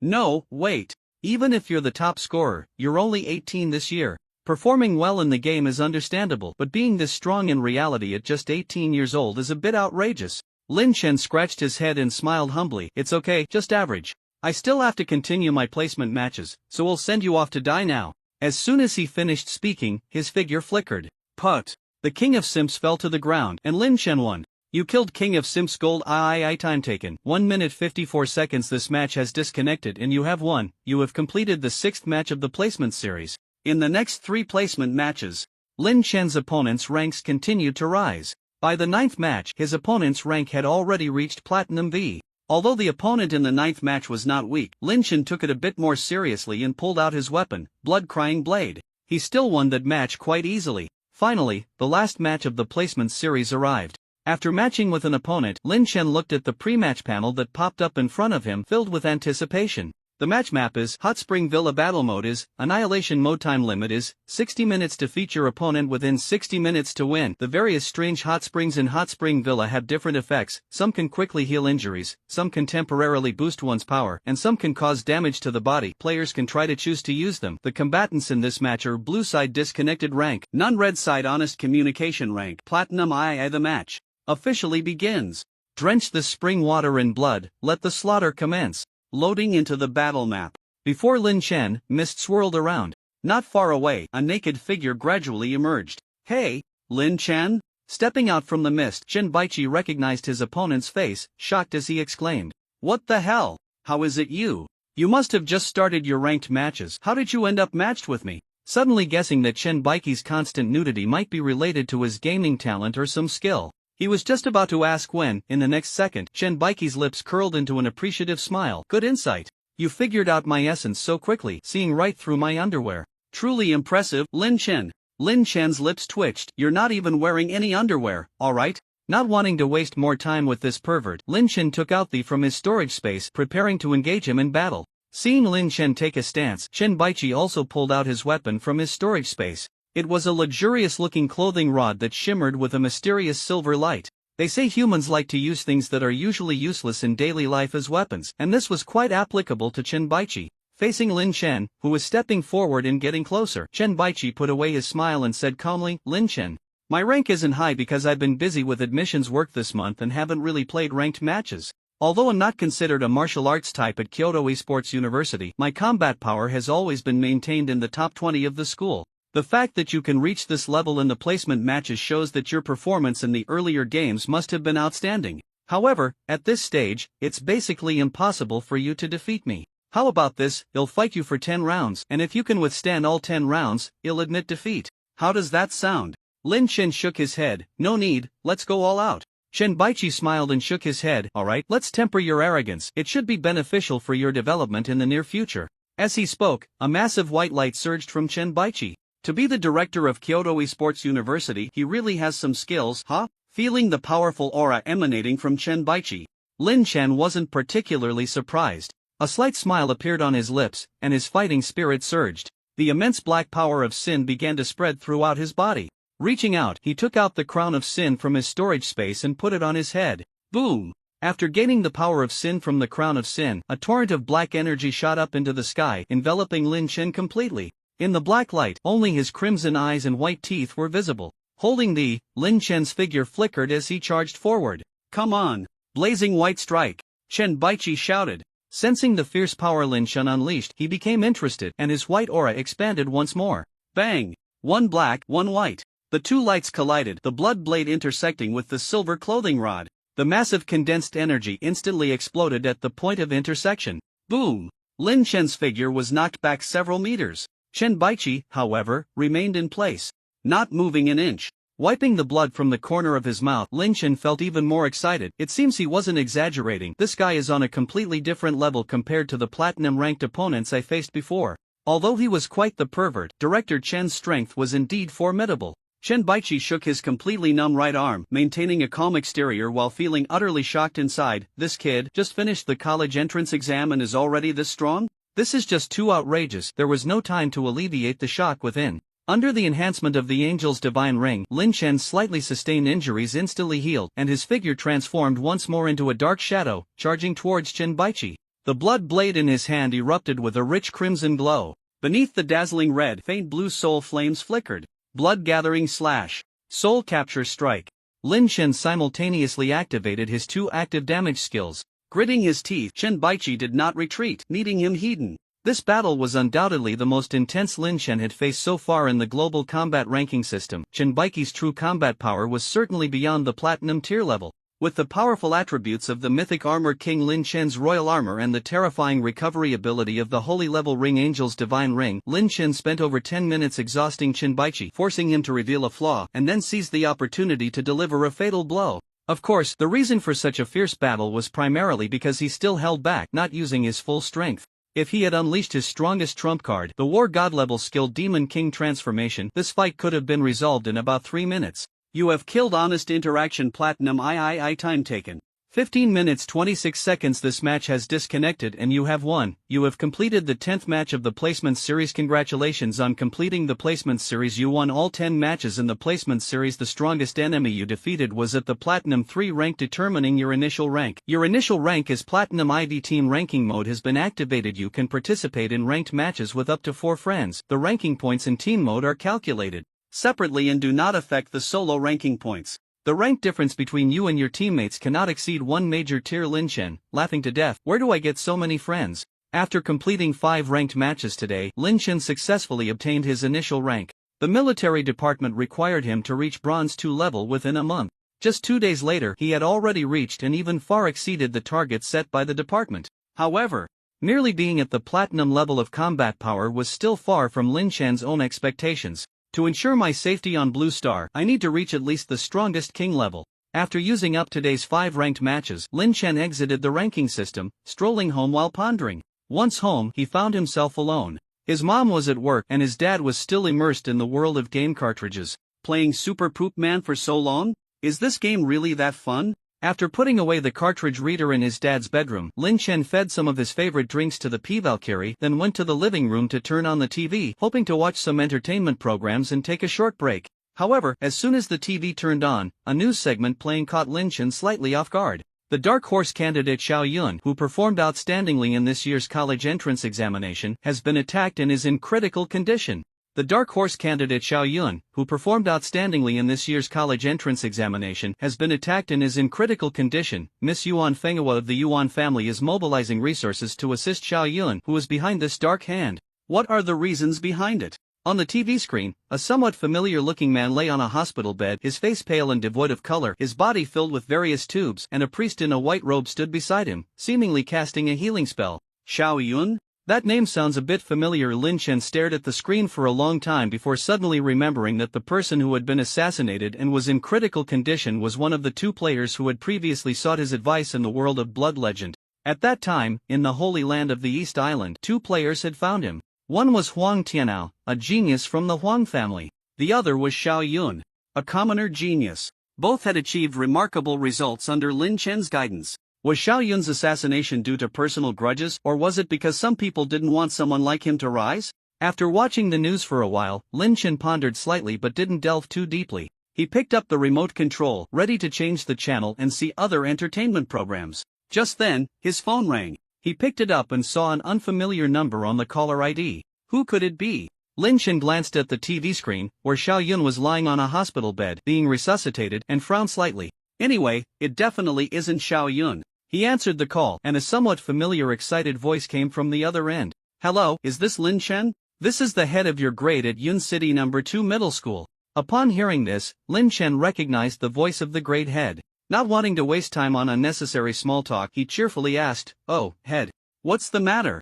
No, wait. Even if you're the top scorer, you're only 18 this year. Performing well in the game is understandable, but being this strong in reality at just 18 years old is a bit outrageous. Lin Chen scratched his head and smiled humbly. It's okay, just average. I still have to continue my placement matches, so we'll send you off to die now. As soon as he finished speaking, his figure flickered. Put. The King of Simps fell to the ground, and Lin Chen won. You killed King of Simps Gold. Time taken 1 minute 54 seconds. This match has disconnected and you have won. You have completed the 6th match of the placement series. In the next 3 placement matches, Lin Chen's opponent's ranks continued to rise. By the 9th match, his opponent's rank had already reached Platinum V. Although the opponent in the 9th match was not weak, Lin Chen took it a bit more seriously and pulled out his weapon, Blood-Crying Blade. He still won that match quite easily. Finally, the last match of the placement series arrived. After matching with an opponent, Lin Chen looked at the pre-match panel that popped up in front of him, filled with anticipation. The match map is Hot Spring Villa. Battle mode is Annihilation mode. Time limit is 60 minutes. Defeat your opponent within 60 minutes to win. The various strange hot springs in Hot Spring Villa have different effects. Some can quickly heal injuries, some can temporarily boost one's power, and some can cause damage to the body. Players can try to choose to use them. The combatants in this match are blue side disconnected rank, non-red side honest communication rank. Platinum II. The match officially begins. Drench the spring water in blood, let the slaughter commence. Loading into the battle map. Before Lin Chen, mist swirled around. Not far away, a naked figure gradually emerged. Hey, Lin Chen? Stepping out from the mist, Chen Baichi recognized his opponent's face, shocked as he exclaimed. What the hell? How is it you? You must have just started your ranked matches. How did you end up matched with me? Suddenly guessing that Chen Baichi's constant nudity might be related to his gaming talent or some skill. He was just about to ask when, in the next second, Chen Baichi's lips curled into an appreciative smile. Good insight. You figured out my essence so quickly, seeing right through my underwear. Truly impressive, Lin Chen. Lin Chen's lips twitched. You're not even wearing any underwear, alright? Not wanting to waste more time with this pervert, Lin Chen took out the from his storage space, preparing to engage him in battle. Seeing Lin Chen take a stance, Chen Baichi also pulled out his weapon from his storage space. It was a luxurious-looking clothing rod that shimmered with a mysterious silver light. They say humans like to use things that are usually useless in daily life as weapons, and this was quite applicable to Chen Baichi. Facing Lin Chen, who was stepping forward and getting closer, Chen Baichi put away his smile and said calmly, Lin Chen, my rank isn't high because I've been busy with admissions work this month and haven't really played ranked matches. Although I'm not considered a martial arts type at Kyoto Esports University, my combat power has always been maintained in the top 20 of the school. The fact that you can reach this level in the placement matches shows that your performance in the earlier games must have been outstanding. However, at this stage, it's basically impossible for you to defeat me. How about this, I'll fight you for 10 rounds, and if you can withstand all 10 rounds, I'll admit defeat. How does that sound? Lin Chen shook his head. No need, let's go all out. Chen Baichi smiled and shook his head. Alright, let's temper your arrogance. It should be beneficial for your development in the near future. As he spoke, a massive white light surged from Chen Baichi. To be the director of Kyoto Esports University, he really has some skills, huh? Feeling the powerful aura emanating from Chen Baichi, Lin Chen wasn't particularly surprised. A slight smile appeared on his lips, and his fighting spirit surged. The immense black power of Sin began to spread throughout his body. Reaching out, he took out the crown of Sin from his storage space and put it on his head. Boom! After gaining the power of Sin from the crown of Sin, a torrent of black energy shot up into the sky, enveloping Lin Chen completely. In the black light, only his crimson eyes and white teeth were visible. Holding the, Lin Chen's figure flickered as he charged forward. Come on! Blazing white strike! Chen Baichi shouted. Sensing the fierce power Lin Chen unleashed, he became interested and his white aura expanded once more. Bang! One black, one white. The two lights collided, the blood blade intersecting with the silver clothing rod. The massive condensed energy instantly exploded at the point of intersection. Boom! Lin Chen's figure was knocked back several meters. Chen Baichi, however, remained in place, not moving an inch. Wiping the blood from the corner of his mouth, Lin Chen felt even more excited. It seems he wasn't exaggerating. This guy is on a completely different level compared to the platinum-ranked opponents I faced before. Although he was quite the pervert, Director Chen's strength was indeed formidable. Chen Baichi shook his completely numb right arm, maintaining a calm exterior while feeling utterly shocked inside. This kid just finished the college entrance exam and is already this strong? This is just too outrageous. There was no time to alleviate the shock within. Under the enhancement of the Angel's Divine Ring, Lin Chen's slightly sustained injuries instantly healed, and his figure transformed once more into a dark shadow, charging towards Chen Baichi. The blood blade in his hand erupted with a rich crimson glow. Beneath the dazzling red, faint blue soul flames flickered. Blood gathering slash. Soul capture strike. Lin Chen simultaneously activated his two active damage skills. Gritting his teeth, Chen Baichi did not retreat, needing him heeded. This battle was undoubtedly the most intense Lin Chen had faced so far in the global combat ranking system. Chen Baichi's true combat power was certainly beyond the platinum tier level. With the powerful attributes of the mythic armor King Lin Chen's royal armor and the terrifying recovery ability of the holy level Ring Angel's divine ring, Lin Chen spent over 10 minutes exhausting Chen Baichi, forcing him to reveal a flaw, and then seized the opportunity to deliver a fatal blow. Of course, the reason for such a fierce battle was primarily because he still held back, not using his full strength. If he had unleashed his strongest trump card, the War God level skill Demon King transformation, this fight could have been resolved in about 3 minutes. You have killed Honest Interaction Platinum III time taken. 15 minutes 26 seconds. This match has disconnected and you have won. You have completed the 10th match of the Placements Series. Congratulations on completing the Placements Series. You won all 10 matches in the Placements Series. The strongest enemy you defeated was at the Platinum 3 rank, determining your initial rank. Your initial rank is Platinum ID. Team ranking mode has been activated. You can participate in ranked matches with up to 4 friends. The ranking points in team mode are calculated separately and do not affect the solo ranking points. The rank difference between you and your teammates cannot exceed 1 major tier. Lin Chen, laughing to death, where do I get so many friends? After completing 5 ranked matches today, Lin Chen successfully obtained his initial rank. The military department required him to reach Bronze 2 level within a month. Just 2 days later, he had already reached and even far exceeded the target set by the department. However, merely being at the Platinum level of combat power was still far from Lin Chen's own expectations. To ensure my safety on Blue Star, I need to reach at least the strongest king level. After using up today's 5 ranked matches, Lin Chen exited the ranking system, strolling home while pondering. Once home, he found himself alone. His mom was at work and his dad was still immersed in the world of game cartridges. Playing Super Poop Man for so long? Is this game really that fun? After putting away the cartridge reader in his dad's bedroom, Lin Chen fed some of his favorite drinks to the P-Valkyrie, then went to the living room to turn on the TV, hoping to watch some entertainment programs and take a short break. However, as soon as the TV turned on, a news segment playing caught Lin Chen slightly off guard. The dark horse candidate Xiao Yun, who performed outstandingly in this year's college entrance examination, has been attacked and is in critical condition. The dark horse candidate Xiao Yun, who performed outstandingly in this year's college entrance examination, has been attacked and is in critical condition. Miss Yuan Fenghua of the Yuan family is mobilizing resources to assist Xiao Yun, who is behind this dark hand. What are the reasons behind it? On the TV screen, a somewhat familiar-looking man lay on a hospital bed, his face pale and devoid of color, his body filled with various tubes, and a priest in a white robe stood beside him, seemingly casting a healing spell. Xiao Yun? That name sounds a bit familiar. Lin Chen stared at the screen for a long time before suddenly remembering that the person who had been assassinated and was in critical condition was one of the 2 players who had previously sought his advice in the world of Blood Legend. At that time, in the Holy Land of the East Island, 2 players had found him. One was Huang Tianao, a genius from the Huang family. The other was Xiao Yun, a commoner genius. Both had achieved remarkable results under Lin Chen's guidance. Was Xiao Yun's assassination due to personal grudges, or was it because some people didn't want someone like him to rise? After watching the news for a while, Lin Chen pondered slightly but didn't delve too deeply. He picked up the remote control, ready to change the channel and see other entertainment programs. Just then, his phone rang. He picked it up and saw an unfamiliar number on the caller ID. Who could it be? Lin Chen glanced at the TV screen, where Xiao Yun was lying on a hospital bed, being resuscitated, and frowned slightly. Anyway, it definitely isn't Xiao Yun. He answered the call, and a somewhat familiar excited voice came from the other end. Hello, is this Lin Chen? This is the head of your grade at Yun City No. 2 Middle School. Upon hearing this, Lin Chen recognized the voice of the grade head. Not wanting to waste time on unnecessary small talk, he cheerfully asked, "Oh, head. What's the matter?"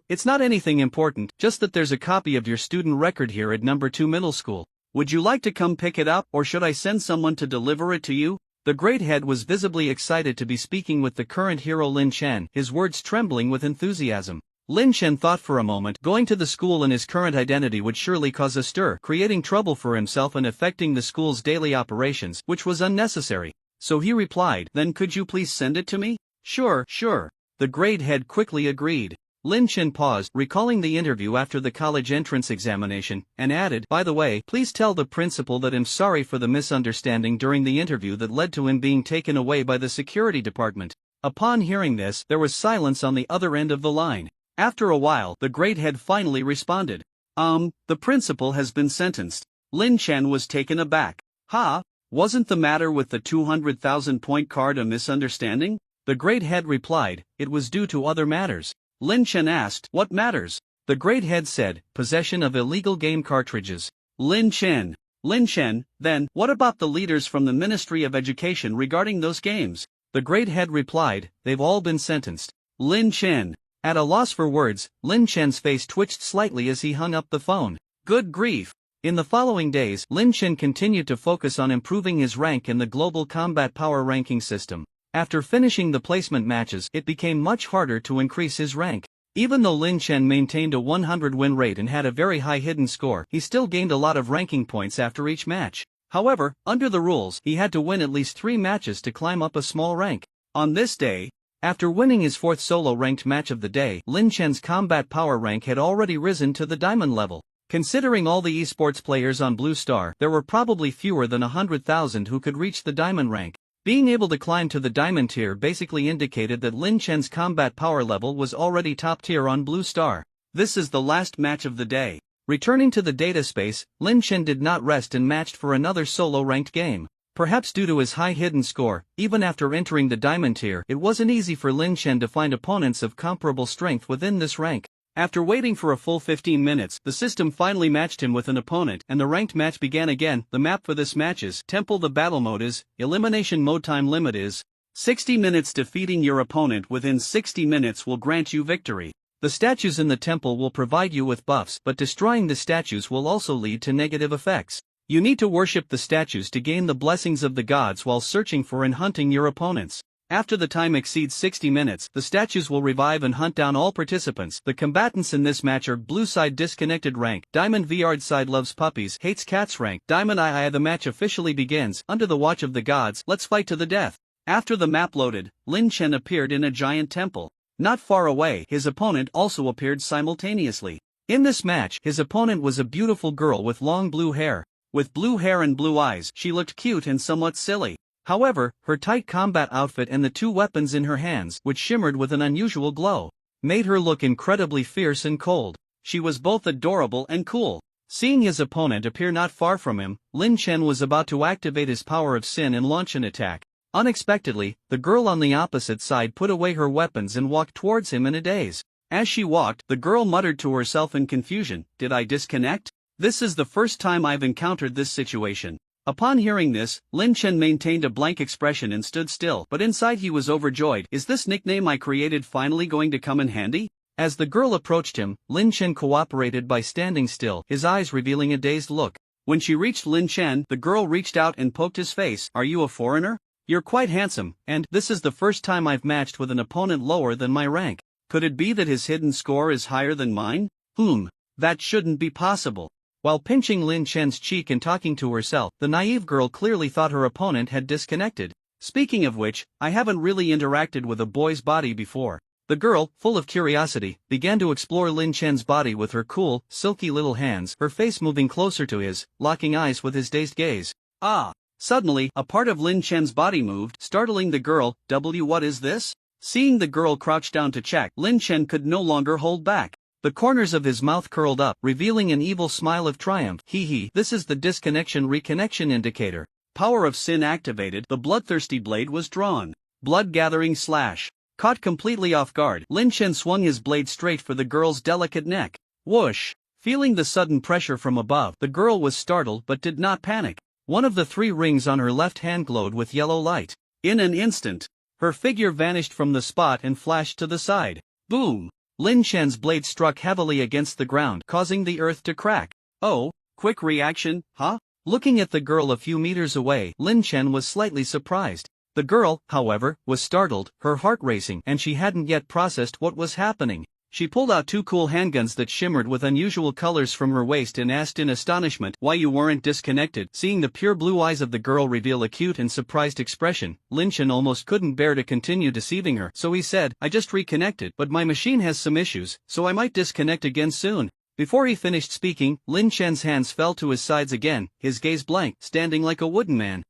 It's not anything important, just that there's a copy of your student record here at No. 2 Middle School. Would you like to come pick it up, or should I send someone to deliver it to you? The great head was visibly excited to be speaking with the current hero Lin Chen, his words trembling with enthusiasm. Lin Chen thought for a moment. Going to the school in his current identity would surely cause a stir, creating trouble for himself and affecting the school's daily operations, which was unnecessary. So he replied, "Then could you please send it to me?" Sure. The great head quickly agreed. Lin Chen paused, recalling the interview after the college entrance examination, and added, "By the way, please tell the principal that I'm sorry for the misunderstanding during the interview that led to him being taken away by the security department." Upon hearing this, there was silence on the other end of the line. After a while, the great head finally responded. The principal has been sentenced. Lin Chen was taken aback. Wasn't the matter with the 200,000 point card a misunderstanding? The great head replied, it was due to other matters. Lin Chen asked, what matters? The great head said, possession of illegal game cartridges. Lin Chen, then, what about the leaders from the Ministry of Education regarding those games? The great head replied, they've all been sentenced. Lin Chen. At a loss for words, Lin Chen's face twitched slightly as he hung up the phone. Good grief. In the following days, Lin Chen continued to focus on improving his rank in the global combat power ranking system. After finishing the placement matches, it became much harder to increase his rank. Even though Lin Chen maintained a 100 win rate and had a very high hidden score, he still gained a lot of ranking points after each match. However, under the rules, he had to win at least 3 matches to climb up a small rank. On this day, after winning his 4th solo-ranked match of the day, Lin Chen's combat power rank had already risen to the diamond level. Considering all the esports players on Blue Star, there were probably fewer than 100,000 who could reach the diamond rank. Being able to climb to the diamond tier basically indicated that Lin Chen's combat power level was already top tier on Blue Star. This is the last match of the day. Returning to the data space, Lin Chen did not rest and matched for another solo-ranked game. Perhaps due to his high hidden score, even after entering the diamond tier, it wasn't easy for Lin Chen to find opponents of comparable strength within this rank. After waiting for a full 15 minutes, the system finally matched him with an opponent, and the ranked match began again. The map for this match is Temple. The battle mode is Elimination Mode. Time limit is 60 minutes. Defeating your opponent within 60 minutes will grant you victory. The statues in the temple will provide you with buffs, but destroying the statues will also lead to negative effects. You need to worship the statues to gain the blessings of the gods while searching for and hunting your opponents. After the time exceeds 60 minutes, the statues will revive and hunt down all participants. The combatants in this match are Blue Side Disconnected rank, Diamond VR Side Loves Puppies, Hates Cats rank, Diamond II. The match officially begins. Under the watch of the gods, let's fight to the death. After the map loaded, Lin Chen appeared in a giant temple. Not far away, his opponent also appeared simultaneously. In this match, his opponent was a beautiful girl with long blue hair. With blue hair and blue eyes, she looked cute and somewhat silly. However, her tight combat outfit and the 2 weapons in her hands, which shimmered with an unusual glow, made her look incredibly fierce and cold. She was both adorable and cool. Seeing his opponent appear not far from him, Lin Chen was about to activate his power of sin and launch an attack. Unexpectedly, the girl on the opposite side put away her weapons and walked towards him in a daze. As she walked, the girl muttered to herself in confusion, "Did I disconnect? This is the first time I've encountered this situation." Upon hearing this, Lin Chen maintained a blank expression and stood still, but inside he was overjoyed. Is this nickname I created finally going to come in handy? As the girl approached him, Lin Chen cooperated by standing still, his eyes revealing a dazed look. When she reached Lin Chen, the girl reached out and poked his face. "Are you a foreigner? You're quite handsome, and this is the first time I've matched with an opponent lower than my rank. Could it be that his hidden score is higher than mine? That shouldn't be possible." While pinching Lin Chen's cheek and talking to herself, the naive girl clearly thought her opponent had disconnected. Speaking of which, I haven't really interacted with a boy's body before. The girl, full of curiosity, began to explore Lin Chen's body with her cool, silky little hands, her face moving closer to his, locking eyes with his dazed gaze. Suddenly, a part of Lin Chen's body moved, startling the girl. What is this? Seeing the girl crouch down to check, Lin Chen could no longer hold back. The corners of his mouth curled up, revealing an evil smile of triumph. This is the disconnection reconnection indicator. Power of sin activated. The bloodthirsty blade was drawn. Blood gathering slash. Caught completely off guard, Lin Chen swung his blade straight for the girl's delicate neck. Whoosh! Feeling the sudden pressure from above, the girl was startled but did not panic. One of the 3 rings on her left hand glowed with yellow light. In an instant, her figure vanished from the spot and flashed to the side. Boom! Lin Chen's blade struck heavily against the ground, causing the earth to crack. Oh, quick reaction, huh? Looking at the girl a few meters away, Lin Chen was slightly surprised. The girl, however, was startled, her heart racing, and she hadn't yet processed what was happening. She pulled out 2 cool handguns that shimmered with unusual colors from her waist and asked in astonishment why you weren't disconnected. Seeing the pure blue eyes of the girl reveal a cute and surprised expression, Lin Chen almost couldn't bear to continue deceiving her, so he said, "I just reconnected, but my machine has some issues, so I might disconnect again soon." Before he finished speaking, Lin Chen's hands fell to his sides again, his gaze blank, standing like a wooden man.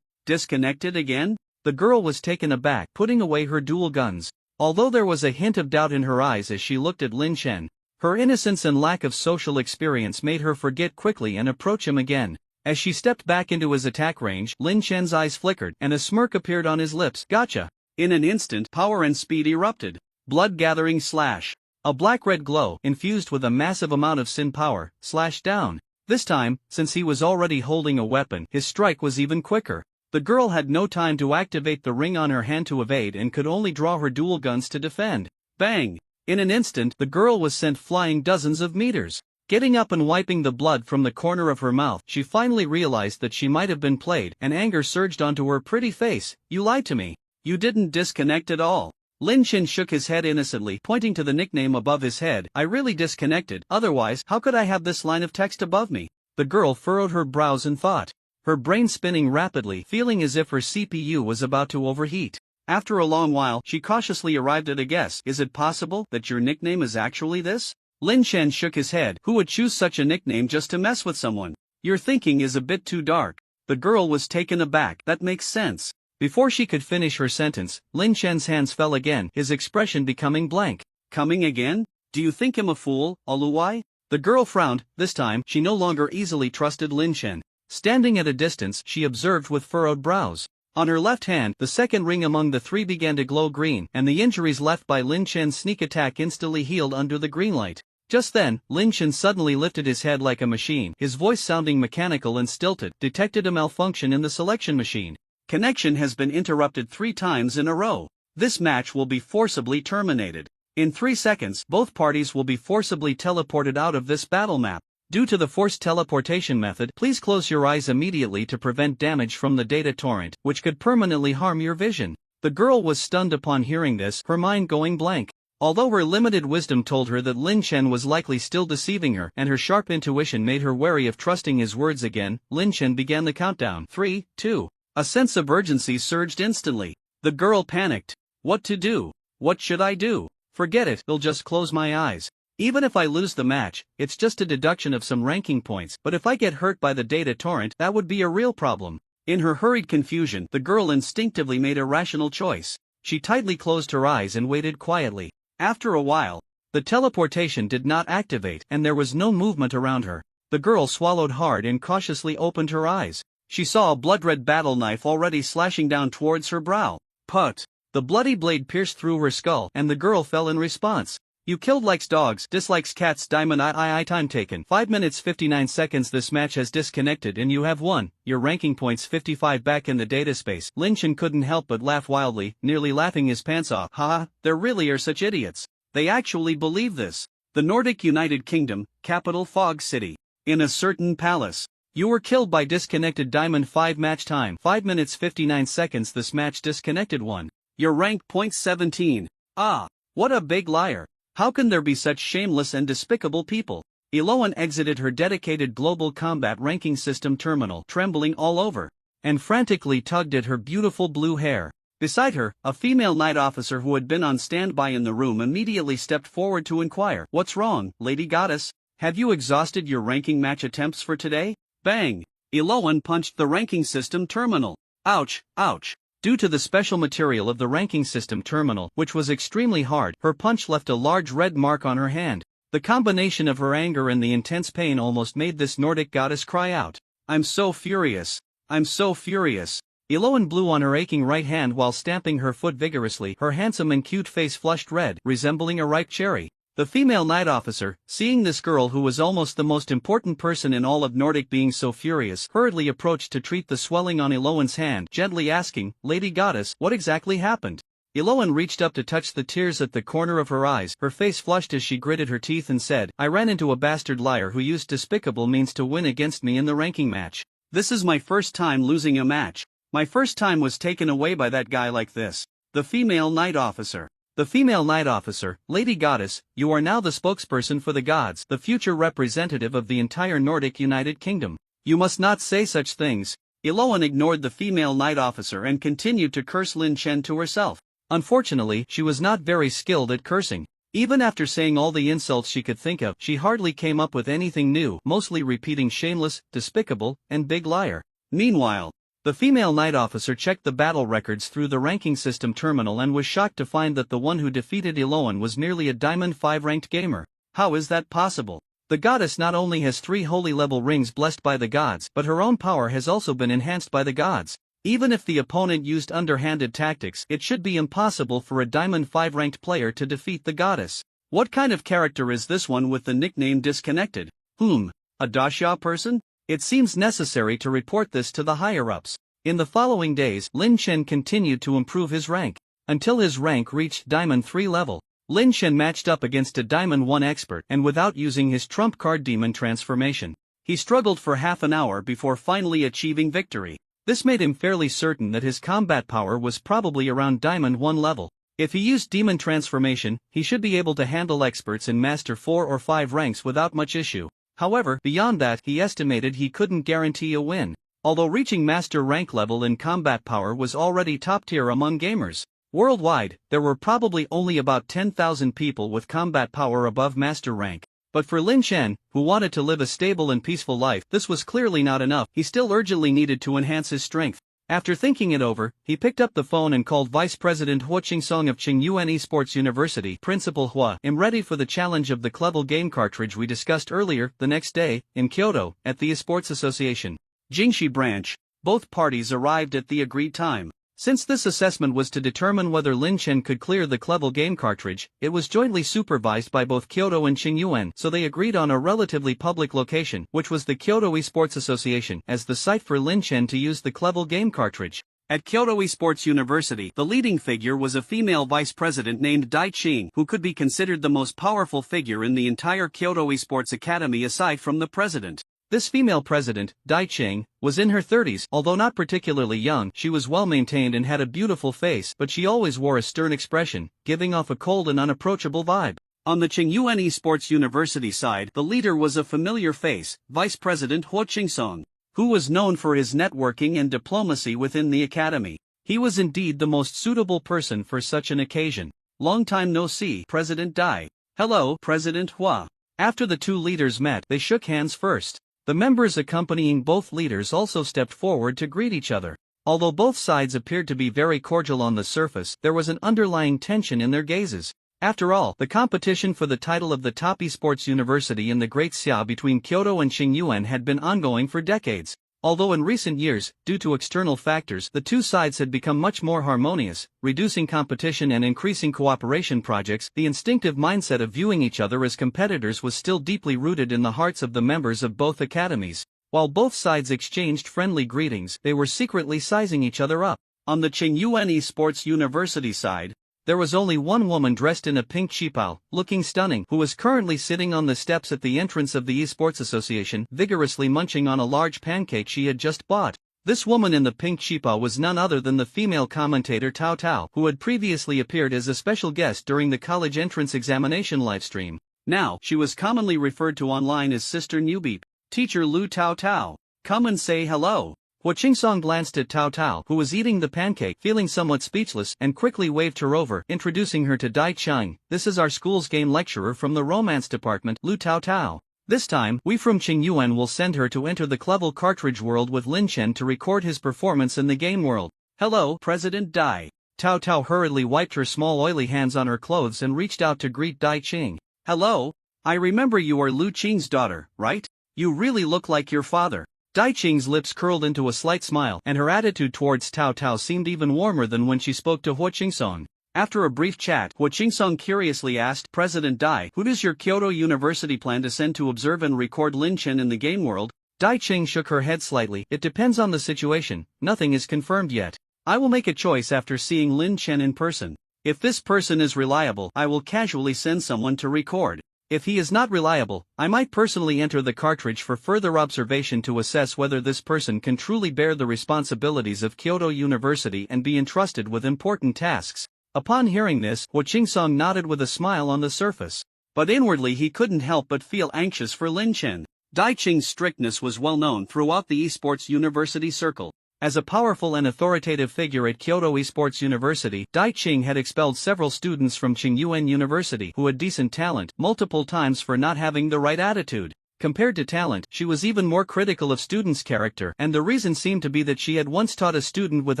Disconnected again? The girl was taken aback, putting away her dual guns. Although there was a hint of doubt in her eyes as she looked at Lin Chen, her innocence and lack of social experience made her forget quickly and approach him again. As she stepped back into his attack range, Lin Chen's eyes flickered, and a smirk appeared on his lips. Gotcha! In an instant, power and speed erupted. Blood-gathering slash. A black-red glow, infused with a massive amount of Sin power, slashed down. This time, since he was already holding a weapon, his strike was even quicker. The girl had no time to activate the ring on her hand to evade and could only draw her dual guns to defend. Bang! In an instant, the girl was sent flying dozens of meters. Getting up and wiping the blood from the corner of her mouth, she finally realized that she might have been played, and anger surged onto her pretty face. You lied to me. You didn't disconnect at all. Lin Chen shook his head innocently, pointing to the nickname above his head. I really disconnected, otherwise, how could I have this line of text above me? The girl furrowed her brows in thought, her brain spinning rapidly, feeling as if her CPU was about to overheat. After a long while, she cautiously arrived at a guess. Is it possible that your nickname is actually this? Lin Chen shook his head. Who would choose such a nickname just to mess with someone? Your thinking is a bit too dark. The girl was taken aback. That makes sense. Before she could finish her sentence, Lin Chen's hands fell again, his expression becoming blank. Coming again? Do you think him a fool, Aluwai? The girl frowned. This time, she no longer easily trusted Lin Chen. Standing at a distance, she observed with furrowed brows. On her left hand, the second ring among the three began to glow green, and the injuries left by Lin Chen's sneak attack instantly healed under the green light. Just then, Lin Chen suddenly lifted his head like a machine, his voice sounding mechanical and stilted, detected a malfunction in the selection machine. Connection has been interrupted 3 times in a row. This match will be forcibly terminated. In 3 seconds, both parties will be forcibly teleported out of this battle map. Due to the forced teleportation method, please close your eyes immediately to prevent damage from the data torrent, which could permanently harm your vision. The girl was stunned upon hearing this, her mind going blank. Although her limited wisdom told her that Lin Chen was likely still deceiving her, and her sharp intuition made her wary of trusting his words again, Lin Chen began the countdown. 3, 2. A sense of urgency surged instantly. The girl panicked. What to do? What should I do? Forget it, I'll just close my eyes. Even if I lose the match, it's just a deduction of some ranking points, but if I get hurt by the data torrent, that would be a real problem. In her hurried confusion, the girl instinctively made a rational choice. She tightly closed her eyes and waited quietly. After a while, the teleportation did not activate, and there was no movement around her. The girl swallowed hard and cautiously opened her eyes. She saw a blood-red battle knife already slashing down towards her brow. Put! The bloody blade pierced through her skull, and the girl fell in response. You killed likes dogs, dislikes cats. Diamond I time taken. 5 minutes 59 seconds. This match has disconnected and you have won. Your ranking points 55 back in the data space. Lin Chen couldn't help but laugh wildly, nearly laughing his pants off. Haha, there really are such idiots. They actually believe this. The Nordic United Kingdom, capital Fog City. In a certain palace. You were killed by disconnected Diamond 5 match time. 5 minutes 59 seconds. This match disconnected 1. Your rank point 17. Ah, what a big liar. How can there be such shameless and despicable people? Eloan exited her dedicated global combat ranking system terminal, trembling all over, and frantically tugged at her beautiful blue hair. Beside her, a female knight officer who had been on standby in the room immediately stepped forward to inquire. What's wrong, Lady Goddess? Have you exhausted your ranking match attempts for today? Bang! Eloan punched the ranking system terminal. Ouch, ouch. Due to the special material of the ranking system terminal, which was extremely hard, her punch left a large red mark on her hand. The combination of her anger and the intense pain almost made this Nordic goddess cry out. I'm so furious. I'm so furious. Eloan blew on her aching right hand while stamping her foot vigorously, her handsome and cute face flushed red, resembling a ripe cherry. The female knight officer, seeing this girl who was almost the most important person in all of Nordic being so furious, hurriedly approached to treat the swelling on Eloan's hand, gently asking, Lady Goddess, what exactly happened? Eloan reached up to touch the tears at the corner of her eyes, her face flushed as she gritted her teeth and said, I ran into a bastard liar who used despicable means to win against me in the ranking match. This is my first time losing a match. My first time was taken away by that guy like this. The female knight officer. The female knight officer, Lady Goddess, you are now the spokesperson for the gods, the future representative of the entire Nordic United Kingdom. You must not say such things. Eloan ignored the female knight officer and continued to curse Lin Chen to herself. Unfortunately, she was not very skilled at cursing. Even after saying all the insults she could think of, she hardly came up with anything new, mostly repeating shameless, despicable, and big liar. Meanwhile, The female night officer checked the battle records through the ranking system terminal and was shocked to find that the one who defeated Eloan was merely a Diamond 5 ranked gamer. How is that possible? The goddess not only has 3 holy level rings blessed by the gods, but her own power has also been enhanced by the gods. Even if the opponent used underhanded tactics, it should be impossible for a Diamond 5 ranked player to defeat the goddess. What kind of character is this one with the nickname Disconnected? A Dashia person? It seems necessary to report this to the higher-ups. In the following days, Lin Chen continued to improve his rank, until his rank reached Diamond 3 level. Lin Chen matched up against a Diamond 1 expert and without using his trump card Demon Transformation. He struggled for half an hour before finally achieving victory. This made him fairly certain that his combat power was probably around Diamond 1 level. If he used Demon Transformation, he should be able to handle experts in Master 4 or 5 ranks without much issue. However, beyond that, he estimated he couldn't guarantee a win. Although reaching Master rank level in combat power was already top tier among gamers. Worldwide, there were probably only about 10,000 people with combat power above Master rank. But for Lin Chen, who wanted to live a stable and peaceful life, this was clearly not enough. He still urgently needed to enhance his strength. After thinking it over, he picked up the phone and called Vice President Huo Qingsong of Qingyuan Esports University, Principal Hua. "I'm ready for the challenge of the Clevel game cartridge we discussed earlier." The next day, in Kyoto, at the Esports Association Jingxi branch, both parties arrived at the agreed time. Since this assessment was to determine whether Lin Chen could clear the Clevel game cartridge, it was jointly supervised by both Kyoto and Qingyuan, so they agreed on a relatively public location, which was the Kyoto Esports Association, as the site for Lin Chen to use the Clevel game cartridge. At Kyoto Esports University, the leading figure was a female vice president named Dai Qing, who could be considered the most powerful figure in the entire Kyoto Esports Academy aside from the president. This female president, Dai Qing, was in her 30s. Although not particularly young, she was well-maintained and had a beautiful face, but she always wore a stern expression, giving off a cold and unapproachable vibe. On the Qingyuan Esports University side, the leader was a familiar face, Vice President Huo Qingsong, who was known for his networking and diplomacy within the academy. He was indeed the most suitable person for such an occasion. "Long time no see, President Dai." "Hello, President Hua." After the two leaders met, they shook hands first. The members accompanying both leaders also stepped forward to greet each other. Although both sides appeared to be very cordial on the surface, there was an underlying tension in their gazes. After all, the competition for the title of the top esports university in the Great Xia between Kyoto and Qingyuan had been ongoing for decades. Although in recent years, due to external factors, the two sides had become much more harmonious, reducing competition and increasing cooperation projects, the instinctive mindset of viewing each other as competitors was still deeply rooted in the hearts of the members of both academies. While both sides exchanged friendly greetings, they were secretly sizing each other up. On the Qingyuan Esports University side, there was only one woman dressed in a pink qipao, looking stunning, who was currently sitting on the steps at the entrance of the Esports Association, vigorously munching on a large pancake she had just bought. This woman in the pink qipao was none other than the female commentator Tao Tao, who had previously appeared as a special guest during the college entrance examination livestream. Now, she was commonly referred to online as Sister Newbeep. "Teacher Lu Tao Tao, come and say hello." Huo Qingsong glanced at Tao Tao, who was eating the pancake, feeling somewhat speechless, and quickly waved her over, introducing her to Dai Qing. "This is our school's game lecturer from the romance department, Lu Tao Tao. This time, we from Qingyuan will send her to enter the Clevel cartridge world with Lin Chen to record his performance in the game world." "Hello, President Dai." Tao Tao hurriedly wiped her small oily hands on her clothes and reached out to greet Dai Qing. "Hello. I remember you are Lu Qing's daughter, right? You really look like your father." Dai Qing's lips curled into a slight smile, and her attitude towards Tao Tao seemed even warmer than when she spoke to Huo Qingsong. After a brief chat, Huo Qingsong curiously asked, "President Dai, who does your Kyoto University plan to send to observe and record Lin Chen in the game world?" Dai Qing shook her head slightly. "It depends on the situation, nothing is confirmed yet. I will make a choice after seeing Lin Chen in person. If this person is reliable, I will casually send someone to record. If he is not reliable, I might personally enter the cartridge for further observation to assess whether this person can truly bear the responsibilities of Kyoto University and be entrusted with important tasks." Upon hearing this, Huo Qingsong nodded with a smile on the surface. But inwardly he couldn't help but feel anxious for Lin Chen. Dai Qing's strictness was well known throughout the esports university circle. As a powerful and authoritative figure at Kyoto Esports University, Dai Qing had expelled several students from Qingyuan University who had decent talent multiple times for not having the right attitude. Compared to talent, she was even more critical of students' character, and the reason seemed to be that she had once taught a student with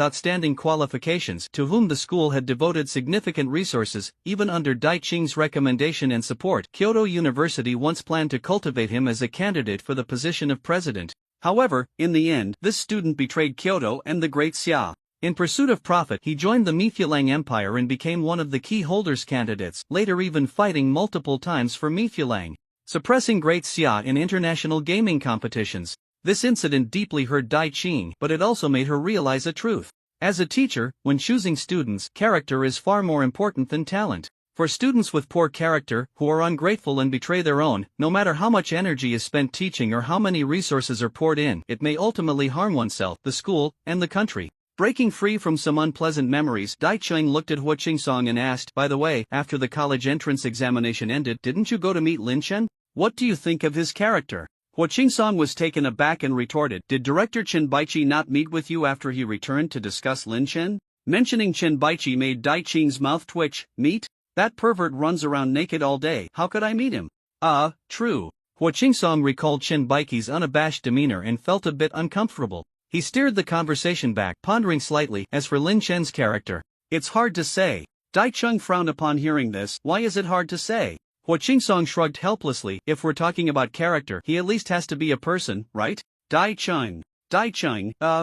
outstanding qualifications to whom the school had devoted significant resources. Even under Dai Qing's recommendation and support, Kyoto University once planned to cultivate him as a candidate for the position of president. However, in the end, this student betrayed Kyoto and the great Xia. In pursuit of profit, he joined the Mifuleng Empire and became one of the key holders candidates, later even fighting multiple times for Mifuleng, suppressing Great Xia in international gaming competitions. This incident deeply hurt Dai Qing, but it also made her realize a truth. As a teacher, when choosing students, character is far more important than talent. For students with poor character, who are ungrateful and betray their own, no matter how much energy is spent teaching or how many resources are poured in, it may ultimately harm oneself, the school, and the country. Breaking free from some unpleasant memories, Dai Qing looked at Huo Qingsong and asked, "By the way, after the college entrance examination ended, didn't you go to meet Lin Chen? What do you think of his character?" Huo Qingsong was taken aback and retorted, "Did Director Chen Baiqi not meet with you after he returned to discuss Lin Chen?" Mentioning Chen Baiqi made Dai Qing's mouth twitch. "Meet? That pervert runs around naked all day, how could I meet him?" True. Huo Qingsong recalled Chen Baiqi's unabashed demeanor and felt a bit uncomfortable. He steered the conversation back, pondering slightly. As for Lin Chen's character, it's hard to say. Dai Qing frowned upon hearing this. Why is it hard to say? Huo Qingsong shrugged helplessly. If we're talking about character, he at least has to be a person, right? Dai Qing,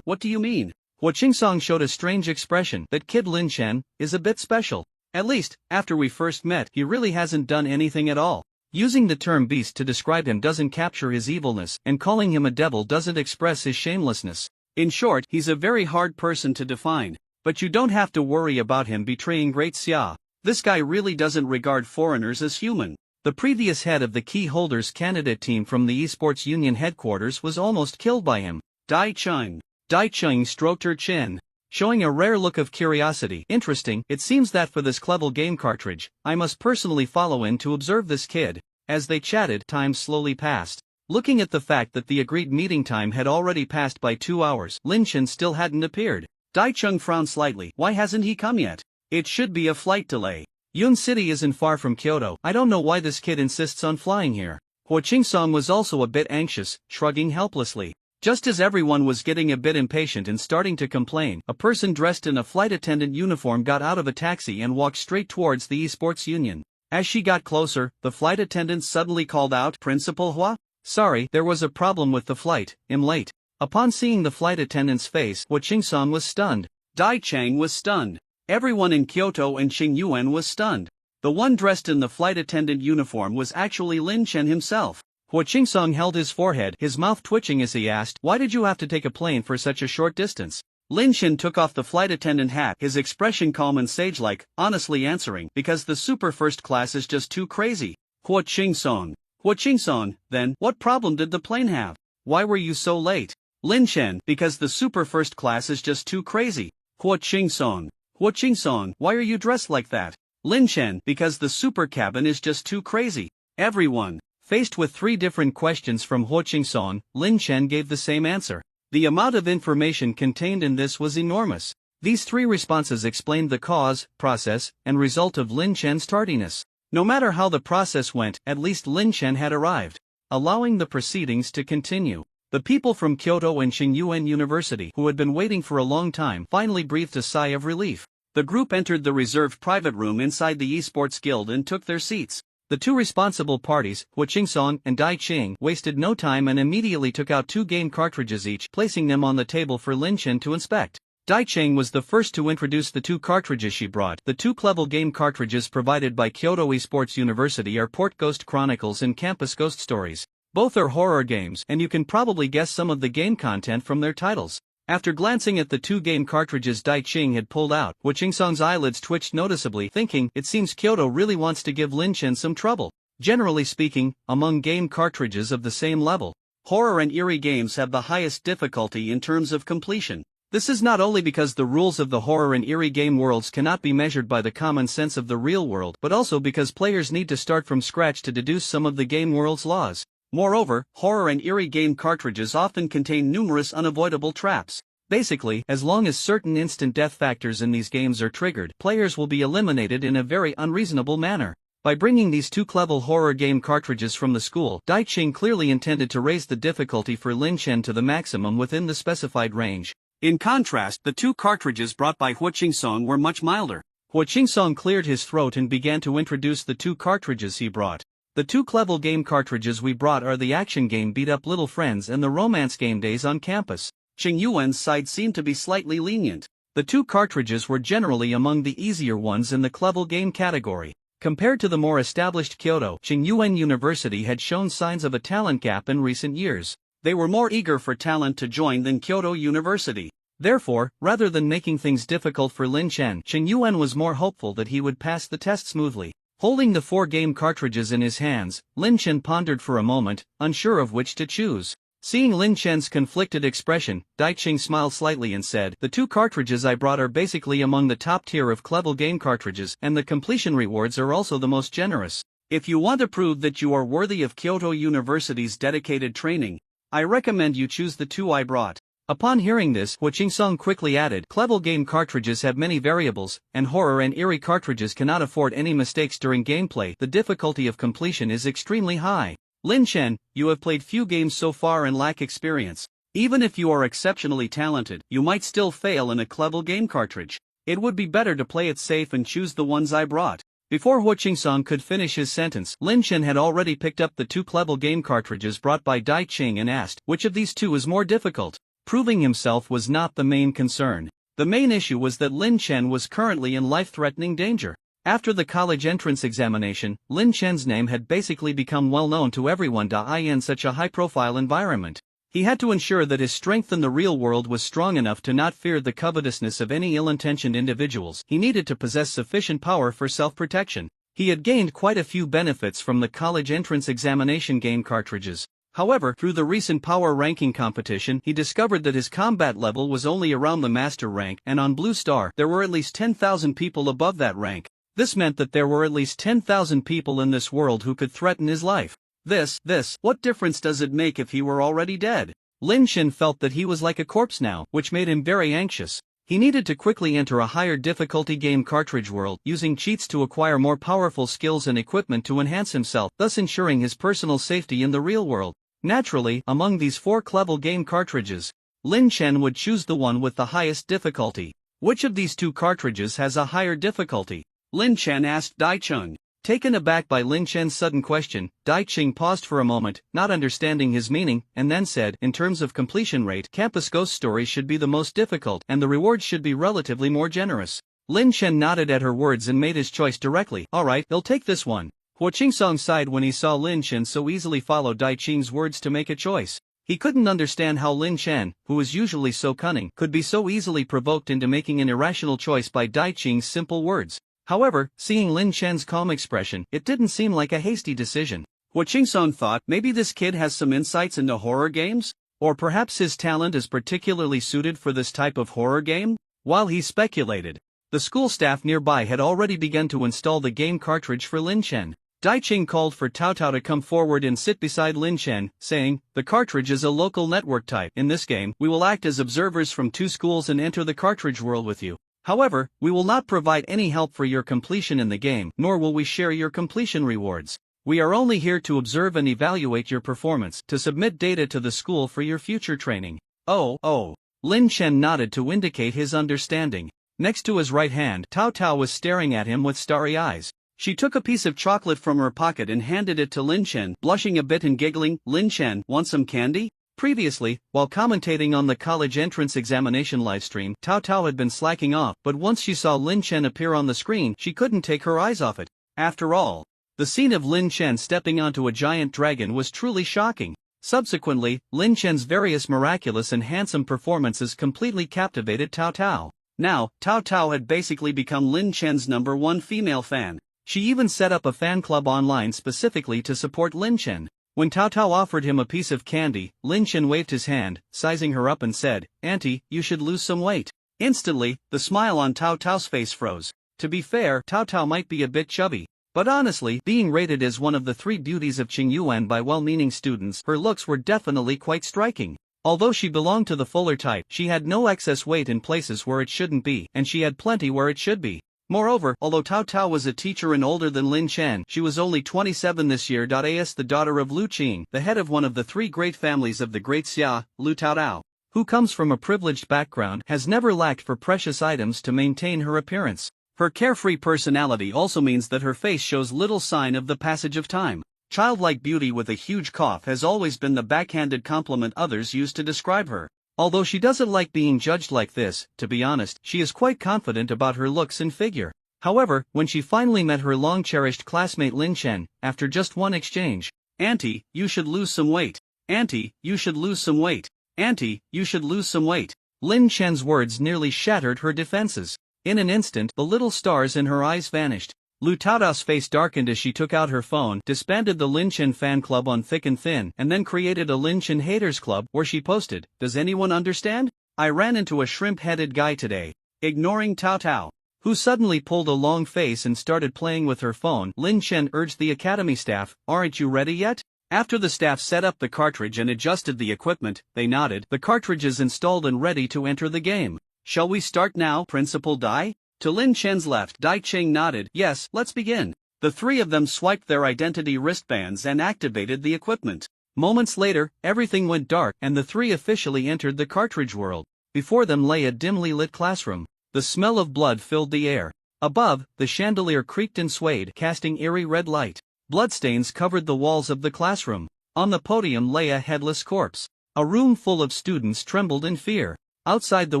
what do you mean? Huo Qingsong showed a strange expression. That kid Lin Chen is a bit special. At least, after we first met, he really hasn't done anything at all. Using the term beast to describe him doesn't capture his evilness, and calling him a devil doesn't express his shamelessness. In short, he's a very hard person to define. But you don't have to worry about him betraying Great Xia. This guy really doesn't regard foreigners as human. The previous head of the key holders candidate team from the Esports Union headquarters was almost killed by him. Dai Qing stroked her chin, showing a rare look of curiosity. Interesting, it seems that for this clever game cartridge, I must personally follow in to observe this kid. As they chatted, time slowly passed. Looking at the fact that the agreed meeting time had already passed by 2 hours, Lin Chen still hadn't appeared. Dai Qing frowned slightly. Why hasn't he come yet? It should be a flight delay. Yun City isn't far from Kyoto. I don't know why this kid insists on flying here. Huo Qingsong was also a bit anxious, shrugging helplessly. Just as everyone was getting a bit impatient and starting to complain, a person dressed in a flight attendant uniform got out of a taxi and walked straight towards the Esports Union. As she got closer, the flight attendant suddenly called out, "Principal Hua? Sorry, there was a problem with the flight, I'm late." Upon seeing the flight attendant's face, Huo Qingsong was stunned. Dai Qing was stunned. Everyone in Kyoto and Qingyuan was stunned. The one dressed in the flight attendant uniform was actually Lin Chen himself. Huo Qingsong held his forehead, his mouth twitching as he asked, "Why did you have to take a plane for such a short distance?" Lin Chen took off the flight attendant hat, his expression calm and sage-like, honestly answering, "Because the super first class is just too crazy." Huo Qingsong, then, what problem did the plane have? Why were you so late? Lin Chen, because the super first class is just too crazy. Huo Qingsong, why are you dressed like that? Lin Chen, because the super cabin is just too crazy. Everyone. Faced with 3 different questions from Huo Qingsong, Lin Chen gave the same answer. The amount of information contained in this was enormous. These 3 responses explained the cause, process, and result of Lin Chen's tardiness. No matter how the process went, at least Lin Chen had arrived, allowing the proceedings to continue. The people from Kyoto and Qingyuan University, who had been waiting for a long time, finally breathed a sigh of relief. The group entered the reserved private room inside the Esports Guild and took their seats. The 2 responsible parties, Huo Qingsong and Dai Qing, wasted no time and immediately took out 2 game cartridges each, placing them on the table for Lin Chen to inspect. Dai Qing was the first to introduce the 2 cartridges she brought. The 2 Clevel game cartridges provided by Kyoto Esports University are Port Ghost Chronicles and Campus Ghost Stories. Both are horror games, and you can probably guess some of the game content from their titles. After glancing at the 2 game cartridges Dai Qing had pulled out, Huo Qingsong's eyelids twitched noticeably, thinking, it seems Kyoto really wants to give Lin Chen some trouble. Generally speaking, among game cartridges of the same level, horror and eerie games have the highest difficulty in terms of completion. This is not only because the rules of the horror and eerie game worlds cannot be measured by the common sense of the real world, but also because players need to start from scratch to deduce some of the game world's laws. Moreover, horror and eerie game cartridges often contain numerous unavoidable traps. Basically, as long as certain instant death factors in these games are triggered, players will be eliminated in a very unreasonable manner. By bringing these two clever horror game cartridges from the school, Dai Qing clearly intended to raise the difficulty for Lin Chen to the maximum within the specified range. In contrast, the two cartridges brought by Hua Qingsong were much milder. Hua Qingsong cleared his throat and began to introduce the two cartridges he brought. The two clever game cartridges we brought are the action game Beat Up Little Friends and the romance game Days on Campus. Qing Yuan's side seemed to be slightly lenient. The two cartridges were generally among the easier ones in the clever game category. Compared to the more established Kyoto, Qing Yuan University had shown signs of a talent gap in recent years. They were more eager for talent to join than Kyoto University. Therefore, rather than making things difficult for Lin Chen, Qing Yuan was more hopeful that he would pass the test smoothly. Holding the 4 game cartridges in his hands, Lin Chen pondered for a moment, unsure of which to choose. Seeing Lin Chen's conflicted expression, Dai Qing smiled slightly and said, "The two cartridges I brought are basically among the top tier of clever game cartridges, and the completion rewards are also the most generous. If you want to prove that you are worthy of Kyoto University's dedicated training, I recommend you choose the two I brought." Upon hearing this, Hua Qingsong quickly added, "Clever game cartridges have many variables, and horror and eerie cartridges cannot afford any mistakes during gameplay. The difficulty of completion is extremely high. Lin Chen, you have played few games so far and lack experience. Even if you are exceptionally talented, you might still fail in a clever game cartridge. It would be better to play it safe and choose the ones I brought." Before Hua Qingsong could finish his sentence, Lin Chen had already picked up the two clever game cartridges brought by Dai Qing and asked, "Which of these two is more difficult?" Proving himself was not the main concern. The main issue was that Lin Chen was currently in life-threatening danger. After the college entrance examination, Lin Chen's name had basically become well known to everyone in such a high-profile environment. He had to ensure that his strength in the real world was strong enough to not fear the covetousness of any ill-intentioned individuals. He needed to possess sufficient power for self-protection. He had gained quite a few benefits from the college entrance examination game cartridges. However, through the recent power ranking competition, he discovered that his combat level was only around the master rank, and on Blue Star, there were at least 10,000 people above that rank. This meant that there were at least 10,000 people in this world who could threaten his life. What difference does it make if he were already dead? Lin Chen felt that he was like a corpse now, which made him very anxious. He needed to quickly enter a higher difficulty game cartridge world, using cheats to acquire more powerful skills and equipment to enhance himself, thus ensuring his personal safety in the real world. Naturally, among these 4 clever game cartridges, Lin Chen would choose the one with the highest difficulty. Which of these two cartridges has a higher difficulty? Lin Chen asked Dai Qing. Taken aback by Lin Chen's sudden question, Dai Qing paused for a moment, not understanding his meaning, and then said, "In terms of completion rate, Campus Ghost Stories should be the most difficult, and the rewards should be relatively more generous." Lin Chen nodded at her words and made his choice directly. "Alright, he'll take this one." Hua Qingsong sighed when he saw Lin Chen so easily follow Dai Qing's words to make a choice. He couldn't understand how Lin Chen, who was usually so cunning, could be so easily provoked into making an irrational choice by Dai Qing's simple words. However, seeing Lin Chen's calm expression, it didn't seem like a hasty decision. Hua Qingsong thought, maybe this kid has some insights into horror games? Or perhaps his talent is particularly suited for this type of horror game? While he speculated, the school staff nearby had already begun to install the game cartridge for Lin Chen. Dai Qing called for Tao Tao to come forward and sit beside Lin Chen, saying, "The cartridge is a local network type. In this game, we will act as observers from 2 schools and enter the cartridge world with you. However, we will not provide any help for your completion in the game, nor will we share your completion rewards. We are only here to observe and evaluate your performance, to submit data to the school for your future training." Oh. Lin Chen nodded to indicate his understanding. Next to his right hand, Tao Tao was staring at him with starry eyes. She took a piece of chocolate from her pocket and handed it to Lin Chen, blushing a bit and giggling. "Lin Chen, want some candy?" Previously, while commentating on the college entrance examination livestream, Tao Tao had been slacking off, but once she saw Lin Chen appear on the screen, she couldn't take her eyes off it. After all, the scene of Lin Chen stepping onto a giant dragon was truly shocking. Subsequently, Lin Chen's various miraculous and handsome performances completely captivated Tao Tao. Now, Tao Tao had basically become Lin Chen's #1 female fan. She even set up a fan club online specifically to support Lin Chen. When Tao Tao offered him a piece of candy, Lin Chen waved his hand, sizing her up and said, "Auntie, you should lose some weight." Instantly, the smile on Tao Tao's face froze. To be fair, Tao Tao might be a bit chubby. But honestly, being rated as one of the 3 beauties of Qing Yuan by well-meaning students, her looks were definitely quite striking. Although she belonged to the fuller type, she had no excess weight in places where it shouldn't be, and she had plenty where it should be. Moreover, although Tao Tao was a teacher and older than Lin Chen, she was only 27 this year. As the daughter of Lu Qing, the head of one of the three great families of the Great Xia, Lu Taotao, who comes from a privileged background, has never lacked for precious items to maintain her appearance. Her carefree personality also means that her face shows little sign of the passage of time. Childlike beauty with a huge cough has always been the backhanded compliment others use to describe her. Although she doesn't like being judged like this, to be honest, she is quite confident about her looks and figure. However, when she finally met her long-cherished classmate Lin Chen, after just one exchange, "Auntie, you should lose some weight. Auntie, you should lose some weight. Auntie, you should lose some weight." Lin Chen's words nearly shattered her defenses. In an instant, the little stars in her eyes vanished. Lu Taotao's face darkened as she took out her phone, disbanded the Lin Chen fan club on Thick and Thin, and then created a Lin Chen haters club, where she posted, "Does anyone understand? I ran into a shrimp-headed guy today." Ignoring Tao Tao, who suddenly pulled a long face and started playing with her phone, Lin Chen urged the academy staff, "Aren't you ready yet?" After the staff set up the cartridge and adjusted the equipment, they nodded. "The cartridge is installed and ready to enter the game. Shall we start now, Principal Dai?" To Lin Chen's left, Dai Cheng nodded. "Yes, let's begin." The three of them swiped their identity wristbands and activated the equipment. Moments later, everything went dark and the three officially entered the cartridge world. Before them lay a dimly lit classroom. The smell of blood filled the air. Above, the chandelier creaked and swayed, casting eerie red light. Bloodstains covered the walls of the classroom. On the podium lay a headless corpse. A room full of students trembled in fear. Outside the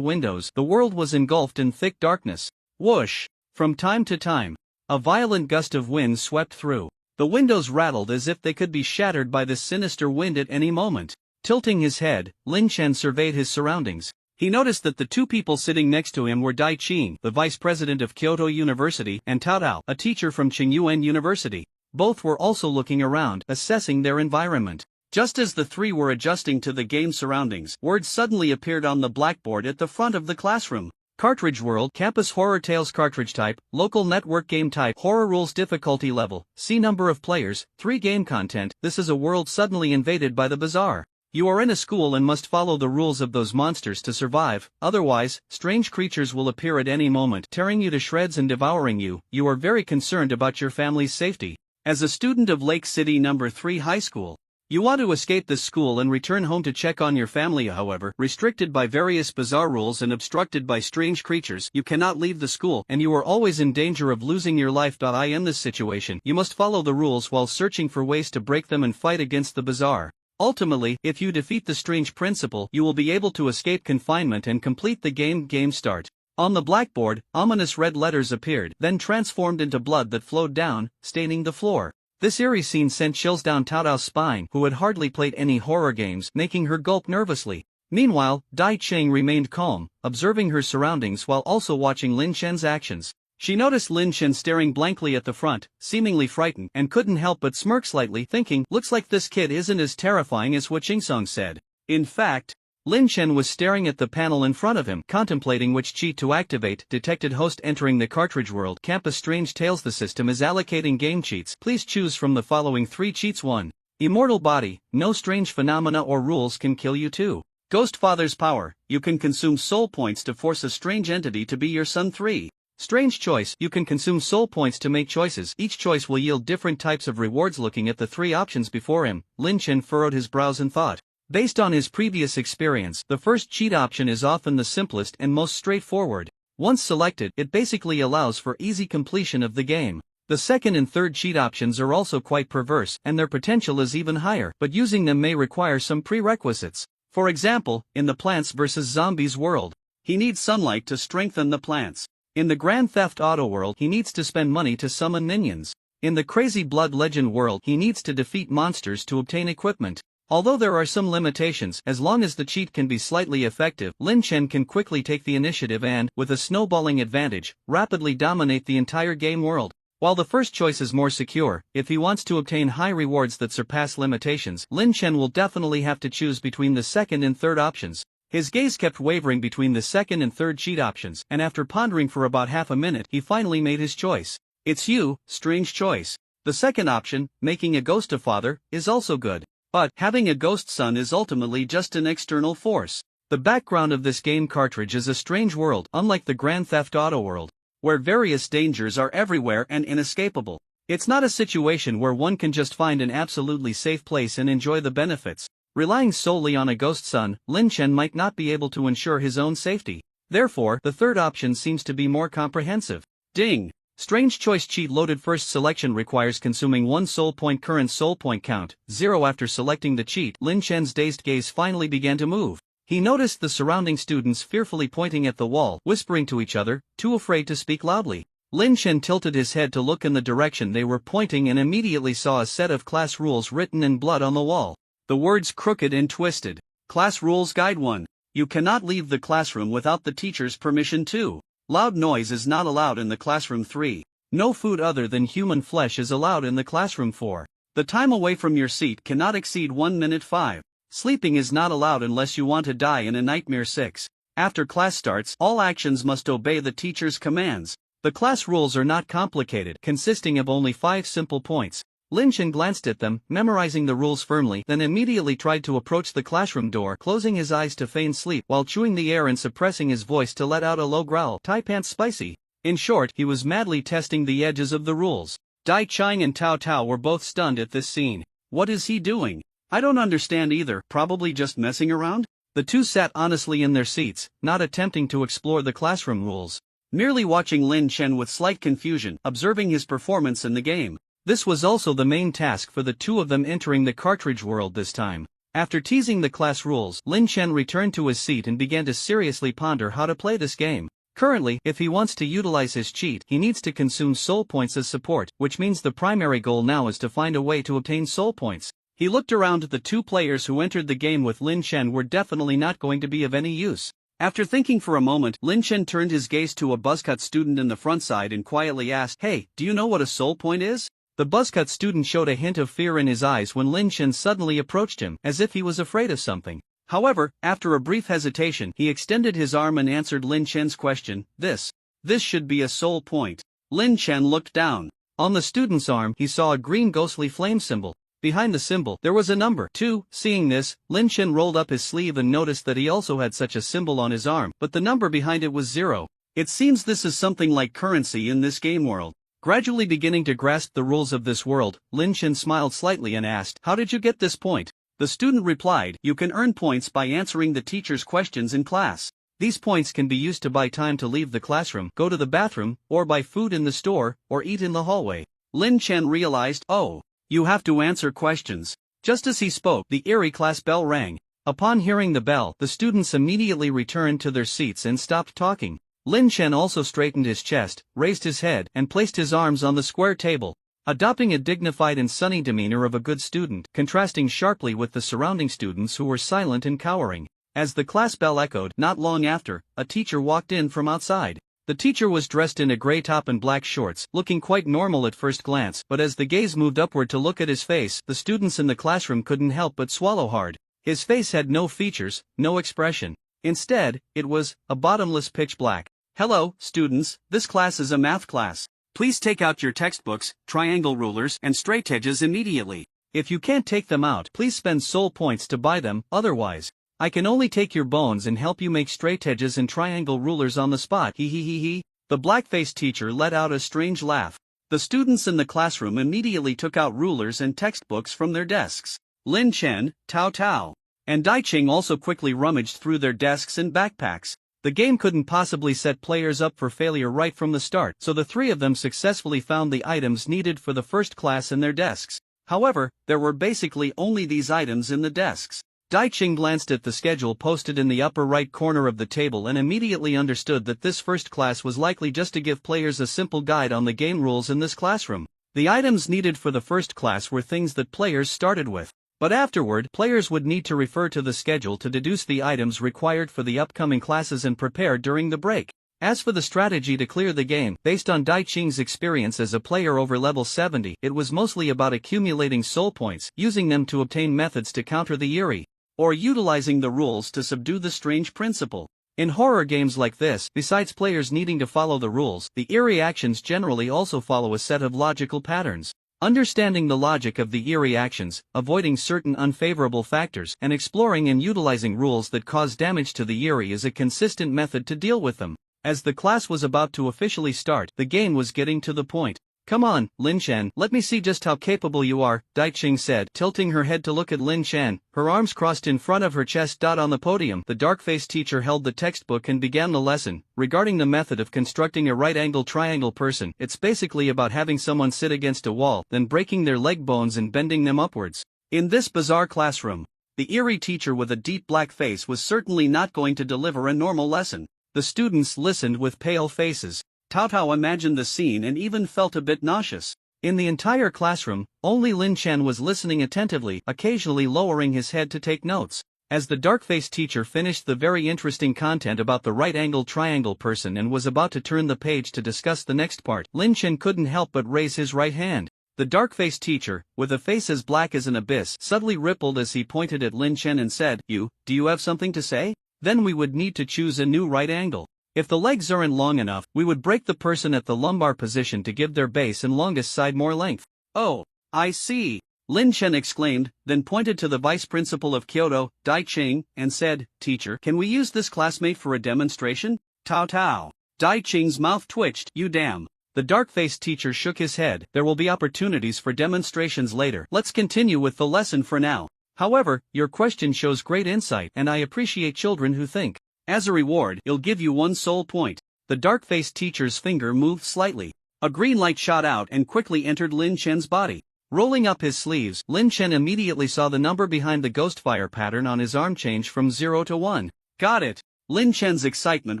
windows, the world was engulfed in thick darkness. Whoosh! From time to time, a violent gust of wind swept through. The windows rattled as if they could be shattered by this sinister wind at any moment. Tilting his head, Lin Chen surveyed his surroundings. He noticed that the two people sitting next to him were Dai Qing, the vice president of Kyoto University, and Tao Tao, a teacher from Qingyuan University. Both were also looking around, assessing their environment. Just as the three were adjusting to the game surroundings, words suddenly appeared on the blackboard at the front of the classroom. Cartridge World, Campus Horror Tales Cartridge Type, Local Network Game Type, Horror Rules Difficulty Level, C Number of Players, 3 Game Content. This is a world suddenly invaded by the bizarre. You are in a school and must follow the rules of those monsters to survive, otherwise, strange creatures will appear at any moment, tearing you to shreds and devouring you. You are very concerned about your family's safety. As a student of Lake City No. 3 High School, you want to escape this school and return home to check on your family. However, restricted by various bizarre rules and obstructed by strange creatures, you cannot leave the school and you are always in danger of losing your life. In this situation, you must follow the rules while searching for ways to break them and fight against the bizarre. Ultimately, if you defeat the strange principal, you will be able to escape confinement and complete the game. Game start. On the blackboard, ominous red letters appeared, then transformed into blood that flowed down, staining the floor. This eerie scene sent chills down Tao Tao's spine, who had hardly played any horror games, making her gulp nervously. Meanwhile, Dai Cheng remained calm, observing her surroundings while also watching Lin Chen's actions. She noticed Lin Chen staring blankly at the front, seemingly frightened, and couldn't help but smirk slightly, thinking, "Looks like this kid isn't as terrifying as what Qingsong said." In fact, Lin Chen was staring at the panel in front of him, contemplating which cheat to activate. Detected host entering the cartridge world. Campus Strange Tales. The system is allocating game cheats. Please choose from the following 3 cheats. 1. Immortal body. No strange phenomena or rules can kill you. 2. Ghost Father's power. You can consume soul points to force a strange entity to be your son. 3. Strange choice. You can consume soul points to make choices. Each choice will yield different types of rewards. Looking at the 3 options before him, Lin Chen furrowed his brows and thought. Based on his previous experience, the first cheat option is often the simplest and most straightforward. Once selected, it basically allows for easy completion of the game. The second and third cheat options are also quite perverse, and their potential is even higher, but using them may require some prerequisites. For example, in the Plants vs. Zombies world, he needs sunlight to strengthen the plants. In the Grand Theft Auto world, he needs to spend money to summon minions. In the Crazy Blood Legend world, he needs to defeat monsters to obtain equipment. Although there are some limitations, as long as the cheat can be slightly effective, Lin Chen can quickly take the initiative and, with a snowballing advantage, rapidly dominate the entire game world. While the first choice is more secure, if he wants to obtain high rewards that surpass limitations, Lin Chen will definitely have to choose between the second and third options. His gaze kept wavering between the second and third cheat options, and after pondering for about half a minute, he finally made his choice. It's you, strange choice. The second option, making a ghost a father, is also good. But, having a ghost son is ultimately just an external force. The background of this game cartridge is a strange world, unlike the Grand Theft Auto world. where various dangers are everywhere and inescapable. It's not a situation where one can just find an absolutely safe place and enjoy the benefits. Relying solely on a ghost son, Lin Chen might not be able to ensure his own safety. Therefore, the third option seems to be more comprehensive. Ding! Strange choice cheat loaded. First selection requires consuming 1 soul point. Current soul point count, 0. After selecting the cheat, Lin Chen's dazed gaze finally began to move. He noticed the surrounding students fearfully pointing at the wall, whispering to each other, too afraid to speak loudly. Lin Chen tilted his head to look in the direction they were pointing and immediately saw a set of class rules written in blood on the wall. The words crooked and twisted. Class Rules Guide 1. You cannot leave the classroom without the teacher's permission. 2. Loud noise is not allowed in the classroom. 3. No food other than human flesh is allowed in the classroom. 4. The time away from your seat cannot exceed 1 minute. 5. Sleeping is not allowed unless you want to die in a nightmare. 6. After class starts, all actions must obey the teacher's commands. The class rules are not complicated, consisting of only 5 simple points. Lin Chen glanced at them, memorizing the rules firmly, then immediately tried to approach the classroom door, closing his eyes to feign sleep while chewing the air and suppressing his voice to let out a low growl. Tai Pants spicy. In short, he was madly testing the edges of the rules. Dai Chang and Tao Tao were both stunned at this scene. What is he doing? I don't understand either. Probably just messing around? The two sat honestly in their seats, not attempting to explore the classroom rules, merely watching Lin Chen with slight confusion, observing his performance in the game. This was also the main task for the two of them entering the cartridge world this time. After teasing the class rules, Lin Chen returned to his seat and began to seriously ponder how to play this game. Currently, if he wants to utilize his cheat, he needs to consume soul points as support, which means the primary goal now is to find a way to obtain soul points. He looked around at the two players who entered the game with Lin Chen were definitely not going to be of any use. After thinking for a moment, Lin Chen turned his gaze to a buzzcut student in the front side and quietly asked, "Hey, do you know what a soul point is?" The buzzcut student showed a hint of fear in his eyes when Lin Chen suddenly approached him, as if he was afraid of something. However, after a brief hesitation, he extended his arm and answered Lin Chen's question. This should be a soul point." Lin Chen looked down. On the student's arm, he saw a green ghostly flame symbol. Behind the symbol, there was a number 2. Seeing this, Lin Chen rolled up his sleeve and noticed that he also had such a symbol on his arm, but the number behind it was 0. It seems this is something like currency in this game world. Gradually beginning to grasp the rules of this world, Lin Chen smiled slightly and asked, "How did you get this point?" The student replied, "You can earn points by answering the teacher's questions in class. These points can be used to buy time to leave the classroom, go to the bathroom, or buy food in the store, or eat in the hallway." Lin Chen realized, oh, you have to answer questions. Just as he spoke, the eerie class bell rang. Upon hearing the bell, the students immediately returned to their seats and stopped talking. Lin Chen also straightened his chest, raised his head, and placed his arms on the square table, adopting a dignified and sunny demeanor of a good student, contrasting sharply with the surrounding students who were silent and cowering. As the class bell echoed, not long after, a teacher walked in from outside. The teacher was dressed in a gray top and black shorts, looking quite normal at first glance, but as the gaze moved upward to look at his face, the students in the classroom couldn't help but swallow hard. His face had no features, no expression. Instead, it was a bottomless pitch black. "Hello, students, this class is a math class. Please take out your textbooks, triangle rulers, and straightedges immediately. If you can't take them out, please spend soul points to buy them, otherwise, I can only take your bones and help you make straightedges and triangle rulers on the spot." He. The black-faced teacher let out a strange laugh. The students in the classroom immediately took out rulers and textbooks from their desks. Lin Chen, Tao Tao, and Dai Ching also quickly rummaged through their desks and backpacks. The game couldn't possibly set players up for failure right from the start, so the three of them successfully found the items needed for the first class in their desks. However, there were basically only these items in the desks. Dai Ching glanced at the schedule posted in the upper right corner of the table and immediately understood that this first class was likely just to give players a simple guide on the game rules in this classroom. The items needed for the first class were things that players started with. But afterward, players would need to refer to the schedule to deduce the items required for the upcoming classes and prepare during the break. As for the strategy to clear the game, based on Dai Ching's experience as a player over level 70, it was mostly about accumulating soul points, using them to obtain methods to counter the eerie, or utilizing the rules to subdue the strange principle. In horror games like this, besides players needing to follow the rules, the eerie actions generally also follow a set of logical patterns. Understanding the logic of the eerie actions, avoiding certain unfavorable factors, and exploring and utilizing rules that cause damage to the eerie is a consistent method to deal with them. As the class was about to officially start, the game was getting to the point. "Come on, Lin Chen, let me see just how capable you are," Dai Qing said, tilting her head to look at Lin Chen, her arms crossed in front of her chest. On the podium, the dark-faced teacher held the textbook and began the lesson. Regarding the method of constructing a right-angled triangle person, it's basically about having someone sit against a wall, then breaking their leg bones and bending them upwards. In this bizarre classroom, the eerie teacher with a deep black face was certainly not going to deliver a normal lesson. The students listened with pale faces. Cao Cao imagined the scene and even felt a bit nauseous. In the entire classroom, only Lin Chen was listening attentively, occasionally lowering his head to take notes. As the dark-faced teacher finished the very interesting content about the right-angled triangle person and was about to turn the page to discuss the next part, Lin Chen couldn't help but raise his right hand. The dark-faced teacher, with a face as black as an abyss, subtly rippled as he pointed at Lin Chen and said, do you have something to say? Then we would need to choose a new right angle. If the legs aren't long enough, we would break the person at the lumbar position to give their base and longest side more length. Oh, I see, Lin Chen exclaimed, then pointed to the vice principal of Kyoto, Dai Qing, and said, "Teacher, can we use this classmate for a demonstration?" Cao Cao. Dai Qing's mouth twitched. "You damn." The dark-faced teacher shook his head. "There will be opportunities for demonstrations later. Let's continue with the lesson for now. However, your question shows great insight and I appreciate children who think. As a reward, I'll give you 1 soul point." The dark-faced teacher's finger moved slightly. A green light shot out and quickly entered Lin Chen's body. Rolling up his sleeves, Lin Chen immediately saw the number behind the ghostfire pattern on his arm change from 0 to 1. Got it. Lin Chen's excitement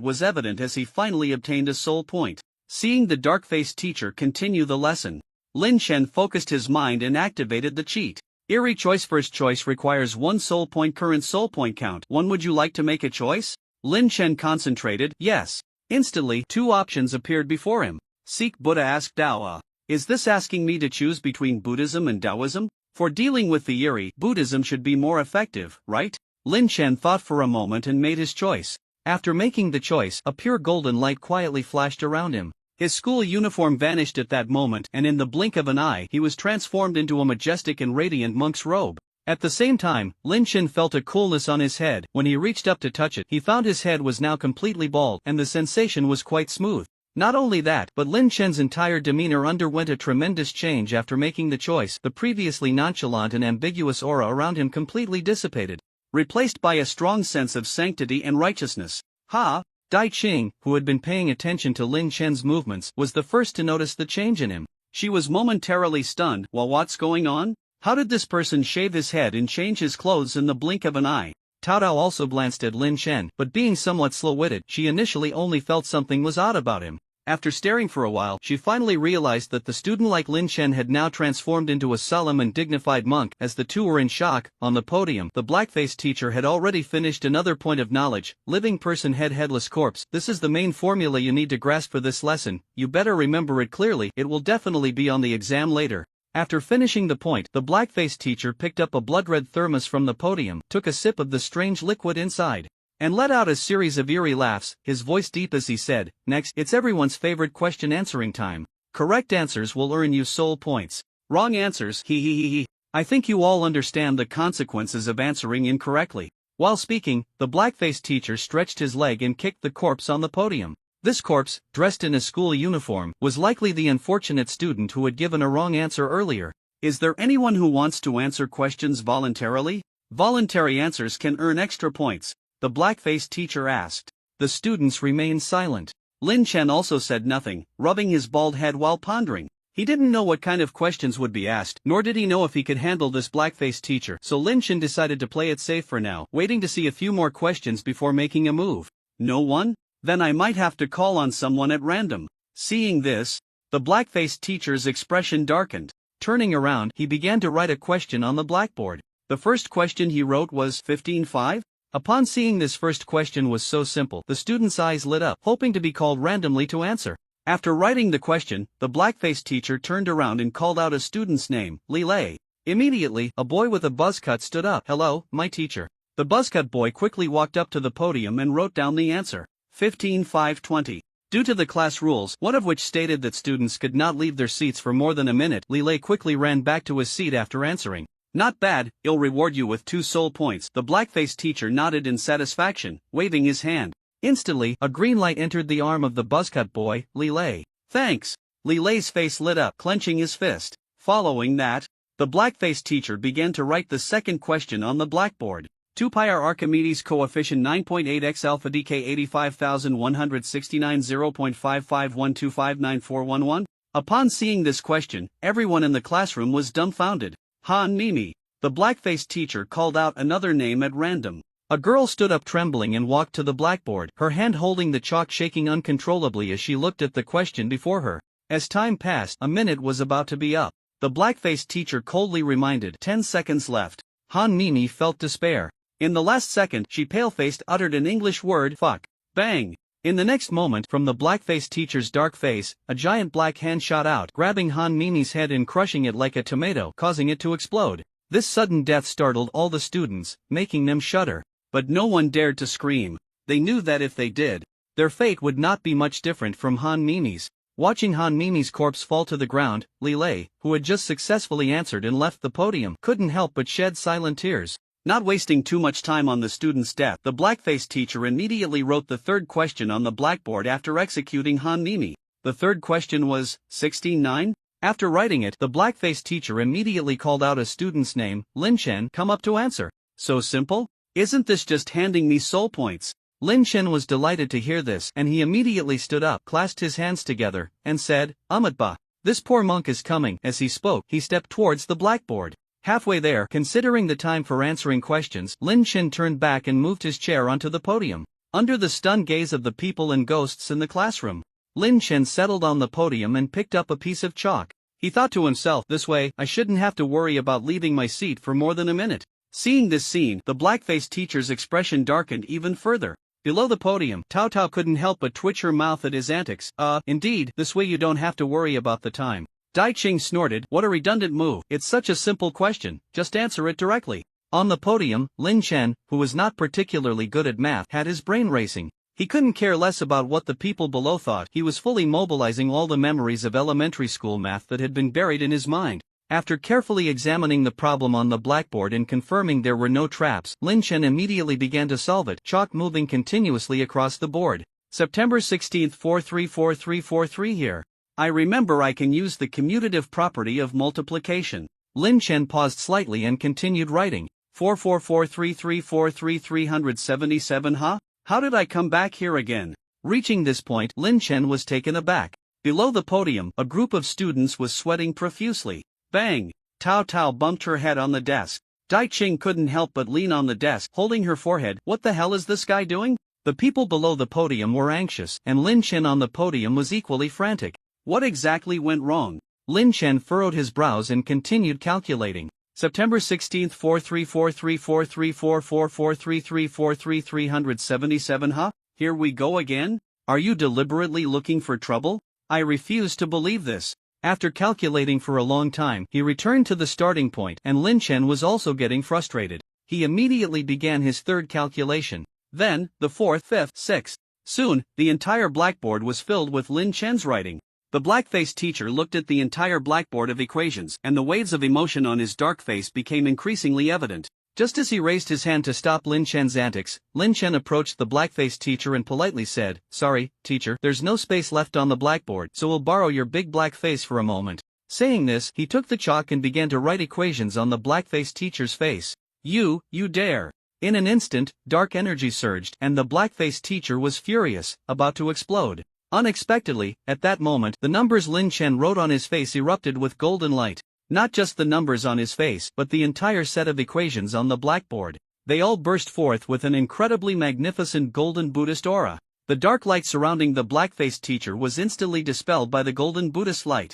was evident as he finally obtained a soul point. Seeing the dark-faced teacher continue the lesson, Lin Chen focused his mind and activated the cheat. Eerie choice. First choice requires 1 soul point. Current soul point count 1. Would you like to make a choice? Lin Chen concentrated. Yes. Instantly, 2 options appeared before him. Seek Buddha. Ask Dao. Is this asking me to choose between Buddhism and Taoism? For dealing with the eerie, Buddhism should be more effective, right? Lin Chen thought for a moment and made his choice. After making the choice, a pure golden light quietly flashed around him. His school uniform vanished at that moment, and in the blink of an eye, he was transformed into a majestic and radiant monk's robe. At the same time, Lin Chen felt a coolness on his head. When he reached up to touch it, he found his head was now completely bald, and the sensation was quite smooth. Not only that, but Lin Chen's entire demeanor underwent a tremendous change after making the choice. The previously nonchalant and ambiguous aura around him completely dissipated, replaced by a strong sense of sanctity and righteousness. Dai Qing, who had been paying attention to Lin Chen's movements, was the first to notice the change in him. She was momentarily stunned. Well, what's going on? How did this person shave his head and change his clothes in the blink of an eye? Cao Cao also glanced at Lin Chen, but being somewhat slow-witted, she initially only felt something was odd about him. After staring for a while, she finally realized that the student like Lin Chen had now transformed into a solemn and dignified monk. As the two were in shock, on the podium, the black-faced teacher had already finished another point of knowledge. Living person head headless corpse. This is the main formula you need to grasp for this lesson. You better remember it clearly, it will definitely be on the exam later. After finishing the point, the black-faced teacher picked up a blood-red thermos from the podium, took a sip of the strange liquid inside, and let out a series of eerie laughs, his voice deep as he said, "Next, it's everyone's favorite question answering time. Correct answers will earn you soul points. Wrong answers, he. I think you all understand the consequences of answering incorrectly." While speaking, the black-faced teacher stretched his leg and kicked the corpse on the podium. This corpse, dressed in a school uniform, was likely the unfortunate student who had given a wrong answer earlier. Is there anyone who wants to answer questions voluntarily? Voluntary answers can earn extra points, the black-faced teacher asked. The students remained silent. Lin Chen also said nothing, rubbing his bald head while pondering. He didn't know what kind of questions would be asked, nor did he know if he could handle this black-faced teacher, so Lin Chen decided to play it safe for now, waiting to see a few more questions before making a move. No one? Then I might have to call on someone at random. Seeing this, the black-faced teacher's expression darkened. Turning around, he began to write a question on the blackboard. The first question he wrote was 15.5? Upon seeing this first question was so simple, the student's eyes lit up, hoping to be called randomly to answer. After writing the question, the black-faced teacher turned around and called out a student's name, Li Lei. Immediately, a boy with a buzz cut stood up. "Hello, my teacher." The buzzcut boy quickly walked up to the podium and wrote down the answer. 15.520. Due to the class rules, one of which stated that students could not leave their seats for more than a minute, Li Lei quickly ran back to his seat after answering. "Not bad, I'll reward you with 2 soul points." The black-faced teacher nodded in satisfaction, waving his hand. Instantly, a green light entered the arm of the buzzcut boy, Li Lei. "Thanks." Li Lei's face lit up, clenching his fist. Following that, the black-faced teacher began to write the second question on the blackboard. 2 pi r Archimedes coefficient 9.8 x alpha dk 85,169 0.5512594111. Upon seeing this question, everyone in the classroom was dumbfounded. Han Mimi. The black-faced teacher called out another name at random. A girl stood up trembling and walked to the blackboard, her hand holding the chalk shaking uncontrollably as she looked at the question before her. As time passed, a minute was about to be up. The black-faced teacher coldly reminded, 10 seconds left. Han Mimi felt despair. In the last second, she pale-faced uttered an English word, fuck. Bang! In the next moment, from the black-faced teacher's dark face, a giant black hand shot out, grabbing Han Mimi's head and crushing it like a tomato, causing it to explode. This sudden death startled all the students, making them shudder. But no one dared to scream. They knew that if they did, their fate would not be much different from Han Mimi's. Watching Han Mimi's corpse fall to the ground, Li Lei, who had just successfully answered and left the podium, couldn't help but shed silent tears. Not wasting too much time on the student's death, the black-faced teacher immediately wrote the third question on the blackboard after executing Han Mimi. The third question was, 16-9? After writing it, the black-faced teacher immediately called out a student's name, Lin Chen, come up to answer. So simple? Isn't this just handing me soul points? Lin Chen was delighted to hear this, and he immediately stood up, clasped his hands together, and said, Amatba. This poor monk is coming. As he spoke, he stepped towards the blackboard. Halfway there, considering the time for answering questions, Lin Chen turned back and moved his chair onto the podium. Under the stunned gaze of the people and ghosts in the classroom, Lin Chen settled on the podium and picked up a piece of chalk. He thought to himself, this way, I shouldn't have to worry about leaving my seat for more than a minute. Seeing this scene, the black-faced teacher's expression darkened even further. Below the podium, Tao Tao couldn't help but twitch her mouth at his antics. Indeed, this way you don't have to worry about the time. Dai Qing snorted, what a redundant move. It's such a simple question, just answer it directly. On the podium, Lin Chen, who was not particularly good at math, had his brain racing. He couldn't care less about what the people below thought. He was fully mobilizing all the memories of elementary school math that had been buried in his mind. After carefully examining the problem on the blackboard and confirming there were no traps, Lin Chen immediately began to solve it, chalk moving continuously across the board. September 16, 434343 here. I remember I can use the commutative property of multiplication. Lin Chen paused slightly and continued writing. 4443343 huh? How did I come back here again? Reaching this point, Lin Chen was taken aback. Below the podium, a group of students was sweating profusely. Bang! Tao Tao bumped her head on the desk. Dai Qing couldn't help but lean on the desk, holding her forehead. What the hell is this guy doing? The people below the podium were anxious, and Lin Chen on the podium was equally frantic. What exactly went wrong? Lin Chen furrowed his brows and continued calculating. September 16, 4343444433343 huh? Here we go again? Are you deliberately looking for trouble? I refuse to believe this. After calculating for a long time, he returned to the starting point, and Lin Chen was also getting frustrated. He immediately began his third calculation. Then, the fourth, fifth, sixth. Soon, the entire blackboard was filled with Lin Chen's writing. The black-faced teacher looked at the entire blackboard of equations, and the waves of emotion on his dark face became increasingly evident. Just as he raised his hand to stop Lin Chen's antics, Lin Chen approached the black-faced teacher and politely said, Sorry, teacher, there's no space left on the blackboard, so we'll borrow your big black face for a moment. Saying this, he took the chalk and began to write equations on the black-faced teacher's face. You dare. In an instant, dark energy surged, and the black-faced teacher was furious, about to explode. Unexpectedly, at that moment, the numbers Lin Chen wrote on his face erupted with golden light. Not just the numbers on his face, but the entire set of equations on the blackboard. They all burst forth with an incredibly magnificent golden Buddhist aura. The dark light surrounding the black-faced teacher was instantly dispelled by the golden Buddhist light.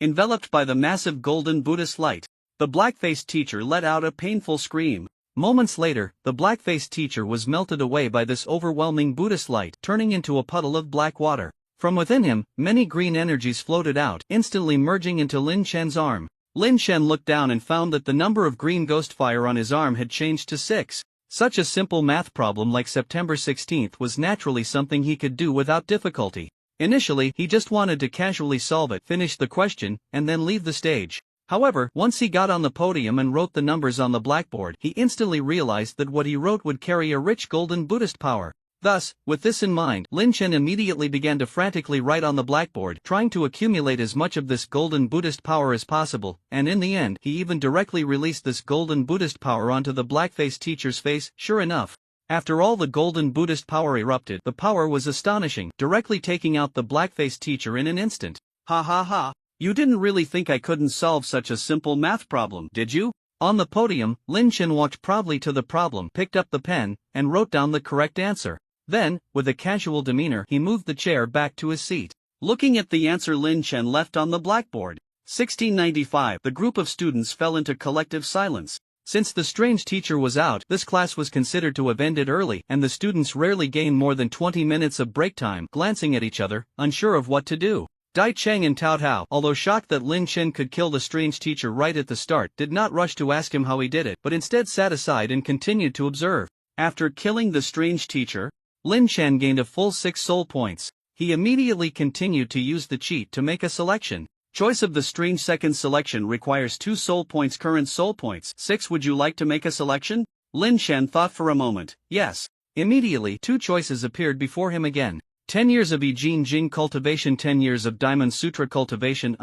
Enveloped by the massive golden Buddhist light, the black-faced teacher let out a painful scream. Moments later, the black-faced teacher was melted away by this overwhelming Buddhist light, turning into a puddle of black water. From within him, many green energies floated out, instantly merging into Lin Chen's arm. Lin Chen looked down and found that the number of green ghost fire on his arm had changed to 6. Such a simple math problem like September 16th was naturally something he could do without difficulty. Initially, he just wanted to casually solve it, finish the question, and then leave the stage. However, once he got on the podium and wrote the numbers on the blackboard, he instantly realized that what he wrote would carry a rich golden Buddhist power. Thus, with this in mind, Lin Chen immediately began to frantically write on the blackboard, trying to accumulate as much of this golden Buddhist power as possible, and in the end, he even directly released this golden Buddhist power onto the black-faced teacher's face. Sure enough, after all the golden Buddhist power erupted, the power was astonishing, directly taking out the black-faced teacher in an instant. Ha ha ha, you didn't really think I couldn't solve such a simple math problem, did you? On the podium, Lin Chen walked proudly to the problem, picked up the pen, and wrote down the correct answer. Then, with a casual demeanor, he moved the chair back to his seat. Looking at the answer Lin Chen left on the blackboard, 1695, the group of students fell into collective silence. Since the strange teacher was out, this class was considered to have ended early, and the students rarely gained more than 20 minutes of break time, glancing at each other, unsure of what to do. Dai Cheng and Tao Tao, although shocked that Lin Chen could kill the strange teacher right at the start, did not rush to ask him how he did it, but instead sat aside and continued to observe. After killing the strange teacher, Lin Chen gained a full 6 soul points. He immediately continued to use the cheat to make a selection. Choice of the strange second selection requires 2 soul points. Current soul points 6. Would you like to make a selection? Lin Chen thought for a moment. Yes. Immediately 2 choices appeared before him again. 10 years of I Ching Jing cultivation, 10 years of Diamond Sutra cultivation.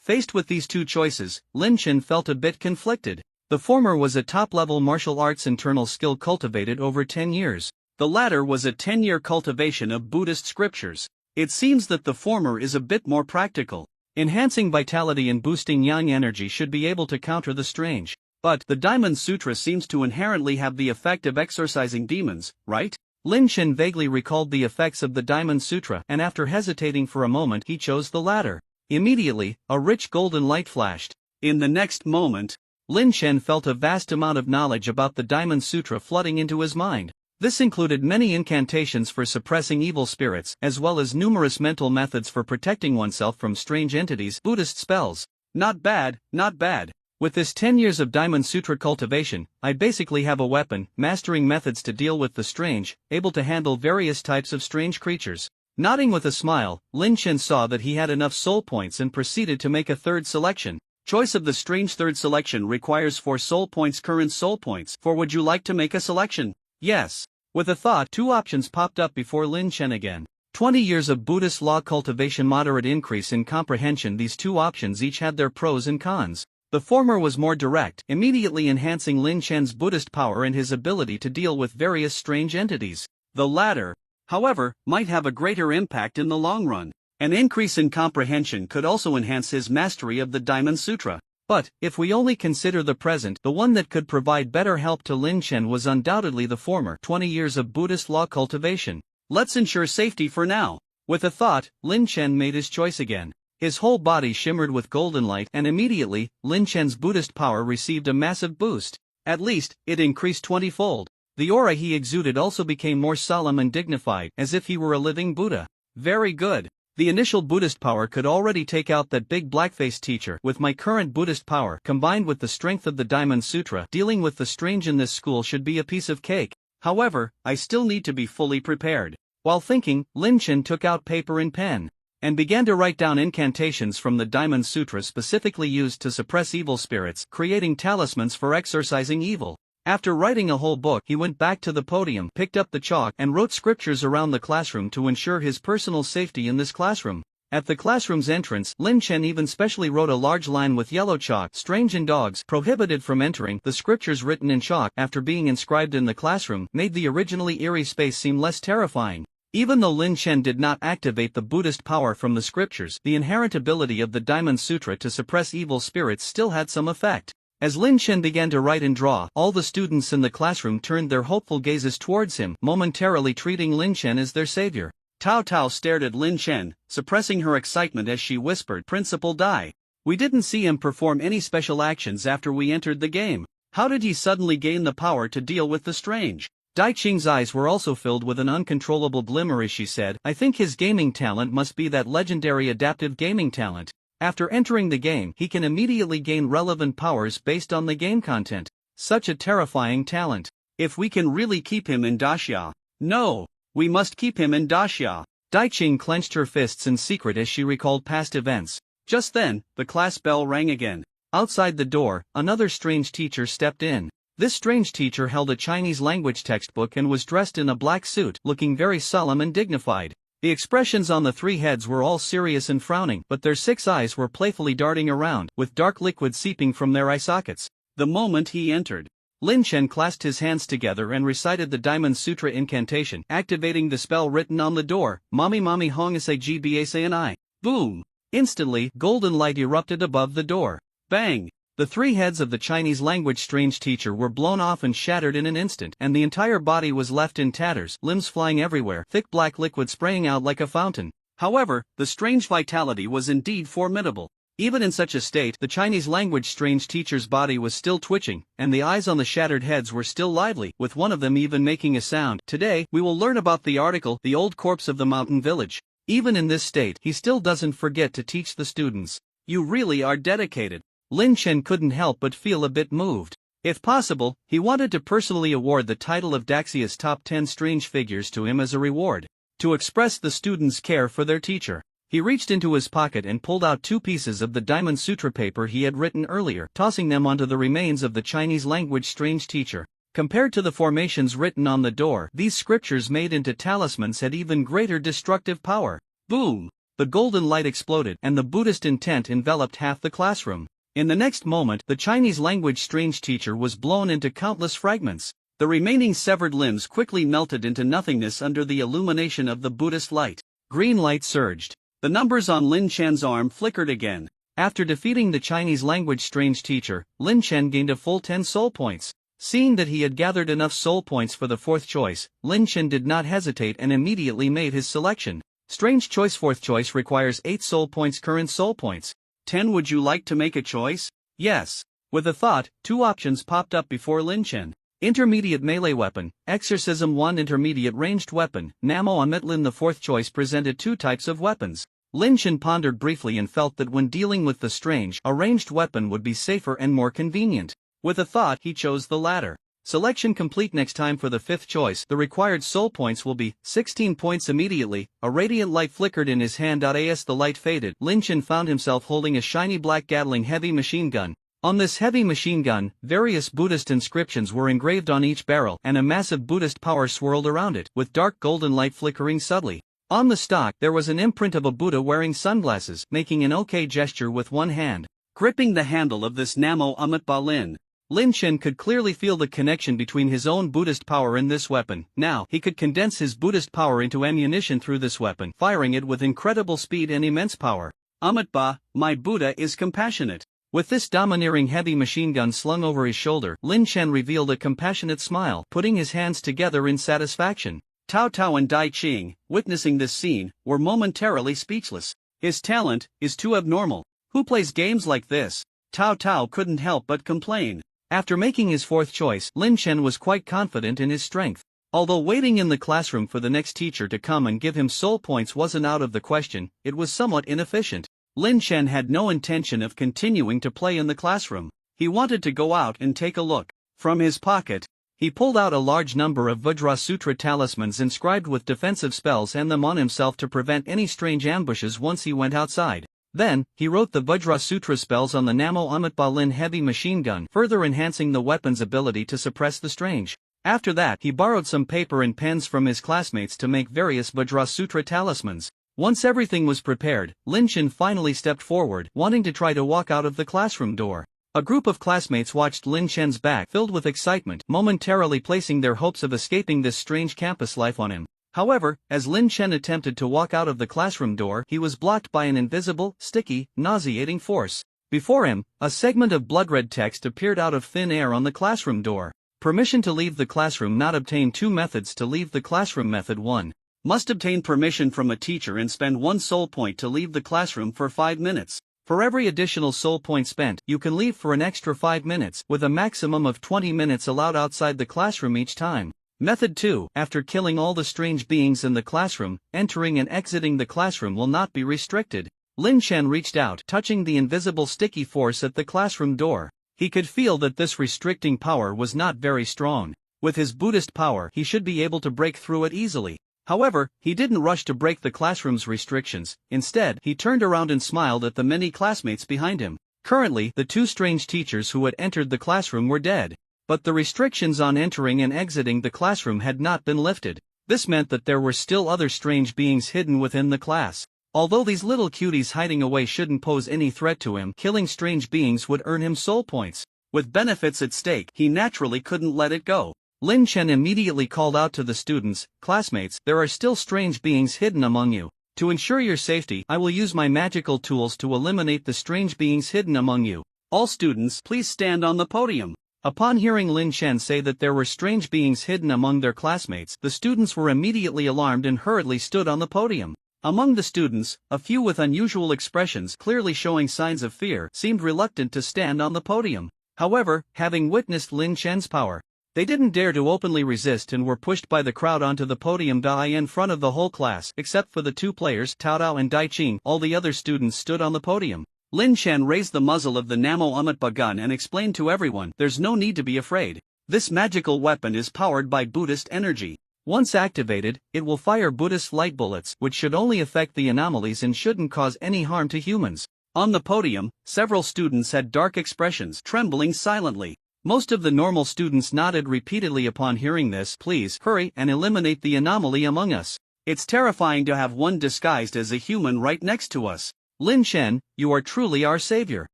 Faced with these 2 choices, Lin Chen felt a bit conflicted. The former was a top-level martial arts internal skill cultivated over 10 years. The latter was a 10-year cultivation of Buddhist scriptures. It seems that the former is a bit more practical. Enhancing vitality and boosting yang energy should be able to counter the strange. But the Diamond Sutra seems to inherently have the effect of exorcising demons, right? Lin Chen vaguely recalled the effects of the Diamond Sutra, and after hesitating for a moment he chose the latter. Immediately, a rich golden light flashed. In the next moment, Lin Chen felt a vast amount of knowledge about the Diamond Sutra flooding into his mind. This included many incantations for suppressing evil spirits, as well as numerous mental methods for protecting oneself from strange entities, Buddhist spells. Not bad, not bad. With this 10 years of Diamond Sutra cultivation, I basically have a weapon, mastering methods to deal with the strange, able to handle various types of strange creatures. Nodding with a smile, Lin Chen saw that he had enough soul points and proceeded to make a third selection. Choice of the strange third selection requires 4 soul points. Current soul points 4. Would you like to make a selection? Yes. With a thought, 2 options popped up before Lin Chen again. 20 years of Buddhist law cultivation, moderate increase in comprehension. These 2 options each had their pros and cons. The former was more direct, immediately enhancing Lin Chen's Buddhist power and his ability to deal with various strange entities. The latter, however, might have a greater impact in the long run. An increase in comprehension could also enhance his mastery of the Diamond Sutra. But, if we only consider the present, the one that could provide better help to Lin Chen was undoubtedly the former, 20 years of Buddhist law cultivation. Let's ensure safety for now. With a thought, Lin Chen made his choice again. His whole body shimmered with golden light, and immediately, Lin Chen's Buddhist power received a massive boost. At least, it increased 20-fold. The aura he exuded also became more solemn and dignified, as if he were a living Buddha. Very good. The initial Buddhist power could already take out that big black-faced teacher. With my current Buddhist power, combined with the strength of the Diamond Sutra, dealing with the strange in this school should be a piece of cake. However, I still need to be fully prepared. While thinking, Lin Chen took out paper and pen, and began to write down incantations from the Diamond Sutra specifically used to suppress evil spirits, creating talismans for exorcising evil. After writing a whole book, he went back to the podium, picked up the chalk, and wrote scriptures around the classroom to ensure his personal safety in this classroom. At the classroom's entrance, Lin Chen even specially wrote a large line with yellow chalk, "Strange and dogs, prohibited from entering." The scriptures written in chalk, after being inscribed in the classroom, made the originally eerie space seem less terrifying. Even though Lin Chen did not activate the Buddhist power from the scriptures, the inherent ability of the Diamond Sutra to suppress evil spirits still had some effect. As Lin Chen began to write and draw, all the students in the classroom turned their hopeful gazes towards him, momentarily treating Lin Chen as their savior. Tao Tao stared at Lin Chen, suppressing her excitement as she whispered, "Principal Dai, we didn't see him perform any special actions after we entered the game. How did he suddenly gain the power to deal with the strange?" Dai Qing's eyes were also filled with an uncontrollable glimmer as she said, "I think his gaming talent must be that legendary adaptive gaming talent. After entering the game, he can immediately gain relevant powers based on the game content. Such a terrifying talent. If we can really keep him in Daxia." "No, we must keep him in Daxia." Dai Qing clenched her fists in secret as she recalled past events. Just then, the class bell rang again. Outside the door, another strange teacher stepped in. This strange teacher held a Chinese language textbook and was dressed in a black suit, looking very solemn and dignified. The expressions on the three heads were all serious and frowning, but their 6 eyes were playfully darting around, with dark liquid seeping from their eye sockets. The moment he entered, Lin Chen clasped his hands together and recited the Diamond Sutra incantation, activating the spell written on the door, Mami Mami Hong Sa Gbasani. Boom! Instantly, golden light erupted above the door. Bang! The 3 heads of the Chinese language strange teacher were blown off and shattered in an instant, and the entire body was left in tatters, limbs flying everywhere, thick black liquid spraying out like a fountain. However, the strange vitality was indeed formidable. Even in such a state, the Chinese language strange teacher's body was still twitching, and the eyes on the shattered heads were still lively, with one of them even making a sound. Today, we will learn about the article, The Old Corpse of the Mountain Village. Even in this state, he still doesn't forget to teach the students. You really are dedicated. Lin Chen couldn't help but feel a bit moved. If possible, he wanted to personally award the title of Daxia's Top 10 Strange Figures to him as a reward. To express the students' care for their teacher, he reached into his pocket and pulled out 2 pieces of the Diamond Sutra paper he had written earlier, tossing them onto the remains of the Chinese language strange teacher. Compared to the formations written on the door, these scriptures made into talismans had even greater destructive power. Boom! The golden light exploded, and the Buddhist intent enveloped half the classroom. In the next moment, the Chinese language strange teacher was blown into countless fragments. The remaining severed limbs quickly melted into nothingness under the illumination of the Buddhist light. Green light surged. The numbers on Lin Chen's arm flickered again. After defeating the Chinese language strange teacher, Lin Chen gained a full 10 soul points. Seeing that he had gathered enough soul points for the 4th choice, Lin Chen did not hesitate and immediately made his selection. Strange choice 4th choice requires 8 soul points current soul points. 10 Would you like to make a choice? Yes. With a thought, 2 options popped up before Lin Chen. Intermediate melee weapon, Exorcism 1 intermediate ranged weapon, Namo Amitlin. The 4th choice presented 2 types of weapons. Lin Chen pondered briefly and felt that when dealing with the strange, a ranged weapon would be safer and more convenient. With a thought, he chose the latter. Selection complete. Next time for the 5th choice, the required soul points will be 16 points. Immediately, a radiant light flickered in his hand. As the light faded, Lin Chen found himself holding a shiny black Gatling heavy machine gun. On this heavy machine gun, various Buddhist inscriptions were engraved on each barrel, and a massive Buddhist power swirled around it, with dark golden light flickering subtly. On the stock, there was an imprint of a Buddha wearing sunglasses, making an OK gesture with one hand. Gripping the handle of this Namo Amitabha Lin, Lin Chen could clearly feel the connection between his own Buddhist power and this weapon. Now, he could condense his Buddhist power into ammunition through this weapon, firing it with incredible speed and immense power. Amitabha, my Buddha is compassionate. With this domineering heavy machine gun slung over his shoulder, Lin Chen revealed a compassionate smile, putting his hands together in satisfaction. Tao Tao and Dai Qing, witnessing this scene, were momentarily speechless. His talent is too abnormal. Who plays games like this? Tao Tao couldn't help but complain. After making his 4th choice, Lin Chen was quite confident in his strength. Although waiting in the classroom for the next teacher to come and give him soul points wasn't out of the question, it was somewhat inefficient. Lin Chen had no intention of continuing to play in the classroom. He wanted to go out and take a look. From his pocket, he pulled out a large number of Vajra Sutra talismans inscribed with defensive spells and them on himself to prevent any strange ambushes once he went outside. Then, he wrote the Vajra Sutra spells on the Namo Amitabha Lin heavy machine gun, further enhancing the weapon's ability to suppress the strange. After that, he borrowed some paper and pens from his classmates to make various Vajra Sutra talismans. Once everything was prepared, Lin Chen finally stepped forward, wanting to try to walk out of the classroom door. A group of classmates watched Lin Chen's back, filled with excitement, momentarily placing their hopes of escaping this strange campus life on him. However, as Lin Chen attempted to walk out of the classroom door, he was blocked by an invisible, sticky, nauseating force. Before him, a segment of blood-red text appeared out of thin air on the classroom door. Permission to leave the classroom not obtained. 2 methods to leave the classroom. Method 1. Must obtain permission from a teacher and spend 1 soul point to leave the classroom for 5 minutes. For every additional soul point spent, you can leave for an extra 5 minutes, with a maximum of 20 minutes allowed outside the classroom each time. Method 2. After killing all the strange beings in the classroom, entering and exiting the classroom will not be restricted. Lin Chen reached out, touching the invisible sticky force at the classroom door. He could feel that this restricting power was not very strong. With his Buddhist power, he should be able to break through it easily. However, he didn't rush to break the classroom's restrictions. Instead, he turned around and smiled at the many classmates behind him. Currently, the 2 strange teachers who had entered the classroom were dead. But the restrictions on entering and exiting the classroom had not been lifted. This meant that there were still other strange beings hidden within the class. Although these little cuties hiding away shouldn't pose any threat to him, killing strange beings would earn him soul points. With benefits at stake, he naturally couldn't let it go. Lin Chen immediately called out to the students, "Classmates, there are still strange beings hidden among you. To ensure your safety, I will use my magical tools to eliminate the strange beings hidden among you. All students, please stand on the podium." Upon hearing Lin Chen say that there were strange beings hidden among their classmates, the students were immediately alarmed and hurriedly stood on the podium. Among the students, a few with unusual expressions clearly showing signs of fear seemed reluctant to stand on the podium. However, having witnessed Lin Chen's power, they didn't dare to openly resist and were pushed by the crowd onto the podium in front of the whole class. Except for the two players, Cao Tao and Dai Qing, all the other students stood on the podium. Lin Chen raised the muzzle of the Namo Amitba gun and explained to everyone, "There's no need to be afraid. This magical weapon is powered by Buddhist energy. Once activated, it will fire Buddhist light bullets, which should only affect the anomalies and shouldn't cause any harm to humans." On the podium, several students had dark expressions, trembling silently. Most of the normal students nodded repeatedly upon hearing this. "Please, hurry and eliminate the anomaly among us. It's terrifying to have one disguised as a human right next to us. Lin Chen, you are truly our savior.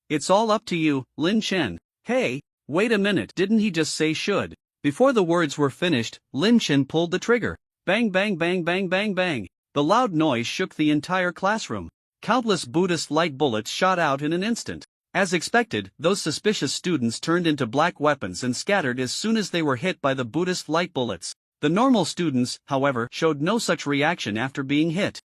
It's all up to you, Lin Chen." "Hey, wait a minute, didn't he just say should?" Before the words were finished, Lin Chen pulled the trigger. Bang bang bang bang bang bang. The loud noise shook the entire classroom. Countless Buddhist light bullets shot out in an instant. As expected, those suspicious students turned into black weapons and scattered as soon as they were hit by the Buddhist light bullets. The normal students, however, showed no such reaction after being hit.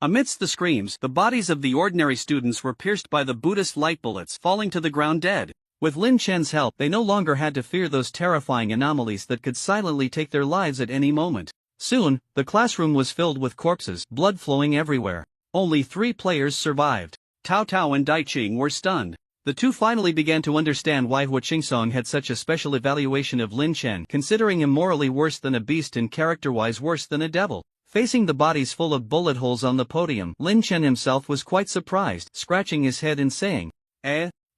Amidst the screams, the bodies of the ordinary students were pierced by the Buddhist light bullets, falling to the ground dead. With Lin Chen's help, they no longer had to fear those terrifying anomalies that could silently take their lives at any moment. Soon, the classroom was filled with corpses, blood flowing everywhere. Only 3 players survived. Cao Tao and Dai Qing were stunned. The two finally began to understand why Hua Qingsong had such a special evaluation of Lin Chen, considering him morally worse than a beast and character-wise worse than a devil. Facing the bodies full of bullet holes on the podium, Lin Chen himself was quite surprised, scratching his head and saying,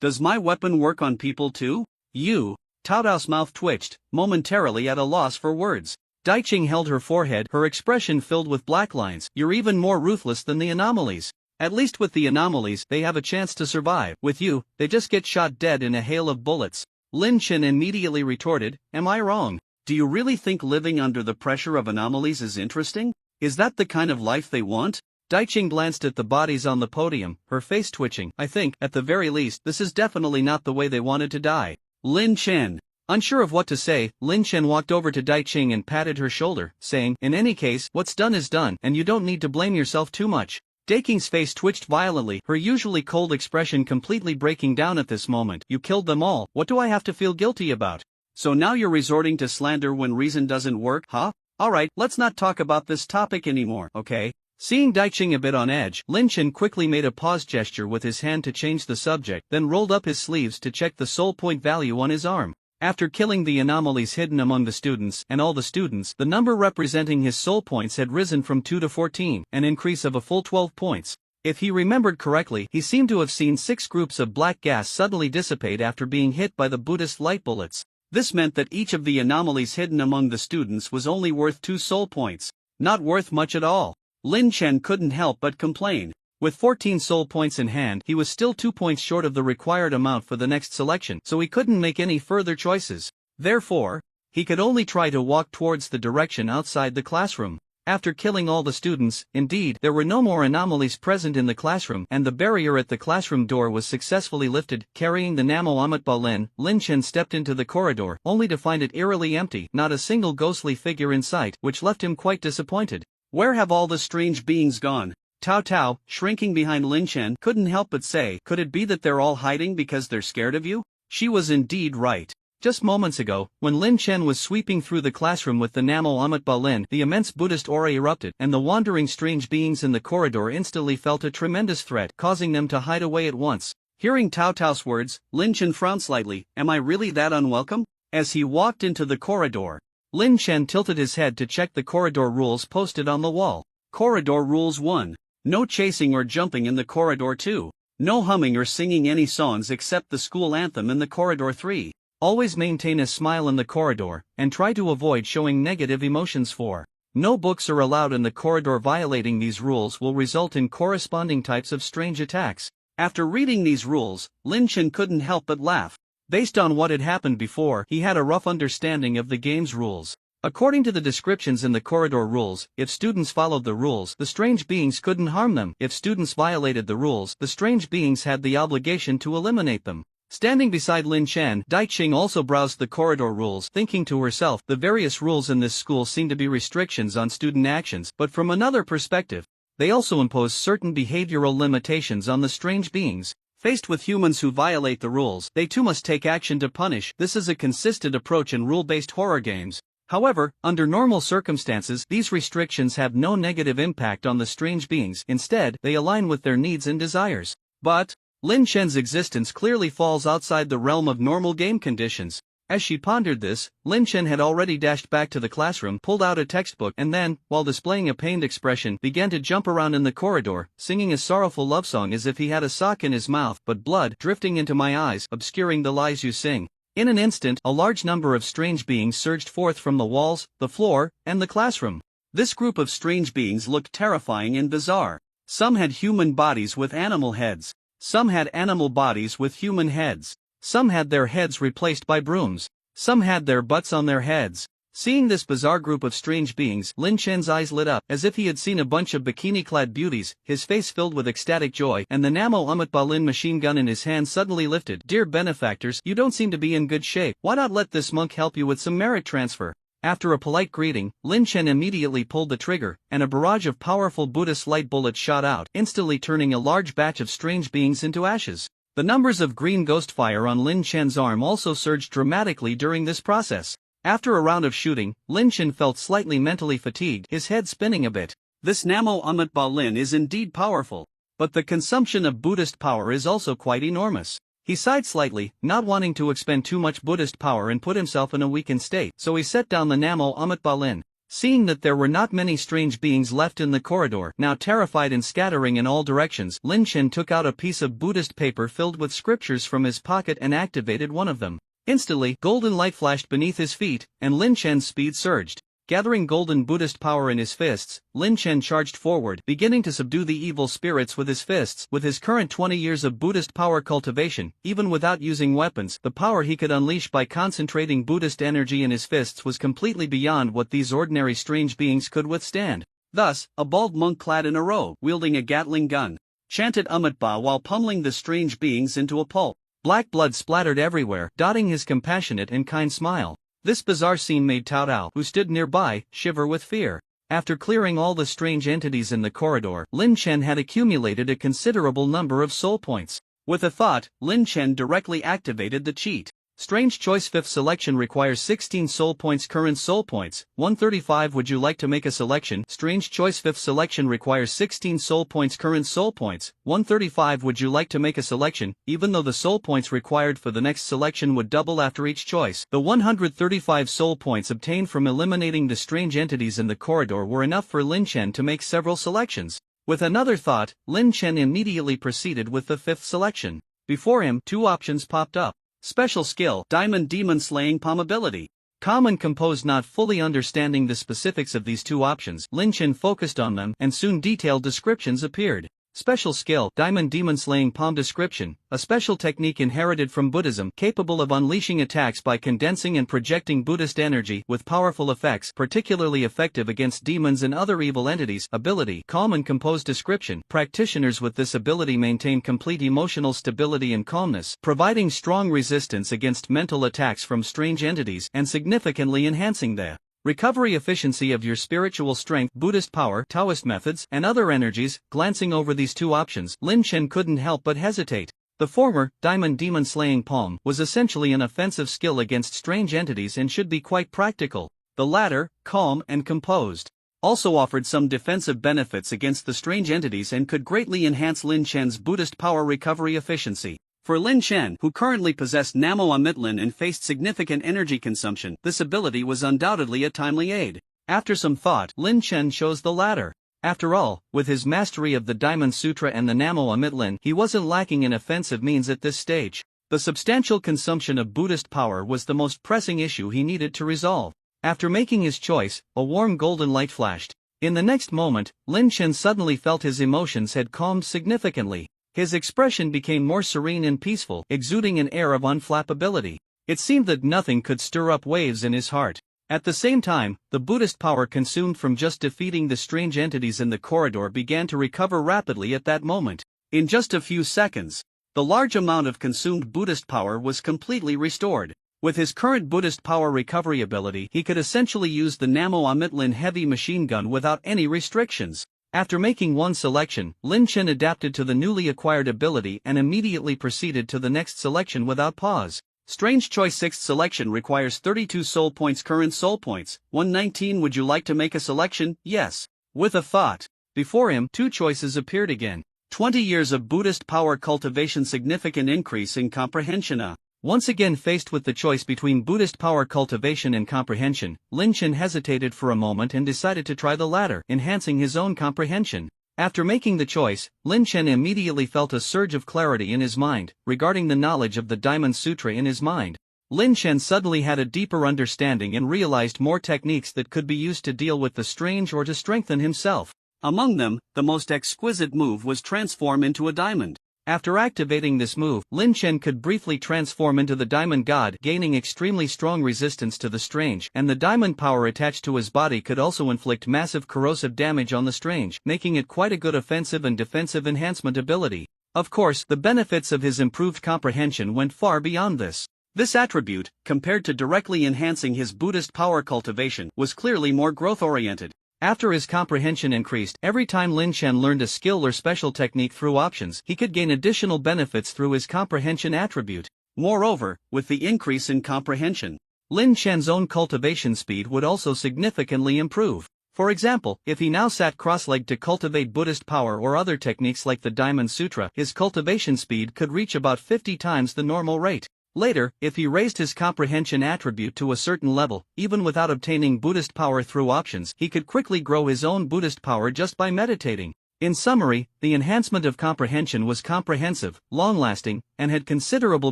Does my weapon work on people too?" "You?" Cao Tao's mouth twitched, momentarily at a loss for words. Dai Qing held her forehead, her expression filled with black lines. "You're even more ruthless than the anomalies. At least with the anomalies, they have a chance to survive. With you, they just get shot dead in a hail of bullets." Lin Chen immediately retorted, "Am I wrong? Do you really think living under the pressure of anomalies is interesting? Is that the kind of life they want?" Dai Qing glanced at the bodies on the podium, her face twitching. "I think, at the very least, this is definitely not the way they wanted to die." Lin Chen. Unsure of what to say, Lin Chen walked over to Dai Qing and patted her shoulder, saying, "In any case, what's done is done, and you don't need to blame yourself too much." Dai Qing's face twitched violently, her usually cold expression completely breaking down at this moment. "You killed them all, what do I have to feel guilty about? So now you're resorting to slander when reason doesn't work, huh? Alright, let's not talk about this topic anymore, okay?" Seeing Dai Qing a bit on edge, Lin Chen quickly made a pause gesture with his hand to change the subject, then rolled up his sleeves to check the soul point value on his arm. After killing the anomalies hidden among the students, and all the students, the number representing his soul points had risen from 2 to 14, an increase of a full 12 points. If he remembered correctly, he seemed to have seen 6 groups of black gas suddenly dissipate after being hit by the Buddhist light bullets. This meant that each of the anomalies hidden among the students was only worth 2 soul points. Not worth much at all. Lin Chen couldn't help but complain. With 14 soul points in hand, he was still 2 points short of the required amount for the next selection, so he couldn't make any further choices. Therefore, he could only try to walk towards the direction outside the classroom. After killing all the students, indeed, there were no more anomalies present in the classroom, and the barrier at the classroom door was successfully lifted. Carrying the Namo Amitba Lin, Lin Chen stepped into the corridor, only to find it eerily empty, not a single ghostly figure in sight, which left him quite disappointed. Where have all the strange beings gone? Cao Tao, shrinking behind Lin Chen, couldn't help but say, "Could it be that they're all hiding because they're scared of you?" She was indeed right. Just moments ago, when Lin Chen was sweeping through the classroom with the Namo Amitba Lin, the immense Buddhist aura erupted, and the wandering strange beings in the corridor instantly felt a tremendous threat, causing them to hide away at once. Hearing Cao Tao's words, Lin Chen frowned slightly. "Am I really that unwelcome?" As he walked into the corridor, Lin Chen tilted his head to check the corridor rules posted on the wall. Corridor Rules 1. No chasing or jumping in the corridor. 2. No humming or singing any songs except the school anthem in the corridor. 3. Always maintain a smile in the corridor, and try to avoid showing negative emotions. 4. No books are allowed in the corridor. Violating these rules will result in corresponding types of strange attacks. After reading these rules, Lin Chen couldn't help but laugh. Based on what had happened before, he had a rough understanding of the game's rules. According to the descriptions in the corridor rules, if students followed the rules, the strange beings couldn't harm them. If students violated the rules, the strange beings had the obligation to eliminate them. Standing beside Lin Chen, Dai Qing also browsed the corridor rules, thinking to herself, the various rules in this school seem to be restrictions on student actions, but from another perspective, they also impose certain behavioral limitations on the strange beings. Faced with humans who violate the rules, they too must take action to punish. This is a consistent approach in rule-based horror games. However, under normal circumstances, these restrictions have no negative impact on the strange beings. Instead, they align with their needs and desires. But Lin Chen's existence clearly falls outside the realm of normal game conditions. As she pondered this, Lin Chen had already dashed back to the classroom, pulled out a textbook, and then, while displaying a pained expression, began to jump around in the corridor, singing a sorrowful love song as if he had a sock in his mouth, but blood drifting into my eyes, obscuring the lies you sing. In an instant, a large number of strange beings surged forth from the walls, the floor, and the classroom. This group of strange beings looked terrifying and bizarre. Some had human bodies with animal heads. Some had animal bodies with human heads. Some had their heads replaced by brooms. Some had their butts on their heads. Seeing this bizarre group of strange beings, Lin Chen's eyes lit up, as if he had seen a bunch of bikini-clad beauties, his face filled with ecstatic joy, and the Namo Amitba Lin machine gun in his hand suddenly lifted. Dear benefactors, you don't seem to be in good shape. Why not let this monk help you with some merit transfer? After a polite greeting, Lin Chen immediately pulled the trigger, and a barrage of powerful Buddhist light bullets shot out, instantly turning a large batch of strange beings into ashes. The numbers of green ghost fire on Lin Chen's arm also surged dramatically during this process. After a round of shooting, Lin Chen felt slightly mentally fatigued, his head spinning a bit. This Namo Amitba Lin is indeed powerful, but the consumption of Buddhist power is also quite enormous. He sighed slightly, not wanting to expend too much Buddhist power and put himself in a weakened state, so he set down the Namo Amitba Lin. Seeing that there were not many strange beings left in the corridor, now terrified and scattering in all directions, Lin Chen took out a piece of Buddhist paper filled with scriptures from his pocket and activated one of them. Instantly, golden light flashed beneath his feet, and Lin Chen's speed surged. Gathering golden Buddhist power in his fists, Lin Chen charged forward, beginning to subdue the evil spirits with his fists. With his current 20 years of Buddhist power cultivation, even without using weapons, the power he could unleash by concentrating Buddhist energy in his fists was completely beyond what these ordinary strange beings could withstand. Thus, a bald monk clad in a robe, wielding a Gatling gun, chanted Amitba while pummeling the strange beings into a pulp. Black blood splattered everywhere, dotting his compassionate and kind smile. This bizarre scene made Tao Tao, who stood nearby, shiver with fear. After clearing all the strange entities in the corridor, Lin Chen had accumulated a considerable number of soul points. With a thought, Lin Chen directly activated the cheat. Strange choice 5th selection requires 16 soul points. Current soul points, 135. Would you like to make a selection? Strange choice 5th selection requires 16 soul points. Current soul points, 135. Would you like to make a selection? Even though the soul points required for the next selection would double after each choice, the 135 soul points obtained from eliminating the strange entities in the corridor were enough for Lin Chen to make several selections. With another thought, Lin Chen immediately proceeded with the 5th selection. Before him, two options popped up. Special skill, Diamond Demon Slaying Palm ability. Calm and composed, not fully understanding the specifics of these two options, Lin Chen focused on them, and soon detailed descriptions appeared. Special skill, Diamond Demon Slaying Palm description, a special technique inherited from Buddhism, capable of unleashing attacks by condensing and projecting Buddhist energy, with powerful effects, particularly effective against demons and other evil entities. Ability, Calm and composed description, practitioners with this ability maintain complete emotional stability and calmness, providing strong resistance against mental attacks from strange entities, and significantly enhancing the recovery efficiency of your spiritual strength, Buddhist power, Taoist methods, and other energies. Glancing over these two options, Lin Chen couldn't help but hesitate. The former, Diamond Demon Slaying Palm, was essentially an offensive skill against strange entities and should be quite practical. The latter, Calm and Composed, also offered some defensive benefits against the strange entities and could greatly enhance Lin Chen's Buddhist power recovery efficiency. For Lin Chen, who currently possessed Namo Amitlan and faced significant energy consumption, this ability was undoubtedly a timely aid. After some thought, Lin Chen chose the latter. After all, with his mastery of the Diamond Sutra and the Namo Amit Lin, he wasn't lacking in offensive means at this stage. The substantial consumption of Buddhist power was the most pressing issue he needed to resolve. After making his choice, a warm golden light flashed. In the next moment, Lin Chen suddenly felt his emotions had calmed significantly. His expression became more serene and peaceful, exuding an air of unflappability. It seemed that nothing could stir up waves in his heart. At the same time, the Buddhist power consumed from just defeating the strange entities in the corridor began to recover rapidly at that moment. In just a few seconds, the large amount of consumed Buddhist power was completely restored. With his current Buddhist power recovery ability, he could essentially use the Namo Amit Lin heavy machine gun without any restrictions. After making one selection, Lin Chen adapted to the newly acquired ability and immediately proceeded to the next selection without pause. Strange choice. Sixth selection requires 32 soul points. Current soul points, 119. Would you like to make a selection? Yes. With a thought. Before him, two choices appeared again. 20 years of Buddhist power cultivation. Significant increase in comprehension. Once again faced with the choice between Buddhist power cultivation and comprehension, Lin Chen hesitated for a moment and decided to try the latter, enhancing his own comprehension. After making the choice, Lin Chen immediately felt a surge of clarity in his mind, regarding the knowledge of the Diamond Sutra in his mind. Lin Chen suddenly had a deeper understanding and realized more techniques that could be used to deal with the strange or to strengthen himself. Among them, the most exquisite move was transform into a diamond. After activating this move, Lin Chen could briefly transform into the Diamond God, gaining extremely strong resistance to the strange, and the diamond power attached to his body could also inflict massive corrosive damage on the strange, making it quite a good offensive and defensive enhancement ability. Of course, the benefits of his improved comprehension went far beyond this. This attribute, compared to directly enhancing his Buddhist power cultivation, was clearly more growth-oriented. After his comprehension increased, every time Lin Chen learned a skill or special technique through options, he could gain additional benefits through his comprehension attribute. Moreover, with the increase in comprehension, Lin Chen's own cultivation speed would also significantly improve. For example, if he now sat cross-legged to cultivate Buddhist power or other techniques like the Diamond Sutra, his cultivation speed could reach about 50 times the normal rate. Later, if he raised his comprehension attribute to a certain level, even without obtaining Buddhist power through options, he could quickly grow his own Buddhist power just by meditating. In summary, the enhancement of comprehension was comprehensive, long-lasting, and had considerable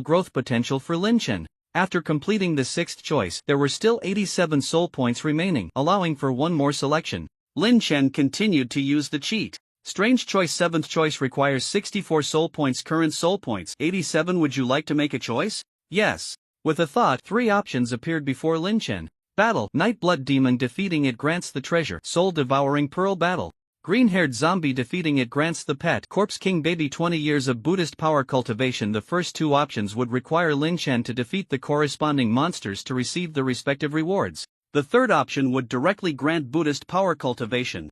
growth potential for Lin Chen. After completing the sixth choice, there were still 87 soul points remaining, allowing for one more selection. Lin Chen continued to use the cheat. Strange choice. Seventh choice requires 64 soul points. Current soul points, 87. Would you like to make a choice? Yes. With a thought, three options appeared before Lin Chen. Battle. Night Blood Demon. Defeating it grants the treasure. Soul Devouring Pearl. Battle. Green-haired zombie. Defeating it grants the pet. Corpse King Baby. 20 years of Buddhist power cultivation. The first two options would require Lin Chen to defeat the corresponding monsters to receive the respective rewards. The third option would directly grant Buddhist power cultivation.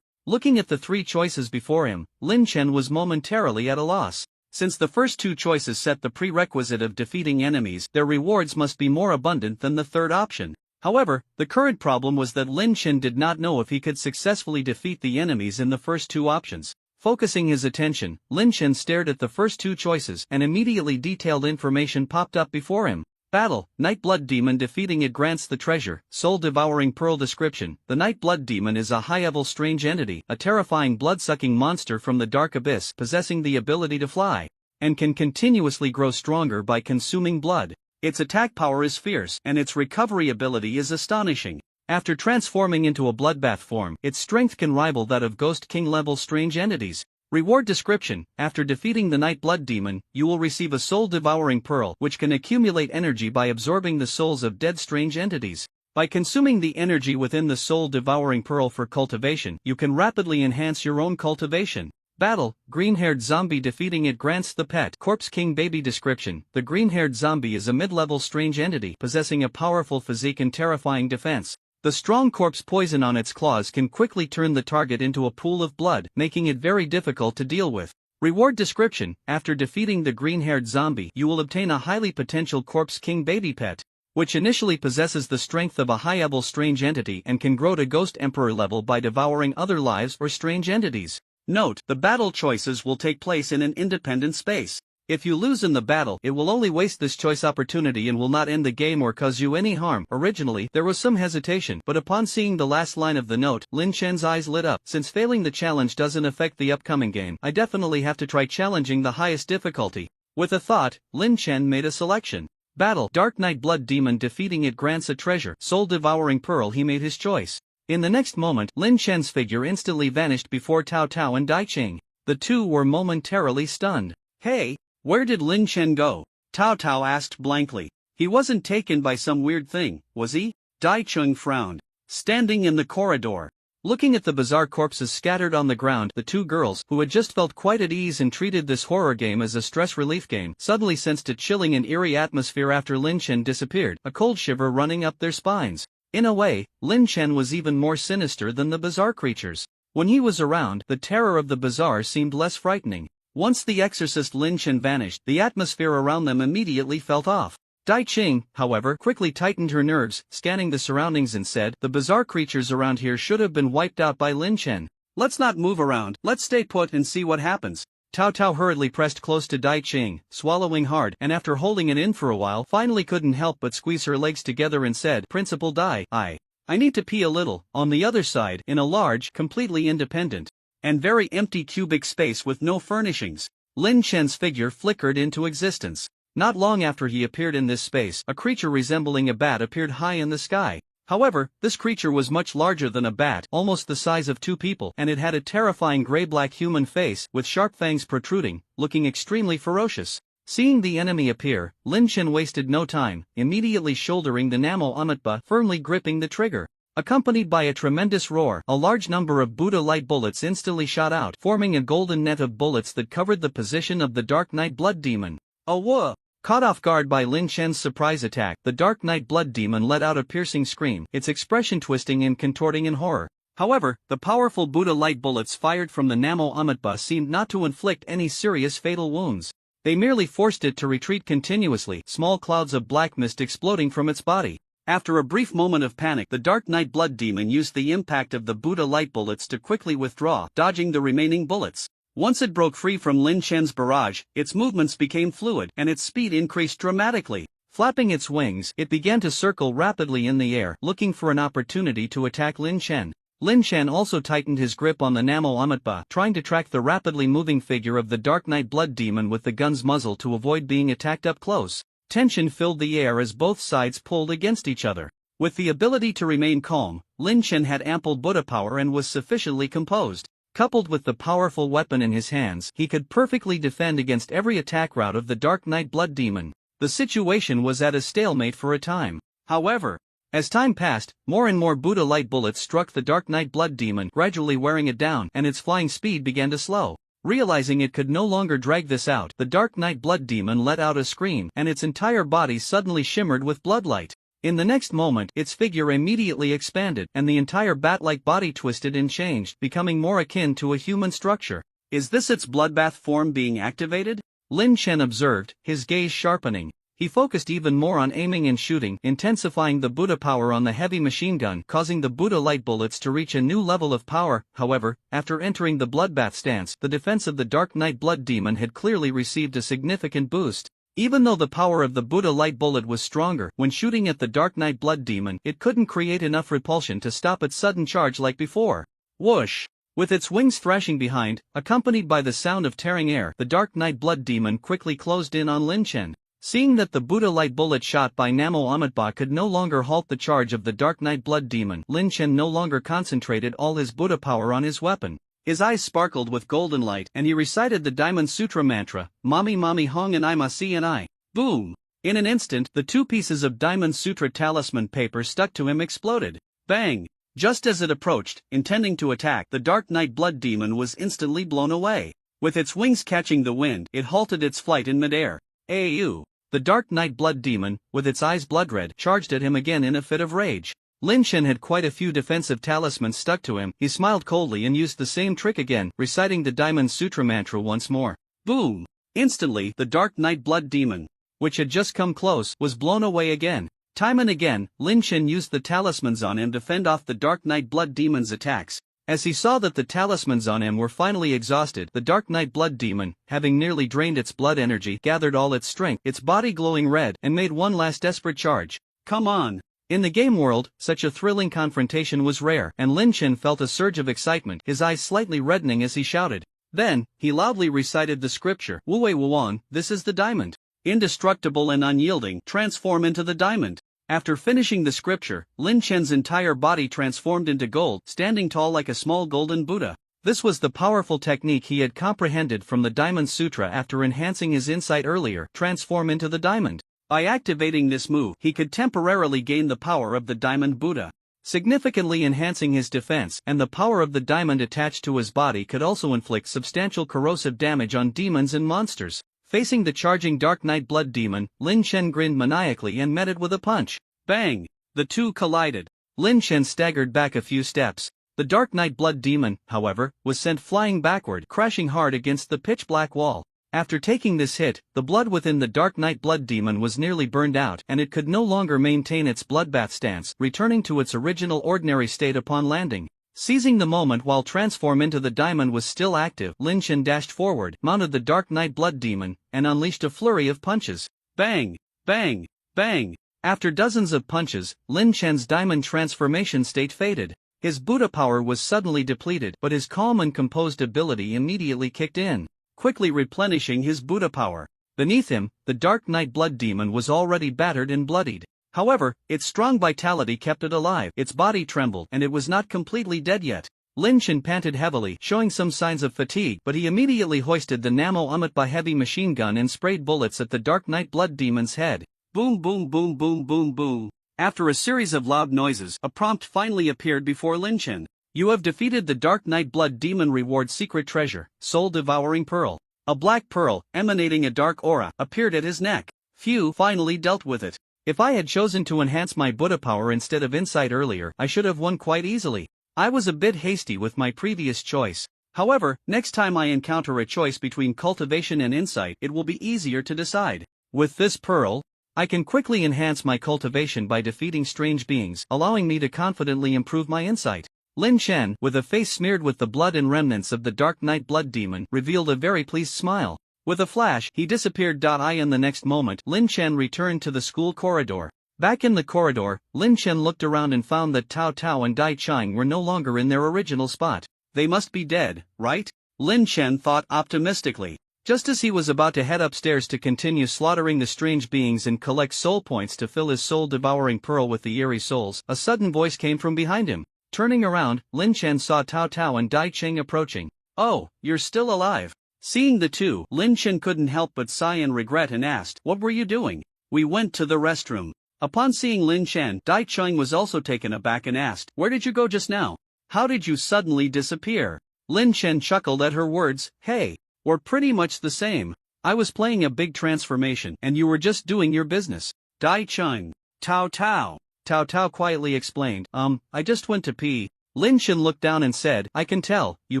Looking at the three choices before him, Lin Chen was momentarily at a loss. Since the first two choices set the prerequisite of defeating enemies, their rewards must be more abundant than the third option. However, the current problem was that Lin Chen did not know if he could successfully defeat the enemies in the first two options. Focusing his attention, Lin Chen stared at the first two choices, and immediately detailed information popped up before him. Battle. Night Blood Demon. Defeating it grants the treasure. Soul Devouring Pearl. Description. The Night Blood Demon is a high-level strange entity, a terrifying blood-sucking monster from the dark abyss, possessing the ability to fly, and can continuously grow stronger by consuming blood. Its attack power is fierce, and its recovery ability is astonishing. After transforming into a bloodbath form, its strength can rival that of Ghost King-level strange entities. Reward description. After defeating the Night Blood Demon, you will receive a Soul Devouring Pearl, which can accumulate energy by absorbing the souls of dead strange entities. By consuming the energy within the Soul Devouring Pearl for cultivation, you can rapidly enhance your own cultivation. Battle. Green-haired zombie. Defeating it grants the pet. Corpse King Baby. Description. The green-haired zombie is a mid-level strange entity, possessing a powerful physique and terrifying defense. The strong corpse poison on its claws can quickly turn the target into a pool of blood, making it very difficult to deal with. Reward description. After defeating the green-haired zombie, you will obtain a highly potential Corpse King Baby pet, which initially possesses the strength of a high-level strange entity and can grow to Ghost Emperor level by devouring other lives or strange entities. Note: the battle choices will take place in an independent space. If you lose in the battle, it will only waste this choice opportunity and will not end the game or cause you any harm. Originally, there was some hesitation, but upon seeing the last line of the note, Lin Chen's eyes lit up. Since failing the challenge doesn't affect the upcoming game, I definitely have to try challenging the highest difficulty. With a thought, Lin Chen made a selection. Battle. Dark Knight Blood Demon. Defeating it grants a treasure. Soul-devouring pearl. He made his choice. In the next moment, Lin Chen's figure instantly vanished before Cao Cao and Dai Qing. The two were momentarily stunned. Hey! Where did Lin Chen go? Cao Cao asked blankly. He wasn't taken by some weird thing, was he? Dai Qing frowned. Standing in the corridor, looking at the bizarre corpses scattered on the ground, the two girls, who had just felt quite at ease and treated this horror game as a stress relief game, suddenly sensed a chilling and eerie atmosphere after Lin Chen disappeared, a cold shiver running up their spines. In a way, Lin Chen was even more sinister than the bizarre creatures. When he was around, the terror of the bizarre seemed less frightening. Once the exorcist Lin Chen vanished, the atmosphere around them immediately felt off. Dai Qing, however, quickly tightened her nerves, scanning the surroundings and said, the bizarre creatures around here should have been wiped out by Lin Chen. Let's not move around, let's stay put and see what happens. Cao Cao hurriedly pressed close to Dai Qing, swallowing hard, and after holding it in for a while, finally couldn't help but squeeze her legs together and said, Principal Dai, I need to pee a little. On the other side, in a large, completely independent, and very empty cubic space with no furnishings, Lin Chen's figure flickered into existence. Not long after he appeared in this space, a creature resembling a bat appeared high in the sky. However, this creature was much larger than a bat, almost the size of two people, and it had a terrifying gray-black human face, with sharp fangs protruding, looking extremely ferocious. Seeing the enemy appear, Lin Chen wasted no time, immediately shouldering the Namo Amitba, firmly gripping the trigger. Accompanied by a tremendous roar, a large number of Buddha light bullets instantly shot out, forming a golden net of bullets that covered the position of the Dark Knight Blood Demon. Awooh! Caught off guard by Lin Chen's surprise attack, the Dark Knight Blood Demon let out a piercing scream, its expression twisting and contorting in horror. However, the powerful Buddha light bullets fired from the Namo Amitba seemed not to inflict any serious fatal wounds. They merely forced it to retreat continuously, small clouds of black mist exploding from its body. After a brief moment of panic, the Dark Knight Blood Demon used the impact of the Buddha light bullets to quickly withdraw, dodging the remaining bullets. Once it broke free from Lin Chen's barrage, its movements became fluid and its speed increased dramatically. Flapping its wings, it began to circle rapidly in the air, looking for an opportunity to attack Lin Chen. Lin Chen also tightened his grip on the Namo Amitba, trying to track the rapidly moving figure of the Dark Knight Blood Demon with the gun's muzzle to avoid being attacked up close. Tension filled the air as both sides pulled against each other. With the ability to remain calm, Lin Chen had ample Buddha power and was sufficiently composed. Coupled with the powerful weapon in his hands, he could perfectly defend against every attack route of the Dark Knight Blood Demon. The situation was at a stalemate for a time. However, as time passed, more and more Buddha light bullets struck the Dark Knight Blood Demon, gradually wearing it down, and its flying speed began to slow. Realizing it could no longer drag this out, the Dark Knight Blood Demon let out a scream, and its entire body suddenly shimmered with bloodlight. In the next moment, its figure immediately expanded, and the entire bat-like body twisted and changed, becoming more akin to a human structure. Is this its bloodbath form being activated? Lin Chen observed, his gaze sharpening. He focused even more on aiming and shooting, intensifying the Buddha power on the heavy machine gun, causing the Buddha light bullets to reach a new level of power. However, after entering the bloodbath stance, the defense of the Dark Knight Blood Demon had clearly received a significant boost. Even though the power of the Buddha light bullet was stronger, when shooting at the Dark Knight Blood Demon, it couldn't create enough repulsion to stop its sudden charge like before. Whoosh! With its wings thrashing behind, accompanied by the sound of tearing air, the Dark Knight Blood Demon quickly closed in on Lin Chen. Seeing that the Buddha light bullet shot by Namo Amitba could no longer halt the charge of the Dark Knight Blood Demon, Lin Chen no longer concentrated all his Buddha power on his weapon. His eyes sparkled with golden light, and he recited the Diamond Sutra mantra, Mami Mami Hong and I Masi and I. Boom! In an instant, the two pieces of Diamond Sutra talisman paper stuck to him exploded. Bang! Just as it approached, intending to attack, the Dark Knight Blood Demon was instantly blown away. With its wings catching the wind, it halted its flight in midair. Ayu! The Dark Knight Blood Demon, with its eyes blood-red, charged at him again in a fit of rage. Lin Chen had quite a few defensive talismans stuck to him. He smiled coldly and used the same trick again, reciting the Diamond Sutra mantra once more. Boom! Instantly, the Dark Knight Blood Demon, which had just come close, was blown away again. Time and again, Lin Chen used the talismans on him to fend off the Dark Knight Blood Demon's attacks. As he saw that the talismans on him were finally exhausted, the Dark Knight Blood Demon, having nearly drained its blood energy, gathered all its strength, its body glowing red, and made one last desperate charge. Come on! In the game world, such a thrilling confrontation was rare, and Lin Chen felt a surge of excitement, his eyes slightly reddening as he shouted. Then, he loudly recited the scripture, Wu Wei Wuan, this is the diamond. Indestructible and unyielding, transform into the diamond. After finishing the scripture, Lin Chen's entire body transformed into gold, standing tall like a small golden Buddha. This was the powerful technique he had comprehended from the Diamond Sutra after enhancing his insight earlier, transform into the diamond. By activating this move, he could temporarily gain the power of the Diamond Buddha, significantly enhancing his defense, and the power of the diamond attached to his body could also inflict substantial corrosive damage on demons and monsters. Facing the charging Dark Knight Blood Demon, Lin Chen grinned maniacally and met it with a punch. Bang! The two collided. Lin Chen staggered back a few steps. The Dark Knight Blood Demon, however, was sent flying backward, crashing hard against the pitch-black wall. After taking this hit, the blood within the Dark Knight Blood Demon was nearly burned out and it could no longer maintain its bloodbath stance, returning to its original ordinary state upon landing. Seizing the moment while transform into the diamond was still active, Lin Chen dashed forward, mounted the Dark Knight Blood Demon, and unleashed a flurry of punches. Bang! Bang! Bang! After dozens of punches, Lin Chen's diamond transformation state faded. His Buddha power was suddenly depleted, but his calm and composed ability immediately kicked in, quickly replenishing his Buddha power. Beneath him, the Dark Knight Blood Demon was already battered and bloodied. However, its strong vitality kept it alive, its body trembled, and it was not completely dead yet. Lin Chen panted heavily, showing some signs of fatigue, but he immediately hoisted the Namo Amitba heavy machine gun and sprayed bullets at the Dark Knight Blood Demon's head. Boom boom boom boom boom boom. After a series of loud noises, a prompt finally appeared before Lin Chen. You have defeated the Dark Knight Blood Demon. Reward secret treasure, Soul Devouring Pearl. A black pearl, emanating a dark aura, appeared at his neck. Phew, finally dealt with it. If I had chosen to enhance my Buddha power instead of insight earlier, I should have won quite easily. I was a bit hasty with my previous choice. However, next time I encounter a choice between cultivation and insight, it will be easier to decide. With this pearl, I can quickly enhance my cultivation by defeating strange beings, allowing me to confidently improve my insight. Lin Chen, with a face smeared with the blood and remnants of the Dark Knight Blood Demon, revealed a very pleased smile. With a flash, he disappeared. In the next moment, Lin Chen returned to the school corridor. Back in the corridor, Lin Chen looked around and found that Tao Tao and Dai Chang were no longer in their original spot. They must be dead, right? Lin Chen thought optimistically. Just as he was about to head upstairs to continue slaughtering the strange beings and collect soul points to fill his soul-devouring pearl with the eerie souls, a sudden voice came from behind him. Turning around, Lin Chen saw Tao Tao and Dai Chang approaching. Oh, you're still alive. Seeing the two, Lin Chen couldn't help but sigh in regret and asked, what were you doing? We went to the restroom. Upon seeing Lin Chen, Dai Chang was also taken aback and asked, where did you go just now? How did you suddenly disappear? Lin Chen chuckled at her words, hey, we're pretty much the same. I was playing a big transformation and you were just doing your business. Dai Chang. Tao Tao. Tao Tao quietly explained, I just went to pee. Lin Chen looked down and said, I can tell, you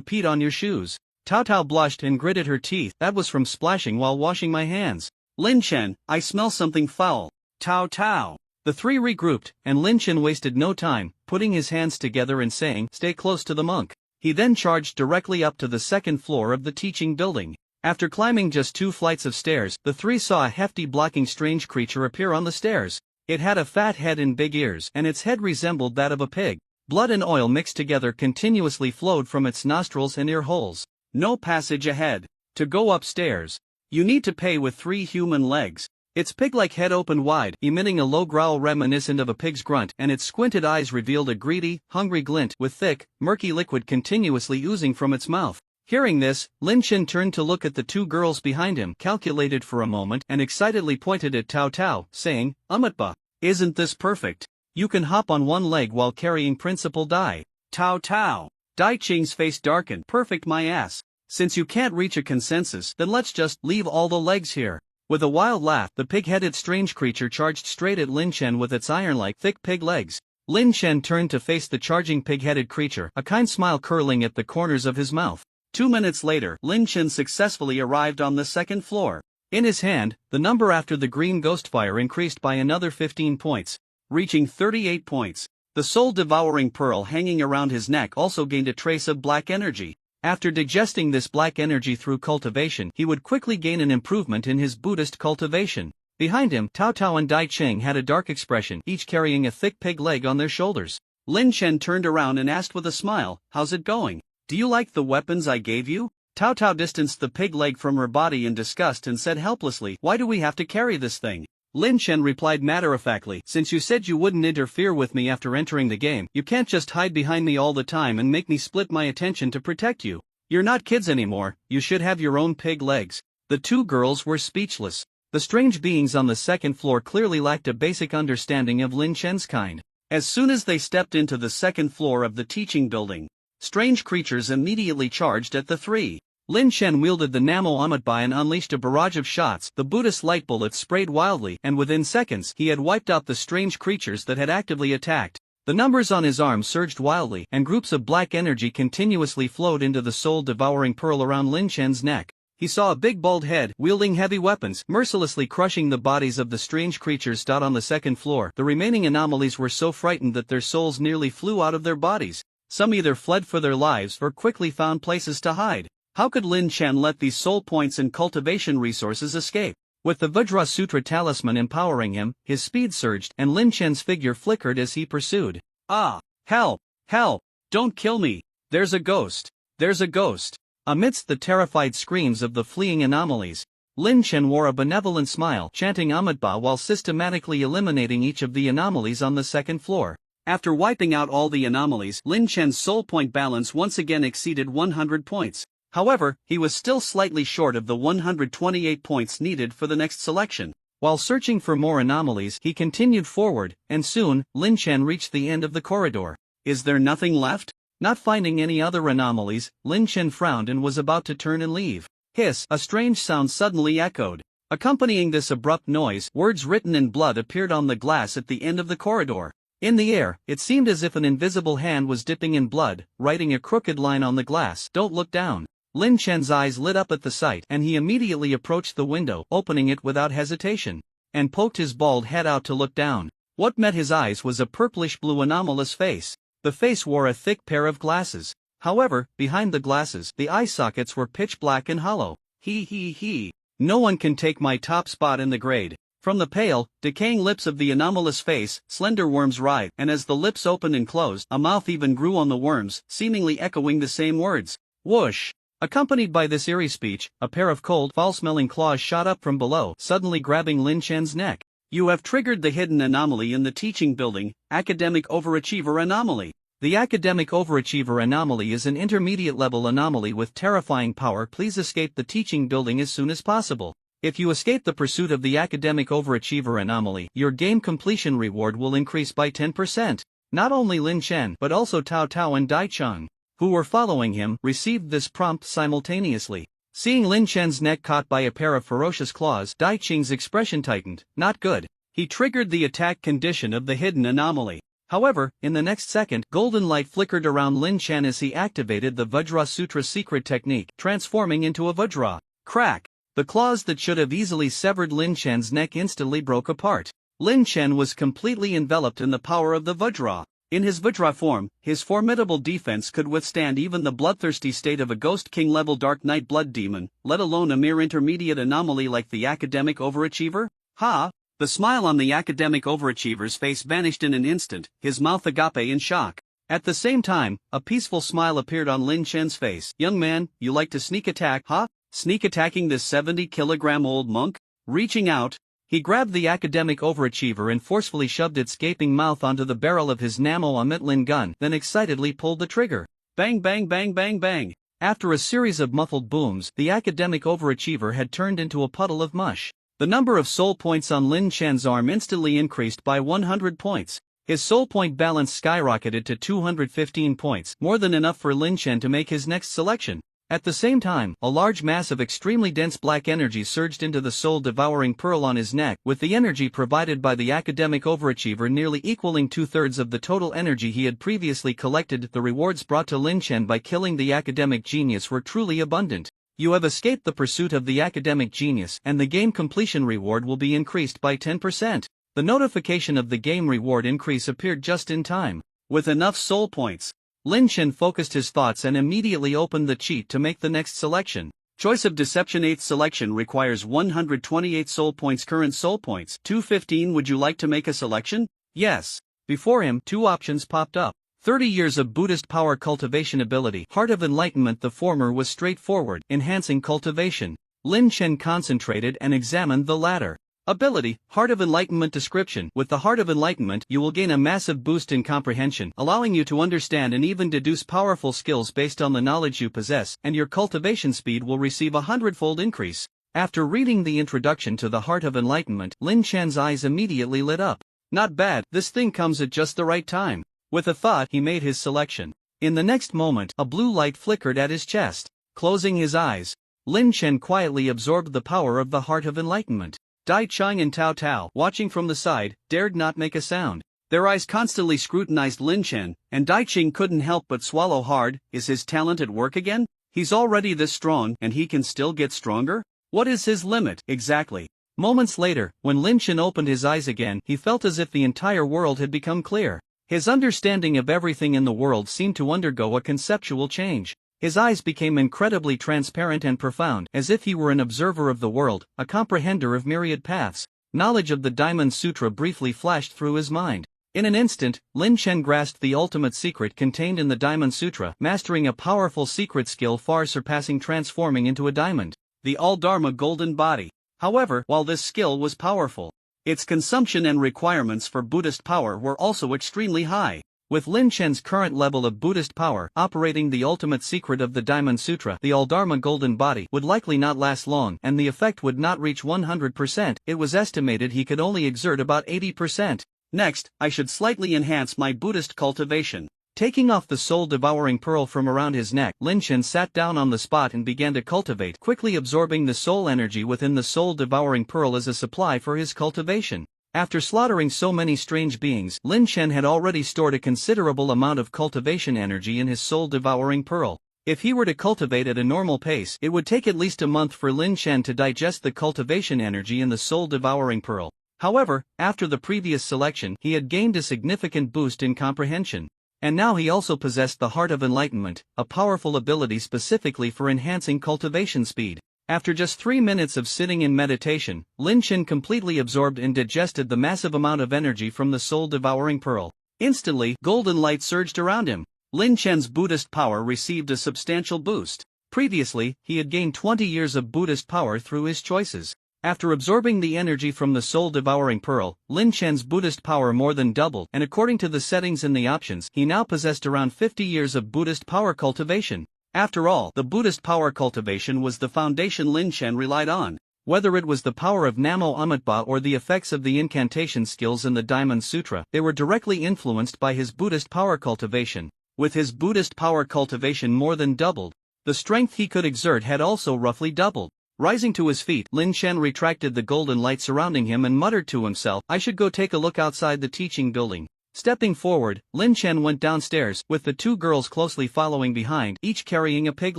peed on your shoes. Tao Tao blushed and gritted her teeth. That was from splashing while washing my hands. Lin Chen, I smell something foul. Tao Tao. The three regrouped, and Lin Chen wasted no time, putting his hands together and saying, stay close to the monk. He then charged directly up to the second floor of the teaching building. After climbing just 2 flights of stairs, the three saw a hefty blocking strange creature appear on the stairs. It had a fat head and big ears, and its head resembled that of a pig. Blood and oil mixed together continuously flowed from its nostrils and ear holes. No passage ahead. To go upstairs, you need to pay with 3 human legs. Its pig-like head opened wide, emitting a low growl reminiscent of a pig's grunt, and its squinted eyes revealed a greedy, hungry glint with thick, murky liquid continuously oozing from its mouth. Hearing this, Lin Chen turned to look at the 2 girls behind him, calculated for a moment, and excitedly pointed at Tao Tao, saying, Amitba, isn't this perfect? You can hop on 1 leg while carrying Principal Dai. Tao Tao. Dai Ching's face darkened. Perfect my ass. Since you can't reach a consensus, then let's just leave all the legs here. With a wild laugh, the pig-headed strange creature charged straight at Lin Chen with its iron-like thick pig legs. Lin Chen turned to face the charging pig-headed creature, a kind smile curling at the corners of his mouth. 2 minutes later, Lin Chen successfully arrived on the second floor. In his hand, the number after the green ghost fire increased by another 15 points, reaching 38 points. The soul-devouring pearl hanging around his neck also gained a trace of black energy. After digesting this black energy through cultivation, he would quickly gain an improvement in his Buddhist cultivation. Behind him, Cao Cao and Dai Cheng had a dark expression, each carrying a thick pig leg on their shoulders. Lin Chen turned around and asked with a smile, "How's it going? Do you like the weapons I gave you?" Cao Cao distanced the pig leg from her body in disgust and said helplessly, "Why do we have to carry this thing?" Lin Chen replied matter-of-factly, "Since you said you wouldn't interfere with me after entering the game, you can't just hide behind me all the time and make me split my attention to protect you. You're not kids anymore, you should have your own pig legs." The two girls were speechless. The strange beings on the second floor clearly lacked a basic understanding of Lin Chen's kind. As soon as they stepped into the second floor of the teaching building, strange creatures immediately charged at the three. Lin Chen wielded the Namo Amitbai and unleashed a barrage of shots. The Buddhist light bullets sprayed wildly, and within seconds he had wiped out the strange creatures that had actively attacked. The numbers on his arms surged wildly, and groups of black energy continuously flowed into the soul-devouring pearl around Lin Chen's neck. He saw a big bald head, wielding heavy weapons, mercilessly crushing the bodies of the strange creatures. On the second floor, the remaining anomalies were so frightened that their souls nearly flew out of their bodies. Some either fled for their lives or quickly found places to hide. How could Lin Chen let these soul points and cultivation resources escape? With the Vajra Sutra talisman empowering him, his speed surged, and Lin Chen's figure flickered as he pursued. "Ah! Help! Help! Don't kill me! There's a ghost! There's a ghost!" Amidst the terrified screams of the fleeing anomalies, Lin Chen wore a benevolent smile, chanting Amitabha while systematically eliminating each of the anomalies on the second floor. After wiping out all the anomalies, Lin Chen's soul point balance once again exceeded 100 points. However, he was still slightly short of the 128 points needed for the next selection. While searching for more anomalies, he continued forward, and soon, Lin Chen reached the end of the corridor. Is there nothing left? Not finding any other anomalies, Lin Chen frowned and was about to turn and leave. Hiss! A strange sound suddenly echoed. Accompanying this abrupt noise, words written in blood appeared on the glass at the end of the corridor. In the air, it seemed as if an invisible hand was dipping in blood, writing a crooked line on the glass. "Don't look down." Lin Chen's eyes lit up at the sight, and he immediately approached the window, opening it without hesitation, and poked his bald head out to look down. What met his eyes was a purplish-blue anomalous face. The face wore a thick pair of glasses. However, behind the glasses, the eye sockets were pitch black and hollow. He. No one can take my top spot in the grade. From the pale, decaying lips of the anomalous face, slender worms writhed, and as the lips opened and closed, a mouth even grew on the worms, seemingly echoing the same words. Whoosh! Accompanied by this eerie speech, a pair of cold, foul-smelling claws shot up from below, suddenly grabbing Lin Chen's neck. "You have triggered the hidden anomaly in the teaching building, Academic Overachiever Anomaly." The Academic Overachiever Anomaly is an intermediate-level anomaly with terrifying power. Please escape the teaching building as soon as possible. If you escape the pursuit of the Academic Overachiever Anomaly, your game completion reward will increase by 10%. Not only Lin Chen, but also Cao Cao and Dai Cheng, who were following him, received this prompt simultaneously. Seeing Lin Chen's neck caught by a pair of ferocious claws, Dai Cheng's expression tightened. Not good. He triggered the attack condition of the hidden anomaly. However, in the next second, golden light flickered around Lin Chen as he activated the Vajra Sutra secret technique, transforming into a Vajra. Crack! The claws that should have easily severed Lin Chen's neck instantly broke apart. Lin Chen was completely enveloped in the power of the Vajra. In his Vajra form, his formidable defense could withstand even the bloodthirsty state of a Ghost King-level Dark Knight blood demon, let alone a mere intermediate anomaly like the Academic Overachiever. Ha! The smile on the Academic Overachiever's face vanished in an instant, his mouth agape in shock. At the same time, a peaceful smile appeared on Lin Chen's face. "Young man, you like to sneak attack, huh? Sneak attacking this 70-kilogram-old monk?" Reaching out, he grabbed the Academic Overachiever and forcefully shoved its gaping mouth onto the barrel of his Namo Amitlin gun, then excitedly pulled the trigger. Bang bang bang bang bang! After a series of muffled booms, the Academic Overachiever had turned into a puddle of mush. The number of soul points on Lin Chen's arm instantly increased by 100 points. His soul point balance skyrocketed to 215 points, more than enough for Lin Chen to make his next selection. At the same time, a large mass of extremely dense black energy surged into the soul-devouring pearl on his neck, with the energy provided by the Academic Overachiever nearly equaling 2/3 of the total energy he had previously collected. The rewards brought to Lin Chen by killing the academic genius were truly abundant. You have escaped the pursuit of the academic genius, and the game completion reward will be increased by 10%. The notification of the game reward increase appeared just in time. With enough soul points, Lin Chen focused his thoughts and immediately opened the cheat to make the next selection. Choice of Deception. 8th selection requires 128 soul points. Current soul points 215. Would you like to make a selection? Yes. Before him, two options popped up. 30 years of Buddhist power cultivation ability. Heart of Enlightenment. The former was straightforward, enhancing cultivation. Lin Chen concentrated and examined the latter. Ability, Heart of Enlightenment. Description: with the Heart of Enlightenment, you will gain a massive boost in comprehension, allowing you to understand and even deduce powerful skills based on the knowledge you possess, and your cultivation speed will receive a 100-fold increase. After reading the introduction to the Heart of Enlightenment, Lin Chen's eyes immediately lit up. Not bad, this thing comes at just the right time. With a thought, he made his selection. In the next moment, a blue light flickered at his chest. Closing his eyes, Lin Chen quietly absorbed the power of the Heart of Enlightenment. Dai Chang and Tao Tao, watching from the side, dared not make a sound. Their eyes constantly scrutinized Lin Chen, and Dai Ching couldn't help but swallow hard. Is his talent at work again? He's already this strong, and he can still get stronger? What is his limit, exactly? Moments later, when Lin Chen opened his eyes again, he felt as if the entire world had become clear. His understanding of everything in the world seemed to undergo a conceptual change. His eyes became incredibly transparent and profound, as if he were an observer of the world, a comprehender of myriad paths. Knowledge of the Diamond Sutra briefly flashed through his mind. In an instant, Lin Chen grasped the ultimate secret contained in the Diamond Sutra, mastering a powerful secret skill far surpassing transforming into a diamond, the All-Dharma Golden Body. However, while this skill was powerful, its consumption and requirements for Buddhist power were also extremely high. With Lin Chen's current level of Buddhist power, operating the ultimate secret of the Diamond Sutra, the All-Dharma Golden Body, would likely not last long, and the effect would not reach 100%. It was estimated he could only exert about 80%. Next, I should slightly enhance my Buddhist cultivation. Taking off the soul-devouring pearl from around his neck, Lin Chen sat down on the spot and began to cultivate, quickly absorbing the soul energy within the soul-devouring pearl as a supply for his cultivation. After slaughtering so many strange beings, Lin Chen had already stored a considerable amount of cultivation energy in his soul-devouring pearl. If he were to cultivate at a normal pace, it would take at least a month for Lin Chen to digest the cultivation energy in the soul-devouring pearl. However, after the previous selection, he had gained a significant boost in comprehension. And now he also possessed the Heart of Enlightenment, a powerful ability specifically for enhancing cultivation speed. After just 3 minutes of sitting in meditation, Lin Chen completely absorbed and digested the massive amount of energy from the soul-devouring pearl. Instantly, golden light surged around him. Lin Chen's Buddhist power received a substantial boost. Previously, he had gained 20 years of Buddhist power through his choices. After absorbing the energy from the soul-devouring pearl, Lin Chen's Buddhist power more than doubled, and according to the settings in the options, he now possessed around 50 years of Buddhist power cultivation. After all, the Buddhist power cultivation was the foundation Lin Chen relied on. Whether it was the power of Namo Amitabha or the effects of the incantation skills in the Diamond Sutra, they were directly influenced by his Buddhist power cultivation. With his Buddhist power cultivation more than doubled, the strength he could exert had also roughly doubled. Rising to his feet, Lin Chen retracted the golden light surrounding him and muttered to himself, "I should go take a look outside the teaching building." Stepping forward, Lin Chen went downstairs, with the two girls closely following behind, each carrying a pig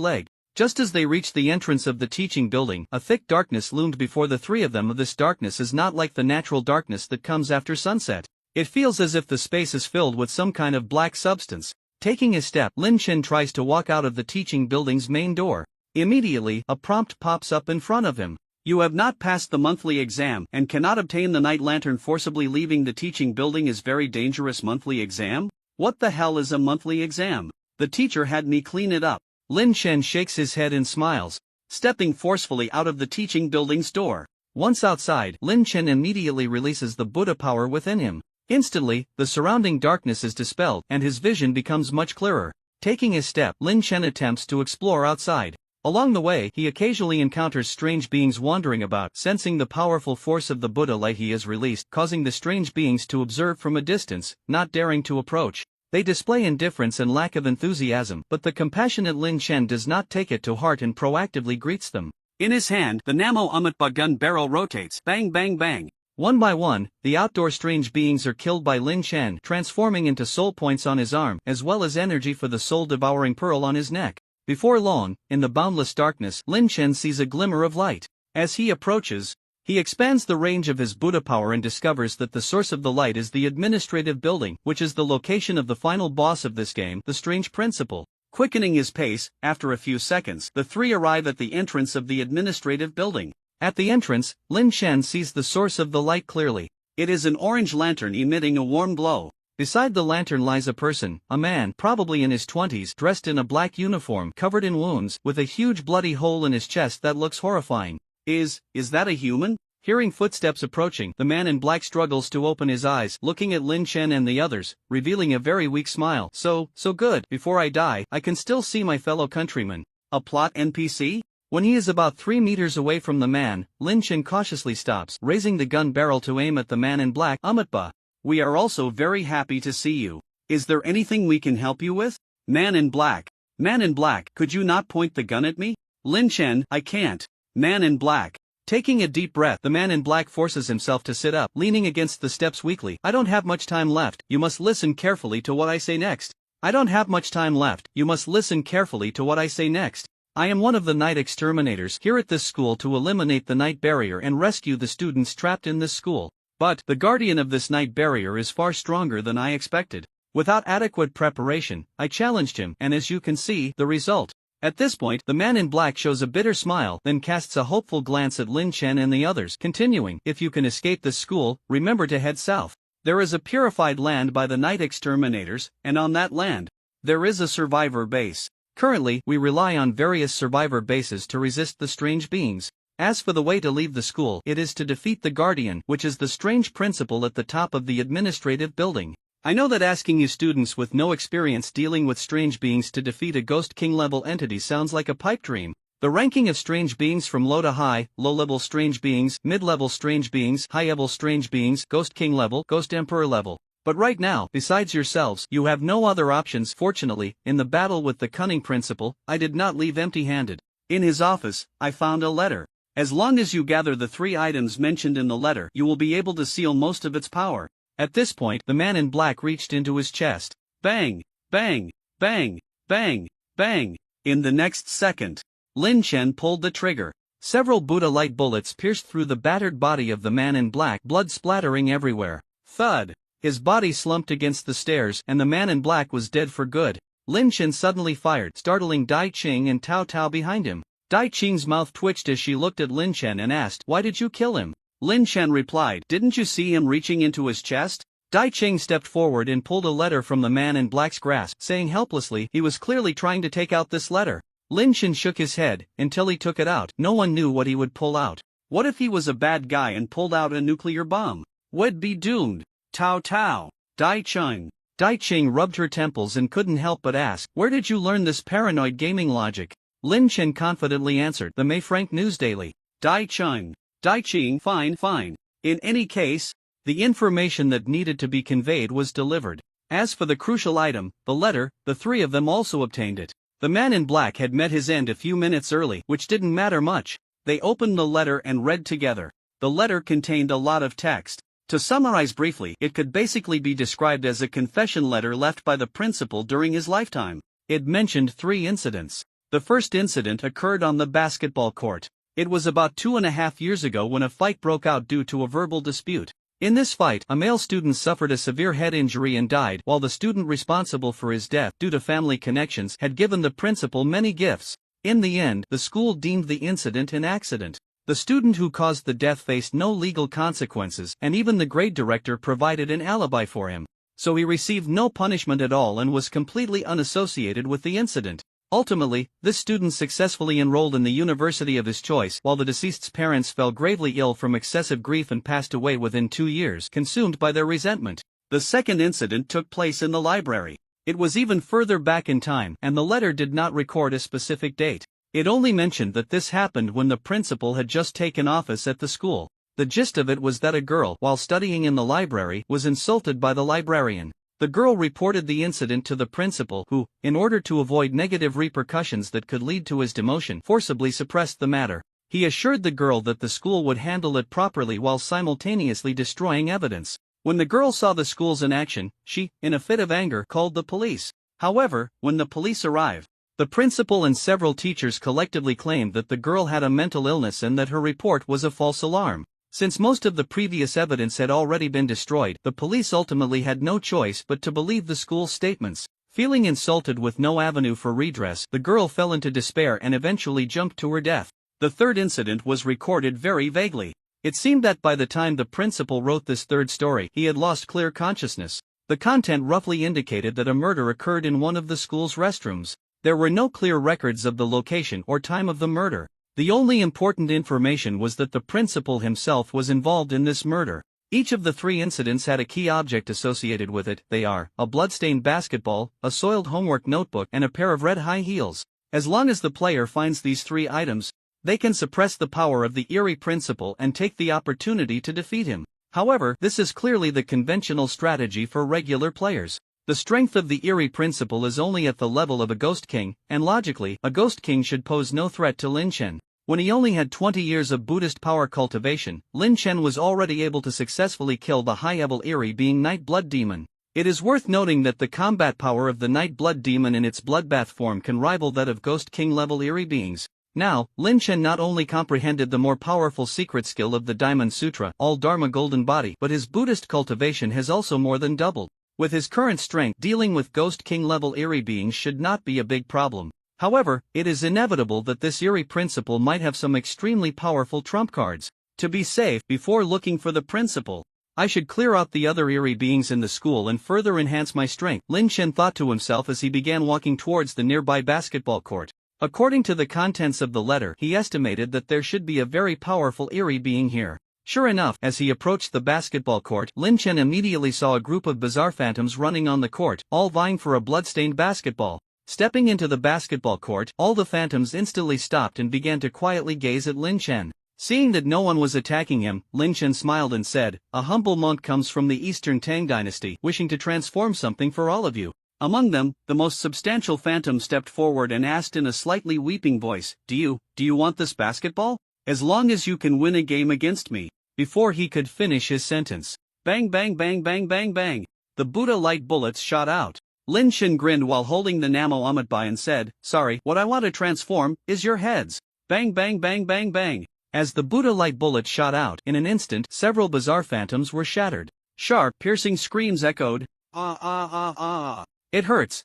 leg. Just as they reached the entrance of the teaching building, a thick darkness loomed before the three of them. This darkness is not like the natural darkness that comes after sunset. It feels as if the space is filled with some kind of black substance. Taking a step, Lin Chen tries to walk out of the teaching building's main door. Immediately, a prompt pops up in front of him. You have not passed the monthly exam and cannot obtain the night lantern. Forcibly leaving the teaching building is very dangerous. Monthly exam? What the hell is a monthly exam? The teacher had me clean it up. Lin Chen shakes his head and smiles, stepping forcefully out of the teaching building's door. Once outside, Lin Chen immediately releases the Buddha power within him. Instantly, the surrounding darkness is dispelled and his vision becomes much clearer. Taking a step, Lin Chen attempts to explore outside. Along the way, he occasionally encounters strange beings wandering about, sensing the powerful force of the Buddha light he has released, causing the strange beings to observe from a distance, not daring to approach. They display indifference and lack of enthusiasm, but the compassionate Lin Chen does not take it to heart and proactively greets them. In his hand, the Namo Amitabha gun barrel rotates, bang bang bang. One by one, the outdoor strange beings are killed by Lin Chen, transforming into soul points on his arm, as well as energy for the soul-devouring pearl on his neck. Before long, in the boundless darkness, Lin Chen sees a glimmer of light. As he approaches, He expands the range of his Buddha power and discovers that the source of the light is the administrative building, which is the location of the final boss of this game, the strange principal. Quickening his pace, after a few seconds, the three arrive at the entrance of the administrative building. At the entrance, Lin Chen sees the source of the light clearly. It is an orange lantern emitting a warm glow. Beside the lantern lies a person, a man probably in his 20s, dressed in a black uniform covered in wounds, with a huge bloody hole in his chest that looks horrifying. Is that a human? Hearing footsteps approaching, the man in black struggles to open his eyes, looking at Lin Chen and the others, revealing a very weak smile. So good. Before I die, I can still see my fellow countrymen. A plot NPC? When he is about 3 meters away from the man, Lin Chen cautiously stops, raising the gun barrel to aim at the man in black. Amatba. We are also very happy to see you. Is there anything we can help you with? Man in black. Man in black, could you not point the gun at me? Lin Chen, I can't. Man in black. Taking a deep breath, the man in black forces himself to sit up, leaning against the steps weakly. I don't have much time left, you must listen carefully to what I say next. I don't have much time left, you must listen carefully to what I say next. I am one of the night exterminators here at this school to eliminate the night barrier and rescue the students trapped in this school. But the guardian of this night barrier is far stronger than I expected. Without adequate preparation, I challenged him, and as you can see, the result. At this point, the man in black shows a bitter smile, then casts a hopeful glance at Lin Chen and the others, continuing, if you can escape this school, remember to head south. There is a purified land by the night exterminators, and on that land, there is a survivor base. Currently, we rely on various survivor bases to resist the strange beings. As for the way to leave the school, it is to defeat the Guardian, which is the strange principal at the top of the administrative building. I know that asking you students with no experience dealing with strange beings to defeat a Ghost King level entity sounds like a pipe dream. The ranking of strange beings from low to high, low-level strange beings, mid-level strange beings, high-level strange beings, Ghost King level, Ghost Emperor level. But right now, besides yourselves, you have no other options. Fortunately, in the battle with the cunning principal, I did not leave empty-handed. In his office, I found a letter. As long as you gather the 3 items mentioned in the letter, you will be able to seal most of its power. At this point, the man in black reached into his chest. Bang! Bang! Bang! Bang! Bang! In the next second, Lin Chen pulled the trigger. Several Buddha light bullets pierced through the battered body of the man in black, blood splattering everywhere. Thud! His body slumped against the stairs, and the man in black was dead for good. Lin Chen suddenly fired, startling Dai Qing and Tao Tao behind him. Dai Qing's mouth twitched as she looked at Lin Chen and asked, "Why did you kill him?" Lin Chen replied, "Didn't you see him reaching into his chest?" Dai Qing stepped forward and pulled a letter from the man in black's grasp, saying helplessly, he was clearly trying to take out this letter. Lin Chen shook his head. Until he took it out, no one knew what he would pull out. What if he was a bad guy and pulled out a nuclear bomb? Would be doomed. Tao Tao. Dai Qing. Dai Qing rubbed her temples and couldn't help but ask, "Where did you learn this paranoid gaming logic?" Lin Chen confidently answered, "The May Frank News Daily." Dai Qing. Dai Qing, fine. In any case, the information that needed to be conveyed was delivered. As for the crucial item, the letter, the 3 of them also obtained it. The man in black had met his end a few minutes early, which didn't matter much. They opened the letter and read together. The letter contained a lot of text. To summarize briefly, it could basically be described as a confession letter left by the principal during his lifetime. It mentioned 3 incidents. The first incident occurred on the basketball court. It was about 2.5 years ago when a fight broke out due to a verbal dispute. In this fight, a male student suffered a severe head injury and died, while the student responsible for his death, due to family connections, had given the principal many gifts. In the end, the school deemed the incident an accident. The student who caused the death faced no legal consequences, and even the grade director provided an alibi for him. So he received no punishment at all and was completely unassociated with the incident. Ultimately, this student successfully enrolled in the university of his choice, while the deceased's parents fell gravely ill from excessive grief and passed away within 2 years, consumed by their resentment. The second incident took place in the library. It was even further back in time, and the letter did not record a specific date. It only mentioned that this happened when the principal had just taken office at the school. The gist of it was that a girl, while studying in the library, was insulted by the librarian. The girl reported the incident to the principal, who, in order to avoid negative repercussions that could lead to his demotion, forcibly suppressed the matter. He assured the girl that the school would handle it properly while simultaneously destroying evidence. When the girl saw the school's inaction, she, in a fit of anger, called the police. However, when the police arrived, the principal and several teachers collectively claimed that the girl had a mental illness and that her report was a false alarm. Since most of the previous evidence had already been destroyed, the police ultimately had no choice but to believe the school's statements. Feeling insulted with no avenue for redress, the girl fell into despair and eventually jumped to her death. The third incident was recorded very vaguely. It seemed that by the time the principal wrote this third story, he had lost clear consciousness. The content roughly indicated that a murder occurred in one of the school's restrooms. There were no clear records of the location or time of the murder. The only important information was that the principal himself was involved in this murder. Each of the three incidents had a key object associated with it. They are a bloodstained basketball, a soiled homework notebook, and a pair of red high heels. As long as the player finds these three items, they can suppress the power of the Eerie principal and take the opportunity to defeat him. However, this is clearly the conventional strategy for regular players. The strength of the Eerie principal is only at the level of a Ghost King, and logically, a Ghost King should pose no threat to Lin Chen. When he only had 20 years of Buddhist power cultivation, Lin Chen was already able to successfully kill the high-level Eerie being Night Blood Demon. It is worth noting that the combat power of the Night Blood Demon in its bloodbath form can rival that of Ghost King-level Eerie beings. Now, Lin Chen not only comprehended the more powerful secret skill of the Diamond Sutra, all Dharma Golden Body, but his Buddhist cultivation has also more than doubled. With his current strength, dealing with Ghost King-level Eerie beings should not be a big problem. However, it is inevitable that this Eerie principal might have some extremely powerful trump cards. To be safe, before looking for the principal, I should clear out the other Eerie beings in the school and further enhance my strength, Lin Chen thought to himself as he began walking towards the nearby basketball court. According to the contents of the letter, he estimated that there should be a very powerful Eerie being here. Sure enough, as he approached the basketball court, Lin Chen immediately saw a group of bizarre phantoms running on the court, all vying for a bloodstained basketball. Stepping into the basketball court, all the phantoms instantly stopped and began to quietly gaze at Lin Chen. Seeing that no one was attacking him, Lin Chen smiled and said, "A humble monk comes from the Eastern Tang dynasty, wishing to transform something for all of you." Among them, the most substantial phantom stepped forward and asked in a slightly weeping voice, Do you want this basketball? As long as you can win a game against me." Before he could finish his sentence, bang bang bang bang bang bang, the Buddha light bullets shot out. Lin Chen grinned while holding the Namo Amitbai and said, "Sorry, what I want to transform is your heads." Bang bang bang bang bang. As the Buddha light bullets shot out, in an instant, several bizarre phantoms were shattered. Sharp, piercing screams echoed, "Ah ah ah ah. It hurts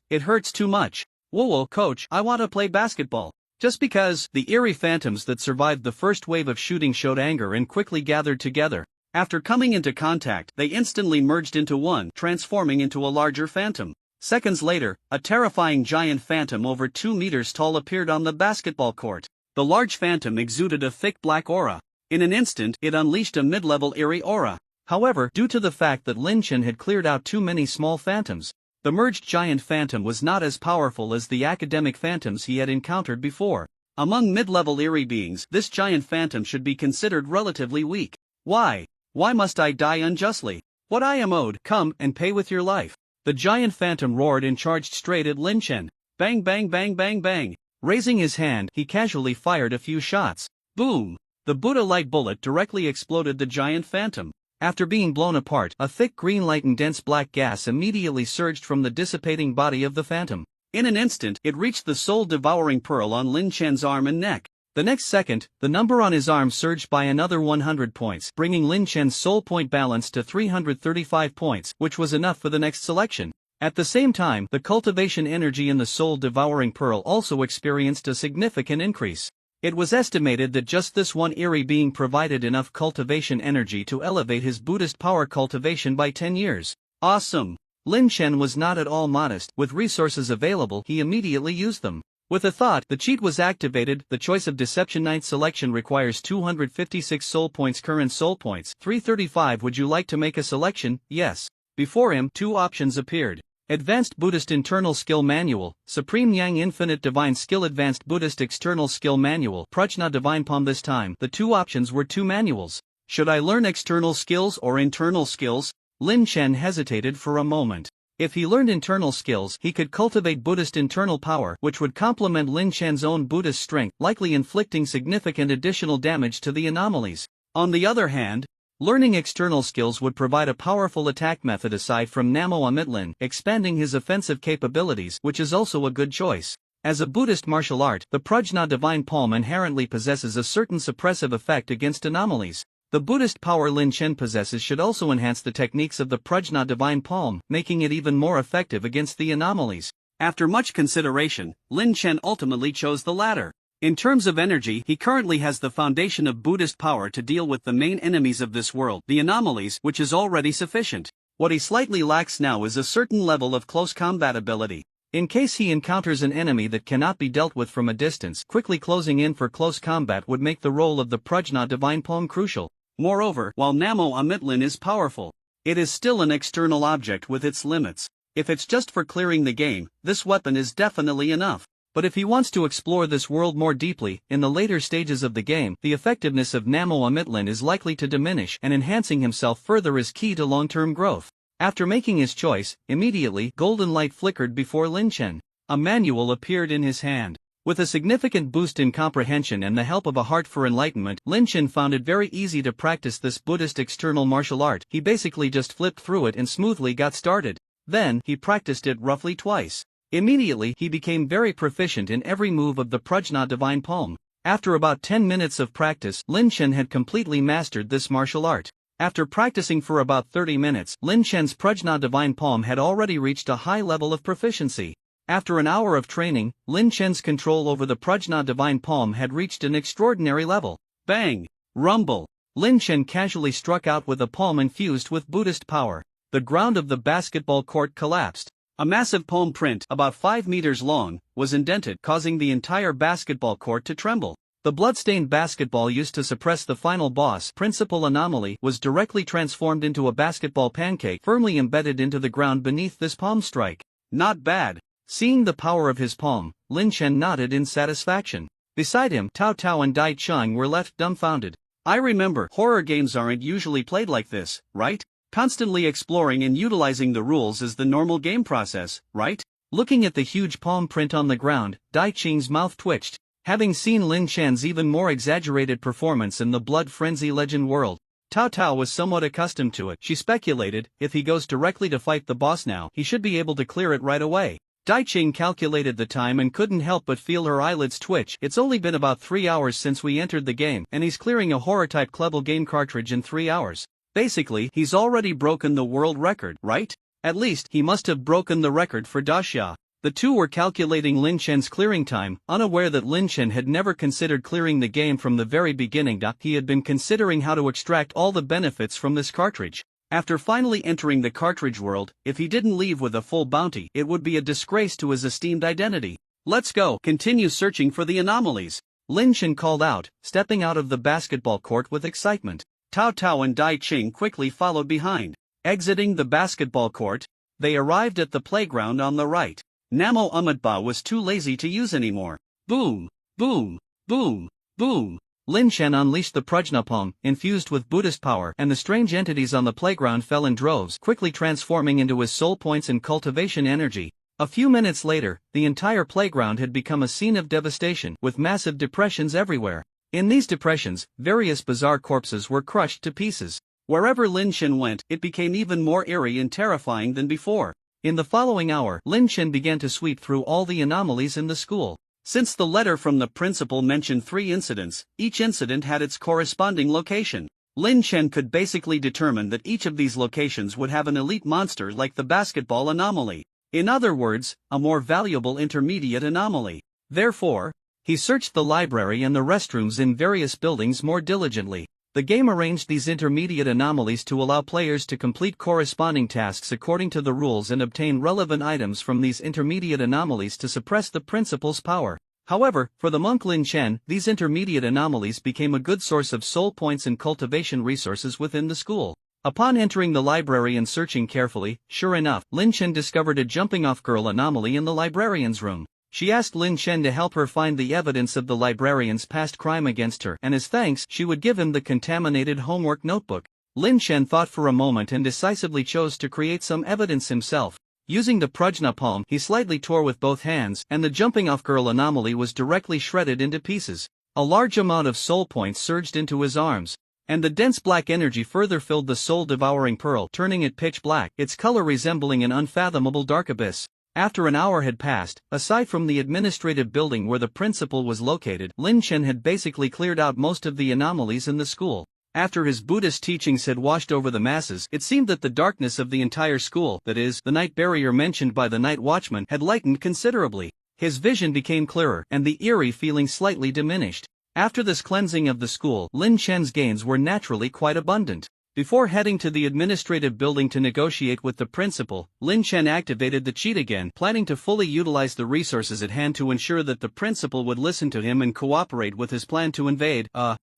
too much. Whoa, coach, I want to play basketball." Just because, the Eerie phantoms that survived the first wave of shooting showed anger and quickly gathered together. After coming into contact, they instantly merged into one, transforming into a larger phantom. Seconds later, a terrifying giant phantom over 2 meters tall appeared on the basketball court. The large phantom exuded a thick black aura. In an instant, it unleashed a mid-level Eerie aura. However, due to the fact that Lin Chen had cleared out too many small phantoms, the merged giant phantom was not as powerful as the academic phantoms he had encountered before. Among mid-level Eerie beings, this giant phantom should be considered relatively weak. Why? Why must I die unjustly? What I am owed, come and pay with your life. The giant phantom roared and charged straight at Lin Chen. Bang bang bang bang bang. Raising his hand, he casually fired a few shots. Boom! The Buddha light bullet directly exploded the giant phantom. After being blown apart, a thick green light and dense black gas immediately surged from the dissipating body of the phantom. In an instant, it reached the soul-devouring pearl on Lin Chen's arm and neck. The next second, the number on his arm surged by another 100 points, bringing Lin Chen's soul point balance to 335 points, which was enough for the next selection. At the same time, the cultivation energy in the soul-devouring pearl also experienced a significant increase. It was estimated that just this one Eerie being provided enough cultivation energy to elevate his Buddhist power cultivation by 10 years. Awesome! Lin Chen was not at all modest. With resources available, he immediately used them. With a thought, the cheat was activated. The choice of Deception Knight selection requires 256 soul points. Current soul points, 335. Would you like to make a selection? Yes. Before him, two options appeared. Advanced Buddhist Internal Skill Manual, Supreme Yang Infinite Divine Skill. Advanced Buddhist External Skill Manual, Prajna Divine Palm. This time, the two options were two manuals. Should I learn external skills or internal skills? Lin Chen hesitated for a moment. If he learned internal skills, he could cultivate Buddhist internal power, which would complement Lin Chen's own Buddhist strength, likely inflicting significant additional damage to the anomalies. On the other hand, learning external skills would provide a powerful attack method aside from Namo Amitlin, expanding his offensive capabilities, which is also a good choice. As a Buddhist martial art, the Prajna Divine Palm inherently possesses a certain suppressive effect against anomalies. The Buddhist power Lin Chen possesses should also enhance the techniques of the Prajna Divine Palm, making it even more effective against the anomalies. After much consideration, Lin Chen ultimately chose the latter. In terms of energy, he currently has the foundation of Buddhist power to deal with the main enemies of this world, the anomalies, which is already sufficient. What he slightly lacks now is a certain level of close combat ability. In case he encounters an enemy that cannot be dealt with from a distance, quickly closing in for close combat would make the role of the Prajna Divine Palm crucial. Moreover, while Namo Amitlan is powerful, it is still an external object with its limits. If it's just for clearing the game, this weapon is definitely enough. But if he wants to explore this world more deeply, in the later stages of the game, the effectiveness of Namo Amitlan is likely to diminish, and enhancing himself further is key to long-term growth. After making his choice, immediately, golden light flickered before Lin Chen. A manual appeared in his hand. With a significant boost in comprehension and the help of a heart for enlightenment, Lin Chen found it very easy to practice this Buddhist external martial art. He basically just flipped through it and smoothly got started. Then, he practiced it roughly twice. Immediately, he became very proficient in every move of the Prajna Divine Palm. After about 10 minutes of practice, Lin Chen had completely mastered this martial art. After practicing for about 30 minutes, Lin Chen's Prajna Divine Palm had already reached a high level of proficiency. After an hour of training, Lin Chen's control over the Prajna Divine Palm had reached an extraordinary level. Bang! Rumble! Lin Chen casually struck out with a palm infused with Buddhist power. The ground of the basketball court collapsed. A massive palm print, about 5 meters long, was indented, causing the entire basketball court to tremble. The bloodstained basketball used to suppress the final boss, Principal Anomaly, was directly transformed into a basketball pancake firmly embedded into the ground beneath this palm strike. Not bad. Seeing the power of his palm, Lin Chen nodded in satisfaction. Beside him, Tao Tao and Dai Cheng were left dumbfounded. I remember, horror games aren't usually played like this, right? Constantly exploring and utilizing the rules is the normal game process, right? Looking at the huge palm print on the ground, Dai Cheng's mouth twitched. Having seen Lin Chen's even more exaggerated performance in the Blood Frenzy Legend world, Tao Tao was somewhat accustomed to it. She speculated, if he goes directly to fight the boss now, he should be able to clear it right away. Dai Cheng calculated the time and couldn't help but feel her eyelids twitch. It's only been about 3 hours since we entered the game, and he's clearing a horror-type Klebel game cartridge in 3 hours. Basically, he's already broken the world record, right? At least, he must have broken the record for Daxia. The two were calculating Lin Chen's clearing time, unaware that Lin Chen had never considered clearing the game from the very beginning. He had been considering how to extract all the benefits from this cartridge. After finally entering the cartridge world, if he didn't leave with a full bounty, it would be a disgrace to his esteemed identity. Let's go, continue searching for the anomalies. Lin Chen called out, stepping out of the basketball court with excitement. Tao Tao and Dai Cheng quickly followed behind. Exiting the basketball court, they arrived at the playground on the right. Namo Amitba was too lazy to use anymore. Boom! Boom! Boom! Boom! Lin Chen unleashed the Prajna Palm, infused with Buddhist power, and the strange entities on the playground fell in droves, quickly transforming into his soul points and cultivation energy. A few minutes later, the entire playground had become a scene of devastation, with massive depressions everywhere. In these depressions, various bizarre corpses were crushed to pieces. Wherever Lin Chen went, it became even more eerie and terrifying than before. In the following hour, Lin Chen began to sweep through all the anomalies in the school. Since the letter from the principal mentioned 3 incidents, each incident had its corresponding location. Lin Chen could basically determine that each of these locations would have an elite monster like the basketball anomaly. In other words, a more valuable intermediate anomaly. Therefore, he searched the library and the restrooms in various buildings more diligently. The game arranged these intermediate anomalies to allow players to complete corresponding tasks according to the rules and obtain relevant items from these intermediate anomalies to suppress the principal's power. However, for the monk Lin Chen, these intermediate anomalies became a good source of soul points and cultivation resources within the school. Upon entering the library and searching carefully, sure enough, Lin Chen discovered a jumping-off girl anomaly in the librarian's room. She asked Lin Chen to help her find the evidence of the librarian's past crime against her, and as thanks, she would give him the contaminated homework notebook. Lin Chen thought for a moment and decisively chose to create some evidence himself. Using the Prajna Palm, he slightly tore with both hands, and the jumping-off girl anomaly was directly shredded into pieces. A large amount of soul points surged into his arms, and the dense black energy further filled the soul-devouring pearl, turning it pitch black, its color resembling an unfathomable dark abyss. After an hour had passed, aside from the administrative building where the principal was located, Lin Chen had basically cleared out most of the anomalies in the school. After his Buddhist teachings had washed over the masses, it seemed that the darkness of the entire school, that is, the night barrier mentioned by the night watchman, had lightened considerably. His vision became clearer, and the eerie feeling slightly diminished. After this cleansing of the school, Lin Chen's gains were naturally quite abundant. Before heading to the administrative building to negotiate with the principal, Lin Chen activated the cheat again, planning to fully utilize the resources at hand to ensure that the principal would listen to him and cooperate with his plan to invade,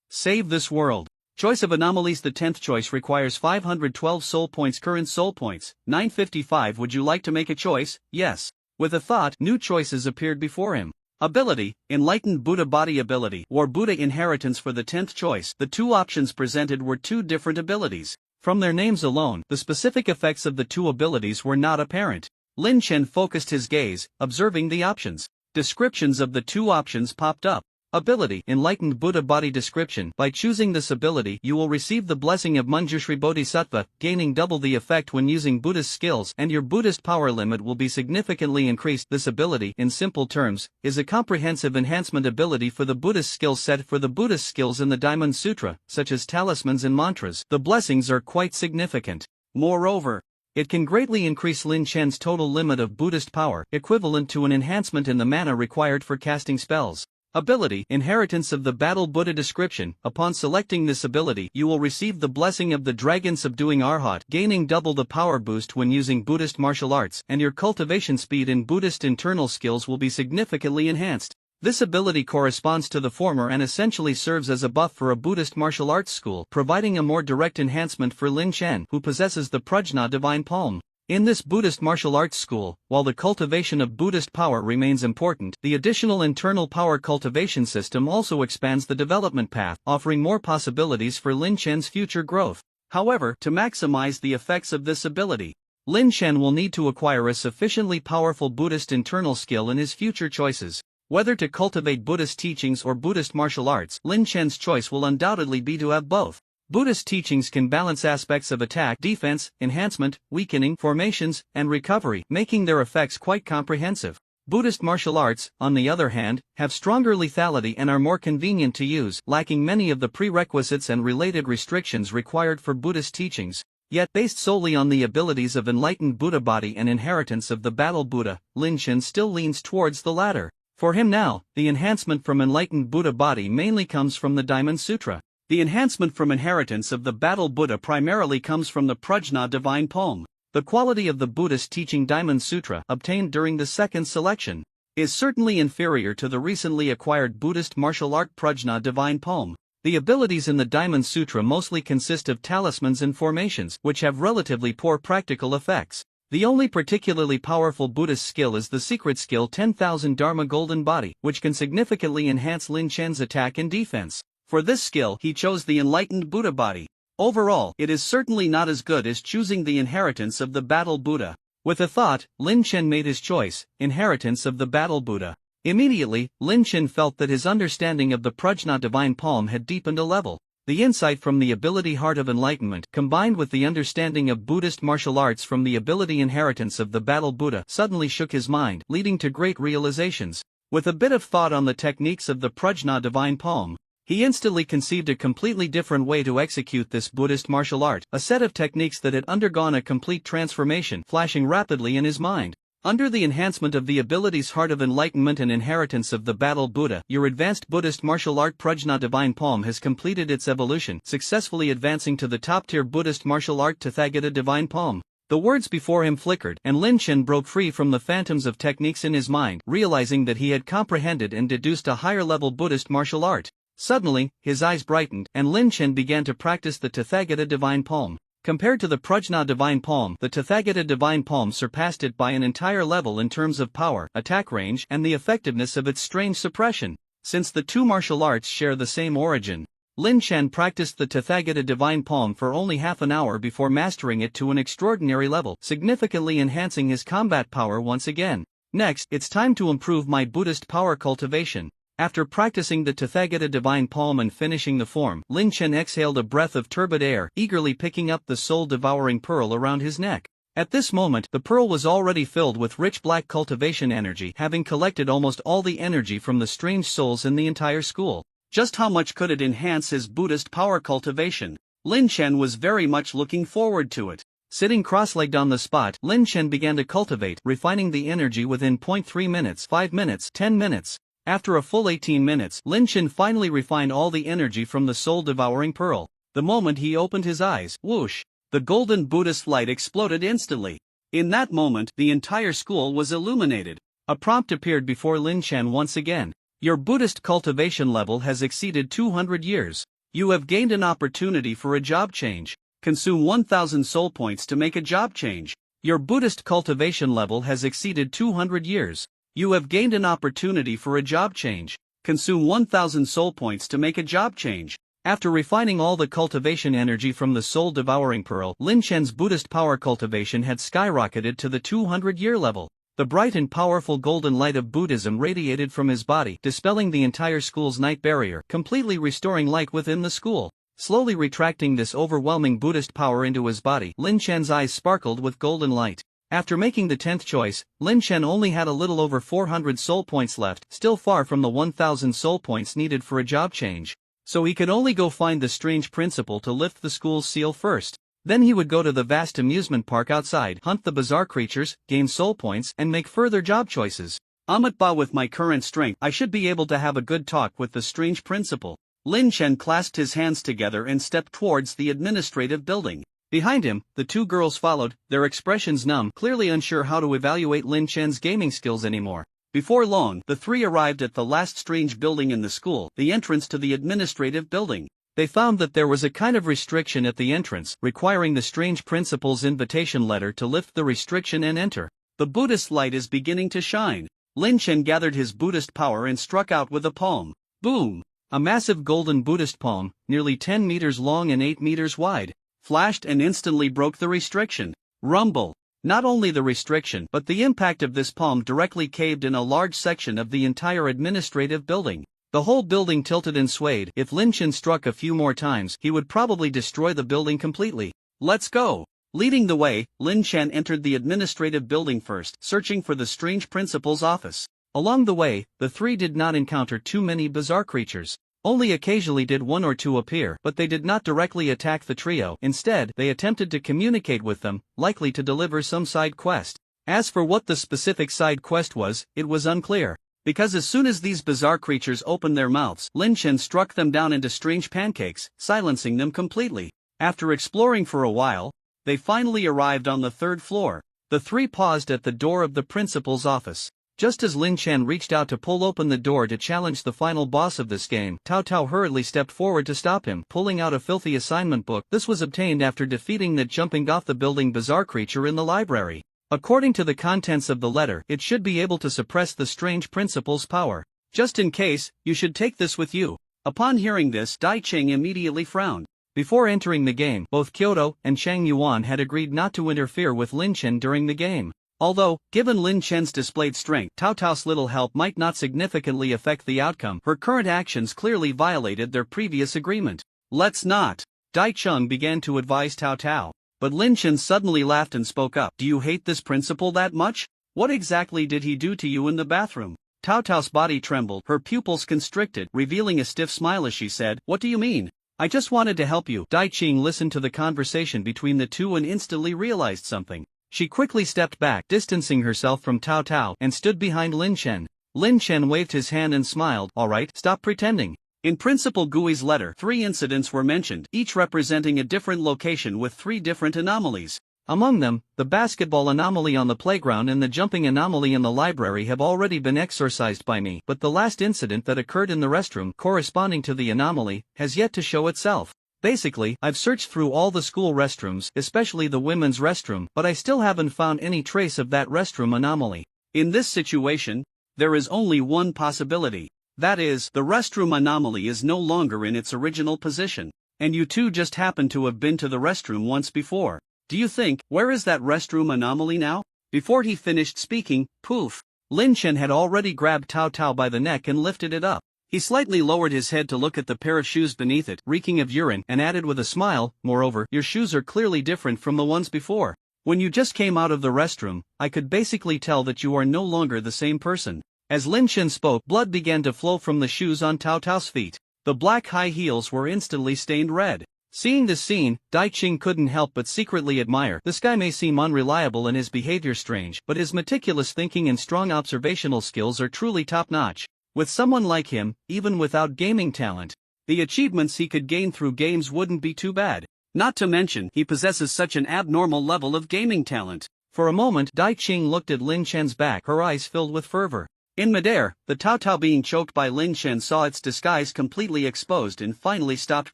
save this world. Choice of anomalies. The 10th choice requires 512 soul points. Current soul points, 955. Would you like to make a choice? Yes. With a thought, new choices appeared before him. Ability, Enlightened Buddha Body Ability, or Buddha Inheritance. For the 10th choice, the two options presented were two different abilities. From their names alone, the specific effects of the two abilities were not apparent. Lin Chen focused his gaze, observing the options. Descriptions of the two options popped up. Ability, Enlightened Buddha Body Description. By choosing this ability, you will receive the blessing of Manjushri Bodhisattva, gaining double the effect when using Buddhist skills, and your Buddhist power limit will be significantly increased. This ability, in simple terms, is a comprehensive enhancement ability for the Buddhist skill set. For the Buddhist skills in the Diamond Sutra, such as talismans and mantras, the blessings are quite significant. Moreover, it can greatly increase Lin Chen's total limit of Buddhist power, equivalent to an enhancement in the mana required for casting spells. Ability, Inheritance of the Battle Buddha Description. Upon selecting this ability, you will receive the blessing of the Dragon Subduing Arhat, gaining double the power boost when using Buddhist martial arts, and your cultivation speed in Buddhist internal skills will be significantly enhanced. This ability corresponds to the former and essentially serves as a buff for a Buddhist martial arts school, providing a more direct enhancement for Lin Chen, who possesses the Prajna Divine Palm. In this Buddhist martial arts school, while the cultivation of Buddhist power remains important, the additional internal power cultivation system also expands the development path, offering more possibilities for Lin Chen's future growth. However, to maximize the effects of this ability, Lin Chen will need to acquire a sufficiently powerful Buddhist internal skill in his future choices. Whether to cultivate Buddhist teachings or Buddhist martial arts, Lin Chen's choice will undoubtedly be to have both. Buddhist teachings can balance aspects of attack, defense, enhancement, weakening, formations, and recovery, making their effects quite comprehensive. Buddhist martial arts, on the other hand, have stronger lethality and are more convenient to use, lacking many of the prerequisites and related restrictions required for Buddhist teachings. Yet, based solely on the abilities of Enlightened Buddha Body and Inheritance of the Battle Buddha, Lin Chen still leans towards the latter. For him now, the enhancement from Enlightened Buddha Body mainly comes from the Diamond Sutra. The enhancement from Inheritance of the Battle Buddha primarily comes from the Prajna Divine Palm. The quality of the Buddhist teaching Diamond Sutra, obtained during the second selection, is certainly inferior to the recently acquired Buddhist martial art Prajna Divine Palm. The abilities in the Diamond Sutra mostly consist of talismans and formations, which have relatively poor practical effects. The only particularly powerful Buddhist skill is the secret skill 10,000 Dharma Golden Body, which can significantly enhance Lin Chen's attack and defense. For this skill, he chose the Enlightened Buddha Body. Overall, it is certainly not as good as choosing the Inheritance of the Battle Buddha. With a thought, Lin Chen made his choice, Inheritance of the Battle Buddha. Immediately, Lin Chen felt that his understanding of the Prajna Divine Palm had deepened a level. The insight from the ability Heart of Enlightenment, combined with the understanding of Buddhist martial arts from the ability Inheritance of the Battle Buddha, suddenly shook his mind, leading to great realizations. With a bit of thought on the techniques of the Prajna Divine Palm, he instantly conceived a completely different way to execute this Buddhist martial art, a set of techniques that had undergone a complete transformation, flashing rapidly in his mind. Under the enhancement of the abilities Heart of Enlightenment and Inheritance of the Battle Buddha, your advanced Buddhist martial art Prajna Divine Palm has completed its evolution, successfully advancing to the top-tier Buddhist martial art Tathagata Divine Palm. The words before him flickered, and Lin Chen broke free from the phantoms of techniques in his mind, realizing that he had comprehended and deduced a higher-level Buddhist martial art. Suddenly, his eyes brightened, and Lin Chen began to practice the Tathagata Divine Palm. Compared to the Prajna Divine Palm, the Tathagata Divine Palm surpassed it by an entire level in terms of power, attack range, and the effectiveness of its strange suppression. Since the two martial arts share the same origin, Lin Chen practiced the Tathagata Divine Palm for only half an hour before mastering it to an extraordinary level, significantly enhancing his combat power once again. Next, it's time to improve my Buddhist power cultivation. After practicing the Tathagata Divine Palm and finishing the form, Lin Chen exhaled a breath of turbid air, eagerly picking up the soul-devouring pearl around his neck. At this moment, the pearl was already filled with rich black cultivation energy, having collected almost all the energy from the strange souls in the entire school. Just how much could it enhance his Buddhist power cultivation? Lin Chen was very much looking forward to it. Sitting cross-legged on the spot, Lin Chen began to cultivate, refining the energy within 0.3 minutes, 5 minutes, 10 minutes. After a full 18 minutes, Lin Chen finally refined all the energy from the soul-devouring pearl. The moment he opened his eyes, whoosh, the golden Buddhist light exploded instantly. In that moment, the entire school was illuminated. A prompt appeared before Lin Chen once again. Your Buddhist cultivation level has exceeded 200 years. You have gained an opportunity for a job change. Consume 1,000 soul points to make a job change. Your Buddhist cultivation level has exceeded 200 years. You have gained an opportunity for a job change. Consume 1,000 soul points to make a job change. After refining all the cultivation energy from the soul-devouring pearl, Lin Chen's Buddhist power cultivation had skyrocketed to the 200-year level. The bright and powerful golden light of Buddhism radiated from his body, dispelling the entire school's night barrier, completely restoring light within the school. Slowly retracting this overwhelming Buddhist power into his body, Lin Chen's eyes sparkled with golden light. After making the 10th choice, Lin Chen only had a little over 400 soul points left, still far from the 1,000 soul points needed for a job change. So he could only go find the strange principal to lift the school's seal first. Then he would go to the vast amusement park outside, hunt the bizarre creatures, gain soul points, and make further job choices. Amitba, with my current strength, I should be able to have a good talk with the strange principal. Lin Chen clasped his hands together and stepped towards the administrative building. Behind him, the two girls followed, their expressions numb, clearly unsure how to evaluate Lin Chen's gaming skills anymore. Before long, the three arrived at the last strange building in the school, the entrance to the administrative building. They found that there was a kind of restriction at the entrance, requiring the strange principal's invitation letter to lift the restriction and enter. The Buddhist light is beginning to shine. Lin Chen gathered his Buddhist power and struck out with a palm. Boom! A massive golden Buddhist palm, nearly 10 meters long and 8 meters wide, flashed and instantly broke the restriction. Rumble! Not only the restriction, but the impact of this palm directly caved in a large section of the entire administrative building. The whole building tilted and swayed. If Lin Chen struck a few more times, he would probably destroy the building completely. Let's go! Leading the way, Lin Chen entered the administrative building first, searching for the strange principal's office. Along the way, the three did not encounter too many bizarre creatures. Only occasionally did one or two appear, but they did not directly attack the trio. Instead, they attempted to communicate with them, likely to deliver some side quest. As for what the specific side quest was, it was unclear. Because as soon as these bizarre creatures opened their mouths, Lin Chen struck them down into strange pancakes, silencing them completely. After exploring for a while, they finally arrived on the 3rd floor. The three paused at the door of the principal's office. Just as Lin Chen reached out to pull open the door to challenge the final boss of this game, Cao Cao hurriedly stepped forward to stop him, pulling out a filthy assignment book. This was obtained after defeating that jumping off the building bizarre creature in the library. According to the contents of the letter, it should be able to suppress the strange principal's power. Just in case, you should take this with you. Upon hearing this, Dai Cheng immediately frowned. Before entering the game, both Kyoto and Chang Yuan had agreed not to interfere with Lin Chen during the game. Although, given Lin Chen's displayed strength, Cao Cao's little help might not significantly affect the outcome. Her current actions clearly violated their previous agreement. Let's not. Dai Cheng began to advise Cao Cao. But Lin Chen suddenly laughed and spoke up. Do you hate this principal that much? What exactly did he do to you in the bathroom? Cao Cao's body trembled, her pupils constricted, revealing a stiff smile as she said, What do you mean? I just wanted to help you. Dai Cheng listened to the conversation between the two and instantly realized something. She quickly stepped back, distancing herself from Cao Cao, and stood behind Lin Chen. Lin Chen waved his hand and smiled. All right, stop pretending. In Principal Gui's letter, 3 incidents were mentioned, each representing a different location with 3 different anomalies. Among them, the basketball anomaly on the playground and the jumping anomaly in the library have already been exorcised by me, but the last incident that occurred in the restroom, corresponding to the anomaly, has yet to show itself. Basically, I've searched through all the school restrooms, especially the women's restroom, but I still haven't found any trace of that restroom anomaly. In this situation, there is only one possibility. That is, the restroom anomaly is no longer in its original position. And you two just happen to have been to the restroom once before. Do you think, where is that restroom anomaly now? Before he finished speaking, poof! Lin Chen had already grabbed Cao Cao by the neck and lifted it up. He slightly lowered his head to look at the pair of shoes beneath it, reeking of urine, and added with a smile, moreover, your shoes are clearly different from the ones before. When you just came out of the restroom, I could basically tell that you are no longer the same person. As Lin Chen spoke, blood began to flow from the shoes on Cao Cao's feet. The black high heels were instantly stained red. Seeing this scene, Dai Qing couldn't help but secretly admire. This guy may seem unreliable and his behavior strange, but his meticulous thinking and strong observational skills are truly top-notch. With someone like him, even without gaming talent, the achievements he could gain through games wouldn't be too bad. Not to mention, he possesses such an abnormal level of gaming talent. For a moment, Dai Qing looked at Lin Chen's back, her eyes filled with fervor. In midair, the Cao Cao being choked by Lin Chen saw its disguise completely exposed and finally stopped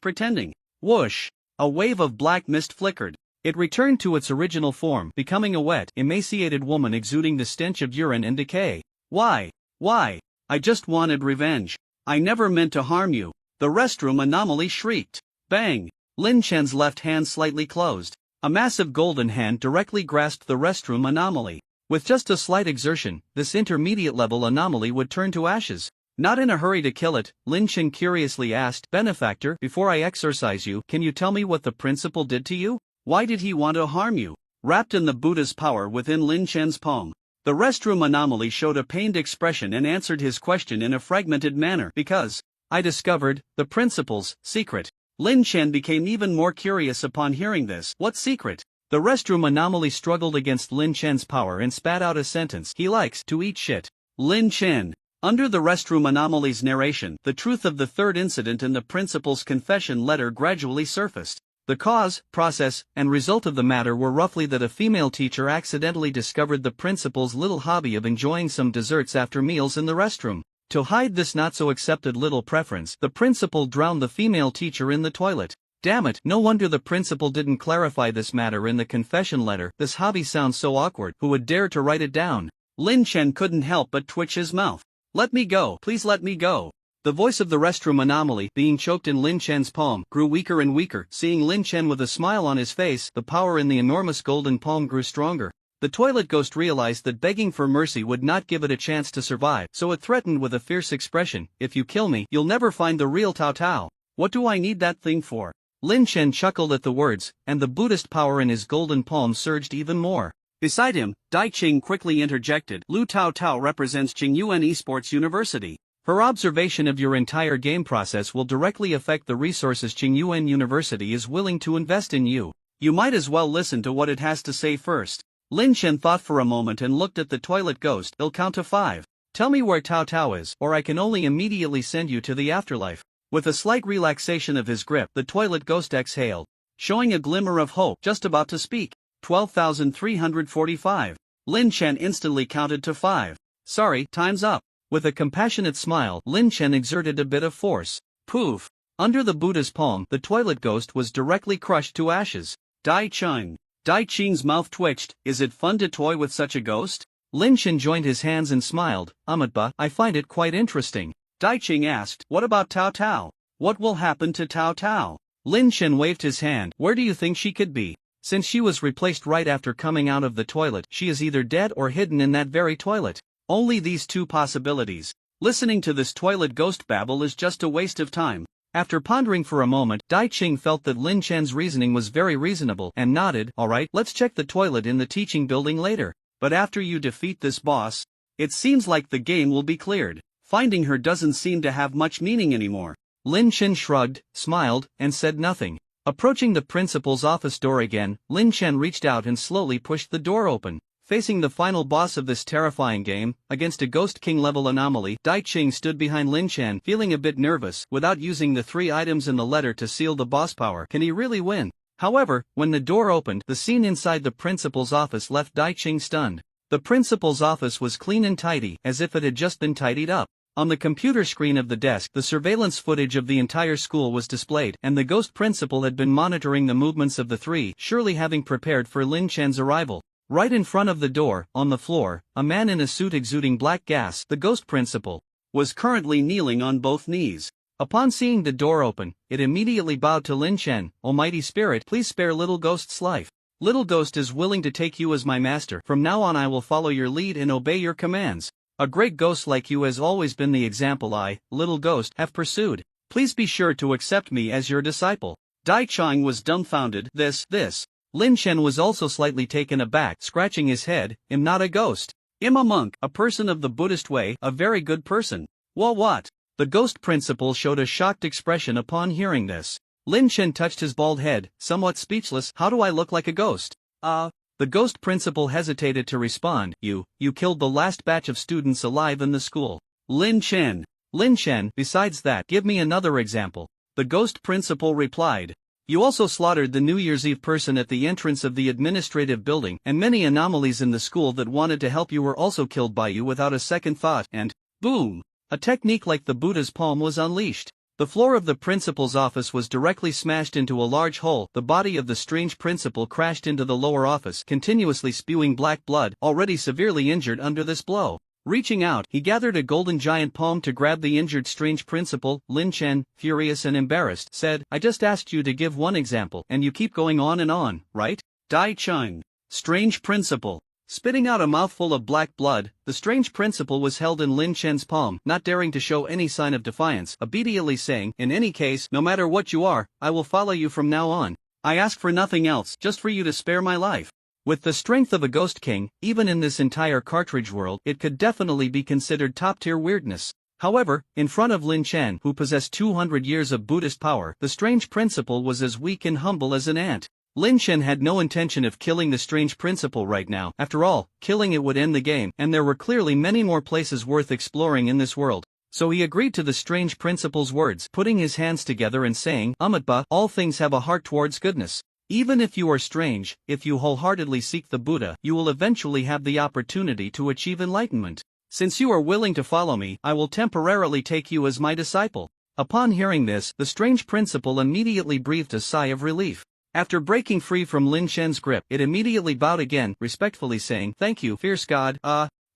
pretending. Whoosh! A wave of black mist flickered. It returned to its original form, becoming a wet, emaciated woman exuding the stench of urine and decay. Why? I just wanted revenge. I never meant to harm you. The restroom anomaly shrieked. Bang! Lin Chen's left hand slightly closed. A massive golden hand directly grasped the restroom anomaly. With just a slight exertion, this intermediate-level anomaly would turn to ashes. Not in a hurry to kill it, Lin Chen curiously asked, "Benefactor, before I exorcise you, can you tell me what the principal did to you? Why did he want to harm you?" Wrapped in the Buddha's power within Lin Chen's palm, the restroom anomaly showed a pained expression and answered his question in a fragmented manner. "Because I discovered the principal's secret." Lin Chen became even more curious upon hearing this. What secret? The restroom anomaly struggled against Lin Chen's power and spat out a sentence. "He likes to eat shit." Lin Chen. Under the restroom anomaly's narration, the truth of the third incident in the principal's confession letter gradually surfaced. The cause, process, and result of the matter were roughly that a female teacher accidentally discovered the principal's little hobby of enjoying some desserts after meals in the restroom. To hide this not-so-accepted little preference, the principal drowned the female teacher in the toilet. Damn it, no wonder the principal didn't clarify this matter in the confession letter. This hobby sounds so awkward. Who would dare to write it down? Lin Chen couldn't help but twitch his mouth. "Let me go, please let me go." The voice of the restroom anomaly, being choked in Lin Chen's palm, grew weaker and weaker. Seeing Lin Chen with a smile on his face, the power in the enormous golden palm grew stronger. The toilet ghost realized that begging for mercy would not give it a chance to survive, so it threatened with a fierce expression, "If you kill me, you'll never find the real Cao Cao. What do I need that thing for?" Lin Chen chuckled at the words, and the Buddhist power in his golden palm surged even more. Beside him, Dai Qing quickly interjected, "Lu Tao Tao represents Qingyuan Esports University. Her observation of your entire game process will directly affect the resources Qingyuan University is willing to invest in you. You might as well listen to what it has to say first." Lin Chen thought for a moment and looked at the toilet ghost. "I'll count to 5. Tell me where Cao Cao is, or I can only immediately send you to the afterlife." With a slight relaxation of his grip, the toilet ghost exhaled, showing a glimmer of hope, just about to speak. 12,345. Lin Chen instantly counted to 5. "Sorry, time's up." With a compassionate smile, Lin Chen exerted a bit of force. Poof! Under the Buddha's palm, the toilet ghost was directly crushed to ashes. Dai Qing's mouth twitched. "Is it fun to toy with such a ghost?" Lin Chen joined his hands and smiled. "But I find it quite interesting." Dai Qing asked, "What about Cao Cao? What will happen to Cao Cao?" Lin Chen waved his hand. "Where do you think she could be? Since she was replaced right after coming out of the toilet, she is either dead or hidden in that very toilet. Only these two possibilities. Listening to this toilet ghost babble is just a waste of time." After pondering for a moment, Dai Qing felt that Lin Chen's reasoning was very reasonable and nodded. "All right, let's check the toilet in the teaching building later. But after you defeat this boss, it seems like the game will be cleared. Finding her doesn't seem to have much meaning anymore." Lin Chen shrugged, smiled, and said nothing. Approaching the principal's office door again, Lin Chen reached out and slowly pushed the door open. Facing the final boss of this terrifying game, against a Ghost King-level anomaly, Dai Qing stood behind Lin Chen, feeling a bit nervous. Without using the 3 items in the letter to seal the boss power, can he really win? However, when the door opened, the scene inside the principal's office left Dai Qing stunned. The principal's office was clean and tidy, as if it had just been tidied up. On the computer screen of the desk, the surveillance footage of the entire school was displayed, and the ghost principal had been monitoring the movements of the 3, surely having prepared for Lin Chen's arrival. Right in front of the door, on the floor, a man in a suit exuding black gas, the ghost principal, was currently kneeling on both knees. Upon seeing the door open, it immediately bowed to Lin Chen. "Almighty Spirit, please spare Little Ghost's life. Little Ghost is willing to take you as my master. From now on I will follow your lead and obey your commands. A great ghost like you has always been the example I, Little Ghost, have pursued. Please be sure to accept me as your disciple." Dai Qing was dumbfounded. This. Lin Chen was also slightly taken aback, scratching his head. "I'm not a ghost. I'm a monk, a person of the Buddhist way, a very good person." "Well, what? The ghost principal showed a shocked expression upon hearing this. Lin Chen touched his bald head, somewhat speechless. How do I look like a ghost? The ghost principal hesitated to respond. You killed the last batch of students alive in the school. Lin Chen, besides that, give me another example. The ghost principal replied. You also slaughtered the New Year's Eve person at the entrance of the administrative building, and many anomalies in the school that wanted to help you were also killed by you without a second thought, and boom! A technique like the Buddha's palm was unleashed. The floor of the principal's office was directly smashed into a large hole. The body of the strange principal crashed into the lower office, continuously spewing black blood, already severely injured under this blow. Reaching out, he gathered a golden giant palm to grab the injured strange principal. Lin Chen, furious and embarrassed, said, I just asked you to give one example, and you keep going on, right? Dai Cheng, strange principal. Spitting out a mouthful of black blood, the strange principal was held in Lin Chen's palm, not daring to show any sign of defiance, obediently saying, in any case, no matter what you are, I will follow you from now on. I ask for nothing else, just for you to spare my life. With the strength of a ghost king, even in this entire cartridge world, it could definitely be considered top-tier weirdness. However, in front of Lin Chen, who possessed 200 years of Buddhist power, the strange principal was as weak and humble as an ant. Lin Chen had no intention of killing the strange principal right now. After all, killing it would end the game, and there were clearly many more places worth exploring in this world. So he agreed to the strange principal's words, putting his hands together and saying, Amitba, all things have a heart towards goodness. Even if you are strange, if you wholeheartedly seek the Buddha, you will eventually have the opportunity to achieve enlightenment. Since you are willing to follow me, I will temporarily take you as my disciple. Upon hearing this, the strange principal immediately breathed a sigh of relief. After breaking free from Lin Chen's grip, it immediately bowed again, respectfully saying, Thank you, fierce god.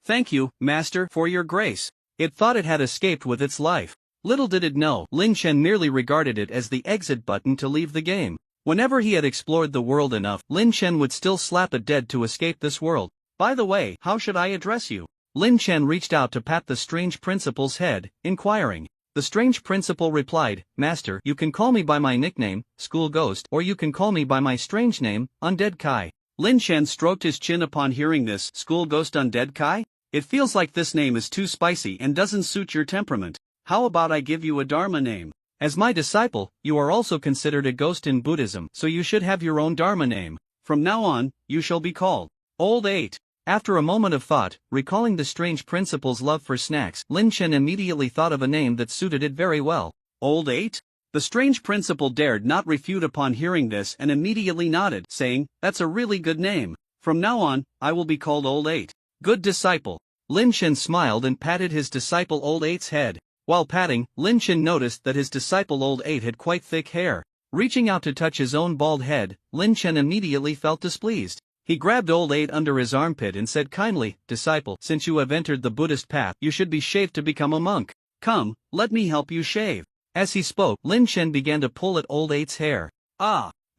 Thank you, master, for your grace. It thought it had escaped with its life. Little did it know, Lin Chen merely regarded it as the exit button to leave the game. Whenever he had explored the world enough, Lin Chen would still slap it dead to escape this world. By the way, how should I address you? Lin Chen reached out to pat the strange principal's head, inquiring. The strange principal replied, Master, you can call me by my nickname, School Ghost, or you can call me by my strange name, Undead Kai. Lin Chen stroked his chin upon hearing this. School Ghost Undead Kai? It feels like this name is too spicy and doesn't suit your temperament. How about I give you a Dharma name? As my disciple, you are also considered a ghost in Buddhism, so you should have your own Dharma name. From now on, you shall be called Old 8. After a moment of thought, recalling the strange principal's love for snacks, Lin Chen immediately thought of a name that suited it very well. Old 8? The strange principal dared not refute upon hearing this and immediately nodded, saying, That's a really good name. From now on, I will be called Old 8. Good disciple. Lin Chen smiled and patted his disciple Old 8's head. While patting, Lin Chen noticed that his disciple Old 8 had quite thick hair. Reaching out to touch his own bald head, Lin Chen immediately felt displeased. He grabbed Old 8 under his armpit and said kindly, Disciple, since you have entered the Buddhist path, you should be shaved to become a monk. Come, let me help you shave. As he spoke, Lin Chen began to pull at Old 8's hair.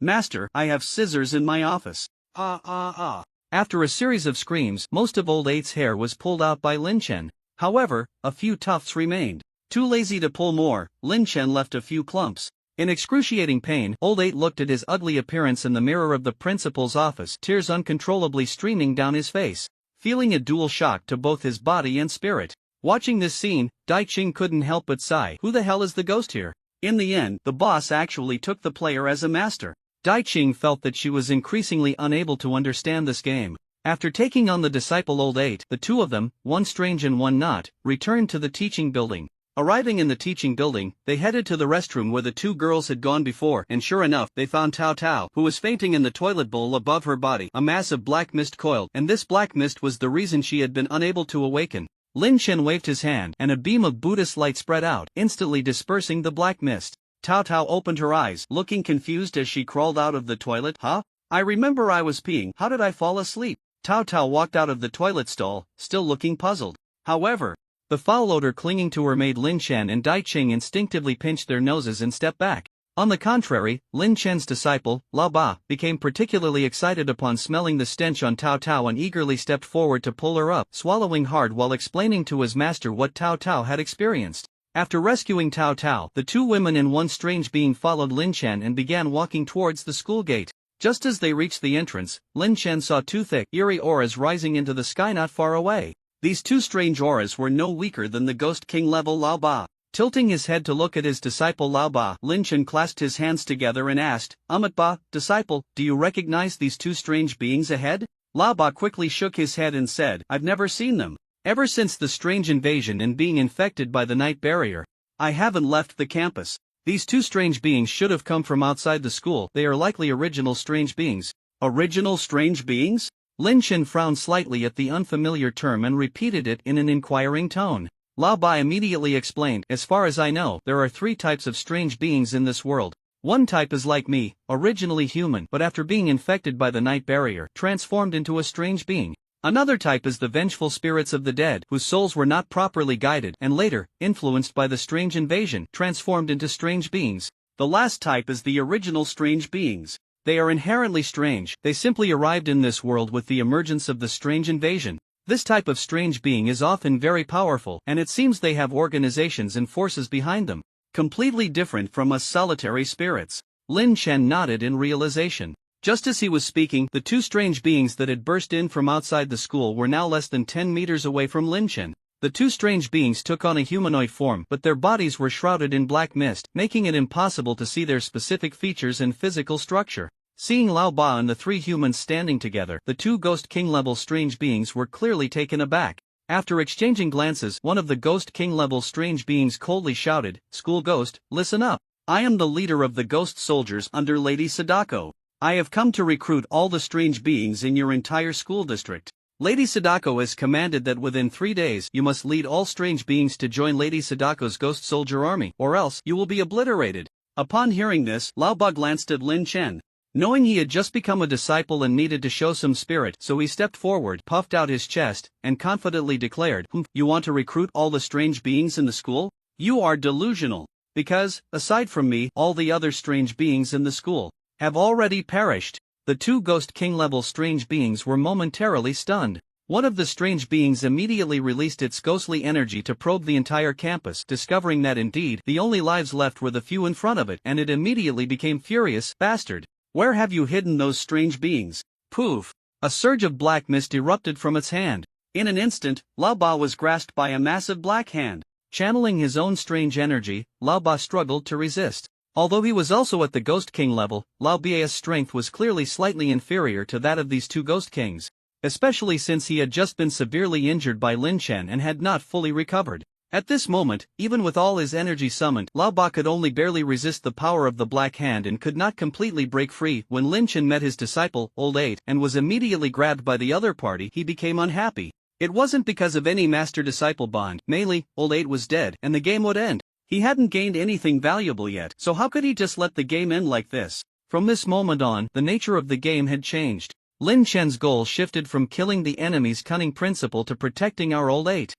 Master, I have scissors in my office. After a series of screams, most of Old 8's hair was pulled out by Lin Chen. However, a few tufts remained. Too lazy to pull more, Lin Chen left a few clumps. In excruciating pain, Old 8 looked at his ugly appearance in the mirror of the principal's office, tears uncontrollably streaming down his face, feeling a dual shock to both his body and spirit. Watching this scene, Dai Ching couldn't help but sigh. Who the hell is the ghost here? In the end, the boss actually took the player as a master. Dai Ching felt that she was increasingly unable to understand this game. After taking on the disciple Old 8, the two of them, one strange and one not, returned to the teaching building. Arriving in the teaching building, they headed to the restroom where the two girls had gone before, and sure enough, they found Tao Tao, who was fainting in the toilet bowl above her body. A mass of black mist coiled, and this black mist was the reason she had been unable to awaken. Lin Chen waved his hand, and a beam of Buddhist light spread out, instantly dispersing the black mist. Tao Tao opened her eyes, looking confused as she crawled out of the toilet. I remember I was peeing. How did I fall asleep? Tao Tao walked out of the toilet stall, still looking puzzled. However, the foul odor clinging to her made Lin Chen and Dai Ching instinctively pinch their noses and step back. On the contrary, Lin Chen's disciple, Lao Ba, became particularly excited upon smelling the stench on Tao Tao and eagerly stepped forward to pull her up, swallowing hard while explaining to his master what Tao Tao had experienced. After rescuing Tao Tao, the two women and one strange being followed Lin Chen and began walking towards the school gate. Just as they reached the entrance, Lin Chen saw two thick, eerie auras rising into the sky not far away. These two strange auras were no weaker than the Ghost King level Lao Ba. Tilting his head to look at his disciple Lao Ba, Lin Chen clasped his hands together and asked, Ba, disciple, do you recognize these two strange beings ahead? Lao Ba quickly shook his head and said, I've never seen them. Ever since the strange invasion and being infected by the night barrier, I haven't left the campus. These two strange beings should have come from outside the school. They are likely original strange beings. Original strange beings? Lin Chen frowned slightly at the unfamiliar term and repeated it in an inquiring tone. Lao Ba immediately explained, as far as I know, there are three types of strange beings in this world. One type is like me, originally human, but after being infected by the night barrier, transformed into a strange being. Another type is the vengeful spirits of the dead, whose souls were not properly guided, and later, influenced by the strange invasion, transformed into strange beings. The last type is the original strange beings. They are inherently strange, they simply arrived in this world with the emergence of the strange invasion. This type of strange being is often very powerful, and it seems they have organizations and forces behind them, completely different from us solitary spirits. Lin Chen nodded in realization. Just as he was speaking, the two strange beings that had burst in from outside the school were now less than 10 meters away from Lin Chen. The two strange beings took on a humanoid form, but their bodies were shrouded in black mist, making it impossible to see their specific features and physical structure. Seeing Lao Ba and the three humans standing together, the two Ghost King-level strange beings were clearly taken aback. After exchanging glances, one of the Ghost King-level strange beings coldly shouted, School Ghost, listen up. I am the leader of the Ghost Soldiers under Lady Sadako. I have come to recruit all the strange beings in your entire school district. Lady Sadako has commanded that within 3 days you must lead all strange beings to join Lady Sadako's Ghost Soldier Army, or else you will be obliterated. Upon hearing this, Lao Ba glanced at Lin Chen. Knowing he had just become a disciple and needed to show some spirit, so he stepped forward, puffed out his chest, and confidently declared, You want to recruit all the strange beings in the school? You are delusional. Because, aside from me, all the other strange beings in the school have already perished. The two Ghost King-level strange beings were momentarily stunned. One of the strange beings immediately released its ghostly energy to probe the entire campus, discovering that indeed, the only lives left were the few in front of it, and it immediately became furious. Bastard! Where have you hidden those strange beings? Poof! A surge of black mist erupted from its hand. In an instant, Lao Ba was grasped by a massive black hand. Channeling his own strange energy, Lao Ba struggled to resist. Although he was also at the Ghost King level, Lao Ba's strength was clearly slightly inferior to that of these two Ghost Kings, especially since he had just been severely injured by Lin Chen and had not fully recovered. At this moment, even with all his energy summoned, Lao Ba could only barely resist the power of the Black Hand and could not completely break free. When Lin Chen met his disciple, Old 8, and was immediately grabbed by the other party, he became unhappy. It wasn't because of any master-disciple bond, mainly, Old 8 was dead, and the game would end. He hadn't gained anything valuable yet, so how could he just let the game end like this? From this moment on, the nature of the game had changed. Lin Chen's goal shifted from killing the enemy's cunning principle to protecting our Old 8.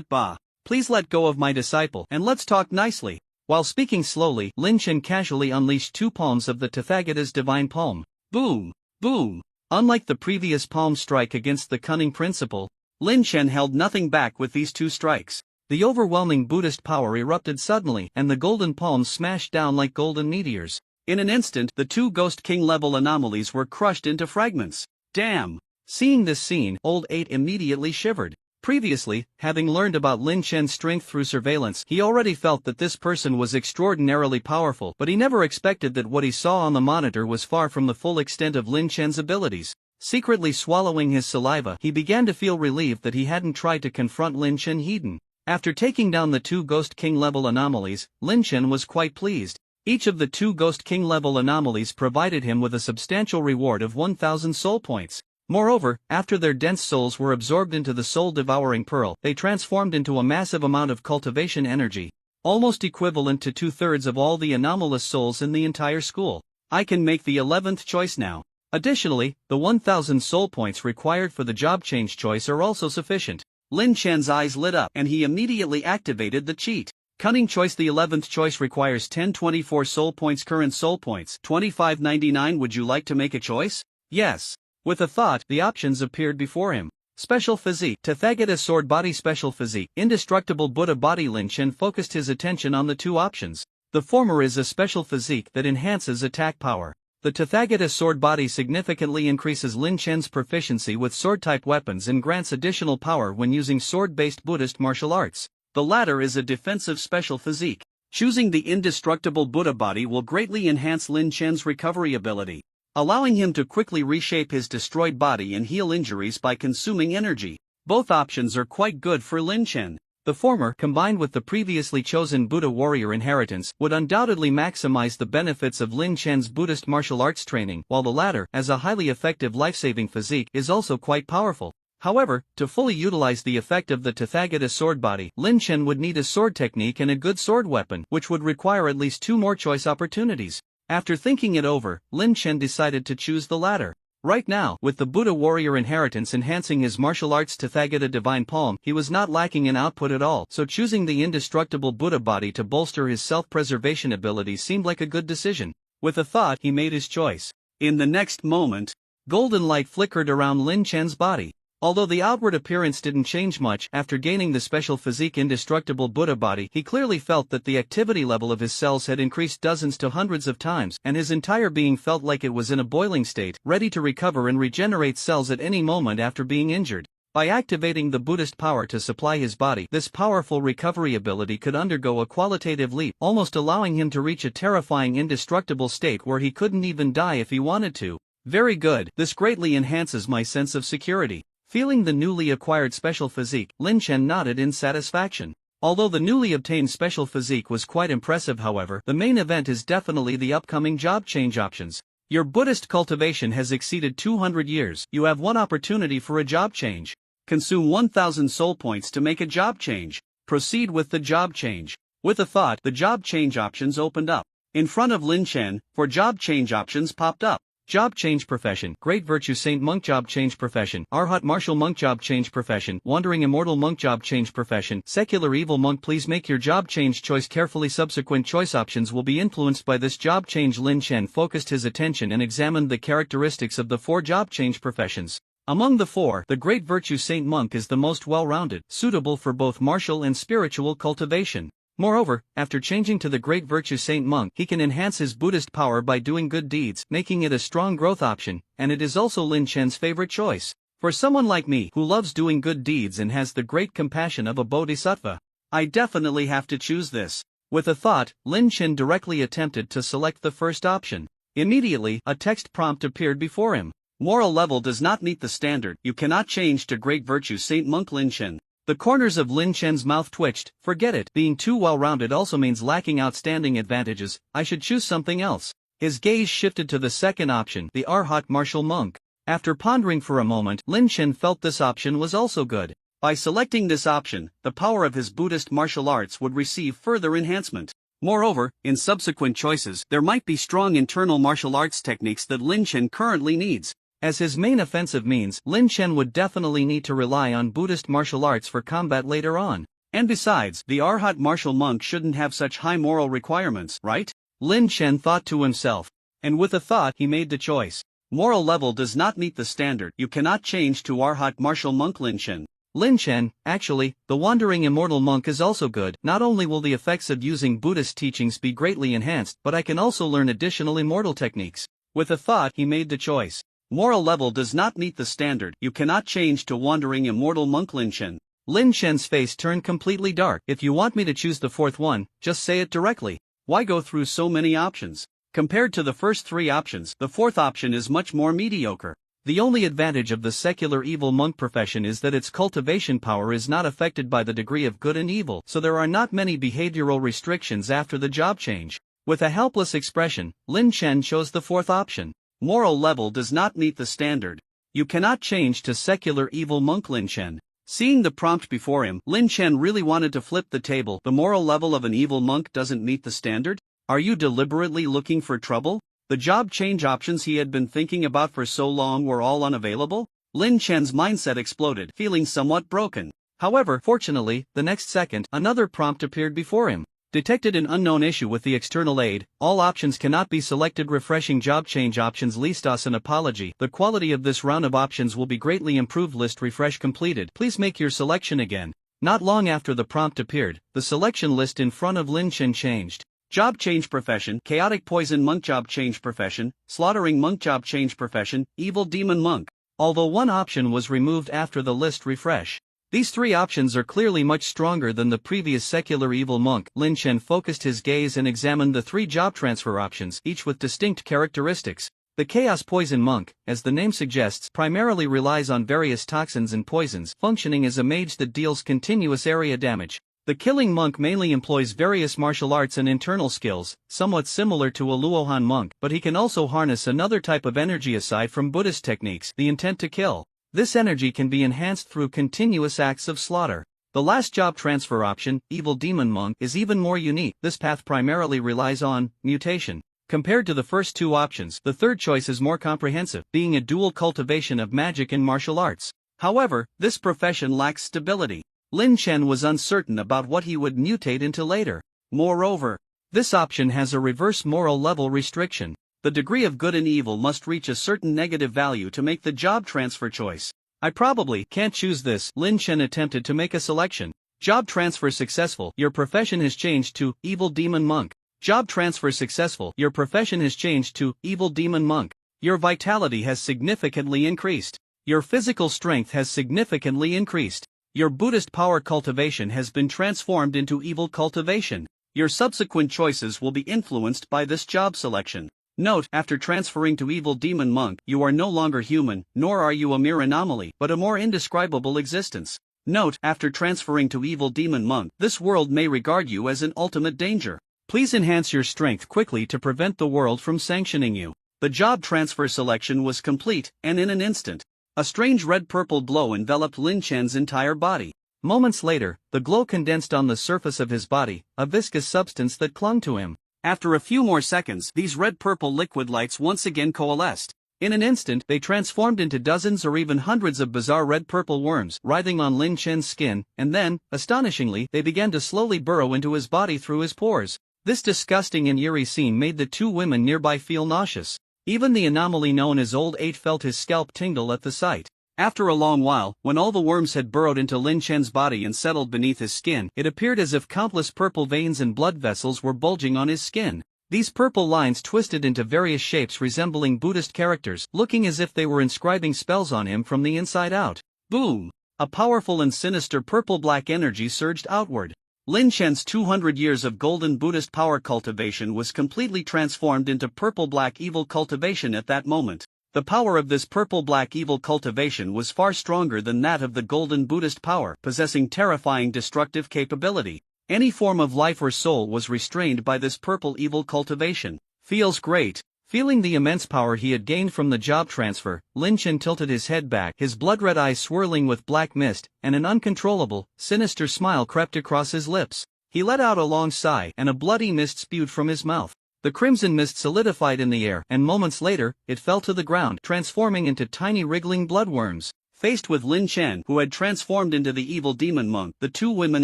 Ba. Please let go of my disciple, and let's talk nicely. While speaking slowly, Lin Chen casually unleashed two palms of the Tathagata's divine palm. Boom! Boom! Unlike the previous palm strike against the cunning principle, Lin Chen held nothing back with these two strikes. The overwhelming Buddhist power erupted suddenly, and the golden palms smashed down like golden meteors. In an instant, the two Ghost King-level anomalies were crushed into fragments. Damn! Seeing this scene, Old 8 immediately shivered. Previously, having learned about Lin Chen's strength through surveillance, he already felt that this person was extraordinarily powerful, but he never expected that what he saw on the monitor was far from the full extent of Lin Chen's abilities. Secretly swallowing his saliva, he began to feel relieved that he hadn't tried to confront Lin Chen Heedon. After taking down the two Ghost King-level anomalies, Lin Chen was quite pleased. Each of the two Ghost King-level anomalies provided him with a substantial reward of 1,000 soul points. Moreover, after their dense souls were absorbed into the soul-devouring pearl, they transformed into a massive amount of cultivation energy, almost equivalent to 2/3 of all the anomalous souls in the entire school. I can make the 11th choice now. Additionally, the 1,000 soul points required for the job change choice are also sufficient. Lin Chen's eyes lit up, and he immediately activated the cheat. Cunning choice. The 11th choice requires 1024 soul points. Current soul points, 2599. Would you like to make a choice? Yes. With a thought, the options appeared before him. Special Physique, Tathagata Sword Body. Special Physique, Indestructible Buddha Body. Lin Chen focused his attention on the two options. The former is a special physique that enhances attack power. The Tathagata Sword Body significantly increases Lin Chen's proficiency with sword-type weapons and grants additional power when using sword-based Buddhist martial arts. The latter is a defensive special physique. Choosing the indestructible Buddha body will greatly enhance Lin Chen's recovery ability, allowing him to quickly reshape his destroyed body and heal injuries by consuming energy. Both options are quite good for Lin Chen. The former, combined with the previously chosen Buddha warrior inheritance, would undoubtedly maximize the benefits of Lin Chen's Buddhist martial arts training, while the latter, as a highly effective life-saving physique, is also quite powerful. However, to fully utilize the effect of the Tathagata sword body, Lin Chen would need a sword technique and a good sword weapon, which would require at least 2 more choice opportunities. After thinking it over, Lin Chen decided to choose the latter. Right now, with the Buddha warrior inheritance enhancing his martial arts Tathagata divine palm, he was not lacking in output at all, so choosing the indestructible Buddha body to bolster his self-preservation ability seemed like a good decision. With a thought, he made his choice. In the next moment, golden light flickered around Lin Chen's body. Although the outward appearance didn't change much after gaining the special physique indestructible Buddha body, he clearly felt that the activity level of his cells had increased dozens to hundreds of times, and his entire being felt like it was in a boiling state, ready to recover and regenerate cells at any moment after being injured. By activating the Buddhist power to supply his body, this powerful recovery ability could undergo a qualitative leap, almost allowing him to reach a terrifying indestructible state where he couldn't even die if he wanted to. Very good, this greatly enhances my sense of security. Feeling the newly acquired special physique, Lin Chen nodded in satisfaction. Although the newly obtained special physique was quite impressive, however, the main event is definitely the upcoming job change options. Your Buddhist cultivation has exceeded 200 years. You have one opportunity for a job change. Consume 1,000 soul points to make a job change. Proceed with the job change. With a thought, the job change options opened up. In front of Lin Chen, 4 job change options popped up. Job change profession, Great Virtue Saint Monk job change profession, Arhat Martial Monk job change profession, Wandering Immortal Monk job change profession, Secular Evil Monk. Please make your job change choice carefully. Subsequent choice options will be influenced by this job change. Lin Chen focused his attention and examined the characteristics of the 4 job change professions. Among the 4, the Great Virtue Saint Monk is the most well-rounded, suitable for both martial and spiritual cultivation. Moreover, after changing to the Great Virtue Saint Monk, he can enhance his Buddhist power by doing good deeds, making it a strong growth option, and it is also Lin Chen's favorite choice. For someone like me, who loves doing good deeds and has the great compassion of a bodhisattva, I definitely have to choose this. With a thought, Lin Chen directly attempted to select the first option. Immediately, a text prompt appeared before him. Moral level does not meet the standard. You cannot change to Great Virtue Saint Monk. Lin Chen. The corners of Lin Chen's mouth twitched. Forget it. Being too well-rounded also means lacking outstanding advantages. I should choose something else. His gaze shifted to the second option, the Arhat Martial Monk. After pondering for a moment, Lin Chen felt this option was also good. By selecting this option, the power of his Buddhist martial arts would receive further enhancement. Moreover, in subsequent choices, there might be strong internal martial arts techniques that Lin Chen currently needs. As his main offensive means, Lin Chen would definitely need to rely on Buddhist martial arts for combat later on. And besides, the Arhat Martial Monk shouldn't have such high moral requirements, right? Lin Chen thought to himself. And with a thought, he made the choice. Moral level does not meet the standard. You cannot change to Arhat Martial Monk. Lin Chen. Lin Chen, actually, the Wandering Immortal Monk is also good. Not only will the effects of using Buddhist teachings be greatly enhanced, but I can also learn additional immortal techniques. With a thought, he made the choice. Moral level does not meet the standard. You cannot change to Wandering Immortal Monk. Lin Chen. Lin Chen's face turned completely dark. If you want me to choose the fourth one, just say it directly. Why go through so many options? Compared to the first 3 options, the fourth option is much more mediocre. The only advantage of the Secular Evil Monk profession is that its cultivation power is not affected by the degree of good and evil, so there are not many behavioral restrictions after the job change. With a helpless expression, Lin Chen chose the fourth option. Moral level does not meet the standard. You cannot change to Secular Evil Monk. Lin Chen. Seeing the prompt before him, Lin Chen really wanted to flip the table. The moral level of an evil monk doesn't meet the standard? Are you deliberately looking for trouble? The job change options he had been thinking about for so long were all unavailable? Lin Chen's mindset exploded, feeling somewhat broken. However, fortunately, the next second, another prompt appeared before him. Detected an unknown issue with the external aid. All options cannot be selected. Refreshing job change options. List us an apology. The quality of this round of options will be greatly improved. List refresh completed. Please make your selection again. Not long after the prompt appeared, the selection list in front of Lin Chen changed. Job change profession, Chaotic Poison Monk job change profession, Slaughtering Monk job change profession, Evil Demon Monk. Although one option was removed after the list refresh, These three options are clearly much stronger than the previous secular evil monk. Lin Chen focused his gaze and examined the three job transfer options, each with distinct characteristics. The Chaos Poison Monk, as the name suggests, primarily relies on various toxins and poisons, functioning as a mage that deals continuous area damage. The Killing Monk mainly employs various martial arts and internal skills, somewhat similar to a Luohan monk, but he can also harness another type of energy aside from Buddhist techniques, the intent to kill. This energy can be enhanced through continuous acts of slaughter. The last job transfer option, Evil Demon Monk, is even more unique. This path primarily relies on mutation. Compared to the first two options, the third choice is more comprehensive, being a dual cultivation of magic and martial arts. However, this profession lacks stability. Lin Chen was uncertain about what he would mutate into later. Moreover, this option has a reverse moral level restriction. The degree of good and evil must reach a certain negative value to make the job transfer choice. I probably can't choose this. Lin Chen attempted to make a selection. Job transfer successful. Your profession has changed to Evil Demon Monk. Job transfer successful. Your profession has changed to Evil Demon Monk. Your vitality has significantly increased. Your physical strength has significantly increased. Your Buddhist power cultivation has been transformed into evil cultivation. Your subsequent choices will be influenced by this job selection. Note, after transferring to Evil Demon Monk, you are no longer human, nor are you a mere anomaly, but a more indescribable existence. Note, after transferring to Evil Demon Monk, this world may regard you as an ultimate danger. Please enhance your strength quickly to prevent the world from sanctioning you. The job transfer selection was complete, and in an instant, a strange red-purple glow enveloped Lin Chen's entire body. Moments later, the glow condensed on the surface of his body, a viscous substance that clung to him. After a few more seconds, these red-purple liquid lights once again coalesced. In an instant, they transformed into dozens or even hundreds of bizarre red-purple worms writhing on Lin Chen's skin, and then, astonishingly, they began to slowly burrow into his body through his pores. This disgusting and eerie scene made the two women nearby feel nauseous. Even the anomaly known as Old 8 felt his scalp tingle at the sight. After a long while, when all the worms had burrowed into Lin Chen's body and settled beneath his skin, it appeared as if countless purple veins and blood vessels were bulging on his skin. These purple lines twisted into various shapes resembling Buddhist characters, looking as if they were inscribing spells on him from the inside out. Boom! A powerful and sinister purple-black energy surged outward. Lin Chen's 200 years of golden Buddhist power cultivation was completely transformed into purple-black evil cultivation at that moment. The power of this purple-black evil cultivation was far stronger than that of the golden Buddhist power, possessing terrifying destructive capability. Any form of life or soul was restrained by this purple evil cultivation. Feels great. Feeling the immense power he had gained from the job transfer, Lin Chen tilted his head back, his blood-red eyes swirling with black mist, and an uncontrollable, sinister smile crept across his lips. He let out a long sigh, and a bloody mist spewed from his mouth. The crimson mist solidified in the air, and moments later, it fell to the ground, transforming into tiny wriggling bloodworms. Faced with Lin Chen, who had transformed into the Evil Demon Monk, the two women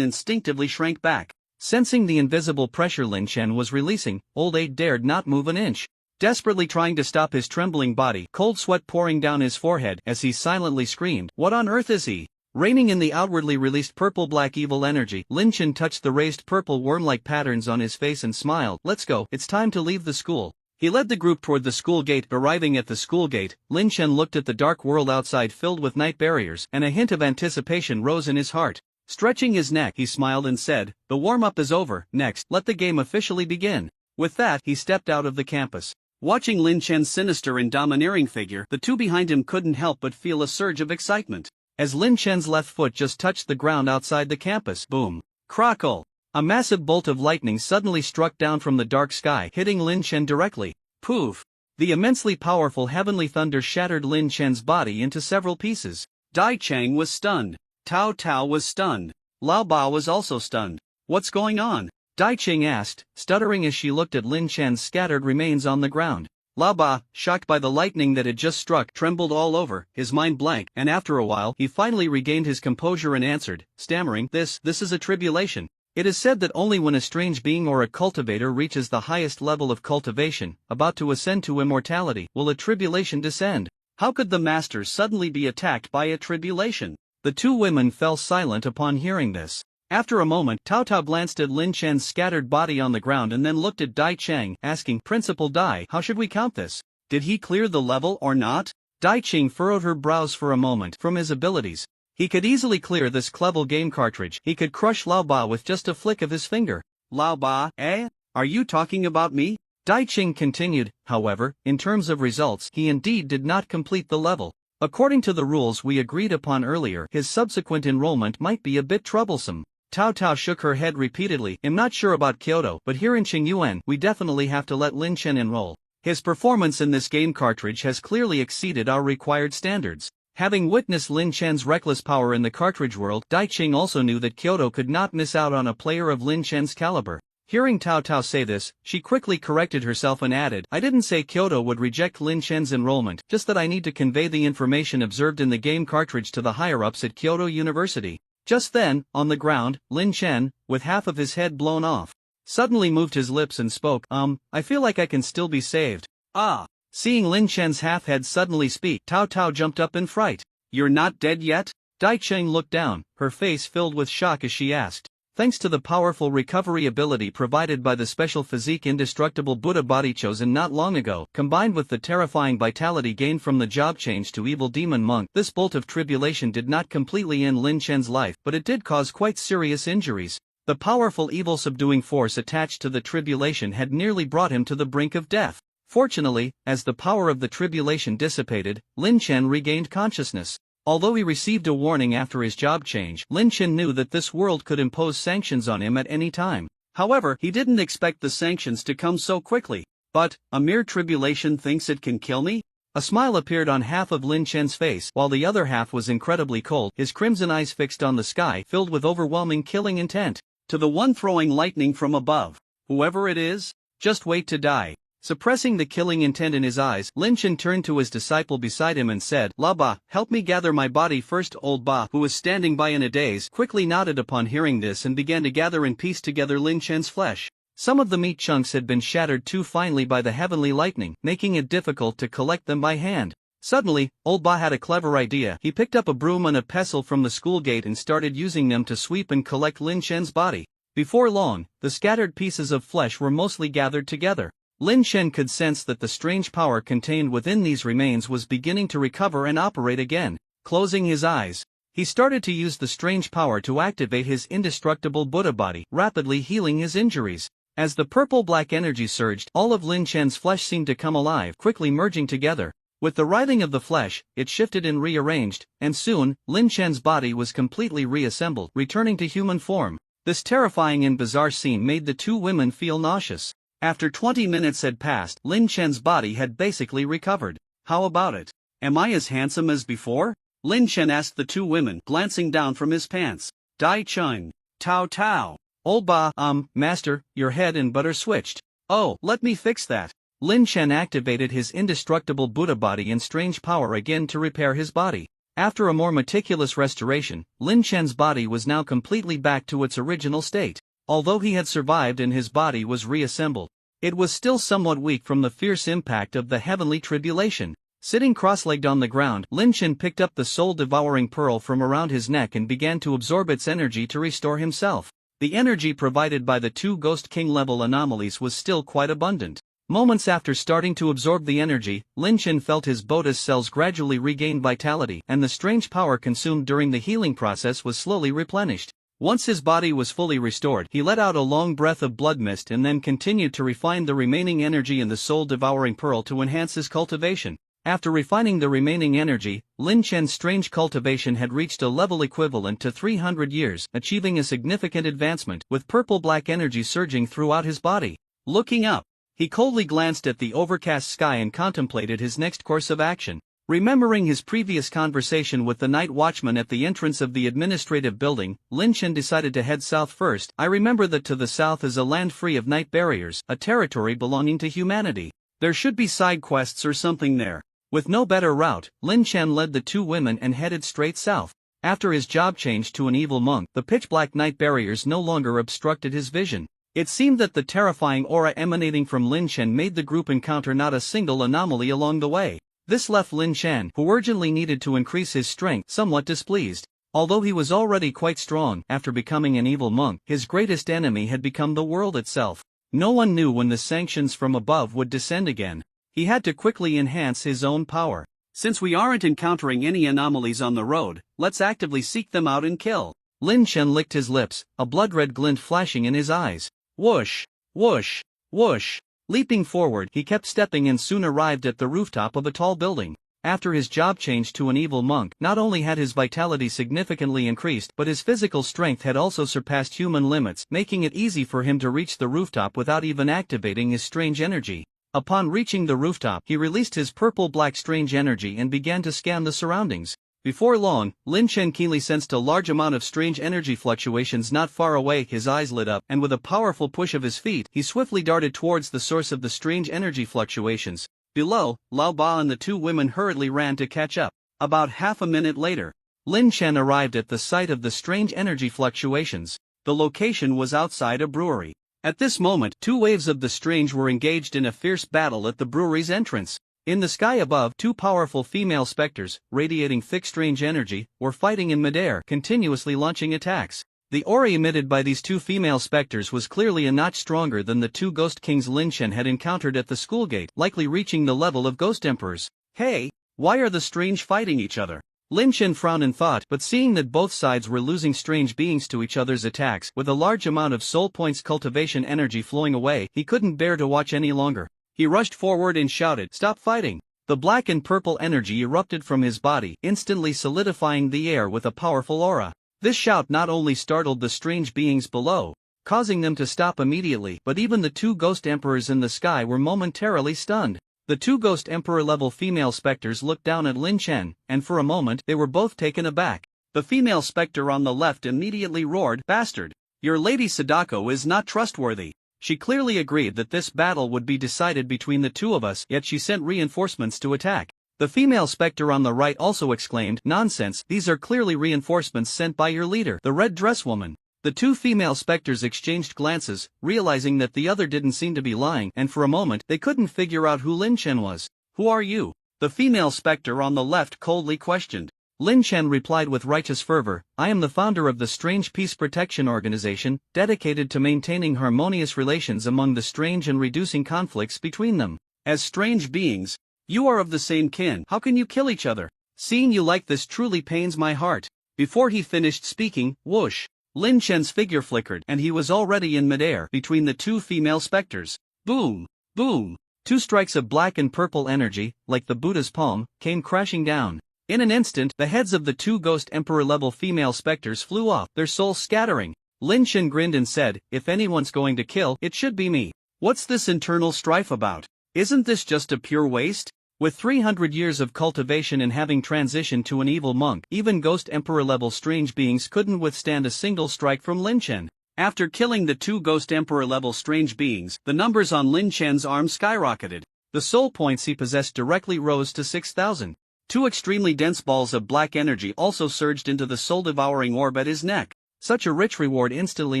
instinctively shrank back. Sensing the invisible pressure Lin Chen was releasing, Old 8 dared not move an inch. Desperately trying to stop his trembling body, cold sweat pouring down his forehead as he silently screamed, "What on earth is he?" Reigning in the outwardly released purple-black evil energy, Lin Chen touched the raised purple worm-like patterns on his face and smiled. "Let's go, it's time to leave the school." He led the group toward the school gate. Arriving at the school gate, Lin Chen looked at the dark world outside filled with night barriers, and a hint of anticipation rose in his heart. Stretching his neck, he smiled and said, "The warm-up is over, next, let the game officially begin." With that, he stepped out of the campus. Watching Lin Chen's sinister and domineering figure, the two behind him couldn't help but feel a surge of excitement. As Lin Chen's left foot just touched the ground outside the campus, boom! Crackle! A massive bolt of lightning suddenly struck down from the dark sky, hitting Lin Chen directly. Poof! The immensely powerful heavenly thunder shattered Lin Chen's body into several pieces. Dai Chang was stunned. Tao Tao was stunned. Lao Ba was also stunned. "What's going on?" Dai Ching asked, stuttering as she looked at Lin Chen's scattered remains on the ground. Lao Ba, shocked by the lightning that had just struck, trembled all over, his mind blank, and after a while, he finally regained his composure and answered, stammering, This is a tribulation. It is said that only when a strange being or a cultivator reaches the highest level of cultivation, about to ascend to immortality, will a tribulation descend. How could the master suddenly be attacked by a tribulation? The two women fell silent upon hearing this. After a moment, Tao Tao glanced at Lin Chen's scattered body on the ground and then looked at Dai Chang, asking, "Principal Dai, how should we count this? Did he clear the level or not?" Dai Ching furrowed her brows for a moment. From his abilities, He could easily clear this Clevel game cartridge. He could crush Lao Ba with just a flick of his finger. Lao Ba, eh? Are you talking about me? Dai Qing continued. However, in terms of results, he indeed did not complete the level. According to the rules we agreed upon earlier, his subsequent enrollment might be a bit troublesome. Tao Tao shook her head repeatedly. I'm not sure about Kyoto, but here in Qingyuan, we definitely have to let Lin Chen enroll. His performance in this game cartridge has clearly exceeded our required standards. Having witnessed Lin Chen's reckless power in the cartridge world, Dai Qing also knew that Kyoto could not miss out on a player of Lin Chen's caliber. Hearing Tao Tao say this, she quickly corrected herself and added, I didn't say Kyoto would reject Lin Chen's enrollment, just that I need to convey the information observed in the game cartridge to the higher-ups at Kyoto University. Just then, on the ground, Lin Chen, with half of his head blown off, suddenly moved his lips and spoke, I feel like I can still be saved. Ah! Seeing Lin Chen's half-head suddenly speak, Tao Tao jumped up in fright. You're not dead yet? Dai Qing looked down, her face filled with shock as she asked. Thanks to the powerful recovery ability provided by the special physique indestructible Buddha body chosen not long ago, combined with the terrifying vitality gained from the job change to evil demon monk, this bolt of tribulation did not completely end Lin Chen's life, but it did cause quite serious injuries. The powerful evil subduing force attached to the tribulation had nearly brought him to the brink of death. Fortunately, as the power of the tribulation dissipated, Lin Chen regained consciousness. Although he received a warning after his job change, Lin Chen knew that this world could impose sanctions on him at any time. However, he didn't expect the sanctions to come so quickly. But, a mere tribulation thinks it can kill me? A smile appeared on half of Lin Chen's face, while the other half was incredibly cold, his crimson eyes fixed on the sky, filled with overwhelming killing intent. To the one throwing lightning from above, whoever it is, just wait to die. Suppressing the killing intent in his eyes, Lin Chen turned to his disciple beside him and said, La Ba, help me gather my body first. Old Ba, who was standing by in a daze, quickly nodded upon hearing this and began to gather and piece together Lin Chen's flesh. Some of the meat chunks had been shattered too finely by the heavenly lightning, making it difficult to collect them by hand. Suddenly, Old Ba had a clever idea. He picked up a broom and a pestle from the school gate and started using them to sweep and collect Lin Chen's body. Before long, the scattered pieces of flesh were mostly gathered together. Lin Chen could sense that the strange power contained within these remains was beginning to recover and operate again. Closing his eyes, he started to use the strange power to activate his indestructible Buddha body, rapidly healing his injuries. As the purple-black energy surged, all of Lin Chen's flesh seemed to come alive, quickly merging together. With the writhing of the flesh, it shifted and rearranged, and soon, Lin Chen's body was completely reassembled, returning to human form. This terrifying and bizarre scene made the two women feel nauseous. After 20 minutes had passed, Lin Chen's body had basically recovered. How about it? Am I as handsome as before? Lin Chen asked the two women, glancing down from his pants. Dai Qing. Tao Tao. Old Ba, master, your head and butter switched. Oh, let me fix that. Lin Chen activated his indestructible Buddha body and strange power again to repair his body. After a more meticulous restoration, Lin Chen's body was now completely back to its original state. Although he had survived and his body was reassembled, it was still somewhat weak from the fierce impact of the heavenly tribulation. Sitting cross-legged on the ground, Lin Chen picked up the soul-devouring pearl from around his neck and began to absorb its energy to restore himself. The energy provided by the two Ghost King-level anomalies was still quite abundant. Moments after starting to absorb the energy, Lin Chen felt his Bodhis cells gradually regain vitality, and the strange power consumed during the healing process was slowly replenished. Once his body was fully restored, he let out a long breath of blood mist and then continued to refine the remaining energy in the soul-devouring pearl to enhance his cultivation. After refining the remaining energy, Lin Chen's strange cultivation had reached a level equivalent to 300 years, achieving a significant advancement, with purple-black energy surging throughout his body. Looking up, he coldly glanced at the overcast sky and contemplated his next course of action. Remembering his previous conversation with the night watchman at the entrance of the administrative building, Lin Chen decided to head south first. I remember that to the south is a land free of night barriers, a territory belonging to humanity. There should be side quests or something there. With no better route, Lin Chen led the two women and headed straight south. After his job change to an evil monk, the pitch-black night barriers no longer obstructed his vision. It seemed that the terrifying aura emanating from Lin Chen made the group encounter not a single anomaly along the way. This left Lin Chen, who urgently needed to increase his strength, somewhat displeased. Although he was already quite strong after becoming an evil monk, his greatest enemy had become the world itself. No one knew when the sanctions from above would descend again. He had to quickly enhance his own power. Since we aren't encountering any anomalies on the road, let's actively seek them out and kill. Lin Chen licked his lips, a blood-red glint flashing in his eyes. Whoosh, whoosh, whoosh. Leaping forward, he kept stepping and soon arrived at the rooftop of a tall building. After his job change to an evil monk, not only had his vitality significantly increased, but his physical strength had also surpassed human limits, making it easy for him to reach the rooftop without even activating his strange energy. Upon reaching the rooftop, he released his purple-black strange energy and began to scan the surroundings. Before long, Lin Chen keenly sensed a large amount of strange energy fluctuations not far away. His eyes lit up, and with a powerful push of his feet, he swiftly darted towards the source of the strange energy fluctuations. Below, Lao Ba and the two women hurriedly ran to catch up. About half a minute later, Lin Chen arrived at the site of the strange energy fluctuations. The location was outside a brewery. At this moment, two waves of the strange were engaged in a fierce battle at the brewery's entrance. In the sky above, two powerful female specters, radiating thick strange energy, were fighting in midair, continuously launching attacks. The aura emitted by these two female specters was clearly a notch stronger than the two ghost kings Lin Chen had encountered at the school gate, likely reaching the level of ghost emperors. Hey, why are the strange fighting each other? Lin Chen frowned in thought, but seeing that both sides were losing strange beings to each other's attacks, with a large amount of soul points cultivation energy flowing away, he couldn't bear to watch any longer. He rushed forward and shouted, "Stop fighting!" The black and purple energy erupted from his body, instantly solidifying the air with a powerful aura. This shout not only startled the strange beings below, causing them to stop immediately, but even the two ghost emperors in the sky were momentarily stunned. The two ghost emperor-level female specters looked down at Lin Chen, and for a moment they were both taken aback. The female specter on the left immediately roared, "Bastard! Your Lady Sadako is not trustworthy." She clearly agreed that this battle would be decided between the two of us, yet she sent reinforcements to attack. The female specter on the right also exclaimed, "Nonsense, these are clearly reinforcements sent by your leader, the red dress woman." The two female specters exchanged glances, realizing that the other didn't seem to be lying, and for a moment they couldn't figure out who Lin Chen was. "Who are you?" the female specter on the left coldly questioned. Lin Chen replied with righteous fervor, "I am the founder of the Strange Peace Protection Organization, dedicated to maintaining harmonious relations among the strange and reducing conflicts between them. As strange beings, you are of the same kin. How can you kill each other? Seeing you like this truly pains my heart." Before he finished speaking, whoosh, Lin Chen's figure flickered, and he was already in midair between the two female specters. Boom! Boom! Two strikes of black and purple energy, like the Buddha's palm, came crashing down. In an instant, the heads of the two ghost emperor-level female specters flew off, their souls scattering. Lin Chen grinned and said, "If anyone's going to kill, it should be me. What's this internal strife about? Isn't this just a pure waste?" With 300 years of cultivation and having transitioned to an evil monk, even Ghost Emperor-level strange beings couldn't withstand a single strike from Lin Chen. After killing the two Ghost Emperor-level strange beings, the numbers on Lin Chen's arms skyrocketed. The soul points he possessed directly rose to 6,000. Two extremely dense balls of black energy also surged into the soul-devouring orb at his neck. Such a rich reward instantly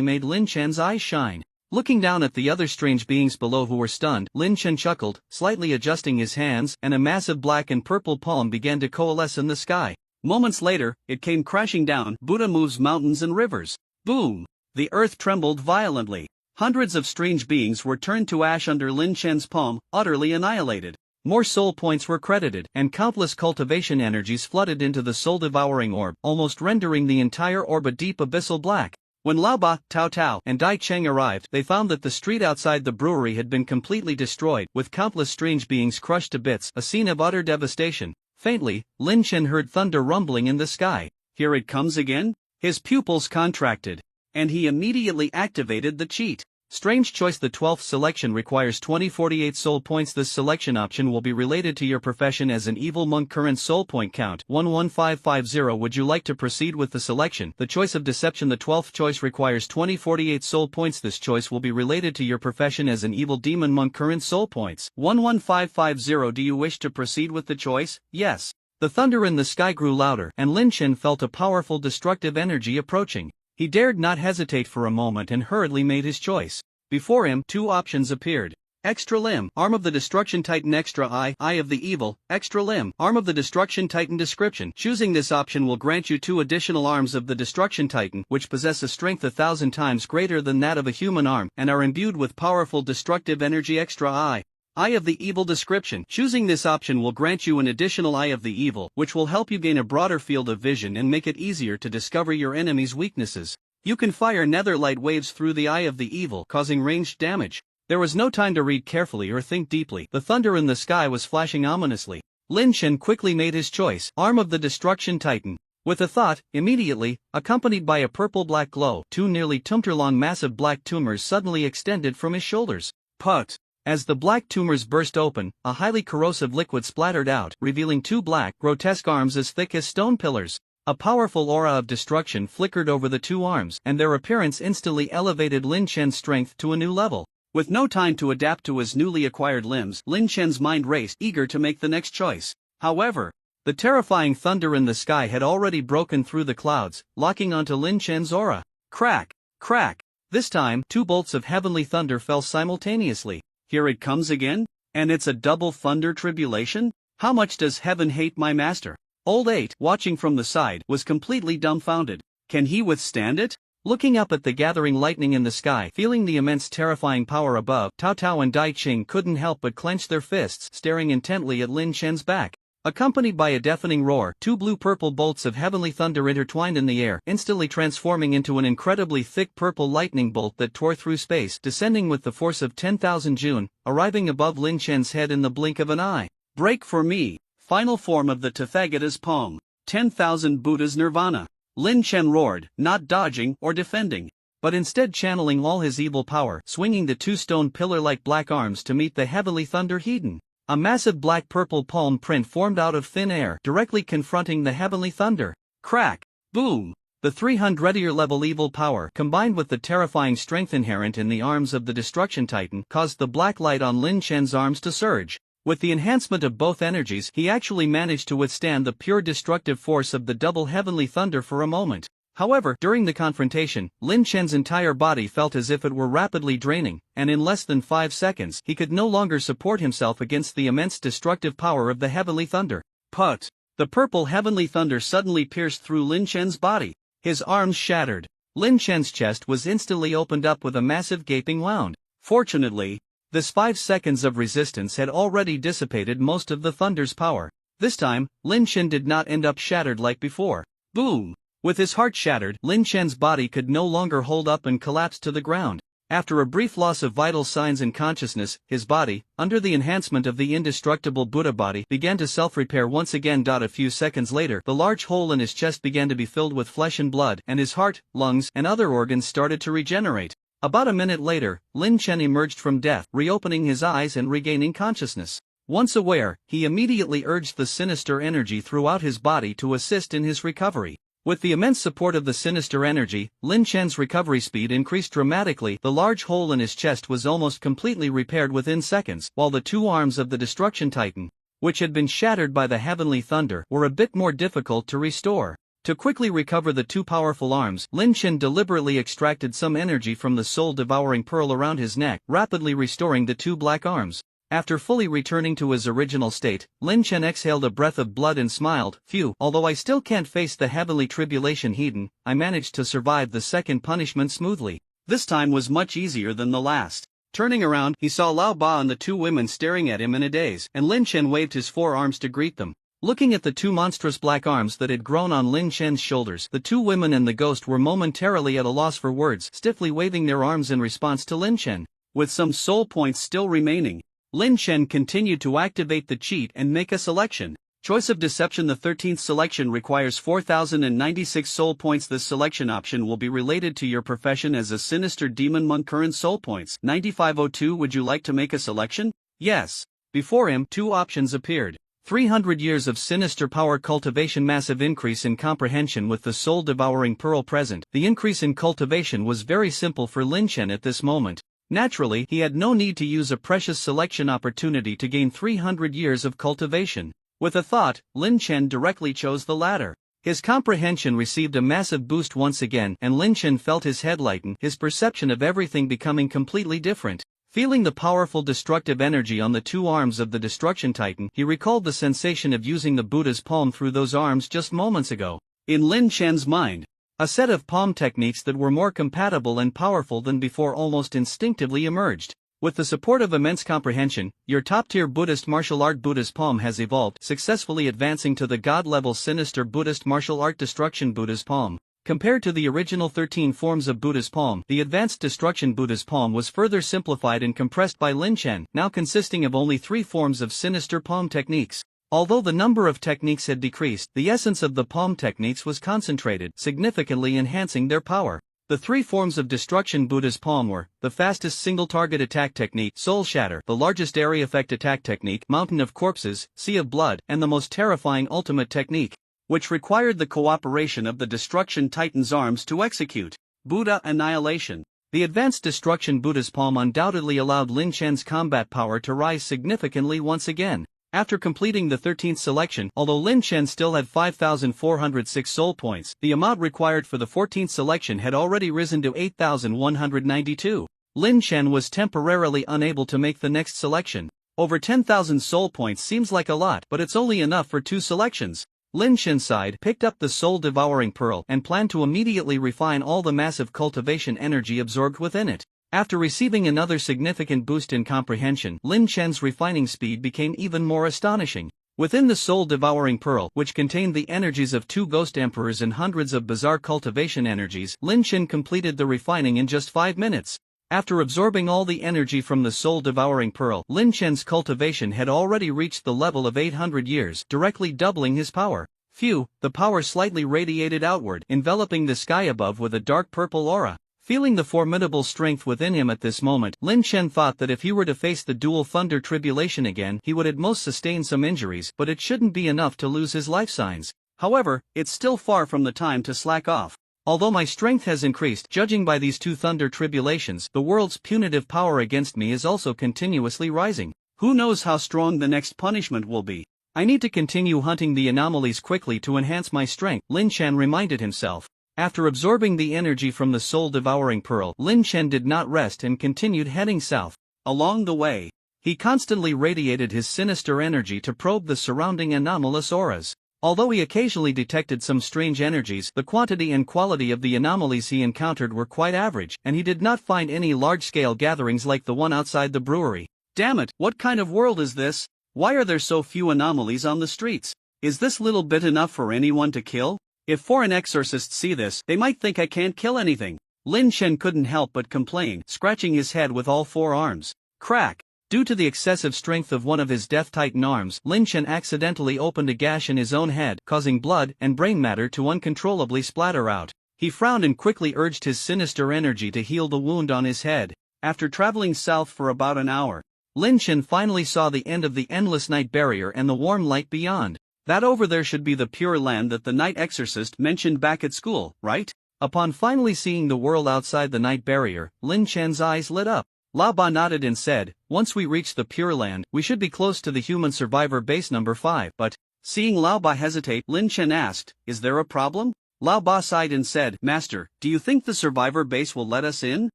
made Lin Chen's eyes shine. Looking down at the other strange beings below who were stunned, Lin Chen chuckled, slightly adjusting his hands, and a massive black and purple palm began to coalesce in the sky. Moments later, it came crashing down. Buddha moves mountains and rivers. Boom! The earth trembled violently. Hundreds of strange beings were turned to ash under Lin Chen's palm, utterly annihilated. More soul points were credited, and countless cultivation energies flooded into the soul-devouring orb, almost rendering the entire orb a deep abyssal black. When Lao Ba, Tao Tao, and Dai Cheng arrived, they found that the street outside the brewery had been completely destroyed, with countless strange beings crushed to bits, a scene of utter devastation. Faintly, Lin Chen heard thunder rumbling in the sky. Here it comes again? His pupils contracted, and he immediately activated the cheat. Strange choice. The 12th selection requires 2048 soul points. This selection option will be related to your profession as an evil monk. Current soul point count 11550. Would you like to proceed with the selection? The choice of deception. The 12th choice requires 2048 soul points. This choice will be related to your profession as an evil demon monk. Current soul points 11550. Do you wish to proceed with the choice? Yes. The thunder in the sky grew louder, and Lin Chen felt a powerful destructive energy approaching. He dared not hesitate for a moment and hurriedly made his choice. Before him, two options appeared. Extra limb, arm of the destruction titan. Extra eye of the evil. Extra limb, arm of the destruction titan. Description: choosing this option will grant you 2 additional arms of the destruction titan, which possess a strength 1,000 times greater than that of a human arm, and are imbued with powerful destructive energy. Extra eye. Eye of the Evil description. Choosing this option will grant you an additional Eye of the Evil, which will help you gain a broader field of vision and make it easier to discover your enemy's weaknesses. You can fire netherlight waves through the Eye of the Evil, causing ranged damage. There was no time to read carefully or think deeply. The thunder in the sky was flashing ominously. Lin Chen quickly made his choice. Arm of the Destruction Titan. With a thought, immediately, accompanied by a purple-black glow, two nearly tumor-long massive black tumors suddenly extended from his shoulders. Put. As the black tumors burst open, a highly corrosive liquid splattered out, revealing two black, grotesque arms as thick as stone pillars. A powerful aura of destruction flickered over the two arms, and their appearance instantly elevated Lin Chen's strength to a new level. With no time to adapt to his newly acquired limbs, Lin Chen's mind raced, eager to make the next choice. However, the terrifying thunder in the sky had already broken through the clouds, locking onto Lin Chen's aura. Crack! Crack! This time, two bolts of heavenly thunder fell simultaneously. Here it comes again? And it's a double thunder tribulation? How much does heaven hate my master? Old 8, watching from the side, was completely dumbfounded. Can he withstand it? Looking up at the gathering lightning in the sky, feeling the immense terrifying power above, Cao Cao and Dai Qing couldn't help but clench their fists, staring intently at Lin Chen's back. Accompanied by a deafening roar, two blue-purple bolts of heavenly thunder intertwined in the air, instantly transforming into an incredibly thick purple lightning bolt that tore through space, descending with the force of 10,000 Jun, arriving above Lin Chen's head in the blink of an eye. Break for me! Final form of the Tathagata's palm. 10,000 Buddha's nirvana. Lin Chen roared, not dodging or defending, but instead channeling all his evil power, swinging the two stone pillar-like black arms to meet the heavenly thunder Hedon. A massive black-purple palm print formed out of thin air, directly confronting the heavenly thunder. Crack! Boom! The 300-year level evil power, combined with the terrifying strength inherent in the arms of the Destruction Titan, caused the black light on Lin Chen's arms to surge. With the enhancement of both energies, he actually managed to withstand the pure destructive force of the double heavenly thunder for a moment. However, during the confrontation, Lin Chen's entire body felt as if it were rapidly draining, and in less than 5 seconds, he could no longer support himself against the immense destructive power of the heavenly thunder. Put! The purple heavenly thunder suddenly pierced through Lin Chen's body. His arms shattered. Lin Chen's chest was instantly opened up with a massive gaping wound. Fortunately, this 5 seconds of resistance had already dissipated most of the thunder's power. This time, Lin Chen did not end up shattered like before. Boom! With his heart shattered, Lin Chen's body could no longer hold up and collapsed to the ground. After a brief loss of vital signs and consciousness, his body, under the enhancement of the indestructible Buddha body, began to self-repair once again. A few seconds later, the large hole in his chest began to be filled with flesh and blood, and his heart, lungs, and other organs started to regenerate. About a minute later, Lin Chen emerged from death, reopening his eyes and regaining consciousness. Once aware, he immediately urged the sinister energy throughout his body to assist in his recovery. With the immense support of the sinister energy, Lin Chen's recovery speed increased dramatically. The large hole in his chest was almost completely repaired within seconds, while the two arms of the Destruction Titan, which had been shattered by the heavenly thunder, were a bit more difficult to restore. To quickly recover the two powerful arms, Lin Chen deliberately extracted some energy from the soul-devouring pearl around his neck, rapidly restoring the two black arms. After fully returning to his original state, Lin Chen exhaled a breath of blood and smiled. Phew, although I still can't face the heavenly tribulation Hedon, I managed to survive the second punishment smoothly. This time was much easier than the last. Turning around, he saw Lao Ba and the two women staring at him in a daze, and Lin Chen waved his forearms to greet them. Looking at the two monstrous black arms that had grown on Lin Chen's shoulders, the two women and the ghost were momentarily at a loss for words, stiffly waving their arms in response to Lin Chen. With some soul points still remaining, Lin Chen continued to activate the cheat and make a selection. Choice of Deception. The 13th selection requires 4,096 soul points. This selection option will be related to your profession as a sinister demon monk. Current soul points 9502. Would you like to make a selection? Yes. Before him, two options appeared. 300 years of sinister power cultivation. Massive increase in comprehension with the soul-devouring pearl present. The increase in cultivation was very simple for Lin Chen at this moment. Naturally, he had no need to use a precious selection opportunity to gain 300 years of cultivation. With a thought, Lin Chen directly chose the latter. His comprehension received a massive boost once again, and Lin Chen felt his head lighten, his perception of everything becoming completely different. Feeling the powerful destructive energy on the two arms of the Destruction Titan, he recalled the sensation of using the Buddha's palm through those arms just moments ago. In Lin Chen's mind, a set of palm techniques that were more compatible and powerful than before almost instinctively emerged. With the support of immense comprehension, your top-tier Buddhist martial art Buddha's palm has evolved, successfully advancing to the god-level sinister Buddhist martial art destruction Buddha's palm. Compared to the original 13 forms of Buddha's palm, the advanced destruction Buddha's palm was further simplified and compressed by Lin Chen, now consisting of only 3 forms of sinister palm techniques. Although the number of techniques had decreased, the essence of the palm techniques was concentrated, significantly enhancing their power. The 3 forms of destruction Buddha's palm were the fastest single-target attack technique, Soul Shatter, the largest area effect attack technique, Mountain of Corpses, Sea of Blood, and the most terrifying ultimate technique, which required the cooperation of the Destruction Titan's arms to execute, Buddha Annihilation. The advanced destruction Buddha's palm undoubtedly allowed Lin Chen's combat power to rise significantly once again. After completing the 13th selection, although Lin Chen still had 5,406 soul points, the amount required for the 14th selection had already risen to 8,192. Lin Chen was temporarily unable to make the next selection. Over 10,000 soul points seems like a lot, but it's only enough for 2 selections. Lin Chen sighed, picked up the soul-devouring pearl, and planned to immediately refine all the massive cultivation energy absorbed within it. After receiving another significant boost in comprehension, Lin Chen's refining speed became even more astonishing. Within the soul-devouring pearl, which contained the energies of 2 ghost emperors and hundreds of bizarre cultivation energies, Lin Chen completed the refining in just 5 minutes. After absorbing all the energy from the soul-devouring pearl, Lin Chen's cultivation had already reached the level of 800 years, directly doubling his power. Phew, the power slightly radiated outward, enveloping the sky above with a dark purple aura. Feeling the formidable strength within him at this moment, Lin Chen thought that if he were to face the dual thunder tribulation again, he would at most sustain some injuries, but it shouldn't be enough to lose his life signs. However, it's still far from the time to slack off. Although my strength has increased, judging by these 2 thunder tribulations, the world's punitive power against me is also continuously rising. Who knows how strong the next punishment will be? I need to continue hunting the anomalies quickly to enhance my strength, Lin Chen reminded himself. After absorbing the energy from the soul-devouring pearl, Lin Chen did not rest and continued heading south. Along the way, he constantly radiated his sinister energy to probe the surrounding anomalous auras. Although he occasionally detected some strange energies, the quantity and quality of the anomalies he encountered were quite average, and he did not find any large-scale gatherings like the one outside the brewery. Damn it, what kind of world is this? Why are there so few anomalies on the streets? Is this little bit enough for anyone to kill? If foreign exorcists see this, they might think I can't kill anything. Lin Chen couldn't help but complain, scratching his head with all 4 arms. Crack! Due to the excessive strength of one of his Death Titan arms, Lin Chen accidentally opened a gash in his own head, causing blood and brain matter to uncontrollably splatter out. He frowned and quickly urged his sinister energy to heal the wound on his head. After traveling south for about an hour, Lin Chen finally saw the end of the endless night barrier and the warm light beyond. That over there should be the Pure Land that the night exorcist mentioned back at school, right? Upon finally seeing the world outside the night barrier, Lin Chen's eyes lit up. Lao Ba nodded and said, once we reach the Pure Land, we should be close to the human survivor base number 5. But, seeing Lao Ba hesitate, Lin Chen asked, is there a problem? Lao Ba sighed and said, Master, do you think the survivor base will let us in?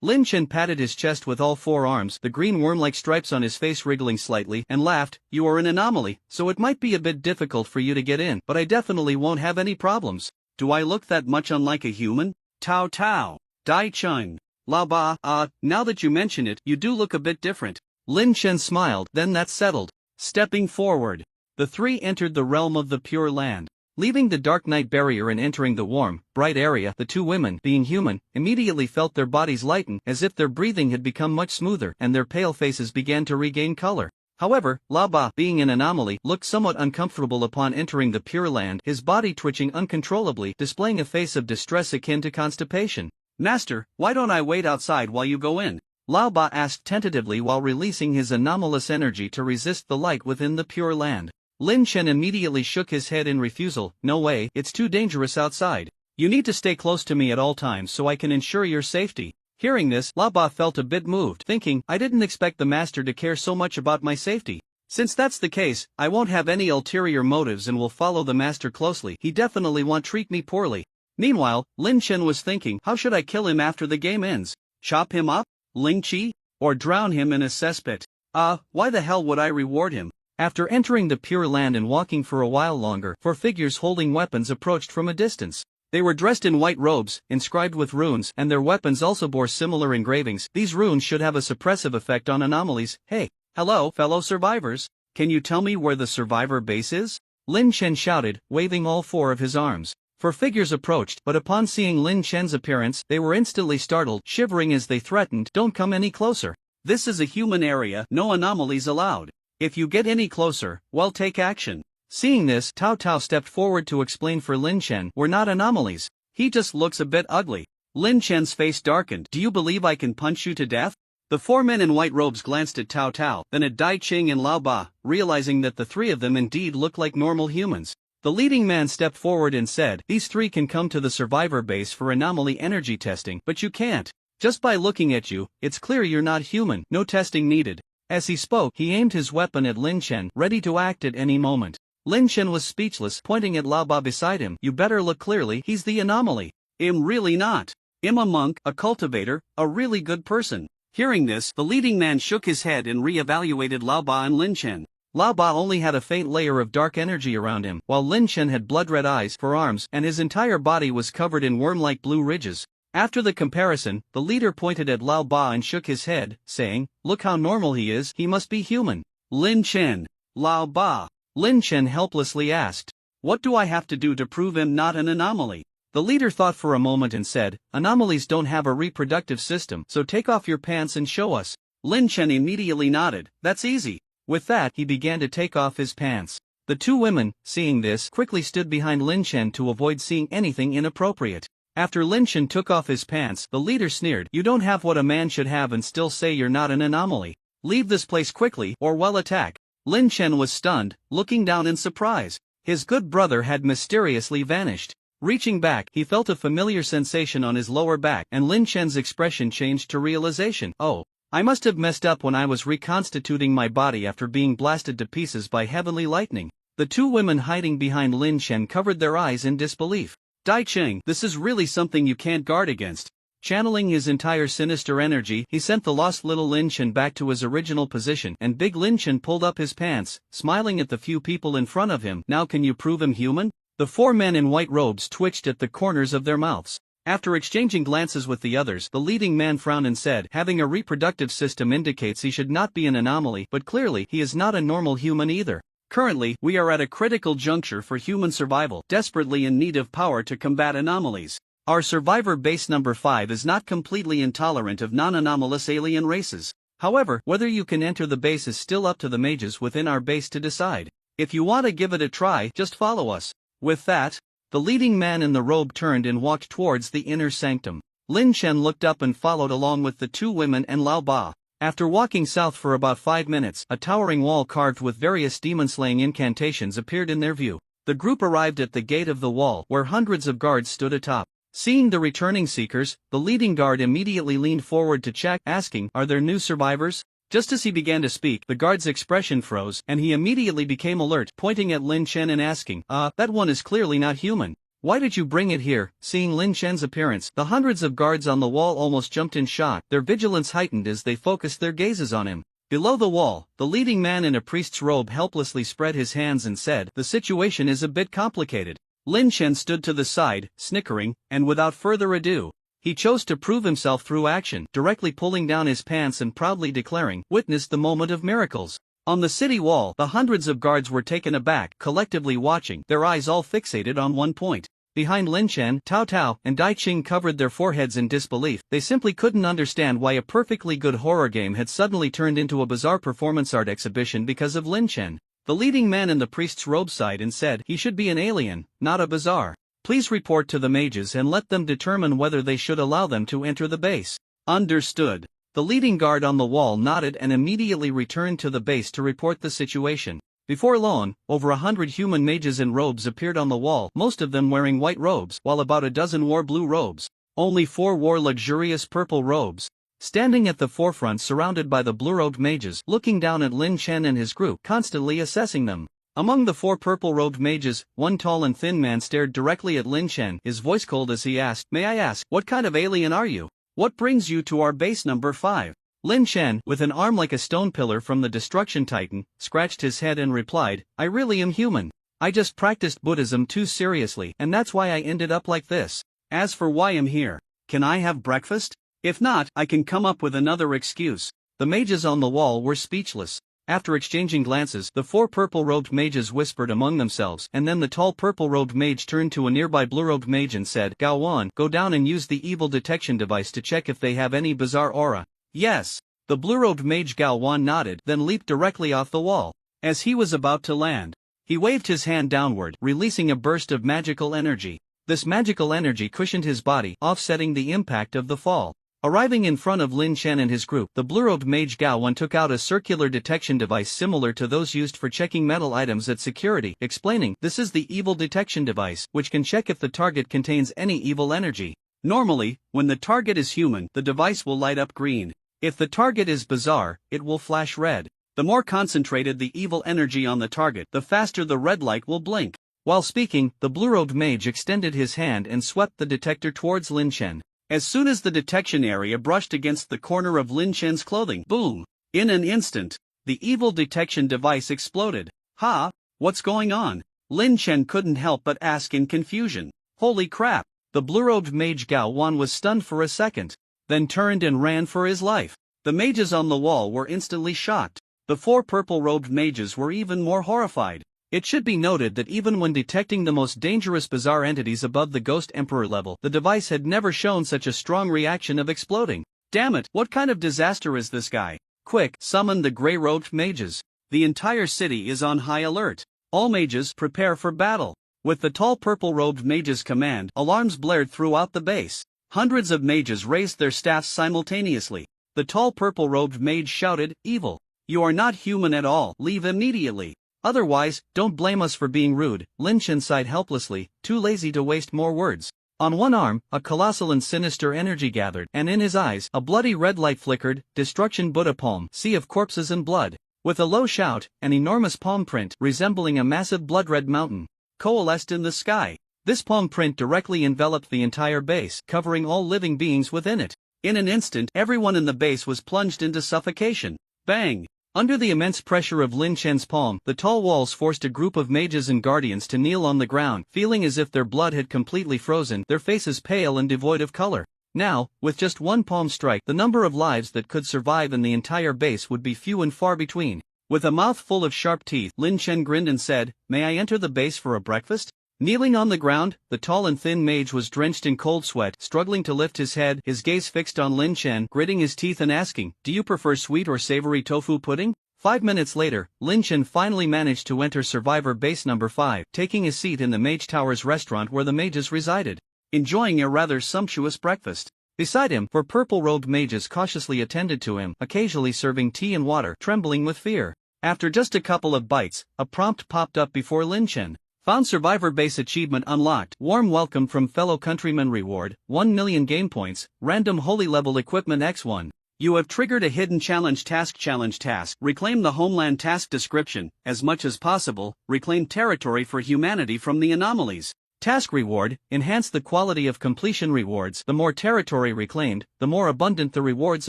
Lin Chen patted his chest with all 4 arms, the green worm-like stripes on his face wriggling slightly, and laughed. You are an anomaly, so it might be a bit difficult for you to get in, but I definitely won't have any problems. Do I look that much unlike a human? Tao Tao. Dai Chun. Lao Ba, now that you mention it, you do look a bit different. Lin Chen smiled, then that's settled. Stepping forward, the 3 entered the realm of the Pure Land. Leaving the dark night barrier and entering the warm, bright area, the 2 women, being human, immediately felt their bodies lighten, as if their breathing had become much smoother, and their pale faces began to regain color. However, Lao Ba, being an anomaly, looked somewhat uncomfortable upon entering the Pure Land, his body twitching uncontrollably, displaying a face of distress akin to constipation. Master, why don't I wait outside while you go in? Lao Ba asked tentatively while releasing his anomalous energy to resist the light within the Pure Land. Lin Chen immediately shook his head in refusal. No way, it's too dangerous outside. You need to stay close to me at all times so I can ensure your safety. Hearing this, Lao Ba felt a bit moved, thinking, I didn't expect the master to care so much about my safety. Since that's the case, I won't have any ulterior motives and will follow the master closely. He definitely won't treat me poorly. Meanwhile, Lin Chen was thinking, how should I kill him after the game ends? Chop him up? Ling Chi? Or drown him in a cesspit? Why the hell would I reward him? After entering the Pure Land and walking for a while longer, 4 figures holding weapons approached from a distance. They were dressed in white robes, inscribed with runes, and their weapons also bore similar engravings. These runes should have a suppressive effect on anomalies. Hey, hello, fellow survivors. Can you tell me where the survivor base is? Lin Chen shouted, waving all four of his arms. Four figures approached, but upon seeing Lin Chen's appearance, they were instantly startled, shivering as they threatened, "Don't come any closer. This is a human area, no anomalies allowed. If you get any closer, well, take action." Seeing this, Tao Tao stepped forward to explain for Lin Chen, "We're not anomalies. He just looks a bit ugly." Lin Chen's face darkened. "Do you believe I can punch you to death?" The four men in white robes glanced at Tao Tao, then at Dai Qing and Lao Ba, realizing that the three of them indeed looked like normal humans. The leading man stepped forward and said, "These three can come to the survivor base for anomaly energy testing, but you can't. Just by looking at you, it's clear you're not human, no testing needed." As he spoke, he aimed his weapon at Lin Chen, ready to act at any moment. Lin Chen was speechless, pointing at Lao Ba beside him. "You better look clearly, he's the anomaly." "I'm really not. I'm a monk, a cultivator, a really good person." Hearing this, the leading man shook his head and re-evaluated Lao Ba and Lin Chen. Lao Ba only had a faint layer of dark energy around him, while Lin Chen had blood-red eyes, forearms, and his entire body was covered in worm-like blue ridges. After the comparison, the leader pointed at Lao Ba and shook his head, saying, "Look how normal he is, he must be human." "Lin Chen, Lao Ba," Lin Chen helplessly asked, "what do I have to do to prove him not an anomaly?" The leader thought for a moment and said, "Anomalies don't have a reproductive system, so take off your pants and show us." Lin Chen immediately nodded. "That's easy." With that, he began to take off his pants. The two women, seeing this, quickly stood behind Lin Chen to avoid seeing anything inappropriate. After Lin Chen took off his pants, the leader sneered, "You don't have what a man should have and still say you're not an anomaly. Leave this place quickly, or we'll attack." Lin Chen was stunned, looking down in surprise. His good brother had mysteriously vanished. Reaching back, he felt a familiar sensation on his lower back, and Lin Chen's expression changed to realization. "Oh, I must have messed up when I was reconstituting my body after being blasted to pieces by heavenly lightning." The two women hiding behind Lin Chen covered their eyes in disbelief. "Dai Qing, this is really something you can't guard against." Channeling his entire sinister energy, he sent the lost little Lin Chen back to his original position, and big Lin Chen pulled up his pants, smiling at the few people in front of him. "Now can you prove him human?" The four men in white robes twitched at the corners of their mouths. After exchanging glances with the others, the leading man frowned and said, "Having a reproductive system indicates he should not be an anomaly, but clearly he is not a normal human either. Currently, we are at a critical juncture for human survival, desperately in need of power to combat anomalies. Our survivor base number 5 is not completely intolerant of non-anomalous alien races. However, whether you can enter the base is still up to the mages within our base to decide. If you want to give it a try, just follow us." With that, the leading man in the robe turned and walked towards the inner sanctum. Lin Chen looked up and followed along with the two women and Lao Ba. After walking south for about 5 minutes, a towering wall carved with various demon-slaying incantations appeared in their view. The group arrived at the gate of the wall, where hundreds of guards stood atop. Seeing the returning seekers, the leading guard immediately leaned forward to check, asking, "Are there new survivors?" Just as he began to speak, the guard's expression froze, and he immediately became alert, pointing at Lin Chen and asking, that one is clearly not human. Why did you bring it here?" Seeing Lin Chen's appearance, the hundreds of guards on the wall almost jumped in shock, their vigilance heightened as they focused their gazes on him. Below the wall, the leading man in a priest's robe helplessly spread his hands and said, "The situation is a bit complicated." Lin Chen stood to the side, snickering, and without further ado, he chose to prove himself through action, directly pulling down his pants and proudly declaring, "Witness the moment of miracles." On the city wall, the hundreds of guards were taken aback, collectively watching, their eyes all fixated on one point. Behind Lin Chen, Tao Tao, and Dai Qing covered their foreheads in disbelief. They simply couldn't understand why a perfectly good horror game had suddenly turned into a bizarre performance art exhibition because of Lin Chen. The leading man in the priest's robe sighed and said, "He should be an alien, not a bazaar. Please report to the mages and let them determine whether they should allow them to enter the base." "Understood." The leading guard on the wall nodded and immediately returned to the base to report the situation. Before long, over 100 human mages in robes appeared on the wall, most of them wearing white robes, while about a dozen wore blue robes. Only 4 wore luxurious purple robes. Standing at the forefront surrounded by the blue-robed mages, looking down at Lin Chen and his group, constantly assessing them. Among the 4 purple-robed mages, one tall and thin man stared directly at Lin Chen, his voice cold as he asked, "May I ask, what kind of alien are you? What brings you to our base number 5? Lin Chen, with an arm like a stone pillar from the Destruction Titan, scratched his head and replied, "I really am human. I just practiced Buddhism too seriously, and that's why I ended up like this. As for why I'm here, can I have breakfast? If not, I can come up with another excuse. The mages on the wall were speechless. After exchanging glances, the 4 purple-robed mages whispered among themselves, and then the tall purple-robed mage turned to a nearby blue-robed mage and said, Gao Wan, go down and use the evil detection device to check if they have any bizarre aura. Yes. The blue-robed mage Gao Wan nodded, then leaped directly off the wall. As he was about to land, he waved his hand downward, releasing a burst of magical energy. This magical energy cushioned his body, offsetting the impact of the fall. Arriving in front of Lin Chen and his group, the blue-robed mage Gao Wan took out a circular detection device similar to those used for checking metal items at security, explaining, this is the evil detection device, which can check if the target contains any evil energy. Normally, when the target is human, the device will light up green. If the target is bizarre, it will flash red. The more concentrated the evil energy on the target, the faster the red light will blink. While speaking, the blue-robed mage extended his hand and swept the detector towards Lin Chen. As soon as the detection area brushed against the corner of Lin Chen's clothing, boom! In an instant, the evil detection device exploded. Ha! What's going on? Lin Chen couldn't help but ask in confusion. Holy crap! The blue-robed mage Gao Wan was stunned for a second, then turned and ran for his life. The mages on the wall were instantly shocked. The 4 purple-robed mages were even more horrified. It should be noted that even when detecting the most dangerous bizarre entities above the Ghost Emperor level, the device had never shown such a strong reaction of exploding. Damn it, what kind of disaster is this guy? Quick, summon the gray-robed mages. The entire city is on high alert. All mages prepare for battle. With the tall purple-robed mage's command, alarms blared throughout the base. Hundreds of mages raised their staffs simultaneously. The tall purple-robed mage shouted, Evil! You are not human at all, leave immediately. Otherwise, don't blame us for being rude. Lin Chen sighed helplessly, too lazy to waste more words. On one arm, a colossal and sinister energy gathered, and in his eyes, a bloody red light flickered. Destruction Buddha palm, sea of corpses and blood. With a low shout, an enormous palm print, resembling a massive blood-red mountain, coalesced in the sky. This palm print directly enveloped the entire base, covering all living beings within it. In an instant, everyone in the base was plunged into suffocation. Bang! Under the immense pressure of Lin Chen's palm, the tall walls forced a group of mages and guardians to kneel on the ground, feeling as if their blood had completely frozen, their faces pale and devoid of color. Now, with just one palm strike, the number of lives that could survive in the entire base would be few and far between. With a mouth full of sharp teeth, Lin Chen grinned and said, May I enter the base for a breakfast? Kneeling on the ground, the tall and thin mage was drenched in cold sweat, struggling to lift his head, his gaze fixed on Lin Chen, gritting his teeth and asking, Do you prefer sweet or savory tofu pudding? 5 minutes later, Lin Chen finally managed to enter Survivor Base number 5, taking his seat in the Mage Tower's restaurant where the mages resided, enjoying a rather sumptuous breakfast. Beside him, 4 purple-robed mages cautiously attended to him, occasionally serving tea and water, trembling with fear. After just a couple of bites, a prompt popped up before Lin Chen. Found Survivor Base Achievement unlocked. Warm welcome from fellow countrymen reward, 1 million game points, random holy level equipment X1. You have triggered a hidden challenge task. Reclaim the homeland task description, as much as possible, reclaim territory for humanity from the anomalies. Task reward, enhance the quality of completion rewards. The more territory reclaimed, the more abundant the rewards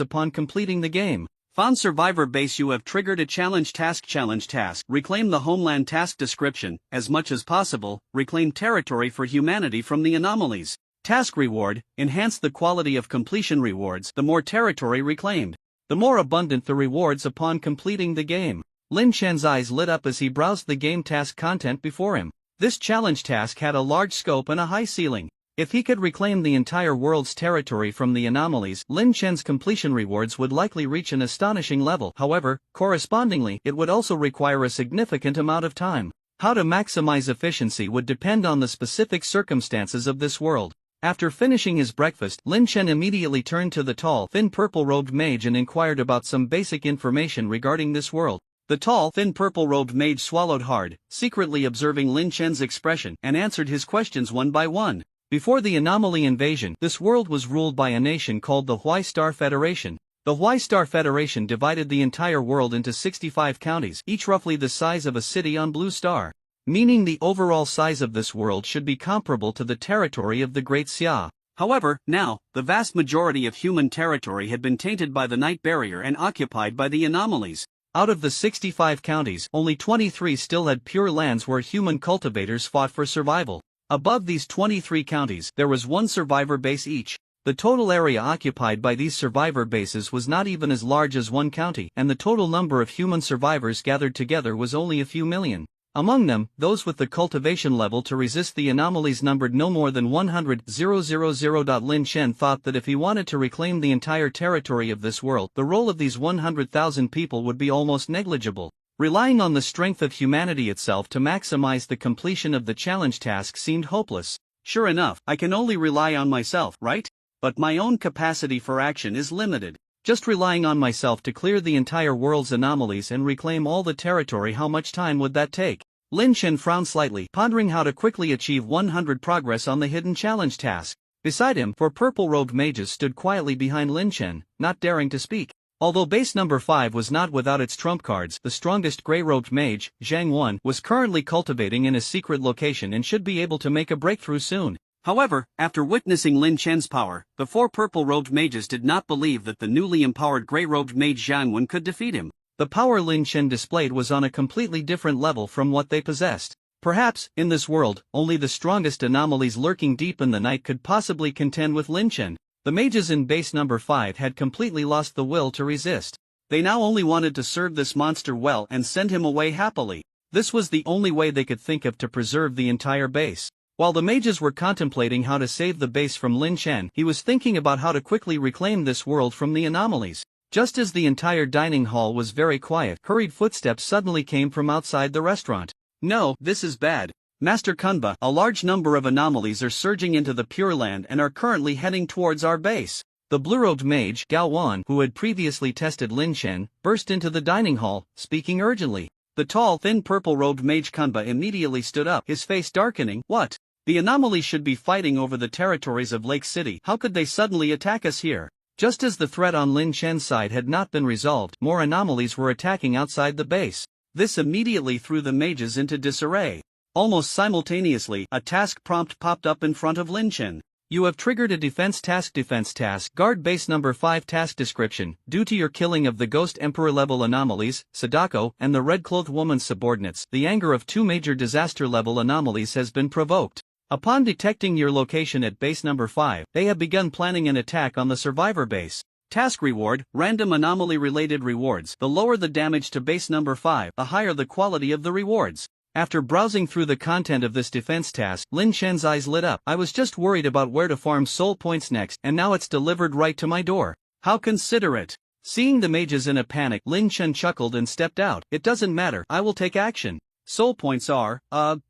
upon completing the game. Found Survivor Base. You have triggered a challenge task. Reclaim the homeland task description, as much as possible, reclaim territory for humanity from the anomalies. Task reward, enhance the quality of completion rewards. The more territory reclaimed, the more abundant the rewards upon completing the game. Lin Chen's eyes lit up as he browsed the game task content before him. This challenge task had a large scope and a high ceiling. If he could reclaim the entire world's territory from the anomalies, Lin Chen's completion rewards would likely reach an astonishing level. However, correspondingly, it would also require a significant amount of time. How to maximize efficiency would depend on the specific circumstances of this world. After finishing his breakfast, Lin Chen immediately turned to the tall, thin purple-robed mage and inquired about some basic information regarding this world. The tall, thin purple-robed mage swallowed hard, secretly observing Lin Chen's expression, and answered his questions one by one. Before the anomaly invasion, this world was ruled by a nation called the Huai Star Federation. The Huai Star Federation divided the entire world into 65 counties, each roughly the size of a city on Blue Star, meaning the overall size of this world should be comparable to the territory of the Great Xia. However, now, the vast majority of human territory had been tainted by the Night Barrier and occupied by the anomalies. Out of the 65 counties, only 23 still had pure lands where human cultivators fought for survival. Above these 23 counties, there was one survivor base each. The total area occupied by these survivor bases was not even as large as one county, and the total number of human survivors gathered together was only a few million. Among them, those with the cultivation level to resist the anomalies numbered no more than 100,000. Lin Chen thought that if he wanted to reclaim the entire territory of this world, the role of these 100,000 people would be almost negligible. Relying on the strength of humanity itself to maximize the completion of the challenge task seemed hopeless. Sure enough, I can only rely on myself, right? But my own capacity for action is limited. Just relying on myself to clear the entire world's anomalies and reclaim all the territory, how much time would that take? Lin Chen frowned slightly, pondering how to quickly achieve 100 progress on the hidden challenge task. Beside him, 4 purple-robed mages stood quietly behind Lin Chen, not daring to speak. Although base number 5 was not without its trump cards, the strongest gray-robed mage, Zhang Wan, was currently cultivating in a secret location and should be able to make a breakthrough soon. However, after witnessing Lin Chen's power, the 4 purple-robed mages did not believe that the newly empowered gray-robed mage Zhang Wan could defeat him. The power Lin Chen displayed was on a completely different level from what they possessed. Perhaps, in this world, only the strongest anomalies lurking deep in the night could possibly contend with Lin Chen. The mages in base number 5 had completely lost the will to resist. They now only wanted to serve this monster well and send him away happily. This was the only way they could think of to preserve the entire base. While the mages were contemplating how to save the base from Lin Chen, he was thinking about how to quickly reclaim this world from the anomalies. Just as the entire dining hall was very quiet, hurried footsteps suddenly came from outside the restaurant. No, this is bad. Master Kunba, a large number of anomalies are surging into the Pure Land and are currently heading towards our base. The blue-robed mage, Gao Wan, who had previously tested Lin Chen, burst into the dining hall, speaking urgently. The tall, thin purple-robed mage Kunba immediately stood up, his face darkening. What? The anomalies should be fighting over the territories of Lake City. How could they suddenly attack us here? Just as the threat on Lin Chen's side had not been resolved, more anomalies were attacking outside the base. This immediately threw the mages into disarray. Almost simultaneously, a task prompt popped up in front of Lin Chen. You have triggered a defense task. Guard base number 5 task description. Due to your killing of the Ghost Emperor level anomalies, Sadako, and the red-clothed woman's subordinates, the anger of 2 major disaster level anomalies has been provoked. Upon detecting your location at base number 5, they have begun planning an attack on the survivor base. Task reward, random anomaly-related rewards. The lower the damage to base number 5, the higher the quality of the rewards. After browsing through the content of this defense task, Lin Chen's eyes lit up. I was just worried about where to farm soul points next, and now it's delivered right to my door. How considerate. Seeing the mages in a panic, Lin Chen chuckled and stepped out. It doesn't matter, I will take action. Soul points are,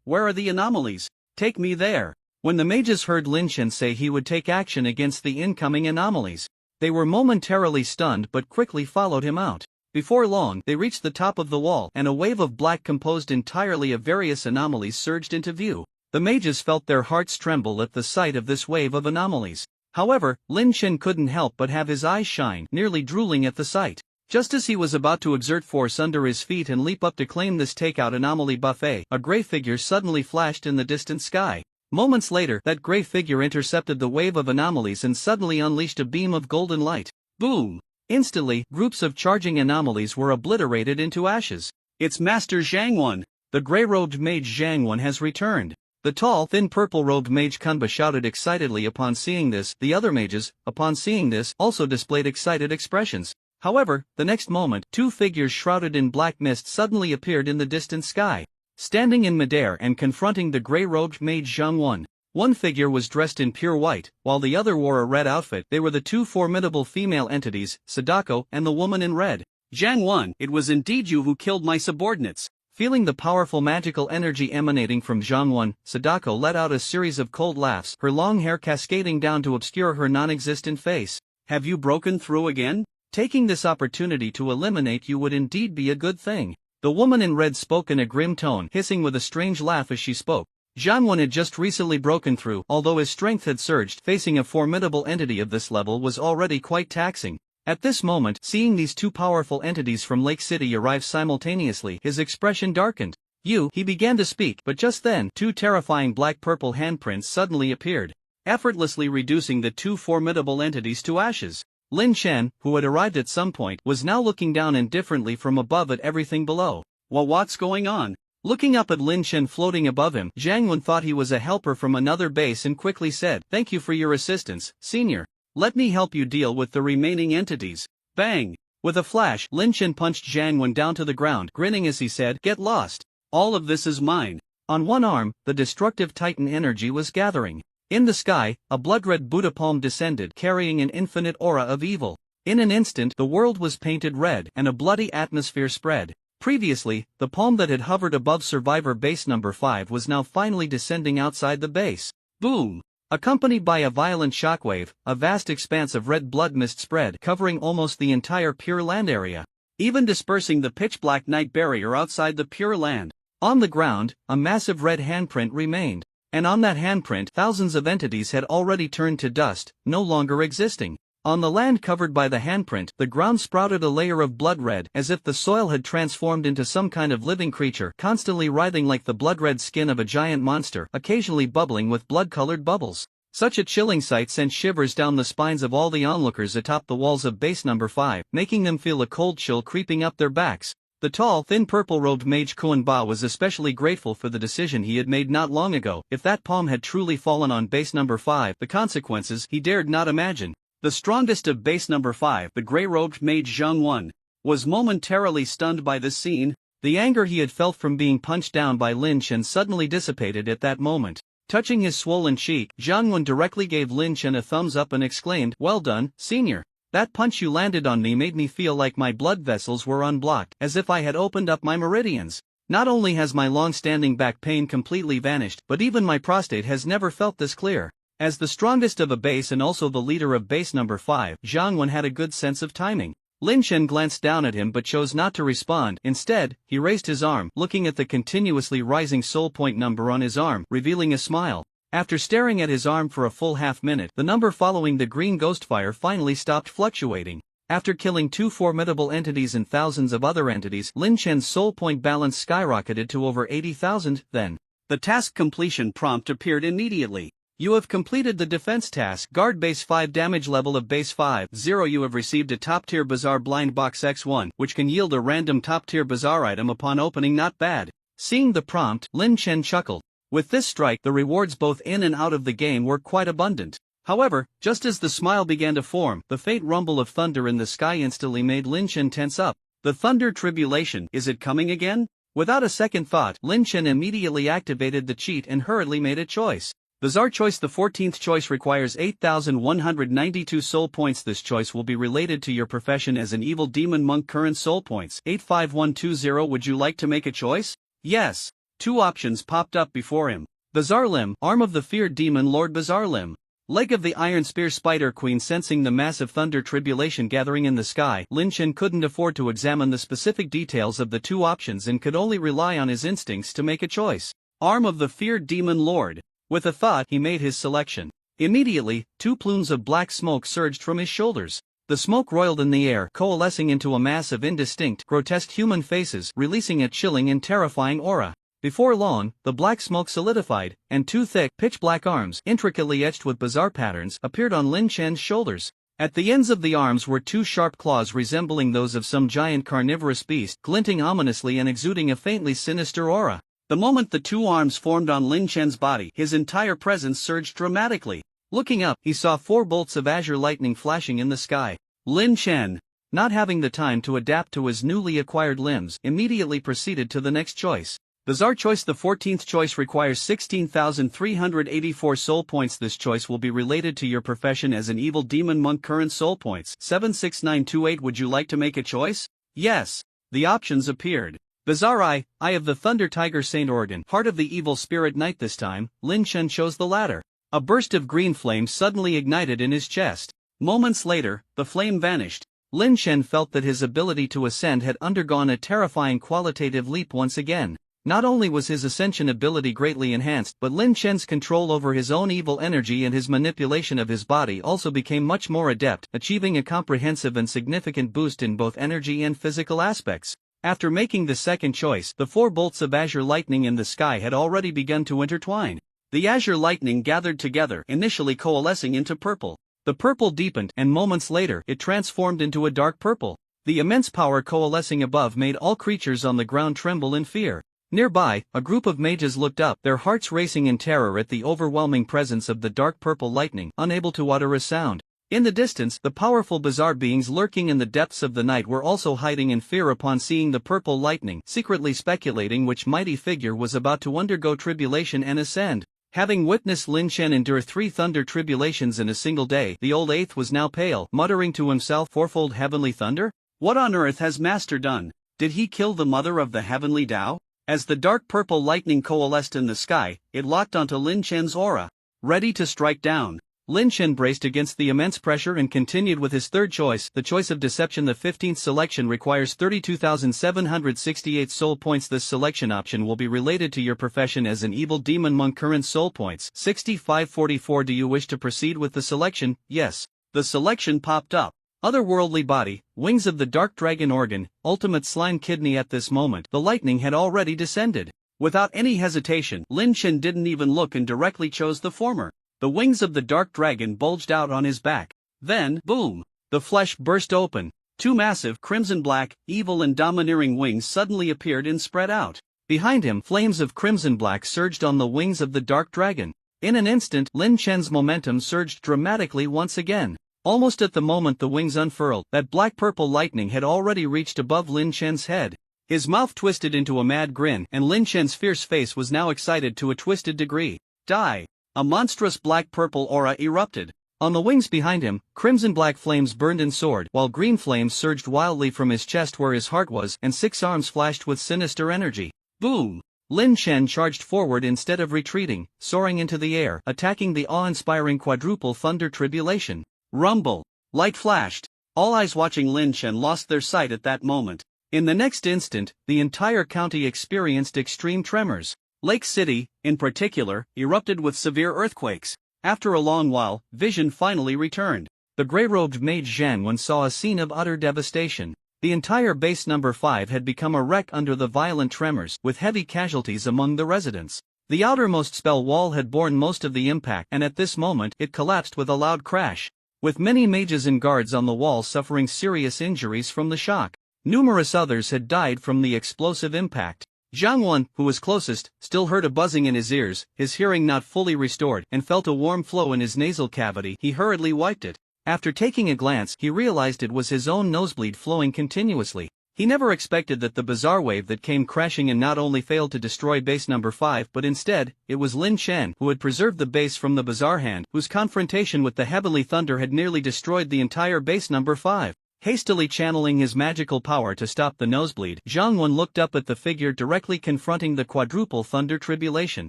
where are the anomalies? Take me there. When the mages heard Lin Chen say he would take action against the incoming anomalies, they were momentarily stunned but quickly followed him out. Before long, they reached the top of the wall, and a wave of black composed entirely of various anomalies surged into view. The mages felt their hearts tremble at the sight of this wave of anomalies. However, Lin Chen couldn't help but have his eyes shine, nearly drooling at the sight. Just as he was about to exert force under his feet and leap up to claim this takeout anomaly buffet, a gray figure suddenly flashed in the distant sky. Moments later, that gray figure intercepted the wave of anomalies and suddenly unleashed a beam of golden light. Boom! Instantly, groups of charging anomalies were obliterated into ashes. It's Master Zhang Wan! The gray-robed mage Zhang Wan has returned. The tall, thin purple-robed mage Kunba shouted excitedly upon seeing this. The other mages, upon seeing this, also displayed excited expressions. However, the next moment, 2 figures shrouded in black mist suddenly appeared in the distant sky. Standing in midair and confronting the gray-robed mage Zhang Wan. One figure was dressed in pure white, while the other wore a red outfit. They were the 2 formidable female entities, Sadako and the woman in red. Zhang Wan, it was indeed you who killed my subordinates. Feeling the powerful magical energy emanating from Zhang Wan, Sadako let out a series of cold laughs, her long hair cascading down to obscure her non-existent face. Have you broken through again? Taking this opportunity to eliminate you would indeed be a good thing. The woman in red spoke in a grim tone, hissing with a strange laugh as she spoke. Zhang Wan had just recently broken through. Although his strength had surged, facing a formidable entity of this level was already quite taxing. At this moment, seeing these 2 powerful entities from Lake City arrive simultaneously, his expression darkened. He began to speak, but just then, 2 terrifying black-purple handprints suddenly appeared, effortlessly reducing the 2 formidable entities to ashes. Lin Chen, who had arrived at some point, was now looking down indifferently from above at everything below. Well, what's going on? Looking up at Lin Chen floating above him, Zhang Wen thought he was a helper from another base and quickly said, "Thank you for your assistance, senior. Let me help you deal with the remaining entities." Bang! With a flash, Lin Chen punched Zhang Wen down to the ground, grinning as he said, "Get lost. All of this is mine." On one arm, the destructive Titan energy was gathering. In the sky, a blood-red Buddha palm descended, carrying an infinite aura of evil. In an instant, the world was painted red, and a bloody atmosphere spread. Previously, the palm that had hovered above Survivor Base Number 5 was now finally descending outside the base. Boom! Accompanied by a violent shockwave, a vast expanse of red blood mist spread, covering almost the entire Pure Land area, even dispersing the pitch-black night barrier outside the Pure Land. On the ground, a massive red handprint remained, and on that handprint thousands of entities had already turned to dust, no longer existing. On the land covered by the handprint, the ground sprouted a layer of blood red, as if the soil had transformed into some kind of living creature, constantly writhing like the blood-red skin of a giant monster, occasionally bubbling with blood-colored bubbles. Such a chilling sight sent shivers down the spines of all the onlookers atop the walls of base number 5, making them feel a cold chill creeping up their backs. The tall, thin purple-robed mage Kuan Ba was especially grateful for the decision he had made not long ago. If that palm had truly fallen on base number 5, the consequences he dared not imagine. The strongest of base number 5, the grey-robed mage Zhang Wen, was momentarily stunned by this scene. The anger he had felt from being punched down by Lin Chen suddenly dissipated at that moment. Touching his swollen cheek, Zhang Wen directly gave Lin Chen a thumbs up and exclaimed, "Well done, senior. That punch you landed on me made me feel like my blood vessels were unblocked, as if I had opened up my meridians. Not only has my long-standing back pain completely vanished, but even my prostate has never felt this clear." As the strongest of a base and also the leader of base number 5, Zhang Wen had a good sense of timing. Lin Chen glanced down at him but chose not to respond. Instead, he raised his arm, looking at the continuously rising soul point number on his arm, revealing a smile. After staring at his arm for a full half-minute, the number following the green ghost fire finally stopped fluctuating. After killing 2 formidable entities and thousands of other entities, Lin Chen's soul point balance skyrocketed to over 80,000. Then, the task completion prompt appeared immediately. You have completed the defense task. Guard base 5 damage level of base 5-0. You have received a top-tier Bazaar blind box X1, which can yield a random top-tier Bazaar item upon opening. Not bad. Seeing the prompt, Lin Chen chuckled. With this strike, the rewards both in and out of the game were quite abundant. However, just as the smile began to form, the faint rumble of thunder in the sky instantly made Lin Chen tense up. The thunder tribulation, is it coming again? Without a second thought, Lin Chen immediately activated the cheat and hurriedly made a choice. Bazaar choice. The 14th choice requires 8,192 soul points. This choice will be related to your profession as an evil demon monk. Current soul points, 85120. Would you like to make a choice? Yes. 2 options popped up before him. Bazaar Limb, arm of the feared demon Lord Bazaar Limb. Leg of the Iron Spear Spider Queen. Sensing the massive thunder tribulation gathering in the sky, Lin Chen couldn't afford to examine the specific details of the 2 options and could only rely on his instincts to make a choice. Arm of the feared demon Lord. With a thought, he made his selection. Immediately, 2 plumes of black smoke surged from his shoulders. The smoke roiled in the air, coalescing into a mass of indistinct, grotesque human faces, releasing a chilling and terrifying aura. Before long, the black smoke solidified, and 2 thick, pitch-black arms, intricately etched with bizarre patterns, appeared on Lin Chen's shoulders. At the ends of the arms were 2 sharp claws resembling those of some giant carnivorous beast, glinting ominously and exuding a faintly sinister aura. The moment the 2 arms formed on Lin Chen's body, his entire presence surged dramatically. Looking up, he saw 4 bolts of azure lightning flashing in the sky. Lin Chen, not having the time to adapt to his newly acquired limbs, immediately proceeded to the next choice. Bazaar choice. The 14th choice requires 16,384 soul points. This choice will be related to your profession as an evil demon monk. Current soul points, 76928. Would you like to make a choice? Yes. The options appeared. Bazaar Eye of the Thunder Tiger Saint Organ, heart of the evil spirit knight. This time, Lin Chen chose the latter. A burst of green flame suddenly ignited in his chest. Moments later, the flame vanished. Lin Chen felt that his ability to ascend had undergone a terrifying qualitative leap once again. Not only was his ascension ability greatly enhanced, but Lin Chen's control over his own evil energy and his manipulation of his body also became much more adept, achieving a comprehensive and significant boost in both energy and physical aspects. After making the second choice, the 4 bolts of azure lightning in the sky had already begun to intertwine. The azure lightning gathered together, initially coalescing into purple. The purple deepened, and moments later, it transformed into a dark purple. The immense power coalescing above made all creatures on the ground tremble in fear. Nearby, a group of mages looked up, their hearts racing in terror at the overwhelming presence of the dark purple lightning, unable to utter a sound. In the distance, the powerful bizarre beings lurking in the depths of the night were also hiding in fear upon seeing the purple lightning, secretly speculating which mighty figure was about to undergo tribulation and ascend. Having witnessed Lin Chen endure 3 thunder tribulations in a single day, the old eighth was now pale, muttering to himself, "Fourfold heavenly thunder? What on earth has Master done? Did he kill the mother of the heavenly Tao?" As the dark purple lightning coalesced in the sky, it locked onto Lin Chen's aura. Ready to strike down, Lin Chen braced against the immense pressure and continued with his third choice, the choice of deception. The 15th selection requires 32,768 soul points. This selection option will be related to your profession as an evil demon monk. Current soul points, 6544. Do you wish to proceed with the selection? Yes. The selection popped up. Otherworldly body, wings of the dark dragon organ, ultimate slime kidney. At this moment, the lightning had already descended. Without any hesitation, Lin Chen didn't even look and directly chose the former. The wings of the dark dragon bulged out on his back. Then, boom! The flesh burst open. 2 massive, crimson-black, evil and domineering wings suddenly appeared and spread out. Behind him, flames of crimson-black surged on the wings of the dark dragon. In an instant, Lin Chen's momentum surged dramatically once again. Almost at the moment the wings unfurled, that black-purple lightning had already reached above Lin Chen's head. His mouth twisted into a mad grin, and Lin Chen's fierce face was now excited to a twisted degree. Die! A monstrous black-purple aura erupted. On the wings behind him, crimson-black flames burned and soared, while green flames surged wildly from his chest where his heart was, and 6 arms flashed with sinister energy. Boom! Lin Chen charged forward instead of retreating, soaring into the air, attacking the awe-inspiring quadruple thunder tribulation. Rumble! Light flashed. All eyes watching Lin Chen lost their sight at that moment. In the next instant, the entire county experienced extreme tremors. Lake City, in particular, erupted with severe earthquakes. After a long while, vision finally returned. The gray-robed mage Zhang Wen saw a scene of utter devastation. The entire base number 5 had become a wreck under the violent tremors, with heavy casualties among the residents. The outermost spell wall had borne most of the impact, and at this moment it collapsed with a loud crash, with many mages and guards on the wall suffering serious injuries from the shock. Numerous others had died from the explosive impact. Zhang Wen, who was closest, still heard a buzzing in his ears, his hearing not fully restored, and felt a warm flow in his nasal cavity. He hurriedly wiped it. After taking a glance, he realized it was his own nosebleed flowing continuously. He never expected that the bizarre wave that came crashing in not only failed to destroy base number 5 but instead, it was Lin Chen who had preserved the base from the bizarre hand, whose confrontation with the heavenly thunder had nearly destroyed the entire base number 5. Hastily channeling his magical power to stop the nosebleed, Zhang Wen looked up at the figure directly confronting the quadruple thunder tribulation.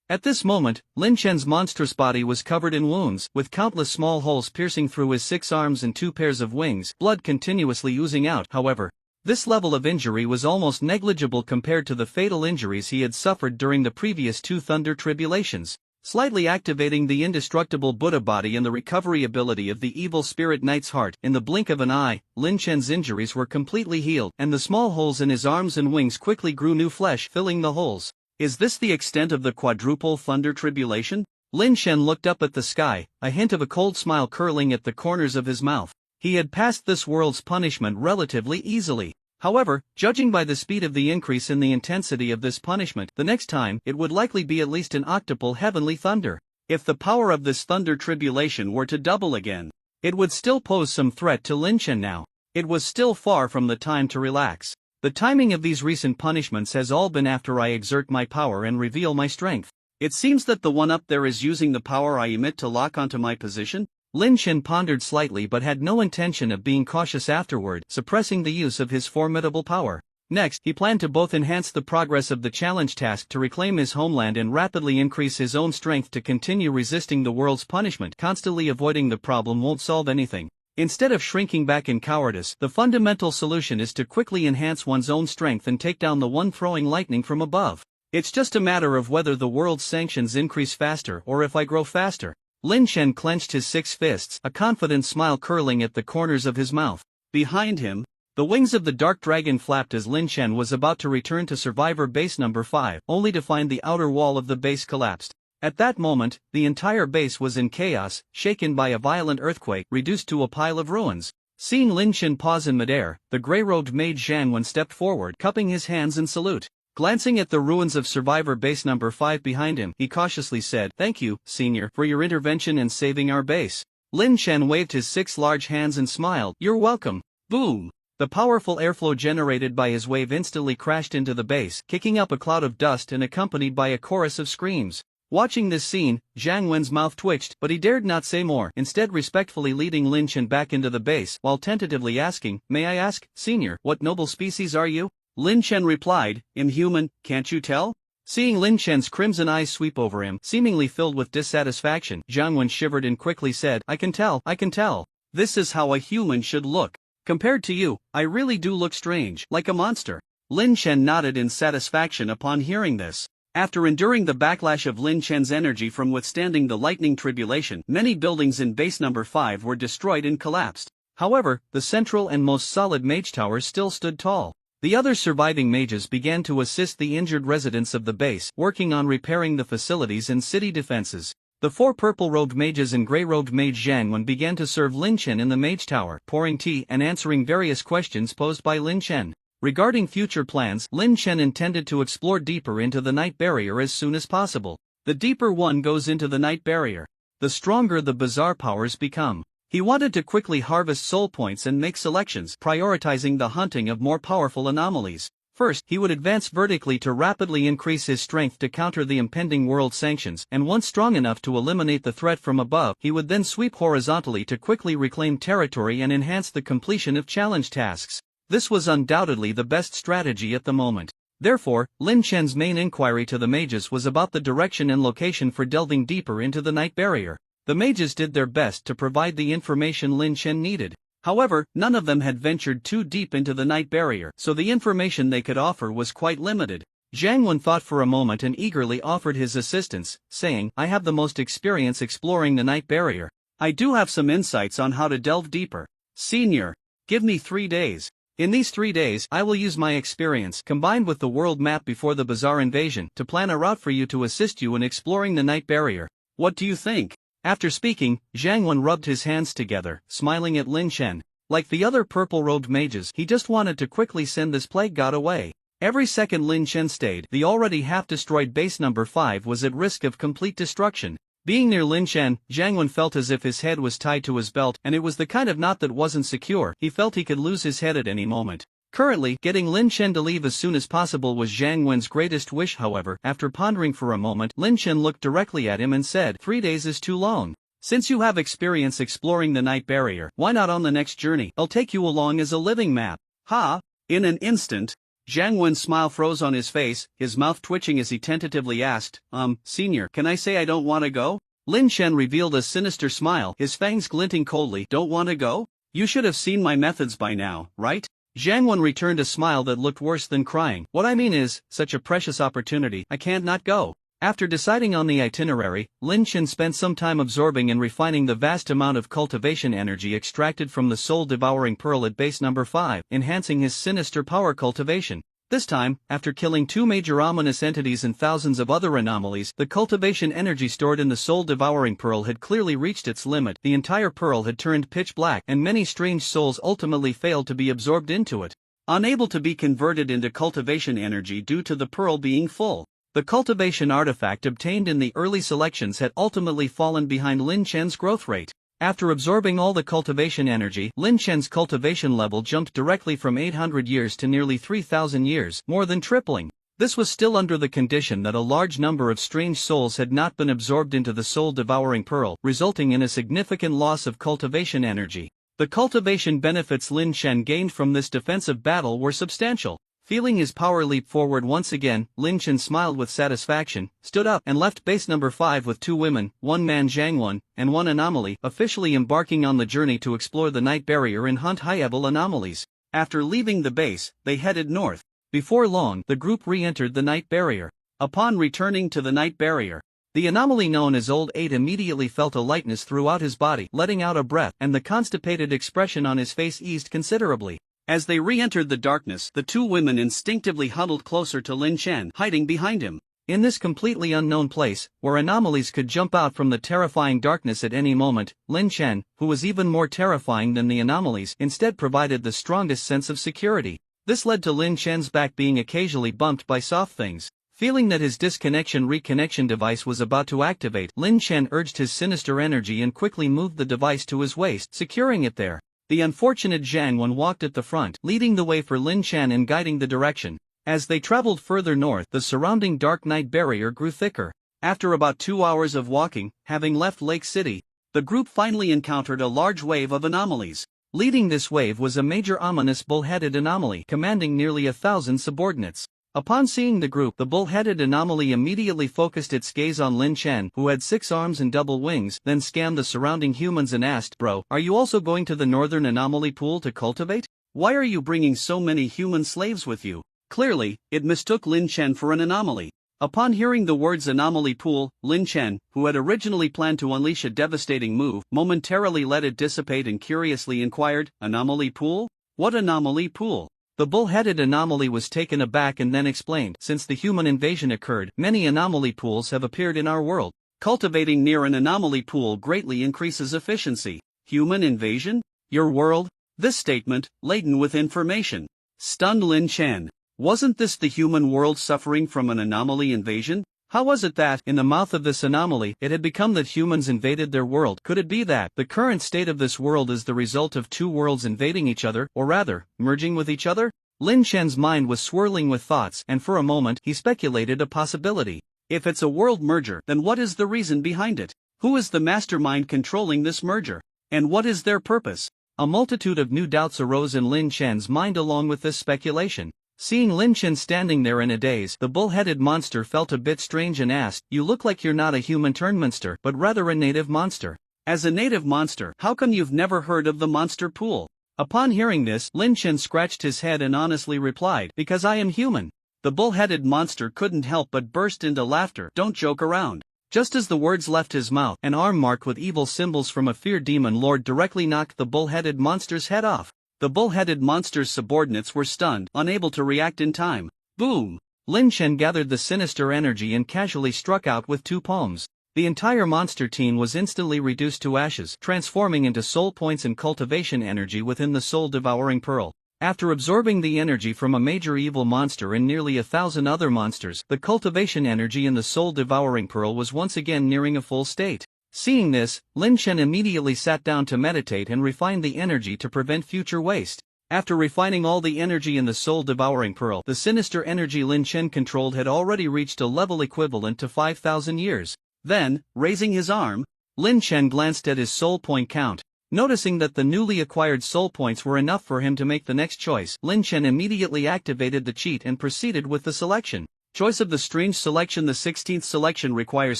At this moment, Lin Chen's monstrous body was covered in wounds, with countless small holes piercing through his 6 arms and 2 pairs of wings, blood continuously oozing out. However, this level of injury was almost negligible compared to the fatal injuries he had suffered during the previous 2 thunder tribulations. Slightly activating the indestructible Buddha body and the recovery ability of the evil spirit knight's heart, in the blink of an eye, Lin Chen's injuries were completely healed, and the small holes in his arms and wings quickly grew new flesh filling the holes. Is this the extent of the quadruple thunder tribulation? Lin Chen looked up at the sky, a hint of a cold smile curling at the corners of his mouth. He had passed this world's punishment relatively easily. However, judging by the speed of the increase in the intensity of this punishment, the next time, it would likely be at least an octuple heavenly thunder. If the power of this thunder tribulation were to double again, it would still pose some threat to Lin Chen now. It was still far from the time to relax. The timing of these recent punishments has all been after I exert my power and reveal my strength. It seems that the one up there is using the power I emit to lock onto my position. Lin Chen pondered slightly but had no intention of being cautious afterward, suppressing the use of his formidable power. Next, he planned to both enhance the progress of the challenge task to reclaim his homeland and rapidly increase his own strength to continue resisting the world's punishment. Constantly avoiding the problem won't solve anything. Instead of shrinking back in cowardice, the fundamental solution is to quickly enhance one's own strength and take down the one throwing lightning from above. It's just a matter of whether the world's sanctions increase faster or if I grow faster. Lin Chen clenched his 6 fists, a confident smile curling at the corners of his mouth. Behind him, the wings of the dark dragon flapped as Lin Chen was about to return to survivor base number 5, only to find the outer wall of the base collapsed. At that moment, the entire base was in chaos, shaken by a violent earthquake, reduced to a pile of ruins. Seeing Lin Chen pause in midair, the grey-robed mage Zhang Wen stepped forward, cupping his hands in salute. Glancing at the ruins of Survivor Base Number 5 behind him, he cautiously said, "Thank you, Senior, for your intervention in saving our base." Lin Chen waved his 6 large hands and smiled, "You're welcome." Boom! The powerful airflow generated by his wave instantly crashed into the base, kicking up a cloud of dust and accompanied by a chorus of screams. Watching this scene, Zhang Wen's mouth twitched, but he dared not say more, instead respectfully leading Lin Chen back into the base, while tentatively asking, "May I ask, Senior, what noble species are you?" Lin Chen replied, "Inhuman, can't you tell?" Seeing Lin Chen's crimson eyes sweep over him, seemingly filled with dissatisfaction, Zhang Wen shivered and quickly said, I can tell. This is how a human should look. Compared to you, I really do look strange, like a monster." Lin Chen nodded in satisfaction upon hearing this. After enduring the backlash of Lin Chen's energy from withstanding the lightning tribulation, many buildings in base number 5 were destroyed and collapsed. However, the central and most solid mage tower still stood tall. The other surviving mages began to assist the injured residents of the base, working on repairing the facilities and city defenses. The 4 purple-robed mages and grey-robed mage Zhang Wen began to serve Lin Chen in the mage tower, pouring tea and answering various questions posed by Lin Chen. Regarding future plans, Lin Chen intended to explore deeper into the night barrier as soon as possible. The deeper one goes into the night barrier, the stronger the bizarre powers become. He wanted to quickly harvest soul points and make selections, prioritizing the hunting of more powerful anomalies. First, he would advance vertically to rapidly increase his strength to counter the impending world sanctions, and once strong enough to eliminate the threat from above, he would then sweep horizontally to quickly reclaim territory and enhance the completion of challenge tasks. This was undoubtedly the best strategy at the moment. Therefore, Lin Chen's main inquiry to the mages was about the direction and location for delving deeper into the night barrier. The mages did their best to provide the information Lin Chen needed. However, none of them had ventured too deep into the night barrier, so the information they could offer was quite limited. Zhang Wen thought for a moment and eagerly offered his assistance, saying, "I have the most experience exploring the night barrier. I do have some insights on how to delve deeper. Senior, give me 3 days. In these 3 days, I will use my experience, combined with the world map before the Bazaar invasion, to plan a route for you to assist you in exploring the night barrier. What do you think?" After speaking, Zhang Wen rubbed his hands together, smiling at Lin Chen. Like the other purple-robed mages, he just wanted to quickly send this plague god away. Every second Lin Chen stayed, the already half-destroyed base number 5 was at risk of complete destruction. Being near Lin Chen, Zhang Wen felt as if his head was tied to his belt, and it was the kind of knot that wasn't secure. He felt he could lose his head at any moment. Currently, getting Lin Chen to leave as soon as possible was Zhang Wen's greatest wish. However, after pondering for a moment, Lin Chen looked directly at him and said, 3 days is too long. Since you have experience exploring the night barrier, why not on the next journey? I'll take you along as a living map. Ha! In an instant, Zhang Wen's smile froze on his face, his mouth twitching as he tentatively asked, Senior, can I say I don't want to go? Lin Chen revealed a sinister smile, his fangs glinting coldly. Don't want to go? You should have seen my methods by now, right? Zhang Wen returned a smile that looked worse than crying. What I mean is, such a precious opportunity, I can't not go. After deciding on the itinerary, Lin Chen spent some time absorbing and refining the vast amount of cultivation energy extracted from the soul-devouring pearl at base number 5, enhancing his sinister power cultivation. This time, after killing 2 major ominous entities and thousands of other anomalies, the cultivation energy stored in the soul-devouring pearl had clearly reached its limit. The entire pearl had turned pitch black, and many strange souls ultimately failed to be absorbed into it, unable to be converted into cultivation energy due to the pearl being full. The cultivation artifact obtained in the early selections had ultimately fallen behind Lin Chen's growth rate. After absorbing all the cultivation energy, Lin Chen's cultivation level jumped directly from 800 years to nearly 3,000 years, more than tripling. This was still under the condition that a large number of strange souls had not been absorbed into the soul-devouring pearl, resulting in a significant loss of cultivation energy. The cultivation benefits Lin Chen gained from this defensive battle were substantial. Feeling his power leap forward once again, Lin Chen smiled with satisfaction, stood up, and left base number 5 with 2 women, 1 man Zhang Wen, and 1 anomaly, officially embarking on the journey to explore the night barrier and hunt high-level anomalies. After leaving the base, they headed north. Before long, the group re-entered the night barrier. Upon returning to the night barrier, the anomaly known as Old 8 immediately felt a lightness throughout his body, letting out a breath, and the constipated expression on his face eased considerably. As they re-entered the darkness, the 2 women instinctively huddled closer to Lin Chen, hiding behind him. In this completely unknown place, where anomalies could jump out from the terrifying darkness at any moment, Lin Chen, who was even more terrifying than the anomalies, instead provided the strongest sense of security. This led to Lin Chen's back being occasionally bumped by soft things. Feeling that his disconnection-reconnection device was about to activate, Lin Chen urged his sinister energy and quickly moved the device to his waist, securing it there. The unfortunate Zhang Wen walked at the front, leading the way for Lin Chen and guiding the direction. As they traveled further north, the surrounding dark night barrier grew thicker. After about 2 hours of walking, having left Lake City, the group finally encountered a large wave of anomalies. Leading this wave was a major ominous bull-headed anomaly commanding nearly 1,000 subordinates. Upon seeing the group, the bull-headed anomaly immediately focused its gaze on Lin Chen, who had 6 arms and double wings, then scanned the surrounding humans and asked, "Bro, are you also going to the northern anomaly pool to cultivate? Why are you bringing so many human slaves with you?" Clearly, it mistook Lin Chen for an anomaly. Upon hearing the words anomaly pool, Lin Chen, who had originally planned to unleash a devastating move, momentarily let it dissipate and curiously inquired, "Anomaly pool? What anomaly pool?" The bull-headed anomaly was taken aback and then explained, "Since the human invasion occurred, many anomaly pools have appeared in our world. Cultivating near an anomaly pool greatly increases efficiency." Human invasion? Your world? This statement, laden with information, stunned Lin Chen. Wasn't this the human world suffering from an anomaly invasion? How was it that, in the mouth of this anomaly, it had become that humans invaded their world? Could it be that the current state of this world is the result of 2 worlds invading each other, or rather, merging with each other? Lin Chen's mind was swirling with thoughts, and for a moment, he speculated a possibility. If it's a world merger, then what is the reason behind it? Who is the mastermind controlling this merger? And what is their purpose? A multitude of new doubts arose in Lin Chen's mind along with this speculation. Seeing Lin Chen standing there in a daze, the bull-headed monster felt a bit strange and asked, "You look like you're not a human turnmonster, but rather a native monster. As a native monster, how come you've never heard of the monster pool?" Upon hearing this, Lin Chen scratched his head and honestly replied, "Because I am human." The bull-headed monster couldn't help but burst into laughter. "Don't joke around." Just as the words left his mouth, an arm marked with evil symbols from a feared demon lord directly knocked the bull-headed monster's head off. The bull-headed monster's subordinates were stunned, unable to react in time. Boom! Lin Chen gathered the sinister energy and casually struck out with 2 palms. The entire monster team was instantly reduced to ashes, transforming into soul points and cultivation energy within the soul-devouring pearl. After absorbing the energy from a major evil monster and nearly 1,000 other monsters, the cultivation energy in the soul-devouring pearl was once again nearing a full state. Seeing this, Lin Chen immediately sat down to meditate and refine the energy to prevent future waste. After refining all the energy in the soul-devouring pearl, the sinister energy Lin Chen controlled had already reached a level equivalent to 5,000 years. Then, raising his arm, Lin Chen glanced at his soul point count. Noticing that the newly acquired soul points were enough for him to make the next choice, Lin Chen immediately activated the cheat and proceeded with the selection. Choice of the strange selection. The 16th selection requires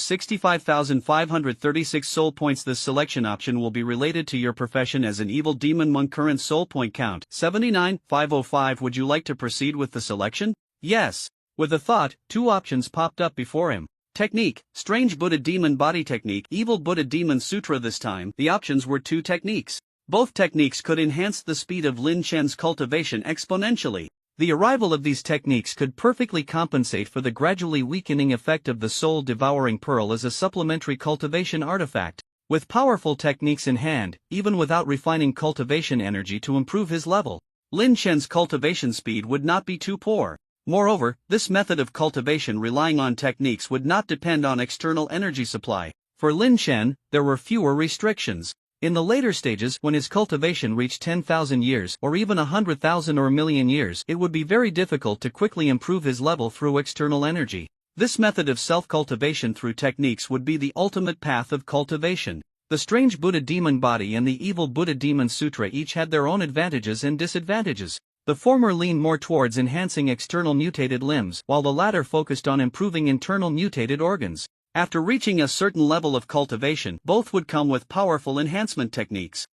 65,536 soul points. This selection option will be related to your profession as an evil demon monk. Current soul point count, 79,505. Would you like to proceed with the selection? Yes. With a thought, 2 options popped up before him. Technique, Strange Buddha Demon Body Technique, Evil Buddha Demon Sutra. This time, the options were 2 techniques. Both techniques could enhance the speed of Lin Chen's cultivation exponentially. The arrival of these techniques could perfectly compensate for the gradually weakening effect of the soul-devouring pearl as a supplementary cultivation artifact. With powerful techniques in hand, even without refining cultivation energy to improve his level, Lin Chen's cultivation speed would not be too poor. Moreover, this method of cultivation relying on techniques would not depend on external energy supply. For Lin Chen, there were fewer restrictions. In the later stages, when his cultivation reached 10,000 years, or even 100,000 or a million years, it would be very difficult to quickly improve his level through external energy. This method of self-cultivation through techniques would be the ultimate path of cultivation. The Strange Buddha Demon Body and the Evil Buddha Demon Sutra each had their own advantages and disadvantages. The former leaned more towards enhancing external mutated limbs, while the latter focused on improving internal mutated organs. After reaching a certain level of cultivation, both would come with powerful enhancement techniques.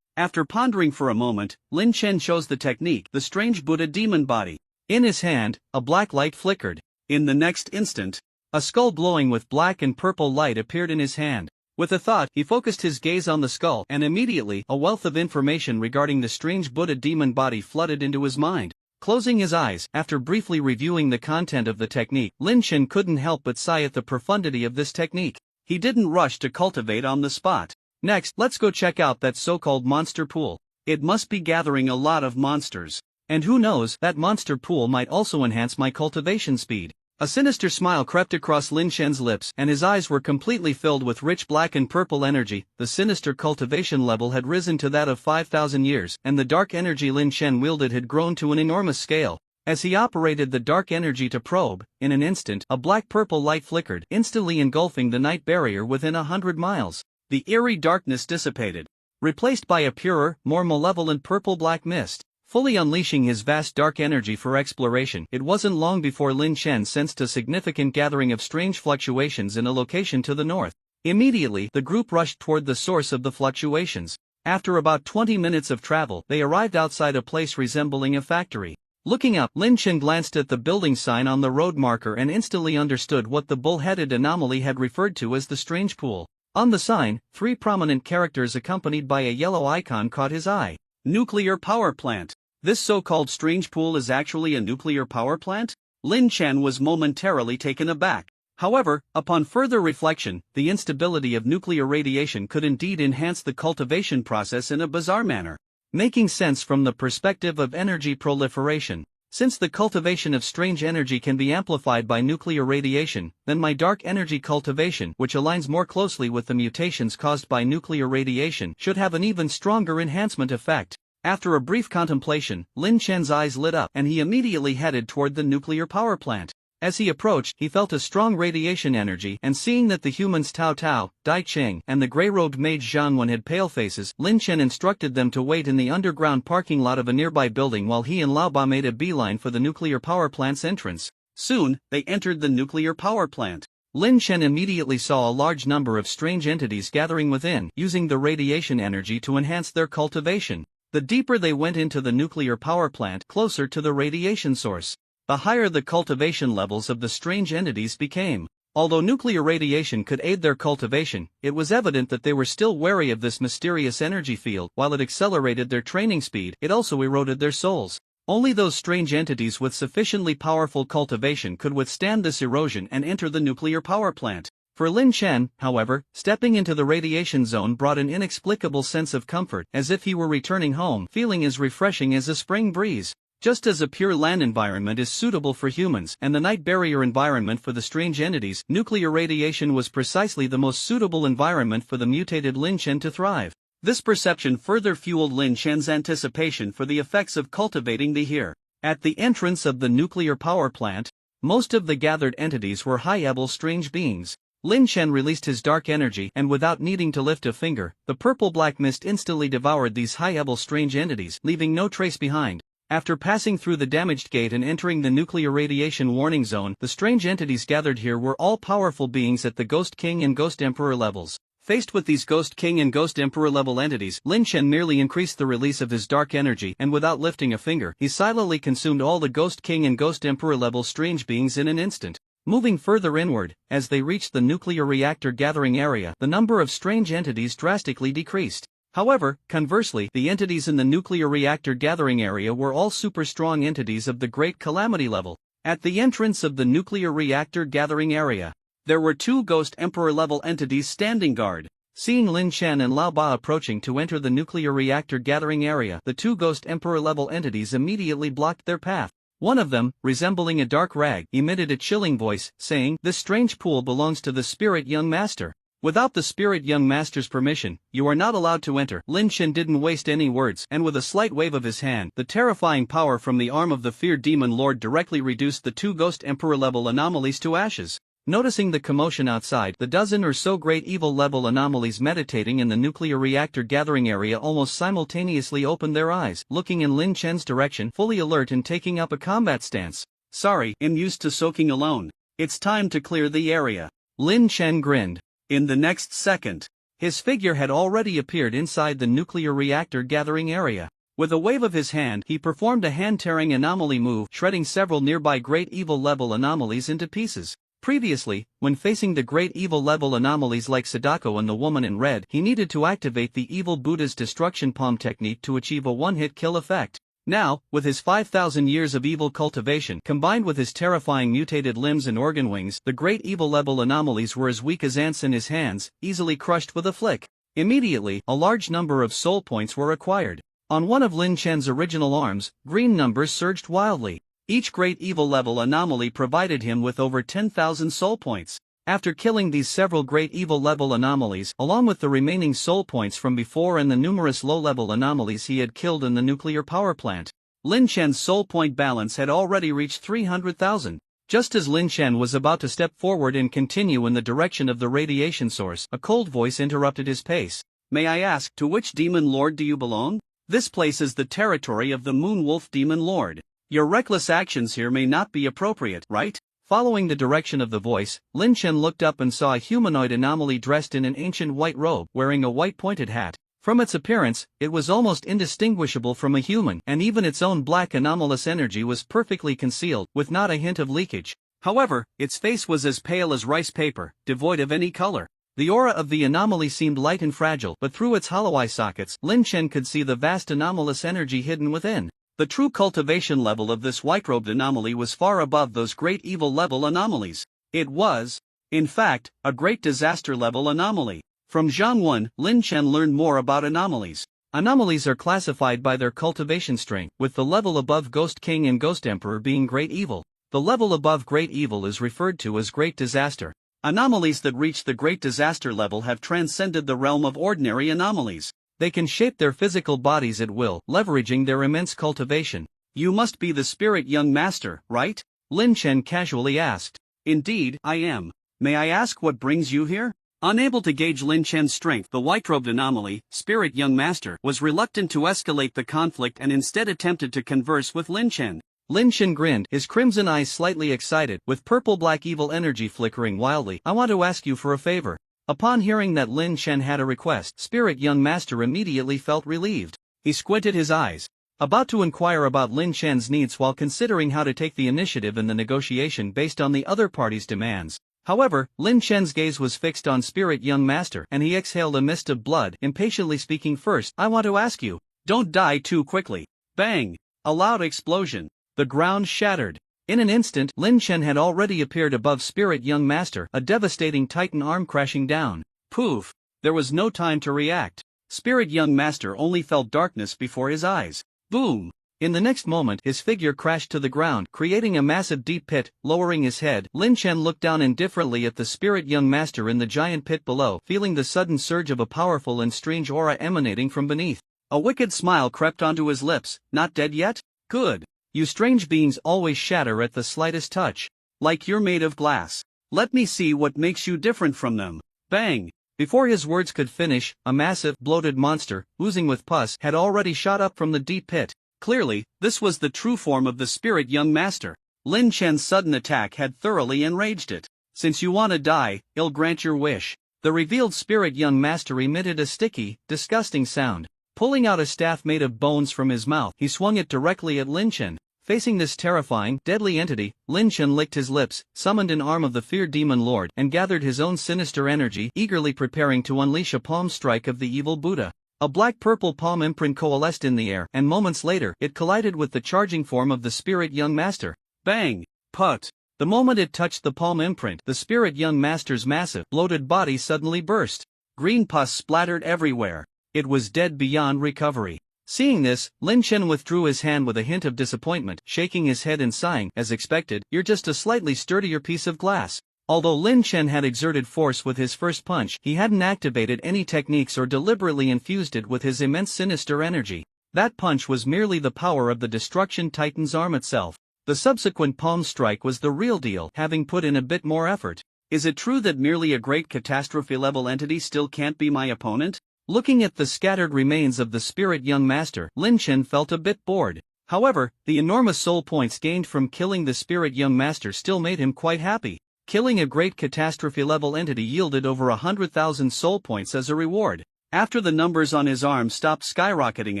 After pondering for a moment, Lin Chen chose the technique, the Strange Buddha Demon Body. In his hand, a black light flickered. In the next instant, a skull glowing with black and purple light appeared in his hand. With a thought, he focused his gaze on the skull, and immediately, a wealth of information regarding the Strange Buddha Demon Body flooded into his mind. Closing his eyes, after briefly reviewing the content of the technique, Lin Chen couldn't help but sigh at the profundity of this technique. He didn't rush to cultivate on the spot. Next, let's go check out that so-called monster pool. It must be gathering a lot of monsters. And who knows, that monster pool might also enhance my cultivation speed. A sinister smile crept across Lin Chen's lips, and his eyes were completely filled with rich black and purple energy. The sinister cultivation level had risen to that of 5,000 years, and the dark energy Lin Chen wielded had grown to an enormous scale. As he operated the dark energy to probe, in an instant, a black-purple light flickered, instantly engulfing the night barrier within 100 miles. The eerie darkness dissipated, replaced by a purer, more malevolent purple-black mist. Fully unleashing his vast dark energy for exploration, it wasn't long before Lin Chen sensed a significant gathering of strange fluctuations in a location to the north. Immediately, the group rushed toward the source of the fluctuations. After about 20 minutes of travel, they arrived outside a place resembling a factory. Looking up, Lin Chen glanced at the building sign on the road marker and instantly understood what the bull-headed anomaly had referred to as the strange pool. On the sign, 3 prominent characters accompanied by a yellow icon caught his eye. Nuclear power plant. This so-called strange pool is actually a nuclear power plant? Lin Chen was momentarily taken aback. However, upon further reflection, the instability of nuclear radiation could indeed enhance the cultivation process in a bizarre manner. Making sense from the perspective of energy proliferation. Since the cultivation of strange energy can be amplified by nuclear radiation, then my dark energy cultivation, which aligns more closely with the mutations caused by nuclear radiation, should have an even stronger enhancement effect. After a brief contemplation, Lin Chen's eyes lit up and he immediately headed toward the nuclear power plant. As he approached, he felt a strong radiation energy, and seeing that the humans Tao Tao, Dai Cheng, and the grey-robed mage Zhang Wen had pale faces, Lin Chen instructed them to wait in the underground parking lot of a nearby building while he and Lao Ba made a beeline for the nuclear power plant's entrance. Soon, they entered the nuclear power plant. Lin Chen immediately saw a large number of strange entities gathering within, using the radiation energy to enhance their cultivation. The deeper they went into the nuclear power plant, closer to the radiation source, the higher the cultivation levels of the strange entities became. Although nuclear radiation could aid their cultivation, it was evident that they were still wary of this mysterious energy field. While it accelerated their training speed, it also eroded their souls. Only those strange entities with sufficiently powerful cultivation could withstand this erosion and enter the nuclear power plant. For Lin Chen, however, stepping into the radiation zone brought an inexplicable sense of comfort, as if he were returning home, feeling as refreshing as a spring breeze. Just as a pure land environment is suitable for humans and the night barrier environment for the strange entities, nuclear radiation was precisely the most suitable environment for the mutated Lin Chen to thrive. This perception further fueled Lin Chen's anticipation for the effects of cultivating the here. At the entrance of the nuclear power plant, most of the gathered entities were high-level strange beings. Lin Chen released his dark energy, and without needing to lift a finger, the purple-black mist instantly devoured these high-level strange entities, leaving no trace behind. After passing through the damaged gate and entering the nuclear radiation warning zone, the strange entities gathered here were all powerful beings at the Ghost King and Ghost Emperor levels. Faced with these Ghost King and Ghost Emperor level entities, Lin Chen merely increased the release of his dark energy, and without lifting a finger, he silently consumed all the Ghost King and Ghost Emperor level strange beings in an instant. Moving further inward, as they reached the nuclear reactor gathering area, the number of strange entities drastically decreased. However, conversely, the entities in the nuclear reactor gathering area were all super strong entities of the Great Calamity level. At the entrance of the nuclear reactor gathering area, there were 2 Ghost Emperor level entities standing guard. Seeing Lin Chen and Lao Ba approaching to enter the nuclear reactor gathering area, the 2 Ghost Emperor level entities immediately blocked their path. One of them, resembling a dark rag, emitted a chilling voice, saying, "This strange pool belongs to the Spirit Young Master. Without the Spirit Young Master's permission, you are not allowed to enter." Lin Chen didn't waste any words, and with a slight wave of his hand, the terrifying power from the arm of the Fear Demon Lord directly reduced the 2 Ghost Emperor level anomalies to ashes. Noticing the commotion outside, the dozen or so great evil level anomalies meditating in the nuclear reactor gathering area almost simultaneously opened their eyes, looking in Lin Chen's direction, fully alert and taking up a combat stance. "Sorry, I'm used to soaking alone. It's time to clear the area." Lin Chen grinned. In the next second, his figure had already appeared inside the nuclear reactor gathering area. With a wave of his hand, he performed a hand-tearing anomaly move, shredding several nearby great evil level anomalies into pieces. Previously, when facing the great evil level anomalies like Sadako and the woman in red, he needed to activate the evil Buddha's destruction palm technique to achieve a one-hit kill effect. Now, with his 5,000 years of evil cultivation combined with his terrifying mutated limbs and organ wings, the great evil level anomalies were as weak as ants in his hands, easily crushed with a flick. Immediately, a large number of soul points were acquired. On one of Lin Chen's original arms, green numbers surged wildly. Each great evil level anomaly provided him with over 10,000 soul points. After killing these several great evil level anomalies, along with the remaining soul points from before and the numerous low-level anomalies he had killed in the nuclear power plant, Lin Chen's soul point balance had already reached 300,000. Just as Lin Chen was about to step forward and continue in the direction of the radiation source, a cold voice interrupted his pace. "May I ask, to which demon lord do you belong? This place is the territory of the Moon Wolf Demon Lord. Your reckless actions here may not be appropriate, right?" Following the direction of the voice, Lin Chen looked up and saw a humanoid anomaly dressed in an ancient white robe, wearing a white pointed hat. From its appearance, it was almost indistinguishable from a human, and even its own black anomalous energy was perfectly concealed, with not a hint of leakage. However, its face was as pale as rice paper, devoid of any color. The aura of the anomaly seemed light and fragile, but through its hollow eye sockets, Lin Chen could see the vast anomalous energy hidden within. The true cultivation level of this white-robed anomaly was far above those great evil-level anomalies. It was, in fact, a great disaster-level anomaly. From Zhang Wen, Lin Chen learned more about anomalies. Anomalies are classified by their cultivation strength, with the level above Ghost King and Ghost Emperor being great evil. The level above great evil is referred to as great disaster. Anomalies that reach the great disaster level have transcended the realm of ordinary anomalies. They can shape their physical bodies at will, leveraging their immense cultivation. "You must be the spirit young master, right?" Lin Chen casually asked. "Indeed, I am. May I ask what brings you here?" Unable to gauge Lin Chen's strength, the white-robed anomaly, spirit young master, was reluctant to escalate the conflict and instead attempted to converse with Lin Chen. Lin Chen grinned, his crimson eyes slightly excited, with purple-black evil energy flickering wildly. "I want to ask you for a favor." Upon hearing that Lin Chen had a request, Spirit Young Master immediately felt relieved. He squinted his eyes, about to inquire about Lin Chen's needs while considering how to take the initiative in the negotiation based on the other party's demands. However, Lin Chen's gaze was fixed on Spirit Young Master, and he exhaled a mist of blood, impatiently speaking. "First, I want to ask you, don't die too quickly." Bang! A loud explosion. The ground shattered. In an instant, Lin Chen had already appeared above Spirit Young Master, a devastating titan arm crashing down. Poof! There was no time to react. Spirit Young Master only felt darkness before his eyes. Boom! In the next moment, his figure crashed to the ground, creating a massive deep pit. Lowering his head, Lin Chen looked down indifferently at the Spirit Young Master in the giant pit below, feeling the sudden surge of a powerful and strange aura emanating from beneath. A wicked smile crept onto his lips. "Not dead yet? Good. You strange beings always shatter at the slightest touch. Like you're made of glass. Let me see what makes you different from them." Bang! Before his words could finish, a massive, bloated monster, oozing with pus, had already shot up from the deep pit. Clearly, this was the true form of the Spirit Young Master. Lin Chen's sudden attack had thoroughly enraged it. "Since you want to die, I'll grant your wish." The revealed Spirit Young Master emitted a sticky, disgusting sound. Pulling out a staff made of bones from his mouth, he swung it directly at Lin Chen. Facing this terrifying, deadly entity, Lin Chen licked his lips, summoned an arm of the Fear Demon Lord, and gathered his own sinister energy, eagerly preparing to unleash a palm strike of the evil Buddha. A black-purple palm imprint coalesced in the air, and moments later, it collided with the charging form of the Spirit Young Master. Bang! Put! The moment it touched the palm imprint, the Spirit Young Master's massive, bloated body suddenly burst. Green pus splattered everywhere. It was dead beyond recovery. Seeing this, Lin Chen withdrew his hand with a hint of disappointment, shaking his head and sighing. "As expected, you're just a slightly sturdier piece of glass." Although Lin Chen had exerted force with his first punch, he hadn't activated any techniques or deliberately infused it with his immense sinister energy. That punch was merely the power of the Destruction Titan's arm itself. The subsequent palm strike was the real deal, having put in a bit more effort. Is it true that merely a great catastrophe-level entity still can't be my opponent? Looking at the scattered remains of the Spirit Young Master, Lin Chen felt a bit bored. However, the enormous soul points gained from killing the Spirit Young Master still made him quite happy. Killing a great catastrophe-level entity yielded over 100,000 soul points as a reward. After the numbers on his arm stopped skyrocketing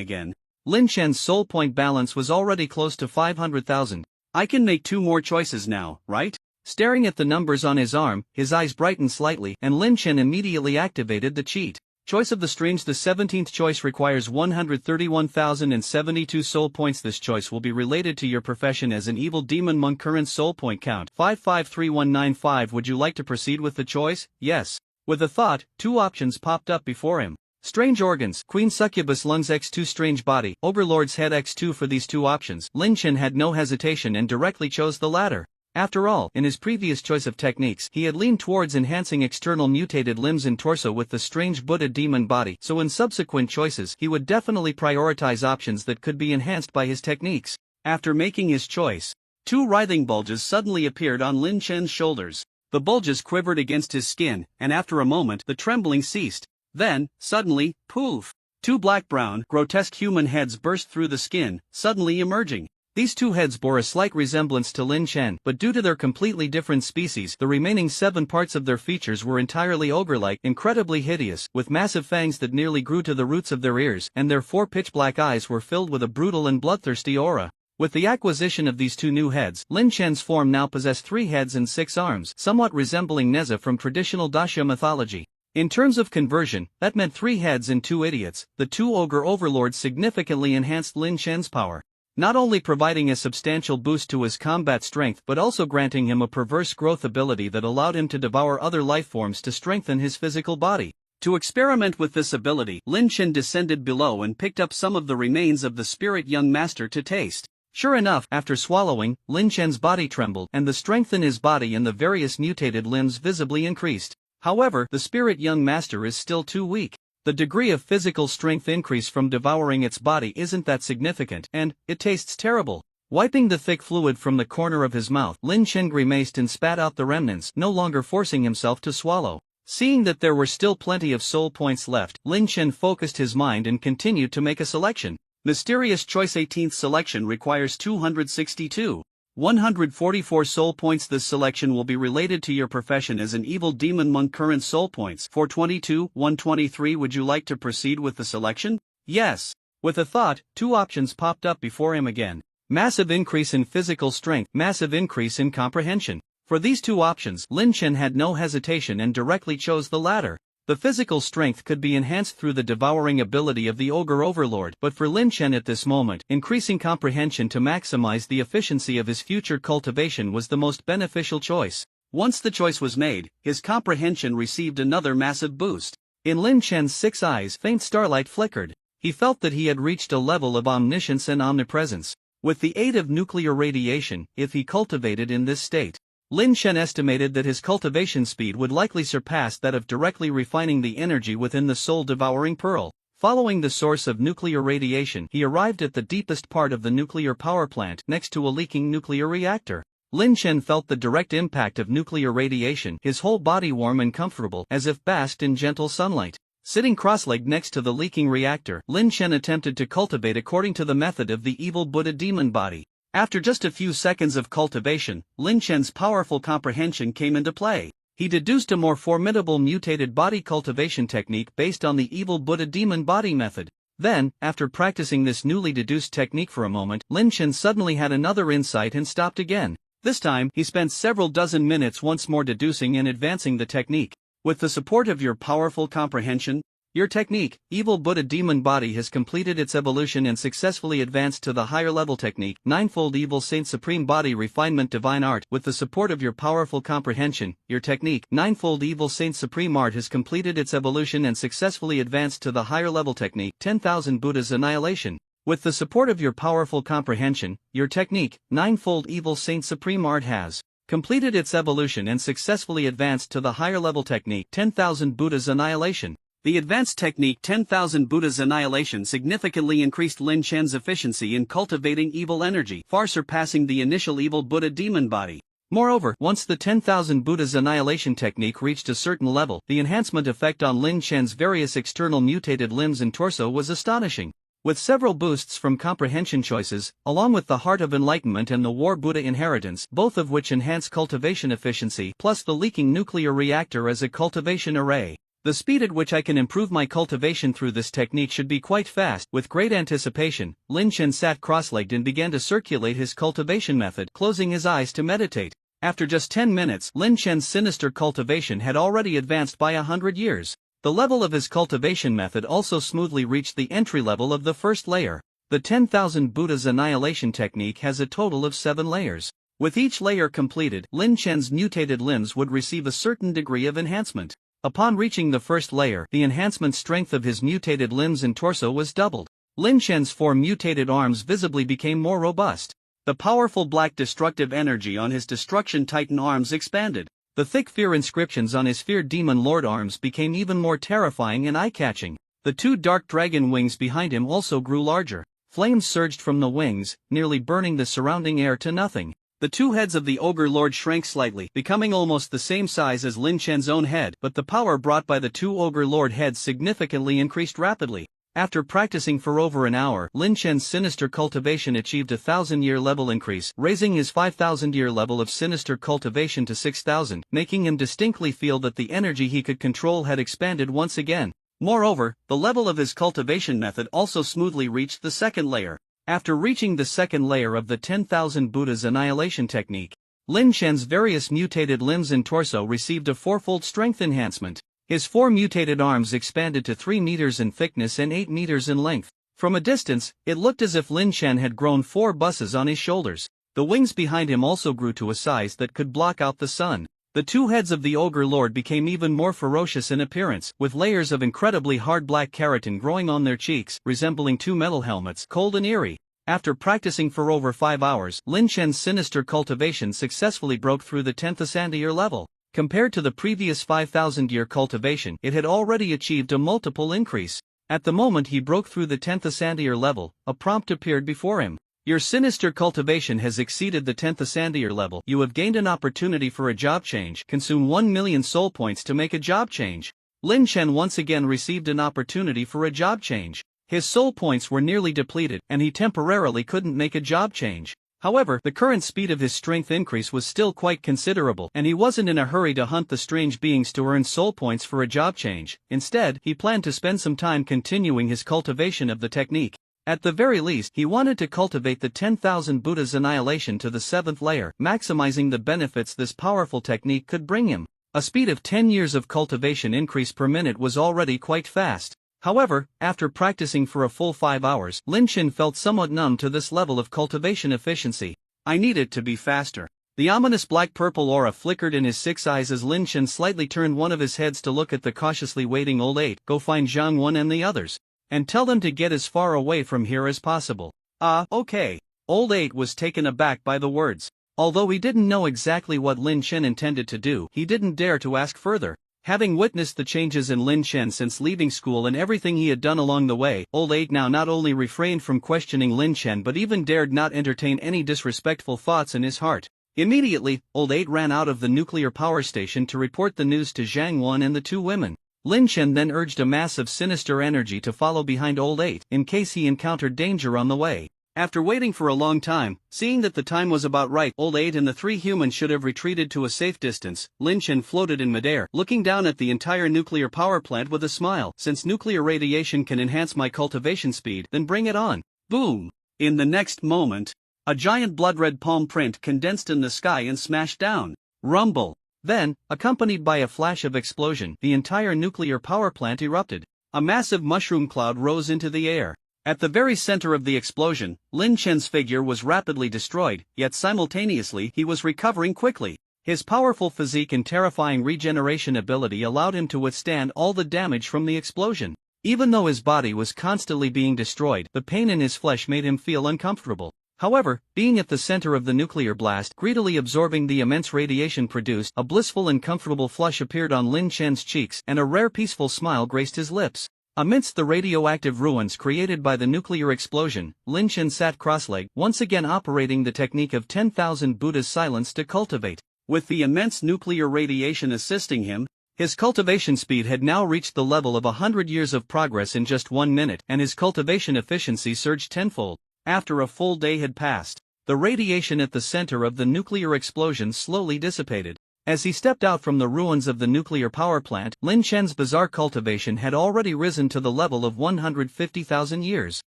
again, Lin Chen's soul point balance was already close to 500,000. "I can make 2 more choices now, right?" Staring at the numbers on his arm, his eyes brightened slightly, and Lin Chen immediately activated the cheat. Choice of the Strange. The 17th choice requires 131,072 soul points. This choice will be related to your profession as an evil demon monk. Current soul point count 553195. Would you like to proceed with the choice? Yes. With a thought, two options popped up before him. Strange organs, Queen Succubus lungs x2, strange body, Overlord's head x2. For these two options, Lin Chen had no hesitation and directly chose the latter. After all, in his previous choice of techniques, he had leaned towards enhancing external mutated limbs and torso with the strange Buddha demon body, so in subsequent choices he would definitely prioritize options that could be enhanced by his techniques. After making his choice, two writhing bulges suddenly appeared on Lin Chen's shoulders. The bulges quivered against his skin, and after a moment the trembling ceased. Then, suddenly, poof! Two black-brown, grotesque human heads burst through the skin, suddenly emerging. These two heads bore a slight resemblance to Lin Chen, but due to their completely different species, the remaining 7 parts of their features were entirely ogre-like, incredibly hideous, with massive fangs that nearly grew to the roots of their ears, and their 4 pitch-black eyes were filled with a brutal and bloodthirsty aura. With the acquisition of these two new heads, Lin Chen's form now possessed 3 heads and 6 arms, somewhat resembling Neza from traditional Dacia mythology. In terms of conversion, that meant 3 heads and 2 idiots. The 2 ogre overlords significantly enhanced Lin Chen's power, not only providing a substantial boost to his combat strength but also granting him a perverse growth ability that allowed him to devour other lifeforms to strengthen his physical body. To experiment with this ability, Lin Chen descended below and picked up some of the remains of the spirit young master to taste. Sure enough, after swallowing, Lin Chen's body trembled and the strength in his body and the various mutated limbs visibly increased. However, the spirit young master is still too weak. The degree of physical strength increase from devouring its body isn't that significant, and it tastes terrible. Wiping the thick fluid from the corner of his mouth, Lin Chen grimaced and spat out the remnants, no longer forcing himself to swallow. Seeing that there were still plenty of soul points left, Lin Chen focused his mind and continued to make a selection. Mysterious Choice. 18th selection requires 262,144 soul points. This selection will be related to your profession as an evil demon monk. Current soul points 422,123. Would you like to proceed with the selection? Yes. With a thought, two options popped up before him again. Massive increase in physical strength, massive increase in comprehension. For these two options, Lin Chen had no hesitation and directly chose the latter. The physical strength could be enhanced through the devouring ability of the Ogre Overlord, but for Lin Chen at this moment, increasing comprehension to maximize the efficiency of his future cultivation was the most beneficial choice. Once the choice was made, his comprehension received another massive boost. In Lin Chen's 6 eyes, faint starlight flickered. He felt that he had reached a level of omniscience and omnipresence. With the aid of nuclear radiation, if he cultivated in this state, Lin Chen estimated that his cultivation speed would likely surpass that of directly refining the energy within the soul-devouring pearl. Following the source of nuclear radiation, he arrived at the deepest part of the nuclear power plant next to a leaking nuclear reactor. Lin Chen felt the direct impact of nuclear radiation, his whole body warm and comfortable, as if basked in gentle sunlight. Sitting cross-legged next to the leaking reactor, Lin Chen attempted to cultivate according to the method of the evil Buddha demon body. After just a few seconds of cultivation, Lin Chen's powerful comprehension came into play. He deduced a more formidable mutated body cultivation technique based on the evil Buddha demon body method. Then, after practicing this newly deduced technique for a moment, Lin Chen suddenly had another insight and stopped again. This time, he spent several dozen minutes once more deducing and advancing the technique. With the support of your powerful comprehension, your technique, Evil Buddha Demon Body, has completed its evolution and successfully advanced to the higher level technique, Ninefold Evil Saint Supreme Body Refinement Divine Art. With the support of your powerful comprehension, your technique, Ninefold Evil Saint Supreme Art, has completed its evolution and successfully advanced to the higher level technique, 10,000 Buddha's Annihilation. With the support of your powerful comprehension, your technique, Ninefold Evil Saint Supreme Art, has completed its evolution and successfully advanced to the higher level technique, 10,000 Buddha's Annihilation. The advanced technique 10,000 Buddha's Annihilation significantly increased Lin Chen's efficiency in cultivating evil energy, far surpassing the initial evil Buddha demon body. Moreover, once the 10,000 Buddha's Annihilation technique reached a certain level, the enhancement effect on Lin Chen's various external mutated limbs and torso was astonishing. With several boosts from comprehension choices, along with the Heart of Enlightenment and the War Buddha Inheritance, both of which enhance cultivation efficiency, plus the leaking nuclear reactor as a cultivation array, the speed at which I can improve my cultivation through this technique should be quite fast. With great anticipation, Lin Chen sat cross-legged and began to circulate his cultivation method, closing his eyes to meditate. After just 10 minutes, Lin Chen's sinister cultivation had already advanced by 100 years. The level of his cultivation method also smoothly reached the entry level of the first layer. The 10,000 Buddhas annihilation technique has a total of 7 layers. With each layer completed, Lin Chen's mutated limbs would receive a certain degree of enhancement. Upon reaching the first layer, the enhancement strength of his mutated limbs and torso was doubled. Lin Chen's 4 mutated arms visibly became more robust. The powerful black destructive energy on his Destruction Titan arms expanded. The thick fear inscriptions on his Fear Demon Lord arms became even more terrifying and eye-catching. The 2 dark dragon wings behind him also grew larger. Flames surged from the wings, nearly burning the surrounding air to nothing. The 2 heads of the Ogre Lord shrank slightly, becoming almost the same size as Lin Chen's own head, but the power brought by the 2 Ogre Lord heads significantly increased rapidly. After practicing for over an hour, Lin Chen's sinister cultivation achieved a 1,000-year level increase, raising his 5,000-year level of sinister cultivation to 6,000, making him distinctly feel that the energy he could control had expanded once again. Moreover, the level of his cultivation method also smoothly reached the second layer. After reaching the second layer of the 10,000 Buddhas annihilation technique, Lin Chen's various mutated limbs and torso received a 4-fold strength enhancement. His 4 mutated arms expanded to 3 meters in thickness and 8 meters in length. From a distance, it looked as if Lin Chen had grown 4 buses on his shoulders. The wings behind him also grew to a size that could block out the sun. The 2 heads of the Ogre Lord became even more ferocious in appearance, with layers of incredibly hard black keratin growing on their cheeks, resembling 2 metal helmets, cold and eerie. After practicing for over 5 hours, Lin Chen's sinister cultivation successfully broke through the 10th Ascend-year level. Compared to the previous 5,000-year cultivation, it had already achieved a multiple increase. At the moment he broke through the 10th Ascend-year level, a prompt appeared before him. Your sinister cultivation has exceeded the 10th Ascend-year level. You have gained an opportunity for a job change. Consume 1 million soul points to make a job change. Lin Chen once again received an opportunity for a job change. His soul points were nearly depleted, and he temporarily couldn't make a job change. However, the current speed of his strength increase was still quite considerable, and he wasn't in a hurry to hunt the strange beings to earn soul points for a job change. Instead, he planned to spend some time continuing his cultivation of the technique. At the very least, he wanted to cultivate the 10,000 Buddhas annihilation to the 7th layer, maximizing the benefits this powerful technique could bring him. A speed of 10 years of cultivation increase per minute was already quite fast. However, after practicing for a full 5 hours, Lin Chen felt somewhat numb to this level of cultivation efficiency. I need it to be faster. The ominous black-purple aura flickered in his 6 eyes as Lin Chen slightly turned one of his heads to look at the cautiously waiting old 8. Go find Zhang Wen and the others. And tell them to get as far away from here as possible. Okay. Old 8 was taken aback by the words. Although he didn't know exactly what Lin Chen intended to do, he didn't dare to ask further. Having witnessed the changes in Lin Chen since leaving school and everything he had done along the way, Old 8 now not only refrained from questioning Lin Chen but even dared not entertain any disrespectful thoughts in his heart. Immediately, Old 8 ran out of the nuclear power station to report the news to Zhang Wen and the 2 women. Lin Chen then urged a mass of sinister energy to follow behind Old 8, in case he encountered danger on the way. After waiting for a long time, seeing that the time was about right, Old 8 and the 3 humans should have retreated to a safe distance, Lin Chen floated in midair, looking down at the entire nuclear power plant with a smile. Since nuclear radiation can enhance my cultivation speed, then bring it on. Boom! In the next moment, a giant blood-red palm print condensed in the sky and smashed down. Rumble! Then, accompanied by a flash of explosion, the entire nuclear power plant erupted. A massive mushroom cloud rose into the air. At the very center of the explosion, Lin Chen's figure was rapidly destroyed, yet simultaneously he was recovering quickly. His powerful physique and terrifying regeneration ability allowed him to withstand all the damage from the explosion. Even though his body was constantly being destroyed, the pain in his flesh made him feel uncomfortable. However, being at the center of the nuclear blast, greedily absorbing the immense radiation produced, a blissful and comfortable flush appeared on Lin Chen's cheeks, and a rare peaceful smile graced his lips. Amidst the radioactive ruins created by the nuclear explosion, Lin Chen sat cross-legged, once again operating the technique of 10,000 Buddhas silence to cultivate. With the immense nuclear radiation assisting him, his cultivation speed had now reached the level of 100 years of progress in just 1 minute, and his cultivation efficiency surged tenfold. After a full day had passed, the radiation at the center of the nuclear explosion slowly dissipated. As he stepped out from the ruins of the nuclear power plant, Lin Chen's bizarre cultivation had already risen to the level of 150,000 years.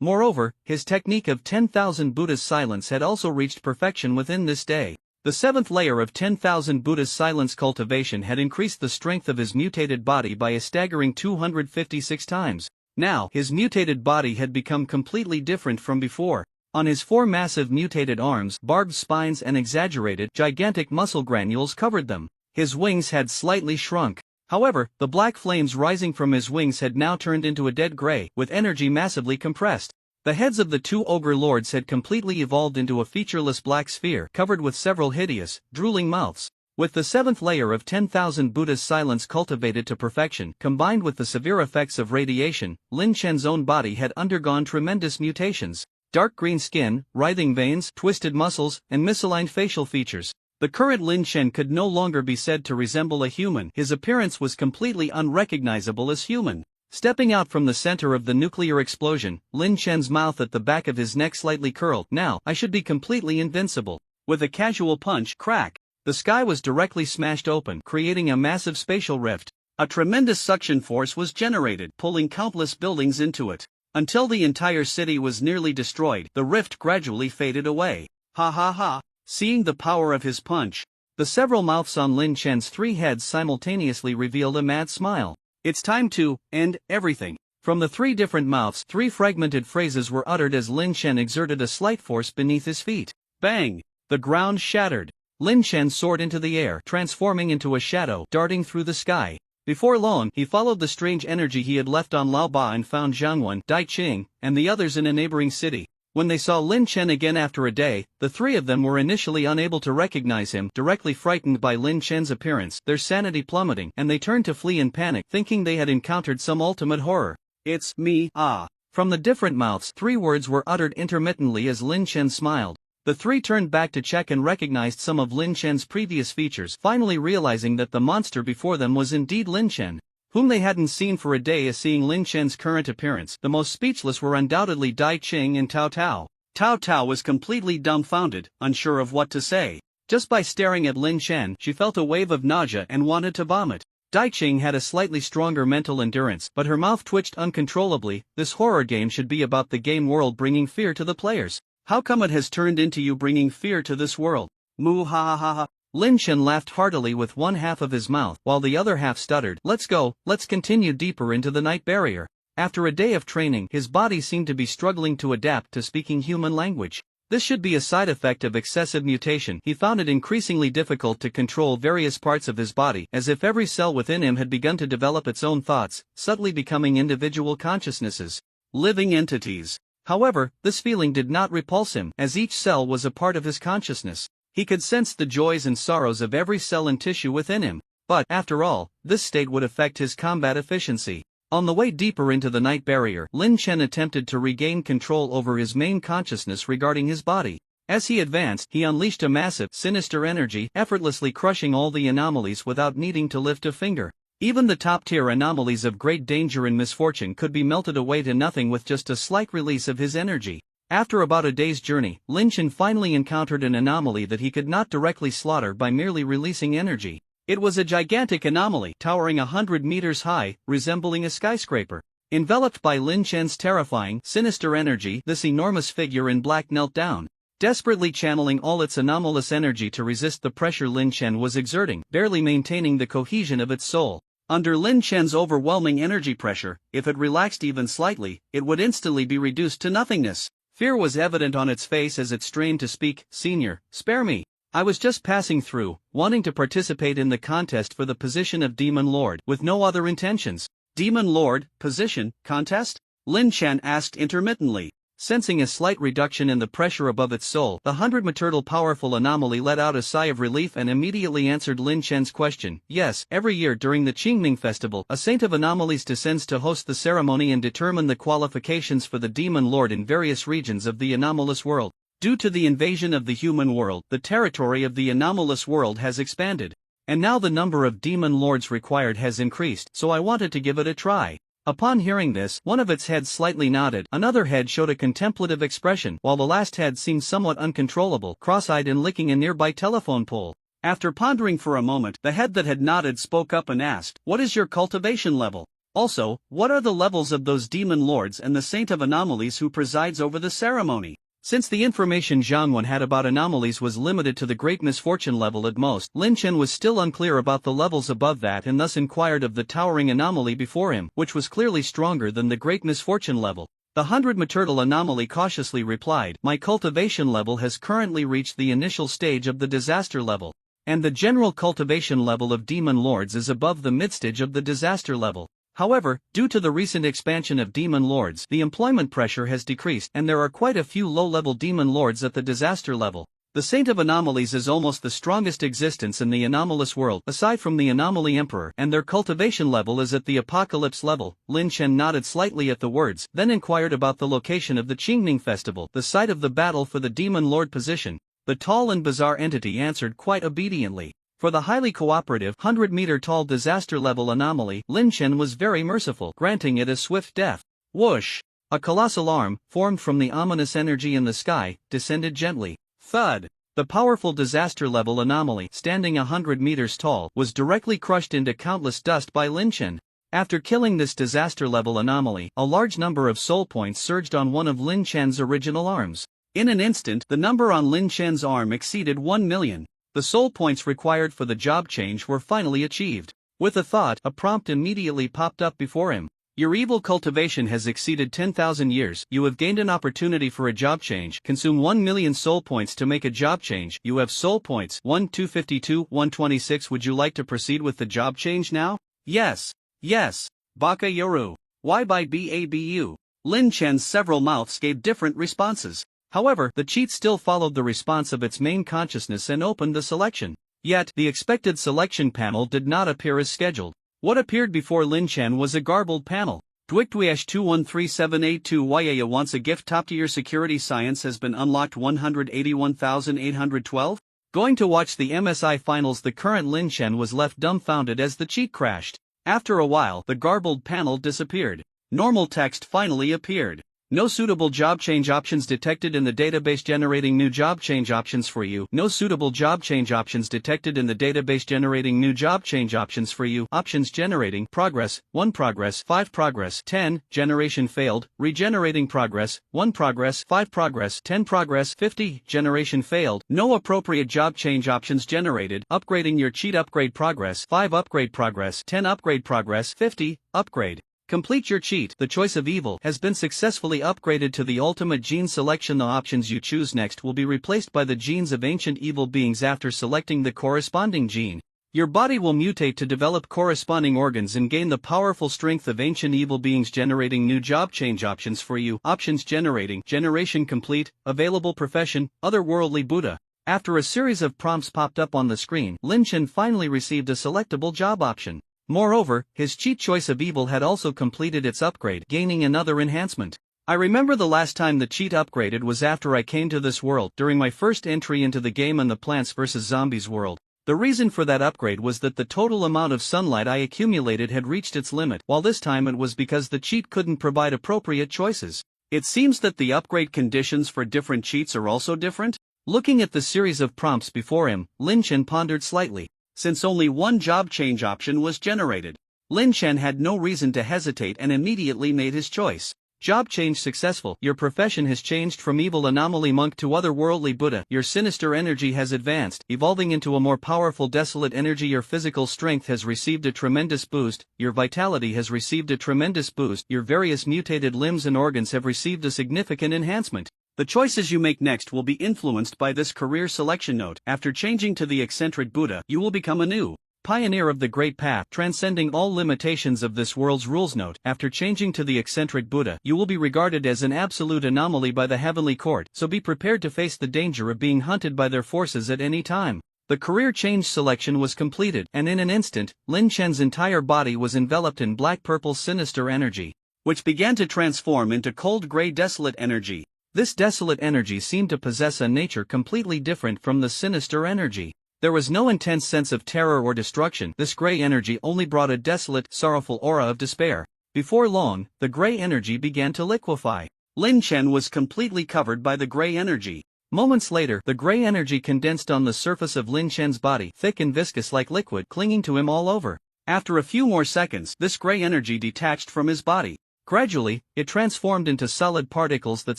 Moreover, his technique of 10,000 Buddhas silence had also reached perfection within this day. The 7th layer of 10,000 Buddha's silence cultivation had increased the strength of his mutated body by a staggering 256 times. Now, his mutated body had become completely different from before. On his 4 massive mutated arms, barbed spines and exaggerated, gigantic muscle granules covered them. His wings had slightly shrunk. However, the black flames rising from his wings had now turned into a dead gray, with energy massively compressed. The heads of the 2 ogre lords had completely evolved into a featureless black sphere covered with several hideous, drooling mouths. With the 7th layer of 10,000 Buddha's silence cultivated to perfection, combined with the severe effects of radiation, Lin Chen's own body had undergone tremendous mutations. Dark green skin, writhing veins, twisted muscles, and misaligned facial features. The current Lin Chen could no longer be said to resemble a human. His appearance was completely unrecognizable as human. Stepping out from the center of the nuclear explosion, Lin Chen's mouth at the back of his neck slightly curled. Now, I should be completely invincible. With a casual punch, crack, the sky was directly smashed open, creating a massive spatial rift. A tremendous suction force was generated, pulling countless buildings into it. Until the entire city was nearly destroyed, the rift gradually faded away. Ha ha ha! Seeing the power of his punch, the several mouths on Lin Chen's 3 heads simultaneously revealed a mad smile. It's time to end everything. From the 3 different mouths, 3 fragmented phrases were uttered as Lin Chen exerted a slight force beneath his feet. Bang! The ground shattered. Lin Chen soared into the air, transforming into a shadow, darting through the sky. Before long, he followed the strange energy he had left on Lao Ba and found Zhang Wen, Dai Qing, and the others in a neighboring city. When they saw Lin Chen again after a day, the 3 of them were initially unable to recognize him, directly frightened by Lin Chen's appearance, their sanity plummeting, and they turned to flee in panic, thinking they had encountered some ultimate horror. It's me, ah. From the different mouths, 3 words were uttered intermittently as Lin Chen smiled. The 3 turned back to check and recognized some of Lin Chen's previous features, finally realizing that the monster before them was indeed Lin Chen, whom they hadn't seen for a day. As seeing Lin Chen's current appearance, the most speechless were undoubtedly Dai Qing and Tao Tao. Tao Tao was completely dumbfounded, unsure of what to say. Just by staring at Lin Chen, she felt a wave of nausea and wanted to vomit. Dai Qing had a slightly stronger mental endurance, but her mouth twitched uncontrollably. This horror game should be about the game world bringing fear to the players. How come it has turned into you bringing fear to this world? Moo ha ha ha ha. Lin Chen laughed heartily with one half of his mouth, while the other half stuttered. Let's go, let's continue deeper into the night barrier. After a day of training, his body seemed to be struggling to adapt to speaking human language. This should be a side effect of excessive mutation. He found it increasingly difficult to control various parts of his body, as if every cell within him had begun to develop its own thoughts, subtly becoming individual consciousnesses. Living entities. However, this feeling did not repulse him, as each cell was a part of his consciousness. He could sense the joys and sorrows of every cell and tissue within him. But, after all, this state would affect his combat efficiency. On the way deeper into the night barrier, Lin Chen attempted to regain control over his main consciousness regarding his body. As he advanced, he unleashed a massive, sinister energy, effortlessly crushing all the anomalies without needing to lift a finger. Even the top-tier anomalies of great danger and misfortune could be melted away to nothing with just a slight release of his energy. After about a day's journey, Lin Chen finally encountered an anomaly that he could not directly slaughter by merely releasing energy. It was a gigantic anomaly, towering 100 meters high, resembling a skyscraper. Enveloped by Lin Chen's terrifying, sinister energy, this enormous figure in black knelt down, desperately channeling all its anomalous energy to resist the pressure Lin Chen was exerting, barely maintaining the cohesion of its soul. Under Lin Chen's overwhelming energy pressure, if it relaxed even slightly, it would instantly be reduced to nothingness. Fear was evident on its face as it strained to speak. "Senior, spare me. I was just passing through, wanting to participate in the contest for the position of Demon Lord, with no other intentions." Demon Lord, position, contest? Lin Chen asked intermittently. Sensing a slight reduction in the pressure above its soul, the 100-meter powerful anomaly let out a sigh of relief and immediately answered Lin Chen's question. Yes, every year during the Qingming Festival, a saint of anomalies descends to host the ceremony and determine the qualifications for the Demon Lord in various regions of the anomalous world. Due to the invasion of the human world, the territory of the anomalous world has expanded. And now the number of Demon Lords required has increased, so I wanted to give it a try. Upon hearing this, one of its heads slightly nodded, another head showed a contemplative expression, while the last head seemed somewhat uncontrollable, cross-eyed and licking a nearby telephone pole. After pondering for a moment, the head that had nodded spoke up and asked, "What is your cultivation level? Also, what are the levels of those demon lords and the saint of anomalies who presides over the ceremony?" Since the information Zhang Wen had about anomalies was limited to the great misfortune level at most, Lin Chen was still unclear about the levels above that and thus inquired of the towering anomaly before him, which was clearly stronger than the great misfortune level. The 100 turtle anomaly cautiously replied, "My cultivation level has currently reached the initial stage of the disaster level, and the general cultivation level of demon lords is above the midstage of the disaster level. However, due to the recent expansion of demon lords, the employment pressure has decreased and there are quite a few low-level demon lords at the disaster level. The Saint of Anomalies is almost the strongest existence in the anomalous world, aside from the Anomaly Emperor, and their cultivation level is at the Apocalypse level." Lin Chen nodded slightly at the words, then inquired about the location of the Qingming Festival, the site of the battle for the demon lord position. The tall and bizarre entity answered quite obediently. For the highly cooperative 100-meter-tall disaster-level anomaly, Lin Chen was very merciful, granting it a swift death. Whoosh! A colossal arm, formed from the ominous energy in the sky, descended gently. Thud! The powerful disaster-level anomaly, standing 100 meters tall, was directly crushed into countless dust by Lin Chen. After killing this disaster-level anomaly, a large number of soul points surged on one of Lin Chen's original arms. In an instant, the number on Lin Chen's arm exceeded 1 million. The soul points required for the job change were finally achieved. With a thought, a prompt immediately popped up before him. Your evil cultivation has exceeded 10,000 years. You have gained an opportunity for a job change. Consume 1 million soul points to make a job change. You have soul points 252, 126. Would you like to proceed with the job change now? Yes. Yes. Baka Yoru. Why by BABU? Lin Chen's several mouths gave different responses. However, the cheat still followed the response of its main consciousness and opened the selection. Yet, the expected selection panel did not appear as scheduled. What appeared before Lin Chen was a garbled panel. Dwiktwiash213782 Yaya wants a gift. Top tier security science has been unlocked 181,812. Going to watch the MSI finals. The current Lin Chen was left dumbfounded as the cheat crashed. After a while, the garbled panel disappeared. Normal text finally appeared. No suitable job change options detected in the database. Generating new job change options for you. No suitable job change options detected in the database. Generating new job change options for you. Options generating. Progress 1 progress 5 progress 10 generation failed. Regenerating progress 1 progress 5 progress 10 progress 50 generation failed. No appropriate job change options generated. Upgrading your cheat. Upgrade progress 5 upgrade progress 10 upgrade progress 50 upgrade. Complete your cheat. The choice of evil has been successfully upgraded to the ultimate gene selection. The options you choose next will be replaced by the genes of ancient evil beings. After selecting the corresponding gene, your body will mutate to develop corresponding organs and gain the powerful strength of ancient evil beings. Generating new job change options for you. Options generating. Generation complete. Available profession, otherworldly Buddha. After a series of prompts popped up on the screen, Lin Chen finally received a selectable job option. Moreover, his cheat choice of evil had also completed its upgrade, gaining another enhancement. I remember the last time the cheat upgraded was after I came to this world, during my first entry into the game in the Plants vs. Zombies world. The reason for that upgrade was that the total amount of sunlight I accumulated had reached its limit, while this time it was because the cheat couldn't provide appropriate choices. It seems that the upgrade conditions for different cheats are also different? Looking at the series of prompts before him, Lin Chen pondered slightly. Since only one job change option was generated, Lin Chen had no reason to hesitate and immediately made his choice. Job change successful. Your profession has changed from evil anomaly monk to otherworldly Buddha. Your sinister energy has advanced, evolving into a more powerful desolate energy. Your physical strength has received a tremendous boost. Your vitality has received a tremendous boost. Your various mutated limbs and organs have received a significant enhancement. The choices you make next will be influenced by this career selection note. After changing to the eccentric Buddha, you will become a new pioneer of the great path, transcending all limitations of this world's rules. Note: after changing to the eccentric Buddha, you will be regarded as an absolute anomaly by the heavenly court, so be prepared to face the danger of being hunted by their forces at any time. The career change selection was completed, and in an instant, Lin Chen's entire body was enveloped in black-purple sinister energy, which began to transform into cold gray desolate energy. This desolate energy seemed to possess a nature completely different from the sinister energy. There was no intense sense of terror or destruction. This gray energy only brought a desolate, sorrowful aura of despair. Before long, the gray energy began to liquefy. Lin Chen was completely covered by the gray energy. Moments later, the gray energy condensed on the surface of Lin Chen's body, thick and viscous like liquid, clinging to him all over. After a few more seconds, this gray energy detached from his body. Gradually, it transformed into solid particles that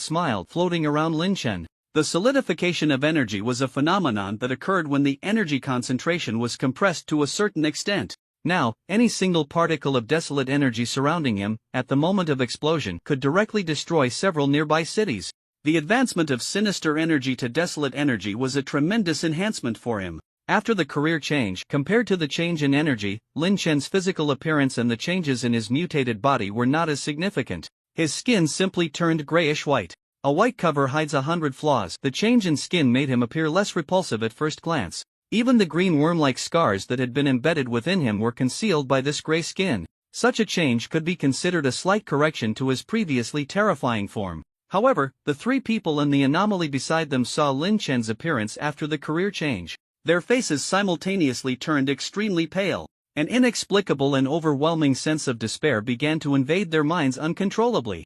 smiled, floating around Lin Chen. The solidification of energy was a phenomenon that occurred when the energy concentration was compressed to a certain extent. Now, any single particle of desolate energy surrounding him, at the moment of explosion, could directly destroy several nearby cities. The advancement of sinister energy to desolate energy was a tremendous enhancement for him. After the career change, compared to the change in energy, Lin Chen's physical appearance and the changes in his mutated body were not as significant. His skin simply turned grayish-white. A white cover hides 100 flaws. The change in skin made him appear less repulsive at first glance. Even the green worm-like scars that had been embedded within him were concealed by this gray skin. Such a change could be considered a slight correction to his previously terrifying form. However, the three people and the anomaly beside them saw Lin Chen's appearance after the career change. Their faces simultaneously turned extremely pale. An inexplicable and overwhelming sense of despair began to invade their minds uncontrollably.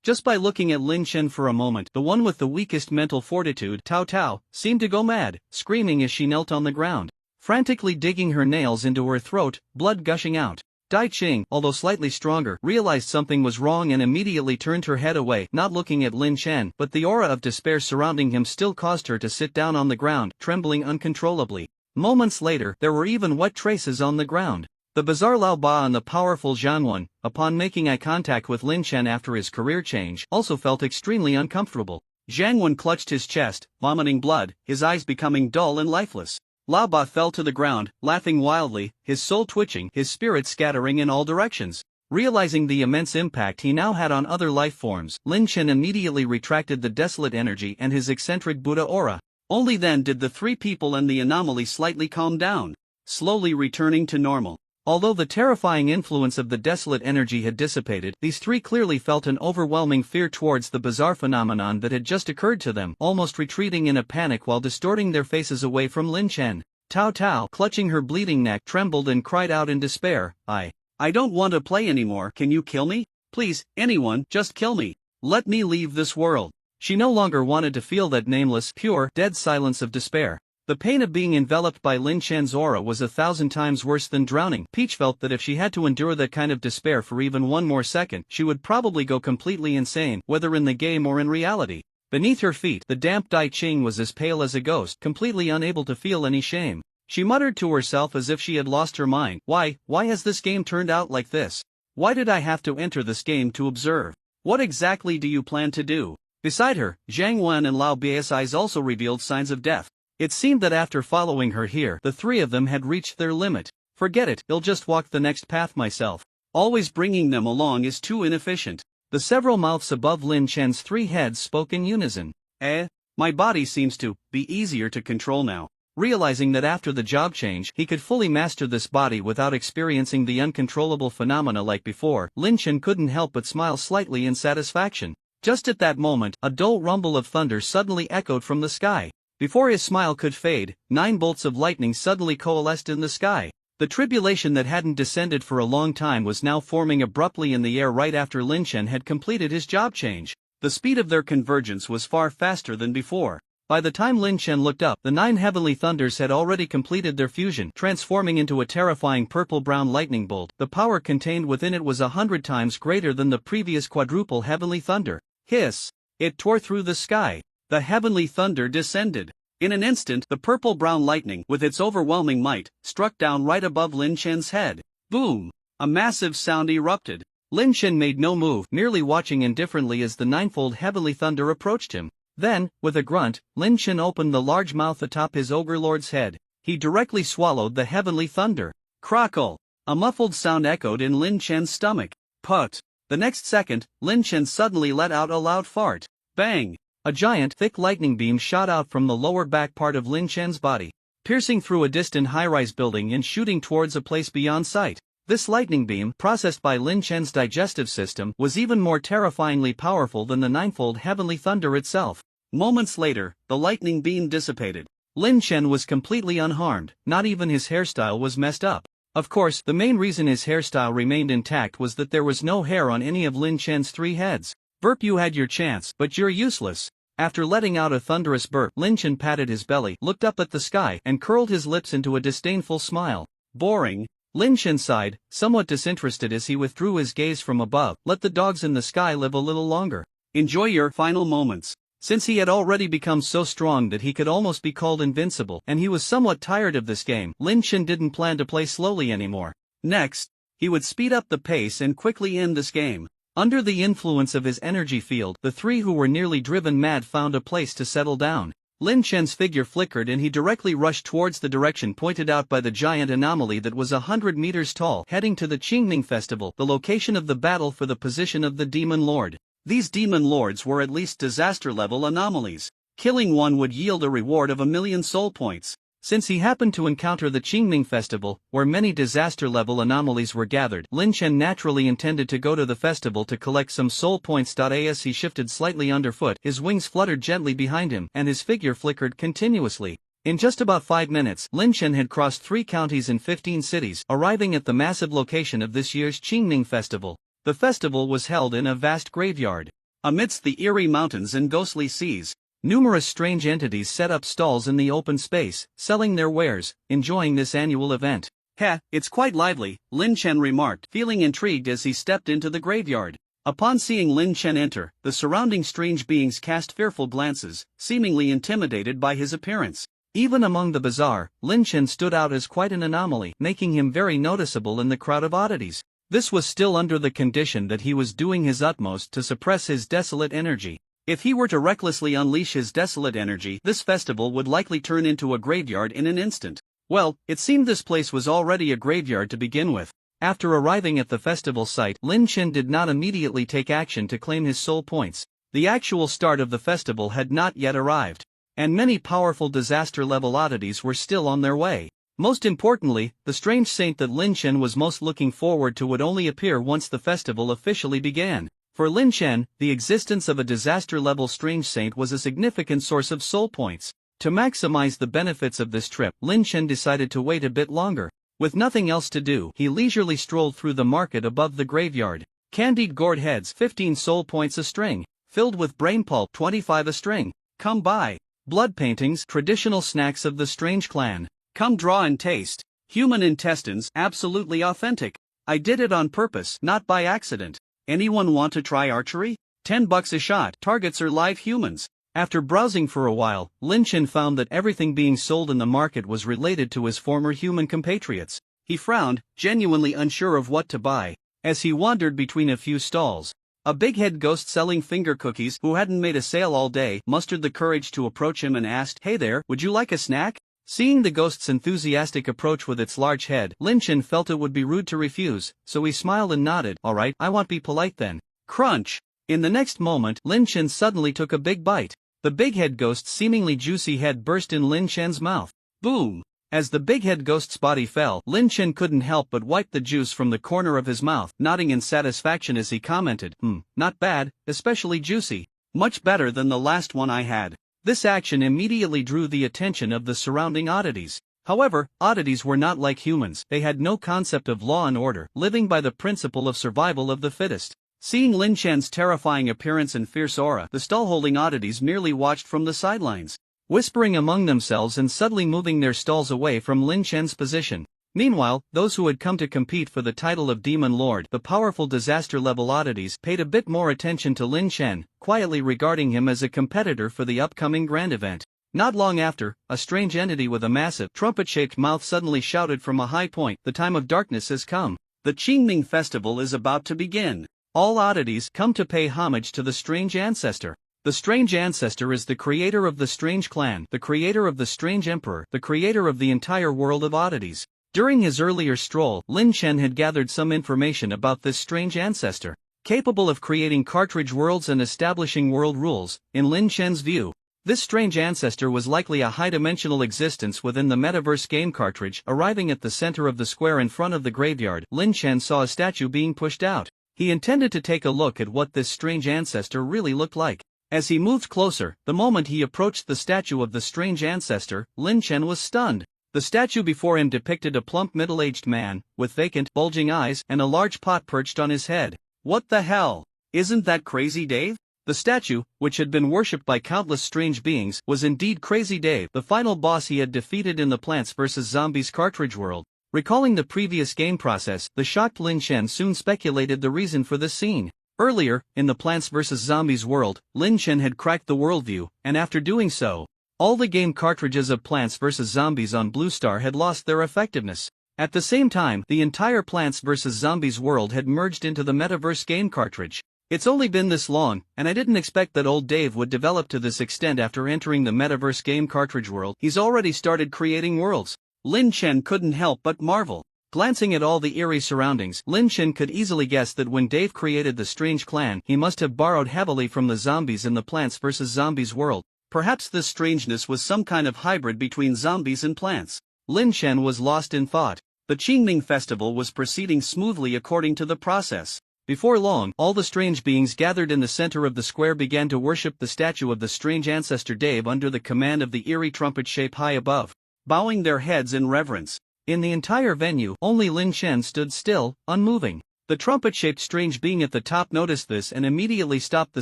Just by looking at Lin Chen for a moment, the one with the weakest mental fortitude, Tao Tao, seemed to go mad, screaming as she knelt on the ground, frantically digging her nails into her throat, blood gushing out. Dai Qing, although slightly stronger, realized something was wrong and immediately turned her head away, not looking at Lin Chen, but the aura of despair surrounding him still caused her to sit down on the ground, trembling uncontrollably. Moments later, there were even wet traces on the ground. The bizarre Lao Ba and the powerful Zhang Wen, upon making eye contact with Lin Chen after his career change, also felt extremely uncomfortable. Zhang Wen clutched his chest, vomiting blood, his eyes becoming dull and lifeless. Lao Ba fell to the ground, laughing wildly, his soul twitching, his spirit scattering in all directions. Realizing the immense impact he now had on other life forms, Lin Chen immediately retracted the desolate energy and his eccentric Buddha aura. Only then did the three people and the anomaly slightly calm down, slowly returning to normal. Although the terrifying influence of the desolate energy had dissipated, these three clearly felt an overwhelming fear towards the bizarre phenomenon that had just occurred to them, almost retreating in a panic while distorting their faces away from Lin Chen. Tao Tao, clutching her bleeding neck, trembled and cried out in despair, I don't want to play anymore. Can you kill me? Please, anyone, just kill me. Let me leave this world. She no longer wanted to feel that nameless, pure, dead silence of despair. The pain of being enveloped by Lin Chen's aura was 1,000 times worse than drowning. Peach felt that if she had to endure that kind of despair for even one more second, she would probably go completely insane, whether in the game or in reality. Beneath her feet, the damp Dai Qing was as pale as a ghost, completely unable to feel any shame. She muttered to herself as if she had lost her mind. Why has this game turned out like this? Why did I have to enter this game to observe? What exactly do you plan to do? Beside her, Zhang Wen and Lao Bai's eyes also revealed signs of death. It seemed that after following her here, the three of them had reached their limit. Forget it, I'll just walk the next path myself. Always bringing them along is too inefficient. The several mouths above Lin Chen's three heads spoke in unison. My body seems to be easier to control now. Realizing that after the job change, he could fully master this body without experiencing the uncontrollable phenomena like before, Lin Chen couldn't help but smile slightly in satisfaction. Just at that moment, a dull rumble of thunder suddenly echoed from the sky. Before his smile could fade, 9 bolts of lightning suddenly coalesced in the sky. The tribulation that hadn't descended for a long time was now forming abruptly in the air right after Lin Chen had completed his job change. The speed of their convergence was far faster than before. By the time Lin Chen looked up, the 9 heavenly thunders had already completed their fusion, transforming into a terrifying purple-brown lightning bolt. The power contained within it was 100 times greater than the previous quadruple heavenly thunder. Hiss! It tore through the sky. The heavenly thunder descended. In an instant, the purple-brown lightning, with its overwhelming might, struck down right above Lin Chen's head. Boom! A massive sound erupted. Lin Chen made no move, merely watching indifferently as the ninefold heavenly thunder approached him. Then, with a grunt, Lin Chen opened the large mouth atop his ogre lord's head. He directly swallowed the heavenly thunder. Crackle! A muffled sound echoed in Lin Chen's stomach. Put! The next second, Lin Chen suddenly let out a loud fart. Bang! A giant, thick lightning beam shot out from the lower back part of Lin Chen's body, piercing through a distant high-rise building and shooting towards a place beyond sight. This lightning beam, processed by Lin Chen's digestive system, was even more terrifyingly powerful than the ninefold heavenly thunder itself. Moments later, the lightning beam dissipated. Lin Chen was completely unharmed, not even his hairstyle was messed up. Of course, the main reason his hairstyle remained intact was that there was no hair on any of Lin Chen's 3 heads. Burp, you had your chance, but you're useless. After letting out a thunderous burp, Lin Chen patted his belly, looked up at the sky, and curled his lips into a disdainful smile. Boring. Lin Chen sighed, somewhat disinterested as he withdrew his gaze from above. Let the dogs in the sky live a little longer. Enjoy your final moments. Since he had already become so strong that he could almost be called invincible, and he was somewhat tired of this game, Lin Chen didn't plan to play slowly anymore. Next, he would speed up the pace and quickly end this game. Under the influence of his energy field, the three who were nearly driven mad found a place to settle down. Lin Chen's figure flickered and he directly rushed towards the direction pointed out by the giant anomaly that was 100 meters tall, heading to the Qingming Festival, the location of the battle for the position of the Demon Lord. These Demon Lords were at least disaster-level anomalies. Killing one would yield a reward of 1,000,000 soul points. Since he happened to encounter the Qingming Festival, where many disaster-level anomalies were gathered, Lin Chen naturally intended to go to the festival to collect some soul points. As he shifted slightly underfoot, his wings fluttered gently behind him, and his figure flickered continuously. In just about 5 minutes, Lin Chen had crossed 3 counties and 15 cities, arriving at the massive location of this year's Qingming Festival. The festival was held in a vast graveyard. Amidst the eerie mountains and ghostly seas, numerous strange entities set up stalls in the open space, selling their wares, enjoying this annual event. Heh, it's quite lively, Lin Chen remarked, feeling intrigued as he stepped into the graveyard. Upon seeing Lin Chen enter, the surrounding strange beings cast fearful glances, seemingly intimidated by his appearance. Even among the bazaar, Lin Chen stood out as quite an anomaly, making him very noticeable in the crowd of oddities. This was still under the condition that he was doing his utmost to suppress his desolate energy. If he were to recklessly unleash his desolate energy, this festival would likely turn into a graveyard in an instant. Well, it seemed this place was already a graveyard to begin with. After arriving at the festival site, Lin Chen did not immediately take action to claim his soul points. The actual start of the festival had not yet arrived, and many powerful disaster-level oddities were still on their way. Most importantly, the strange saint that Lin Chen was most looking forward to would only appear once the festival officially began. For Lin Chen, the existence of a disaster-level strange saint was a significant source of soul points. To maximize the benefits of this trip, Lin Chen decided to wait a bit longer. With nothing else to do, he leisurely strolled through the market above the graveyard. Candied gourd heads, 15 soul points a string. Filled with brain pulp, 25 a string. Come buy. Blood paintings, traditional snacks of the strange clan. Come draw and taste. Human intestines, absolutely authentic. I did it on purpose, not by accident. Anyone want to try archery? $10 a shot. Targets are live humans. After browsing for a while, Lin Chen found that everything being sold in the market was related to his former human compatriots. He frowned, genuinely unsure of what to buy. As he wandered between a few stalls, a big-head ghost selling finger cookies, who hadn't made a sale all day, mustered the courage to approach him and asked, "Hey there, would you like a snack?" Seeing the ghost's enthusiastic approach with its large head, Lin Chen felt it would be rude to refuse, so he smiled and nodded. "Alright, I won't be polite then." Crunch! In the next moment, Lin Chen suddenly took a big bite. The big-head ghost's seemingly juicy head burst in Lin Chen's mouth. Boom! As the big-head ghost's body fell, Lin Chen couldn't help but wipe the juice from the corner of his mouth, nodding in satisfaction as he commented, "Not bad, especially juicy. Much better than the last one I had." This action immediately drew the attention of the surrounding oddities. However, oddities were not like humans. They had no concept of law and order, living by the principle of survival of the fittest. Seeing Lin Chen's terrifying appearance and fierce aura, the stall-holding oddities merely watched from the sidelines, whispering among themselves and subtly moving their stalls away from Lin Chen's position. Meanwhile, those who had come to compete for the title of Demon Lord, the powerful disaster-level oddities, paid a bit more attention to Lin Chen, quietly regarding him as a competitor for the upcoming grand event. Not long after, a strange entity with a massive, trumpet-shaped mouth suddenly shouted from a high point, "The time of darkness has come. The Qingming Festival is about to begin. All oddities come to pay homage to the strange ancestor." The strange ancestor is the creator of the strange clan, the creator of the strange emperor, the creator of the entire world of oddities. During his earlier stroll, Lin Chen had gathered some information about this strange ancestor. Capable of creating cartridge worlds and establishing world rules, in Lin Chen's view, this strange ancestor was likely a high-dimensional existence within the metaverse game cartridge. Arriving at the center of the square in front of the graveyard, Lin Chen saw a statue being pushed out. He intended to take a look at what this strange ancestor really looked like. As he moved closer, the moment he approached the statue of the strange ancestor, Lin Chen was stunned. The statue before him depicted a plump middle-aged man, with vacant, bulging eyes and a large pot perched on his head. What the hell? Isn't that Crazy Dave? The statue, which had been worshipped by countless strange beings, was indeed Crazy Dave, the final boss he had defeated in the Plants vs. Zombies cartridge world. Recalling the previous game process, the shocked Lin Chen soon speculated the reason for this scene. Earlier, in the Plants vs. Zombies world, Lin Chen had cracked the worldview, and after doing so, all the game cartridges of Plants vs. Zombies on Blue Star had lost their effectiveness. At the same time, the entire Plants vs. Zombies world had merged into the Metaverse game cartridge. It's only been this long, and I didn't expect that old Dave would develop to this extent after entering the Metaverse game cartridge world. He's already started creating worlds. Lin Chen couldn't help but marvel. Glancing at all the eerie surroundings, Lin Chen could easily guess that when Dave created the strange clan, he must have borrowed heavily from the zombies in the Plants vs. Zombies world. Perhaps this strangeness was some kind of hybrid between zombies and plants. Lin Chen was lost in thought. The Qingming festival was proceeding smoothly according to the process. Before long, all the strange beings gathered in the center of the square began to worship the statue of the strange ancestor Dave under the command of the eerie trumpet shape high above, bowing their heads in reverence. In the entire venue, only Lin Chen stood still, unmoving. The trumpet-shaped strange being at the top noticed this and immediately stopped the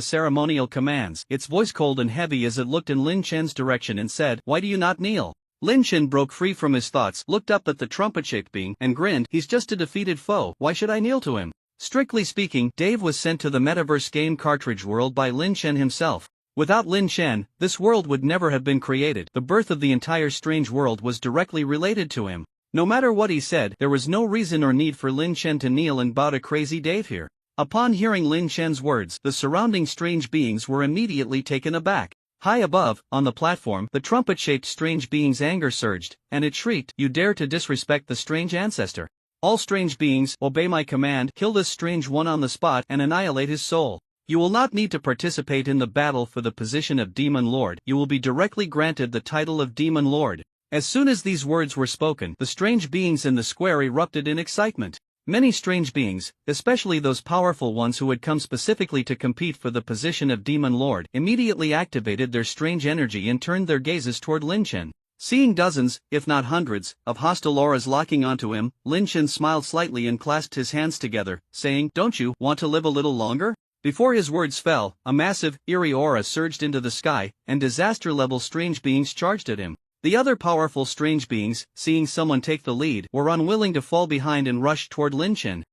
ceremonial commands, its voice cold and heavy as it looked in Lin Chen's direction and said, "Why do you not kneel?" Lin Chen broke free from his thoughts, looked up at the trumpet-shaped being, and grinned. "He's just a defeated foe, why should I kneel to him?" Strictly speaking, Dave was sent to the Metaverse game cartridge world by Lin Chen himself. Without Lin Chen, this world would never have been created. The birth of the entire strange world was directly related to him. No matter what he said, there was no reason or need for Lin Chen to kneel and bow to crazy Dave here. Upon hearing Lin Chen's words, the surrounding strange beings were immediately taken aback. High above, on the platform, the trumpet-shaped strange being's anger surged, and it shrieked, "You dare to disrespect the strange ancestor! All strange beings, obey my command, kill this strange one on the spot and annihilate his soul. You will not need to participate in the battle for the position of Demon Lord, you will be directly granted the title of Demon Lord." As soon as these words were spoken, the strange beings in the square erupted in excitement. Many strange beings, especially those powerful ones who had come specifically to compete for the position of Demon Lord, immediately activated their strange energy and turned their gazes toward Lin Chen. Seeing dozens, if not hundreds, of hostile auras locking onto him, Lin Chen smiled slightly and clasped his hands together, saying, "Don't you want to live a little longer?" Before his words fell, a massive, eerie aura surged into the sky, and disaster-level strange beings charged at him. The other powerful strange beings, seeing someone take the lead, were unwilling to fall behind and rushed toward Lin Chen.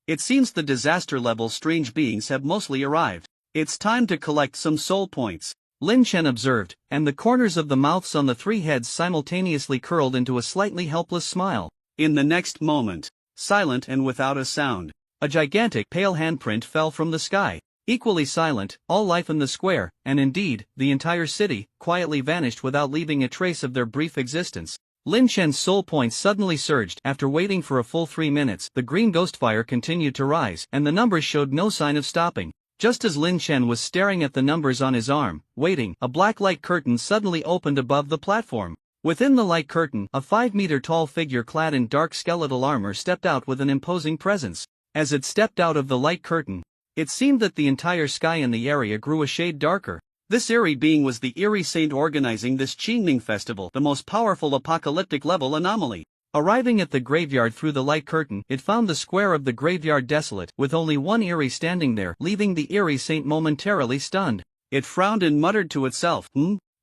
It seems the disaster-level strange beings have mostly arrived. It's time to collect some soul points, Lin Chen observed, and the corners of the mouths on the three heads simultaneously curled into a slightly helpless smile. In the next moment, silent and without a sound, a gigantic pale handprint fell from the sky. Equally silent, all life in the square, and indeed, the entire city, quietly vanished without leaving a trace of their brief existence. Lin Chen's soul points suddenly surged. After waiting for a full 3 minutes, the green ghost fire continued to rise, and the numbers showed no sign of stopping. Just as Lin Chen was staring at the numbers on his arm, waiting, a black light curtain suddenly opened above the platform. Within the light curtain, a 5-meter-tall figure clad in dark skeletal armor stepped out with an imposing presence. As it stepped out of the light curtain, it seemed that the entire sky in the area grew a shade darker. This eerie being was the Eerie Saint organizing this Qingming festival, the most powerful apocalyptic level anomaly. Arriving at the graveyard through the light curtain, it found the square of the graveyard desolate, with only one Eerie standing there, leaving the Eerie Saint momentarily stunned. It frowned and muttered to itself,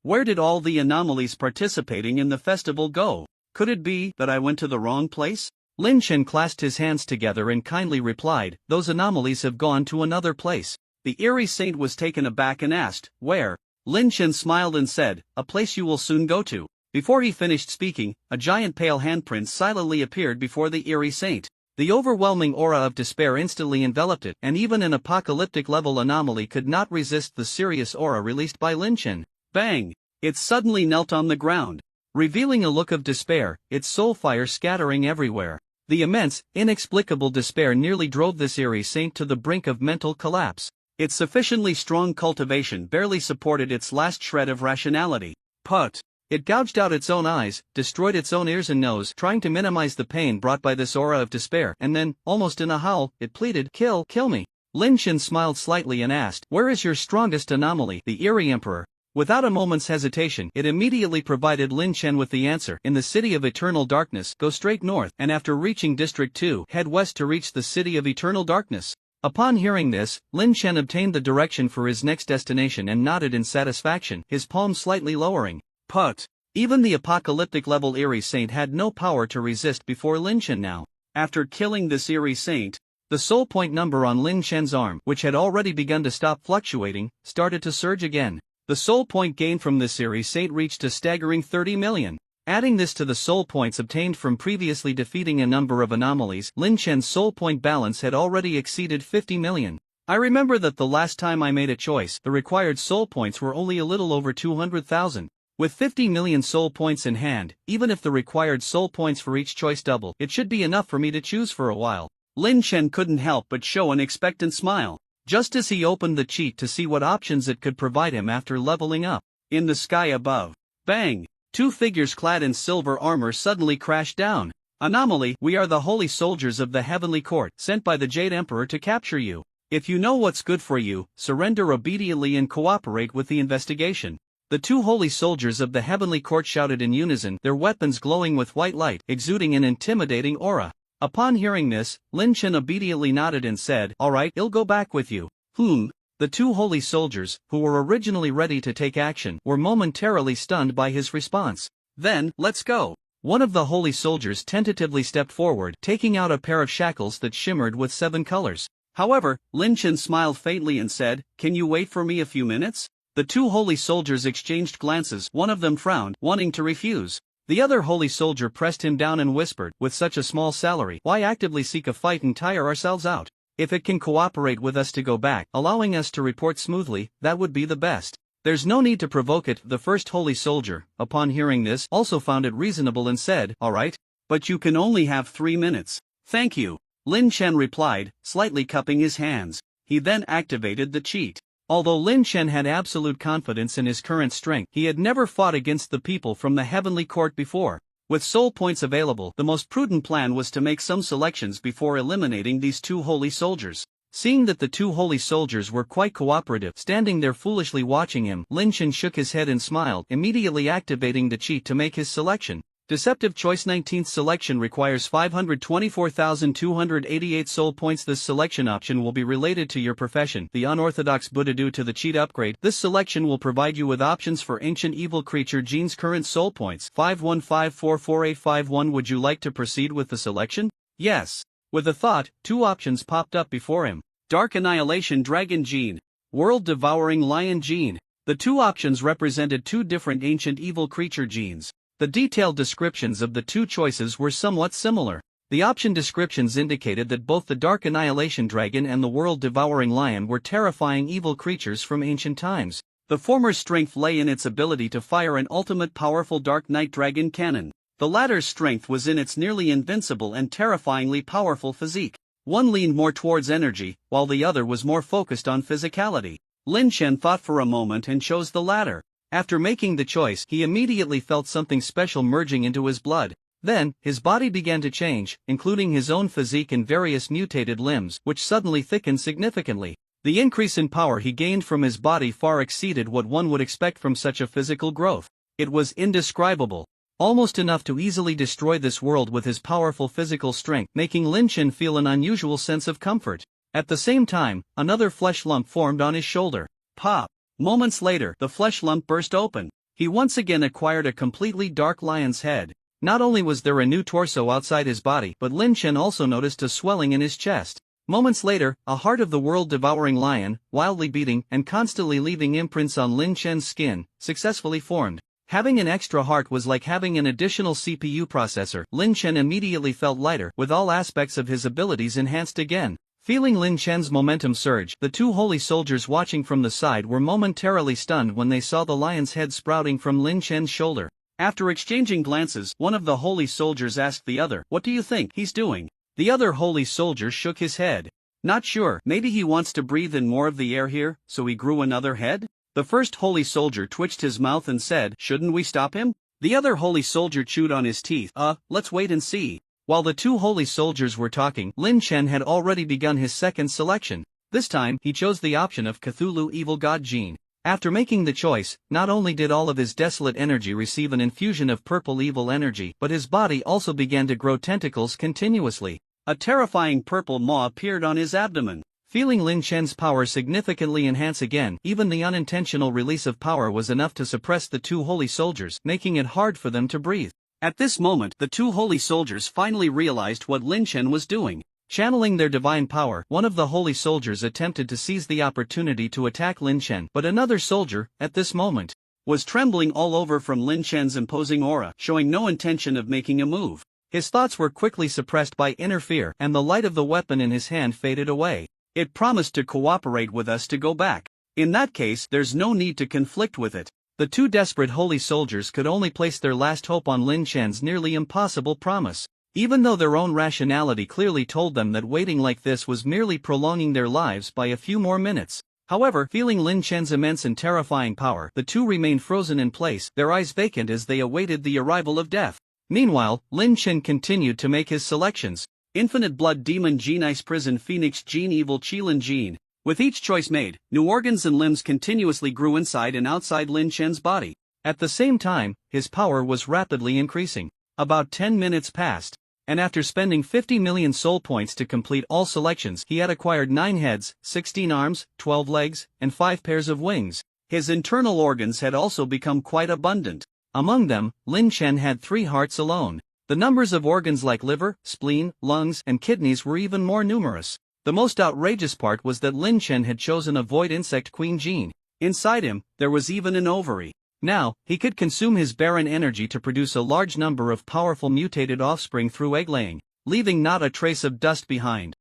Where did all the anomalies participating in the festival go? Could it be that I went to the wrong place? Lin Chen clasped his hands together and kindly replied, "Those anomalies have gone to another place." The Eerie Saint was taken aback and asked, "Where?" Lin Chen smiled and said, "A place you will soon go to." Before he finished speaking, a giant pale handprint silently appeared before the Eerie Saint. The overwhelming aura of despair instantly enveloped it, and even an apocalyptic-level anomaly could not resist the serious aura released by Lin Chen. Bang! It suddenly knelt on the ground, revealing a look of despair, its soul fire scattering everywhere. The immense, inexplicable despair nearly drove this Eerie Saint to the brink of mental collapse. Its sufficiently strong cultivation barely supported its last shred of rationality. It gouged out its own eyes, destroyed its own ears and nose, trying to minimize the pain brought by this aura of despair, and then, almost in a howl, it pleaded, kill me." Lin Chen smiled slightly and asked, "Where is your strongest anomaly?" The Eerie Emperor. Without a moment's hesitation, it immediately provided Lin Chen with the answer. In the City of Eternal Darkness, go straight north, and after reaching District 2, head west to reach the City of Eternal Darkness. Upon hearing this, Lin Chen obtained the direction for his next destination and nodded in satisfaction, his palm slightly lowering. Even the apocalyptic level Eerie Saint had no power to resist before Lin Chen now. After killing this Eerie Saint, the soul point number on Lin Chen's arm, which had already begun to stop fluctuating, started to surge again. The soul point gained from this Eerie Saint reached a staggering 30 million. Adding this to the soul points obtained from previously defeating a number of anomalies, Lin Chen's soul point balance had already exceeded 50 million. I remember that the last time I made a choice, the required soul points were only a little over 200,000. With 50 million soul points in hand, even if the required soul points for each choice double, it should be enough for me to choose for a while. Lin Chen couldn't help but show an expectant smile, just as he opened the cheat to see what options it could provide him after leveling up. In the sky above, bang! Two figures clad in silver armor suddenly crashed down. Anomaly, we are the holy soldiers of the Heavenly Court, sent by the Jade Emperor to capture you. If you know what's good for you, surrender obediently and cooperate with the investigation. The two holy soldiers of the Heavenly Court shouted in unison, their weapons glowing with white light, exuding an intimidating aura. Upon hearing this, Lin Chen obediently nodded and said, "Alright, I'll go back with you." The two holy soldiers, who were originally ready to take action, were momentarily stunned by his response. "Then, let's go." One of the holy soldiers tentatively stepped forward, taking out a pair of shackles that shimmered with 7 colors. However, Lin Chen smiled faintly and said, "Can you wait for me a few minutes?" The two holy soldiers exchanged glances, one of them frowned, wanting to refuse. The other holy soldier pressed him down and whispered, "With such a small salary, why actively seek a fight and tire ourselves out? If it can cooperate with us to go back, allowing us to report smoothly, that would be the best. There's no need to provoke it." The first holy soldier, upon hearing this, also found it reasonable and said, "Alright. But you can only have 3 minutes. Thank you." Lin Chen replied, slightly cupping his hands. He then activated the cheat. Although Lin Chen had absolute confidence in his current strength, he had never fought against the people from the Heavenly Court before. With soul points available, the most prudent plan was to make some selections before eliminating these two holy soldiers. Seeing that the two holy soldiers were quite cooperative, standing there foolishly watching him, Lin Chen shook his head and smiled, immediately activating the cheat to make his selection. Deceptive Choice 19th selection requires 524,288 soul points. This selection option will be related to your profession, the unorthodox Buddha. Due to the cheat upgrade, this selection will provide you with options for ancient evil creature genes. Current soul points 515444851. Would you like to proceed with the selection? Yes. With a thought, two options popped up before him. Dark Annihilation Dragon Gene, World Devouring Lion Gene. The two options represented two different ancient evil creature genes. The detailed descriptions of the two choices were somewhat similar. The option descriptions indicated that both the Dark Annihilation Dragon and the World Devouring Lion were terrifying evil creatures from ancient times. The former's strength lay in its ability to fire an ultimate powerful Dark Knight Dragon cannon. The latter's strength was in its nearly invincible and terrifyingly powerful physique. One leaned more towards energy, while the other was more focused on physicality. Lin Chen thought for a moment and chose the latter. After making the choice, he immediately felt something special merging into his blood. Then, his body began to change, including his own physique and various mutated limbs, which suddenly thickened significantly. The increase in power he gained from his body far exceeded what one would expect from such a physical growth. It was indescribable. Almost enough to easily destroy this world with his powerful physical strength, making Lin Chen feel an unusual sense of comfort. At the same time, another flesh lump formed on his shoulder. Pop! Moments later, the flesh lump burst open. He once again acquired a completely dark lion's head. Not only was there a new torso outside his body, but Lin Chen also noticed a swelling in his chest. Moments later, a heart of the world-devouring lion, wildly beating and constantly leaving imprints on Lin Chen's skin, successfully formed. Having an extra heart was like having an additional CPU processor. Lin Chen immediately felt lighter, with all aspects of his abilities enhanced again. Feeling Lin Chen's momentum surge, the two holy soldiers watching from the side were momentarily stunned when they saw the lion's head sprouting from Lin Chen's shoulder. After exchanging glances, one of the holy soldiers asked the other, "What do you think he's doing?" The other holy soldier shook his head. "Not sure, maybe he wants to breathe in more of the air here, so he grew another head?" The first holy soldier twitched his mouth and said, "Shouldn't we stop him?" The other holy soldier chewed on his teeth. Let's wait and see." While the two holy soldiers were talking, Lin Chen had already begun his second selection. This time, he chose the option of Cthulhu Evil God Gene. After making the choice, not only did all of his desolate energy receive an infusion of purple evil energy, but his body also began to grow tentacles continuously. A terrifying purple maw appeared on his abdomen. Feeling Lin Chen's power significantly enhance again, even the unintentional release of power was enough to suppress the two holy soldiers, making it hard for them to breathe. At this moment, the two holy soldiers finally realized what Lin Chen was doing. Channeling their divine power, one of the holy soldiers attempted to seize the opportunity to attack Lin Chen, but another soldier, at this moment, was trembling all over from Lin Chen's imposing aura, showing no intention of making a move. His thoughts were quickly suppressed by inner fear, and the light of the weapon in his hand faded away. It promised to cooperate with us to go back. In that case, there's no need to conflict with it. The two desperate holy soldiers could only place their last hope on Lin Chen's nearly impossible promise. Even though their own rationality clearly told them that waiting like this was merely prolonging their lives by a few more minutes. However, feeling Lin Chen's immense and terrifying power, the two remained frozen in place, their eyes vacant as they awaited the arrival of death. Meanwhile, Lin Chen continued to make his selections. Infinite Blood Demon Gene, Ice Prison Phoenix Gene, Evil Qilin Gene. With each choice made, new organs and limbs continuously grew inside and outside Lin Chen's body. At the same time, his power was rapidly increasing. About 10 minutes passed, and after spending 50 million soul points to complete all selections, he had acquired 9 heads, 16 arms, 12 legs, and 5 pairs of wings. His internal organs had also become quite abundant. Among them, Lin Chen had 3 hearts alone. The numbers of organs like liver, spleen, lungs, and kidneys were even more numerous. The most outrageous part was that Lin Chen had chosen a void insect queen gene. Inside him, there was even an ovary. Now, he could consume his barren energy to produce a large number of powerful mutated offspring through egg-laying, leaving not a trace of dust behind.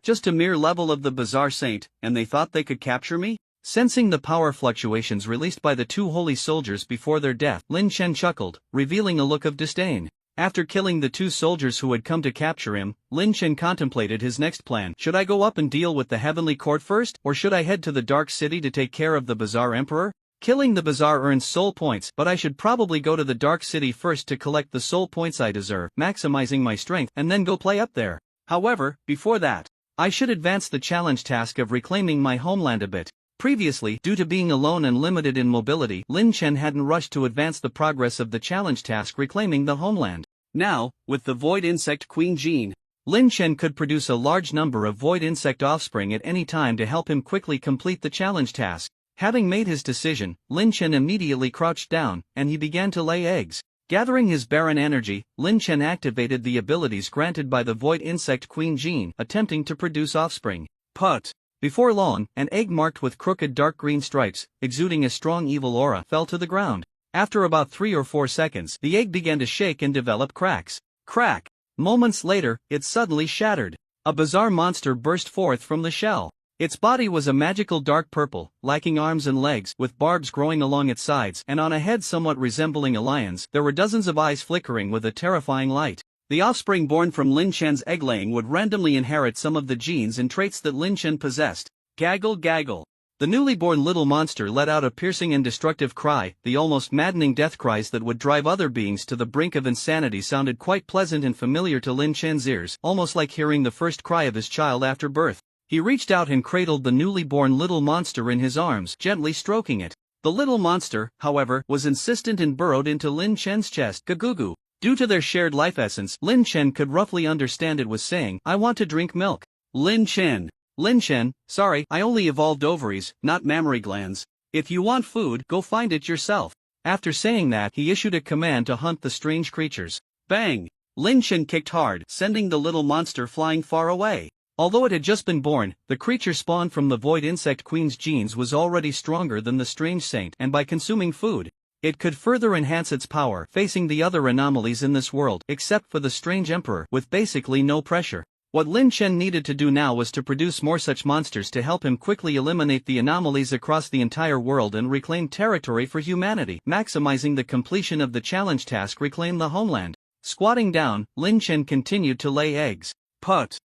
Just a mere level of the bizarre saint, and they thought they could capture me? Sensing the power fluctuations released by the two holy soldiers before their death, Lin Chen chuckled, revealing a look of disdain. After killing the 2 soldiers who had come to capture him, Lin Chen contemplated his next plan. Should I go up and deal with the heavenly court first, or should I head to the Dark City to take care of the Bizarre Emperor? Killing the Bizarre earns soul points, but I should probably go to the Dark City first to collect the soul points I deserve, maximizing my strength, and then go play up there. However, before that, I should advance the challenge task of reclaiming my homeland a bit. Previously, due to being alone and limited in mobility, Lin Chen hadn't rushed to advance the progress of the challenge task reclaiming the homeland. Now, with the Void Insect Queen gene, Lin Chen could produce a large number of void insect offspring at any time to help him quickly complete the challenge task. Having made his decision, Lin Chen immediately crouched down, and he began to lay eggs. Gathering his barren energy, Lin Chen activated the abilities granted by the Void Insect Queen gene, attempting to produce offspring. Put. Before long, an egg marked with crooked dark green stripes, exuding a strong evil aura, fell to the ground. After about 3 or 4 seconds, the egg began to shake and develop cracks. Crack! Moments later, it suddenly shattered. A bizarre monster burst forth from the shell. Its body was a magical dark purple, lacking arms and legs, with barbs growing along its sides, and on a head somewhat resembling a lion's, there were dozens of eyes flickering with a terrifying light. The offspring born from Lin Chen's egg-laying would randomly inherit some of the genes and traits that Lin Chen possessed. Gaggle gaggle. The newly born little monster let out a piercing and destructive cry. The almost maddening death cries that would drive other beings to the brink of insanity sounded quite pleasant and familiar to Lin Chen's ears, almost like hearing the first cry of his child after birth. He reached out and cradled the newly born little monster in his arms, gently stroking it. The little monster, however, was insistent and burrowed into Lin Chen's chest. Gagugu. Due to their shared life essence, Lin Chen could roughly understand it was saying, "I want to drink milk." Lin Chen, sorry, I only evolved ovaries, not mammary glands. If you want food, go find it yourself. After saying that, he issued a command to hunt the strange creatures. Bang! Lin Chen kicked hard, sending the little monster flying far away. Although it had just been born, the creature spawned from the Void Insect Queen's genes was already stronger than the strange saint, and by consuming food, it could further enhance its power, facing the other anomalies in this world, except for the strange emperor, with basically no pressure. What Lin Chen needed to do now was to produce more such monsters to help him quickly eliminate the anomalies across the entire world and reclaim territory for humanity, maximizing the completion of the challenge task. Reclaim the homeland. Squatting down, Lin Chen continued to lay eggs. Put.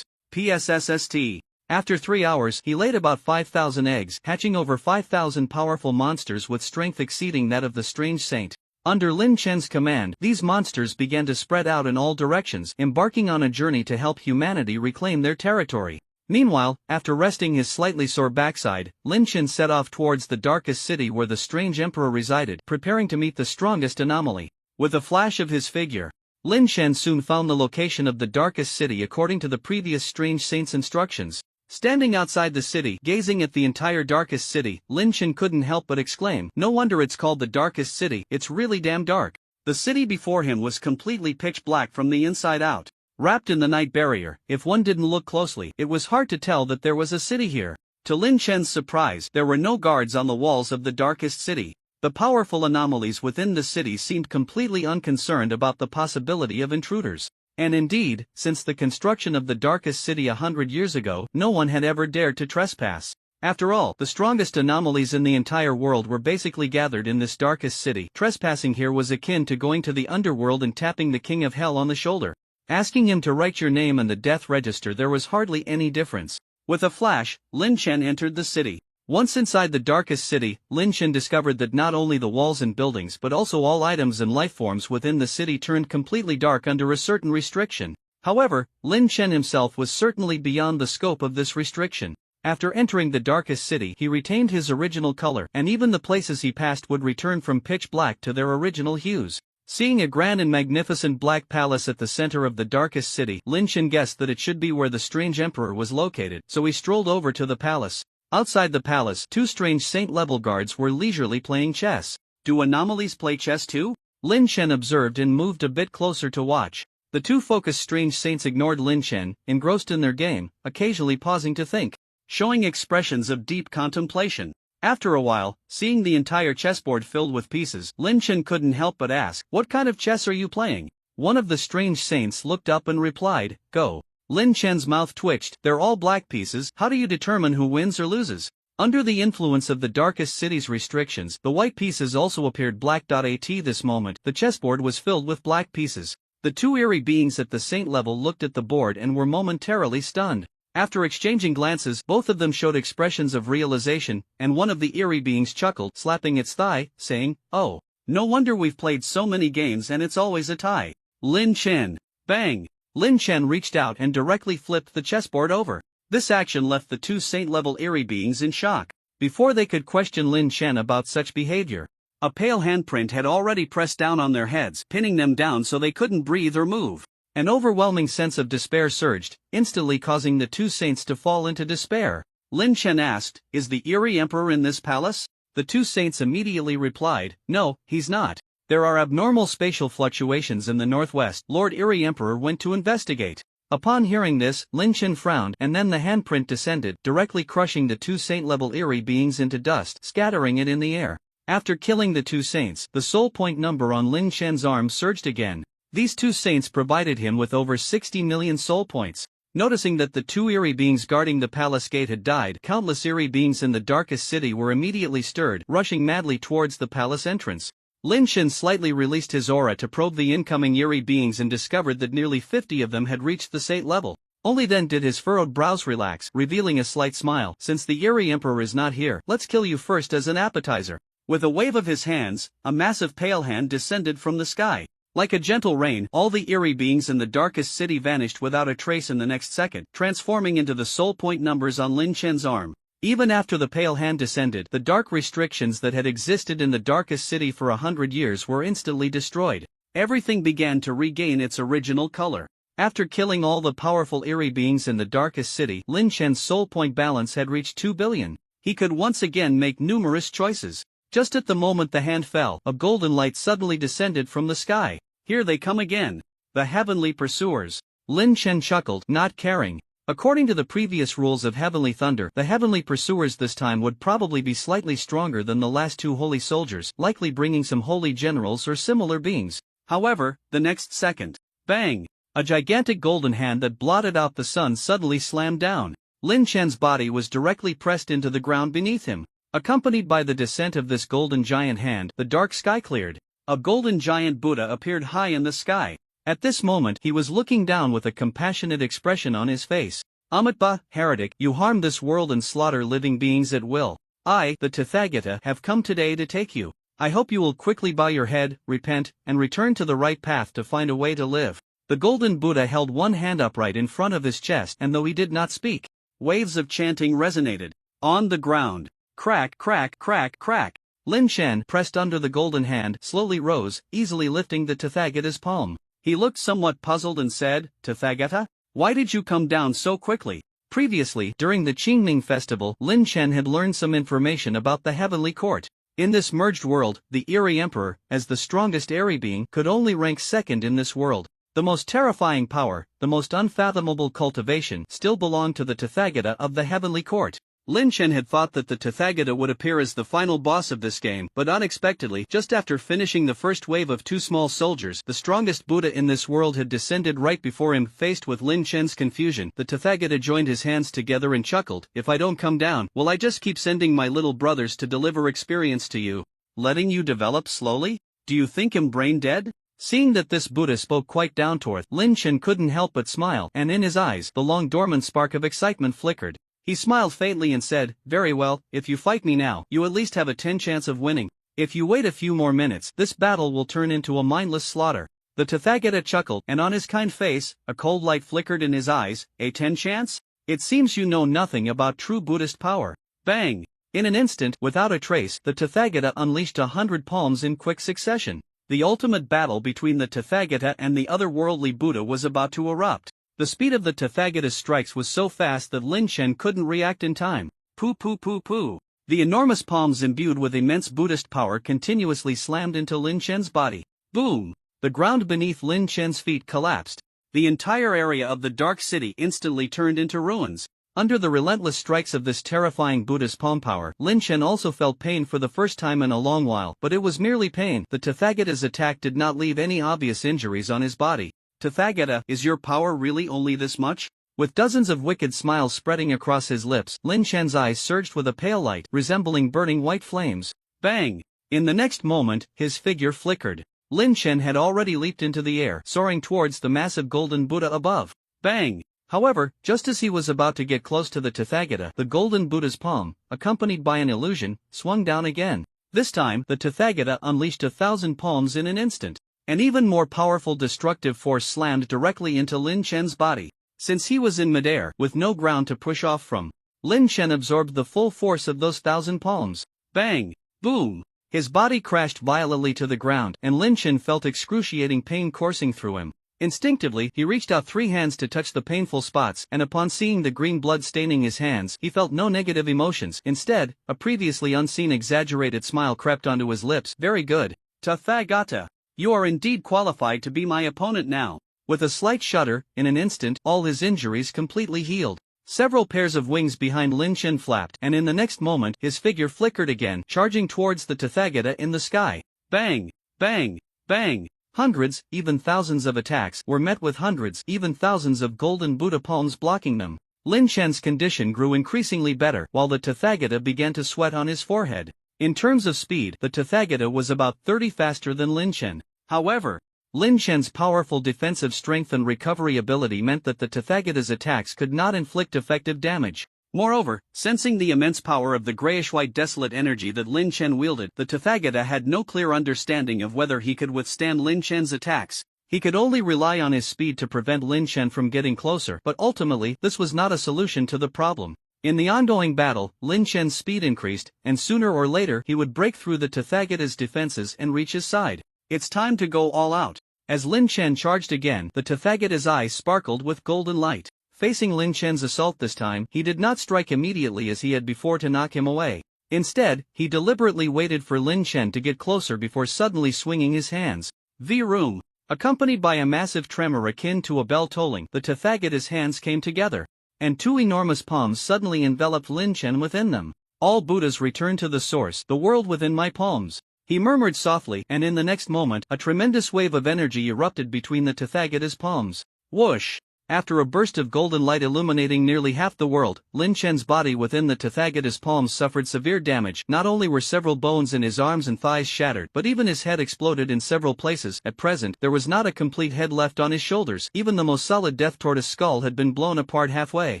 PSSST. After 3 hours, he laid about 5,000 eggs, hatching over 5,000 powerful monsters with strength exceeding that of the strange saint. Under Lin Chen's command, these monsters began to spread out in all directions, embarking on a journey to help humanity reclaim their territory. Meanwhile, after resting his slightly sore backside, Lin Chen set off towards the darkest city where the strange emperor resided, preparing to meet the strongest anomaly. With a flash of his figure, Lin Chen soon found the location of the darkest city according to the previous strange saint's instructions. Standing outside the city, gazing at the entire darkest city, Lin Chen couldn't help but exclaim, "No wonder it's called the darkest city, it's really damn dark." The city before him was completely pitch black from the inside out. Wrapped in the night barrier, if one didn't look closely, it was hard to tell that there was a city here. To Lin Chen's surprise, there were no guards on the walls of the darkest city. The powerful anomalies within the city seemed completely unconcerned about the possibility of intruders. And indeed, since the construction of the darkest city 100 years ago, no one had ever dared to trespass. After all, the strongest anomalies in the entire world were basically gathered in this darkest city. Trespassing here was akin to going to the underworld and tapping the king of hell on the shoulder. Asking him to write your name on the death register, there was hardly any difference. With a flash, Lin Chen entered the city. Once inside the darkest city, Lin Chen discovered that not only the walls and buildings but also all items and lifeforms within the city turned completely dark under a certain restriction. However, Lin Chen himself was certainly beyond the scope of this restriction. After entering the darkest city, he retained his original color, and even the places he passed would return from pitch black to their original hues. Seeing a grand and magnificent black palace at the center of the darkest city, Lin Chen guessed that it should be where the strange emperor was located, so he strolled over to the palace. Outside the palace, two strange saint-level guards were leisurely playing chess. "Do anomalies play chess too?" Lin Chen observed and moved a bit closer to watch. The two focused strange saints ignored Lin Chen, engrossed in their game, occasionally pausing to think, showing expressions of deep contemplation. After a while, seeing the entire chessboard filled with pieces, Lin Chen couldn't help but ask, "What kind of chess are you playing?" One of the strange saints looked up and replied, "Go." Lin Chen's mouth twitched. "They're all black pieces, how do you determine who wins or loses?" Under the influence of the darkest city's restrictions, the white pieces also appeared black. At this moment, the chessboard was filled with black pieces. The two eerie beings at the saint level looked at the board and were momentarily stunned. After exchanging glances, both of them showed expressions of realization, and one of the eerie beings chuckled, slapping its thigh, saying, "Oh, no wonder we've played so many games and it's always a tie." Lin Chen. Bang! Lin Chen reached out and directly flipped the chessboard over. This action left the two saint-level eerie beings in shock. Before they could question Lin Chen about such behavior, a pale handprint had already pressed down on their heads, pinning them down so they couldn't breathe or move. An overwhelming sense of despair surged, instantly causing the two saints to fall into despair. Lin Chen asked, "Is the eerie emperor in this palace?" The two saints immediately replied, "No, he's not. There are abnormal spatial fluctuations in the northwest. Lord Eerie Emperor went to investigate." Upon hearing this, Lin Chen frowned, and then the handprint descended, directly crushing the two saint-level eerie beings into dust, scattering it in the air. After killing the two saints, the soul point number on Lin Chen's arm surged again. These two saints provided him with over 60 million soul points. Noticing that the two eerie beings guarding the palace gate had died, countless eerie beings in the darkest city were immediately stirred, rushing madly towards the palace entrance. Lin Chen slightly released his aura to probe the incoming eerie beings and discovered that nearly 50 of them had reached the saint level. Only then did his furrowed brows relax, revealing a slight smile. "Since the eerie emperor is not here, let's kill you first as an appetizer." With a wave of his hands, a massive pale hand descended from the sky. Like a gentle rain, all the eerie beings in the darkest city vanished without a trace in the next second, transforming into the soul point numbers on Lin Chen's arm. Even after the pale hand descended, the dark restrictions that had existed in the darkest city for 100 years were instantly destroyed. Everything began to regain its original color. After killing all the powerful eerie beings in the darkest city, Lin Chen's soul point balance had reached 2 billion. He could once again make numerous choices. Just at the moment the hand fell, a golden light suddenly descended from the sky. "Here they come again. The heavenly pursuers." Lin Chen chuckled, not caring. According to the previous rules of Heavenly Thunder, the heavenly pursuers this time would probably be slightly stronger than the last two holy soldiers, likely bringing some holy generals or similar beings. However, the next second, bang! A gigantic golden hand that blotted out the sun suddenly slammed down. Lin Chen's body was directly pressed into the ground beneath him. Accompanied by the descent of this golden giant hand, the dark sky cleared. A golden giant Buddha appeared high in the sky. At this moment he was looking down with a compassionate expression on his face. "Amitabha, heretic, you harm this world and slaughter living beings at will. I, the Tathagata, have come today to take you. I hope you will quickly bow your head, repent, and return to the right path to find a way to live." The golden Buddha held one hand upright in front of his chest, and though he did not speak, waves of chanting resonated. On the ground. Crack, crack, crack, crack. Lin Chen, pressed under the golden hand, slowly rose, easily lifting the Tathagata's palm. He looked somewhat puzzled and said, "Tathagata? Why did you come down so quickly?" Previously, during the Qingming festival, Lin Chen had learned some information about the Heavenly Court. In this merged world, the Eerie Emperor, as the strongest Eerie being, could only rank second in this world. The most terrifying power, the most unfathomable cultivation, still belonged to the Tathagata of the Heavenly Court. Lin Chen had thought that the Tathagata would appear as the final boss of this game, but unexpectedly, just after finishing the first wave of two small soldiers, the strongest Buddha in this world had descended right before him. Faced with Lin Chen's confusion, the Tathagata joined his hands together and chuckled, "If I don't come down, will I just keep sending my little brothers to deliver experience to you? Letting you develop slowly? Do you think I'm brain dead?" Seeing that this Buddha spoke quite down to earth, Lin Chen couldn't help but smile, and in his eyes, the long dormant spark of excitement flickered. He smiled faintly and said, "Very well, if you fight me now, you at least have a 10 chance of winning. If you wait a few more minutes, this battle will turn into a mindless slaughter." The Tathagata chuckled, and on his kind face, a cold light flickered in his eyes. "A 10 chance? It seems you know nothing about true Buddhist power." Bang! In an instant, without a trace, the Tathagata unleashed 100 palms in quick succession. The ultimate battle between the Tathagata and the otherworldly Buddha was about to erupt. The speed of the Tathagata's strikes was so fast that Lin Chen couldn't react in time. Poo poo poo poo. The enormous palms imbued with immense Buddhist power continuously slammed into Lin Chen's body. Boom! The ground beneath Lin Chen's feet collapsed. The entire area of the Dark City instantly turned into ruins. Under the relentless strikes of this terrifying Buddhist palm power, Lin Chen also felt pain for the first time in a long while, but it was merely pain. The Tathagata's attack did not leave any obvious injuries on his body. "Tathagata, is your power really only this much?" With dozens of wicked smiles spreading across his lips, Lin Chen's eyes surged with a pale light, resembling burning white flames. Bang! In the next moment, his figure flickered. Lin Chen had already leaped into the air, soaring towards the massive golden Buddha above. Bang! However, just as he was about to get close to the Tathagata, the golden Buddha's palm, accompanied by an illusion, swung down again. This time, the Tathagata unleashed 1,000 palms in an instant. An even more powerful destructive force slammed directly into Lin Chen's body. Since he was in midair, with no ground to push off from, Lin Chen absorbed the full force of those 1,000 palms. Bang! Boom! His body crashed violently to the ground, and Lin Chen felt excruciating pain coursing through him. Instinctively, he reached out 3 hands to touch the painful spots, and upon seeing the green blood staining his hands, he felt no negative emotions. Instead, a previously unseen exaggerated smile crept onto his lips. "Very good, Tathagata. You are indeed qualified to be my opponent now." With a slight shudder, in an instant, all his injuries completely healed. Several pairs of wings behind Lin Chen flapped, and in the next moment, his figure flickered again, charging towards the Tathagata in the sky. Bang! Bang! Bang! Hundreds, even thousands of attacks were met with hundreds, even thousands of golden Buddha palms blocking them. Lin Chen's condition grew increasingly better, while the Tathagata began to sweat on his forehead. In terms of speed, the Tathagata was about 30 faster than Lin Chen. However, Lin Chen's powerful defensive strength and recovery ability meant that the Tathagata's attacks could not inflict effective damage. Moreover, sensing the immense power of the grayish-white desolate energy that Lin Chen wielded, the Tathagata had no clear understanding of whether he could withstand Lin Chen's attacks. He could only rely on his speed to prevent Lin Chen from getting closer, but ultimately, this was not a solution to the problem. In the ongoing battle, Lin Chen's speed increased, and sooner or later he would break through the Tathagata's defenses and reach his side. It's time to go all out. As Lin Chen charged again, the Tathagata's eyes sparkled with golden light. Facing Lin Chen's assault this time, he did not strike immediately as he had before to knock him away. Instead, he deliberately waited for Lin Chen to get closer before suddenly swinging his hands. Vroom! Accompanied by a massive tremor akin to a bell tolling, the Tathagata's hands came together, and 2 enormous palms suddenly enveloped Lin Chen within them. "All Buddhas return to the source, the world within my palms," he murmured softly, and in the next moment, a tremendous wave of energy erupted between the Tathagata's palms. Whoosh! After a burst of golden light illuminating nearly half the world, Lin Chen's body within the Tathagata's palms suffered severe damage. Not only were several bones in his arms and thighs shattered, but even his head exploded in several places. At present, there was not a complete head left on his shoulders. Even the most solid death tortoise skull had been blown apart halfway.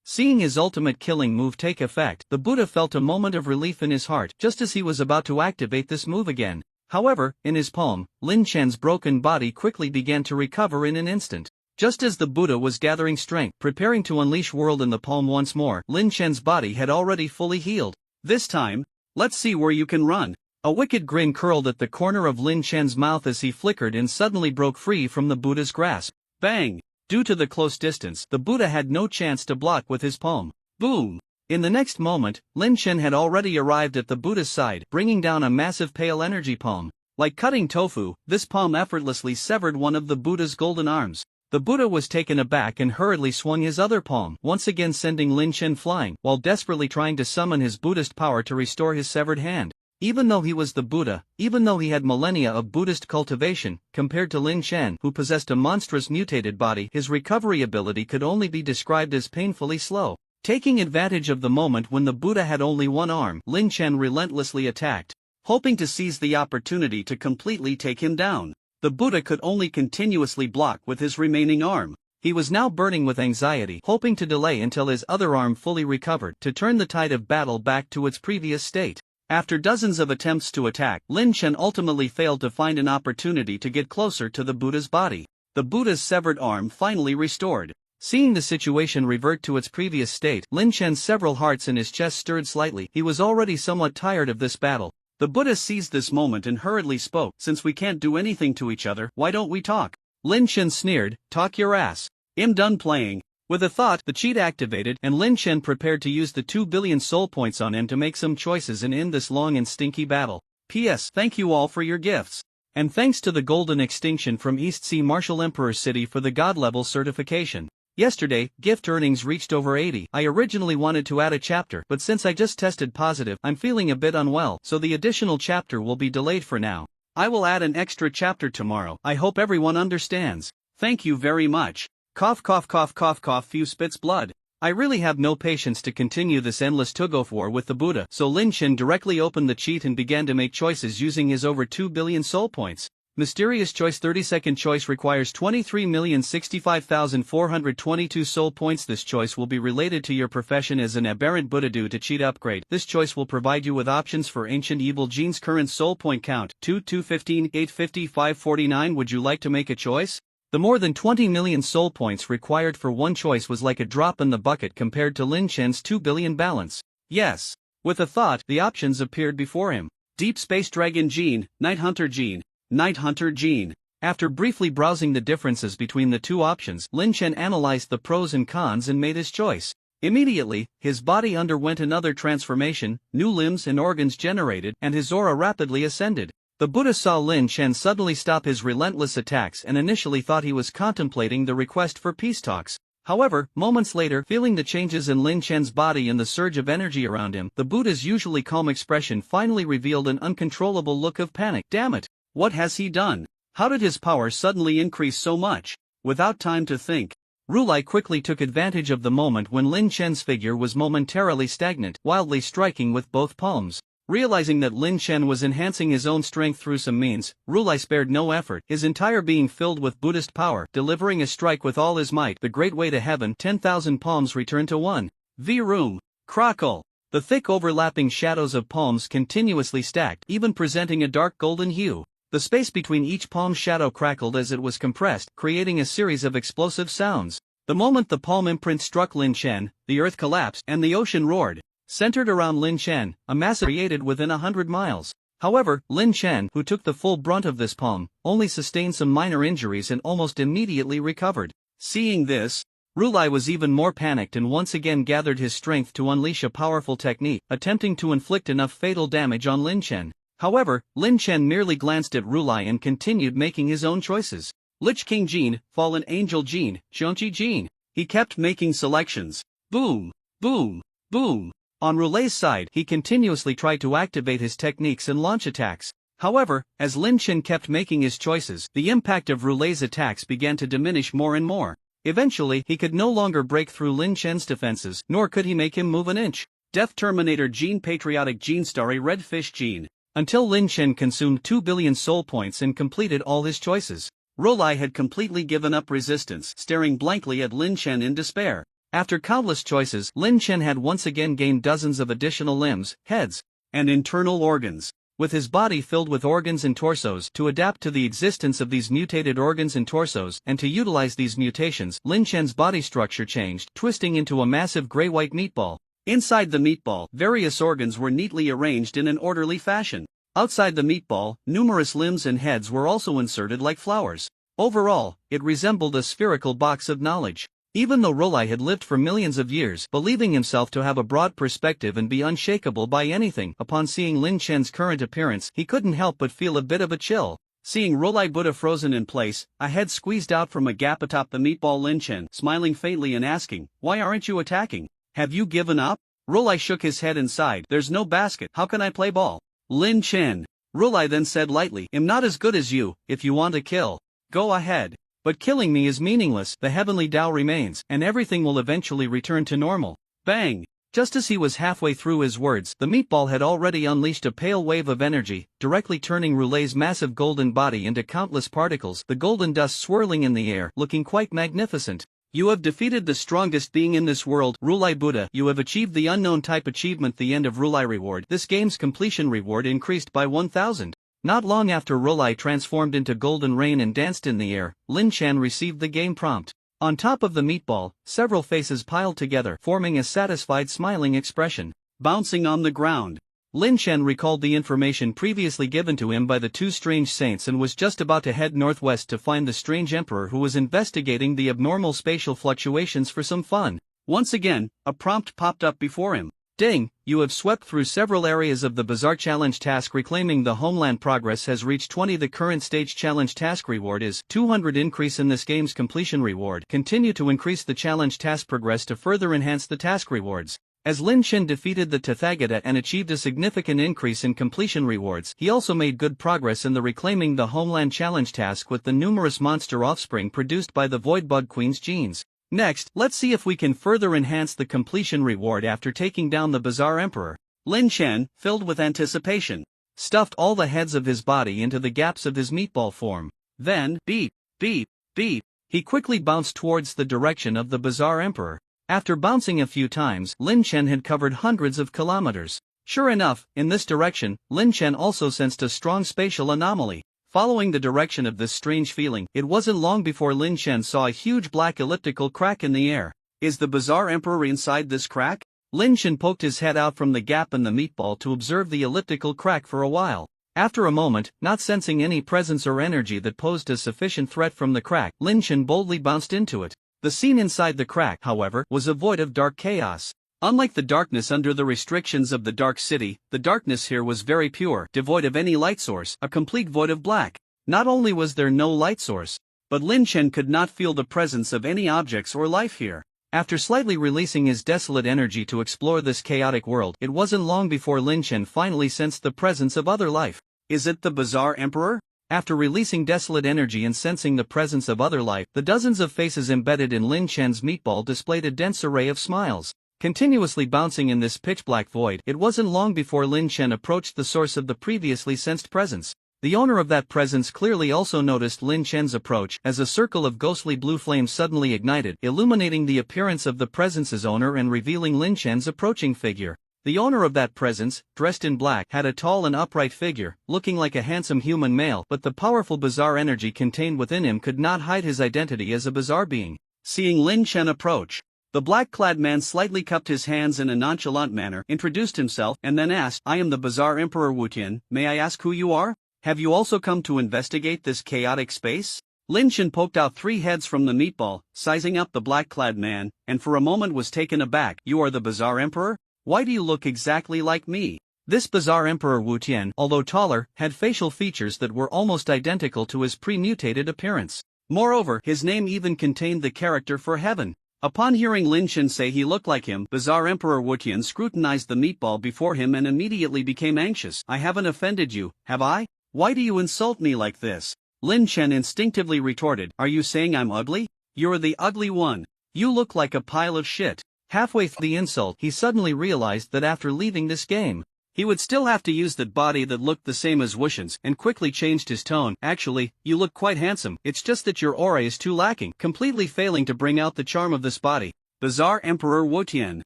Seeing his ultimate killing move take effect, the Buddha felt a moment of relief in his heart, just as he was about to activate this move again. However, in his palm, Lin Chen's broken body quickly began to recover in an instant. Just as the Buddha was gathering strength, preparing to unleash world in the palm once more, Lin Chen's body had already fully healed. "This time, let's see where you can run." A wicked grin curled at the corner of Lin Chen's mouth as he flickered and suddenly broke free from the Buddha's grasp. Bang! Due to the close distance, the Buddha had no chance to block with his palm. Boom! In the next moment, Lin Chen had already arrived at the Buddha's side, bringing down a massive pale energy palm. Like cutting tofu, this palm effortlessly severed one of the Buddha's golden arms. The Buddha was taken aback and hurriedly swung his other palm, once again sending Lin Chen flying, while desperately trying to summon his Buddhist power to restore his severed hand. Even though he was the Buddha, even though he had millennia of Buddhist cultivation, compared to Lin Chen, who possessed a monstrous mutated body, his recovery ability could only be described as painfully slow. Taking advantage of the moment when the Buddha had only one arm, Lin Chen relentlessly attacked, hoping to seize the opportunity to completely take him down. The Buddha could only continuously block with his remaining arm. He was now burning with anxiety, hoping to delay until his other arm fully recovered to turn the tide of battle back to its previous state. After dozens of attempts to attack, Lin Chen ultimately failed to find an opportunity to get closer to the Buddha's body. The Buddha's severed arm finally restored. Seeing the situation revert to its previous state, Lin Chen's several hearts in his chest stirred slightly. He was already somewhat tired of this battle. The Buddha seized this moment and hurriedly spoke, "Since we can't do anything to each other, why don't we talk?" Lin Chen sneered, "Talk your ass. I'm done playing." With a thought, the cheat activated, and Lin Chen prepared to use the 2 billion soul points on him to make some choices and end this long and stinky battle. P.S. Thank you all for your gifts. And thanks to the Golden Extinction from East Sea Marshal Emperor City for the God level certification. Yesterday, gift earnings reached over 80. I originally wanted to add a chapter, but since I just tested positive, I'm feeling a bit unwell, so the additional chapter will be delayed for now. I will add an extra chapter tomorrow. I hope everyone understands. Thank you very much. Cough cough cough cough cough, few spits blood. I really have no patience to continue this endless tug-of-war with the Buddha, so Lin Chen directly opened the cheat and began to make choices using his over 2 billion soul points. Mysterious choice. 32nd choice requires 23,065,422 soul points. This choice will be related to your profession as an aberrant Buddha due to cheat upgrade. This choice will provide you with options for ancient evil genes. Current soul point count 2, 215, 850, 549. Would you like to make a choice? The more than 20 million soul points required for one choice was like a drop in the bucket compared to Lin Chen's 2 billion balance. Yes. With a thought, the options appeared before him. Deep Space Dragon Gene, Night Hunter Gene. Night Hunter Gene. After briefly browsing the differences between the two options, Lin Chen analyzed the pros and cons and made his choice. Immediately, his body underwent another transformation, new limbs and organs generated, and his aura rapidly ascended. The Buddha saw Lin Chen suddenly stop his relentless attacks and initially thought he was contemplating the request for peace talks. However, moments later, feeling the changes in Lin Chen's body and the surge of energy around him, the Buddha's usually calm expression finally revealed an uncontrollable look of panic. Damn it! What has he done? How did his power suddenly increase so much? Without time to think, Rulai quickly took advantage of the moment when Lin Chen's figure was momentarily stagnant, wildly striking with both palms. Realizing that Lin Chen was enhancing his own strength through some means, Rulai spared no effort, his entire being filled with Buddhist power, delivering a strike with all his might. The great way to heaven. 10,000 palms returned to 1. V room. Crackle. The thick overlapping shadows of palms continuously stacked, even presenting a dark golden hue. The space between each palm shadow crackled as it was compressed, creating a series of explosive sounds. The moment the palm imprint struck Lin Chen, the earth collapsed and the ocean roared. Centered around Lin Chen, a mass created within 100 miles. However, Lin Chen, who took the full brunt of this palm, only sustained some minor injuries and almost immediately recovered. Seeing this, Rulai was even more panicked and once again gathered his strength to unleash a powerful technique, attempting to inflict enough fatal damage on Lin Chen. However, Lin Chen merely glanced at Rulai and continued making his own choices. Lich King Gene, Fallen Angel Gene, Xiongqi Gene. He kept making selections. Boom, boom, boom. On Rulai's side, he continuously tried to activate his techniques and launch attacks. However, as Lin Chen kept making his choices, the impact of Rulai's attacks began to diminish more and more. Eventually, he could no longer break through Lin Chen's defenses, nor could he make him move an inch. Death Terminator Gene, Patriotic Gene, Starry Red Fish Gene. Until Lin Chen consumed 2 billion soul points and completed all his choices. Rulai had completely given up resistance, staring blankly at Lin Chen in despair. After countless choices, Lin Chen had once again gained dozens of additional limbs, heads, and internal organs. With his body filled with organs and torsos, to adapt to the existence of these mutated organs and torsos, and to utilize these mutations, Lin Chen's body structure changed, twisting into a massive gray-white meatball. Inside the meatball, various organs were neatly arranged in an orderly fashion. Outside the meatball, numerous limbs and heads were also inserted like flowers. Overall, it resembled a spherical box of knowledge. Even though R'lyeh had lived for millions of years, believing himself to have a broad perspective and be unshakable by anything, upon seeing Lin Chen's current appearance, he couldn't help but feel a bit of a chill. Seeing R'lyeh Buddha frozen in place, a head squeezed out from a gap atop the meatball, Lin Chen, smiling faintly and asking, "Why aren't you attacking? Have you given up?" R'lyeh shook his head and sighed, "There's no basket, how can I play ball?" "Lin Chen," R'lyeh then said lightly, "I'm not as good as you. If you want to kill, go ahead. But killing me is meaningless, the heavenly Tao remains, and everything will eventually return to normal." Bang! Just as he was halfway through his words, the meatball had already unleashed a pale wave of energy, directly turning R'lyeh's massive golden body into countless particles, the golden dust swirling in the air, looking quite magnificent. "You have defeated the strongest being in this world, R'lyeh Buddha. You have achieved the unknown type achievement, the end of R'lyeh reward. This game's completion reward increased by 1,000. Not long after R'lyeh transformed into golden rain and danced in the air, Lin Chen received the game prompt. On top of the meatball, several faces piled together, forming a satisfied smiling expression. Bouncing on the ground. Lin Chen recalled the information previously given to him by the two strange saints and was just about to head northwest to find the strange emperor who was investigating the abnormal spatial fluctuations for some fun. Once again, a prompt popped up before him. "Ding, you have swept through several areas of the Bazaar Challenge task. Reclaiming the homeland progress has reached 20. The current stage challenge task reward is 200. Increase in this game's completion reward. Continue to increase the challenge task progress to further enhance the task rewards." As Lin Chen defeated the Tathagata and achieved a significant increase in completion rewards, he also made good progress in the Reclaiming the Homeland Challenge task with the numerous monster offspring produced by the Void Bug Queen's genes. Next, let's see if we can further enhance the completion reward after taking down the Bazaar Emperor. Lin Chen, filled with anticipation, stuffed all the heads of his body into the gaps of his meatball form. Then, beep, beep, beep, he quickly bounced towards the direction of the Bazaar Emperor. After bouncing a few times, Lin Chen had covered hundreds of kilometers. Sure enough, in this direction, Lin Chen also sensed a strong spatial anomaly. Following the direction of this strange feeling, it wasn't long before Lin Chen saw a huge black elliptical crack in the air. Is the Bazaar Emperor inside this crack? Lin Chen poked his head out from the gap in the meatball to observe the elliptical crack for a while. After a moment, not sensing any presence or energy that posed a sufficient threat from the crack, Lin Chen boldly bounced into it. The scene inside the crack, however, was a void of dark chaos. Unlike the darkness under the restrictions of the Dark City, the darkness here was very pure, devoid of any light source, a complete void of black. Not only was there no light source, but Lin Chen could not feel the presence of any objects or life here. After slightly releasing his desolate energy to explore this chaotic world, it wasn't long before Lin Chen finally sensed the presence of other life. Is it the Bazaar Emperor? After releasing desolate energy and sensing the presence of other life, the dozens of faces embedded in Lin Chen's meatball displayed a dense array of smiles. Continuously bouncing in this pitch-black void, it wasn't long before Lin Chen approached the source of the previously sensed presence. The owner of that presence clearly also noticed Lin Chen's approach, as a circle of ghostly blue flames suddenly ignited, illuminating the appearance of the presence's owner and revealing Lin Chen's approaching figure. The owner of that presence, dressed in black, had a tall and upright figure, looking like a handsome human male, but the powerful Bazaar energy contained within him could not hide his identity as a Bazaar being. Seeing Lin Chen approach, the black-clad man slightly cupped his hands in a nonchalant manner, introduced himself, and then asked, "I am the Bazaar Emperor Wu Tian. May I ask who you are? Have you also come to investigate this chaotic space?" Lin Chen poked out 3 heads from the meatball, sizing up the black-clad man, and for a moment was taken aback. "You are the Bazaar Emperor? Why do you look exactly like me?" This Bazaar Emperor Wu Tian, although taller, had facial features that were almost identical to his pre-mutated appearance. Moreover, his name even contained the character for heaven. Upon hearing Lin Chen say he looked like him, Bazaar Emperor Wu Tian scrutinized the meatball before him and immediately became anxious. "I haven't offended you, have I? Why do you insult me like this?" Lin Chen instinctively retorted, "Are you saying I'm ugly? You're the ugly one. You look like a pile of shit." Halfway through the insult, he suddenly realized that after leaving this game, he would still have to use that body that looked the same as Wushan's, and quickly changed his tone. "Actually, you look quite handsome, it's just that your aura is too lacking, completely failing to bring out the charm of this body." Bazaar Emperor Wu Tian.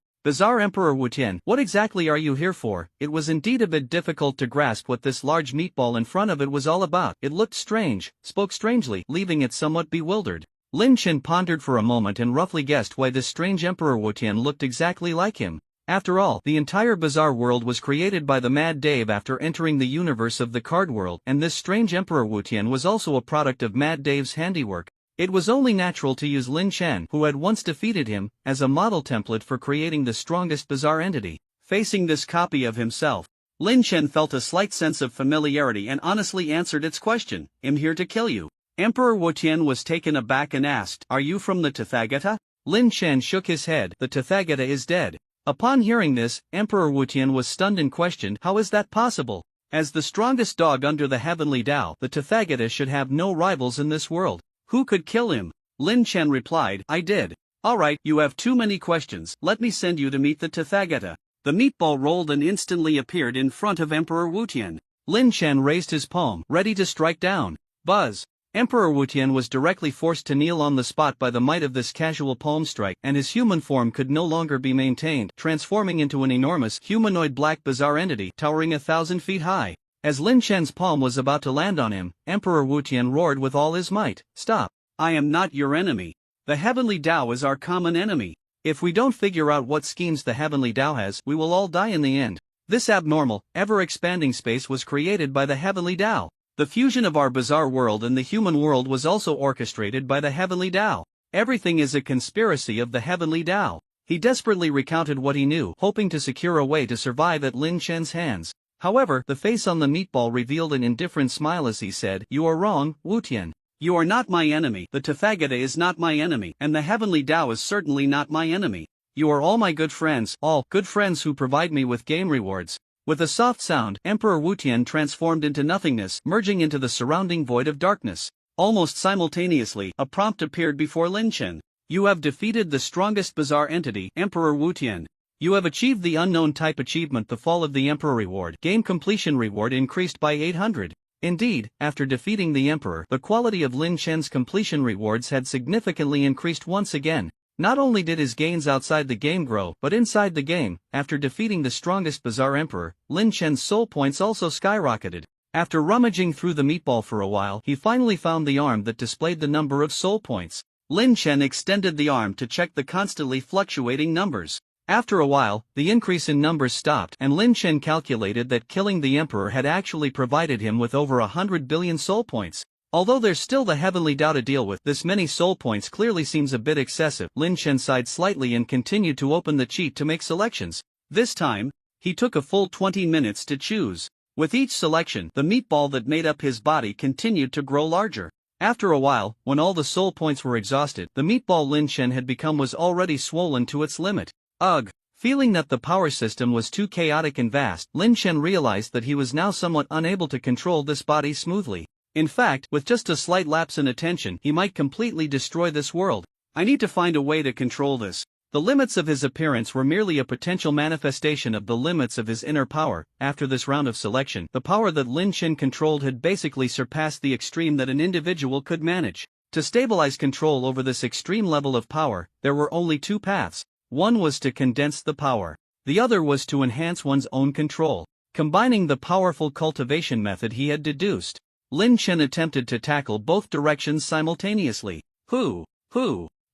Bazaar Emperor Wu Tian, what exactly are you here for? It was indeed a bit difficult to grasp what this large meatball in front of it was all about. It looked strange, spoke strangely, leaving it somewhat bewildered. Lin Chen pondered for a moment and roughly guessed why this strange Emperor Wu Tian looked exactly like him. After all, the entire bizarre world was created by the Mad Dave after entering the universe of the card world, and this strange Emperor Wu Tian was also a product of Mad Dave's handiwork. It was only natural to use Lin Chen, who had once defeated him, as a model template for creating the strongest bizarre entity. Facing this copy of himself, Lin Chen felt a slight sense of familiarity and honestly answered its question, "I'm here to kill you." Emperor Wu Tian was taken aback and asked, "Are you from the Tathagata?" Lin Chen shook his head, "The Tathagata is dead." Upon hearing this, Emperor Wu Tian was stunned and questioned, "How is that possible? As the strongest dog under the heavenly Tao, the Tathagata should have no rivals in this world. Who could kill him?" Lin Chen replied, "I did." "Alright, you have too many questions, let me send you to meet the Tathagata." The meatball rolled and instantly appeared in front of Emperor Wu Tian. Lin Chen raised his palm, ready to strike down. Buzz! Emperor Wu Tian was directly forced to kneel on the spot by the might of this casual palm strike, and his human form could no longer be maintained, transforming into an enormous, humanoid black bizarre entity towering 1,000 feet high. As Lin Chen's palm was about to land on him, Emperor Wu Tian roared with all his might, "Stop! I am not your enemy. The heavenly Tao is our common enemy. If we don't figure out what schemes the heavenly Tao has, we will all die in the end. This abnormal, ever-expanding space was created by the heavenly Tao. The fusion of our bizarre world and the human world was also orchestrated by the heavenly Tao. Everything is a conspiracy of the heavenly Tao." He desperately recounted what he knew, hoping to secure a way to survive at Lin Chen's hands. However, the face on the meatball revealed an indifferent smile as he said, "You are wrong, Wu Tian. You are not my enemy, the Tathagata is not my enemy, and the heavenly Tao is certainly not my enemy. You are all my good friends, all good friends who provide me with game rewards." With a soft sound, Emperor Wu Tian transformed into nothingness, merging into the surrounding void of darkness. Almost simultaneously, a prompt appeared before Lin Chen. "You have defeated the strongest bizarre entity, Emperor Wu Tian. You have achieved the unknown type achievement, the Fall of the Emperor reward. Game completion reward increased by 800. Indeed, after defeating the Emperor, the quality of Lin Chen's completion rewards had significantly increased once again. Not only did his gains outside the game grow, but inside the game, after defeating the strongest bizarre emperor, Lin Chen's soul points also skyrocketed. After rummaging through the meatball for a while, he finally found the arm that displayed the number of soul points. Lin Chen extended the arm to check the constantly fluctuating numbers. After a while, the increase in numbers stopped, and Lin Chen calculated that killing the emperor had actually provided him with over 100 billion soul points. Although there's still the heavenly Tao to deal with, this many soul points clearly seems a bit excessive. Lin Chen sighed slightly and continued to open the cheat to make selections. This time, he took a full 20 minutes to choose. With each selection, the meatball that made up his body continued to grow larger. After a while, when all the soul points were exhausted, the meatball Lin Chen had become was already swollen to its limit. Ugh! Feeling that the power system was too chaotic and vast, Lin Chen realized that he was now somewhat unable to control this body smoothly. In fact, with just a slight lapse in attention, he might completely destroy this world. "I need to find a way to control this." The limits of his appearance were merely a potential manifestation of the limits of his inner power. After this round of selection, the power that Lin Chen controlled had basically surpassed the extreme that an individual could manage. To stabilize control over this extreme level of power, there were only two paths. One was to condense the power. The other was to enhance one's own control. Combining the powerful cultivation method he had deduced, Lin Chen attempted to tackle both directions simultaneously. Hoo!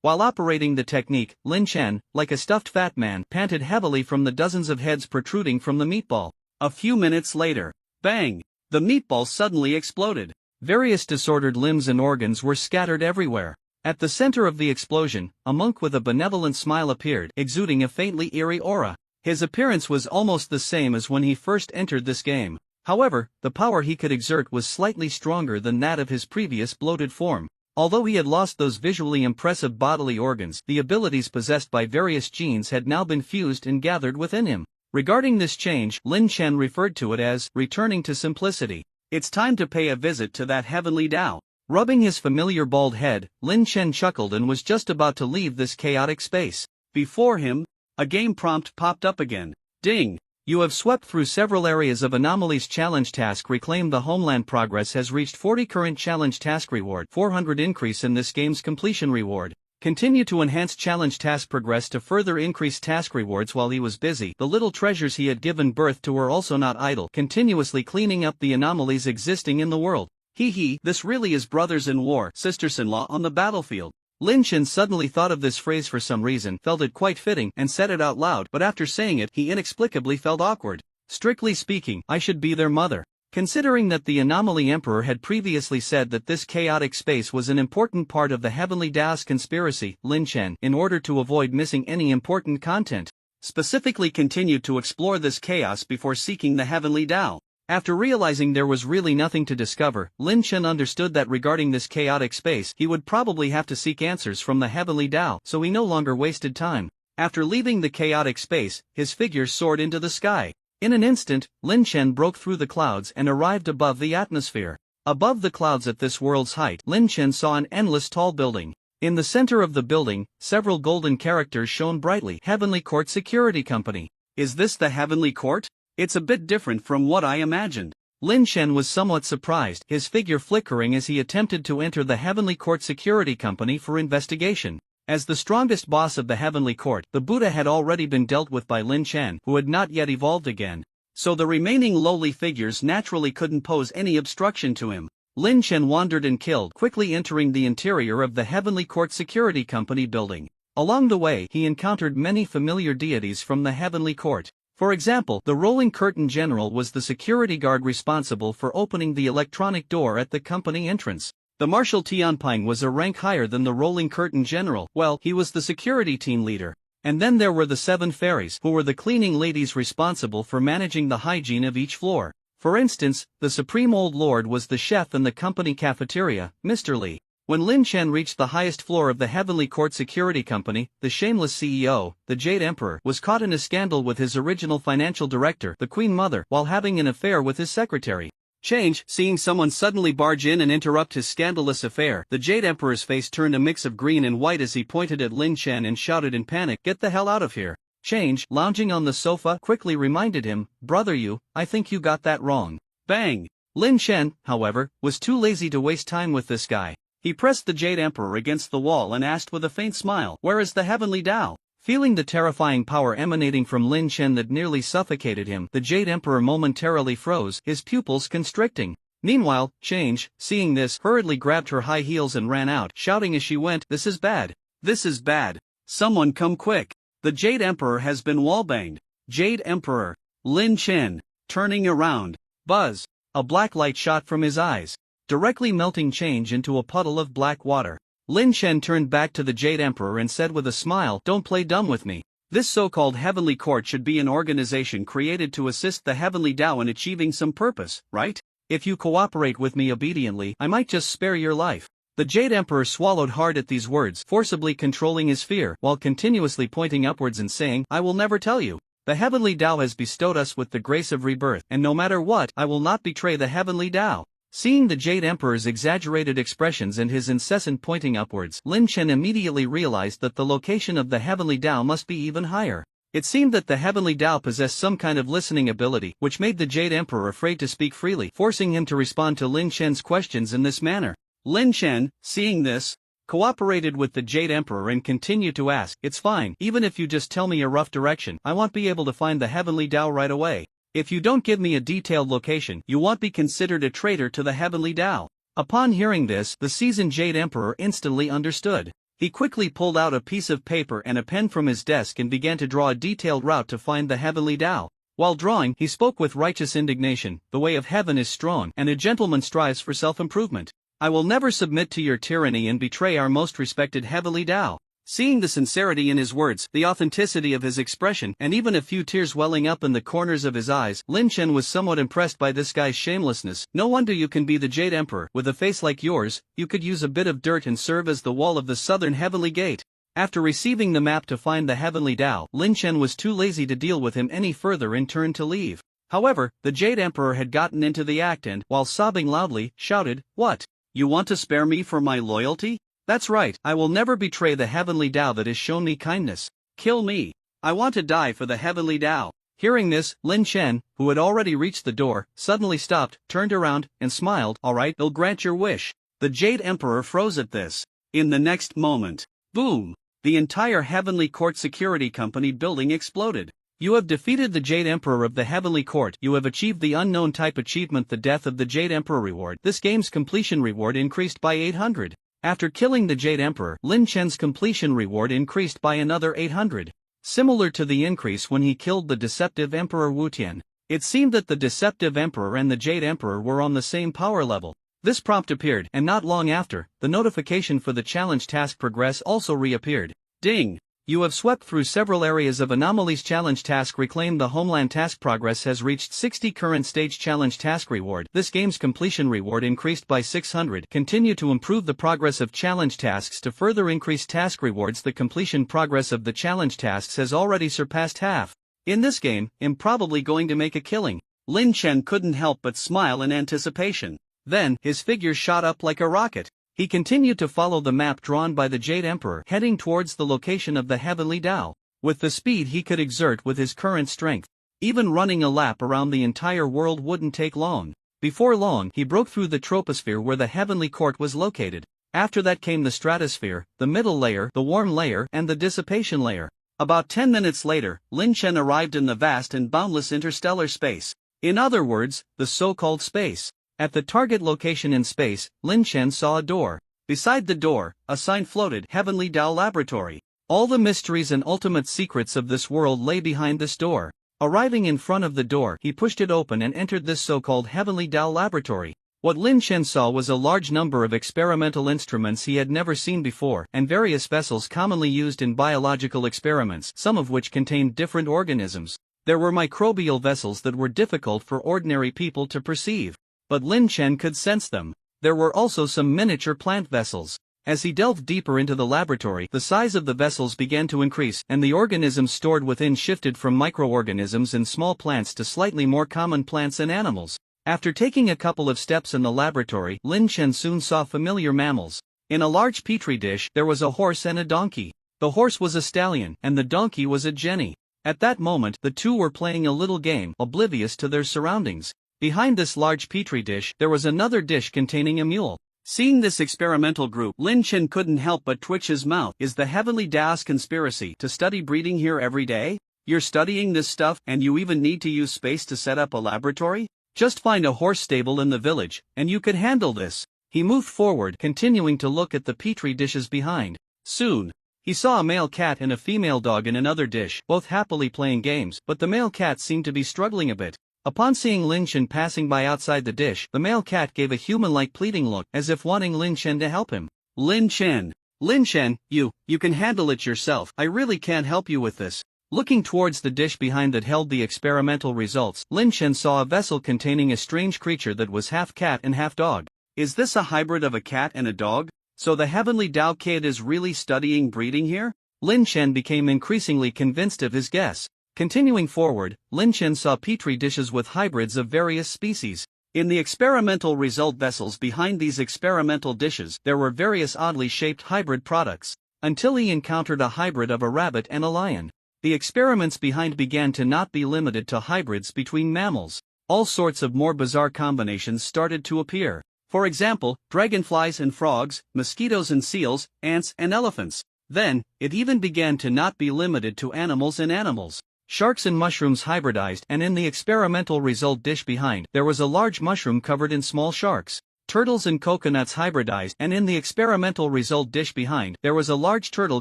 While operating the technique, Lin Chen, like a stuffed fat man, panted heavily from the dozens of heads protruding from the meatball. A few minutes later, bang! The meatball suddenly exploded. Various disordered limbs and organs were scattered everywhere. At the center of the explosion, a monk with a benevolent smile appeared, exuding a faintly eerie aura. His appearance was almost the same as when he first entered this game. However, the power he could exert was slightly stronger than that of his previous bloated form. Although he had lost those visually impressive bodily organs, the abilities possessed by various genes had now been fused and gathered within him. Regarding this change, Lin Chen referred to it as returning to simplicity. "It's time to pay a visit to that heavenly Tao." Rubbing his familiar bald head, Lin Chen chuckled and was just about to leave this chaotic space. Before him, a game prompt popped up again. Ding! You have swept through several areas of anomalies. Challenge task: reclaim the homeland. Progress has reached 40. Current challenge task reward: 400 increase in this game's completion reward. Continue to enhance challenge task progress to further increase task rewards. While he was busy, the little treasures he had given birth to were also not idle, continuously cleaning up the anomalies existing in the world. This really is brothers in war, sisters-in-law on the battlefield. Lin Chen suddenly thought of this phrase for some reason, felt it quite fitting, and said it out loud, but after saying it, he inexplicably felt awkward. Strictly speaking, I should be their mother. Considering that the Anomaly Emperor had previously said that this chaotic space was an important part of the Heavenly Dao's conspiracy, Lin Chen, in order to avoid missing any important content, specifically continued to explore this chaos before seeking the Heavenly Dao. After realizing there was really nothing to discover, Lin Chen understood that regarding this chaotic space he would probably have to seek answers from the Heavenly Dao, so he no longer wasted time. After leaving the chaotic space, his figure soared into the sky. In an instant, Lin Chen broke through the clouds and arrived above the atmosphere. Above the clouds at this world's height, Lin Chen saw an endless tall building. In the center of the building, several golden characters shone brightly. Heavenly Court Security Company. Is this the Heavenly Court? It's a bit different from what I imagined. Lin Chen was somewhat surprised, his figure flickering as he attempted to enter the Heavenly Court Security Company for investigation. As the strongest boss of the Heavenly Court, the Buddha had already been dealt with by Lin Chen, who had not yet evolved again. So the remaining lowly figures naturally couldn't pose any obstruction to him. Lin Chen wandered and killed, quickly entering the interior of the Heavenly Court Security Company building. Along the way, he encountered many familiar deities from the Heavenly Court. For example, the Rolling Curtain General was the security guard responsible for opening the electronic door at the company entrance. The Marshal Tianping was a rank higher than the Rolling Curtain General. Well, he was the security team leader. And then there were the 7 fairies, who were the cleaning ladies responsible for managing the hygiene of each floor. For instance, the Supreme Old Lord was the chef in the company cafeteria, Mr. Li. When Lin Chen reached the highest floor of the Heavenly Court Security Company, the shameless CEO, the Jade Emperor, was caught in a scandal with his original financial director, the Queen Mother, while having an affair with his secretary. Change, seeing someone suddenly barge in and interrupt his scandalous affair, the Jade Emperor's face turned a mix of green and white as he pointed at Lin Chen and shouted in panic, "Get the hell out of here." Change, lounging on the sofa, quickly reminded him, "Brother I think you got that wrong." Bang! Lin Chen, however, was too lazy to waste time with this guy. He pressed the Jade Emperor against the wall and asked with a faint smile, "Where is the Heavenly Dao?" Feeling the terrifying power emanating from Lin Chen that nearly suffocated him, the Jade Emperor momentarily froze, his pupils constricting. Meanwhile, Change, seeing this, hurriedly grabbed her high heels and ran out, shouting as she went, "This is bad. This is bad. Someone come quick. The Jade Emperor has been wallbanged." Jade Emperor. Lin Chen, turning around. Buzz. A black light shot from his eyes, directly melting Change into a puddle of black water. Lin Chen turned back to the Jade Emperor and said with a smile, "Don't play dumb with me. This so-called Heavenly Court should be an organization created to assist the Heavenly Dao in achieving some purpose, right? If you cooperate with me obediently, I might just spare your life." The Jade Emperor swallowed hard at these words, forcibly controlling his fear, while continuously pointing upwards and saying, "I will never tell you. The Heavenly Dao has bestowed us with the grace of rebirth, and no matter what, I will not betray the Heavenly Dao." Seeing the Jade Emperor's exaggerated expressions and his incessant pointing upwards, Lin Chen immediately realized that the location of the Heavenly Dao must be even higher. It seemed that the Heavenly Dao possessed some kind of listening ability, which made the Jade Emperor afraid to speak freely, forcing him to respond to Lin Chen's questions in this manner. Lin Chen, seeing this, cooperated with the Jade Emperor and continued to ask, "It's fine, even if you just tell me a rough direction, I won't be able to find the Heavenly Dao right away. If you don't give me a detailed location, you won't be considered a traitor to the Heavenly Dao." Upon hearing this, the seasoned Jade Emperor instantly understood. He quickly pulled out a piece of paper and a pen from his desk and began to draw a detailed route to find the Heavenly Dao. While drawing, he spoke with righteous indignation, "The way of heaven is strong, and a gentleman strives for self-improvement. I will never submit to your tyranny and betray our most respected Heavenly Dao." Seeing the sincerity in his words, the authenticity of his expression, and even a few tears welling up in the corners of his eyes, Lin Chen was somewhat impressed by this guy's shamelessness. "No wonder you can be the Jade Emperor. With a face like yours, you could use a bit of dirt and serve as the wall of the southern Heavenly Gate." After receiving the map to find the Heavenly Dao, Lin Chen was too lazy to deal with him any further and turned to leave. However, the Jade Emperor had gotten into the act and, while sobbing loudly, shouted, "What? You want to spare me for my loyalty? That's right, I will never betray the Heavenly Dao that has shown me kindness. Kill me. I want to die for the Heavenly Dao." Hearing this, Lin Chen, who had already reached the door, suddenly stopped, turned around, and smiled. "All right, I'll grant your wish." The Jade Emperor froze at this. In the next moment, boom! The entire Heavenly Court Security Company building exploded. "You have defeated the Jade Emperor of the Heavenly Court. You have achieved the unknown type achievement, the Death of the Jade Emperor reward. This game's completion reward increased by 800. After killing the Jade Emperor, Lin Chen's completion reward increased by another 800. Similar to the increase when he killed the deceptive Emperor Wu Tian. It seemed that the deceptive Emperor and the Jade Emperor were on the same power level. This prompt appeared, and not long after, the notification for the challenge task progress also reappeared. Ding! You have swept through several areas of anomalies. Challenge task reclaim the homeland. Task progress has reached 60. Current stage challenge task reward. This game's completion reward increased by 600. Continue to improve the progress of challenge tasks to further increase task rewards. The completion progress of the challenge tasks has already surpassed half. In this game, I'm probably going to make a killing. Lin Chen couldn't help but smile in anticipation. Then, his figure shot up like a rocket. He continued to follow the map drawn by the Jade Emperor, heading towards the location of the Heavenly Dao. With the speed he could exert with his current strength, even running a lap around the entire world wouldn't take long. Before long, he broke through the troposphere where the Heavenly Court was located. After that came the stratosphere, the middle layer, the warm layer, and the dissipation layer. About 10 minutes later, Lin Chen arrived in the vast and boundless interstellar space. In other words, the so-called space. At the target location in space, Lin Chen saw a door. Beside the door, a sign floated: Heavenly Dao Laboratory. All the mysteries and ultimate secrets of this world lay behind this door. Arriving in front of the door, he pushed it open and entered this so-called Heavenly Dao Laboratory. What Lin Chen saw was a large number of experimental instruments he had never seen before, and various vessels commonly used in biological experiments, some of which contained different organisms. There were microbial vessels that were difficult for ordinary people to perceive, but Lin Chen could sense them. There were also some miniature plant vessels. As he delved deeper into the laboratory, the size of the vessels began to increase, and the organisms stored within shifted from microorganisms and small plants to slightly more common plants and animals. After taking a couple of steps in the laboratory, Lin Chen soon saw familiar mammals. In a large petri dish, there was a horse and a donkey. The horse was a stallion, and the donkey was a jenny. At that moment, the two were playing a little game, oblivious to their surroundings. Behind this large petri dish, there was another dish containing a mule. Seeing this experimental group, Lin Chen couldn't help but twitch his mouth. Is the Heavenly Dao's conspiracy to study breeding here every day? You're studying this stuff, and you even need to use space to set up a laboratory? Just find a horse stable in the village, and you could handle this. He moved forward, continuing to look at the petri dishes behind. Soon, he saw a male cat and a female dog in another dish, both happily playing games, but the male cat seemed to be struggling a bit. Upon seeing Lin Chen passing by outside the dish, the male cat gave a human-like pleading look, as if wanting Lin Chen to help him. Lin Chen, you can handle it yourself. I really can't help you with this. Looking towards the dish behind that held the experimental results, Lin Chen saw a vessel containing a strange creature that was half cat and half dog. Is this a hybrid of a cat and a dog? So the Heavenly Dao kid is really studying breeding here? Lin Chen became increasingly convinced of his guess. Continuing forward, Lin Chen saw petri dishes with hybrids of various species. In the experimental result vessels behind these experimental dishes, there were various oddly shaped hybrid products, until he encountered a hybrid of a rabbit and a lion. The experiments behind began to not be limited to hybrids between mammals. All sorts of more bizarre combinations started to appear. For example, dragonflies and frogs, mosquitoes and seals, ants and elephants. Then, it even began to not be limited to animals and animals. Sharks and mushrooms hybridized, and in the experimental result dish behind, there was a large mushroom covered in small sharks. Turtles and coconuts hybridized, and in the experimental result dish behind, there was a large turtle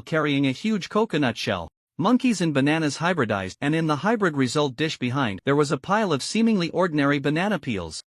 carrying a huge coconut shell. Monkeys and bananas hybridized, and in the hybrid result dish behind, there was a pile of seemingly ordinary banana peels.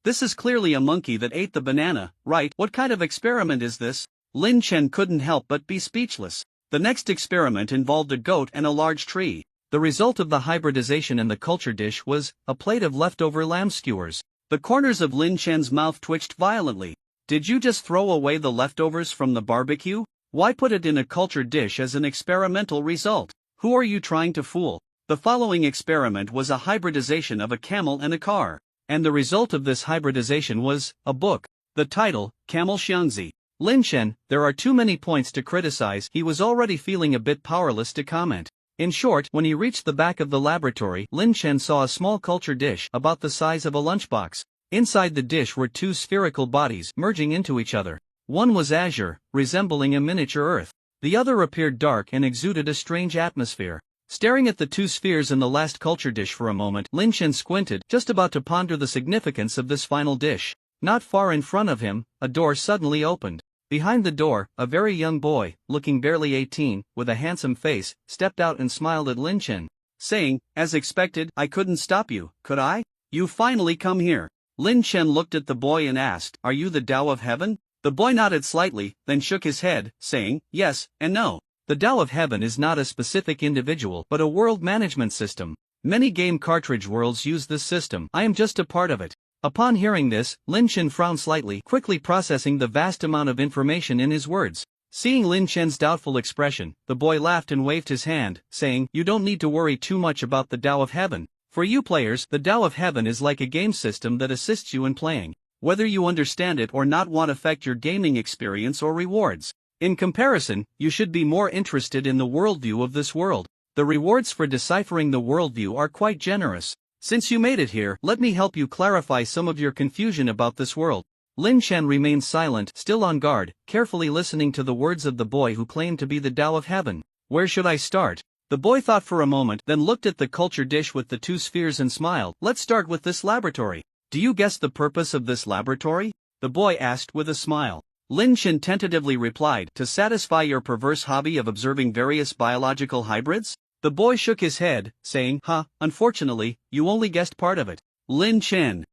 This is clearly a monkey that ate the banana, right? What kind of experiment is this? Lin Chen couldn't help but be speechless. The next experiment involved a goat and a large tree. The result of the hybridization in the culture dish was a plate of leftover lamb skewers. The corners of Lin Chen's mouth twitched violently. Did you just throw away the leftovers from the barbecue? Why put it in a culture dish as an experimental result? Who are you trying to fool? The following experiment was a hybridization of a camel and a car. And the result of this hybridization was a book. The title, Camel Xiangzi. Lin Chen, there are too many points to criticize. He was already feeling a bit powerless to comment. In short, when he reached the back of the laboratory, Lin Chen saw a small culture dish about the size of a lunchbox. Inside the dish were two spherical bodies merging into each other. One was azure, resembling a miniature Earth. The other appeared dark and exuded a strange atmosphere. Staring at the two spheres in the last culture dish for a moment, Lin Chen squinted, just about to ponder the significance of this final dish. Not far in front of him, a door suddenly opened. Behind the door, a very young boy, looking barely 18, with a handsome face, stepped out and smiled at Lin Chen, saying, "As expected, I couldn't stop you, could I? You finally come here." Lin Chen looked at the boy and asked, "Are you the Tao of Heaven?" The boy nodded slightly, then shook his head, saying, "Yes, and no. The Tao of Heaven is not a specific individual but a world management system. Many game cartridge worlds use this system. I am just a part of it." Upon hearing this, Lin Chen frowned slightly, quickly processing the vast amount of information in his words. Seeing Lin Chen's doubtful expression, the boy laughed and waved his hand, saying, "You don't need to worry too much about the Tao of Heaven. For you players, the Tao of Heaven is like a game system that assists you in playing. Whether you understand it or not won't affect your gaming experience or rewards. In comparison, you should be more interested in the worldview of this world. The rewards for deciphering the worldview are quite generous. Since you made it here, let me help you clarify some of your confusion about this world." Lin Chen remained silent, still on guard, carefully listening to the words of the boy who claimed to be the Tao of Heaven. "Where should I start?" The boy thought for a moment, then looked at the culture dish with the two spheres and smiled. "Let's start with this laboratory. Do you guess the purpose of this laboratory?" the boy asked with a smile. Lin Chen tentatively replied, "To satisfy your perverse hobby of observing various biological hybrids?" The boy shook his head, saying, Unfortunately, you only guessed part of it." Lin Chen,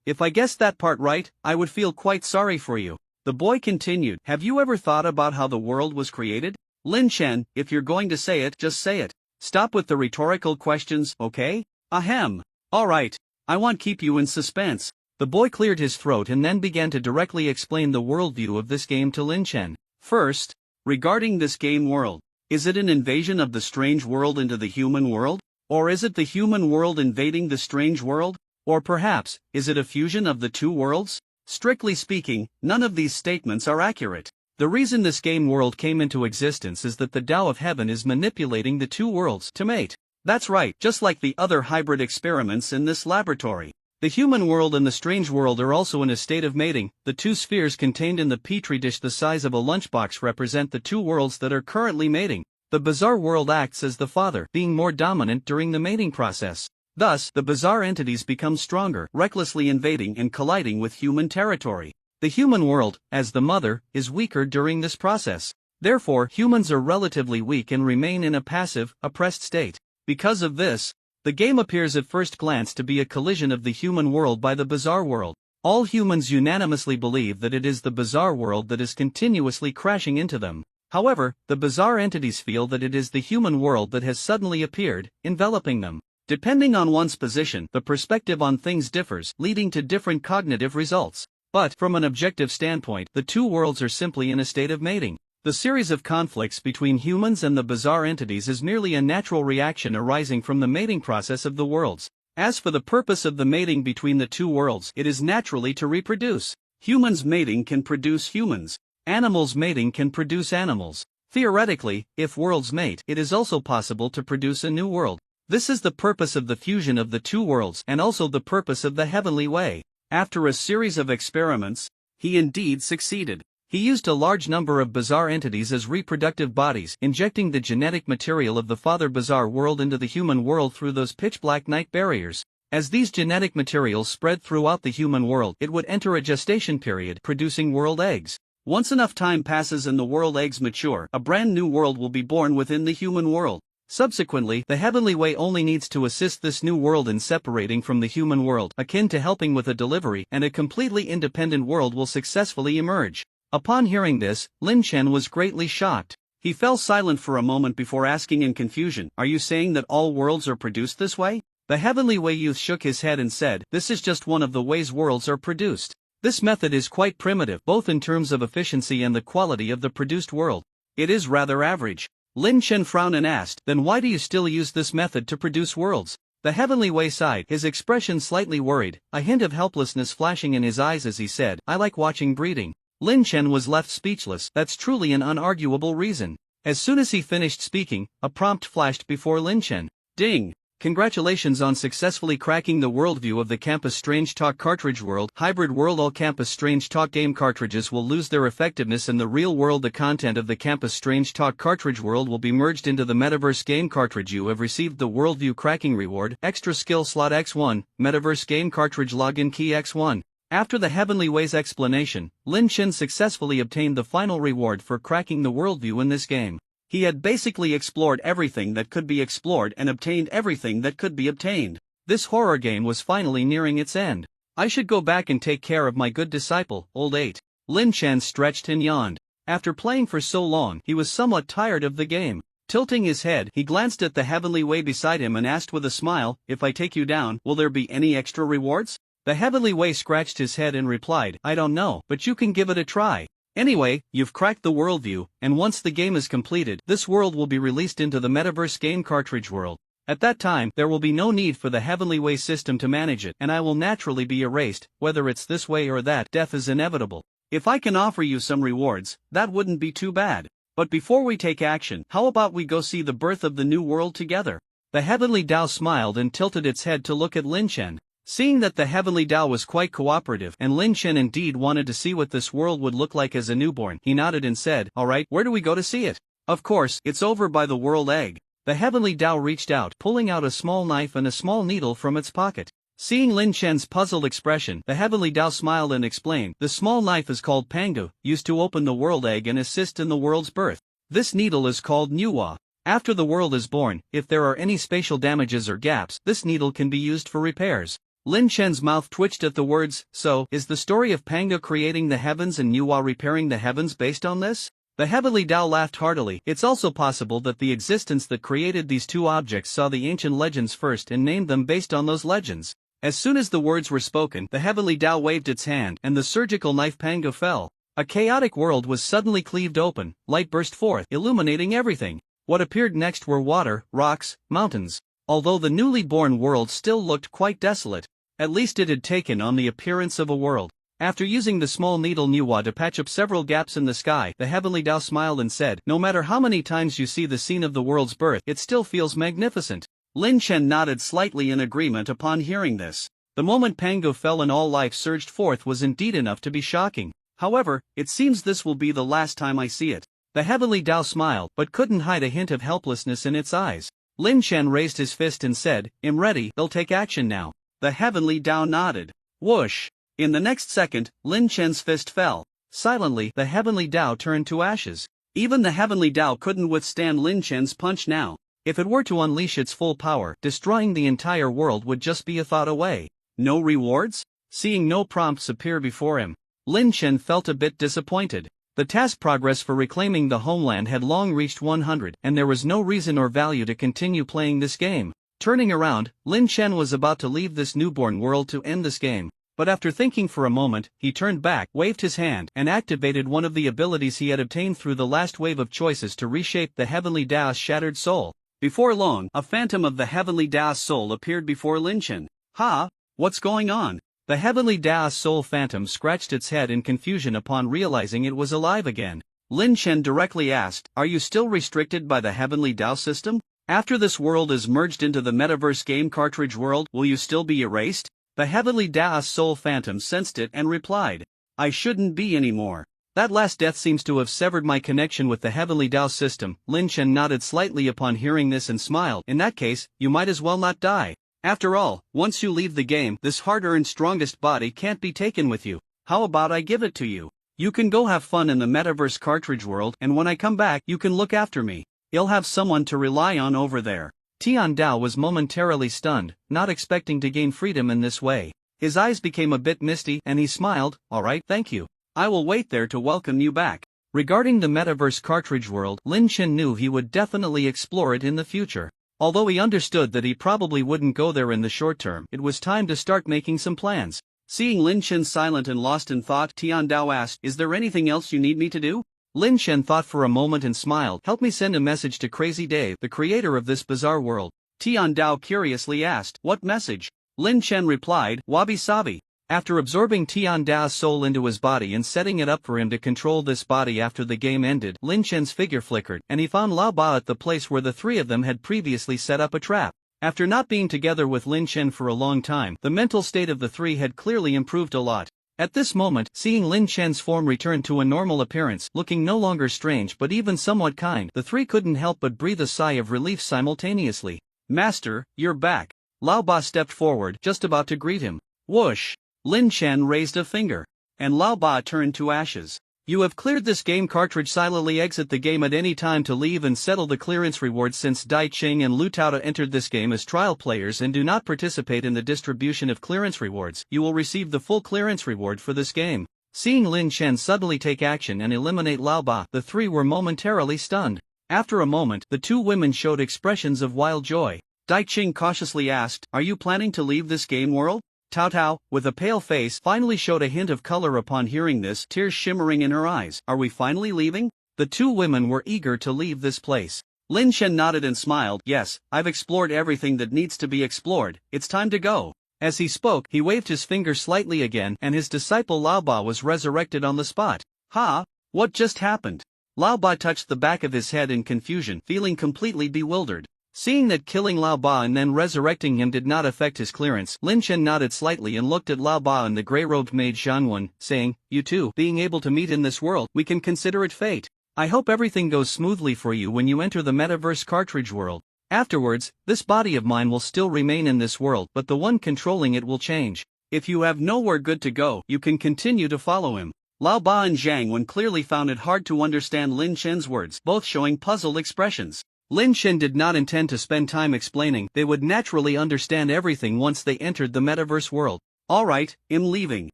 if I guessed that part right, I would feel quite sorry for you." The boy continued, "Have you ever thought about how the world was created?" Lin Chen, if you're going to say it, just say it. Stop with the rhetorical questions, okay? Ahem. Alright, I won't keep you in suspense." The boy cleared his throat and then began to directly explain the worldview of this game to Lin Chen. First, regarding this game world. Is it an invasion of the strange world into the human world? Or is it the human world invading the strange world? Or perhaps, is it a fusion of the two worlds? Strictly speaking, none of these statements are accurate. The reason this game world came into existence is that the Tao of Heaven is manipulating the two worlds to mate. That's right, just like the other hybrid experiments in this laboratory. The human world and the strange world are also in a state of mating. The two spheres contained in the petri dish the size of a lunchbox represent the two worlds that are currently mating. The bizarre world acts as the father, being more dominant during the mating process. Thus, the bizarre entities become stronger, recklessly invading and colliding with human territory. The human world, as the mother, is weaker during this process. Therefore, humans are relatively weak and remain in a passive, oppressed state. Because of this, the game appears at first glance to be a collision of the human world by the bizarre world. All humans unanimously believe that it is the bizarre world that is continuously crashing into them. However, the bizarre entities feel that it is the human world that has suddenly appeared, enveloping them. Depending on one's position, the perspective on things differs, leading to different cognitive results. But, from an objective standpoint, the two worlds are simply in a state of mating. The series of conflicts between humans and the bizarre entities is merely a natural reaction arising from the mating process of the worlds. As for the purpose of the mating between the two worlds, it is naturally to reproduce. Humans mating can produce humans. Animals mating can produce animals. Theoretically, if worlds mate, it is also possible to produce a new world. This is the purpose of the fusion of the two worlds and also the purpose of the heavenly way. After a series of experiments, he indeed succeeded. He used a large number of bizarre entities as reproductive bodies, injecting the genetic material of the father bizarre world into the human world through those pitch-black night barriers. As these genetic materials spread throughout the human world, it would enter a gestation period, producing world eggs. Once enough time passes and the world eggs mature, a brand new world will be born within the human world. Subsequently, the heavenly way only needs to assist this new world in separating from the human world, akin to helping with a delivery, and a completely independent world will successfully emerge. Upon hearing this, Lin Chen was greatly shocked. He fell silent for a moment before asking in confusion, "Are you saying that all worlds are produced this way?" The heavenly way youth shook his head and said, "This is just one of the ways worlds are produced. This method is quite primitive, both in terms of efficiency and the quality of the produced world. It is rather average." Lin Chen frowned and asked, "Then why do you still use this method to produce worlds?" The heavenly way sighed, his expression slightly worried, a hint of helplessness flashing in his eyes as he said, "I like watching breeding." Lin Chen was left speechless. That's truly an unarguable reason. As soon as he finished speaking, a prompt flashed before Lin Chen. Ding! Congratulations on successfully cracking the worldview of the Campus Strange Talk cartridge world. Hybrid world. All Campus Strange Talk game cartridges will lose their effectiveness in the real world. The content of the Campus Strange Talk cartridge world will be merged into the Metaverse game cartridge. You have received the worldview cracking reward. Extra skill slot X1, Metaverse game cartridge login key X1. After the Heavenly Way's explanation, Lin Chen successfully obtained the final reward for cracking the worldview in this game. He had basically explored everything that could be explored and obtained everything that could be obtained. This horror game was finally nearing its end. I should go back and take care of my good disciple, Old 8. Lin Chen stretched and yawned. After playing for so long, he was somewhat tired of the game. Tilting his head, he glanced at the Heavenly Way beside him and asked with a smile, "If I take you down, will there be any extra rewards?" The Heavenly Way scratched his head and replied, "I don't know, but you can give it a try. Anyway, you've cracked the worldview, and once the game is completed, this world will be released into the Metaverse game cartridge world. At that time, there will be no need for the Heavenly Way system to manage it, and I will naturally be erased. Whether it's this way or that, death is inevitable. If I can offer you some rewards, that wouldn't be too bad. But before we take action, how about we go see the birth of the new world together?" The Heavenly Dao smiled and tilted its head to look at Lin Chen. Seeing that the Heavenly Dao was quite cooperative and Lin Chen indeed wanted to see what this world would look like as a newborn, he nodded and said, "Alright, where do we go to see it?" "Of course, it's over by the World Egg." The Heavenly Dao reached out, pulling out a small knife and a small needle from its pocket. Seeing Lin Chen's puzzled expression, the Heavenly Dao smiled and explained, "The small knife is called Pangu, used to open the World Egg and assist in the world's birth. This needle is called Nuwa. After the world is born, if there are any spatial damages or gaps, this needle can be used for repairs." Lin Chen's mouth twitched at the words. "So, is the story of Pangu creating the heavens and Nuwa repairing the heavens based on this?" The Heavenly Dao laughed heartily. "It's also possible that the existence that created these two objects saw the ancient legends first and named them based on those legends." As soon as the words were spoken, the Heavenly Dao waved its hand, and the surgical knife Pangu fell. A chaotic world was suddenly cleaved open, light burst forth, illuminating everything. What appeared next were water, rocks, mountains. Although the newly born world still looked quite desolate, at least it had taken on the appearance of a world. After using the small needle Nuwa to patch up several gaps in the sky, the Heavenly Dao smiled and said, "No matter how many times you see the scene of the world's birth, it still feels magnificent." Lin Chen nodded slightly in agreement upon hearing this. The moment Pangu fell and all life surged forth was indeed enough to be shocking. However, it seems this will be the last time I see it. The Heavenly Dao smiled, but couldn't hide a hint of helplessness in its eyes. Lin Chen raised his fist and said, "I'm ready, they'll take action now." The Heavenly Dao nodded. Whoosh! In the next second, Lin Chen's fist fell. Silently, the Heavenly Dao turned to ashes. Even the Heavenly Dao couldn't withstand Lin Chen's punch now. If it were to unleash its full power, destroying the entire world would just be a thought away. No rewards? Seeing no prompts appear before him, Lin Chen felt a bit disappointed. The task progress for reclaiming the homeland had long reached 100, and there was no reason or value to continue playing this game. Turning around, Lin Chen was about to leave this newborn world to end this game. But after thinking for a moment, he turned back, waved his hand, and activated one of the abilities he had obtained through the last wave of choices to reshape the Heavenly Dao's shattered soul. Before long, a phantom of the Heavenly Dao's soul appeared before Lin Chen. "Ha! What's going on?" The Heavenly Dao's soul phantom scratched its head in confusion upon realizing it was alive again. Lin Chen directly asked, "Are you still restricted by the Heavenly Dao system? After this world is merged into the Metaverse game cartridge world, will you still be erased?" The Heavenly Dao's soul phantom sensed it and replied, "I shouldn't be anymore. That last death seems to have severed my connection with the Heavenly Dao system." Lin Chen nodded slightly upon hearing this and smiled. "In that case, you might as well not die. After all, once you leave the game, this hard-earned strongest body can't be taken with you. How about I give it to you? You can go have fun in the Metaverse cartridge world, and when I come back, you can look after me. You'll have someone to rely on over there." Tian Dao was momentarily stunned, not expecting to gain freedom in this way. His eyes became a bit misty, and he smiled, "Alright, thank you. I will wait there to welcome you back." Regarding the Metaverse cartridge world, Lin Chen knew he would definitely explore it in the future. Although he understood that he probably wouldn't go there in the short term, it was time to start making some plans. Seeing Lin Chen silent and lost in thought, Tian Dao asked, "Is there anything else you need me to do?" Lin Chen thought for a moment and smiled. "Help me send a message to Crazy Dave, the creator of this bizarre world." Tian Dao curiously asked, "What message?" Lin Chen replied, "Wabi Sabi." After absorbing Tian Dao's soul into his body and setting it up for him to control this body after the game ended, Lin Chen's figure flickered, and he found Lao Ba at the place where the three of them had previously set up a trap. After not being together with Lin Chen for a long time, the mental state of the three had clearly improved a lot. At this moment, seeing Lin Chen's form return to a normal appearance, looking no longer strange but even somewhat kind, the three couldn't help but breathe a sigh of relief simultaneously. "Master, you're back." Lao Ba stepped forward, just about to greet him. Whoosh! Lin Chen raised a finger, and Lao Ba turned to ashes. You have cleared this game cartridge. Silently exit the game at any time to leave and settle the clearance rewards. Since Dai Qing and Lu Taoda entered this game as trial players and do not participate in the distribution of clearance rewards, you will receive the full clearance reward for this game. Seeing Lin Chen suddenly take action and eliminate Lao Ba, the three were momentarily stunned. After a moment, the two women showed expressions of wild joy. Dai Qing cautiously asked, "Are you planning to leave this game world?" Tao Tao, with a pale face, finally showed a hint of color upon hearing this, tears shimmering in her eyes. "Are we finally leaving?" The two women were eager to leave this place. Lin Chen nodded and smiled. "Yes, I've explored everything that needs to be explored, it's time to go." As he spoke, he waved his finger slightly again and his disciple Lao Ba was resurrected on the spot. "Ha! What just happened?" Lao Ba touched the back of his head in confusion, feeling completely bewildered. Seeing that killing Lao Ba and then resurrecting him did not affect his clearance, Lin Chen nodded slightly and looked at Lao Ba and the grey-robed maid Xianwen, saying, "You two, being able to meet in this world, we can consider it fate. I hope everything goes smoothly for you when you enter the metaverse cartridge world. Afterwards, this body of mine will still remain in this world, but the one controlling it will change. If you have nowhere good to go, you can continue to follow him." Lao Ba and Zhang Wen clearly found it hard to understand Lin Chen's words, both showing puzzled expressions. Lin Chen did not intend to spend time explaining, they would naturally understand everything once they entered the metaverse world. "Alright, I'm leaving.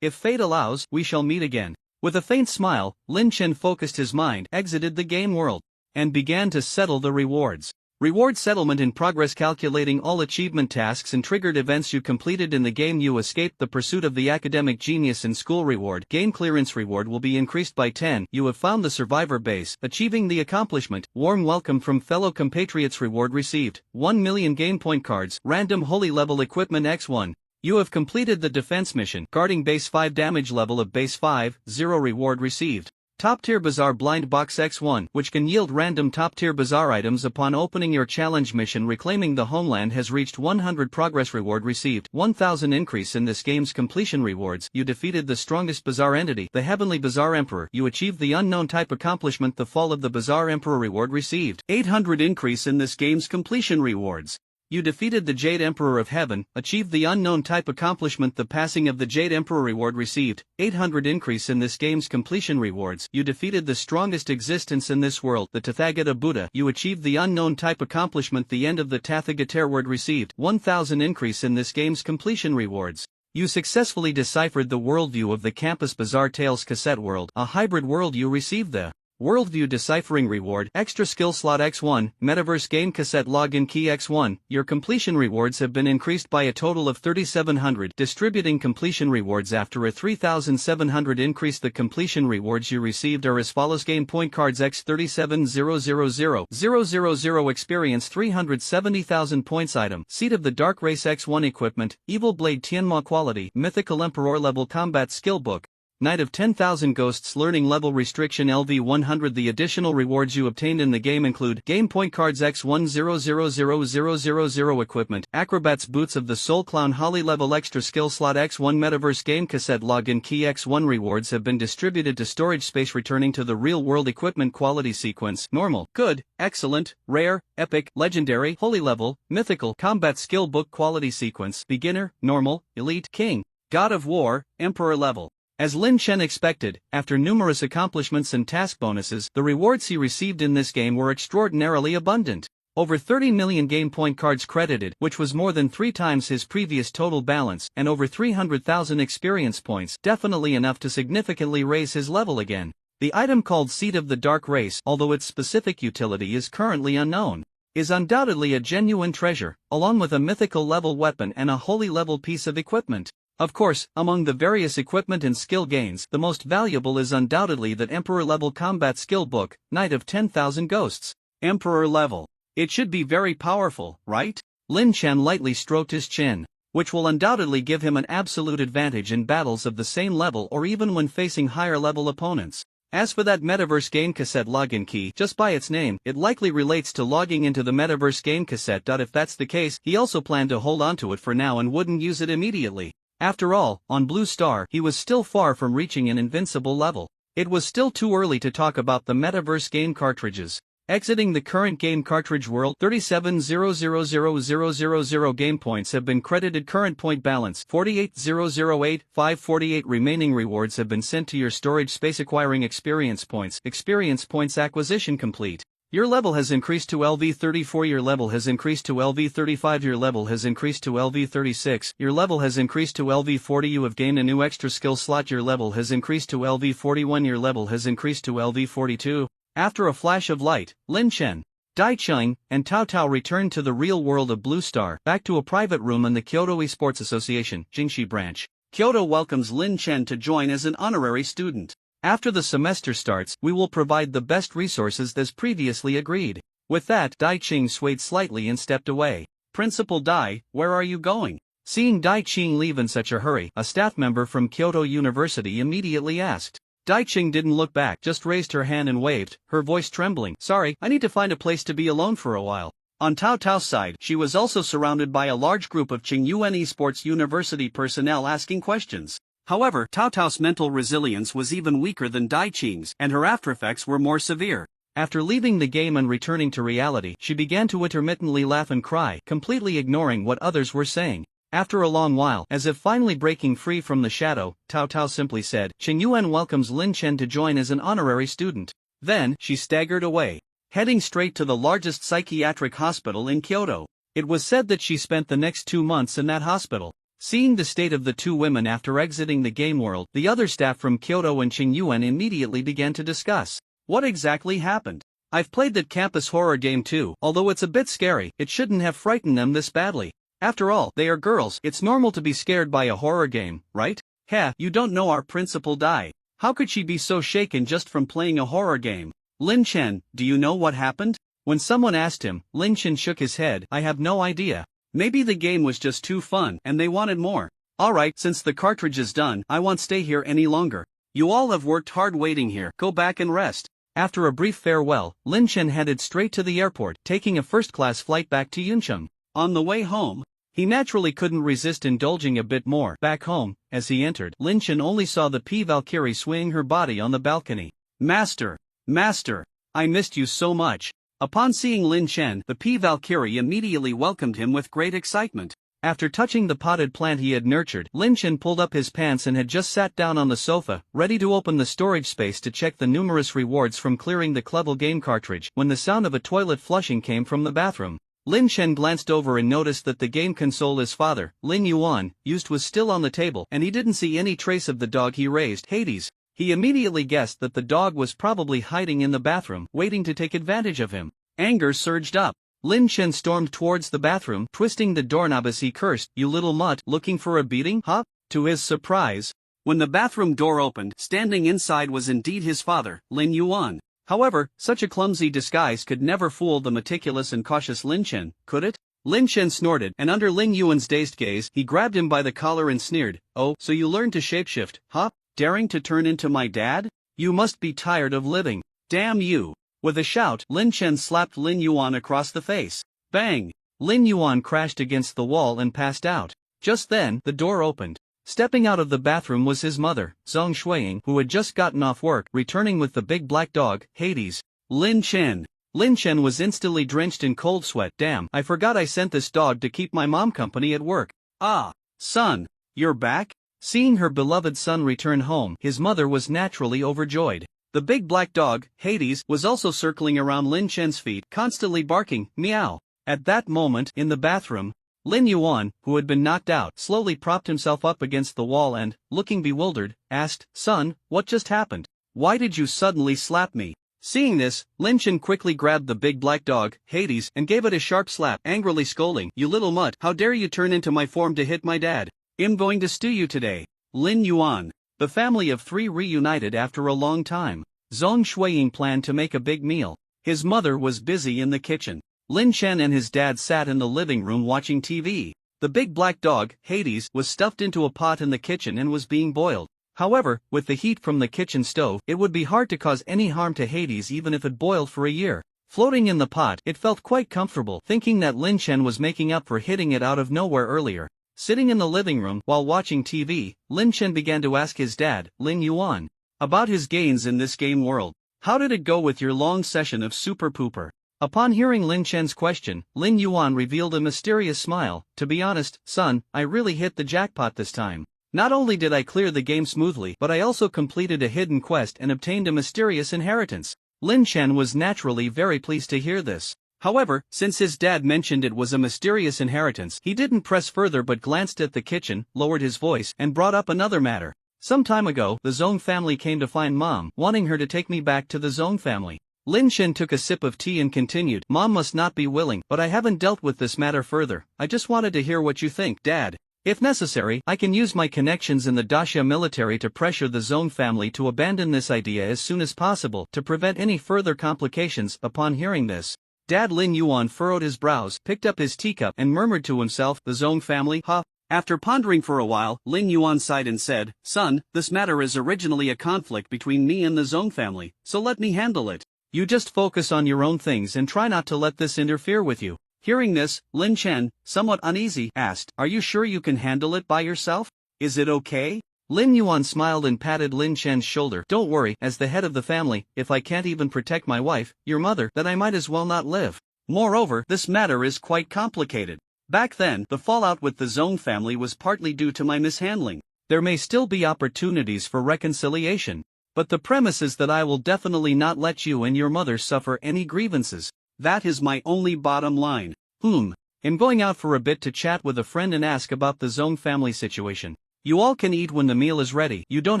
If fate allows, we shall meet again." With a faint smile, Lin Chen focused his mind, exited the game world, and began to settle the rewards. Reward settlement in progress. Calculating all achievement tasks and triggered events you completed in the game. You escaped the pursuit of the academic genius in school. Reward game clearance reward will be increased by 10. You have found the survivor base, achieving the accomplishment. Warm welcome from fellow compatriots. Reward received 1 million game point cards. Random holy level equipment X1. You have completed the defense mission, guarding base 5 damage level of base 5, 0 reward received. Top tier bazaar blind box X1, which can yield random top tier bazaar items upon opening your challenge mission. Reclaiming the homeland has reached 100 progress. Reward received 1000 increase in this game's completion rewards. You defeated the strongest bazaar entity, the Heavenly Bazaar Emperor. You achieved the unknown type accomplishment, the Fall of the Bazaar Emperor. Reward received 800 increase in this game's completion rewards. You defeated the Jade Emperor of Heaven, achieved the unknown type accomplishment, the Passing of the Jade Emperor. Reward received 800 increase in this game's completion rewards. You defeated the strongest existence in this world, the Tathagata Buddha. You achieved the unknown type accomplishment, the End of the Tathagata. Reward received 1000 increase in this game's completion rewards. You successfully deciphered the worldview of the Campus Bazaar Tales cassette world, a hybrid world. You received the Worldview Deciphering Reward, Extra Skill Slot X1, Metaverse Game Cassette Login Key X1. Your completion rewards have been increased by a total of 3700. Distributing completion rewards after a 3700 increase. The completion rewards you received are as follows: Game Point Cards X37000, Experience 370,000 points. Item, Seat of the Dark Race X1 Equipment, Evil Blade Tianma Quality, Mythical Emperor Level Combat Skill Book, Night of 10,000 Ghosts. Learning Level Restriction LV100. The additional rewards you obtained in the game include Game Point Cards X1000000 Equipment, Acrobat's Boots of the Soul Clown Holly Level Extra Skill Slot X1 Metaverse Game Cassette Login Key X1. Rewards have been distributed to storage space. Returning to the real world. Equipment Quality Sequence: Normal, Good, Excellent, Rare, Epic, Legendary, Holy Level, Mythical. Combat Skill Book Quality Sequence: Beginner, Normal, Elite, King, God of War, Emperor Level. As Lin Chen expected, after numerous accomplishments and task bonuses, the rewards he received in this game were extraordinarily abundant. Over 30 million game point cards credited, which was more than 3 times his previous total balance, and over 300,000 experience points, definitely enough to significantly raise his level again. The item called Seat of the Dark Race, although its specific utility is currently unknown, is undoubtedly a genuine treasure, along with a mythical level weapon and a holy level piece of equipment. Of course, among the various equipment and skill gains, the most valuable is undoubtedly that Emperor-level combat skill book, Night of 10,000 Ghosts. Emperor level. It should be very powerful, right? Lin Chen lightly stroked his chin, which will undoubtedly give him an absolute advantage in battles of the same level or even when facing higher-level opponents. As for that Metaverse Game Cassette login key, just by its name, it likely relates to logging into the Metaverse Game Cassette. If that's the case, he also planned to hold onto it for now and wouldn't use it immediately. After all, on Blue Star, he was still far from reaching an invincible level. It was still too early to talk about the Metaverse game cartridges. Exiting the current game cartridge world, 37,000,000 game points have been credited. Current point balance 48,008,548. Remaining rewards have been sent to your storage space. Acquiring experience points. Experience points acquisition complete. Your level has increased to LV34. Your level has increased to LV35. Your level has increased to LV36. Your level has increased to LV40. You have gained a new extra skill slot. Your level has increased to LV41. Your level has increased to LV42. After a flash of light, Lin Chen, Dai Cheng, and Tao Tao returned to the real world of Blue Star, back to a private room in the Kyoto Esports Association, Jingxi branch. Kyoto welcomes Lin Chen to join as an honorary student. After the semester starts, we will provide the best resources as previously agreed. With that, Dai Cheng swayed slightly and stepped away. Principal Dai, where are you going? Seeing Dai Cheng leave in such a hurry, a staff member from Kyoto University immediately asked. Dai Cheng didn't look back, just raised her hand and waved, her voice trembling. Sorry, I need to find a place to be alone for a while. On Tao Tao's side, she was also surrounded by a large group of Tsingyuan Esports University personnel asking questions. However, Tao Tao's mental resilience was even weaker than Dai Cheng's, and her aftereffects were more severe. After leaving the game and returning to reality, she began to intermittently laugh and cry, completely ignoring what others were saying. After a long while, as if finally breaking free from the shadow, Tao Tao simply said, Tsingyuan welcomes Lin Chen to join as an honorary student. Then, she staggered away, heading straight to the largest psychiatric hospital in Kyoto. It was said that she spent the next 2 months in that hospital. Seeing the state of the two women after exiting the game world, the other staff from Kyoto and Tsingyuan immediately began to discuss. What exactly happened? I've played that campus horror game too, although it's a bit scary, it shouldn't have frightened them this badly. After all, they are girls, it's normal to be scared by a horror game, right? Heh, you don't know our Principal Dai. How could she be so shaken just from playing a horror game? Lin Chen, do you know what happened? When someone asked him, Lin Chen shook his head. I have no idea. Maybe the game was just too fun and they wanted more. Alright, since the cartridge is done, I won't stay here any longer. You all have worked hard waiting here, go back and rest. After a brief farewell, Lin Chen headed straight to the airport, taking a first-class flight back to Yuncheng. On the way home, he naturally couldn't resist indulging a bit more. Back home, as he entered, Lin Chen only saw the P. Valkyrie swaying her body on the balcony. Master! Master! I missed you so much. Upon seeing Lin Chen, the P. Valkyrie immediately welcomed him with great excitement. After touching the potted plant he had nurtured, Lin Chen pulled up his pants and had just sat down on the sofa, ready to open the storage space to check the numerous rewards from clearing the Clevel game cartridge, when the sound of a toilet flushing came from the bathroom. Lin Chen glanced over and noticed that the game console his father, Lin Yuan, used was still on the table, and he didn't see any trace of the dog he raised, Hades. He immediately guessed that the dog was probably hiding in the bathroom, waiting to take advantage of him. Anger surged up. Lin Chen stormed towards the bathroom, twisting the doorknob as he cursed, "You little mutt, looking for a beating, huh?" To his surprise, when the bathroom door opened, standing inside was indeed his father, Lin Yuan. However, such a clumsy disguise could never fool the meticulous and cautious Lin Chen, could it? Lin Chen snorted, and under Lin Yuan's dazed gaze, he grabbed him by the collar and sneered, "Oh, so you learned to shapeshift, huh? Daring to turn into my dad? You must be tired of living. Damn you!" With a shout, Lin Chen slapped Lin Yuan across the face. Bang! Lin Yuan crashed against the wall and passed out. Just then, the door opened. Stepping out of the bathroom was his mother, Zhang Shuiying, who had just gotten off work, returning with the big black dog, Hades. Lin Chen. Lin Chen was instantly drenched in cold sweat. Damn, I forgot I sent this dog to keep my mom company at work. Ah, son, you're back? Seeing her beloved son return home, his mother was naturally overjoyed. The big black dog, Hades, was also circling around Lin Chen's feet, constantly barking, meow. At that moment, in the bathroom, Lin Yuan, who had been knocked out, slowly propped himself up against the wall and, looking bewildered, asked, "Son, what just happened? Why did you suddenly slap me?" Seeing this, Lin Chen quickly grabbed the big black dog, Hades, and gave it a sharp slap, angrily scolding, "You little mutt, how dare you turn into my form to hit my dad? I'm going to stew you today." Lin Yuan. The family of three reunited after a long time. Zhang Shuiying planned to make a big meal. His mother was busy in the kitchen. Lin Chen and his dad sat in the living room watching TV. The big black dog, Hades, was stuffed into a pot in the kitchen and was being boiled. However, with the heat from the kitchen stove, it would be hard to cause any harm to Hades even if it boiled for a year. Floating in the pot, it felt quite comfortable, thinking that Lin Chen was making up for hitting it out of nowhere earlier. Sitting in the living room, while watching TV, Lin Chen began to ask his dad, Lin Yuan, about his gains in this game world. How did it go with your long session of Super Pooper? Upon hearing Lin Chen's question, Lin Yuan revealed a mysterious smile. To be honest, son, I really hit the jackpot this time. Not only did I clear the game smoothly, but I also completed a hidden quest and obtained a mysterious inheritance. Lin Chen was naturally very pleased to hear this. However, since his dad mentioned it was a mysterious inheritance, he didn't press further but glanced at the kitchen, lowered his voice, and brought up another matter. Some time ago, the Zhong family came to find Mom, wanting her to take me back to the Zhong family. Lin Chen took a sip of tea and continued, Mom must not be willing, but I haven't dealt with this matter further. I just wanted to hear what you think, Dad. If necessary, I can use my connections in the Daxia military to pressure the Zhong family to abandon this idea as soon as possible to prevent any further complications. Upon hearing this, Dad Lin Yuan furrowed his brows, picked up his teacup and murmured to himself, the Zhong family, huh? After pondering for a while, Lin Yuan sighed and said, Son, this matter is originally a conflict between me and the Zhong family, so let me handle it. You just focus on your own things and try not to let this interfere with you. Hearing this, Lin Chen, somewhat uneasy, asked, Are you sure you can handle it by yourself? Is it okay? Lin Yuan smiled and patted Lin Chen's shoulder. Don't worry, as the head of the family, if I can't even protect my wife, your mother, then I might as well not live. Moreover, this matter is quite complicated. Back then, the fallout with the Zhong family was partly due to my mishandling. There may still be opportunities for reconciliation, but the premise is that I will definitely not let you and your mother suffer any grievances. That is my only bottom line. I'm going out for a bit to chat with a friend and ask about the Zhong family situation. You all can eat when the meal is ready, you don't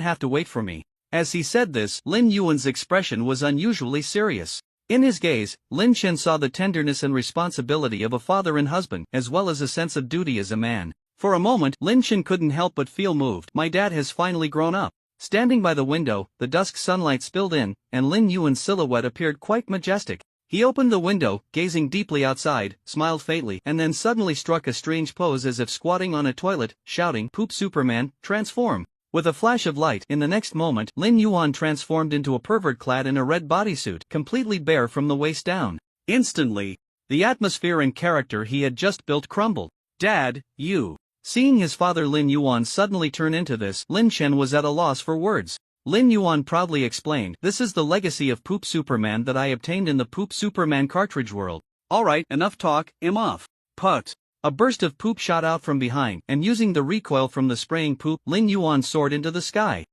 have to wait for me. As he said this, Lin Yuan's expression was unusually serious. In his gaze, Lin Chen saw the tenderness and responsibility of a father and husband, as well as a sense of duty as a man. For a moment, Lin Chen couldn't help but feel moved. My dad has finally grown up. Standing by the window, the dusk sunlight spilled in, and Lin Yuan's silhouette appeared quite majestic. He opened the window, gazing deeply outside, smiled faintly, and then suddenly struck a strange pose as if squatting on a toilet, shouting, Poop Superman, transform! With a flash of light, in the next moment, Lin Yuan transformed into a pervert clad in a red bodysuit, completely bare from the waist down. Instantly, the atmosphere and character he had just built crumbled. Dad, you. Seeing his father Lin Yuan suddenly turn into this, Lin Chen was at a loss for words. Lin Yuan proudly explained, This is the legacy of Poop Superman that I obtained in the Poop Superman cartridge world. Alright, enough talk, I'm off. Put. A burst of poop shot out from behind, and using the recoil from the spraying poop, Lin Yuan soared into the sky.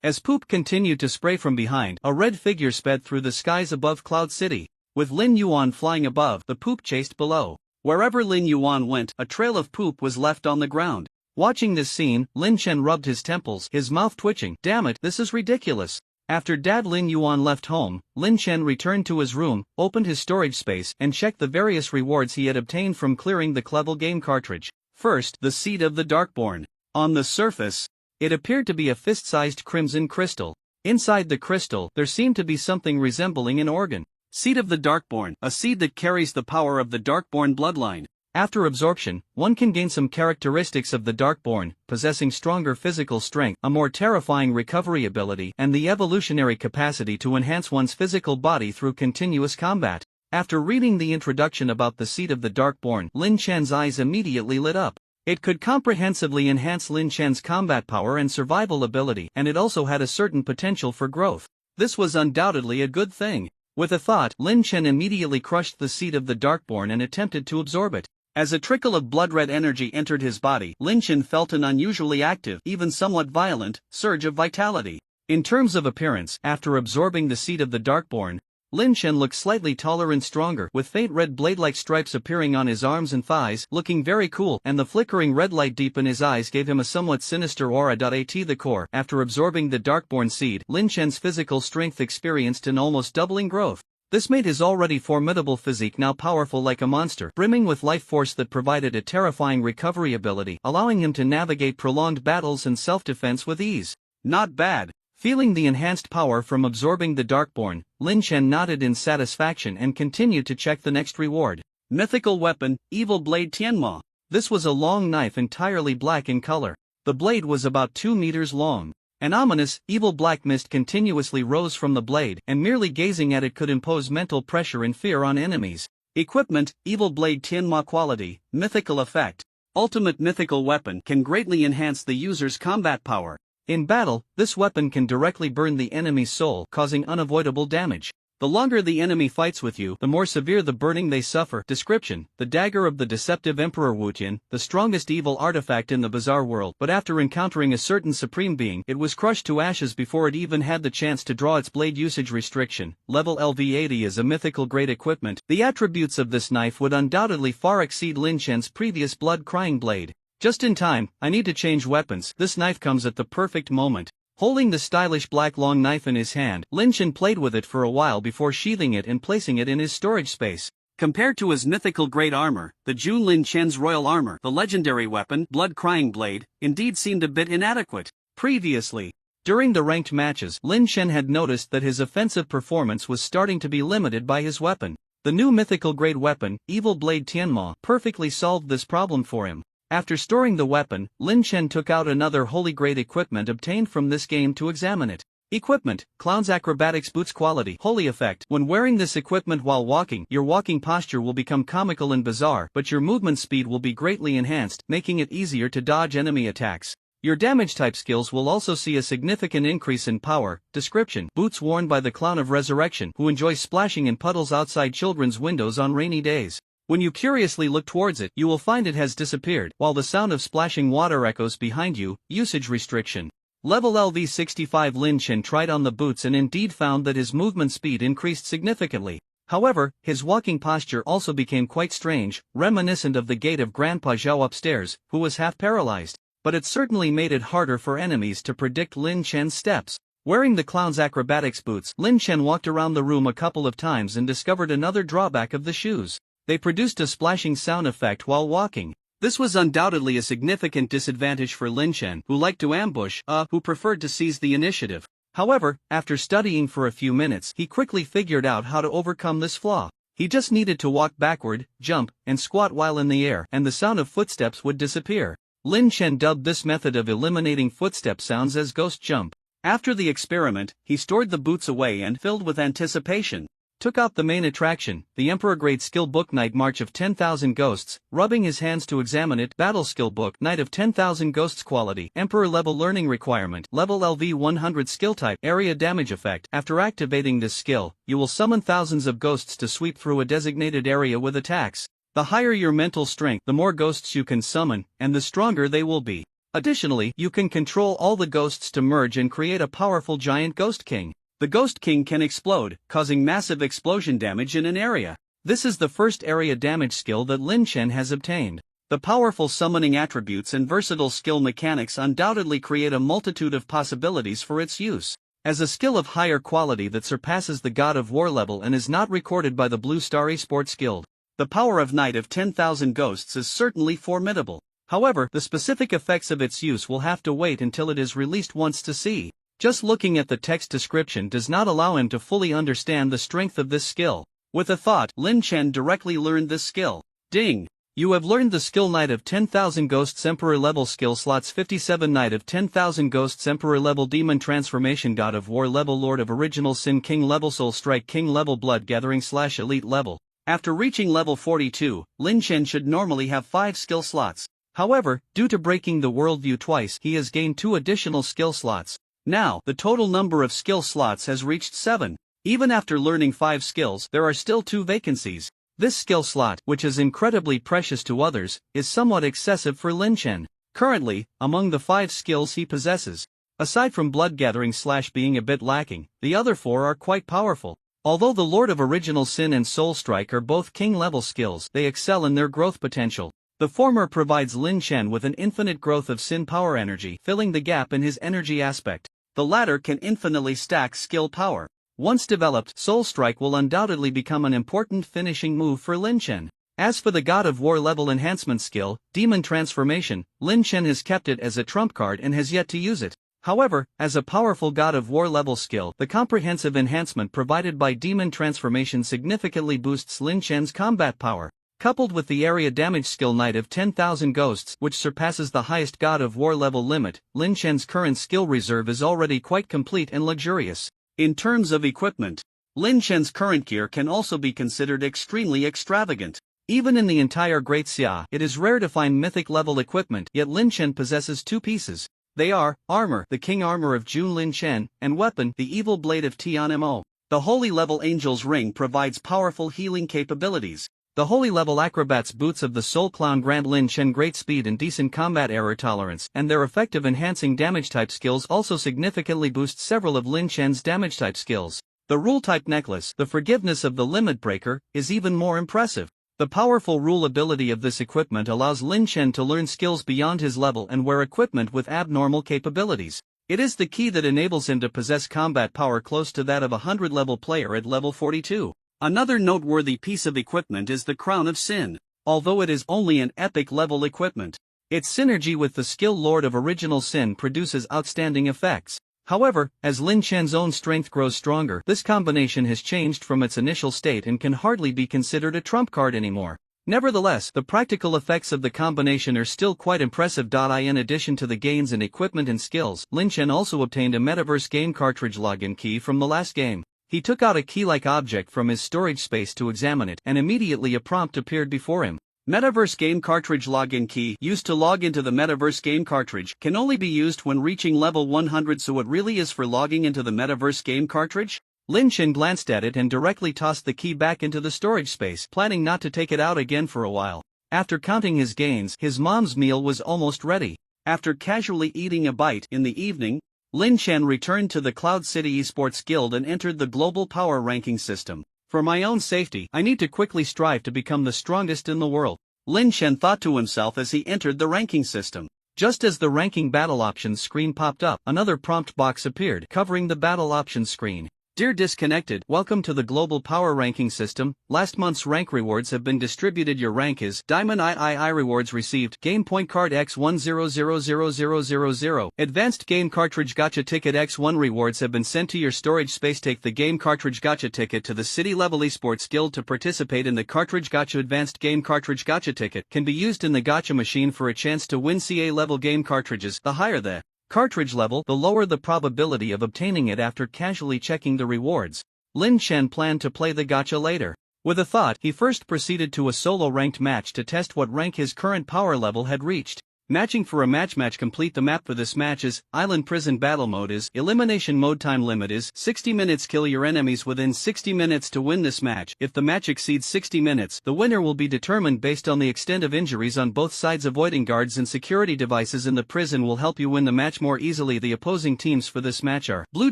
As poop continued to spray from behind, a red figure sped through the skies above Cloud City. With Lin Yuan flying above, the poop chased below. Wherever Lin Yuan went, a trail of poop was left on the ground. Watching this scene, Lin Chen rubbed his temples, his mouth twitching. Damn it, this is ridiculous. After Dad Lin Yuan left home, Lin Chen returned to his room, opened his storage space, and checked the various rewards he had obtained from clearing the Clevel game cartridge. First, the Seed of the Darkborn. On the surface, it appeared to be a fist-sized crimson crystal. Inside the crystal, there seemed to be something resembling an organ. Seed of the Darkborn, a seed that carries the power of the Darkborn bloodline. After absorption, one can gain some characteristics of the Darkborn, possessing stronger physical strength, a more terrifying recovery ability, and the evolutionary capacity to enhance one's physical body through continuous combat. After reading the introduction about the Seed of the Darkborn, Lin Chen's eyes immediately lit up. It could comprehensively enhance Lin Chen's combat power and survival ability, and it also had a certain potential for growth. This was undoubtedly a good thing. With a thought, Lin Chen immediately crushed the Seed of the Darkborn and attempted to absorb it. As a trickle of blood-red energy entered his body, Lin Chen felt an unusually active, even somewhat violent, surge of vitality. In terms of appearance, after absorbing the Seed of the Darkborn, Lin Chen looked slightly taller and stronger, with faint red blade-like stripes appearing on his arms and thighs, looking very cool, and the flickering red light deep in his eyes gave him a somewhat sinister aura. At the core, after absorbing the Darkborn seed, Lin Chen's physical strength experienced an almost doubling growth. This made his already formidable physique now powerful like a monster, brimming with life force that provided a terrifying recovery ability, allowing him to navigate prolonged battles and self-defense with ease. Not bad. Feeling the enhanced power from absorbing the Darkborn, Lin Chen nodded in satisfaction and continued to check the next reward. Mythical weapon, Evil Blade Tianma. This was a long knife entirely black in color. The blade was about 2 meters long. An ominous, evil black mist continuously rose from the blade, and merely gazing at it could impose mental pressure and fear on enemies. Equipment, Evil Blade Tianma quality, mythical effect. Ultimate mythical weapon can greatly enhance the user's combat power. In battle, this weapon can directly burn the enemy's soul, causing unavoidable damage. The longer the enemy fights with you, the more severe the burning they suffer. Description: the dagger of the deceptive Emperor Wutian, the strongest evil artifact in the bizarre world, but after encountering a certain supreme being, it was crushed to ashes before it even had the chance to draw its blade. Usage restriction: level LV80 is a mythical grade equipment. The attributes of this knife would undoubtedly far exceed Lin Chen's previous blood-crying blade. Just in time, I need to change weapons. This knife comes at the perfect moment. Holding the stylish black long knife in his hand, Lin Chen played with it for a while before sheathing it and placing it in his storage space. Compared to his mythical grade armor, the Jun Lin Chen's royal armor, the legendary weapon, blood-crying blade, indeed seemed a bit inadequate. Previously, during the ranked matches, Lin Chen had noticed that his offensive performance was starting to be limited by his weapon. The new mythical grade weapon, Evil Blade Tianma, perfectly solved this problem for him. After storing the weapon, Lin Chen took out another holy grade equipment obtained from this game to examine it. Equipment: Clown's Acrobatics Boots. Quality: holy effect. When wearing this equipment while walking, your walking posture will become comical and bizarre, but your movement speed will be greatly enhanced, making it easier to dodge enemy attacks. Your damage type skills will also see a significant increase in power. Description: boots worn by the Clown of Resurrection, who enjoys splashing in puddles outside children's windows on rainy days. When you curiously look towards it, you will find it has disappeared, while the sound of splashing water echoes behind you. Usage restriction: level LV65. Lin Chen tried on the boots and indeed found that his movement speed increased significantly. However, his walking posture also became quite strange, reminiscent of the gait of Grandpa Zhao upstairs, who was half paralyzed. But it certainly made it harder for enemies to predict Lin Chen's steps. Wearing the Clown's Acrobatics boots, Lin Chen walked around the room a couple of times and discovered another drawback of the shoes. They produced a splashing sound effect while walking. This was undoubtedly a significant disadvantage for Lin Chen, who liked to ambush, who preferred to seize the initiative. However, after studying for a few minutes, he quickly figured out how to overcome this flaw. He just needed to walk backward, jump, and squat while in the air, and the sound of footsteps would disappear. Lin Chen dubbed this method of eliminating footstep sounds as Ghost Jump. After the experiment, he stored the boots away and, filled with anticipation, took out the main attraction, the Emperor Grade Skill Book Night March of 10,000 Ghosts, rubbing his hands to examine it. Battle Skill Book Night of 10,000 Ghosts. Quality: Emperor Level Learning Requirement, Level LV 100. Skill Type: Area Damage Effect. After activating this skill, you will summon thousands of ghosts to sweep through a designated area with attacks. The higher your mental strength, the more ghosts you can summon, and the stronger they will be. Additionally, you can control all the ghosts to merge and create a powerful giant Ghost King. The Ghost King can explode, causing massive explosion damage in an area. This is the first area damage skill that Lin Chen has obtained. The powerful summoning attributes and versatile skill mechanics undoubtedly create a multitude of possibilities for its use. As a skill of higher quality that surpasses the God of War level and is not recorded by the Blue Star Esports Guild, the power of Night of 10,000 Ghosts is certainly formidable. However, the specific effects of its use will have to wait until it is released once to see. Just looking at the text description does not allow him to fully understand the strength of this skill. With a thought, Lin Chen directly learned this skill. Ding! You have learned the skill Night of 10,000 Ghosts. Emperor level skill slots 57. Night of 10,000 Ghosts. Emperor level Demon Transformation. God of War level. Lord of Original Sin King level. Soul Strike King level. Blood Gathering / Elite level. After reaching level 42, Lin Chen should normally have 5 skill slots. However, due to breaking the worldview twice, he has gained 2 additional skill slots. Now, the total number of skill slots has reached 7. Even after learning 5 skills, there are still 2 vacancies. This skill slot, which is incredibly precious to others, is somewhat excessive for Lin Chen. Currently, among the 5 skills he possesses, aside from Blood Gathering / being a bit lacking, the other 4 are quite powerful. Although the Lord of Original Sin and Soul Strike are both king-level skills, they excel in their growth potential. The former provides Lin Chen with an infinite growth of sin power energy, filling the gap in his energy aspect. The latter can infinitely stack skill power. Once developed, Soul Strike will undoubtedly become an important finishing move for Lin Chen. As for the God of War level enhancement skill, Demon Transformation, Lin Chen has kept it as a trump card and has yet to use it. However, as a powerful God of War level skill, the comprehensive enhancement provided by Demon Transformation significantly boosts Lin Chen's combat power. Coupled with the area damage skill Night of 10,000 Ghosts, which surpasses the highest God of War level limit, Lin Chen's current skill reserve is already quite complete and luxurious. In terms of equipment, Lin Chen's current gear can also be considered extremely extravagant. Even in the entire Great Xia, it is rare to find mythic level equipment, yet Lin Chen possesses 2 pieces. They are, Armor, the King Armor of Jun Lin Chen, and Weapon, the Evil Blade of Tian Mo. The Holy Level Angel's Ring provides powerful healing capabilities. The Holy Level Acrobat's Boots of the Soul Clown grant Lin Chen great speed and decent combat error tolerance, and their effective enhancing damage type skills also significantly boost several of Lin Chen's damage type skills. The Rule Type Necklace, the Forgiveness of the Limit Breaker, is even more impressive. The powerful rule ability of this equipment allows Lin Chen to learn skills beyond his level and wear equipment with abnormal capabilities. It is the key that enables him to possess combat power close to that of a 100-level player at level 42. Another noteworthy piece of equipment is the Crown of Sin. Although it is only an epic-level equipment, its synergy with the skill Lord of Original Sin produces outstanding effects. However, as Lin Chen's own strength grows stronger, this combination has changed from its initial state and can hardly be considered a trump card anymore. Nevertheless, the practical effects of the combination are still quite impressive. In addition to the gains in equipment and skills, Lin Chen also obtained a Metaverse game cartridge login key from the last game. He took out a key-like object from his storage space to examine it, and immediately a prompt appeared before him. Metaverse game cartridge login key used to log into the Metaverse game cartridge can only be used when reaching level 100, so it really is for logging into the Metaverse game cartridge? Lin Chen glanced at it and directly tossed the key back into the storage space, planning not to take it out again for a while. After counting his gains, his mom's meal was almost ready. After casually eating a bite in the evening, Lin Chen returned to the Cloud City Esports Guild and entered the global power ranking system. For my own safety, I need to quickly strive to become the strongest in the world, Lin Chen thought to himself as he entered the ranking system. Just as the ranking battle options screen popped up, another prompt box appeared covering the battle options screen. Dear Disconnected, welcome to the Global Power Ranking System. Last month's rank rewards have been distributed. Your rank is Diamond III rewards received. Game point card X10000000. Advanced game cartridge gacha ticket X1 rewards have been sent to your storage space. Take the game cartridge gacha ticket to the City Level Esports Guild to participate in the cartridge gacha. Advanced game cartridge gacha ticket can be used in the gacha machine for a chance to win CA level game cartridges. The higher the cartridge level, the lower the probability of obtaining it. After casually checking the rewards, Lin Chen planned to play the gacha later. With a thought, he first proceeded to a solo ranked match to test what rank his current power level had reached. Matching for a match. Complete the map for this match is Island Prison. Battle mode is Elimination mode. Time limit is 60 minutes. Kill your enemies within 60 minutes to win this match. If the match exceeds 60 minutes, the winner will be determined based on the extent of injuries on both sides. Avoiding guards and security devices in the prison will help you win the match more easily. The opposing teams for this match are Blue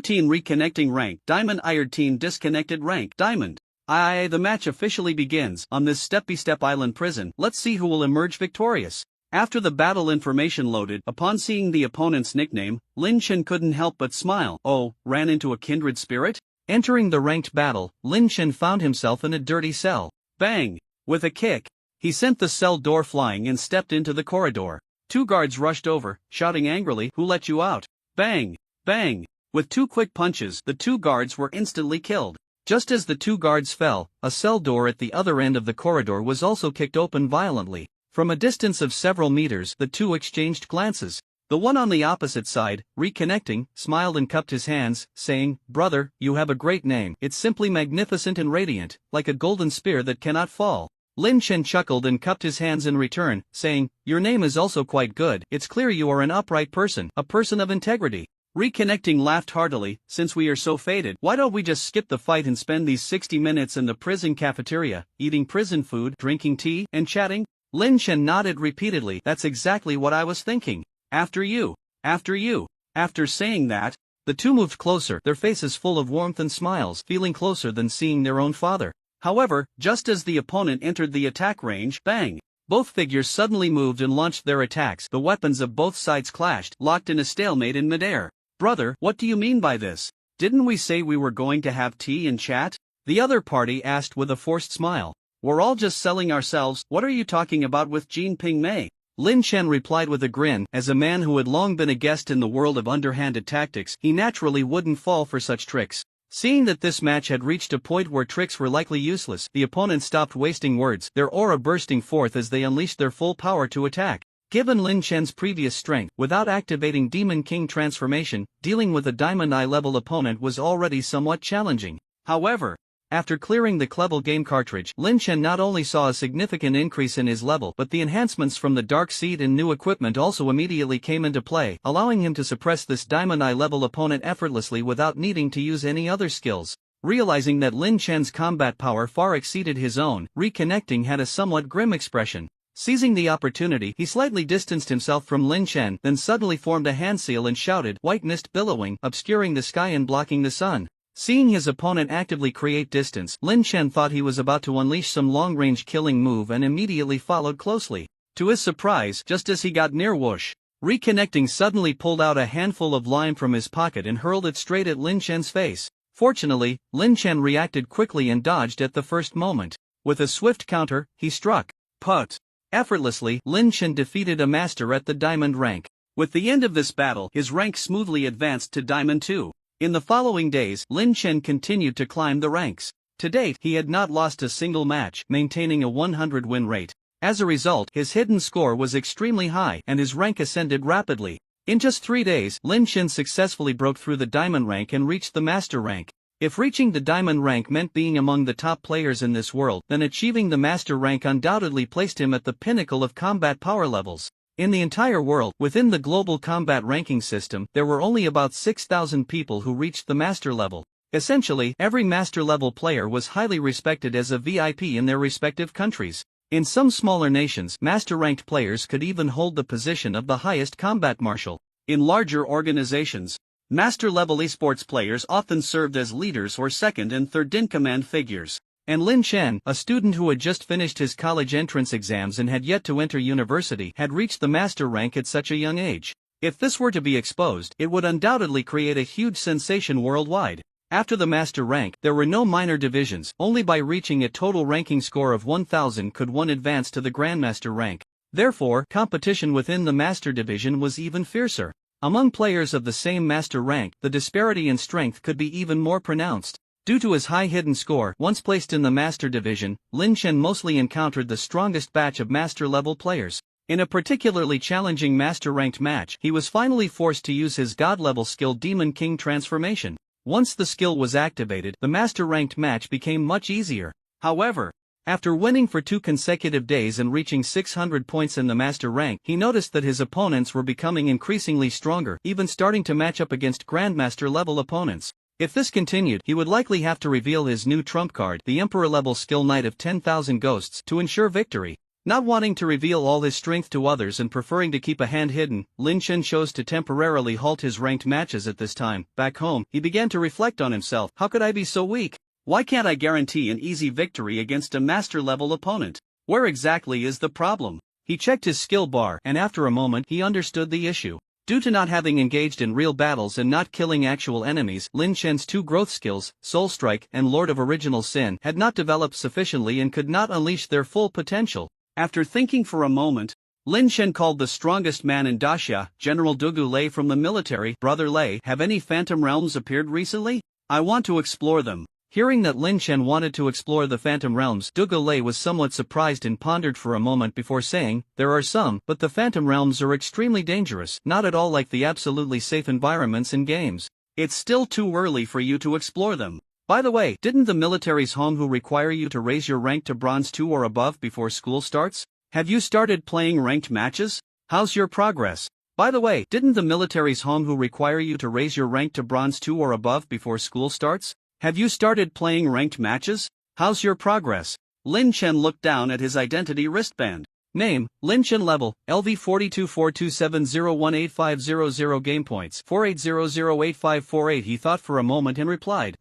Team Reconnecting rank Diamond, Iron Team Disconnected rank Diamond. The match officially begins. On this step-by-step island prison, let's see who will emerge victorious. After the battle information loaded, upon seeing the opponent's nickname, Lin Chen couldn't help but smile. Oh, ran into a kindred spirit? Entering the ranked battle, Lin Chen found himself in a dirty cell. Bang! With a kick, he sent the cell door flying and stepped into the corridor. Two guards rushed over, shouting angrily, "Who let you out?" Bang! Bang! With two quick punches, the two guards were instantly killed. Just as the two guards fell, a cell door at the other end of the corridor was also kicked open violently. From a distance of several meters, the two exchanged glances. The one on the opposite side, reconnecting, smiled and cupped his hands, saying, "Brother, you have a great name. It's simply magnificent and radiant, like a golden spear that cannot fall." Lin Chen chuckled and cupped his hands in return, saying, "Your name is also quite good. It's clear you are an upright person, a person of integrity." Reconnecting laughed heartily. "Since we are so fated, why don't we just skip the fight and spend these 60 minutes in the prison cafeteria, eating prison food, drinking tea, and chatting?" Lin Chen nodded repeatedly. "That's exactly what I was thinking. After you. After you." After saying that, the two moved closer, their faces full of warmth and smiles, feeling closer than seeing their own father. However, just as the opponent entered the attack range, bang! Both figures suddenly moved and launched their attacks. The weapons of both sides clashed, locked in a stalemate in midair. "Brother, what do you mean by this? Didn't we say we were going to have tea and chat?" the other party asked with a forced smile. "We're all just selling ourselves. What are you talking about with Jean Ping Mei?" Lin Chen replied with a grin. As a man who had long been a guest in the world of underhanded tactics, he naturally wouldn't fall for such tricks. Seeing that this match had reached a point where tricks were likely useless, the opponents stopped wasting words, their aura bursting forth as they unleashed their full power to attack. Given Lin Chen's previous strength, without activating Demon King transformation, dealing with a Diamond Eye level opponent was already somewhat challenging. However, After clearing the Clevel game cartridge, Lin Chen not only saw a significant increase in his level, but the enhancements from the Dark Seed and new equipment also immediately came into play, allowing him to suppress this Diamond Eye level opponent effortlessly without needing to use any other skills. Realizing that Lin Chen's combat power far exceeded his own, Reconnecting had a somewhat grim expression. Seizing the opportunity, he slightly distanced himself from Lin Chen, then suddenly formed a hand seal and shouted, "White mist billowing, obscuring the sky and blocking the sun." Seeing his opponent actively create distance, Lin Chen thought he was about to unleash some long-range killing move and immediately followed closely. To his surprise, just as he got near, whoosh! Reconnecting suddenly pulled out a handful of lime from his pocket and hurled it straight at Lin Chen's face. Fortunately, Lin Chen reacted quickly and dodged at the first moment. With a swift counter, he struck. Put! Effortlessly, Lin Chen defeated a master at the Diamond rank. With the end of this battle, his rank smoothly advanced to Diamond 2. In the following days, Lin Chen continued to climb the ranks. To date, he had not lost a single match, maintaining a 100 win rate. As a result, his hidden score was extremely high and his rank ascended rapidly. In just 3 days, Lin Chen successfully broke through the Diamond rank and reached the Master rank. If reaching the Diamond rank meant being among the top players in this world, then achieving the Master rank undoubtedly placed him at the pinnacle of combat power levels. In the entire world, within the global combat ranking system, there were only about 6,000 people who reached the Master level. Essentially, every Master level player was highly respected as a VIP in their respective countries. In some smaller nations, Master-ranked players could even hold the position of the highest combat marshal. In larger organizations, Master-level esports players often served as leaders or second and third-in-command figures. And Lin Chen, a student who had just finished his college entrance exams and had yet to enter university, had reached the Master rank at such a young age. If this were to be exposed, it would undoubtedly create a huge sensation worldwide. After the Master rank, there were no minor divisions. Only by reaching a total ranking score of 1000 could one advance to the Grandmaster rank. Therefore, competition within the Master division was even fiercer. Among players of the same Master rank, the disparity in strength could be even more pronounced. Due to his high hidden score, once placed in the Master division, Lin Chen mostly encountered the strongest batch of Master-level players. In a particularly challenging Master-ranked match, he was finally forced to use his God-level skill Demon King transformation. Once the skill was activated, the Master-ranked match became much easier. However, after winning for 2 consecutive days and reaching 600 points in the Master rank, he noticed that his opponents were becoming increasingly stronger, even starting to match up against Grandmaster-level opponents. If this continued, he would likely have to reveal his new trump card, the Emperor-level skill Knight of 10,000 Ghosts, to ensure victory. Not wanting to reveal all his strength to others and preferring to keep a hand hidden, Lin Chen chose to temporarily halt his ranked matches at this time. Back home, he began to reflect on himself. How could I be so weak? Why can't I guarantee an easy victory against a Master-level opponent? Where exactly is the problem? He checked his skill bar, and after a moment he understood the issue. Due to not having engaged in real battles and not killing actual enemies, Lin Chen's 2 growth skills, Soul Strike and Lord of Original Sin, had not developed sufficiently and could not unleash their full potential. After thinking for a moment, Lin Chen called the strongest man in Daxia, General Dugu Lei from the military. Brother Lei, have any Phantom Realms appeared recently? I want to explore them. Hearing that Lin Chen wanted to explore the Phantom Realms, Dugu Lei was somewhat surprised and pondered for a moment before saying, there are some, but the Phantom Realms are extremely dangerous, not at all like the absolutely safe environments in games. It's still too early for you to explore them. By the way, didn't the military's Honghu require you to raise your rank to Bronze 2 or above before school starts? Have you started playing ranked matches? How's your progress? By the way, didn't the military's Honghu require you to raise your rank to Bronze 2 or above before school starts? Have you started playing ranked matches? How's your progress? Lin Chen looked down at his identity wristband. Name, Lin Chen level, LV424270185000 game points, 48008548. He thought for a moment and replied,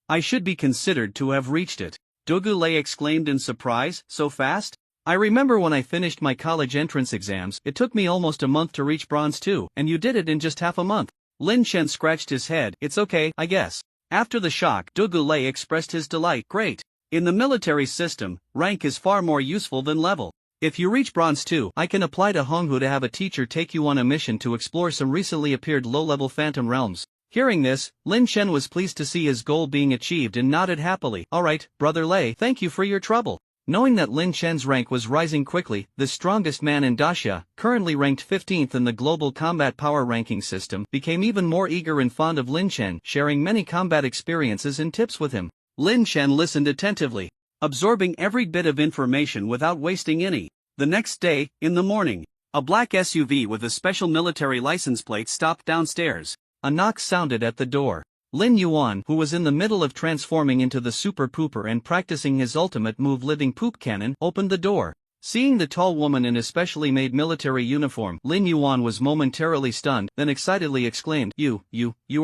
I should be considered to have reached it. Dugu Lei exclaimed in surprise, so fast? I remember when I finished my college entrance exams, it took me almost a month to reach Bronze 2, and you did it in just half a month. Lin Chen scratched his head. It's okay, I guess. After the shock, Dugu Lei expressed his delight. Great. In the military system, rank is far more useful than level. If you reach Bronze 2, I can apply to Honghu to have a teacher take you on a mission to explore some recently appeared low-level Phantom Realms. Hearing this, Lin Chen was pleased to see his goal being achieved and nodded happily. Alright, Brother Lei, thank you for your trouble. Knowing that Lin Chen's rank was rising quickly, the strongest man in Daxia, currently ranked 15th in the global combat power ranking system, became even more eager and fond of Lin Chen, sharing many combat experiences and tips with him. Lin Chen listened attentively, absorbing every bit of information without wasting any. The next day, in the morning, a black SUV with a special military license plate stopped downstairs. A knock sounded at the door. Lin Yuan, who was in the middle of transforming into the Super Pooper and practicing his ultimate move living poop cannon, opened the door. Seeing the tall woman in a specially made military uniform, Lin Yuan was momentarily stunned, then excitedly exclaimed, You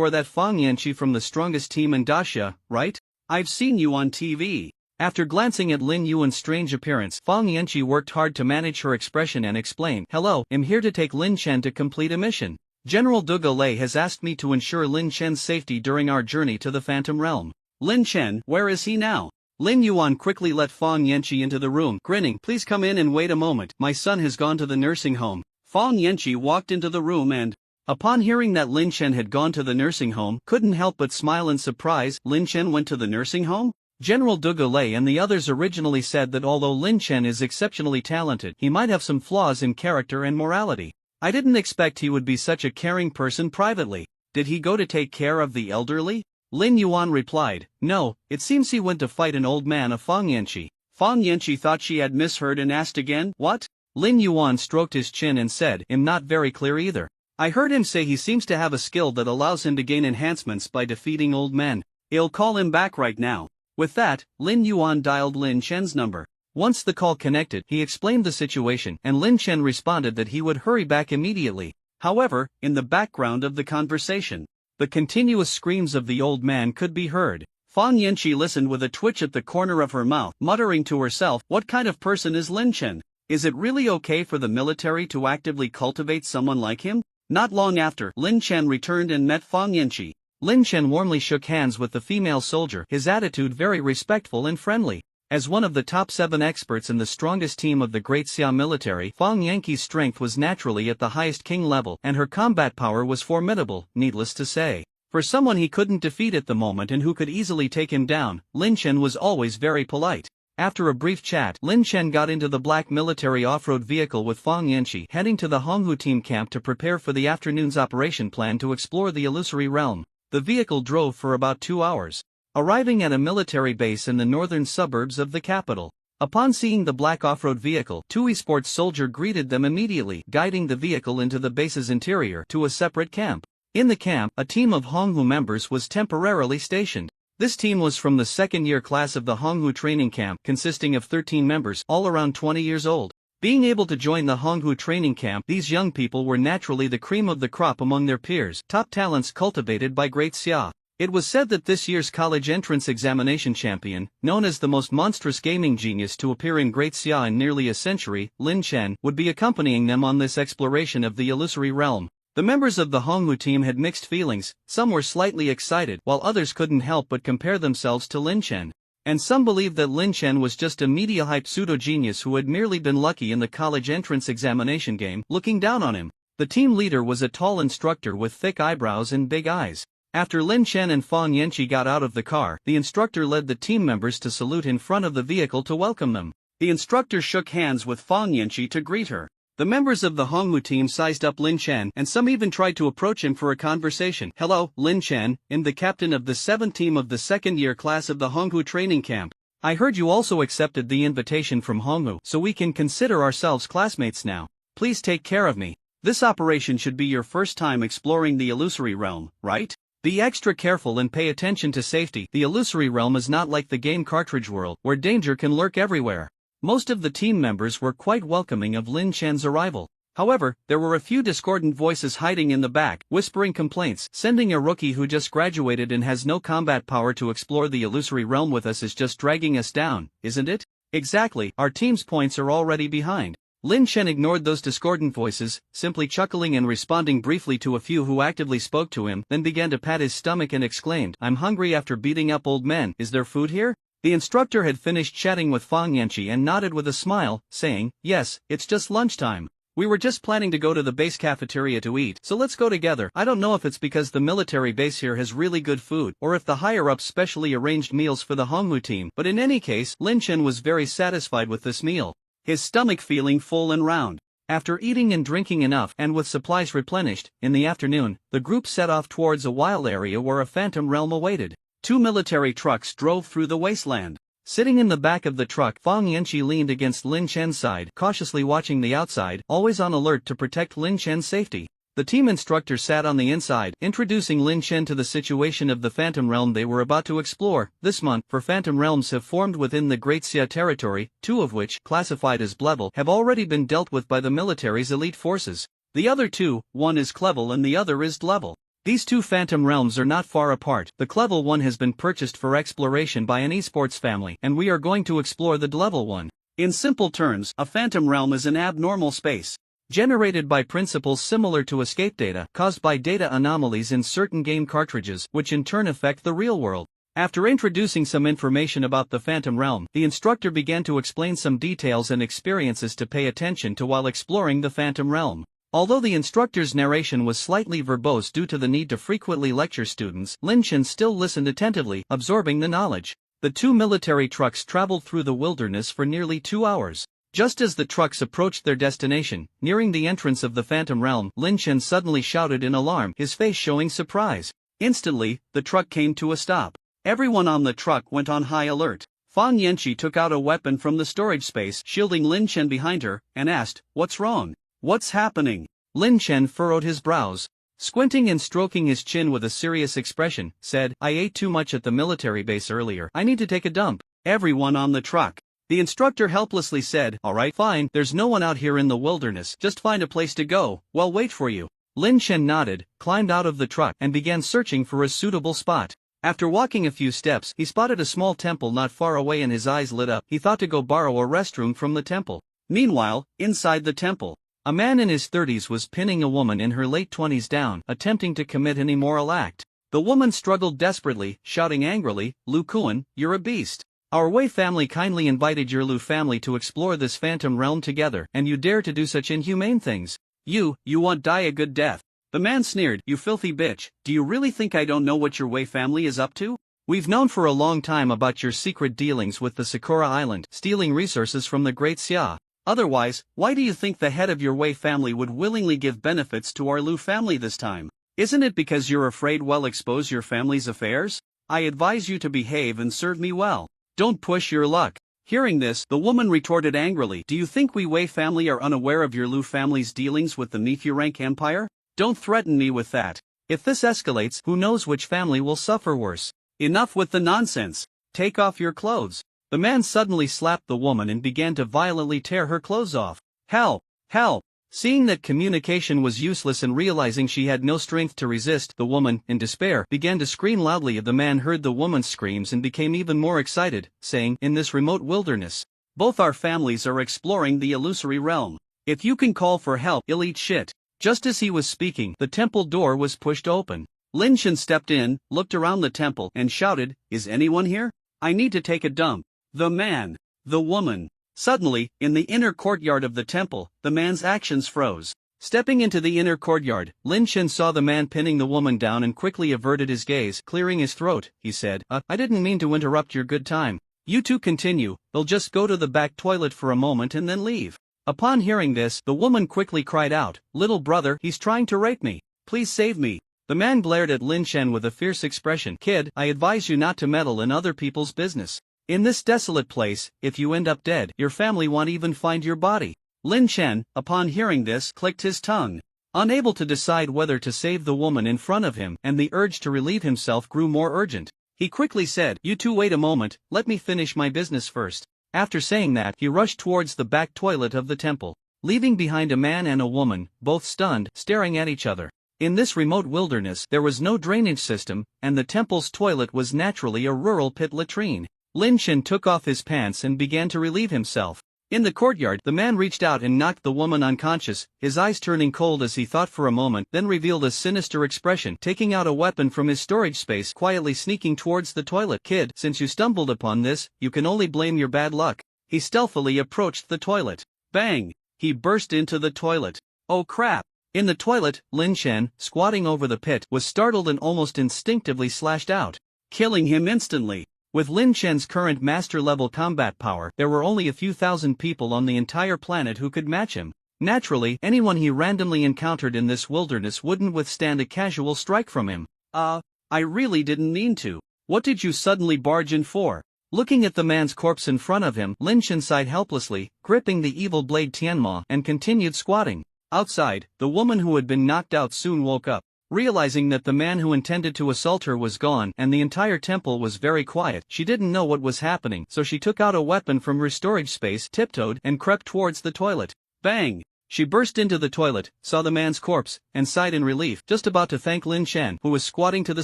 are that Fang Yanqi from the strongest team in Daxia, right? I've seen you on TV. After glancing at Lin Yuan's strange appearance, Fang Yanqi worked hard to manage her expression and explained, Hello, I'm here to take Lin Chen to complete a mission. General Duge Lei has asked me to ensure Lin Chen's safety during our journey to the Phantom Realm. Lin Chen, where is he now? Lin Yuan quickly let Fang Yanqi into the room, grinning, Please come in and wait a moment, my son has gone to the nursing home. Fang Yanqi walked into the room and, upon hearing that Lin Chen had gone to the nursing home, couldn't help but smile in surprise. Lin Chen went to the nursing home? General Duge Lei and the others originally said that although Lin Chen is exceptionally talented, he might have some flaws in character and morality. I didn't expect he would be such a caring person privately. Did he go to take care of the elderly? Lin Yuan replied, No, it seems he went to fight an old man of Fang Yanqi. Fang Yanqi thought she had misheard and asked again, What? Lin Yuan stroked his chin and said, I'm not very clear either. I heard him say he seems to have a skill that allows him to gain enhancements by defeating old men. I'll call him back right now. With that, Lin Yuan dialed Lin Chen's number. Once the call connected, he explained the situation and Lin Chen responded that he would hurry back immediately. However, in the background of the conversation, the continuous screams of the old man could be heard. Fang Yanqi listened with a twitch at the corner of her mouth, muttering to herself, What kind of person is Lin Chen? Is it really okay for the military to actively cultivate someone like him? Not long after, Lin Chen returned and met Fang Yanqi. Lin Chen warmly shook hands with the female soldier, his attitude very respectful and friendly. As one of the top 7 experts in the strongest team of the Great Xia military, Fang Yanqi's strength was naturally at the highest king level and her combat power was formidable, needless to say. For someone he couldn't defeat at the moment and who could easily take him down, Lin Chen was always very polite. After a brief chat, Lin Chen got into the black military off-road vehicle with Fang Yanqi, heading to the Honghu team camp to prepare for the afternoon's operation plan to explore the illusory realm. The vehicle drove for about 2 hours, arriving at a military base in the northern suburbs of the capital. Upon seeing the black off-road vehicle, two esports soldiers greeted them immediately, guiding the vehicle into the base's interior to a separate camp. In the camp, a team of Honghu members was temporarily stationed. This team was from the second-year class of the Honghu training camp, consisting of 13 members, all around 20 years old. Being able to join the Honghu training camp, these young people were naturally the cream of the crop among their peers, top talents cultivated by Great Xia. It was said that this year's college entrance examination champion, known as the most monstrous gaming genius to appear in Great Xia in nearly a century, Lin Chen, would be accompanying them on this exploration of the illusory realm. The members of the Honghu team had mixed feelings, some were slightly excited while others couldn't help but compare themselves to Lin Chen. And some believed that Lin Chen was just a media-hyped pseudo-genius who had merely been lucky in the college entrance examination game, looking down on him. The team leader was a tall instructor with thick eyebrows and big eyes. After Lin Chen and Fang Yanqi got out of the car, the instructor led the team members to salute in front of the vehicle to welcome them. The instructor shook hands with Fang Yanqi to greet her. The members of the Honghu team sized up Lin Chen and some even tried to approach him for a conversation. Hello, Lin Chen, I'm the captain of the 7th team of the second-year class of the Honghu training camp. I heard you also accepted the invitation from Honghu, so we can consider ourselves classmates now. Please take care of me. This operation should be your first time exploring the illusory realm, right? Be extra careful and pay attention to safety. The illusory realm is not like the game cartridge world, where danger can lurk everywhere. Most of the team members were quite welcoming of Lin Chen's arrival. However, there were a few discordant voices hiding in the back, whispering complaints. Sending a rookie who just graduated and has no combat power to explore the illusory realm with us is just dragging us down, isn't it? Exactly, our team's points are already behind. Lin Chen ignored those discordant voices, simply chuckling and responding briefly to a few who actively spoke to him, then began to pat his stomach and exclaimed, I'm hungry after beating up old men. Is there food here? The instructor had finished chatting with Fang Yanqi and nodded with a smile, saying, Yes, it's just lunchtime. We were just planning to go to the base cafeteria to eat, so let's go together. I don't know if it's because the military base here has really good food, or if the higher-ups specially arranged meals for the Honghu team, but in any case, Lin Chen was very satisfied with this meal, his stomach feeling full and round. After eating and drinking enough and with supplies replenished, in the afternoon, the group set off towards a wild area where a phantom realm awaited. Two military trucks drove through the wasteland. Sitting in the back of the truck, Fang Yanqi leaned against Lin Chen's side, cautiously watching the outside, always on alert to protect Lin Chen's safety. The team instructor sat on the inside, introducing Lin Chen to the situation of the Phantom Realm they were about to explore. This month, 4 Phantom Realms have formed within the Great Xia territory, 2 of which, classified as Blevel, have already been dealt with by the military's elite forces. The other 2, one is Clevel and the other is Dlevel. These 2 Phantom Realms are not far apart. The Clevel one has been purchased for exploration by an esports family, and we are going to explore the Dlevel one. In simple terms, a Phantom Realm is an abnormal space generated by principles similar to escape data caused by data anomalies in certain game cartridges, which in turn affect the real world. After introducing some information about the Phantom Realm, the instructor began to explain some details and experiences to pay attention to while exploring the Phantom Realm. Although the instructor's narration was slightly verbose due to the need to frequently lecture students, Lin Chen still listened attentively, absorbing the knowledge. The 2 military trucks traveled through the wilderness for nearly 2 hours. Just as the trucks approached their destination, nearing the entrance of the Phantom Realm, Lin Chen suddenly shouted in alarm, his face showing surprise. Instantly, the truck came to a stop. Everyone on the truck went on high alert. Fang Yanqi took out a weapon from the storage space, shielding Lin Chen behind her, and asked, "What's wrong? What's happening?" Lin Chen furrowed his brows. Squinting and stroking his chin with a serious expression, said, "I ate too much at the military base earlier. I need to take a dump." Everyone on the truck. The instructor helplessly said, "Alright, fine, there's no one out here in the wilderness, just find a place to go, we'll wait for you." Lin Chen nodded, climbed out of the truck, and began searching for a suitable spot. After walking a few steps, he spotted a small temple not far away and his eyes lit up. He thought to go borrow a restroom from the temple. Meanwhile, inside the temple, a man in his 30s was pinning a woman in her late 20s down, attempting to commit an immoral act. The woman struggled desperately, shouting angrily, "Lu Kuan, you're a beast. Our Wei family kindly invited your Lu family to explore this Phantom Realm together, and you dare to do such inhumane things. You want die a good death." The man sneered, "You filthy bitch, do you really think I don't know what your Wei family is up to? We've known for a long time about your secret dealings with the Sakura Island, stealing resources from the Great Xia. Otherwise, why do you think the head of your Wei family would willingly give benefits to our Lu family this time? Isn't it because you're afraid we'll expose your family's affairs? I advise you to behave and serve me well. Don't push your luck." Hearing this, the woman retorted angrily, "Do you think we Wei family are unaware of your Lu family's dealings with the Nifurank Empire? Don't threaten me with that. If this escalates, who knows which family will suffer worse. Enough with the nonsense. Take off your clothes." The man suddenly slapped the woman and began to violently tear her clothes off. Hell! Hell! Seeing that communication was useless and realizing she had no strength to resist, the woman, in despair, began to scream loudly. The man heard the woman's screams and became even more excited, saying, "In this remote wilderness, both our families are exploring the illusory realm. If you can call for help, you'll eat shit." Just as he was speaking, the temple door was pushed open. Lin Chen stepped in, looked around the temple, and shouted, "Is anyone here? I need to take a dump." The man, the woman. Suddenly, in the inner courtyard of the temple, the man's actions froze. Stepping into the inner courtyard, Lin Chen saw the man pinning the woman down and quickly averted his gaze. Clearing his throat, he said, I didn't mean to interrupt your good time. You two continue, they'll just go to the back toilet for a moment and then leave." Upon hearing this, the woman quickly cried out, "Little brother, he's trying to rape me. Please save me." The man glared at Lin Chen with a fierce expression. "Kid, I advise you not to meddle in other people's business. In this desolate place, if you end up dead, your family won't even find your body." Lin Chen, upon hearing this, clicked his tongue. Unable to decide whether to save the woman in front of him, and the urge to relieve himself grew more urgent. He quickly said, "You two wait a moment, let me finish my business first." After saying that, he rushed towards the back toilet of the temple, leaving behind a man and a woman, both stunned, staring at each other. In this remote wilderness, there was no drainage system, and the temple's toilet was naturally a rural pit latrine. Lin Chen took off his pants and began to relieve himself. In the courtyard, the man reached out and knocked the woman unconscious, his eyes turning cold as he thought for a moment, then revealed a sinister expression, taking out a weapon from his storage space, quietly sneaking towards the toilet. "Kid, since you stumbled upon this, you can only blame your bad luck." He stealthily approached the toilet. Bang! He burst into the toilet. Oh crap! In the toilet, Lin Chen, squatting over the pit, was startled and almost instinctively slashed out, killing him instantly. With Lin Chen's current master-level combat power, there were only a few thousand people on the entire planet who could match him. Naturally, anyone he randomly encountered in this wilderness wouldn't withstand a casual strike from him. I really didn't mean to. What did you suddenly barge in for? Looking at the man's corpse in front of him, Lin Chen sighed helplessly, gripping the evil blade Tianma, and continued squatting. Outside, the woman who had been knocked out soon woke up. Realizing that the man who intended to assault her was gone and the entire temple was very quiet, she didn't know what was happening, so she took out a weapon from her storage space, tiptoed, and crept towards the toilet. Bang! She burst into the toilet, saw the man's corpse, and sighed in relief, just about to thank Lin Chen, who was squatting to the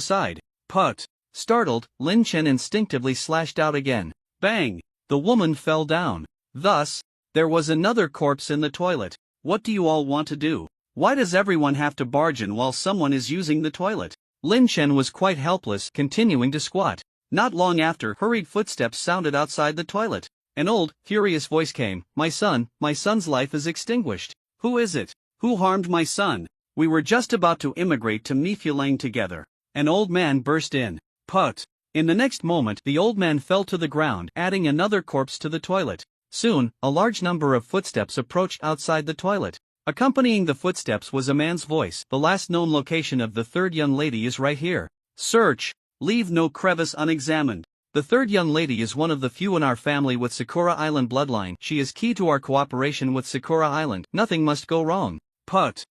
side. Put! Startled, Lin Chen instinctively slashed out again. Bang! The woman fell down. Thus, there was another corpse in the toilet. What do you all want to do? Why does everyone have to barge in while someone is using the toilet? Lin Chen was quite helpless, continuing to squat. Not long after, hurried footsteps sounded outside the toilet. An old, furious voice came. My son's life is extinguished. Who is it? Who harmed my son? We were just about to immigrate to Mifulang together. An old man burst in. Put! In the next moment, the old man fell to the ground, adding another corpse to the toilet. Soon, a large number of footsteps approached outside the toilet. Accompanying the footsteps was a man's voice. The last known location of the third young lady is right here. Search. Leave no crevice unexamined. The third young lady is one of the few in our family with Sakura Island bloodline. She is key to our cooperation with Sakura Island. Nothing must go wrong. Put.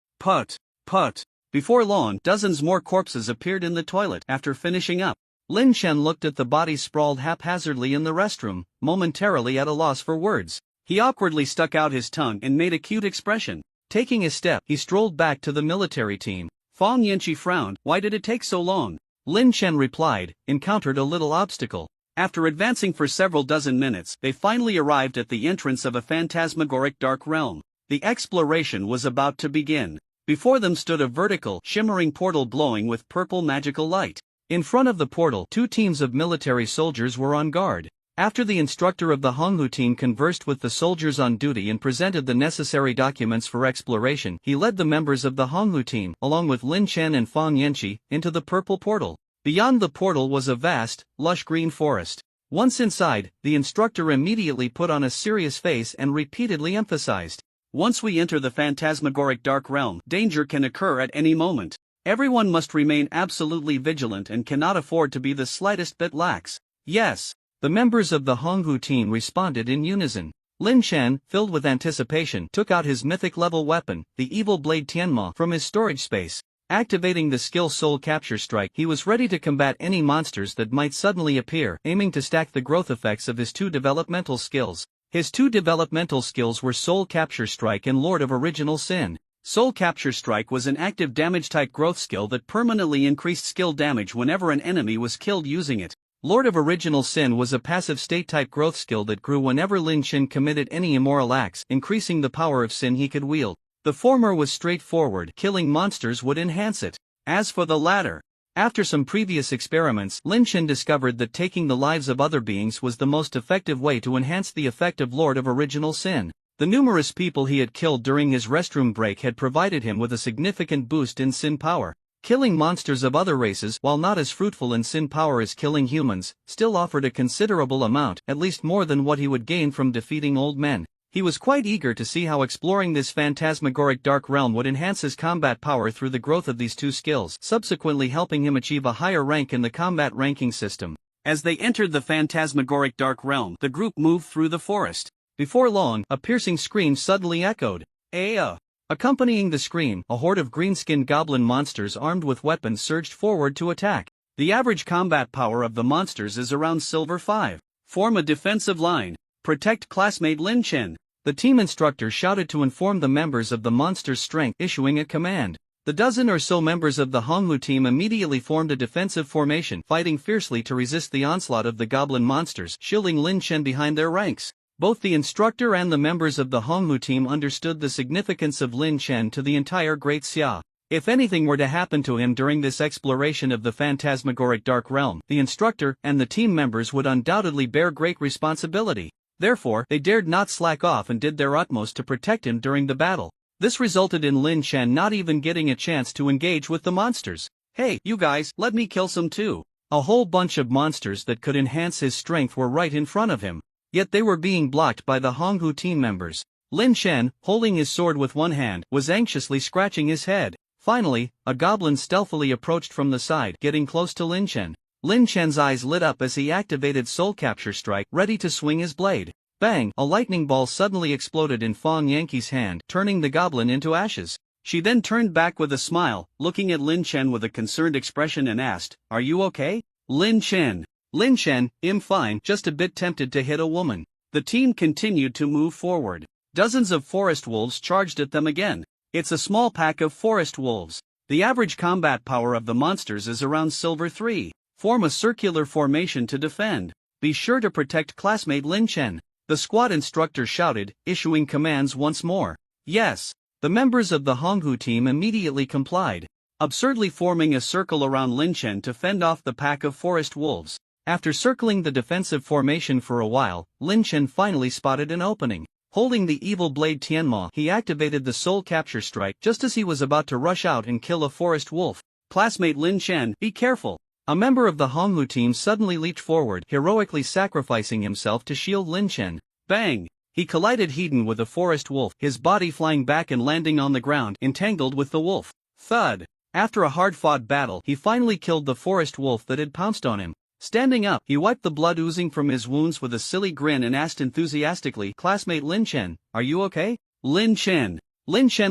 Before long, dozens more corpses appeared in the toilet. After finishing up, Lin Chen looked at the bodies sprawled haphazardly in the restroom, momentarily at a loss for words. He awkwardly stuck out his tongue and made a cute expression. Taking a step, he strolled back to the military team. Fang Yanqi frowned. Why did it take so long? Lin Chen replied, encountered a little obstacle. After advancing for several dozen minutes, they finally arrived at the entrance of a phantasmagoric dark realm. The exploration was about to begin. Before them stood a vertical, shimmering portal glowing with purple magical light. In front of the portal, two teams of military soldiers were on guard. After the instructor of the Honghu team conversed with the soldiers on duty and presented the necessary documents for exploration, he led the members of the Honghu team, along with Lin Chen and Fang Yanqi, into the purple portal. Beyond the portal was a vast, lush green forest. Once inside, the instructor immediately put on a serious face and repeatedly emphasized, once we enter the phantasmagoric dark realm, danger can occur at any moment. Everyone must remain absolutely vigilant and cannot afford to be the slightest bit lax. Yes. The members of the Honghu team responded in unison. Lin Chen, filled with anticipation, took out his mythic-level weapon, the evil blade Tianma, from his storage space. Activating the skill Soul Capture Strike, he was ready to combat any monsters that might suddenly appear, aiming to stack the growth effects of his two developmental skills. His two developmental skills were Soul Capture Strike and Lord of Original Sin. Soul Capture Strike was an active damage-type growth skill that permanently increased skill damage whenever an enemy was killed using it. Lord of Original Sin was a passive state-type growth skill that grew whenever Lin Chen committed any immoral acts, increasing the power of sin he could wield. The former was straightforward, killing monsters would enhance it. As for the latter, after some previous experiments, Lin Chen discovered that taking the lives of other beings was the most effective way to enhance the effect of Lord of Original Sin. The numerous people he had killed during his restroom break had provided him with a significant boost in sin power. Killing monsters of other races, while not as fruitful in sin power as killing humans, still offered a considerable amount, at least more than what he would gain from defeating old men. He was quite eager to see how exploring this phantasmagoric dark realm would enhance his combat power through the growth of these two skills, subsequently helping him achieve a higher rank in the combat ranking system. As they entered the phantasmagoric dark realm, the group moved through the forest. Before long, a piercing scream suddenly echoed. Aya! Accompanying the scream, a horde of green-skinned goblin monsters armed with weapons surged forward to attack. The average combat power of the monsters is around Silver 5. Form a defensive line. Protect classmate Lin Chen. The team instructor shouted to inform the members of the monster's strength, issuing a command. The dozen or so members of the Honghu team immediately formed a defensive formation, fighting fiercely to resist the onslaught of the goblin monsters, shielding Lin Chen behind their ranks. Both the instructor and the members of the Honghu team understood the significance of Lin Chen to the entire Great Xia. If anything were to happen to him during this exploration of the phantasmagoric dark realm, the instructor and the team members would undoubtedly bear great responsibility. Therefore, they dared not slack off and did their utmost to protect him during the battle. This resulted in Lin Chen not even getting a chance to engage with the monsters. Hey, you guys, let me kill some too. A whole bunch of monsters that could enhance his strength were right in front of him. Yet they were being blocked by the Honghu team members. Lin Chen, holding his sword with one hand, was anxiously scratching his head. Finally, a goblin stealthily approached from the side, getting close to Lin Chen. Lin Chen's eyes lit up as he activated Soul Capture Strike, ready to swing his blade. Bang! A lightning ball suddenly exploded in Fang Yanqi's hand, turning the goblin into ashes. She then turned back with a smile, looking at Lin Chen with a concerned expression and asked, "Are you okay?" Lin Chen, I'm fine, just a bit tempted to hit a woman. The team continued to move forward. Dozens of forest wolves charged at them again. It's a small pack of forest wolves. The average combat power of the monsters is around Silver 3. Form a circular formation to defend. Be sure to protect classmate Lin Chen. The squad instructor shouted, issuing commands once more. Yes. The members of the Honghu team immediately complied, absurdly forming a circle around Lin Chen to fend off the pack of forest wolves. After circling the defensive formation for a while, Lin Chen finally spotted an opening. Holding the evil blade Tianma, he activated the Soul Capture Strike just as he was about to rush out and kill a forest wolf. Classmate Lin Chen, be careful! A member of the Honghu team suddenly leaped forward, heroically sacrificing himself to shield Lin Chen. Bang! He collided head-on with a forest wolf, his body flying back and landing on the ground, entangled with the wolf. Thud! After a hard-fought battle, he finally killed the forest wolf that had pounced on him. Standing up, he wiped the blood oozing from his wounds with a silly grin and asked enthusiastically, "Classmate Lin Chen, are you okay?" Lin Chen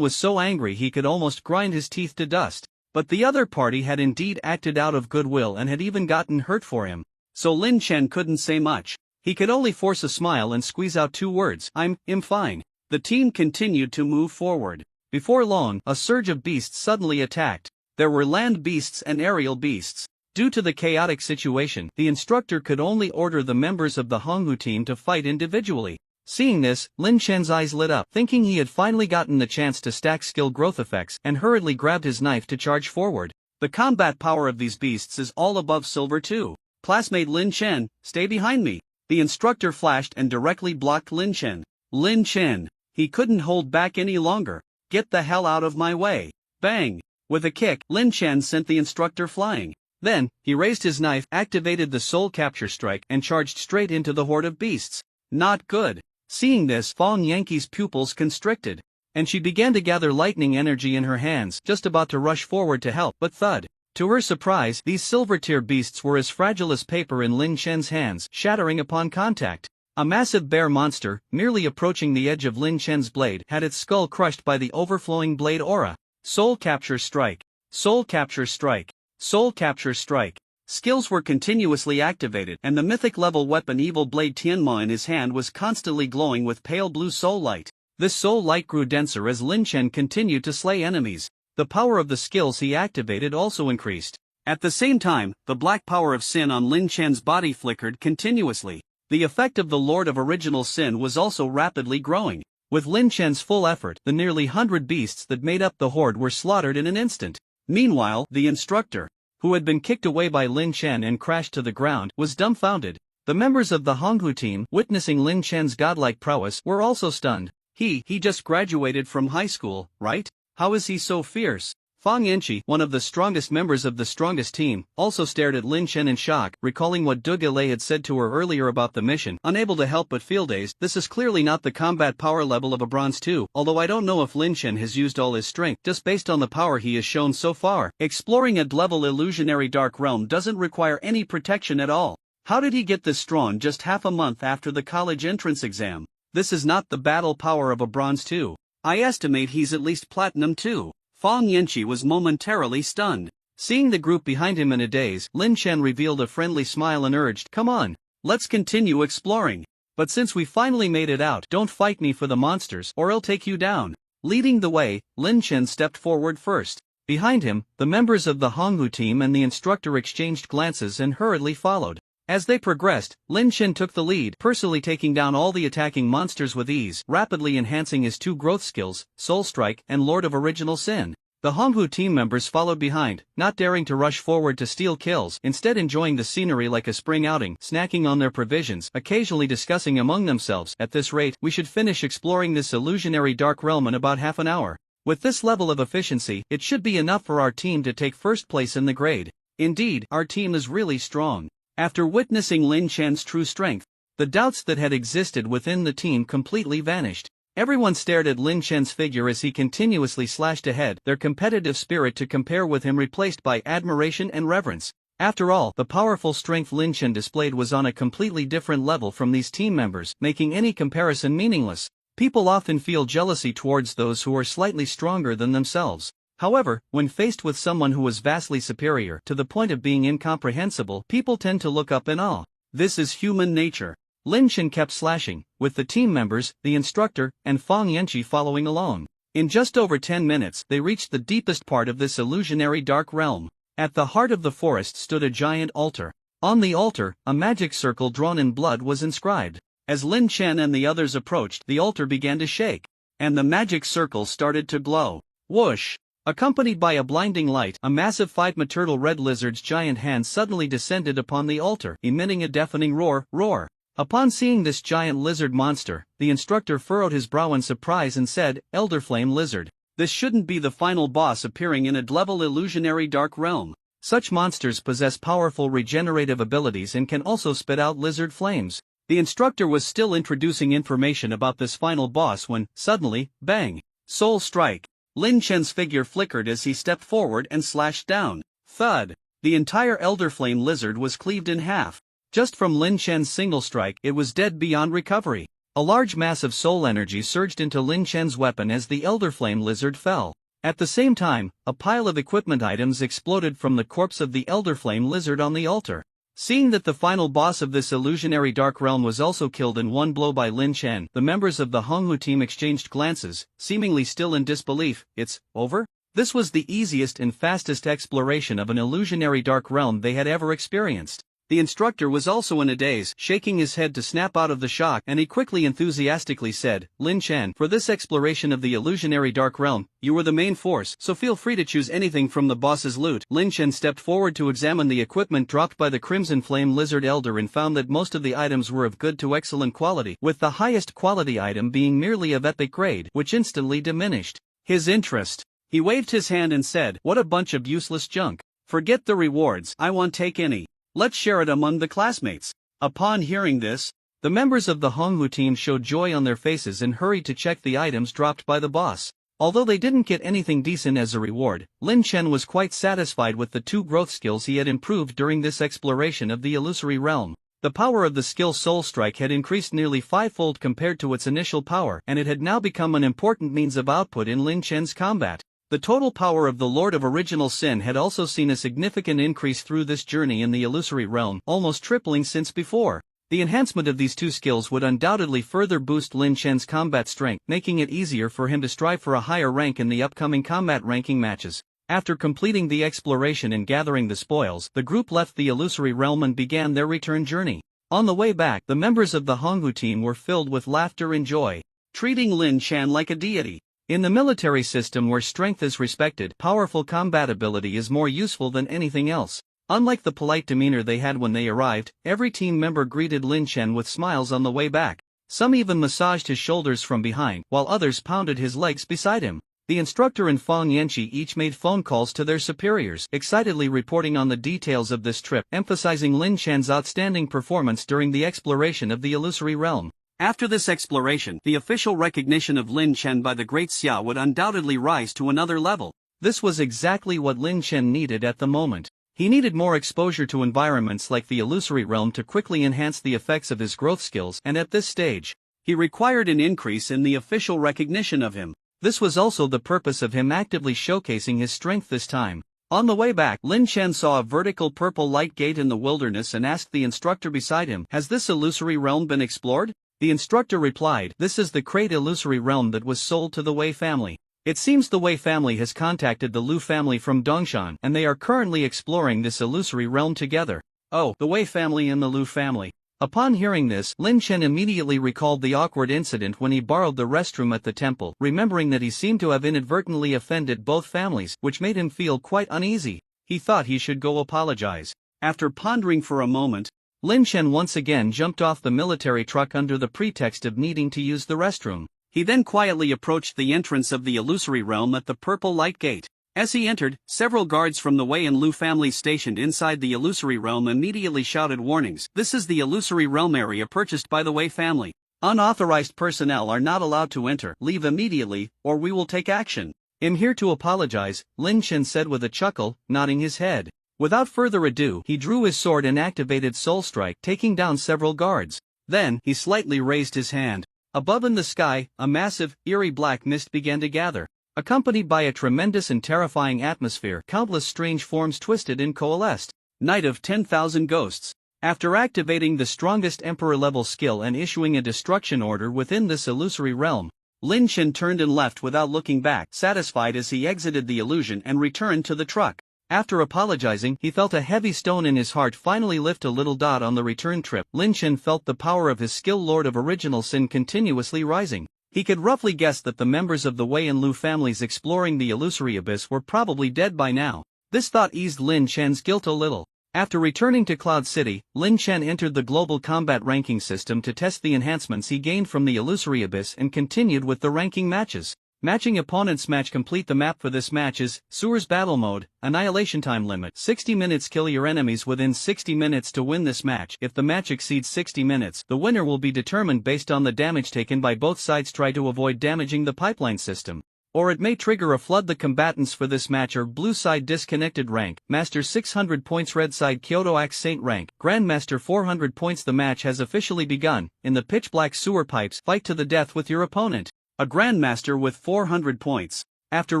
was so angry he could almost grind his teeth to dust. But the other party had indeed acted out of goodwill and had even gotten hurt for him. So Lin Chen couldn't say much. He could only force a smile and squeeze out two words, I'm fine. The team continued to move forward. Before long, a surge of beasts suddenly attacked. There were land beasts and aerial beasts. Due to the chaotic situation, the instructor could only order the members of the Honghu team to fight individually. Seeing this, Lin Chen's eyes lit up, thinking he had finally gotten the chance to stack skill growth effects, and hurriedly grabbed his knife to charge forward. The combat power of these beasts is all above Silver 2. Classmate Lin Chen, stay behind me. The instructor flashed and directly blocked Lin Chen. He couldn't hold back any longer. Get the hell out of my way. Bang! With a kick, Lin Chen sent the instructor flying. Then, he raised his knife, activated the Soul Capture Strike, and charged straight into the horde of beasts. Not good. Seeing this, Fang Yanqi's pupils constricted, and she began to gather lightning energy in her hands, just about to rush forward to help, but thud. To her surprise, these silver-tier beasts were as fragile as paper in Lin Chen's hands, shattering upon contact. A massive bear monster, merely approaching the edge of Lin Chen's blade, had its skull crushed by the overflowing blade aura. Soul Capture Strike. Soul Capture Strike. Soul Capture Strike. Skills were continuously activated, and the mythic-level weapon Evil Blade Tianma in his hand was constantly glowing with pale blue soul light. This soul light grew denser as Lin Chen continued to slay enemies. The power of the skills he activated also increased. At the same time, the black power of Sin on Lin Chen's body flickered continuously. The effect of the Lord of Original Sin was also rapidly growing. With Lin Chen's full effort, the nearly 100 beasts that made up the horde were slaughtered in an instant. Meanwhile, the instructor, who had been kicked away by Lin Chen and crashed to the ground, was dumbfounded. The members of the Honghu team, witnessing Lin Chen's godlike prowess, were also stunned. He just graduated from high school, right? How is he so fierce? Fang Yanqi, one of the strongest members of the strongest team, also stared at Lin Chen in shock, recalling what Du Gilei had said to her earlier about the mission, unable to help but feel dazed. This is clearly not the combat power level of a Bronze 2, although I don't know if Lin Chen has used all his strength just based on the power he has shown so far. Exploring a level illusionary dark realm doesn't require any protection at all. How did he get this strong just half a month after the college entrance exam? This is not the battle power of a Bronze 2. I estimate he's at least Platinum 2. Fang Yanqi was momentarily stunned. Seeing the group behind him in a daze, Lin Chen revealed a friendly smile and urged, "Come on, let's continue exploring. But since we finally made it out, don't fight me for the monsters, or I'll take you down." Leading the way, Lin Chen stepped forward first. Behind him, the members of the Honghu team and the instructor exchanged glances and hurriedly followed. As they progressed, Lin Chen took the lead, personally taking down all the attacking monsters with ease, rapidly enhancing his two growth skills, Soul Strike and Lord of Original Sin. The Honghu team members followed behind, not daring to rush forward to steal kills, instead enjoying the scenery like a spring outing, snacking on their provisions, occasionally discussing among themselves, "At this rate, we should finish exploring this illusionary dark realm in about half an hour. With this level of efficiency, it should be enough for our team to take first place in the grade. Indeed, our team is really strong." After witnessing Lin Chen's true strength, the doubts that had existed within the team completely vanished. Everyone stared at Lin Chen's figure as he continuously slashed ahead, their competitive spirit to compare with him replaced by admiration and reverence. After all, the powerful strength Lin Chen displayed was on a completely different level from these team members, making any comparison meaningless. People often feel jealousy towards those who are slightly stronger than themselves. However, when faced with someone who is vastly superior to the point of being incomprehensible, people tend to look up in awe. This is human nature. Lin Chen kept slashing, with the team members, the instructor, and Fang Yanqi following along. In just over 10 minutes, they reached the deepest part of this illusionary dark realm. At the heart of the forest stood a giant altar. On the altar, a magic circle drawn in blood was inscribed. As Lin Chen and the others approached, the altar began to shake, and the magic circle started to glow. Whoosh! Accompanied by a blinding light, a massive Phaidma turtle red lizard's giant hand suddenly descended upon the altar, emitting a deafening roar. Upon seeing this giant lizard monster, the instructor furrowed his brow in surprise and said, "Elderflame lizard. This shouldn't be the final boss appearing in a level illusionary dark realm. Such monsters possess powerful regenerative abilities and can also spit out lizard flames." The instructor was still introducing information about this final boss when, suddenly, bang! Soul strike! Lin Chen's figure flickered as he stepped forward and slashed down. Thud! The entire Elderflame lizard was cleaved in half. Just from Lin Chen's single strike, it was dead beyond recovery. A large mass of soul energy surged into Lin Chen's weapon as the Elderflame lizard fell. At the same time, a pile of equipment items exploded from the corpse of the Elderflame lizard on the altar. Seeing that the final boss of this illusionary dark realm was also killed in one blow by Lin Chen, the members of the Honghu team exchanged glances, seemingly still in disbelief. It's over? This was the easiest and fastest exploration of an illusionary dark realm they had ever experienced. The instructor was also in a daze, shaking his head to snap out of the shock, and he quickly enthusiastically said, "Lin Chen, for this exploration of the illusionary dark realm, you were the main force, so feel free to choose anything from the boss's loot." Lin Chen stepped forward to examine the equipment dropped by the Crimson Flame Lizard Elder and found that most of the items were of good to excellent quality, with the highest quality item being merely of epic grade, which instantly diminished his interest. He waved his hand and said, "What a bunch of useless junk. Forget the rewards, I won't take any. Let's share it among the classmates." Upon hearing this, the members of the Honghu team showed joy on their faces and hurried to check the items dropped by the boss. Although they didn't get anything decent as a reward, Lin Chen was quite satisfied with the 2 growth skills he had improved during this exploration of the illusory realm. The power of the skill Soul Strike had increased nearly 5-fold compared to its initial power, and it had now become an important means of output in Lin Chen's combat. The total power of the Lord of Original Sin had also seen a significant increase through this journey in the illusory realm, almost tripling since before. The enhancement of these 2 skills would undoubtedly further boost Lin Chen's combat strength, making it easier for him to strive for a higher rank in the upcoming combat ranking matches. After completing the exploration and gathering the spoils, the group left the illusory realm and began their return journey. On the way back, the members of the Honghu team were filled with laughter and joy, treating Lin Chen like a deity. In the military system where strength is respected, powerful combat ability is more useful than anything else. Unlike the polite demeanor they had when they arrived, every team member greeted Lin Chen with smiles on the way back. Some even massaged his shoulders from behind, while others pounded his legs beside him. The instructor and Fang Yanqi each made phone calls to their superiors, excitedly reporting on the details of this trip, emphasizing Lin Chen's outstanding performance during the exploration of the illusory realm. After this exploration, the official recognition of Lin Chen by the Great Xia would undoubtedly rise to another level. This was exactly what Lin Chen needed at the moment. He needed more exposure to environments like the illusory realm to quickly enhance the effects of his growth skills, and at this stage, he required an increase in the official recognition of him. This was also the purpose of him actively showcasing his strength this time. On the way back, Lin Chen saw a vertical purple light gate in the wilderness and asked the instructor beside him, "Has this illusory realm been explored?" The instructor replied, "This is the great illusory realm that was sold to the Wei family. It seems the Wei family has contacted the Lu family from Dongshan, and they are currently exploring this illusory realm together." Oh, the Wei family and the Lu family. Upon hearing this, Lin Chen immediately recalled the awkward incident when he borrowed the restroom at the temple, remembering that he seemed to have inadvertently offended both families, which made him feel quite uneasy. He thought he should go apologize. After pondering for a moment, Lin Chen once again jumped off the military truck under the pretext of needing to use the restroom. He then quietly approached the entrance of the illusory realm at the purple light gate. As he entered, several guards from the Wei and Lu families stationed inside the illusory realm immediately shouted warnings. "This is the illusory realm area purchased by the Wei family. Unauthorized personnel are not allowed to enter. Leave immediately, or we will take action." "I'm here to apologize," Lin Chen said with a chuckle, nodding his head. Without further ado, he drew his sword and activated Soul Strike, taking down several guards. Then, he slightly raised his hand. Above in the sky, a massive, eerie black mist began to gather. Accompanied by a tremendous and terrifying atmosphere, countless strange forms twisted and coalesced. Night of 10,000 Ghosts. After activating the strongest Emperor-level skill and issuing a destruction order within this illusory realm, Lin Chen turned and left without looking back, satisfied as he exited the illusion and returned to the truck. After apologizing, he felt a heavy stone in his heart finally lift a little dot on the return trip. Lin Chen felt the power of his skill Lord of Original Sin continuously rising. He could roughly guess that the members of the Wei and Lu families exploring the illusory abyss were probably dead by now. This thought eased Lin Chen's guilt a little. After returning to Cloud City, Lin Chen entered the global combat ranking system to test the enhancements he gained from the illusory abyss and continued with the ranking matches. Matching opponents match complete. The map for this match is Sewer's Battle Mode, Annihilation Time Limit 60 minutes. Kill your enemies within 60 minutes to win this match. If the match exceeds 60 minutes, the winner will be determined based on the damage taken by both sides. Try to avoid damaging the pipeline system, or it may trigger a flood. The combatants for this match are Blue Side Disconnected rank, Master 600 points, Red Side Kyoto Axe Saint rank, Grandmaster 400 points. The match has officially begun. In the pitch black sewer pipes, fight to the death with your opponent. A Grandmaster with 400 points. After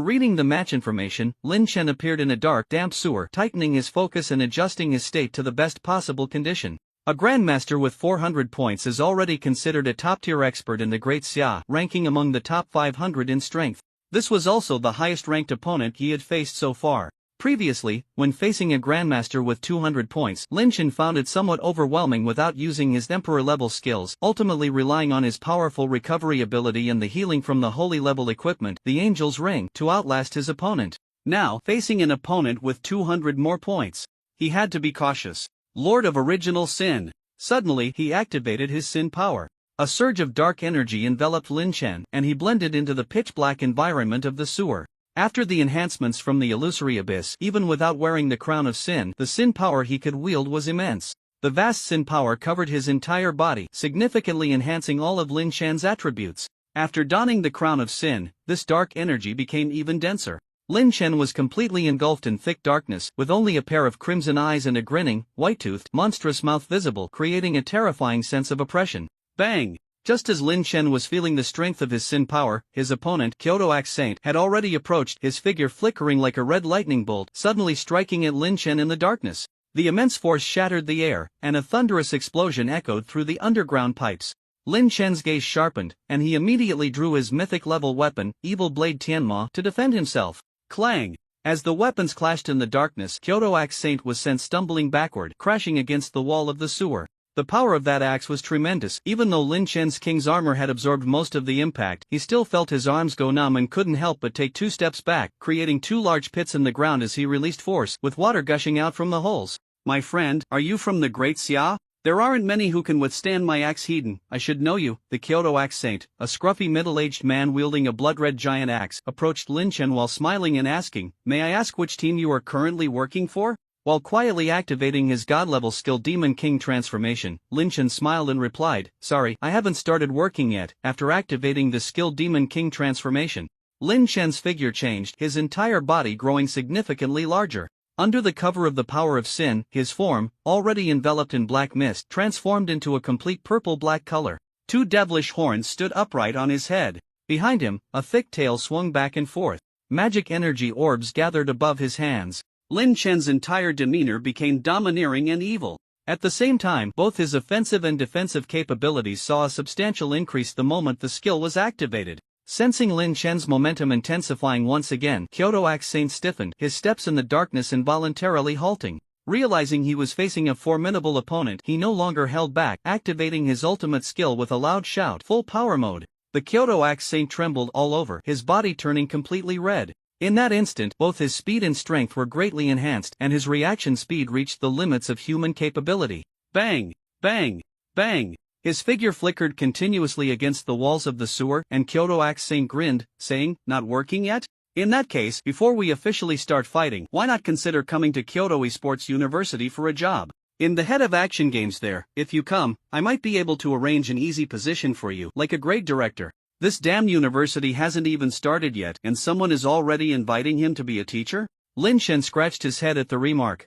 reading the match information, Lin Chen appeared in a dark, damp sewer, tightening his focus and adjusting his state to the best possible condition. A Grandmaster with 400 points is already considered a top-tier expert in the Great Xia, ranking among the top 500 in strength. This was also the highest-ranked opponent he had faced so far. Previously, when facing a Grandmaster with 200 points, Lin Chen found it somewhat overwhelming without using his Emperor-level skills, ultimately relying on his powerful recovery ability and the healing from the Holy-level equipment, the Angel's Ring, to outlast his opponent. Now, facing an opponent with 200 more points, he had to be cautious. Lord of Original Sin. Suddenly, he activated his Sin power. A surge of dark energy enveloped Lin Chen, and he blended into the pitch-black environment of the sewer. After the enhancements from the illusory abyss, even without wearing the crown of Sin, the Sin power he could wield was immense. The vast Sin power covered his entire body, significantly enhancing all of Lin Chen's attributes. After donning the crown of Sin, this dark energy became even denser. Lin Chen was completely engulfed in thick darkness, with only a pair of crimson eyes and a grinning, white-toothed, monstrous mouth visible, creating a terrifying sense of oppression. Bang! Just as Lin Chen was feeling the strength of his Sin power, his opponent, Kyoto Axe Saint, had already approached, his figure flickering like a red lightning bolt, suddenly striking at Lin Chen in the darkness. The immense force shattered the air, and a thunderous explosion echoed through the underground pipes. Lin Chen's gaze sharpened, and he immediately drew his mythic-level weapon, Evil Blade Tianma, to defend himself. Clang! As the weapons clashed in the darkness, Kyoto Axe Saint was sent stumbling backward, crashing against the wall of the sewer. The power of that axe was tremendous. Even though Lin Chen's king's armor had absorbed most of the impact, he still felt his arms go numb and couldn't help but take 2 steps back, creating 2 large pits in the ground as he released force, with water gushing out from the holes. My friend, are you from the Great Xia? There aren't many who can withstand my axe Hedon. I should know you. The Kyoto Axe Saint, a scruffy middle-aged man wielding a blood-red giant axe, approached Lin Chen while smiling and asking, "May I ask which team you are currently working for?" While quietly activating his god-level skill Demon King transformation, Lin Chen smiled and replied, "Sorry, I haven't started working yet." After activating the skill Demon King transformation, Lin Chen's figure changed, his entire body growing significantly larger. Under the cover of the power of Sin, his form, already enveloped in black mist, transformed into a complete purple-black color. 2 devilish horns stood upright on his head. Behind him, a thick tail swung back and forth. Magic energy orbs gathered above his hands. Lin Chen's entire demeanor became domineering and evil. At the same time, both his offensive and defensive capabilities saw a substantial increase the moment the skill was activated. Sensing Lin Chen's momentum intensifying once again, Kyoto Axe Saint stiffened, his steps in the darkness involuntarily halting. Realizing he was facing a formidable opponent, he no longer held back, activating his ultimate skill with a loud shout, full power mode. The Kyoto Axe Saint trembled all over, his body turning completely red. In that instant, both his speed and strength were greatly enhanced, and his reaction speed reached the limits of human capability. Bang! Bang! Bang! His figure flickered continuously against the walls of the sewer, and Kyoto Axe Saint grinned, saying, "Not working yet? In that case, before we officially start fighting, why not consider coming to Kyoto Esports University for a job? In the head of action games there, if you come, I might be able to arrange an easy position for you, like a grade director." This damn university hasn't even started yet, and someone is already inviting him to be a teacher? Lin Shen scratched his head at the remark.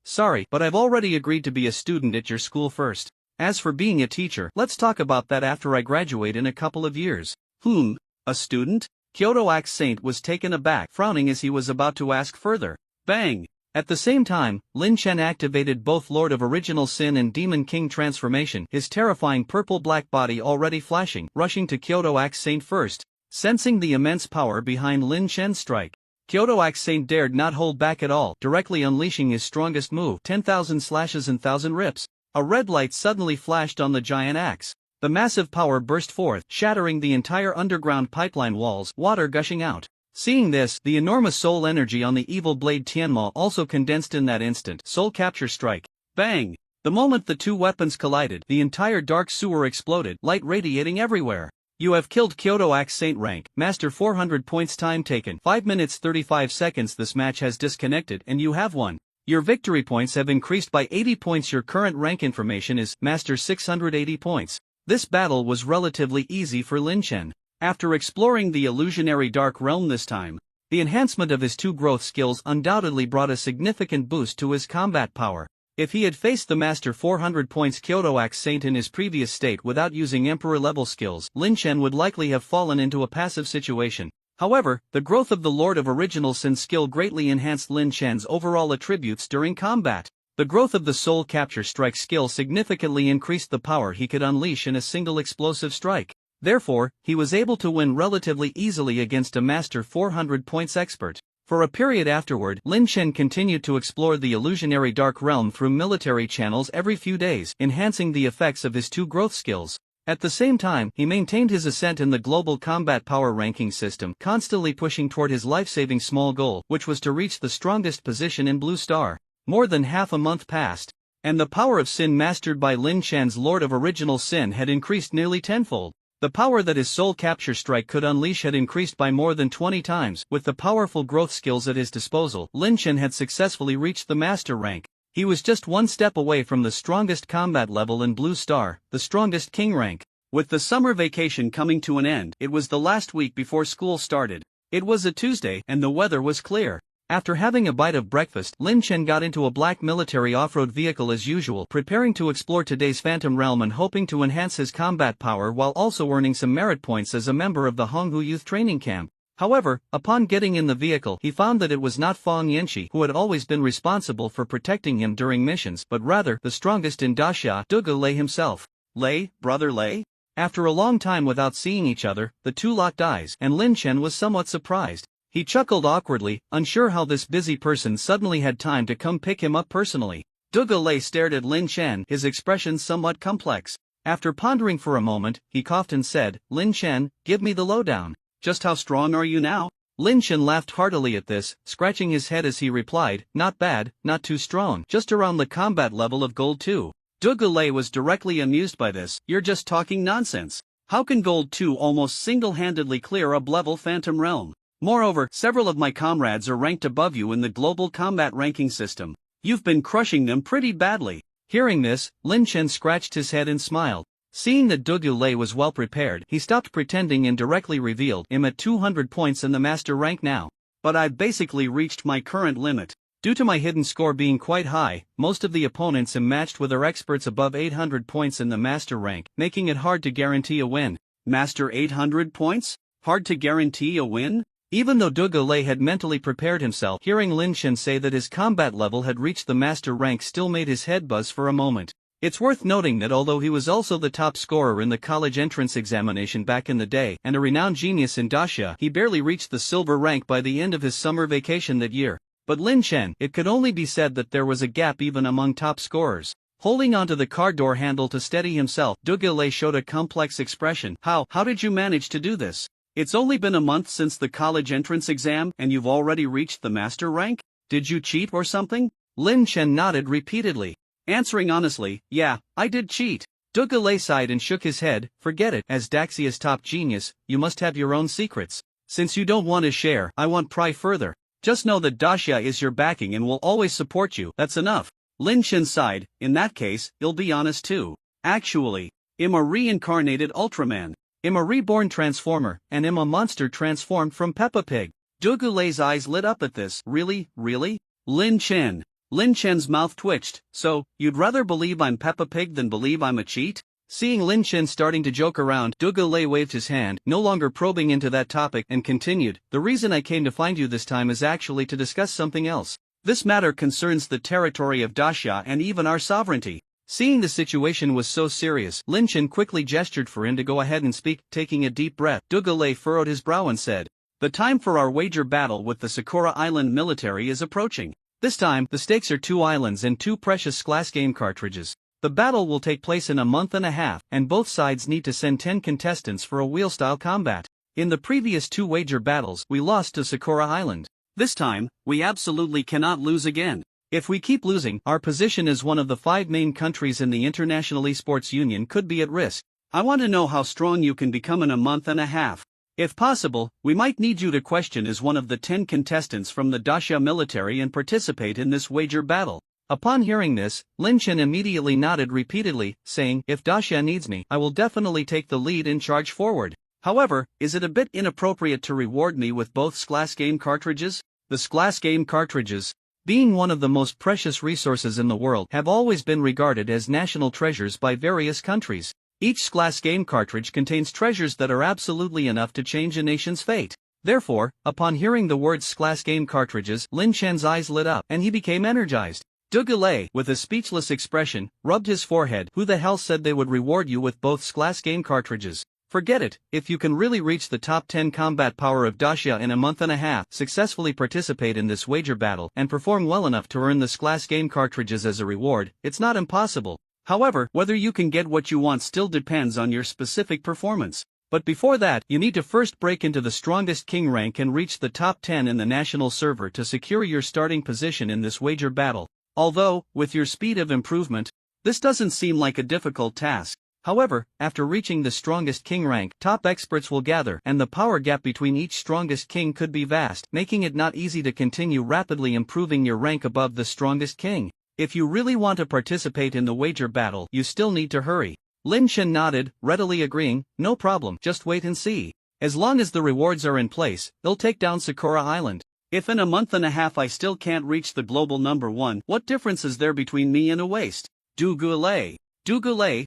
Sorry, but I've already agreed to be a student at your school first. As for being a teacher, let's talk about that after I graduate in a couple of years. A student? Kyoto Saint was taken aback, frowning as he was about to ask further. Bang! At the same time, Lin Shen activated both Lord of Original Sin and Demon King transformation, his terrifying purple-black body already flashing, rushing to Kyoto Saint first. Sensing the immense power behind Lin Shen's strike, Kyoto Saint dared not hold back at all, directly unleashing his strongest move, 10,000 slashes and 1,000 rips. A red light suddenly flashed on the giant axe. The massive power burst forth, shattering the entire underground pipeline walls, water gushing out. Seeing this, the enormous soul energy on the evil blade Tianma also condensed in that instant. Soul capture strike. Bang! The moment the two weapons collided, the entire dark sewer exploded, light radiating everywhere. You have killed Kyoto Saint rank, Master 400 points time taken, 5 minutes 35 seconds this match has disconnected and you have won. Your victory points have increased by 80 points. Your current rank information is Master 680 points. This battle was relatively easy for Lin Shen. After exploring the illusionary dark realm this time, the enhancement of his two growth skills undoubtedly brought a significant boost to his combat power. If he had faced the Master 400 points Kyoto Saint in his previous state without using Emperor-level skills, Lin Shen would likely have fallen into a passive situation. However, the growth of the Lord of Original Sin skill greatly enhanced Lin Shen's overall attributes during combat. The growth of the Soul Capture Strike skill significantly increased the power he could unleash in a single explosive strike. Therefore, he was able to win relatively easily against a Master 400 points expert. For a period afterward, Lin Shen continued to explore the illusionary dark realm through military channels every few days, enhancing the effects of his two growth skills. At the same time, he maintained his ascent in the global combat power ranking system, constantly pushing toward his life-saving small goal, which was to reach the strongest position in Blue Star. More than half a month passed, and the power of sin mastered by Lin Shen's Lord of Original Sin had increased nearly tenfold. The power that his Soul Capture Strike could unleash had increased by more than 20 times. With the powerful growth skills at his disposal, Lin Shen had successfully reached the Master rank. He was just one step away from the strongest combat level in Blue Star, the strongest King rank. With the summer vacation coming to an end, it was the last week before school started. It was a Tuesday, and the weather was clear. After having a bite of breakfast, Lin Shen got into a black military off-road vehicle as usual, preparing to explore today's Phantom Realm and hoping to enhance his combat power while also earning some merit points as a member of the Honghu Youth Training Camp. However, upon getting in the vehicle, he found that it was not Fang Yanqi who had always been responsible for protecting him during missions, but rather the strongest in Daxia, Duge Lei himself. Lei, brother Lei? After a long time without seeing each other, the two locked eyes, and Lin Shen was somewhat surprised. He chuckled awkwardly, unsure how this busy person suddenly had time to come pick him up personally. Duge Lei stared at Lin Shen, his expression somewhat complex. After pondering for a moment, he coughed and said, Lin Shen, give me the lowdown. Just how strong are you now? Lin Shen laughed heartily at this, scratching his head as he replied, not bad, not too strong, just around the combat level of Gold 2. Duge Lei was directly amused by this. You're just talking nonsense. How can Gold 2 almost single-handedly clear a level Phantom Realm? Moreover, several of my comrades are ranked above you in the global combat ranking system. You've been crushing them pretty badly. Hearing this, Lin Shen scratched his head and smiled. Seeing that Duge Lei was well prepared, he stopped pretending and directly revealed, I'm at 200 points in the master rank now. But I've basically reached my current limit. Due to my hidden score being quite high, most of the opponents I'm matched with are experts above 800 points in the master rank, making it hard to guarantee a win. Master 800 points? Hard to guarantee a win? Even though Duge Lei had mentally prepared himself, hearing Lin Shen say that his combat level had reached the master rank still made his head buzz for a moment. It's worth noting that although he was also the top scorer in the college entrance examination back in the day and a renowned genius in Daxia, he barely reached the silver rank by the end of his summer vacation that year. But Lin Shen, it could only be said that there was a gap even among top scorers. Holding onto the car door handle to steady himself, Duge Lei showed a complex expression. How did you manage to do this? It's only been a month since the college entrance exam and you've already reached the master rank? Did you cheat or something? Lin Shen nodded repeatedly. Answering honestly, yeah, I did cheat. Duge Lei sighed and shook his head. Forget it. As Daxia's top genius, you must have your own secrets. Since you don't want to share, I won't pry further. Just know that Daxia is your backing and will always support you. That's enough. Lin Shen sighed. In that case, I'll be honest too. Actually, I'm a reincarnated Ultraman. I'm a reborn Transformer, and I'm a monster transformed from Peppa Pig. Du Gulet's eyes lit up at this. Really, really? Lin Chen. Lin Chen's mouth twitched. So, you'd rather believe I'm Peppa Pig than believe I'm a cheat? Seeing Lin Chen starting to joke around, Du Gulet waved his hand, no longer probing into that topic, and continued, "The reason I came to find you this time is actually to discuss something else. This matter concerns the territory of Daxia and even our sovereignty." Seeing the situation was so serious, Lin Chen quickly gestured for him to go ahead and speak. Taking a deep breath, Du Gulet furrowed his brow and said, "The time for our wager battle with the Sakura Island military is approaching. This time, the stakes are 2 islands and 2 precious glass game cartridges. The battle will take place in a month and a half, and both sides need to send 10 contestants for a wheel-style combat. In the previous 2 wager battles, we lost to Sakura Island. This time, we absolutely cannot lose again. If we keep losing, our position as one of the 5 main countries in the International Esports Union could be at risk. I want to know how strong you can become in a month and a half. If possible, we might need you to question as one of the 10 contestants from the Daxia military and participate in this wager battle." Upon hearing this, Lin Chen immediately nodded repeatedly, saying, "If Daxia needs me, I will definitely take the lead and charge forward. However, is it a bit inappropriate to reward me with both glass game cartridges?" The glass game cartridges, being one of the most precious resources in the world, have always been regarded as national treasures by various countries. Each glass game cartridge contains treasures that are absolutely enough to change a nation's fate. Therefore, upon hearing the words glass game cartridges, Lin Chen's eyes lit up, and he became energized. Du Gulet, with a speechless expression, rubbed his forehead. "Who the hell said they would reward you with both glass game cartridges? Forget it. If you can really reach the top 10 combat power of Daxia in a month and a half, successfully participate in this wager battle, and perform well enough to earn the glass game cartridges as a reward, it's not impossible. However, whether you can get what you want still depends on your specific performance. But before that, you need to first break into the strongest king rank and reach the top 10 in the national server to secure your starting position in this wager battle. Although, with your speed of improvement, this doesn't seem like a difficult task. However, after reaching the strongest king rank, top experts will gather, and the power gap between each strongest king could be vast, making it not easy to continue rapidly improving your rank above the strongest king. If you really want to participate in the wager battle, you still need to hurry." Lin Chen nodded, readily agreeing, "No problem, just wait and see. As long as the rewards are in place, they'll take down Sakura Island. If in a month and a half I still can't reach the global number 1, what difference is there between me and a waste?" Du Gulet.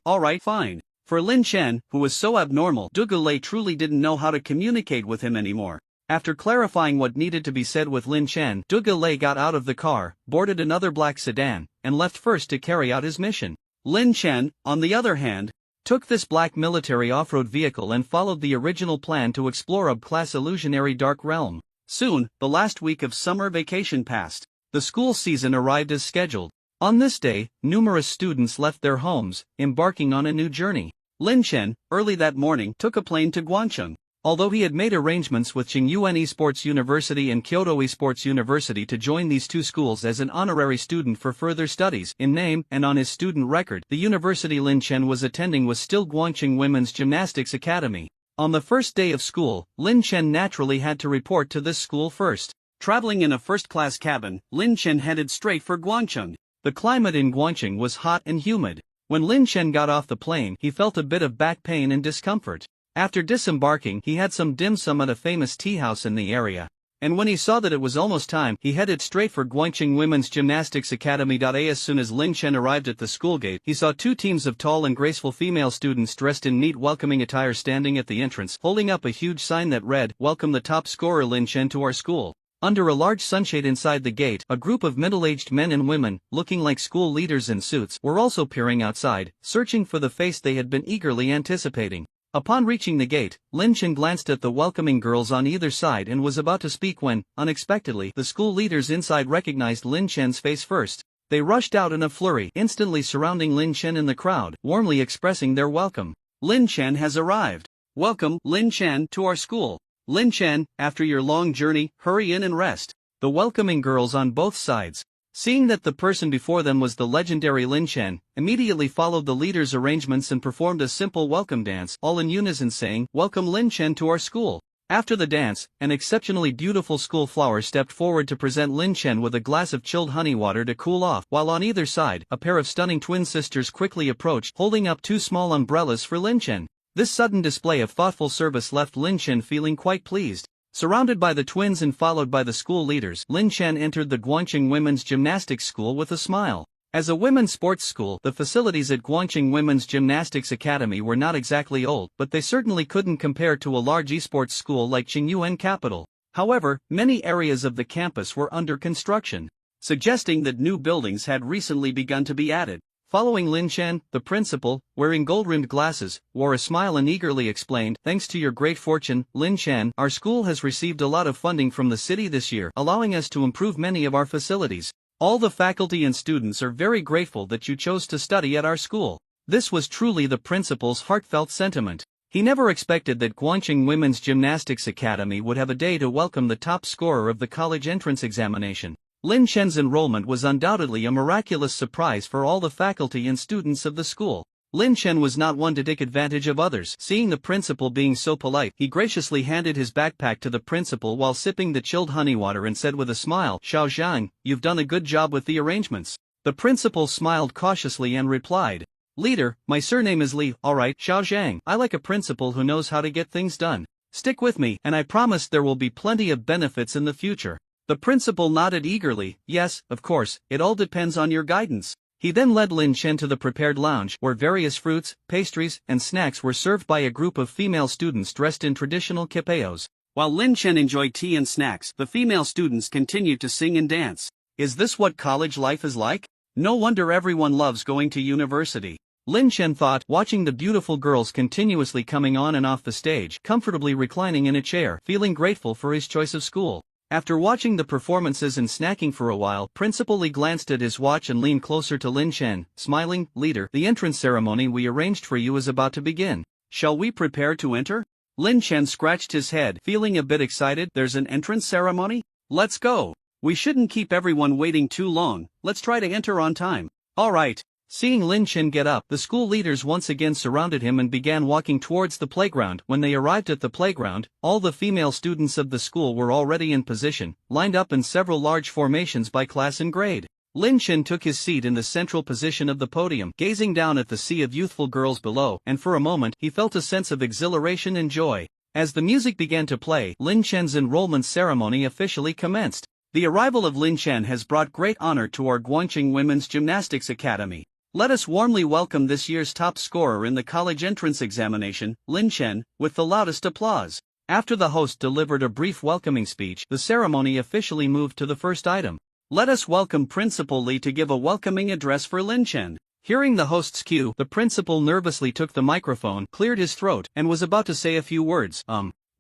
Alright fine. For Lin Chen, who was so abnormal, Du Gulet truly didn't know how to communicate with him anymore. After clarifying what needed to be said with Lin Chen, Du Gulet got out of the car, boarded another black sedan, and left first to carry out his mission. Lin Chen, on the other hand, took this black military off-road vehicle and followed the original plan to explore a class illusionary dark realm. Soon, the last week of summer vacation passed. The school season arrived as scheduled. On this day, numerous students left their homes, embarking on a new journey. Lin Chen, early that morning, took a plane to Guangcheng. Although he had made arrangements with Tsingyuan Esports University and Kyoto Esports University to join these 2 schools as an honorary student for further studies, in name and on his student record, the university Lin Chen was attending was still Guangcheng Women's Gymnastics Academy. On the first day of school, Lin Chen naturally had to report to this school first. Traveling in a first-class cabin, Lin Chen headed straight for Guangcheng. The climate in Guangcheng was hot and humid. When Lin Chen got off the plane, he felt a bit of back pain and discomfort. After disembarking, he had some dim sum at a famous tea house in the area. And when he saw that it was almost time, he headed straight for Guangcheng Women's Gymnastics Academy. As soon as Lin Chen arrived at the school gate, he saw 2 teams of tall and graceful female students dressed in neat welcoming attire standing at the entrance, holding up a huge sign that read, "Welcome the top scorer Lin Chen to our school." Under a large sunshade inside the gate, a group of middle-aged men and women, looking like school leaders in suits, were also peering outside, searching for the face they had been eagerly anticipating. Upon reaching the gate, Lin Chen glanced at the welcoming girls on either side and was about to speak when, unexpectedly, the school leaders inside recognized Lin Chen's face first. They rushed out in a flurry, instantly surrounding Lin Chen in the crowd, warmly expressing their welcome. "Lin Chen has arrived. Welcome, Lin Chen, to our school. Lin Chen, after your long journey, hurry in and rest." The welcoming girls on both sides, seeing that the person before them was the legendary Lin Chen, immediately followed the leader's arrangements and performed a simple welcome dance, all in unison saying, "Welcome Lin Chen to our school." After the dance, an exceptionally beautiful school flower stepped forward to present Lin Chen with a glass of chilled honey water to cool off, while on either side, a pair of stunning twin sisters quickly approached, holding up 2 small umbrellas for Lin Chen. This sudden display of thoughtful service left Lin Chen feeling quite pleased. Surrounded by the twins and followed by the school leaders, Lin Chen entered the Guangqing Women's Gymnastics School with a smile. As a women's sports school, the facilities at Guangqing Women's Gymnastics Academy were not exactly old, but they certainly couldn't compare to a large esports school like Qingyuan Capital. However, many areas of the campus were under construction, suggesting that new buildings had recently begun to be added. Following Lin Chen, the principal, wearing gold-rimmed glasses, wore a smile and eagerly explained, "Thanks to your great fortune, Lin Chen, our school has received a lot of funding from the city this year, allowing us to improve many of our facilities. All the faculty and students are very grateful that you chose to study at our school." This was truly the principal's heartfelt sentiment. He never expected that Guangqing Women's Gymnastics Academy would have a day to welcome the top scorer of the college entrance examination. Lin Chen's enrollment was undoubtedly a miraculous surprise for all the faculty and students of the school. Lin Chen was not one to take advantage of others. Seeing the principal being so polite, he graciously handed his backpack to the principal while sipping the chilled honey water and said with a smile, "Xiao Zhang, you've done a good job with the arrangements." The principal smiled cautiously and replied, "Leader, my surname is Li." "Alright, Xiao Zhang, I like a principal who knows how to get things done. Stick with me, and I promise there will be plenty of benefits in the future." The principal nodded eagerly, "Yes, of course, it all depends on your guidance." He then led Lin Chen to the prepared lounge, where various fruits, pastries, and snacks were served by a group of female students dressed in traditional kipayos. While Lin Chen enjoyed tea and snacks, the female students continued to sing and dance. Is this what college life is like? No wonder everyone loves going to university. Lin Chen thought, watching the beautiful girls continuously coming on and off the stage, comfortably reclining in a chair, feeling grateful for his choice of school. After watching the performances and snacking for a while, Principal Li glanced at his watch and leaned closer to Lin Chen, smiling, "Leader, the entrance ceremony we arranged for you is about to begin. Shall we prepare to enter?" Lin Chen scratched his head, feeling a bit excited. "There's an entrance ceremony? Let's go. We shouldn't keep everyone waiting too long, let's try to enter on time." "Alright." Seeing Lin Chen get up, the school leaders once again surrounded him and began walking towards the playground. When they arrived at the playground, all the female students of the school were already in position, lined up in several large formations by class and grade. Lin Chen took his seat in the central position of the podium, gazing down at the sea of youthful girls below, and for a moment he felt a sense of exhilaration and joy. As the music began to play, Lin Chen's enrollment ceremony officially commenced. The arrival of Lin Chen has brought great honor to our Guangqing Women's Gymnastics Academy. Let us warmly welcome this year's top scorer in the college entrance examination, Lin Chen, with the loudest applause. After the host delivered a brief welcoming speech, the ceremony officially moved to the first item. Let us welcome Principal Li to give a welcoming address for Lin Chen. Hearing the host's cue, the principal nervously took the microphone, cleared his throat, and was about to say a few words.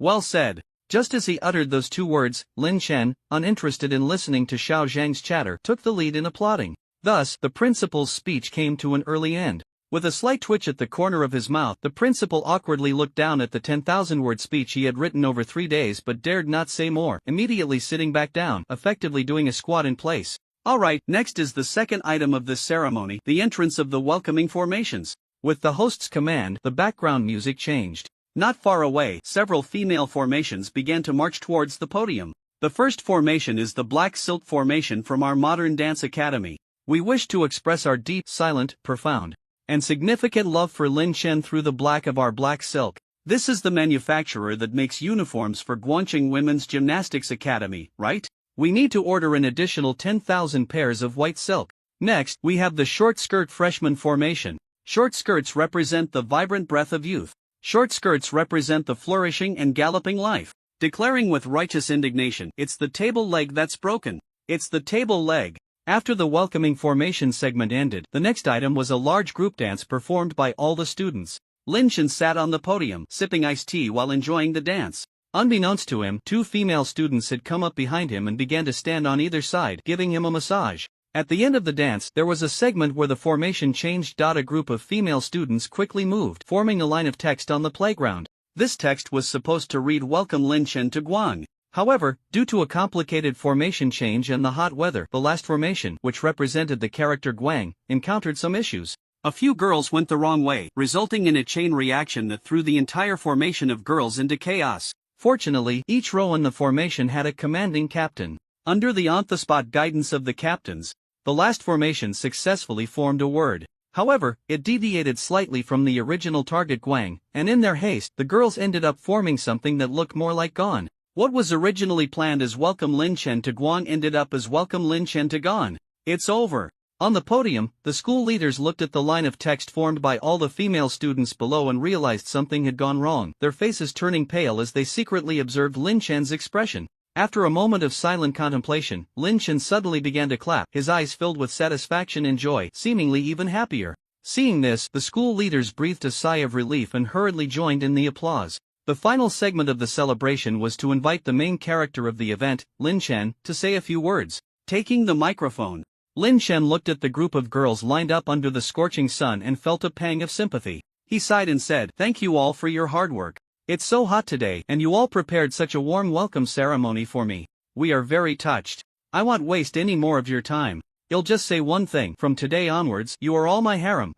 Well said. Just as he uttered those two words, Lin Chen, uninterested in listening to Xiao Zhang's chatter, took the lead in applauding. Thus, the principal's speech came to an early end. With a slight twitch at the corner of his mouth, the principal awkwardly looked down at the 10,000-word speech he had written over 3 days but dared not say more, immediately sitting back down, effectively doing a squat in place. Alright, next is the second item of this ceremony, the entrance of the welcoming formations. With the host's command, the background music changed. Not far away, several female formations began to march towards the podium. The first formation is the Black Silk Formation from our Modern Dance Academy. We wish to express our deep, silent, profound, and significant love for Lin Chen through the black of our black silk. This is the manufacturer that makes uniforms for Guangqing Women's Gymnastics Academy, right? We need to order an additional 10,000 pairs of white silk. Next, we have the Short Skirt Freshman Formation. Short skirts represent the vibrant breath of youth. Short skirts represent the flourishing and galloping life. Declaring with righteous indignation, "It's the table leg that's broken. It's the table leg." After the welcoming formation segment ended, the next item was a large group dance performed by all the students. Lin Chen sat on the podium, sipping iced tea while enjoying the dance. Unbeknownst to him, 2 female students had come up behind him and began to stand on either side, giving him a massage. At the end of the dance, there was a segment where the formation changed. A group of female students quickly moved, forming a line of text on the playground. This text was supposed to read, "Welcome Lin Chen to Guang." However, due to a complicated formation change and the hot weather, the last formation, which represented the character Guang, encountered some issues. A few girls went the wrong way, resulting in a chain reaction that threw the entire formation of girls into chaos. Fortunately, each row in the formation had a commanding captain. Under the on-the-spot guidance of the captains, the last formation successfully formed a word. However, it deviated slightly from the original target Guang, and in their haste, the girls ended up forming something that looked more like Gon. What was originally planned as Welcome Lin Chen to Guan ended up as Welcome Lin Chen to Gan. It's over. On the podium, the school leaders looked at the line of text formed by all the female students below and realized something had gone wrong, their faces turning pale as they secretly observed Lin Chen's expression. After a moment of silent contemplation, Lin Chen suddenly began to clap, his eyes filled with satisfaction and joy, seemingly even happier. Seeing this, the school leaders breathed a sigh of relief and hurriedly joined in the applause. The final segment of the celebration was to invite the main character of the event, Lin Chen, to say a few words. Taking the microphone, Lin Chen looked at the group of girls lined up under the scorching sun and felt a pang of sympathy. He sighed and said, "Thank you all for your hard work. It's so hot today and you all prepared such a warm welcome ceremony for me. We are very touched. I won't waste any more of your time. I'll just say one thing, from today onwards, you are all my harem,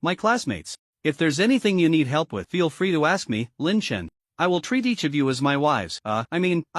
my classmates. If there's anything you need help with, feel free to ask me, Lin Chen. I will treat each of you as my wives, I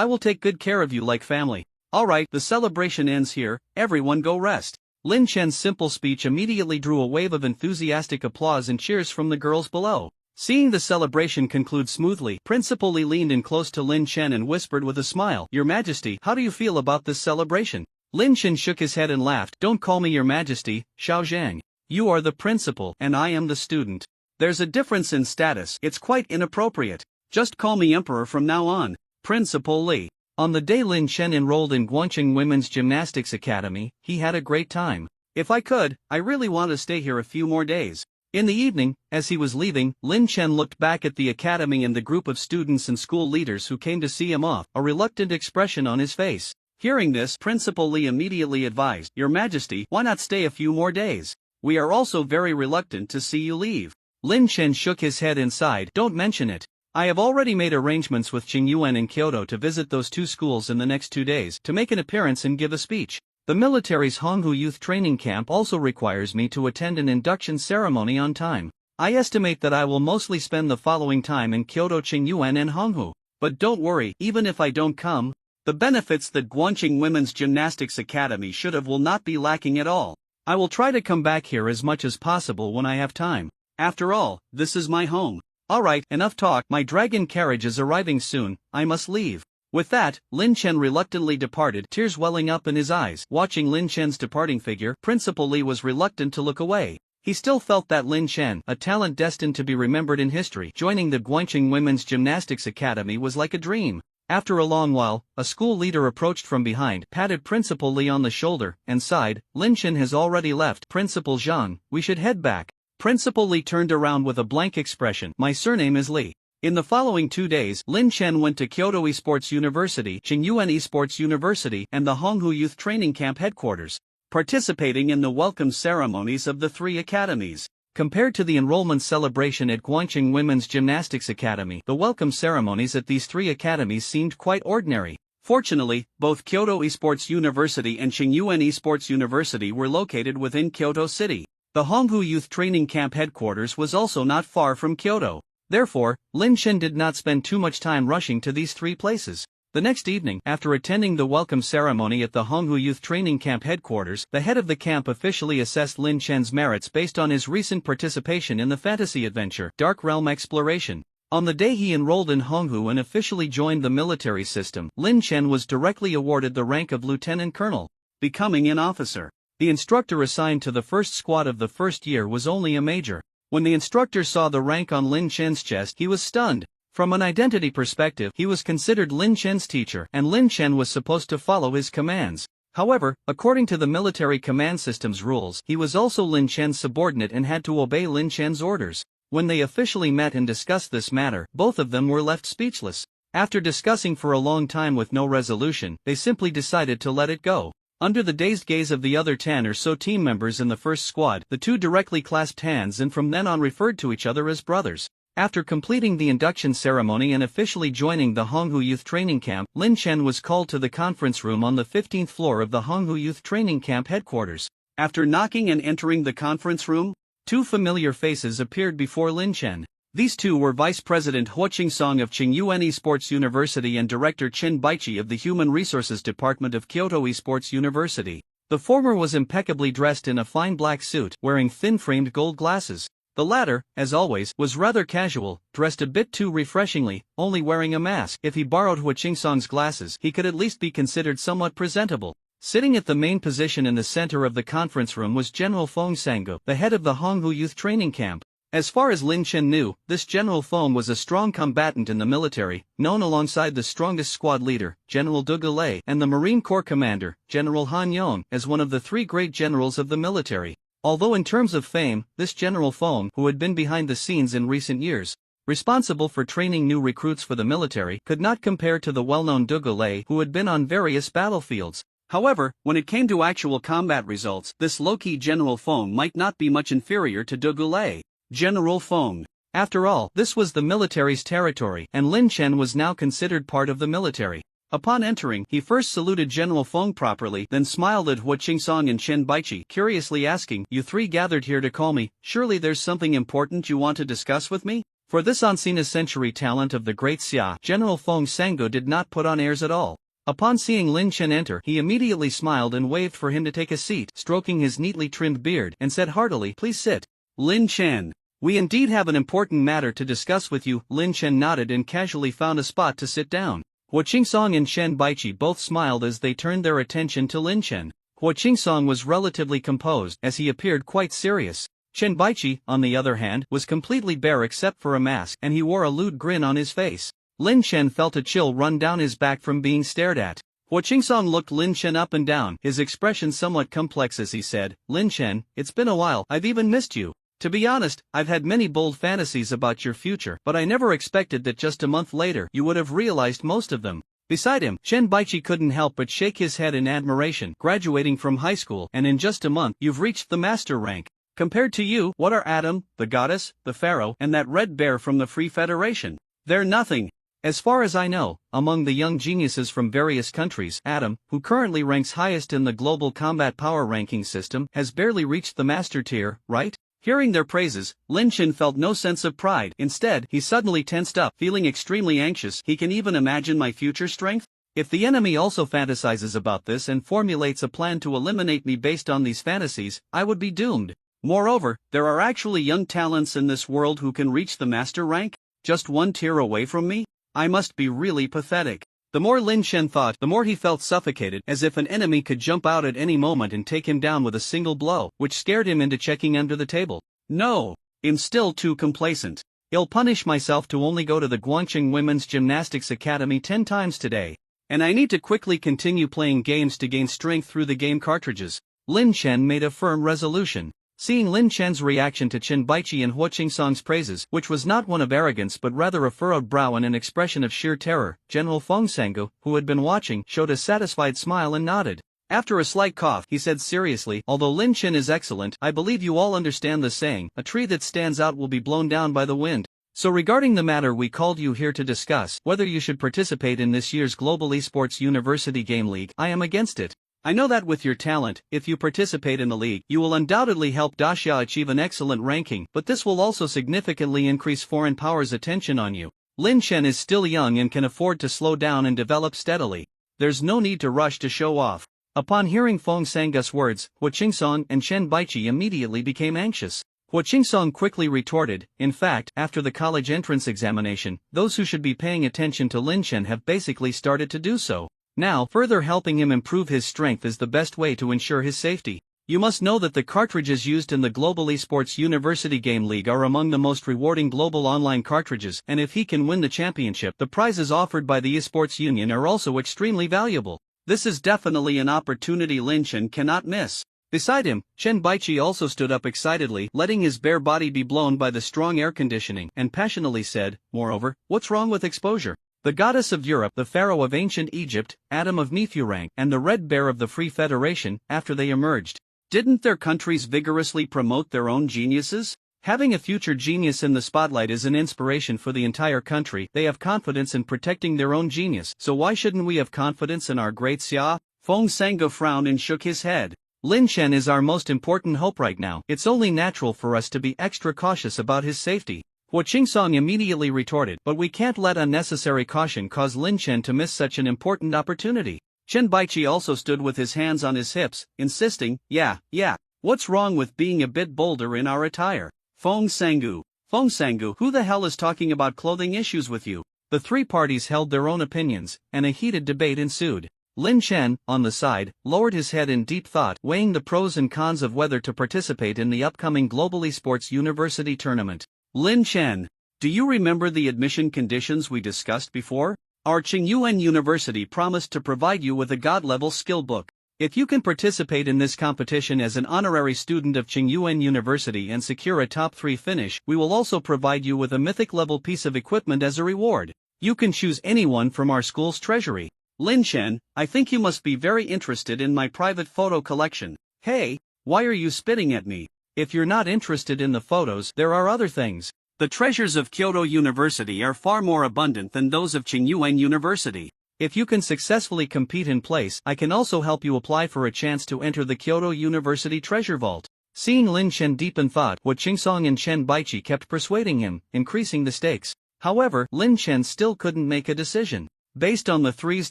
will take good care of you like family. Alright, the celebration ends here, everyone go rest." Lin Chen's simple speech immediately drew a wave of enthusiastic applause and cheers from the girls below. Seeing the celebration conclude smoothly, Principal Li leaned in close to Lin Chen and whispered with a smile, "Your Majesty, how do you feel about this celebration?" Lin Chen shook his head and laughed, "Don't call me Your Majesty, Xiao Zhang. You are the principal and I am the student. There's a difference in status, it's quite inappropriate. Just call me Emperor from now on." Principal Li. On the day Lin Chen enrolled in Guangqing Women's Gymnastics Academy, he had a great time. "If I could, I really want to stay here a few more days." In the evening, as he was leaving, Lin Chen looked back at the academy and the group of students and school leaders who came to see him off, a reluctant expression on his face. Hearing this, Principal Li immediately advised, "Your Majesty, why not stay a few more days? We are also very reluctant to see you leave." Lin Chen shook his head and sighed, "Don't mention it. I have already made arrangements with Qing Yuan in Kyoto to visit those two schools in the next 2 days, to make an appearance and give a speech. The military's Honghu Youth Training Camp also requires me to attend an induction ceremony on time. I estimate that I will mostly spend the following time in Kyoto, Qing Yuan and Honghu. But don't worry, even if I don't come, the benefits that Guangqing Women's Gymnastics Academy should have will not be lacking at all. I will try to come back here as much as possible when I have time. After all, this is my home. Alright, enough talk, my dragon carriage is arriving soon, I must leave." With that, Lin Chen reluctantly departed, tears welling up in his eyes. Watching Lin Chen's departing figure, Principal Li was reluctant to look away. He still felt that Lin Chen, a talent destined to be remembered in history, joining the Guangqing Women's Gymnastics Academy was like a dream. After a long while, a school leader approached from behind, patted Principal Li on the shoulder, and sighed, "Lin Chen has already left. Principal Zhang, we should head back." Principal Li turned around with a blank expression, "My surname is Li." In the following 2 days, Lin Chen went to Kyoto Esports University, Qing Yuan Esports University, and the Honghu Youth Training Camp headquarters, participating in the welcome ceremonies of the 3 academies. Compared to the enrollment celebration at Guangqing Women's Gymnastics Academy, the welcome ceremonies at these 3 academies seemed quite ordinary. Fortunately, both Kyoto Esports University and Qing Yuan Esports University were located within Kyoto City. The Honghu Youth Training Camp headquarters was also not far from Kyoto. Therefore, Lin Chen did not spend too much time rushing to these 3 places. The next evening, after attending the welcome ceremony at the Honghu Youth Training Camp headquarters, the head of the camp officially assessed Lin Chen's merits based on his recent participation in the fantasy adventure, Dark Realm Exploration. On the day he enrolled in Honghu and officially joined the military system, Lin Chen was directly awarded the rank of lieutenant colonel, becoming an officer. The instructor assigned to the first squad of the first year was only a major. When the instructor saw the rank on Lin Chen's chest, he was stunned. From an identity perspective, he was considered Lin Chen's teacher, and Lin Chen was supposed to follow his commands. However, according to the military command system's rules, he was also Lin Chen's subordinate and had to obey Lin Chen's orders. When they officially met and discussed this matter, both of them were left speechless. After discussing for a long time with no resolution, they simply decided to let it go. Under the dazed gaze of the other 10 or so team members in the first squad, the two directly clasped hands and from then on referred to each other as brothers. After completing the induction ceremony and officially joining the Honghu Youth Training Camp, Lin Chen was called to the conference room on the 15th floor of the Honghu Youth Training Camp headquarters. After knocking and entering the conference room, 2 familiar faces appeared before Lin Chen. These 2 were Vice President Huo Qingsong of Qing Yuan Esports University and Director Chen Baiqi of the Human Resources Department of Kyoto Esports University. The former was impeccably dressed in a fine black suit, wearing thin-framed gold glasses. The latter, as always, was rather casual, dressed a bit too refreshingly, only wearing a mask. If he borrowed Hua Qingsong's glasses, he could at least be considered somewhat presentable. Sitting at the main position in the center of the conference room was General Feng Sango, the head of the Honghu Youth Training Camp. As far as Lin Chen knew, this General Feng was a strong combatant in the military, known alongside the strongest squad leader, General Du Galay, and the Marine Corps commander, General Han Yong, as one of the three great generals of the military. Although in terms of fame, this General Feng, who had been behind the scenes in recent years, responsible for training new recruits for the military, could not compare to the well-known Du Galay, who had been on various battlefields. However, when it came to actual combat results, this low-key General Feng might not be much inferior to Du Galay. General Feng. After all, this was the military's territory, and Lin Chen was now considered part of the military. Upon entering, he first saluted General Feng properly, then smiled at Hua Qingsong and Chen Baiqi, curiously asking, "You three gathered here to call me, surely there's something important you want to discuss with me?" For this unseen century talent of the great Xia, General Feng Sango did not put on airs at all. Upon seeing Lin Chen enter, he immediately smiled and waved for him to take a seat, stroking his neatly trimmed beard, and said heartily, "Please sit." Lin Chen. "We indeed have an important matter to discuss with you." Lin Chen nodded and casually found a spot to sit down. Hua Qingsong and Chen Baiqi both smiled as they turned their attention to Lin Chen. Hua Qingsong was relatively composed, as he appeared quite serious. Chen Baiqi, on the other hand, was completely bare except for a mask, and he wore a lewd grin on his face. Lin Chen felt a chill run down his back from being stared at. Hua Qingsong looked Lin Chen up and down, his expression somewhat complex as he said, "Lin Chen, it's been a while, I've even missed you. To be honest, I've had many bold fantasies about your future, but I never expected that just a month later you would have realized most of them." Beside him, Chen Baiqi couldn't help but shake his head in admiration. "Graduating from high school, and in just a month, you've reached the master rank. Compared to you, what are Adam, the goddess, the pharaoh, and that red bear from the Free Federation? They're nothing. As far as I know, among the young geniuses from various countries, Adam, who currently ranks highest in the global combat power ranking system, has barely reached the master tier, right?" Hearing their praises, Lin Chen felt no sense of pride. Instead, he suddenly tensed up, feeling extremely anxious. He can even imagine my future strength? If the enemy also fantasizes about this and formulates a plan to eliminate me based on these fantasies, I would be doomed. Moreover, there are actually young talents in this world who can reach the master rank, just one tier away from me? I must be really pathetic. The more Lin Chen thought, the more he felt suffocated, as if an enemy could jump out at any moment and take him down with a single blow, which scared him into checking under the table. No, I'm still too complacent. I'll punish myself to only go to the Guangqing Women's Gymnastics Academy 10 times today. And I need to quickly continue playing games to gain strength through the game cartridges. Lin Chen made a firm resolution. Seeing Lin Chen's reaction to Chen Baiqi and Hua Qingsong's praises, which was not one of arrogance but rather a furrowed brow and an expression of sheer terror, General Feng Sango, who had been watching, showed a satisfied smile and nodded. After a slight cough, he said seriously, "Although Lin Chen is excellent, I believe you all understand the saying, a tree that stands out will be blown down by the wind. So regarding the matter we called you here to discuss, whether you should participate in this year's Global Esports University Game League, I am against it. I know that with your talent, if you participate in the league, you will undoubtedly help Daxia achieve an excellent ranking, but this will also significantly increase foreign powers' attention on you. Lin Chen is still young and can afford to slow down and develop steadily. There's no need to rush to show off." Upon hearing Feng Sango's words, Hua Qingsong and Chen Baiqi immediately became anxious. Hua Qingsong quickly retorted, "In fact, after the college entrance examination, those who should be paying attention to Lin Chen have basically started to do so. Now, further helping him improve his strength is the best way to ensure his safety. You must know that the cartridges used in the Global Esports University Game League are among the most rewarding global online cartridges, and if he can win the championship, the prizes offered by the Esports Union are also extremely valuable. This is definitely an opportunity Lin Chen cannot miss." Beside him, Chen Baiqi also stood up excitedly, letting his bare body be blown by the strong air conditioning, and passionately said, "Moreover, what's wrong with exposure? The goddess of Europe, the pharaoh of ancient Egypt, Adam of Nifurang, and the Red Bear of the Free Federation, after they emerged, didn't their countries vigorously promote their own geniuses? Having a future genius in the spotlight is an inspiration for the entire country. They have confidence in protecting their own genius, so why shouldn't we have confidence in our great Xia?" Feng Sango frowned and shook his head. "Lin Chen is our most important hope right now. It's only natural for us to be extra cautious about his safety." Hua Qingsong immediately retorted, "But we can't let unnecessary caution cause Lin Chen to miss such an important opportunity." Chen Baiqi also stood with his hands on his hips, insisting, Yeah, what's wrong with being a bit bolder in our attire? Feng Sangu. Feng Sangu, who the hell is talking about clothing issues with you? The three parties held their own opinions, and a heated debate ensued. Lin Chen, on the side, lowered his head in deep thought, weighing the pros and cons of whether to participate in the upcoming Global Esports University tournament. Lin Chen, do you remember the admission conditions we discussed before? Our Qingyuan University promised to provide you with a God-level skill book. If you can participate in this competition as an honorary student of Qingyuan University and secure a top 3 finish, we will also provide you with a mythic-level piece of equipment as a reward. You can choose anyone from our school's treasury. Lin Chen, I think you must be very interested in my private photo collection. Hey, why are you spitting at me? If you're not interested in the photos, there are other things. The treasures of Kyoto University are far more abundant than those of Qingyuan University. If you can successfully compete in place, I can also help you apply for a chance to enter the Kyoto University Treasure Vault. Seeing Lin Chen deep in thought, Hua Qingsong and Chen Baiqi kept persuading him, increasing the stakes. However, Lin Chen still couldn't make a decision. Based on the three's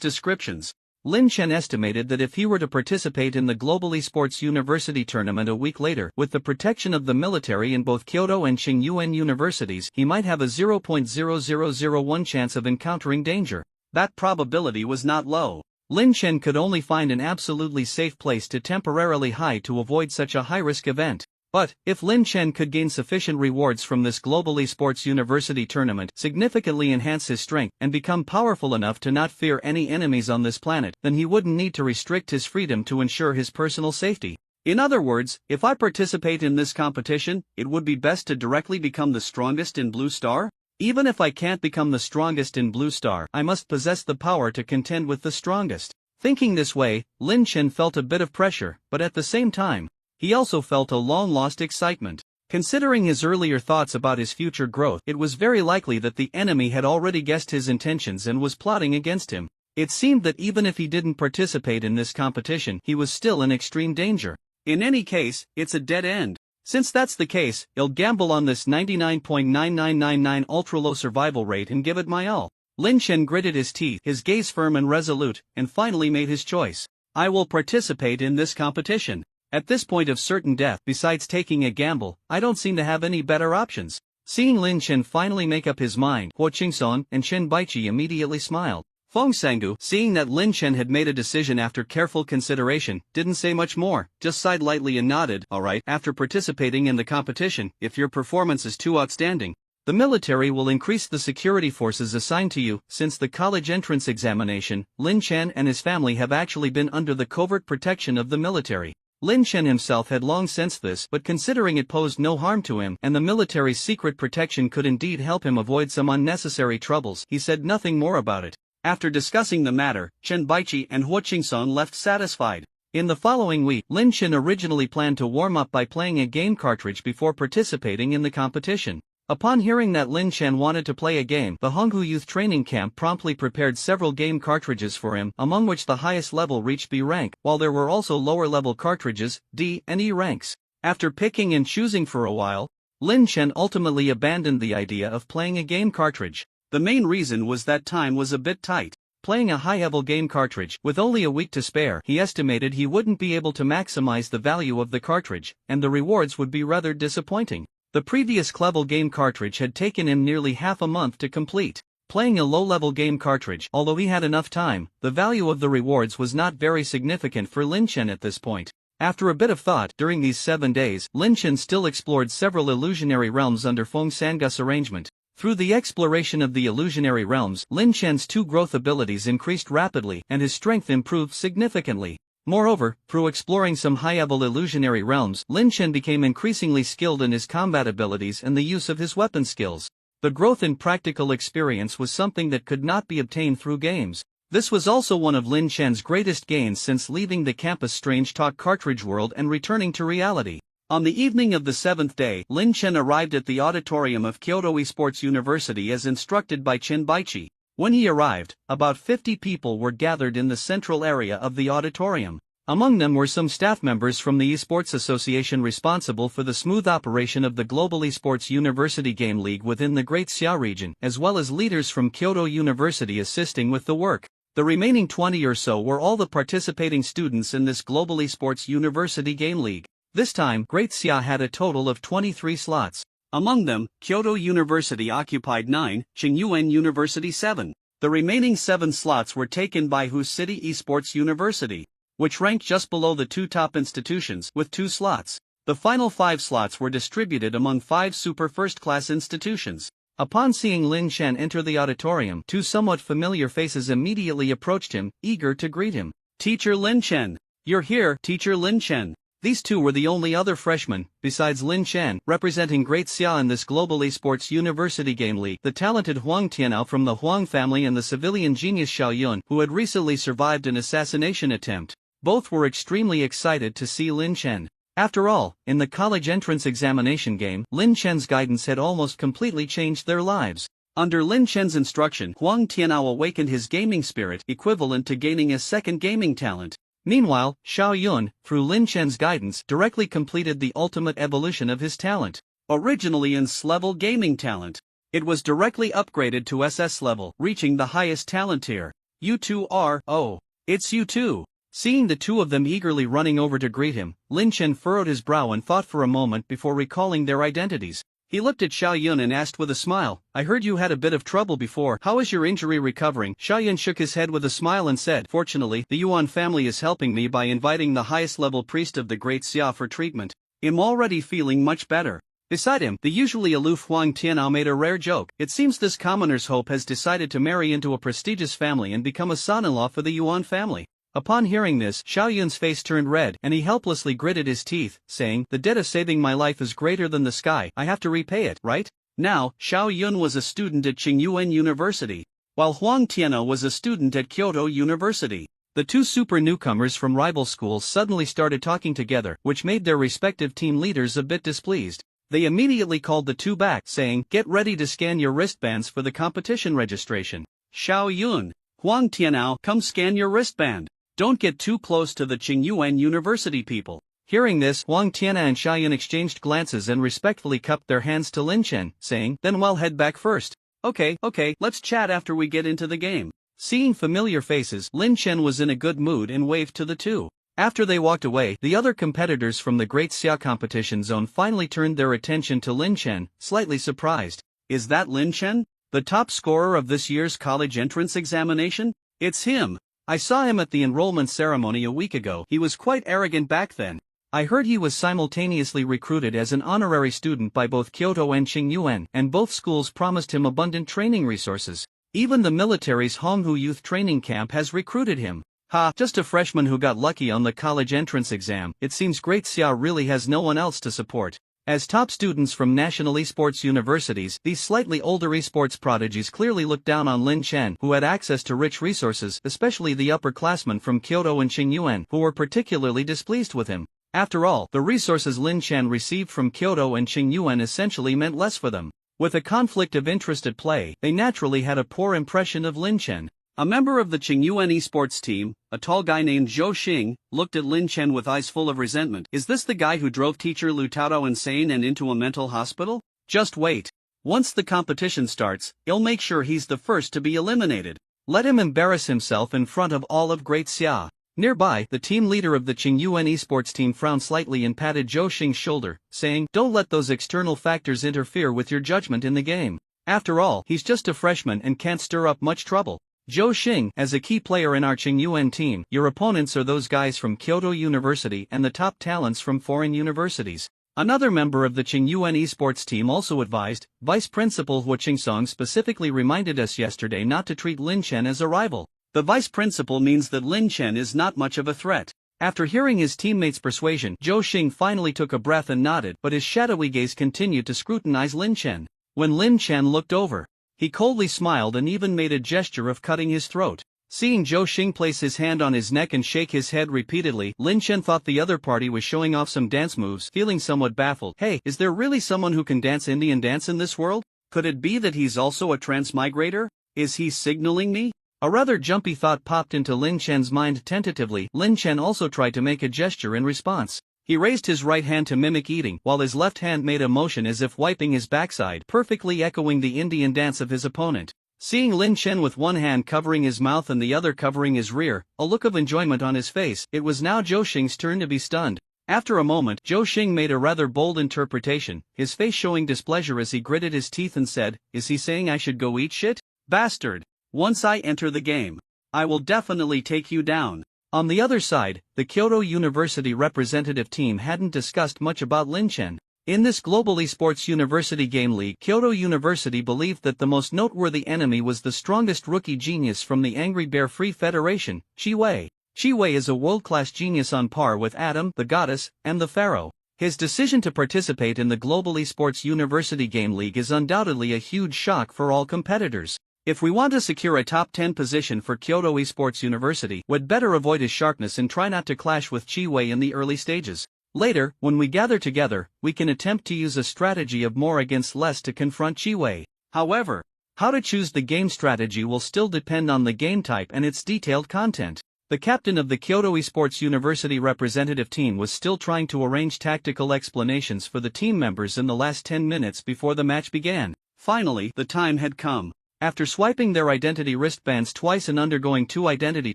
descriptions, Lin Chen estimated that if he were to participate in the Global Esports University tournament a week later, with the protection of the military in both Kyoto and Qingyuan universities, he might have a 0.0001 chance of encountering danger. That probability was not low. Lin Chen could only find an absolutely safe place to temporarily hide to avoid such a high-risk event. But, if Lin Chen could gain sufficient rewards from this Global Esports University tournament, significantly enhance his strength, and become powerful enough to not fear any enemies on this planet, then he wouldn't need to restrict his freedom to ensure his personal safety. In other words, if I participate in this competition, it would be best to directly become the strongest in Blue Star? Even if I can't become the strongest in Blue Star, I must possess the power to contend with the strongest. Thinking this way, Lin Chen felt a bit of pressure, but at the same time, he also felt a long-lost excitement. Considering his earlier thoughts about his future growth, it was very likely that the enemy had already guessed his intentions and was plotting against him. It seemed that even if he didn't participate in this competition, he was still in extreme danger. In any case, it's a dead end. Since that's the case, I'll gamble on this 99.9999 ultra-low survival rate and give it my all. Lin Chen gritted his teeth, his gaze firm and resolute, and finally made his choice. I will participate in this competition. At this point of certain death, besides taking a gamble, I don't seem to have any better options. Seeing Lin Chen finally make up his mind, Hua Qingsong and Chen Baiqi immediately smiled. Feng Sangu, seeing that Lin Chen had made a decision after careful consideration, didn't say much more, just sighed lightly and nodded. Alright, after participating in the competition, if your performance is too outstanding, the military will increase the security forces assigned to you. Since the college entrance examination, Lin Chen and his family have actually been under the covert protection of the military. Lin Chen himself had long sensed this, but considering it posed no harm to him and the military's secret protection could indeed help him avoid some unnecessary troubles, he said nothing more about it. After discussing the matter, Chen Baiqi and Hua Qingsong left satisfied. In the following week, Lin Chen originally planned to warm up by playing a game cartridge before participating in the competition. Upon hearing that Lin Chen wanted to play a game, the Honghu Youth Training Camp promptly prepared several game cartridges for him, among which the highest level reached B rank, while there were also lower-level cartridges, D and E ranks. After picking and choosing for a while, Lin Chen ultimately abandoned the idea of playing a game cartridge. The main reason was that time was a bit tight. Playing a high-level game cartridge, with only a week to spare, he estimated he wouldn't be able to maximize the value of the cartridge, and the rewards would be rather disappointing. The previous level game cartridge had taken him nearly half a month to complete. Playing a low-level game cartridge, although he had enough time, the value of the rewards was not very significant for Lin Chen at this point. After a bit of thought, during these 7 days, Lin Chen still explored several illusionary realms under Feng Sangu's arrangement. Through the exploration of the illusionary realms, Lin Chen's 2 growth abilities increased rapidly and his strength improved significantly. Moreover, through exploring some high-level illusionary realms, Lin Chen became increasingly skilled in his combat abilities and the use of his weapon skills. The growth in practical experience was something that could not be obtained through games. This was also one of Lin Chen's greatest gains since leaving the campus Strange Talk cartridge world and returning to reality. On the evening of the 7th day, Lin Chen arrived at the auditorium of Kyoto Esports University as instructed by Chen Baiqi. When he arrived, about 50 people were gathered in the central area of the auditorium. Among them were some staff members from the Esports Association responsible for the smooth operation of the Global Esports University Game League within the Great Xia region, as well as leaders from Kyoto University assisting with the work. The remaining 20 or so were all the participating students in this Global Esports University Game League. This time, Great Xia had a total of 23 slots. Among them, Kyoto University occupied 9, Tsinghua University 7. The remaining 7 slots were taken by Hue City Esports University, which ranked just below the 2 top institutions with 2 slots. The final 5 slots were distributed among 5 super first-class institutions. Upon seeing Lin Chen enter the auditorium, 2 somewhat familiar faces immediately approached him, eager to greet him. "Teacher Lin Chen! You're here, Teacher Lin Chen!" These 2 were the only other freshmen, besides Lin Chen, representing Great Xia in this Global Esports University Game League, the talented Huang Tianao from the Huang family and the civilian genius Xiao Yun, who had recently survived an assassination attempt. Both were extremely excited to see Lin Chen. After all, in the college entrance examination game, Lin Chen's guidance had almost completely changed their lives. Under Lin Chen's instruction, Huang Tianao awakened his gaming spirit, equivalent to gaining a second gaming talent. Meanwhile, Xiao Yun, through Lin Chen's guidance, directly completed the ultimate evolution of his talent. Originally in S-level gaming talent, it was directly upgraded to SS level, reaching the highest talent tier. U2R, it's you two. Seeing the 2 of them eagerly running over to greet him, Lin Chen furrowed his brow and thought for a moment before recalling their identities. He looked at Xiao Yun and asked with a smile, "I heard you had a bit of trouble before. How is your injury recovering?" Xiao Yun shook his head with a smile and said, "Fortunately, the Yuan family is helping me by inviting the highest level priest of the Great Xia for treatment. I'm already feeling much better." Beside him, the usually aloof Huang Tianao made a rare joke. "It seems this commoner's hope has decided to marry into a prestigious family and become a son-in-law for the Yuan family." Upon hearing this, Xiao Yun's face turned red, and he helplessly gritted his teeth, saying, "The debt of saving my life is greater than the sky. I have to repay it, right?" Now, Xiao Yun was a student at Tsinghua University, while Huang Tianao was a student at Kyoto University. The 2 super newcomers from rival schools suddenly started talking together, which made their respective team leaders a bit displeased. They immediately called the 2 back, saying, "Get ready to scan your wristbands for the competition registration." Xiao Yun, Huang Tianao, come scan your wristband. Don't get too close to the Tsinghua University people. Hearing this, Huang Tianao and Xiao Yun exchanged glances and respectfully cupped their hands to Lin Chen, saying, "Then we'll head back first." Okay, let's chat after we get into the game." Seeing familiar faces, Lin Chen was in a good mood and waved to the 2. After they walked away, the other competitors from the Great Xia competition zone finally turned their attention to Lin Chen, slightly surprised. "Is that Lin Chen? The top scorer of this year's college entrance examination? It's him. I saw him at the enrollment ceremony a week ago. He was quite arrogant back then. I heard he was simultaneously recruited as an honorary student by both Kyoto and Tsinghua, and both schools promised him abundant training resources. Even the military's Honghu Youth Training Camp has recruited him. Ha, just a freshman who got lucky on the college entrance exam. It seems Great Xia really has no one else to support." As top students from national esports universities, these slightly older esports prodigies clearly looked down on Lin Chen, who had access to rich resources, especially the upperclassmen from Kyoto and Tsinghua, who were particularly displeased with him. After all, the resources Lin Chen received from Kyoto and Tsinghua essentially meant less for them. With a conflict of interest at play, they naturally had a poor impression of Lin Chen. A member of the Tsinghua esports team, a tall guy named Zhou Xing, looked at Lin Chen with eyes full of resentment. "Is this the guy who drove teacher Lu Taotao insane and into a mental hospital? Just wait. Once the competition starts, he'll make sure he's the first to be eliminated. Let him embarrass himself in front of all of Great Xia." Nearby, the team leader of the Tsinghua esports team frowned slightly and patted Zhou Xing's shoulder, saying, "Don't let those external factors interfere with your judgment in the game. After all, he's just a freshman and can't stir up much trouble." Zhou Xing, as a key player in our Tsinghua team, your opponents are those guys from Kyoto University and the top talents from foreign universities. Another member of the Tsinghua esports team also advised. Vice Principal Hua Qingsong specifically reminded us yesterday not to treat Lin Chen as a rival. The vice principal means that Lin Chen is not much of a threat. After hearing his teammates' persuasion, Zhou Xing finally took a breath and nodded, but his shadowy gaze continued to scrutinize Lin Chen. When Lin Chen looked over, he coldly smiled and even made a gesture of cutting his throat. Seeing Zhou Xing place his hand on his neck and shake his head repeatedly, Lin Chen thought the other party was showing off some dance moves, feeling somewhat baffled. Hey, is there really someone who can dance Indian dance in this world? Could it be that he's also a transmigrator? Is he signaling me? A rather jumpy thought popped into Lin Chen's mind tentatively. Lin Chen also tried to make a gesture in response. He raised his right hand to mimic eating, while his left hand made a motion as if wiping his backside, perfectly echoing the Indian dance of his opponent. Seeing Lin Chen with one hand covering his mouth and the other covering his rear, a look of enjoyment on his face, it was now Zhou Xing's turn to be stunned. After a moment, Zhou Xing made a rather bold interpretation, his face showing displeasure as he gritted his teeth and said, "Is he saying I should go eat shit? Bastard! Once I enter the game, I will definitely take you down." On the other side, the Kyoto University representative team hadn't discussed much about Lin Chen. In this Global Esports University Game League, Kyoto University believed that the most noteworthy enemy was the strongest rookie genius from the Angry Bear Free Federation, Qi Wei. Qi Wei is a world-class genius on par with Adam, the Goddess, and the Pharaoh. His decision to participate in the Global Esports University Game League is undoubtedly a huge shock for all competitors. If we want to secure a top 10 position for Kyoto Esports University, we'd better avoid his sharpness and try not to clash with Qi Wei in the early stages. Later, when we gather together, we can attempt to use a strategy of more against less to confront Qi Wei. However, how to choose the game strategy will still depend on the game type and its detailed content. The captain of the Kyoto Esports University representative team was still trying to arrange tactical explanations for the team members in the last 10 minutes before the match began. Finally, the time had come. After swiping their identity wristbands twice and undergoing 2 identity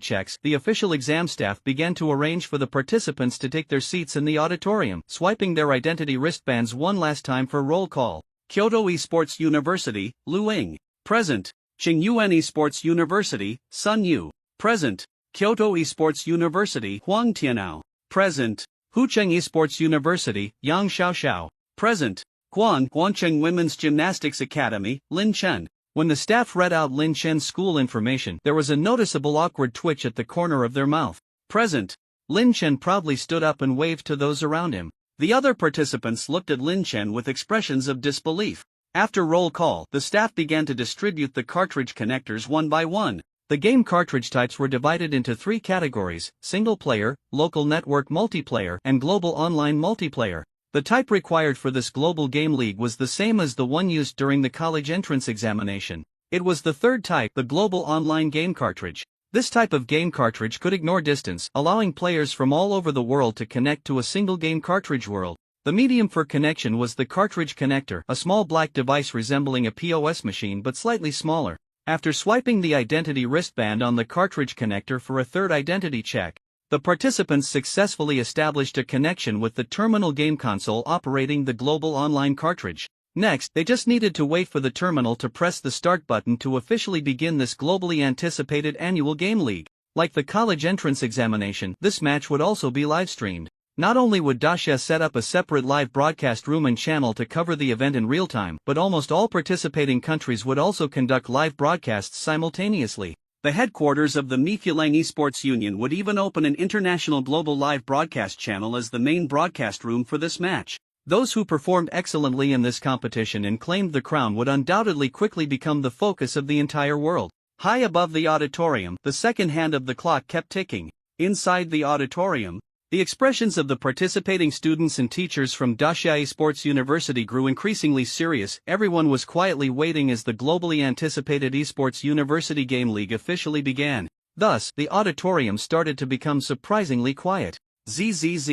checks, the official exam staff began to arrange for the participants to take their seats in the auditorium, swiping their identity wristbands one last time for roll call. Kyoto Esports University, Lu Ying. Present. Qingyuan Esports University, Sun Yu. Present. Kyoto Esports University, Huang Tianao. Present. Hucheng Esports University, Yang Xiaoxiao. Present. Guangcheng Women's Gymnastics Academy, Lin Chen. When the staff read out Lin Chen's school information, there was a noticeable awkward twitch at the corner of their mouth. Present. Lin Chen proudly stood up and waved to those around him. The other participants looked at Lin Chen with expressions of disbelief. After roll call, the staff began to distribute the cartridge connectors one by one. The game cartridge types were divided into 3 categories: single player, local network multiplayer, and global online multiplayer. The type required for this global game league was the same as the one used during the college entrance examination. It was the 3rd type, the global online game cartridge. This type of game cartridge could ignore distance, allowing players from all over the world to connect to a single game cartridge world. The medium for connection was the cartridge connector, a small black device resembling a POS machine but slightly smaller. After swiping the identity wristband on the cartridge connector for a 3rd identity check, the participants successfully established a connection with the terminal game console operating the global online cartridge. Next, they just needed to wait for the terminal to press the start button to officially begin this globally anticipated annual game league. Like the college entrance examination, this match would also be live-streamed. Not only would Dacia set up a separate live broadcast room and channel to cover the event in real time, but almost all participating countries would also conduct live broadcasts simultaneously. The headquarters of the Mifyulang Esports Union would even open an international global live broadcast channel as the main broadcast room for this match. Those who performed excellently in this competition and claimed the crown would undoubtedly quickly become the focus of the entire world. High above the auditorium, the second hand of the clock kept ticking. Inside the auditorium, the expressions of the participating students and teachers from Dacia Esports University grew increasingly serious. Everyone was quietly waiting as the globally anticipated Esports University Game League officially began. Thus, the auditorium started to become surprisingly quiet. Zzz.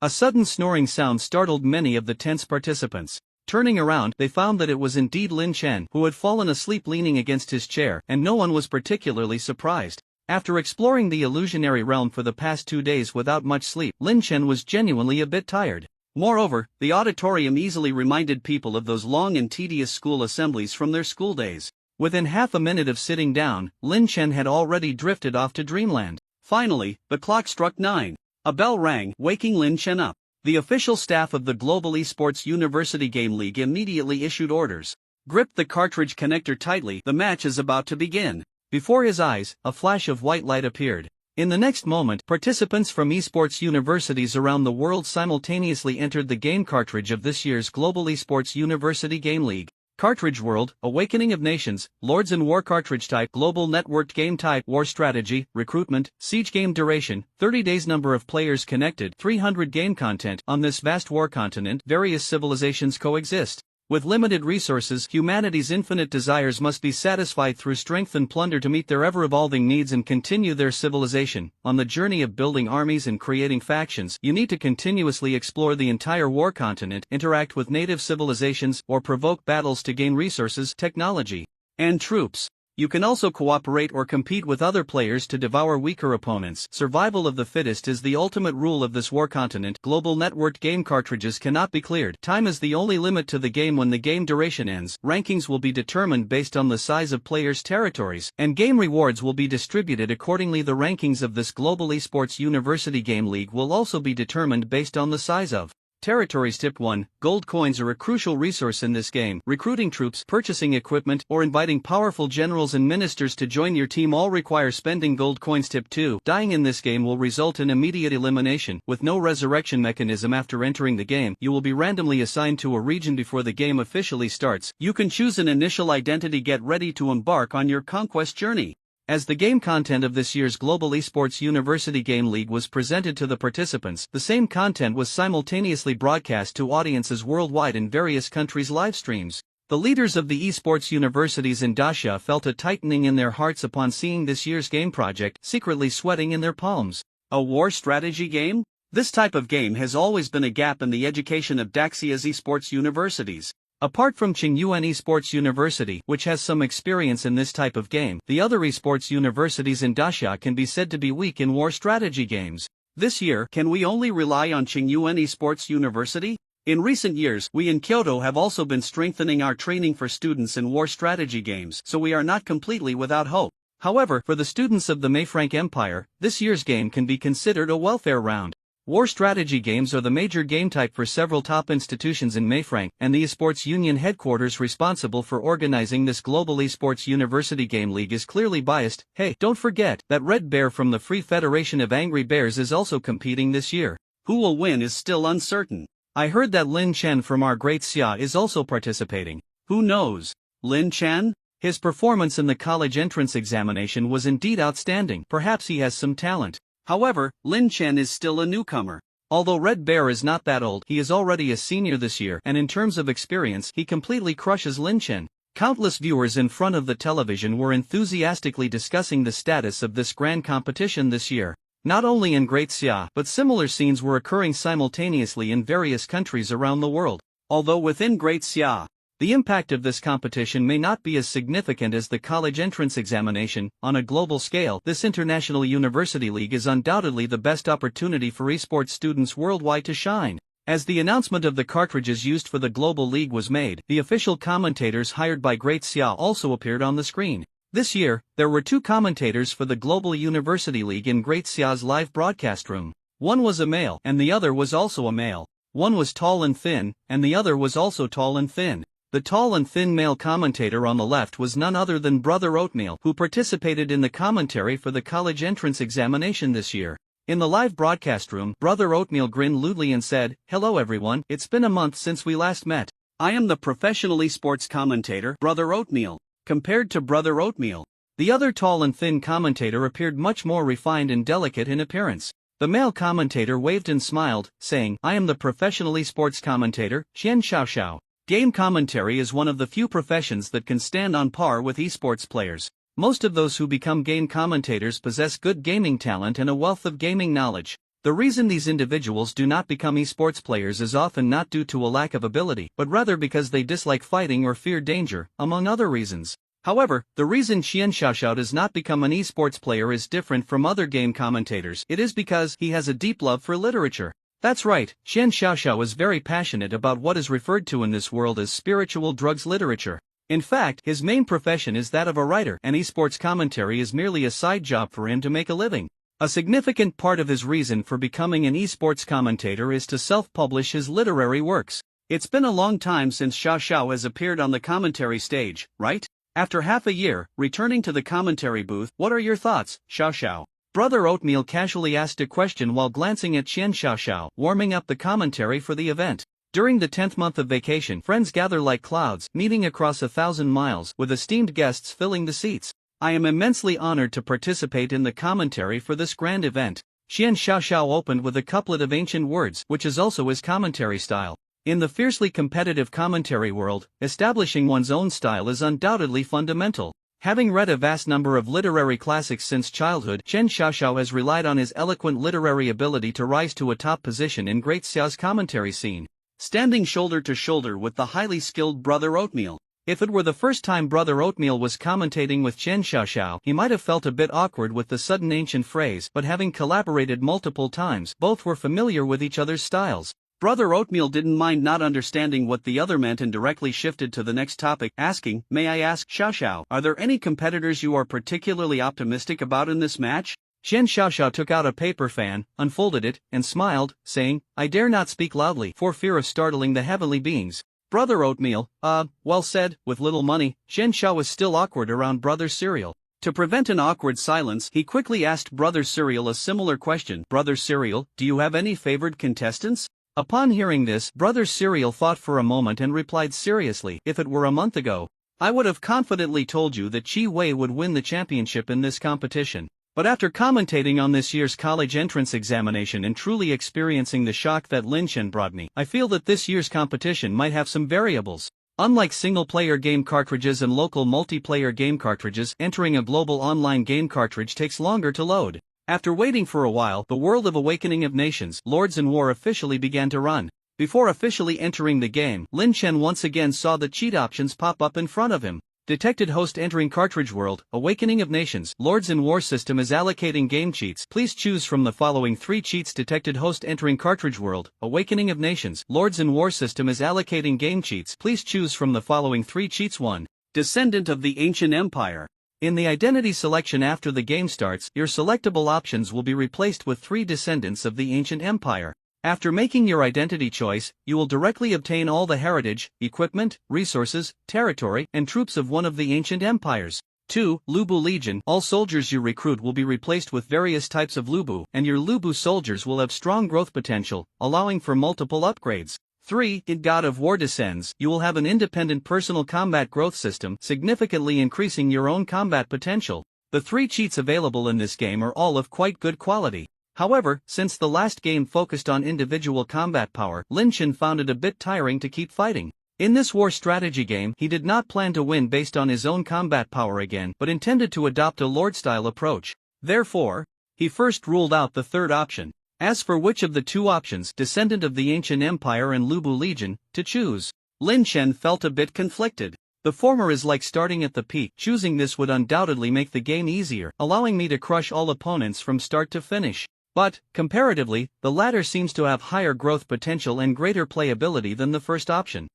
A sudden snoring sound startled many of the tense participants. Turning around, they found that it was indeed Lin Chen, who had fallen asleep leaning against his chair, and no one was particularly surprised. After exploring the illusionary realm for the past 2 days without much sleep, Lin Chen was genuinely a bit tired. Moreover, the auditorium easily reminded people of those long and tedious school assemblies from their school days. Within half a minute of sitting down, Lin Chen had already drifted off to dreamland. Finally, the clock struck 9. A bell rang, waking Lin Chen up. The official staff of the Global Esports University Game League immediately issued orders. Grip the cartridge connector tightly, the match is about to begin. Before his eyes, a flash of white light appeared. In the next moment, participants from esports universities around the world simultaneously entered the game cartridge of this year's Global Esports University Game League. Cartridge World, Awakening of Nations, Lords and War Cartridge Type, Global Networked Game Type, War Strategy, Recruitment, Siege Game Duration, 30 days, Number of players connected, 300 game content. On this vast war continent, various civilizations coexist. With limited resources, humanity's infinite desires must be satisfied through strength and plunder to meet their ever-evolving needs and continue their civilization. On the journey of building armies and creating factions, you need to continuously explore the entire war continent, interact with native civilizations, or provoke battles to gain resources, technology, and troops. You can also cooperate or compete with other players to devour weaker opponents. Survival of the fittest is the ultimate rule of this war continent. Global networked game cartridges cannot be cleared. Time is the only limit to the game. When the game duration ends, rankings will be determined based on the size of players' territories, and game rewards will be distributed accordingly. The rankings of this Global Esports University Game League will also be determined based on the size of territories. Tip 1. Gold coins are a crucial resource in this game. Recruiting troops, purchasing equipment, or inviting powerful generals and ministers to join your team all require spending gold coins. Tip 2. Dying in this game will result in immediate elimination. With no resurrection mechanism after entering the game, you will be randomly assigned to a region before the game officially starts. You can choose an initial identity. Get ready to embark on your conquest journey. As the game content of this year's Global Esports University Game League was presented to the participants, the same content was simultaneously broadcast to audiences worldwide in various countries' live streams. The leaders of the esports universities in Dacia felt a tightening in their hearts upon seeing this year's game project, secretly sweating in their palms. A war strategy game? This type of game has always been a gap in the education of Daxia's esports universities. Apart from Tsinghua Esports University, which has some experience in this type of game, the other esports universities in Dacia can be said to be weak in war strategy games. This year, can we only rely on Tsinghua Esports University? In recent years, we in Kyoto have also been strengthening our training for students in war strategy games, so we are not completely without hope. However, for the students of the Mayfranc Empire, this year's game can be considered a welfare round. War strategy games are the major game type for several top institutions in Mayfranc, and the Esports Union headquarters responsible for organizing this Global Esports University Game League is clearly biased. Hey, don't forget that Red Bear from the Free Federation of Angry Bears is also competing this year. Who will win is still uncertain. I heard that Lin Chen from our Great Xia is also participating. Who knows? Lin Chen? His performance in the college entrance examination was indeed outstanding. Perhaps he has some talent. However, Lin Chen is still a newcomer. Although Red Bear is not that old, he is already a senior this year, and in terms of experience, he completely crushes Lin Chen. Countless viewers in front of the television were enthusiastically discussing the status of this grand competition this year. Not only in Great Xia, but similar scenes were occurring simultaneously in various countries around the world. Although within Great Xia, the impact of this competition may not be as significant as the college entrance examination. On a global scale, this International University League is undoubtedly the best opportunity for esports students worldwide to shine. As the announcement of the cartridges used for the Global League was made, the official commentators hired by Great Xia also appeared on the screen. This year, there were 2 commentators for the Global University League in Great Xia's live broadcast room. One was a male, and the other was also a male. One was tall and thin, and the other was also tall and thin. The tall and thin male commentator on the left was none other than Brother Oatmeal, who participated in the commentary for the college entrance examination this year. In the live broadcast room, Brother Oatmeal grinned lewdly and said, "Hello everyone, it's been a month since we last met. I am the professional esports commentator, Brother Oatmeal." Compared to Brother Oatmeal, the other tall and thin commentator appeared much more refined and delicate in appearance. The male commentator waved and smiled, saying, "I am the professional esports commentator, Qian Xiaoxiao." Game commentary is one of the few professions that can stand on par with esports players. Most of those who become game commentators possess good gaming talent and a wealth of gaming knowledge. The reason these individuals do not become esports players is often not due to a lack of ability, but rather because they dislike fighting or fear danger, among other reasons. However, the reason Qian Xiaoxiao does not become an esports player is different from other game commentators. It is because he has a deep love for literature. That's right, Qian Xiaoxiao is very passionate about what is referred to in this world as spiritual drugs literature. In fact, his main profession is that of a writer, and esports commentary is merely a side job for him to make a living. A significant part of his reason for becoming an esports commentator is to self-publish his literary works. It's been a long time since Xiaoxiao has appeared on the commentary stage, right? After half a year, returning to the commentary booth, what are your thoughts, Xiaoxiao? Brother Oatmeal casually asked a question while glancing at Qian Xiaoxiao, warming up the commentary for the event. During the 10th month of vacation, friends gather like clouds, meeting across 1,000 miles, with esteemed guests filling the seats. I am immensely honored to participate in the commentary for this grand event. Qian Xiaoxiao opened with a couplet of ancient words, which is also his commentary style. In the fiercely competitive commentary world, establishing one's own style is undoubtedly fundamental. Having read a vast number of literary classics since childhood, Qian Xiaoxiao has relied on his eloquent literary ability to rise to a top position in Great Xia's commentary scene. Standing shoulder to shoulder with the highly skilled Brother Oatmeal, If it were the first time Brother Oatmeal was commentating with Chen Xiaoxiao, he might have felt a bit awkward with the sudden ancient phrase, but having collaborated multiple times, both were familiar with each other's styles. Brother Oatmeal didn't mind not understanding what the other meant and directly shifted to the next topic, asking, "May I ask, Xiaoxiao, are there any competitors you are particularly optimistic about in this match?" Chen Xiaoxiao took out a paper fan, unfolded it, and smiled, saying, "I dare not speak loudly for fear of startling the heavenly beings." Brother Oatmeal, well said, with little money. Chen Xiao was still awkward around Brother Cereal. To prevent an awkward silence, he quickly asked Brother Cereal a similar question. "Brother Cereal, do you have any favored contestants?" Upon hearing this, Brother Cereal thought for a moment and replied seriously, "If it were a month ago, I would have confidently told you that Qi Wei would win the championship in this competition. But after commentating on this year's college entrance examination and truly experiencing the shock that Lin Chen brought me, I feel that this year's competition might have some variables. Unlike single-player game cartridges and local multiplayer game cartridges, entering a global online game cartridge takes longer to load. After waiting for a while, the World of Awakening of Nations, Lords in War officially began to run. Before officially entering the game, Lin Chen once again saw the cheat options pop up in front of him. Detected host entering Cartridge World, Awakening of Nations, Lords in War system is allocating game cheats. Please choose from the following 3 cheats. Detected host entering Cartridge World, Awakening of Nations, Lords in War system is allocating game cheats. Please choose from the following 3 cheats. 1. Descendant of the Ancient Empire. In the identity selection after the game starts, your selectable options will be replaced with 3 descendants of the Ancient Empire. After making your identity choice, you will directly obtain all the heritage, equipment, resources, territory, and troops of one of the ancient empires. 2. Lubu Legion. All soldiers you recruit will be replaced with various types of Lubu, and your Lubu soldiers will have strong growth potential, allowing for multiple upgrades. 3. In God of War Descends, you will have an independent personal combat growth system, significantly increasing your own combat potential. The 3 cheats available in this game are all of quite good quality. However, since the last game focused on individual combat power, Lin Chen found it a bit tiring to keep fighting. In this war strategy game, he did not plan to win based on his own combat power again, but intended to adopt a Lord-style approach. Therefore, he first ruled out the third option. As for which of the 2 options, Descendant of the Ancient Empire and Lubu Legion, to choose, Lin Chen felt a bit conflicted. The former is like starting at the peak. Choosing this would undoubtedly make the game easier, allowing me to crush all opponents from start to finish. But, comparatively, the latter seems to have higher growth potential and greater playability than the first option.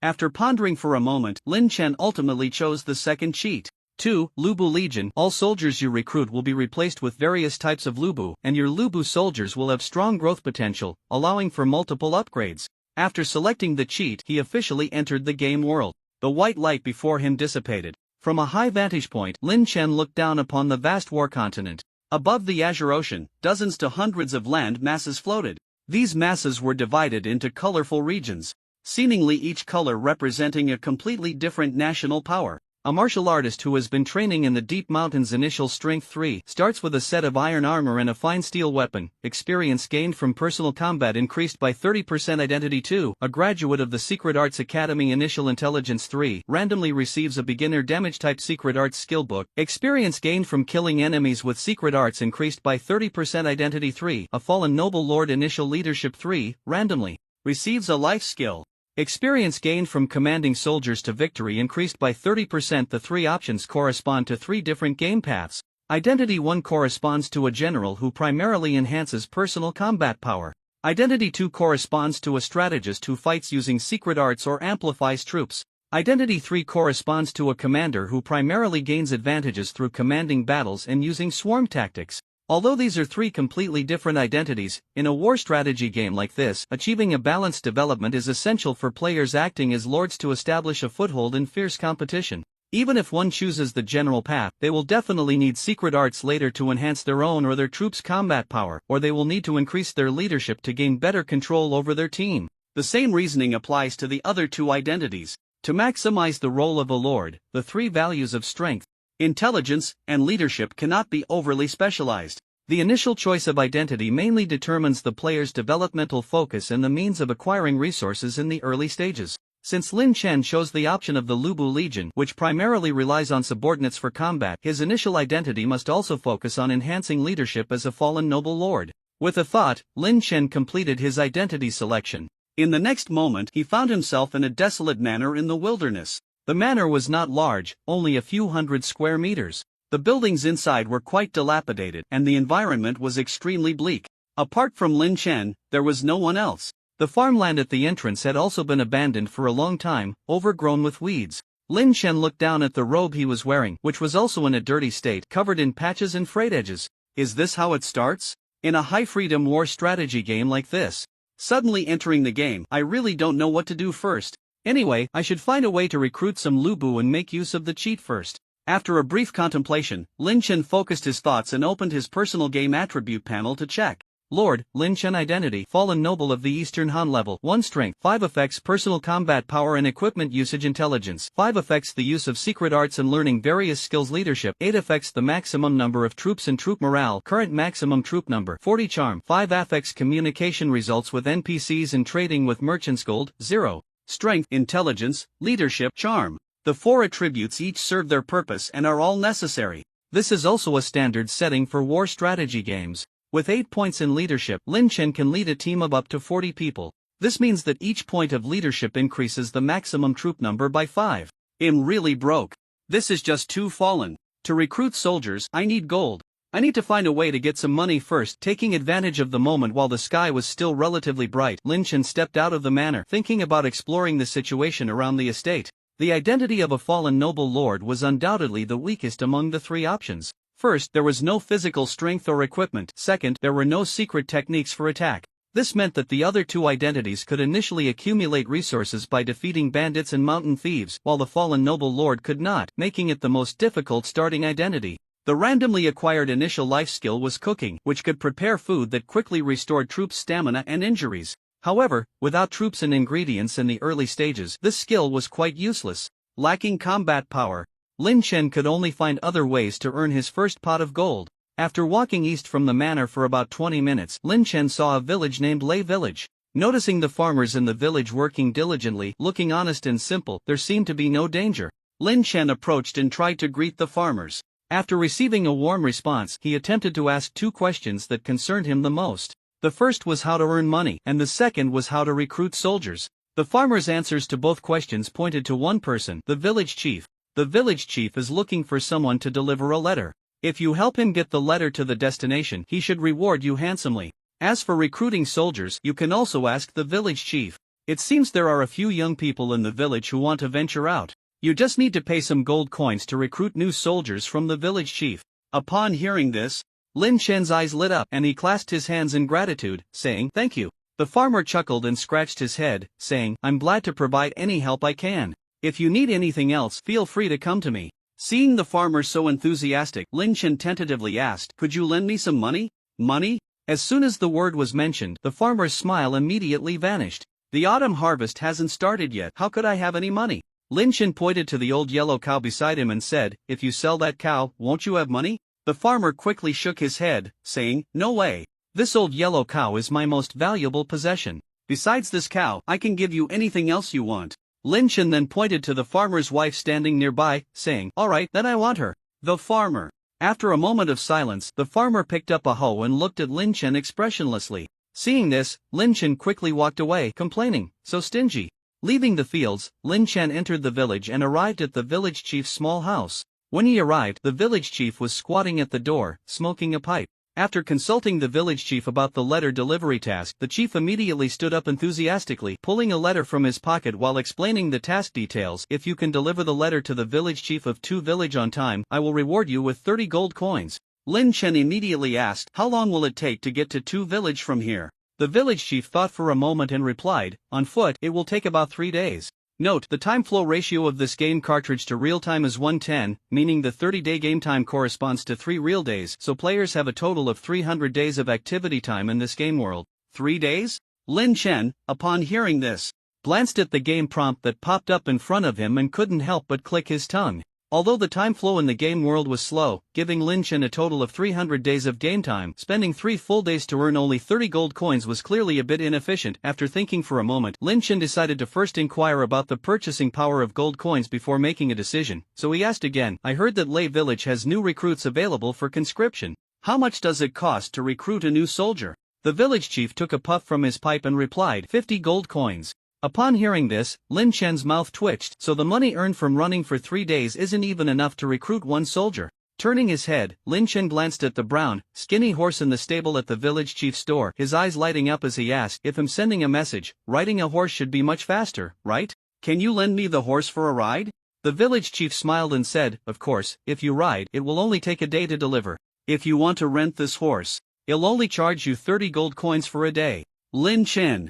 After pondering for a moment, Lin Chen ultimately chose the second cheat. 2. Lubu Legion. All soldiers you recruit will be replaced with various types of Lubu, and your Lubu soldiers will have strong growth potential, allowing for multiple upgrades. After selecting the cheat, he officially entered the game world. The white light before him dissipated. From a high vantage point, Lin Chen looked down upon the vast war continent. Above the azure ocean, dozens to hundreds of land masses floated. These masses were divided into colorful regions, seemingly each color representing a completely different national power. A martial artist who has been training in the deep mountains. Initial strength 3, starts with a set of iron armor and a fine steel weapon. Experience gained from personal combat increased by 30%. Identity 2, a graduate of the Secret Arts Academy. Initial intelligence 3, randomly receives a beginner damage type Secret Arts skill book. Experience gained from killing enemies with secret arts increased by 30%. Identity 3, a fallen noble lord. Initial leadership 3, randomly receives a life skill. Experience gained from commanding soldiers to victory increased by 30%. The 3 options correspond to 3 different game paths. Identity 1 corresponds to a general who primarily enhances personal combat power. Identity 2 corresponds to a strategist who fights using secret arts or amplifies troops. Identity 3 corresponds to a commander who primarily gains advantages through commanding battles and using swarm tactics. Although these are 3 completely different identities, in a war strategy game like this, achieving a balanced development is essential for players acting as lords to establish a foothold in fierce competition. Even if one chooses the general path, they will definitely need secret arts later to enhance their own or their troops' combat power, or they will need to increase their leadership to gain better control over their team. The same reasoning applies to the other 2 identities. To maximize the role of a lord, the 3 values of strength, intelligence, and leadership cannot be overly specialized. The initial choice of identity mainly determines the player's developmental focus and the means of acquiring resources in the early stages. Since Lin Chen chose the option of the Lubu Legion, which primarily relies on subordinates for combat, his initial identity must also focus on enhancing leadership as a fallen noble lord. With a thought, Lin Chen completed his identity selection. In the next moment, he found himself in a desolate manor in the wilderness. The manor was not large, only a few hundred square meters. The buildings inside were quite dilapidated, and the environment was extremely bleak. Apart from Lin Chen, there was no one else. The farmland at the entrance had also been abandoned for a long time, overgrown with weeds. Lin Chen looked down at the robe he was wearing, which was also in a dirty state, covered in patches and frayed edges. Is this how it starts? In a high-freedom war strategy game like this? Suddenly entering the game, I really don't know what to do first. Anyway, I should find a way to recruit some Lubu and make use of the cheat first. After a brief contemplation, Lin Chen focused his thoughts and opened his personal game attribute panel to check. Lord, Lin Chen identity, fallen noble of the Eastern Han level, 1 strength, 5 effects personal combat power and equipment usage intelligence, 5 effects the use of secret arts and learning various skills leadership, 8 effects the maximum number of troops and troop morale, current maximum troop number, 40 charm, 5 affects communication results with NPCs and trading with merchants gold, 0, strength, intelligence, leadership, charm. The 4 attributes each serve their purpose and are all necessary. This is also a standard setting for war strategy games. With 8 points in leadership, Lin Chen can lead a team of up to 40 people. This means that each point of leadership increases the maximum troop number by 5. I'm really broke. This is just too fallen. To recruit soldiers, I need gold. I need to find a way to get some money first. Taking advantage of the moment while the sky was still relatively bright, Lin Chen stepped out of the manor, thinking about exploring the situation around the estate. The identity of a fallen noble lord was undoubtedly the weakest among the 3 options. First, there was no physical strength or equipment. Second, there were no secret techniques for attack. This meant that the other 2 identities could initially accumulate resources by defeating bandits and mountain thieves, while the fallen noble lord could not, making it the most difficult starting identity. The randomly acquired initial life skill was cooking, which could prepare food that quickly restored troops' stamina and injuries. However, without troops and ingredients in the early stages, this skill was quite useless. Lacking combat power, Lin Chen could only find other ways to earn his first pot of gold. After walking east from the manor for about 20 minutes, Lin Chen saw a village named Lei Village. Noticing the farmers in the village working diligently, looking honest and simple, there seemed to be no danger. Lin Chen approached and tried to greet the farmers. After receiving a warm response, he attempted to ask 2 questions that concerned him the most. The first was how to earn money, and the second was how to recruit soldiers. The farmers' answers to both questions pointed to one person, the village chief. The village chief is looking for someone to deliver a letter. If you help him get the letter to the destination, he should reward you handsomely. As for recruiting soldiers, you can also ask the village chief. It seems there are a few young people in the village who want to venture out. You just need to pay some gold coins to recruit new soldiers from the village chief. Upon hearing this, Lin Chen's eyes lit up and he clasped his hands in gratitude, saying, "Thank you." The farmer chuckled and scratched his head, saying, "I'm glad to provide any help I can. If you need anything else, feel free to come to me." Seeing the farmer so enthusiastic, Lin Chen tentatively asked, "Could you lend me some money?" Money? As soon as the word was mentioned, the farmer's smile immediately vanished. "The autumn harvest hasn't started yet, how could I have any money?" Lin Chen pointed to the old yellow cow beside him and said, "If you sell that cow, won't you have money?" The farmer quickly shook his head, saying, "No way. This old yellow cow is my most valuable possession. Besides this cow, I can give you anything else you want." Lin Chen then pointed to the farmer's wife standing nearby, saying, "All right, then I want her." The farmer. After a moment of silence, the farmer picked up a hoe and looked at Lin Chen expressionlessly. Seeing this, Lin Chen quickly walked away, complaining, "So stingy." Leaving the fields, Lin Chen entered the village and arrived at the village chief's small house. When he arrived, the village chief was squatting at the door, smoking a pipe. After consulting the village chief about the letter delivery task, the chief immediately stood up enthusiastically, pulling a letter from his pocket while explaining the task details. "If you can deliver the letter to the village chief of 2 village on time, I will reward you with 30 gold coins." Lin Chen immediately asked, "How long will it take to get to 2 village from here?" The village chief thought for a moment and replied, "On foot, it will take about 3 days. Note, the time flow ratio of this game cartridge to real time is 110, meaning the 30-day game time corresponds to 3 real days, so players have a total of 300 days of activity time in this game world. 3 days? Lin Chen, upon hearing this, glanced at the game prompt that popped up in front of him and couldn't help but click his tongue. Although the time flow in the game world was slow, giving Lin Chen a total of 300 days of game time, spending 3 full days to earn only 30 gold coins was clearly a bit inefficient. After thinking for a moment, Lin Chen decided to first inquire about the purchasing power of gold coins before making a decision, so he asked again, "I heard that Lei Village has new recruits available for conscription. How much does it cost to recruit a new soldier?" The village chief took a puff from his pipe and replied, 50 gold coins. Upon hearing this, Lin Chen's mouth twitched, so the money earned from running for 3 days isn't even enough to recruit one soldier. Turning his head, Lin Chen glanced at the brown, skinny horse in the stable at the village chief's door, his eyes lighting up as he asked if him sending a message, riding a horse should be much faster, right? Can you lend me the horse for a ride? The village chief smiled and said, of course, if you ride, it will only take a day to deliver. If you want to rent this horse, I'll only charge you 30 gold coins for a day. Lin Chen,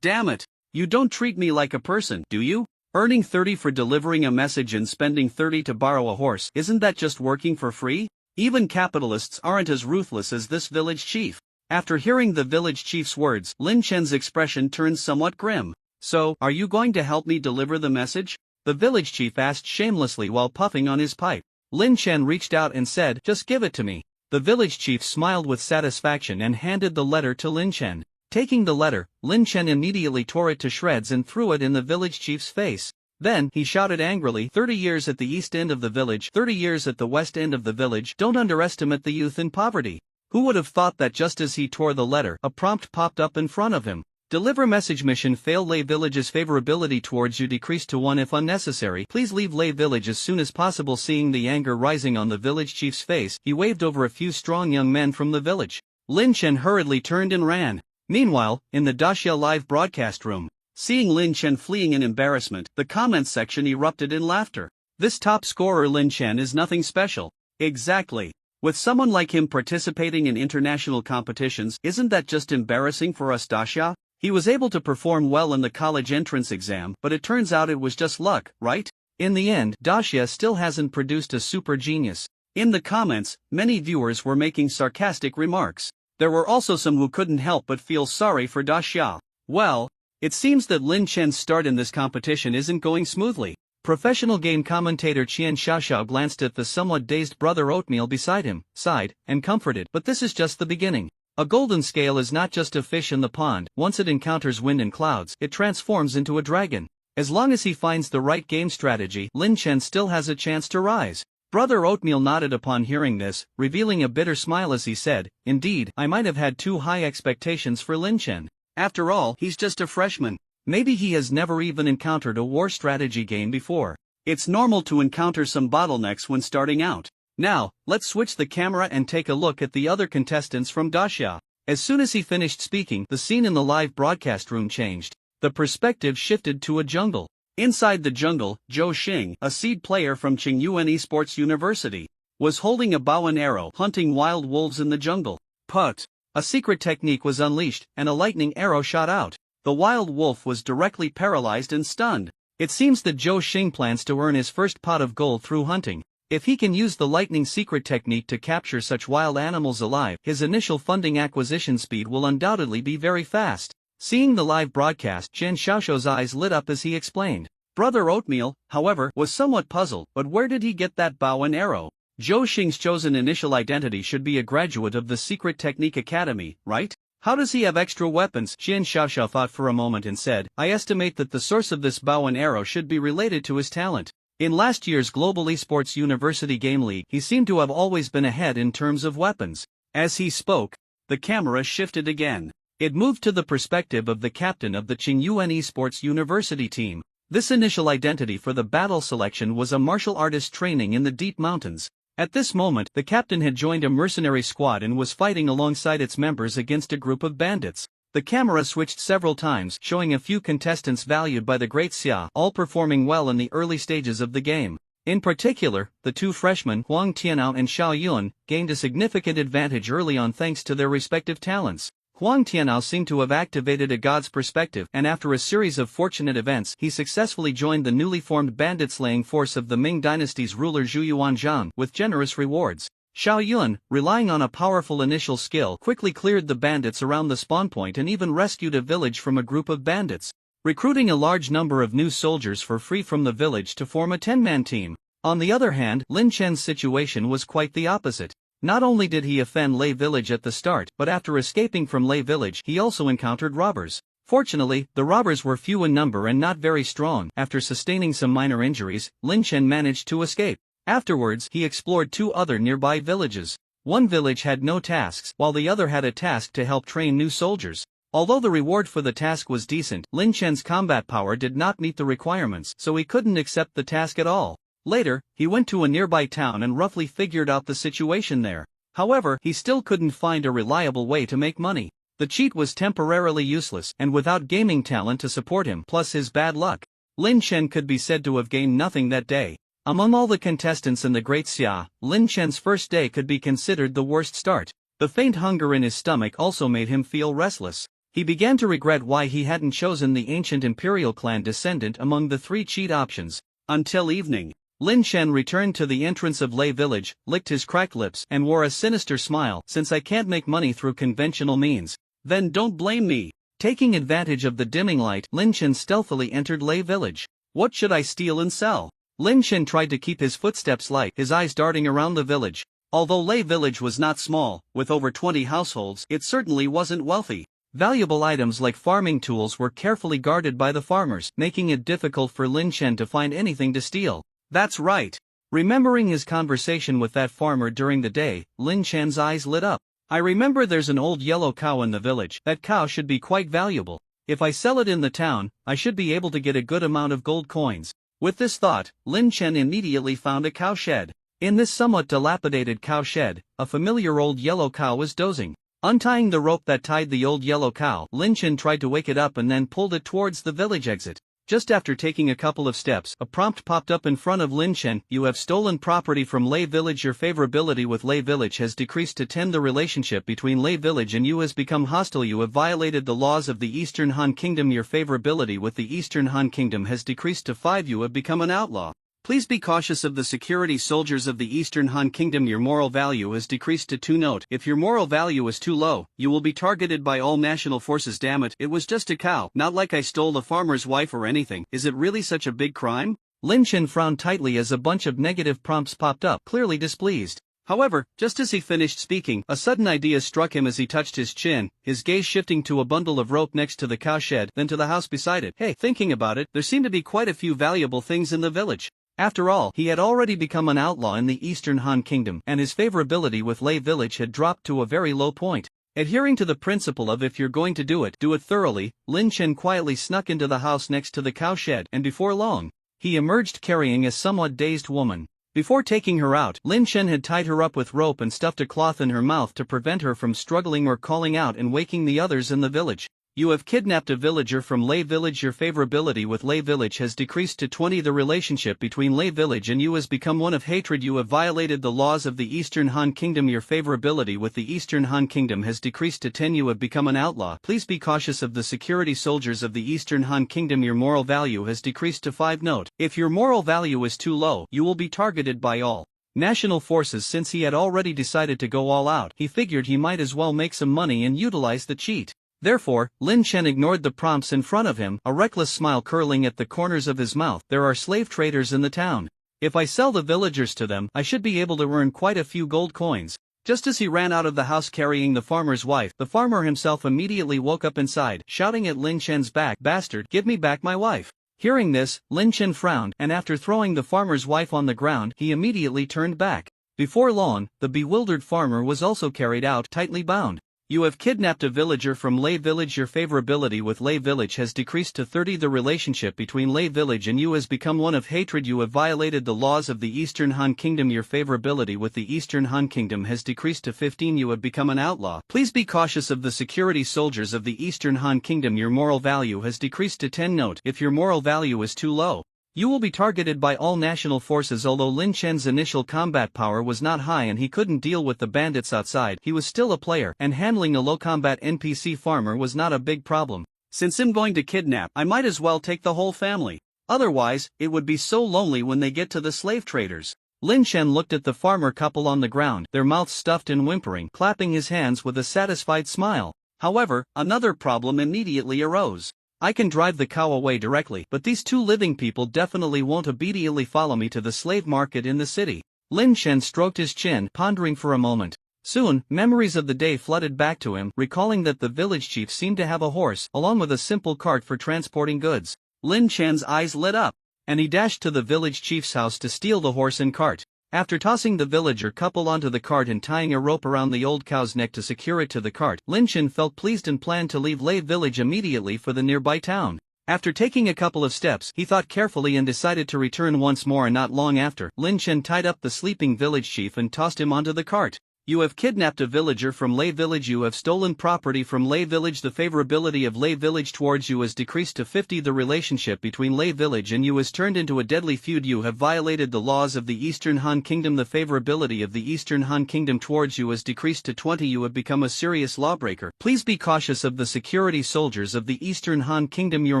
damn it. You don't treat me like a person, do you? Earning 30 for delivering a message and spending 30 to borrow a horse, isn't that just working for free? Even capitalists aren't as ruthless as this village chief. After hearing the village chief's words, Lin Chen's expression turned somewhat grim. So, are you going to help me deliver the message? The village chief asked shamelessly while puffing on his pipe. Lin Chen reached out and said, just give it to me. The village chief smiled with satisfaction and handed the letter to Lin Chen. Taking the letter, Lin Chen immediately tore it to shreds and threw it in the village chief's face. Then, he shouted angrily, 30 years at the east end of the village, 30 years at the west end of the village, don't underestimate the youth in poverty. Who would have thought that just as he tore the letter, a prompt popped up in front of him. Deliver message mission failed. Lei Village's favorability towards you decreased to 1 if unnecessary. Please leave Lei Village as soon as possible. Seeing the anger rising on the village chief's face, he waved over a few strong young men from the village. Lin Chen hurriedly turned and ran. Meanwhile, in the Daxia live broadcast room, seeing Lin Chen fleeing in embarrassment, the comments section erupted in laughter. This top scorer Lin Chen is nothing special. Exactly. With someone like him participating in international competitions, isn't that just embarrassing for us Daxia? He was able to perform well in the college entrance exam, but it turns out it was just luck, right? In the end, Daxia still hasn't produced a super genius. In the comments, many viewers were making sarcastic remarks. There were also some who couldn't help but feel sorry for Daxia. Well, it seems that Lin Chen's start in this competition isn't going smoothly. Professional game commentator Qian Xiaoxiao glanced at the somewhat dazed brother Oatmeal beside him, sighed, and comforted, but this is just the beginning. A golden scale is not just a fish in the pond. Once it encounters wind and clouds, it transforms into a dragon. As long as he finds the right game strategy, Lin Chen still has a chance to rise. Brother Oatmeal nodded upon hearing this, revealing a bitter smile as he said, indeed, I might have had too high expectations for Lin Chen. After all, he's just a freshman. Maybe he has never even encountered a war strategy game before. It's normal to encounter some bottlenecks when starting out. Now, let's switch the camera and take a look at the other contestants from Daxia. As soon as he finished speaking, the scene in the live broadcast room changed. The perspective shifted to a jungle. Inside the jungle, Zhou Xing, a seed player from Qingyuan Esports University, was holding a bow and arrow, hunting wild wolves in the jungle. Put! A secret technique was unleashed, and a lightning arrow shot out. The wild wolf was directly paralyzed and stunned. It seems that Zhou Xing plans to earn his first pot of gold through hunting. If he can use the lightning secret technique to capture such wild animals alive, his initial funding acquisition speed will undoubtedly be very fast. Seeing the live broadcast, Qian Xiaoxiao's eyes lit up as he explained. Brother Oatmeal, however, was somewhat puzzled, but where did he get that bow and arrow? Zhou Xing's chosen initial identity should be a graduate of the Secret Technique Academy, right? How does he have extra weapons? Qian Xiaoxiao thought for a moment and said, I estimate that the source of this bow and arrow should be related to his talent. In last year's Global Esports University Game League, he seemed to have always been ahead in terms of weapons. As he spoke, the camera shifted again. It moved to the perspective of the captain of the Qingyuan Esports University team. This initial identity for the battle selection was a martial artist training in the deep mountains. At this moment, the captain had joined a mercenary squad and was fighting alongside its members against a group of bandits. The camera switched several times, showing a few contestants valued by the Great Xia, all performing well in the early stages of the game. In particular, the two freshmen, Huang Tianao and Xiao Yun, gained a significant advantage early on thanks to their respective talents. Huang Tianao seemed to have activated a god's perspective, and after a series of fortunate events, he successfully joined the newly formed bandit-slaying force of the Ming dynasty's ruler Zhu Yuanzhang with generous rewards. Xiao Yun, relying on a powerful initial skill, quickly cleared the bandits around the spawn point and even rescued a village from a group of bandits, recruiting a large number of new soldiers for free from the village to form a 10-man team. On the other hand, Lin Chen's situation was quite the opposite. Not only did he offend Lei Village at the start, but after escaping from Lei Village, he also encountered robbers. Fortunately, the robbers were few in number and not very strong. After sustaining some minor injuries, Lin Chen managed to escape. Afterwards, he explored two other nearby villages. One village had no tasks, while the other had a task to help train new soldiers. Although the reward for the task was decent, Lin Chen's combat power did not meet the requirements, so he couldn't accept the task at all. Later, he went to a nearby town and roughly figured out the situation there. However, he still couldn't find a reliable way to make money. The cheat was temporarily useless, and without gaming talent to support him, plus his bad luck, Lin Chen could be said to have gained nothing that day. Among all the contestants in the Great Xia, Lin Chen's first day could be considered the worst start. The faint hunger in his stomach also made him feel restless. He began to regret why he hadn't chosen the ancient imperial clan descendant among the 3 cheat options. Until evening, Lin Chen returned to the entrance of Lei village, licked his cracked lips, and wore a sinister smile. Since I can't make money through conventional means, then don't blame me. Taking advantage of the dimming light, Lin Chen stealthily entered Lei village. What should I steal and sell? Lin Chen tried to keep his footsteps light, his eyes darting around the village. Although Lei village was not small, with over 20 households, it certainly wasn't wealthy. Valuable items like farming tools were carefully guarded by the farmers, making it difficult for Lin Chen to find anything to steal. That's right. Remembering his conversation with that farmer during the day, Lin Chen's eyes lit up. I remember there's an old yellow cow in the village. That cow should be quite valuable. If I sell it in the town, I should be able to get a good amount of gold coins. With this thought, Lin Chen immediately found a cow shed. In this somewhat dilapidated cow shed, a familiar old yellow cow was dozing. Untying the rope that tied the old yellow cow, Lin Chen tried to wake it up and then pulled it towards the village exit. Just after taking a couple of steps, a prompt popped up in front of Lin Chen. You have stolen property from Lei village. Your favorability with Lei village has decreased to 10. The relationship between Lei village and you has become hostile. You have violated the laws of the Eastern Han Kingdom. Your favorability with the Eastern Han Kingdom has decreased to 5. You have become an outlaw. Please be cautious of the security soldiers of the Eastern Han Kingdom. Your moral value has decreased to 2. Note: if your moral value is too low, you will be targeted by all national forces. Damn it, it was just a cow, not like I stole the farmer's wife or anything. Is it really such a big crime? Lin Chen frowned tightly as a bunch of negative prompts popped up, clearly displeased. However, just as he finished speaking, a sudden idea struck him as he touched his chin, his gaze shifting to a bundle of rope next to the cow shed, then to the house beside it. Hey, thinking about it, there seemed to be quite a few valuable things in the village. After all, he had already become an outlaw in the Eastern Han Kingdom, and his favorability with Lei village had dropped to a very low point. Adhering to the principle of if you're going to do it thoroughly, Lin Chen quietly snuck into the house next to the cow shed, and before long, he emerged carrying a somewhat dazed woman. Before taking her out, Lin Chen had tied her up with rope and stuffed a cloth in her mouth to prevent her from struggling or calling out and waking the others in the village. You have kidnapped a villager from Lei village. Your favorability with Lei village has decreased to 20. The relationship between Lei village and you has become one of hatred. You have violated the laws of the Eastern Han Kingdom. Your favorability with the Eastern Han Kingdom has decreased to 10. You have become an outlaw. Please be cautious of the security soldiers of the Eastern Han Kingdom. Your moral value has decreased to 5. Note: if your moral value is too low, you will be targeted by all national forces. Since he had already decided to go all out, he figured he might as well make some money and utilize the cheat. Therefore, Lin Chen ignored the prompts in front of him, a reckless smile curling at the corners of his mouth. There are slave traders in the town. If I sell the villagers to them, I should be able to earn quite a few gold coins. Just as he ran out of the house carrying the farmer's wife, the farmer himself immediately woke up inside, shouting at Lin Chen's back, "Bastard, give me back my wife." Hearing this, Lin Chen frowned, and after throwing the farmer's wife on the ground, he immediately turned back. Before long, the bewildered farmer was also carried out, tightly bound. You have kidnapped a villager from Lei village. Your favorability with Lei village has decreased to 30. The relationship between Lei village and you has become one of hatred. You have violated the laws of the Eastern Han Kingdom. Your favorability with the Eastern Han Kingdom has decreased to 15. You have become an outlaw. Please be cautious of the security soldiers of the Eastern Han Kingdom. Your moral value has decreased to 10. Note: if your moral value is too low, you will be targeted by all national forces. Although Lin Chen's initial combat power was not high and he couldn't deal with the bandits outside, he was still a player, and handling a low-combat NPC farmer was not a big problem. Since I'm going to kidnap, I might as well take the whole family. Otherwise, it would be so lonely when they get to the slave traders. Lin Chen looked at the farmer couple on the ground, their mouths stuffed and whimpering, clapping his hands with a satisfied smile. However, another problem immediately arose. I can drive the cow away directly, but these 2 living people definitely won't obediently follow me to the slave market in the city. Lin Chen stroked his chin, pondering for a moment. Soon, memories of the day flooded back to him, recalling that the village chief seemed to have a horse, along with a simple cart for transporting goods. Lin Chen's eyes lit up, and he dashed to the village chief's house to steal the horse and cart. After tossing the villager couple onto the cart and tying a rope around the old cow's neck to secure it to the cart, Lin Chen felt pleased and planned to leave Lei village immediately for the nearby town. After taking a couple of steps, he thought carefully and decided to return once more, and not long after, Lin Chen tied up the sleeping village chief and tossed him onto the cart. You have kidnapped a villager from Lei village. You have stolen property from Lei village. The favorability of Lei village towards you has decreased to 50. The relationship between Lei village and you has turned into a deadly feud. You have violated the laws of the Eastern Han Kingdom. The favorability of the Eastern Han Kingdom towards you has decreased to 20. You have become a serious lawbreaker. Please be cautious of the security soldiers of the Eastern Han Kingdom. Your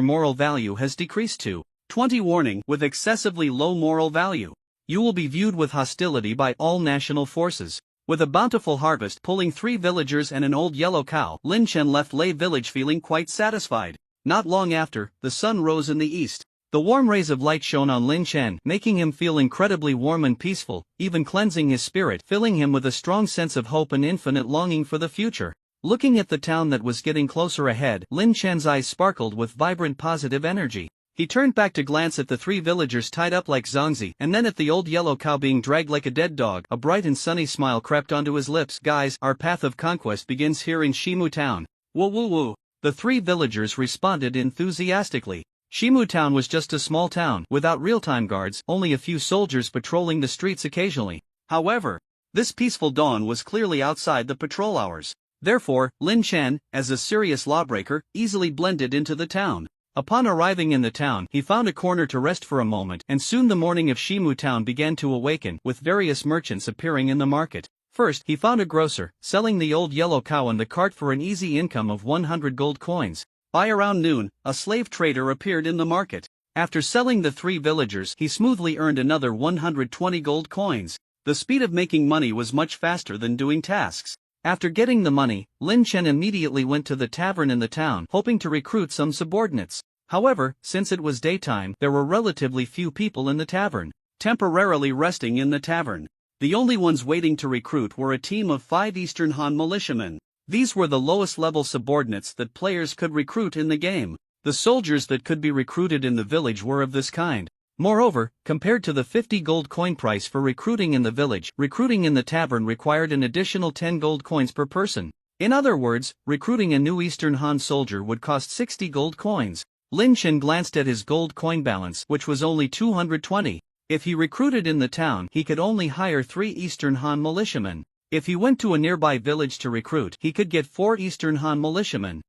moral value has decreased to 20. Warning: with excessively low moral value, you will be viewed with hostility by all national forces. With a bountiful harvest pulling 3 villagers and an old yellow cow, Lin Chen left Lei village feeling quite satisfied. Not long after, the sun rose in the east. The warm rays of light shone on Lin Chen, making him feel incredibly warm and peaceful, even cleansing his spirit, filling him with a strong sense of hope and infinite longing for the future. Looking at the town that was getting closer ahead, Lin Chen's eyes sparkled with vibrant positive energy. He turned back to glance at the 3 villagers tied up like Zongzi, and then at the old yellow cow being dragged like a dead dog. A bright and sunny smile crept onto his lips. Guys, our path of conquest begins here in Shimu Town. Woo woo woo. The 3 villagers responded enthusiastically. Shimu Town was just a small town, without real-time guards, only a few soldiers patrolling the streets occasionally. However, this peaceful dawn was clearly outside the patrol hours. Therefore, Lin Chen, as a serious lawbreaker, easily blended into the town. Upon arriving in the town, he found a corner to rest for a moment, and soon the morning of Shimu Town began to awaken, with various merchants appearing in the market. First, he found a grocer, selling the old yellow cow and the cart for an easy income of 100 gold coins. By around noon, a slave trader appeared in the market. After selling the 3 villagers, he smoothly earned another 120 gold coins. The speed of making money was much faster than doing tasks. After getting the money, Lin Chen immediately went to the tavern in the town, hoping to recruit some subordinates. However, since it was daytime, there were relatively few people in the tavern, temporarily resting in the tavern. The only ones waiting to recruit were a team of 5 Eastern Han militiamen. These were the lowest level subordinates that players could recruit in the game. The soldiers that could be recruited in the village were of this kind. Moreover, compared to the 50 gold coin price for recruiting in the village, recruiting in the tavern required an additional 10 gold coins per person. In other words, recruiting a new Eastern Han soldier would cost 60 gold coins. Lin Chen glanced at his gold coin balance, which was only 220. If he recruited in the town, he could only hire 3 Eastern Han militiamen. If he went to a nearby village to recruit, he could get 4 Eastern Han militiamen.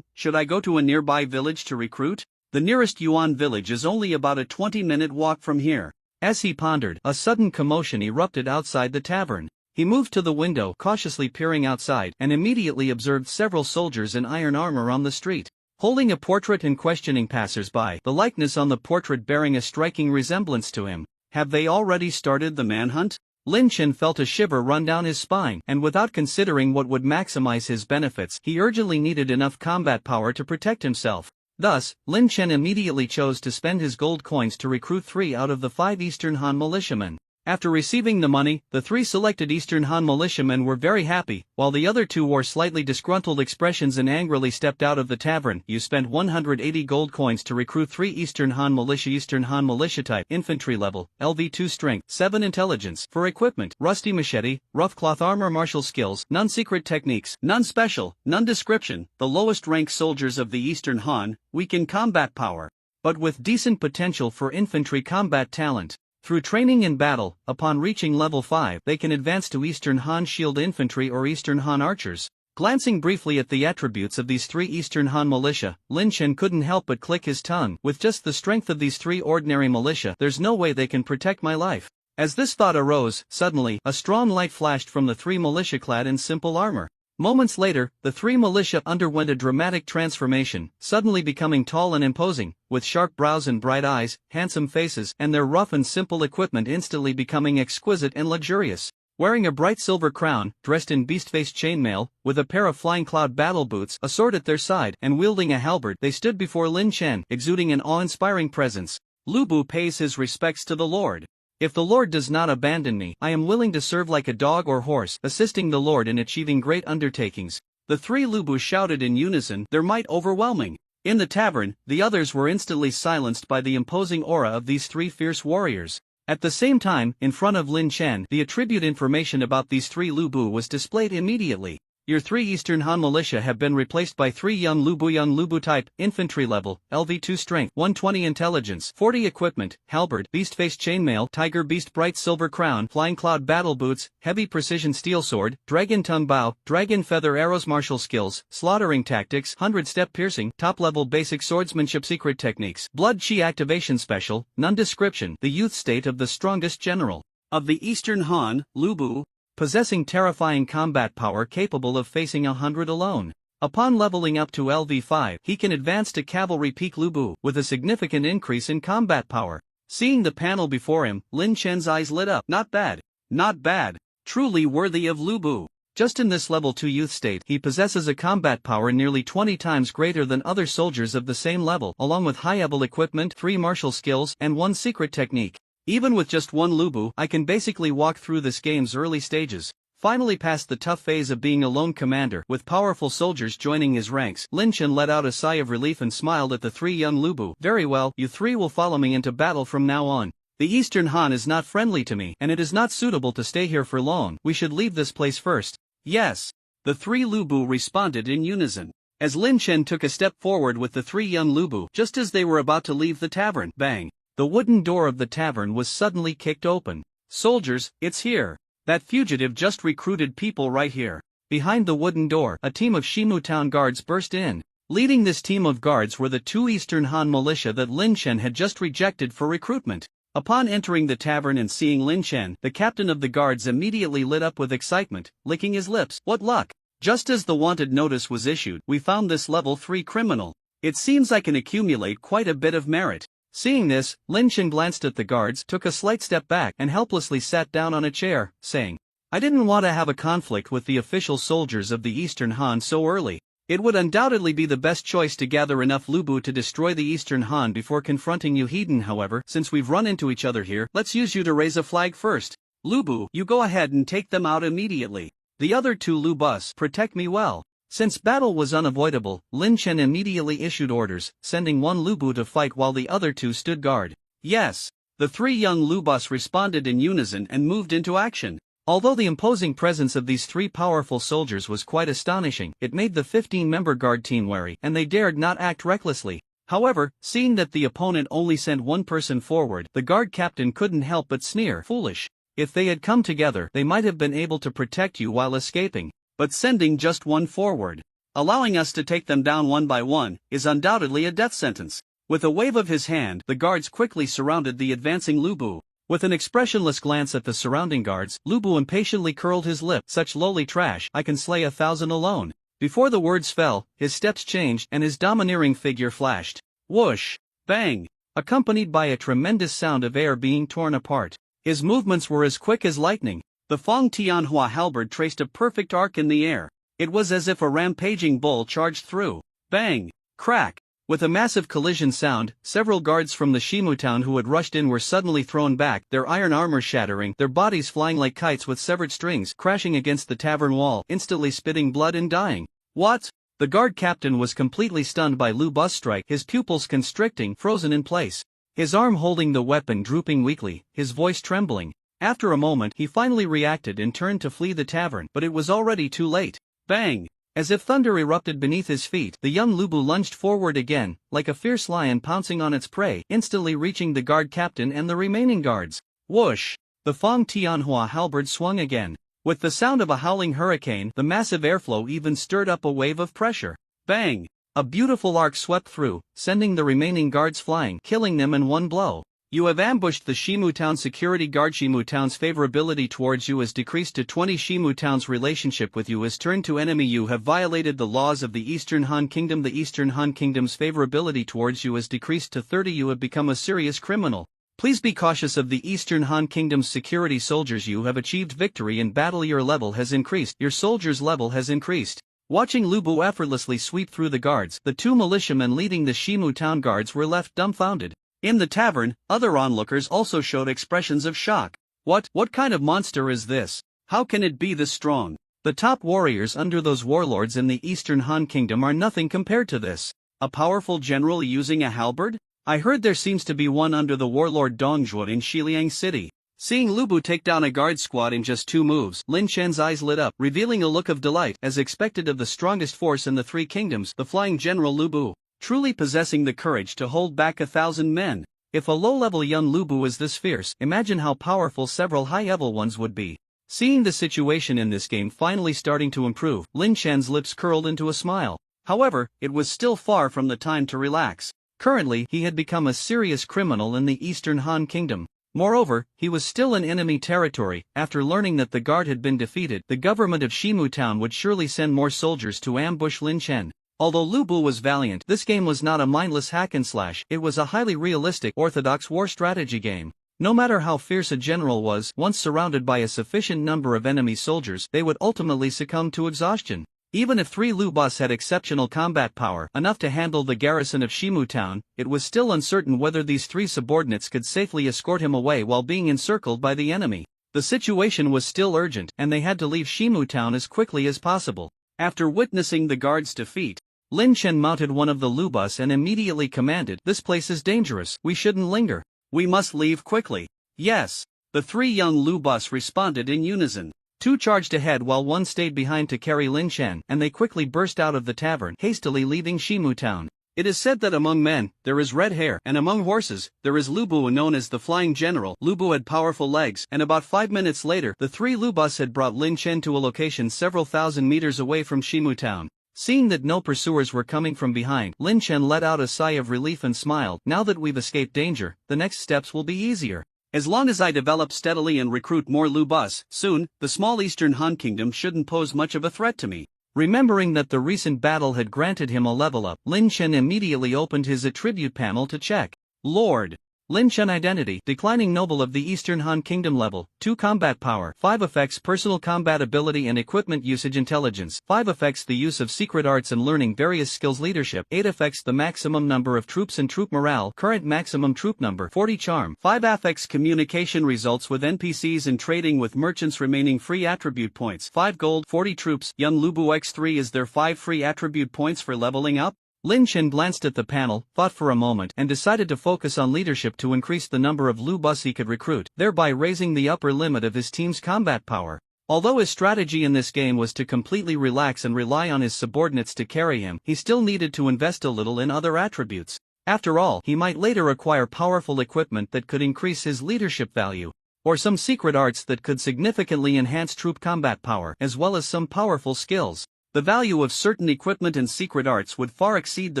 Should I go to a nearby village to recruit? The nearest Yuan village is only about a 20-minute walk from here. As he pondered, a sudden commotion erupted outside the tavern. He moved to the window, cautiously peering outside, and immediately observed several soldiers in iron armor on the street, holding a portrait and questioning passers-by, the likeness on the portrait bearing a striking resemblance to him. Have they already started the manhunt? Lin Chen felt a shiver run down his spine, and without considering what would maximize his benefits, he urgently needed enough combat power to protect himself. Thus, Lin Chen immediately chose to spend his gold coins to recruit 3 out of the 5 Eastern Han militiamen. After receiving the money, the 3 selected Eastern Han militiamen were very happy, while the other 2 wore slightly disgruntled expressions and angrily stepped out of the tavern. You spent 180 gold coins to recruit 3 Eastern Han militia. Eastern Han militia type, infantry level, LV2 strength, 7 intelligence. For equipment, rusty machete, rough cloth armor. Martial skills, none. Secret techniques, none. Special, none. Description, the lowest rank soldiers of the Eastern Han, weak in combat power, but with decent potential for infantry combat talent. Through training in battle, upon reaching level 5, they can advance to Eastern Han Shield Infantry or Eastern Han Archers. Glancing briefly at the attributes of these 3 Eastern Han militia, Lin Chen couldn't help but click his tongue. With just the strength of these 3 ordinary militia, there's no way they can protect my life. As this thought arose, suddenly, a strong light flashed from the 3 militia clad in simple armor. Moments later, the 3 militia underwent a dramatic transformation, suddenly becoming tall and imposing, with sharp brows and bright eyes, handsome faces, and their rough and simple equipment instantly becoming exquisite and luxurious. Wearing a bright silver crown, dressed in beast-face chainmail, with a pair of flying cloud battle boots, a sword at their side, and wielding a halberd, they stood before Lin Chen, exuding an awe-inspiring presence. Lu Bu pays his respects to the Lord. If the Lord does not abandon me, I am willing to serve like a dog or horse, assisting the Lord in achieving great undertakings. The 3 Lu Bu shouted in unison, their might overwhelming. In the tavern, the others were instantly silenced by the imposing aura of these 3 fierce warriors. At the same time, in front of Lin Chen, the attribute information about these 3 Lu Bu was displayed immediately. Your 3 Eastern Han militia have been replaced by 3 young Lu Bu type, infantry level, LV2 strength, 120 intelligence, 40 equipment, halberd, beast-faced chainmail, tiger beast bright silver crown, flying cloud battle boots, heavy precision steel sword, dragon tongue bow, dragon feather arrows martial skills, slaughtering tactics, 100-step piercing, top-level basic swordsmanship secret techniques, blood chi activation special, non-description, the youth state of the strongest general of the Eastern Han, Lu Bu, possessing terrifying combat power capable of facing 100 alone. Upon leveling up to LV5, he can advance to Cavalry Peak Lu Bu, with a significant increase in combat power. Seeing the panel before him, Lin Chen's eyes lit up. Not bad. Not bad. Truly worthy of Lu Bu. Just in this level 2 youth state, he possesses a combat power nearly 20 times greater than other soldiers of the same level, along with high-level equipment, 3 martial skills, and 1 secret technique. Even with just 1 Lu Bu, I can basically walk through this game's early stages. Finally past the tough phase of being a lone commander, with powerful soldiers joining his ranks, Lin Chen let out a sigh of relief and smiled at the 3 young Lu Bu. Very well, you 3 will follow me into battle from now on. The Eastern Han is not friendly to me, and it is not suitable to stay here for long. We should leave this place first. Yes. The 3 Lu Bu responded in unison. As Lin Chen took a step forward with the 3 young Lu Bu, just as they were about to leave the tavern, bang! The wooden door of the tavern was suddenly kicked open. Soldiers, it's here. That fugitive just recruited people right here. Behind the wooden door, a team of Shimu town guards burst in. Leading this team of guards were the 2 Eastern Han militia that Lin Chen had just rejected for recruitment. Upon entering the tavern and seeing Lin Chen, the captain of the guards immediately lit up with excitement, licking his lips. What luck! Just as the wanted notice was issued, we found this level 3 criminal. It seems I can accumulate quite a bit of merit. Seeing this, Lin Chen glanced at the guards, took a slight step back, and helplessly sat down on a chair, saying, I didn't want to have a conflict with the official soldiers of the Eastern Han so early. It would undoubtedly be the best choice to gather enough Lu Bu to destroy the Eastern Han before confronting you heathen. However, since we've run into each other here, let's use you to raise a flag first. Lu Bu, you go ahead and take them out immediately. The other 2 Lu Bus, protect me well. Since battle was unavoidable, Lin Chen immediately issued orders, sending 1 Lu Bu to fight while the other 2 stood guard. Yes. The 3 young Lu Bus responded in unison and moved into action. Although the imposing presence of these 3 powerful soldiers was quite astonishing, it made the 15-member guard team wary, and they dared not act recklessly. However, seeing that the opponent only sent 1 person forward, the guard captain couldn't help but sneer. Foolish. If they had come together, they might have been able to protect you while escaping. But sending just 1 forward, allowing us to take them down 1 by 1, is undoubtedly a death sentence. With a wave of his hand, the guards quickly surrounded the advancing Lu Bu. With an expressionless glance at the surrounding guards, Lu Bu impatiently curled his lip. Such lowly trash, I can slay 1,000 alone. Before the words fell, his steps changed and his domineering figure flashed. Whoosh! Bang! Accompanied by a tremendous sound of air being torn apart. His movements were as quick as lightning. The Fong Tianhua halberd traced a perfect arc in the air. It was as if a rampaging bull charged through. Bang! Crack! With a massive collision sound, several guards from the Shimu town who had rushed in were suddenly thrown back, their iron armor shattering, their bodies flying like kites with severed strings, crashing against the tavern wall, instantly spitting blood and dying. What? The guard captain was completely stunned by Lu Bu's strike, his pupils constricting, frozen in place. His arm holding the weapon drooping weakly, his voice trembling. After a moment, he finally reacted and turned to flee the tavern, but it was already too late. Bang! As if thunder erupted beneath his feet, the young Lu Bu lunged forward again, like a fierce lion pouncing on its prey, instantly reaching the guard captain and the remaining guards. Whoosh! The Fong Tianhua halberd swung again. With the sound of a howling hurricane, the massive airflow even stirred up a wave of pressure. Bang! A beautiful arc swept through, sending the remaining guards flying, killing them in 1 blow. You have ambushed the Shimu Town security guard. Shimu Town's favorability towards you has decreased to 20. Shimu Town's relationship with you has turned to enemy. You have violated the laws of the Eastern Han Kingdom. The Eastern Han Kingdom's favorability towards you has decreased to 30. You have become a serious criminal. Please be cautious of the Eastern Han Kingdom's security soldiers. You have achieved victory in battle. Your level has increased. Your soldier's level has increased. Watching Lu Bu effortlessly sweep through the guards, the 2 militiamen leading the Shimu Town guards were left dumbfounded. In the tavern, other onlookers also showed expressions of shock. What kind of monster is this? How can it be this strong? The top warriors under those warlords in the Eastern Han Kingdom are nothing compared to this. A powerful general using a halberd? I heard there seems to be one under the warlord Dong Zhuo in Xiliang City. Seeing Lu Bu take down a guard squad in just 2 moves, Lin Chen's eyes lit up, revealing a look of delight, as expected of the strongest force in the 3 kingdoms, the flying general Lu Bu, truly possessing the courage to hold back 1,000 men. If a low-level young Lu Bu is this fierce, imagine how powerful several high-level ones would be. Seeing the situation in this game finally starting to improve, Lin Chen's lips curled into a smile. However, it was still far from the time to relax. Currently, he had become a serious criminal in the Eastern Han Kingdom. Moreover, he was still in enemy territory. After learning that the guard had been defeated, the government of Shimu Town would surely send more soldiers to ambush Lin Chen. Although Lu Bu was valiant, this game was not a mindless hack and slash, it was a highly realistic, orthodox war strategy game. No matter how fierce a general was, once surrounded by a sufficient number of enemy soldiers, they would ultimately succumb to exhaustion. Even if 3 Lu Bus had exceptional combat power, enough to handle the garrison of Shimu Town, it was still uncertain whether these 3 subordinates could safely escort him away while being encircled by the enemy. The situation was still urgent, and they had to leave Shimu Town as quickly as possible. After witnessing the guard's defeat, Lin Chen mounted one of the Lu Bus and immediately commanded, "This place is dangerous, we shouldn't linger. We must leave quickly." "Yes." The 3 young Lu Bus responded in unison. 2 charged ahead while 1 stayed behind to carry Lin Chen, and they quickly burst out of the tavern, hastily leaving Shimu Town. It is said that among men, there is red hair, and among horses, there is Lu Bu, known as the Flying General. Lu Bu had powerful legs, and about 5 minutes later, the 3 Lu Bus had brought Lin Chen to a location several thousand meters away from Shimu Town. Seeing that no pursuers were coming from behind, Lin Chen let out a sigh of relief and smiled. "Now that we've escaped danger, the next steps will be easier. As long as I develop steadily and recruit more Lu Bus, soon, the small Eastern Han Kingdom shouldn't pose much of a threat to me." Remembering that the recent battle had granted him a level up, Lin Chen immediately opened his attribute panel to check. Lord Lin Chen identity, declining noble of the Eastern Han Kingdom level, 2 combat power, 5 effects personal combat ability and equipment usage intelligence, 5 effects the use of secret arts and learning various skills leadership, 8 effects the maximum number of troops and troop morale, current maximum troop number, 40 charm, 5 affects communication results with NPCs and trading with merchants remaining free attribute points, 5 gold, 40 troops, young Lu Bu X3 is there 5 free attribute points for leveling up? Lin Chen glanced at the panel, thought for a moment, and decided to focus on leadership to increase the number of Lu Bus he could recruit, thereby raising the upper limit of his team's combat power. Although his strategy in this game was to completely relax and rely on his subordinates to carry him, he still needed to invest a little in other attributes. After all, he might later acquire powerful equipment that could increase his leadership value, or some secret arts that could significantly enhance troop combat power, as well as some powerful skills. The value of certain equipment and secret arts would far exceed the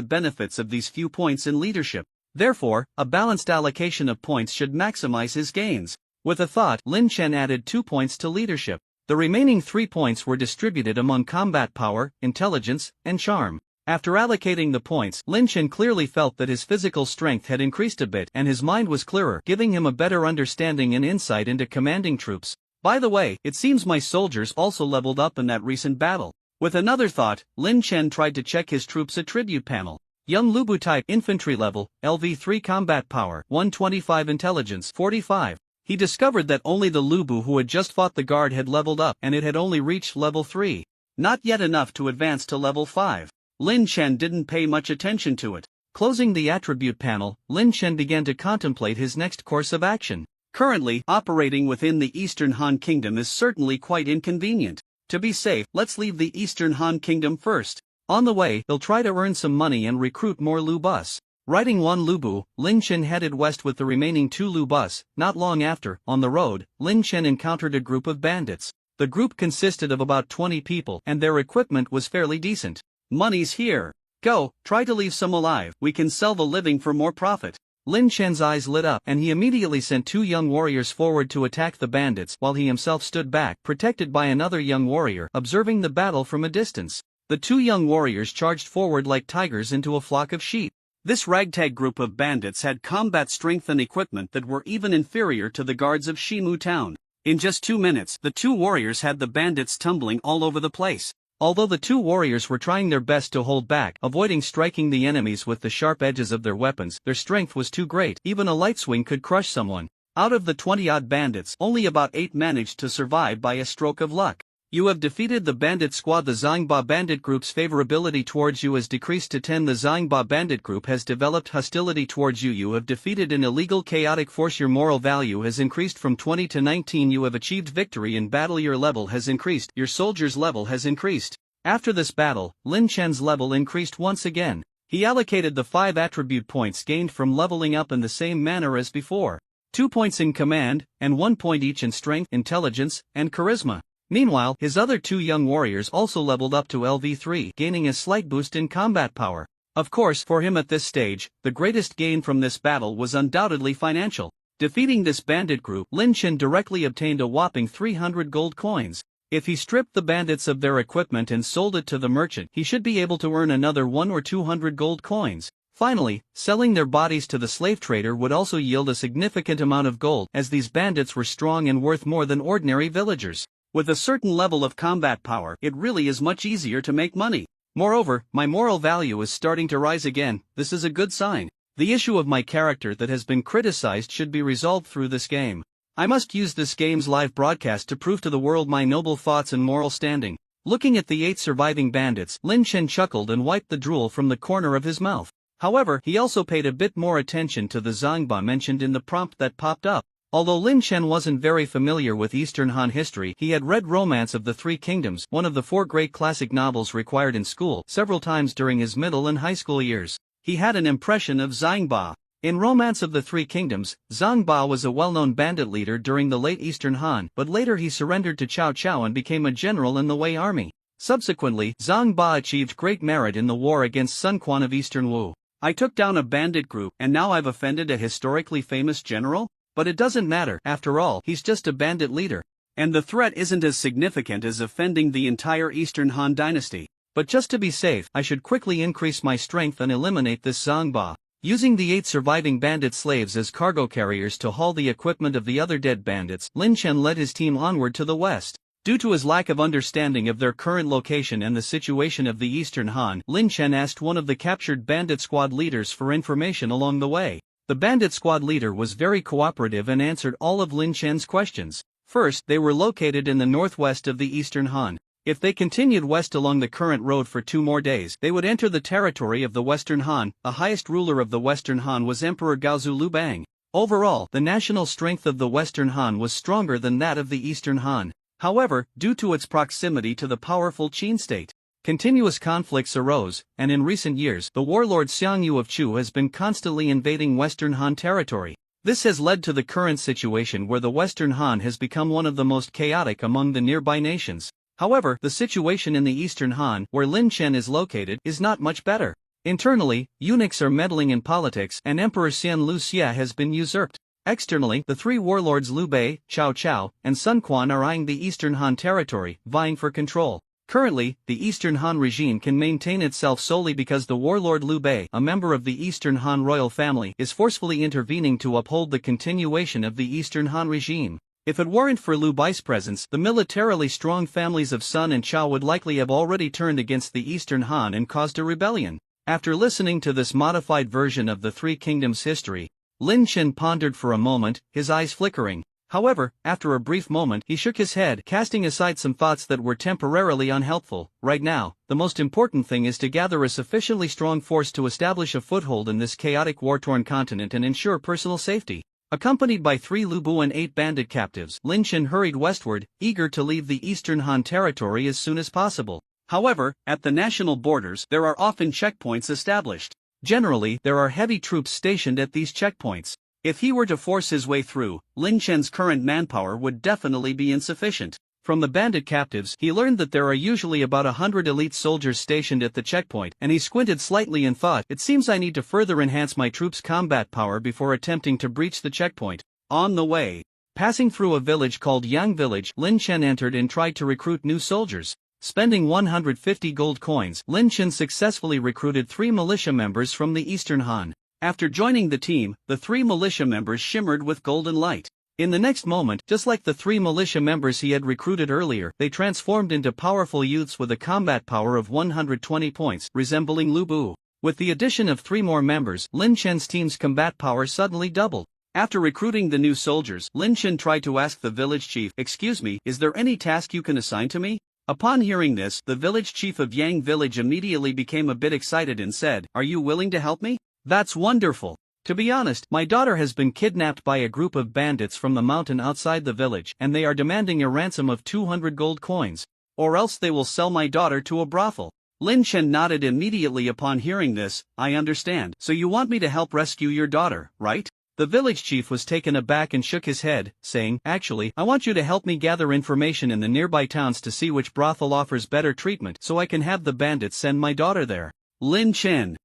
benefits of these few points in leadership. Therefore, a balanced allocation of points should maximize his gains. With a thought, Lin Chen added 2 points to leadership. The remaining 3 points were distributed among combat power, intelligence, and charm. After allocating the points, Lin Chen clearly felt that his physical strength had increased a bit and his mind was clearer, giving him a better understanding and insight into commanding troops. By the way, it seems my soldiers also leveled up in that recent battle. With another thought, Lin Chen tried to check his troops' attribute panel. Young Lu Bu type, infantry level, LV3 combat power, 125 intelligence, 45. He discovered that only the Lu Bu who had just fought the guard had leveled up, and it had only reached level 3. Not yet enough to advance to level 5. Lin Chen didn't pay much attention to it. Closing the attribute panel, Lin Chen began to contemplate his next course of action. Currently, operating within the Eastern Han Kingdom is certainly quite inconvenient. To be safe, let's leave the Eastern Han Kingdom first. On the way, he'll try to earn some money and recruit more Lu Bus. Riding one Lu Bu, Lin Chen headed west with the remaining 2 Lu Bus. Not long after, on the road, Lin Chen encountered a group of bandits. The group consisted of about 20 people, and their equipment was fairly decent. "Money's here. Go, try to leave some alive, we can sell the living for more profit." Lin Chen's eyes lit up, and he immediately sent 2 young warriors forward to attack the bandits, while he himself stood back, protected by another young warrior, observing the battle from a distance. The 2 young warriors charged forward like tigers into a flock of sheep. This ragtag group of bandits had combat strength and equipment that were even inferior to the guards of Shimu Town. In just 2 minutes, the 2 warriors had the bandits tumbling all over the place. Although the 2 warriors were trying their best to hold back, avoiding striking the enemies with the sharp edges of their weapons, their strength was too great. Even a light swing could crush someone. Out of the 20-odd bandits, only about 8 managed to survive by a stroke of luck. You have defeated the bandit squad. The Zangba bandit group's favorability towards you has decreased to 10. The Zangba bandit group has developed hostility towards you. You have defeated an illegal chaotic force. Your moral value has increased from 20 to 19. You have achieved victory in battle. Your level has increased. Your soldier's level has increased. After this battle, Lin Chen's level increased once again. He allocated the 5 attribute points gained from leveling up in the same manner as before. 2 points in command, and 1 point each in strength, intelligence, and charisma. Meanwhile, his other 2 young warriors also leveled up to LV3, gaining a slight boost in combat power. Of course, for him at this stage, the greatest gain from this battle was undoubtedly financial. Defeating this bandit group, Lin Chen directly obtained a whopping 300 gold coins. If he stripped the bandits of their equipment and sold it to the merchant, he should be able to earn another 100 or 200 gold coins. Finally, selling their bodies to the slave trader would also yield a significant amount of gold, as these bandits were strong and worth more than ordinary villagers. With a certain level of combat power, it really is much easier to make money. Moreover, my moral value is starting to rise again. This is a good sign. The issue of my character that has been criticized should be resolved through this game. I must use this game's live broadcast to prove to the world my noble thoughts and moral standing. Looking at the 8 surviving bandits, Lin Chen chuckled and wiped the drool from the corner of his mouth. However, he also paid a bit more attention to the Zangba mentioned in the prompt that popped up. Although Lin Chen wasn't very familiar with Eastern Han history, he had read Romance of the Three Kingdoms, one of the 4 great classic novels required in school, several times during his middle and high school years. He had an impression of Zangba. In Romance of the Three Kingdoms, Zangba was a well-known bandit leader during the late Eastern Han, but later he surrendered to Cao Cao and became a general in the Wei army. Subsequently, Zangba achieved great merit in the war against Sun Quan of Eastern Wu. I took down a bandit group, and now I've offended a historically famous general? But it doesn't matter, after all, he's just a bandit leader. And the threat isn't as significant as offending the entire Eastern Han dynasty. But just to be safe, I should quickly increase my strength and eliminate this Zangba. Using the 8 surviving bandit slaves as cargo carriers to haul the equipment of the other dead bandits, Lin Chen led his team onward to the west. Due to his lack of understanding of their current location and the situation of the Eastern Han, Lin Chen asked one of the captured bandit squad leaders for information along the way. The bandit squad leader was very cooperative and answered all of Lin Chen's questions. First, they were located in the northwest of the Eastern Han. If they continued west along the current road for 2 more days, they would enter the territory of the Western Han. The highest ruler of the Western Han was Emperor Gaozu Lu Bang. Overall, the national strength of the Western Han was stronger than that of the Eastern Han. However, due to its proximity to the powerful Qin state, continuous conflicts arose, and in recent years, the warlord Xiang Yu of Chu has been constantly invading Western Han territory. This has led to the current situation where the Western Han has become one of the most chaotic among the nearby nations. However, the situation in the Eastern Han, where Lin Chen is located, is not much better. Internally, eunuchs are meddling in politics, and Emperor Xian Lu Xia has been usurped. Externally, the 3 warlords Liu Bei, Cao Cao, and Sun Quan are eyeing the Eastern Han territory, vying for control. Currently, the Eastern Han regime can maintain itself solely because the warlord Liu Bei, a member of the Eastern Han royal family, is forcefully intervening to uphold the continuation of the Eastern Han regime. If it weren't for Liu Bei's presence, the militarily strong families of Sun and Cao would likely have already turned against the Eastern Han and caused a rebellion. After listening to this modified version of the Three Kingdoms history, Lin Chen pondered for a moment, his eyes flickering. However, after a brief moment, he shook his head, casting aside some thoughts that were temporarily unhelpful. Right now, the most important thing is to gather a sufficiently strong force to establish a foothold in this chaotic war-torn continent and ensure personal safety. Accompanied by 3 Lu Bu and 8 bandit captives, Lin Chen hurried westward, eager to leave the Eastern Han territory as soon as possible. However, at the national borders, there are often checkpoints established. Generally, there are heavy troops stationed at these checkpoints. If he were to force his way through, Lin Chen's current manpower would definitely be insufficient. From the bandit captives, he learned that there are usually about 100 elite soldiers stationed at the checkpoint, and he squinted slightly and thought, it seems I need to further enhance my troops' combat power before attempting to breach the checkpoint. On the way, passing through a village called Yang Village, Lin Chen entered and tried to recruit new soldiers. Spending 150 gold coins, Lin Chen successfully recruited 3 militia members from the Eastern Han. After joining the team, the 3 militia members shimmered with golden light. In the next moment, just like the 3 militia members he had recruited earlier, they transformed into powerful youths with a combat power of 120 points, resembling Lu Bu. With the addition of 3 more members, Lin Chen's team's combat power suddenly doubled. After recruiting the new soldiers, Lin Chen tried to ask the village chief, "Excuse me, is there any task you can assign to me?" Upon hearing this, the village chief of Yang village immediately became a bit excited and said, "Are you willing to help me? That's wonderful. To be honest, my daughter has been kidnapped by a group of bandits from the mountain outside the village, and they are demanding a ransom of 200 gold coins. Or else they will sell my daughter to a brothel." Lin Chen nodded immediately upon hearing this. "I understand. So you want me to help rescue your daughter, right?" The village chief was taken aback and shook his head, saying, "Actually, I want you to help me gather information in the nearby towns to see which brothel offers better treatment so I can have the bandits send my daughter there." Lin Chen,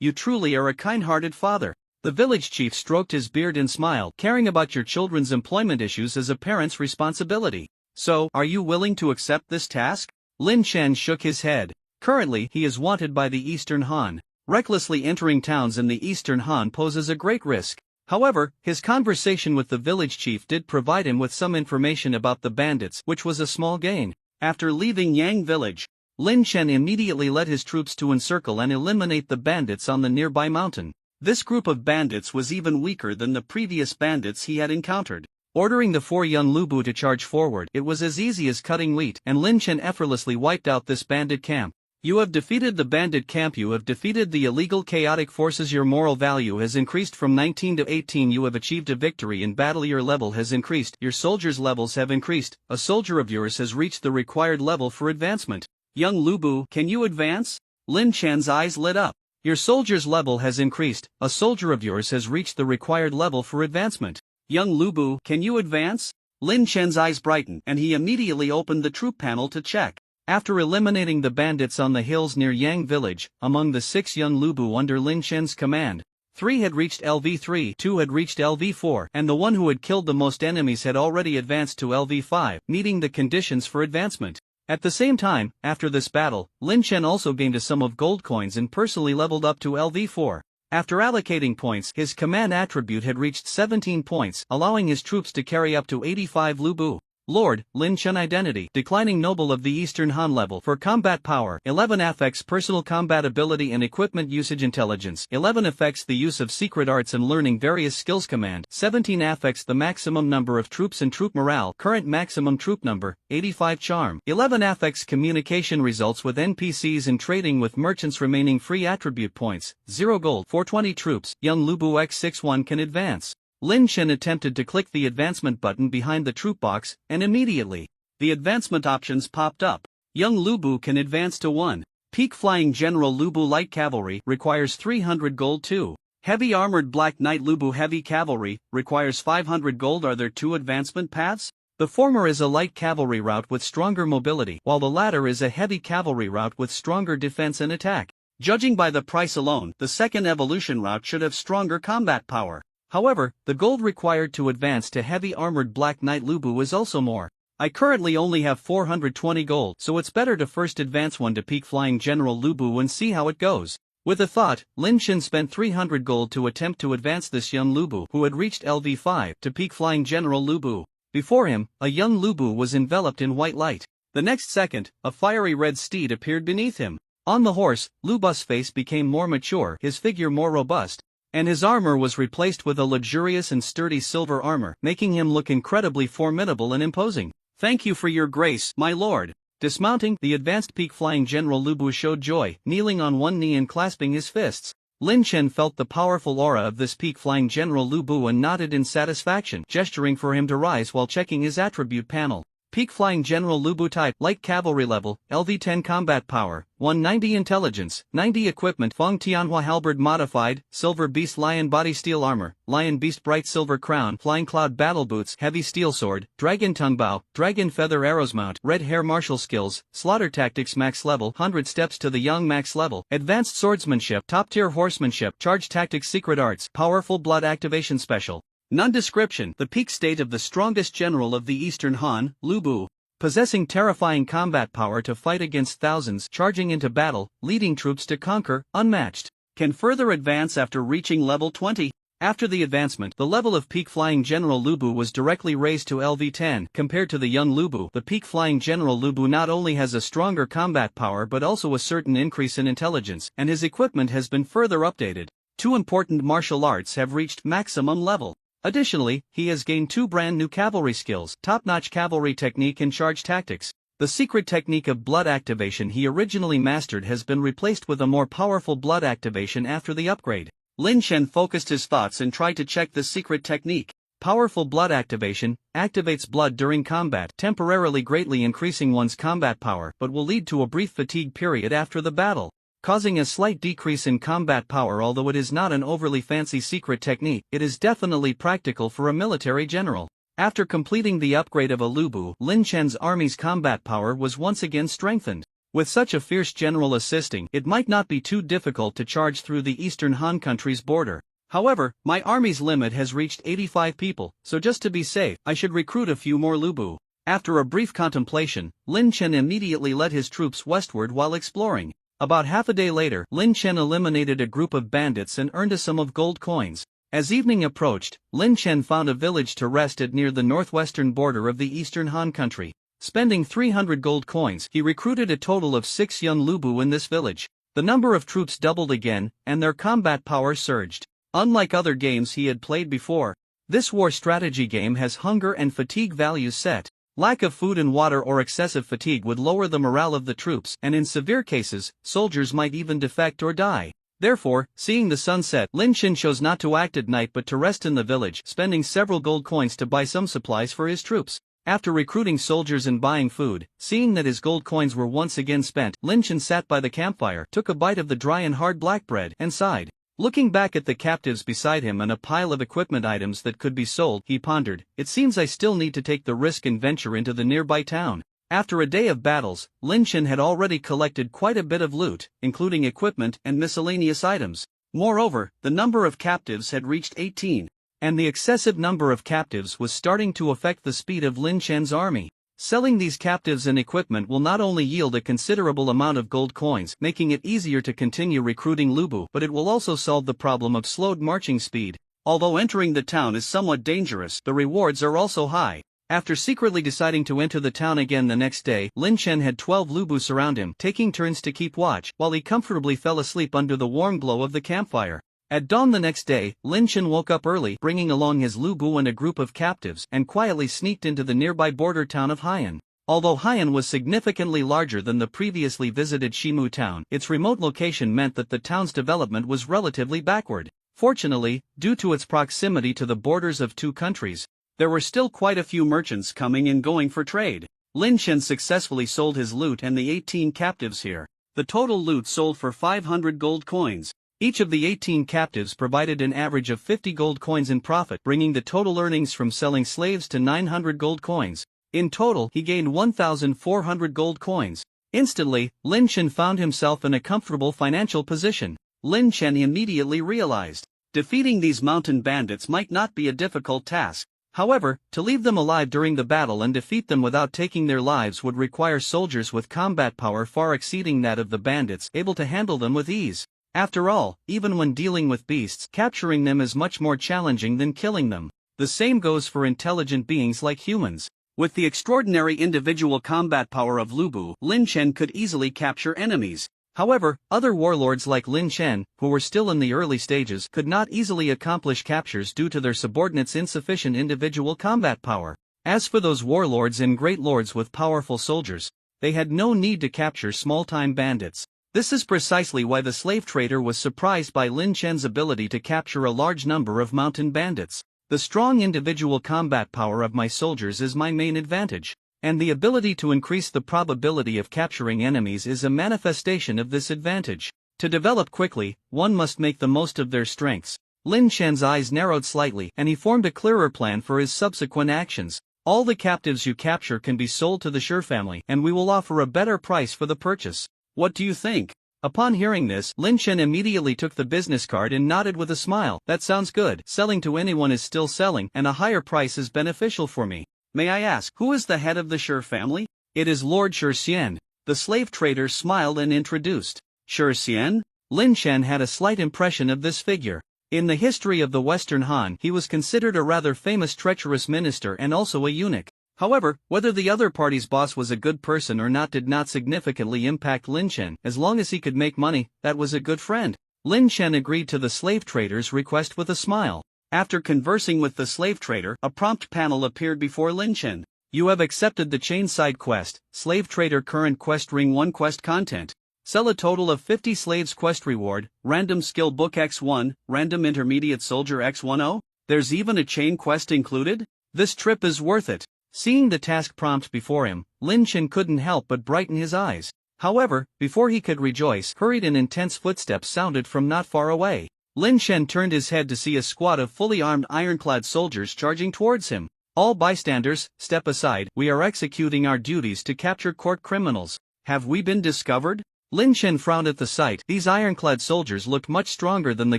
you truly are a kind-hearted father. The village chief stroked his beard and smiled. Caring about your children's employment issues is a parent's responsibility. So, are you willing to accept this task? Lin Chen shook his head. Currently, he is wanted by the Eastern Han. Recklessly entering towns in the Eastern Han poses a great risk. However, his conversation with the village chief did provide him with some information about the bandits, which was a small gain. After leaving Yang village, Lin Chen immediately led his troops to encircle and eliminate the bandits on the nearby mountain. This group of bandits was even weaker than the previous bandits he had encountered. Ordering the 4 young Lubu to charge forward, it was as easy as cutting wheat, and Lin Chen effortlessly wiped out this bandit camp. You have defeated the bandit camp. You have defeated the illegal chaotic forces. Your moral value has increased from 19 to 18. You have achieved a victory in battle. Your level has increased. Your soldiers' levels have increased. A soldier of yours has reached the required level for advancement. Young Lubu, can you advance? Lin Chen's eyes lit up. Your soldier's level has increased. A soldier of yours has reached the required level for advancement. Young Lubu, can you advance? Lin Chen's eyes brightened, and he immediately opened the troop panel to check. After eliminating the bandits on the hills near Yang village, among the 6 young Lubu under Lin Chen's command, 3 had reached LV3, 2 had reached LV4, and the one who had killed the most enemies had already advanced to LV5, meeting the conditions for advancement. At the same time, after this battle, Lin Chen also gained a sum of gold coins and personally leveled up to LV4. After allocating points, his command attribute had reached 17 points, allowing his troops to carry up to 85 Lubu. Lord, Lin Chen identity, declining noble of the Eastern Han level for combat power, 11 affects personal combat ability and equipment usage intelligence, 11 affects the use of secret arts and learning various skills command, 17 affects the maximum number of troops and troop morale, current maximum troop number, 85 charm, 11 affects communication results with NPCs and trading with merchants remaining free attribute points, 0 gold, 420 troops, young Lubu X61 can advance. Lin Chen attempted to click the advancement button behind the troop box, and immediately, the advancement options popped up. Young Lubu can advance to 1. Peak Flying General Lubu Light Cavalry requires 300 gold. 2. Heavy Armored Black Knight Lubu Heavy Cavalry requires 500 gold. Are there 2 advancement paths? The former is a light cavalry route with stronger mobility, while the latter is a heavy cavalry route with stronger defense and attack. Judging by the price alone, the second evolution route should have stronger combat power. However, the gold required to advance to Heavy Armored Black Knight Lubu is also more. I currently only have 420 gold, so it's better to first advance 1 to Peak Flying General Lubu and see how it goes. With a thought, Lin Chen spent 300 gold to attempt to advance this young Lubu who had reached LV5 to Peak Flying General Lubu. Before him, a young Lubu was enveloped in white light. The next second, a fiery red steed appeared beneath him. On the horse, Lubu's face became more mature, his figure more robust, and his armor was replaced with a luxurious and sturdy silver armor, making him look incredibly formidable and imposing. Thank you for your grace, my lord. Dismounting, the advanced Peak Flying General Lubu showed joy, kneeling on one knee and clasping his fists. Lin Chen felt the powerful aura of this Peak Flying General Lubu and nodded in satisfaction, gesturing for him to rise while checking his attribute panel. Peak Flying General Lubu type, light cavalry level, LV10 combat power, 190 intelligence, 90 equipment, Feng Tianhua halberd modified, silver beast lion body steel armor, lion beast bright silver crown, flying cloud battle boots, heavy steel sword, dragon tongue bow, dragon feather arrows mount, red hair martial skills, slaughter tactics max level, 100 steps to the young max level, advanced swordsmanship, top tier horsemanship, charge tactics secret arts, powerful blood activation special. Non-description, the peak state of the strongest general of the Eastern Han, Lubu, possessing terrifying combat power to fight against thousands, charging into battle, leading troops to conquer, unmatched, can further advance after reaching level 20. After the advancement, the level of Peak Flying General Lubu was directly raised to LV10. Compared to the young Lubu, the Peak Flying General Lubu not only has a stronger combat power but also a certain increase in intelligence, and his equipment has been further updated. two important martial arts have reached maximum level. Additionally, he has gained two brand new cavalry skills, top-notch cavalry technique and charge tactics. The secret technique of blood activation he originally mastered has been replaced with a more powerful blood activation after the upgrade. Lin Chen focused his thoughts and tried to check the secret technique. Powerful blood activation activates blood during combat, temporarily greatly increasing one's combat power, but will lead to a brief fatigue period after the battle, causing a slight decrease in combat power. Although it is not an overly fancy secret technique, it is definitely practical for a military general. After completing the upgrade of a Lu Bu, Lin Chen's army's combat power was once again strengthened. With such a fierce general assisting, it might not be too difficult to charge through the eastern Han country's border. However, my army's limit has reached 85 people, so just to be safe, I should recruit a few more Lu Bu. After a brief contemplation, Lin Chen immediately led his troops westward while exploring. About half a day later, Lin Chen eliminated a group of bandits and earned a sum of gold coins. As evening approached, Lin Chen found a village to rest at near the northwestern border of the eastern Han country. Spending 300 gold coins, he recruited a total of 6 young Lu Bu in this village. The number of troops doubled again, and their combat power surged. Unlike other games he had played before, this war strategy game has hunger and fatigue values set. Lack of food and water or excessive fatigue would lower the morale of the troops, and in severe cases, soldiers might even defect or die. Therefore, seeing the sun set, Lin Chen chose not to act at night but to rest in the village, spending several gold coins to buy some supplies for his troops. After recruiting soldiers and buying food, seeing that his gold coins were once again spent, Lin Chen sat by the campfire, took a bite of the dry and hard black bread, and sighed. Looking back at the captives beside him and a pile of equipment items that could be sold, he pondered, "It seems I still need to take the risk and venture into the nearby town." After a day of battles, Lin Chen had already collected quite a bit of loot, including equipment and miscellaneous items. Moreover, the number of captives had reached 18. And the excessive number of captives was starting to affect the speed of Lin Chen's army. Selling these captives and equipment will not only yield a considerable amount of gold coins, making it easier to continue recruiting Lu Bu, but it will also solve the problem of slowed marching speed. Although entering the town is somewhat dangerous, the rewards are also high. After secretly deciding to enter the town again the next day, Lin Chen had 12 Lu Bu surround him, taking turns to keep watch, while he comfortably fell asleep under the warm glow of the campfire. At dawn the next day, Lin Chen woke up early, bringing along his Lu Bu and a group of captives, and quietly sneaked into the nearby border town of Haiyan. Although Haiyan was significantly larger than the previously visited Shimu town, its remote location meant that the town's development was relatively backward. Fortunately, due to its proximity to the borders of two countries, there were still quite a few merchants coming and going for trade. Lin Chen successfully sold his loot and the 18 captives here. The total loot sold for 500 gold coins. Each of the 18 captives provided an average of 50 gold coins in profit, bringing the total earnings from selling slaves to 900 gold coins. In total, he gained 1,400 gold coins. Instantly, Lin Chen found himself in a comfortable financial position. Lin Chen immediately realized, defeating these mountain bandits might not be a difficult task. However, to leave them alive during the battle and defeat them without taking their lives would require soldiers with combat power far exceeding that of the bandits, able to handle them with ease. After all, even when dealing with beasts, capturing them is much more challenging than killing them. The same goes for intelligent beings like humans. With the extraordinary individual combat power of Lu Bu, Lin Chen could easily capture enemies. However, other warlords like Lin Chen, who were still in the early stages, could not easily accomplish captures due to their subordinates' insufficient individual combat power. As for those warlords and great lords with powerful soldiers, they had no need to capture small-time bandits. This is precisely why the slave trader was surprised by Lin Chen's ability to capture a large number of mountain bandits. The strong individual combat power of my soldiers is my main advantage, and the ability to increase the probability of capturing enemies is a manifestation of this advantage. To develop quickly, one must make the most of their strengths. Lin Chen's eyes narrowed slightly, and he formed a clearer plan for his subsequent actions. All the captives you capture can be sold to the Shi family, and we will offer a better price for the purchase. What do you think? Upon hearing this, Lin Chen immediately took the business card and nodded with a smile. That sounds good. Selling to anyone is still selling, and a higher price is beneficial for me. May I ask, who is the head of the Shi family? It is Lord Shi Xian. The slave trader smiled and introduced. Shi Xian? Lin Chen had a slight impression of this figure. In the history of the Western Han, he was considered a rather famous treacherous minister and also a eunuch. However, whether the other party's boss was a good person or not did not significantly impact Lin Chen. As long as he could make money, that was a good friend. Lin Chen agreed to the slave trader's request with a smile. After conversing with the slave trader, a prompt panel appeared before Lin Chen. You have accepted the chain side quest, Slave Trader current quest ring 1 quest content. Sell a total of 50 slaves quest reward, random skill book X1, random intermediate soldier X10. There's even a chain quest included? This trip is worth it. Seeing the task prompt before him, Lin Chen couldn't help but brighten his eyes. However, before he could rejoice, hurried and intense footsteps sounded from not far away. Lin Chen turned his head to see a squad of fully armed ironclad soldiers charging towards him. All bystanders, step aside, we are executing our duties to capture court criminals. Have we been discovered? Lin Chen frowned at the sight. These ironclad soldiers looked much stronger than the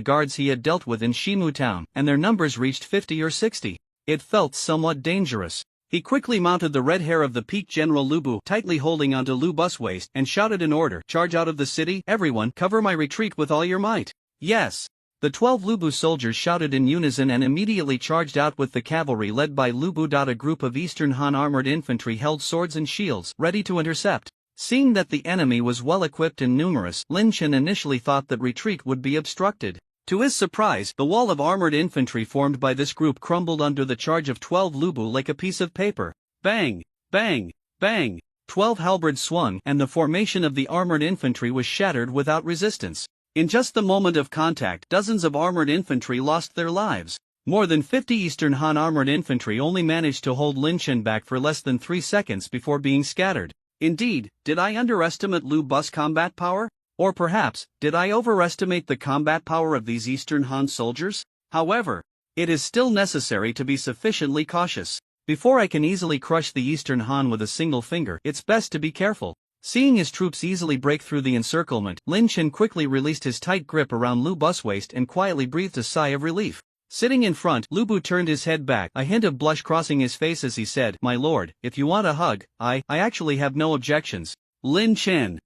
guards he had dealt with in Shimu town, and their numbers reached 50 or 60. It felt somewhat dangerous. He quickly mounted the red hair of the peak General Lu Bu, tightly holding onto Lu Bu's waist, and shouted an order, charge out of the city, everyone, cover my retreat with all your might. Yes. The 12 Lu Bu soldiers shouted in unison and immediately charged out with the cavalry led by Lu Bu. A group of Eastern Han armored infantry held swords and shields, ready to intercept. Seeing that the enemy was well equipped and numerous, Lin Chen initially thought that retreat would be obstructed. To his surprise, the wall of armored infantry formed by this group crumbled under the charge of 12 Lu Bu like a piece of paper. Bang! Bang! Bang! 12 halberds swung, and the formation of the armored infantry was shattered without resistance. In just the moment of contact, dozens of armored infantry lost their lives. More than 50 Eastern Han armored infantry only managed to hold Lin Chen back for less than 3 seconds before being scattered. Indeed, did I underestimate Lu Bu's combat power? Or perhaps, did I overestimate the combat power of these Eastern Han soldiers? However, it is still necessary to be sufficiently cautious. Before I can easily crush the Eastern Han with a single finger, it's best to be careful. Seeing his troops easily break through the encirclement, Lin Chen quickly released his tight grip around Lu Bu's waist and quietly breathed a sigh of relief. Sitting in front, Lu Bu turned his head back, a hint of blush crossing his face as he said, "My lord, if you want a hug, I actually have no objections." Lin Chen,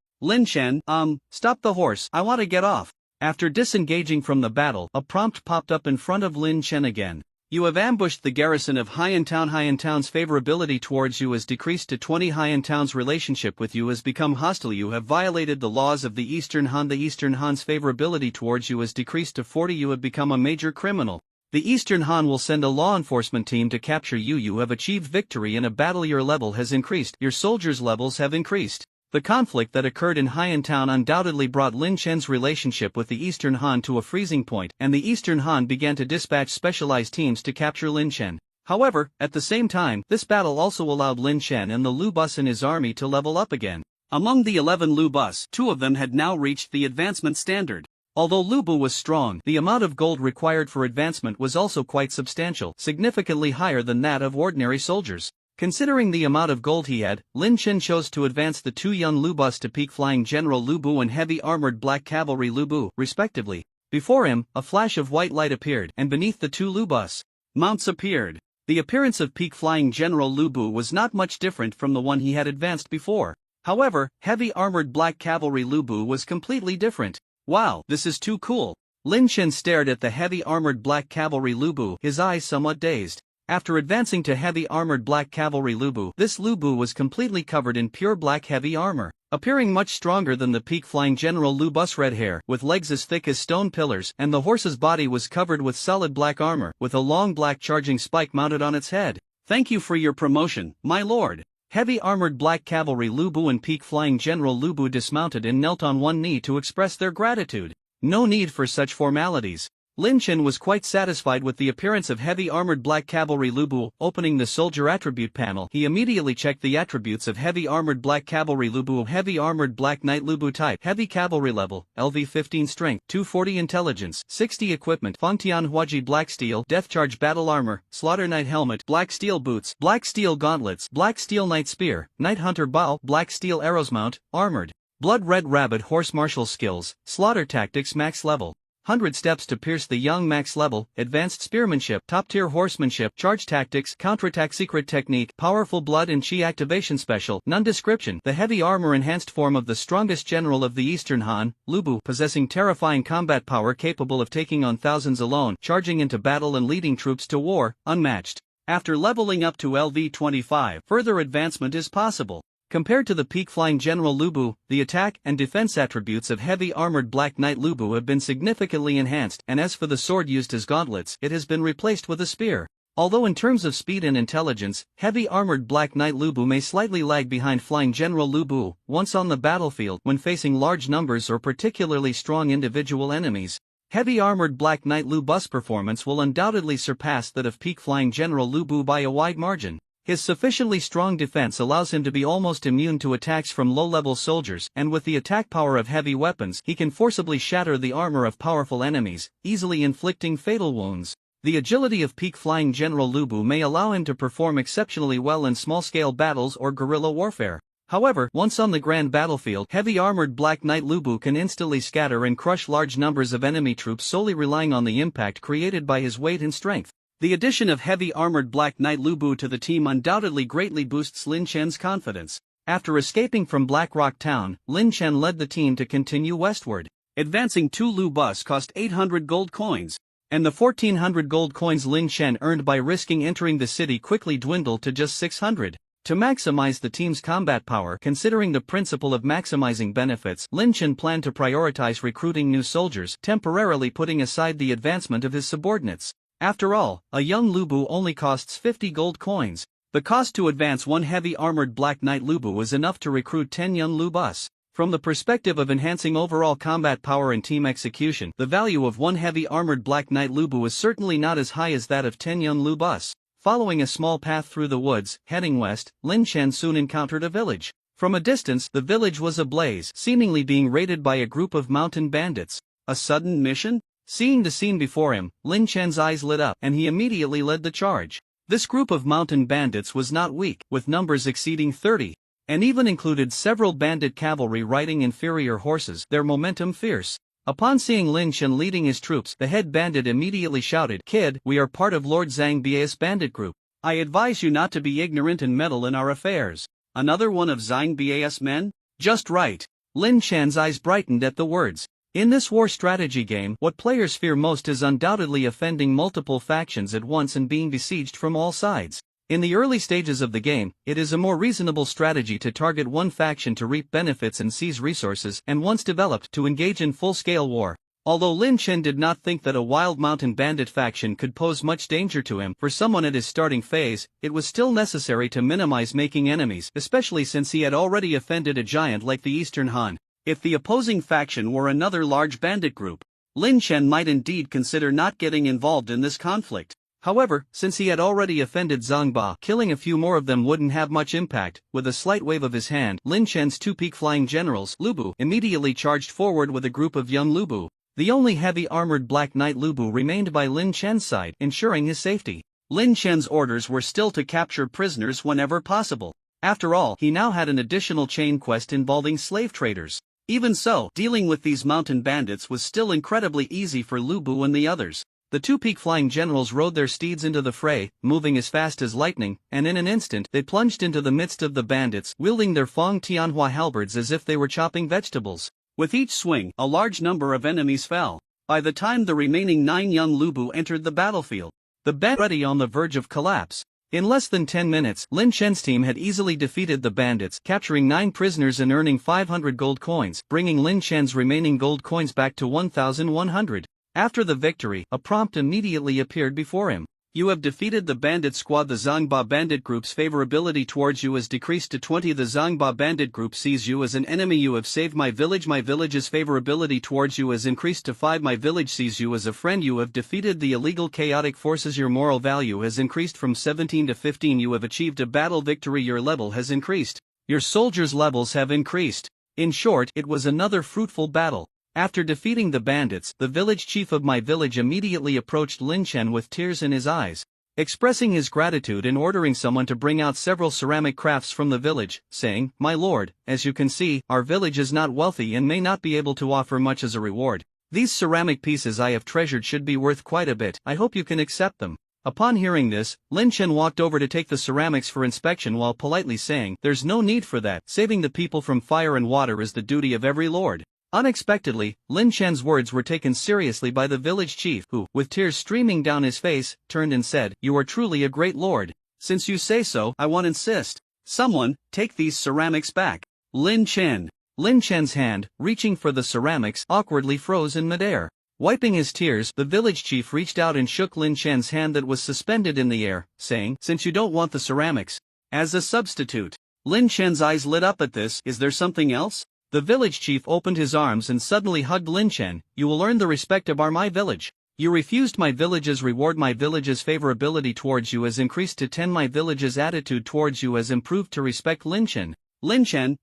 stop the horse, I want to get off. After disengaging from the battle, a prompt popped up in front of Lin Chen again. You have ambushed the garrison of Haiyan Town. Haiyan Town's favorability towards you has decreased to 20. Haiyan Town's relationship with you has become hostile. You have violated the laws of the Eastern Han. The Eastern Han's favorability towards you has decreased to 40. You have become a major criminal. The Eastern Han will send a law enforcement team to capture you. You have achieved victory in a battle. Your level has increased. Your soldiers' levels have increased. The conflict that occurred in Haiyan Town undoubtedly brought Lin Chen's relationship with the Eastern Han to a freezing point, and the Eastern Han began to dispatch specialized teams to capture Lin Chen. However, at the same time, this battle also allowed Lin Chen and the Lu Bus and his army to level up again. Among the 11 Lu Bus, 2 of them had now reached the advancement standard. Although Lu Bu was strong, the amount of gold required for advancement was also quite substantial, significantly higher than that of ordinary soldiers. Considering the amount of gold he had, Lin Chen chose to advance the 2 young Lu Bus to peak flying General Lu Bu and heavy armored black cavalry Lu Bu, respectively. Before him, a flash of white light appeared, and beneath the 2 Lu Bus mounts appeared. The appearance of peak flying General Lu Bu was not much different from the one he had advanced before. However, heavy armored black cavalry Lu Bu was completely different. Wow, this is too cool. Lin Chen stared at the heavy armored black cavalry Lu Bu, his eyes somewhat dazed. After advancing to heavy armored black cavalry Lu Bu, this Lu Bu was completely covered in pure black heavy armor, appearing much stronger than the peak flying General Lu Bu's red hair, with legs as thick as stone pillars, and the horse's body was covered with solid black armor, with a long black charging spike mounted on its head. Thank you for your promotion, my lord. Heavy armored black cavalry Lu Bu and peak flying General Lu Bu dismounted and knelt on one knee to express their gratitude. No need for such formalities. Lin Chen was quite satisfied with the appearance of heavy armored black cavalry Lu Bu. Opening the soldier attribute panel, he immediately checked the attributes of heavy armored black cavalry Lu Bu. Heavy armored black knight Lu Bu type, heavy cavalry level, LV 15 strength, 240 intelligence, 60 equipment, Fengtian Huaji black steel, death charge battle armor, slaughter knight helmet, black steel boots, black steel gauntlets, black steel knight spear, knight hunter bow, black steel arrows mount, armored, blood red rabbit horse martial skills, slaughter tactics max level. 100 steps to pierce the young max level, advanced spearmanship, top-tier horsemanship, charge tactics, counterattack secret technique, powerful blood and chi activation special, none description. The heavy armor enhanced form of the strongest general of the Eastern Han, Lu Bu, possessing terrifying combat power capable of taking on thousands alone, charging into battle and leading troops to war, unmatched. After leveling up to LV 25, further advancement is possible. Compared to the peak-flying General Lu Bu, the attack and defense attributes of heavy-armored Black Knight Lu Bu have been significantly enhanced, and as for the sword used as gauntlets, it has been replaced with a spear. Although in terms of speed and intelligence, heavy-armored Black Knight Lu Bu may slightly lag behind flying General Lu Bu, once on the battlefield when facing large numbers or particularly strong individual enemies. Heavy-armored Black Knight Lu Bu's performance will undoubtedly surpass that of peak-flying General Lu Bu by a wide margin. His sufficiently strong defense allows him to be almost immune to attacks from low-level soldiers, and with the attack power of heavy weapons, he can forcibly shatter the armor of powerful enemies, easily inflicting fatal wounds. The agility of peak-flying General Lu Bu may allow him to perform exceptionally well in small-scale battles or guerrilla warfare. However, once on the grand battlefield, heavy-armored Black Knight Lu Bu can instantly scatter and crush large numbers of enemy troops solely relying on the impact created by his weight and strength. The addition of heavy-armored Black Knight Lu Bu to the team undoubtedly greatly boosts Lin Chen's confidence. After escaping from Black Rock Town, Lin Chen led the team to continue westward. Advancing 2 Lu Bus cost 800 gold coins, and the 1400 gold coins Lin Chen earned by risking entering the city quickly dwindled to just 600. To maximize the team's combat power, considering the principle of maximizing benefits, Lin Chen planned to prioritize recruiting new soldiers, temporarily putting aside the advancement of his subordinates. After all, a young Lu Bu only costs 50 gold coins. The cost to advance 1 heavy-armored Black Knight Lu Bu is enough to recruit 10 young Lu Bus. From the perspective of enhancing overall combat power and team execution, the value of 1 heavy-armored Black Knight Lu Bu is certainly not as high as that of 10 young Lu Bus. Following a small path through the woods, heading west, Lin Chen soon encountered a village. From a distance, the village was ablaze, seemingly being raided by a group of mountain bandits. A sudden mission? Seeing the scene before him, Lin Chen's eyes lit up, and he immediately led the charge. This group of mountain bandits was not weak, with numbers exceeding 30, and even included several bandit cavalry riding inferior horses, their momentum fierce. Upon seeing Lin Chen leading his troops, the head bandit immediately shouted, "Kid, we are part of Lord Zhang Bai's bandit group. I advise you not to be ignorant and meddle in our affairs." Another one of Zhang Bai's men? Just right. Lin Chen's eyes brightened at the words. In this war strategy game, what players fear most is undoubtedly offending multiple factions at once and being besieged from all sides. In the early stages of the game, it is a more reasonable strategy to target one faction to reap benefits and seize resources, and once developed, to engage in full-scale war. Although Lin Chen did not think that a wild mountain bandit faction could pose much danger to him for someone at his starting phase, it was still necessary to minimize making enemies, especially since he had already offended a giant like the Eastern Han. If the opposing faction were another large bandit group, Lin Chen might indeed consider not getting involved in this conflict. However, since he had already offended Zhang Ba, killing a few more of them wouldn't have much impact. With a slight wave of his hand, Lin Chen's 2 peak-flying generals, Lu Bu, immediately charged forward with a group of young Lu Bu. The only heavy-armored Black Knight Lu Bu remained by Lin Chen's side, ensuring his safety. Lin Chen's orders were still to capture prisoners whenever possible. After all, he now had an additional chain quest involving slave traders. Even so, dealing with these mountain bandits was still incredibly easy for Lu Bu and the others. The 2 peak-flying generals rode their steeds into the fray, moving as fast as lightning, and in an instant they plunged into the midst of the bandits, wielding their Feng Tianhua halberds as if they were chopping vegetables. With each swing, a large number of enemies fell. By the time the remaining 9 young Lu Bu entered the battlefield, the band was already on the verge of collapse. In less than 10 minutes, Lin Chen's team had easily defeated the bandits, capturing 9 prisoners and earning 500 gold coins, bringing Lin Chen's remaining gold coins back to 1,100. After the victory, a prompt immediately appeared before him. You have defeated the bandit squad. The Zhang Ba bandit group's favorability towards you has decreased to 20. The Zhang Ba bandit group sees you as an enemy. You have saved my village. My village's favorability towards you has increased to 5. My village sees you as a friend. You have defeated the illegal chaotic forces. Your moral value has increased from 17 to 15. You have achieved a battle victory. Your level has increased. Your soldiers' levels have increased. In short, it was another fruitful battle. After defeating the bandits, the village chief of my village immediately approached Lin Chen with tears in his eyes, expressing his gratitude and ordering someone to bring out several ceramic crafts from the village, saying, "My lord, as you can see, our village is not wealthy and may not be able to offer much as a reward. These ceramic pieces I have treasured should be worth quite a bit. I hope you can accept them." Upon hearing this, Lin Chen walked over to take the ceramics for inspection while politely saying, "There's no need for that. Saving the people from fire and water is the duty of every lord." Unexpectedly, Lin Chen's words were taken seriously by the village chief who, with tears streaming down his face, turned and said, "You are truly a great lord. Since you say so, I won't insist. Someone, take these ceramics back. Lin Chen. Lin Chen's hand, reaching for the ceramics, awkwardly froze in midair. Wiping his tears, the village chief reached out and shook Lin Chen's hand that was suspended in the air, saying, "Since you don't want the ceramics, as a substitute." Lin Chen's eyes lit up at this. Is there something else? The village chief opened his arms and suddenly hugged Lin Chen. "You will earn the respect of my village. You refused my village's reward. My village's favorability towards you has increased to 10. My village's attitude towards you has improved to respect Lin Chen." Lin Chen,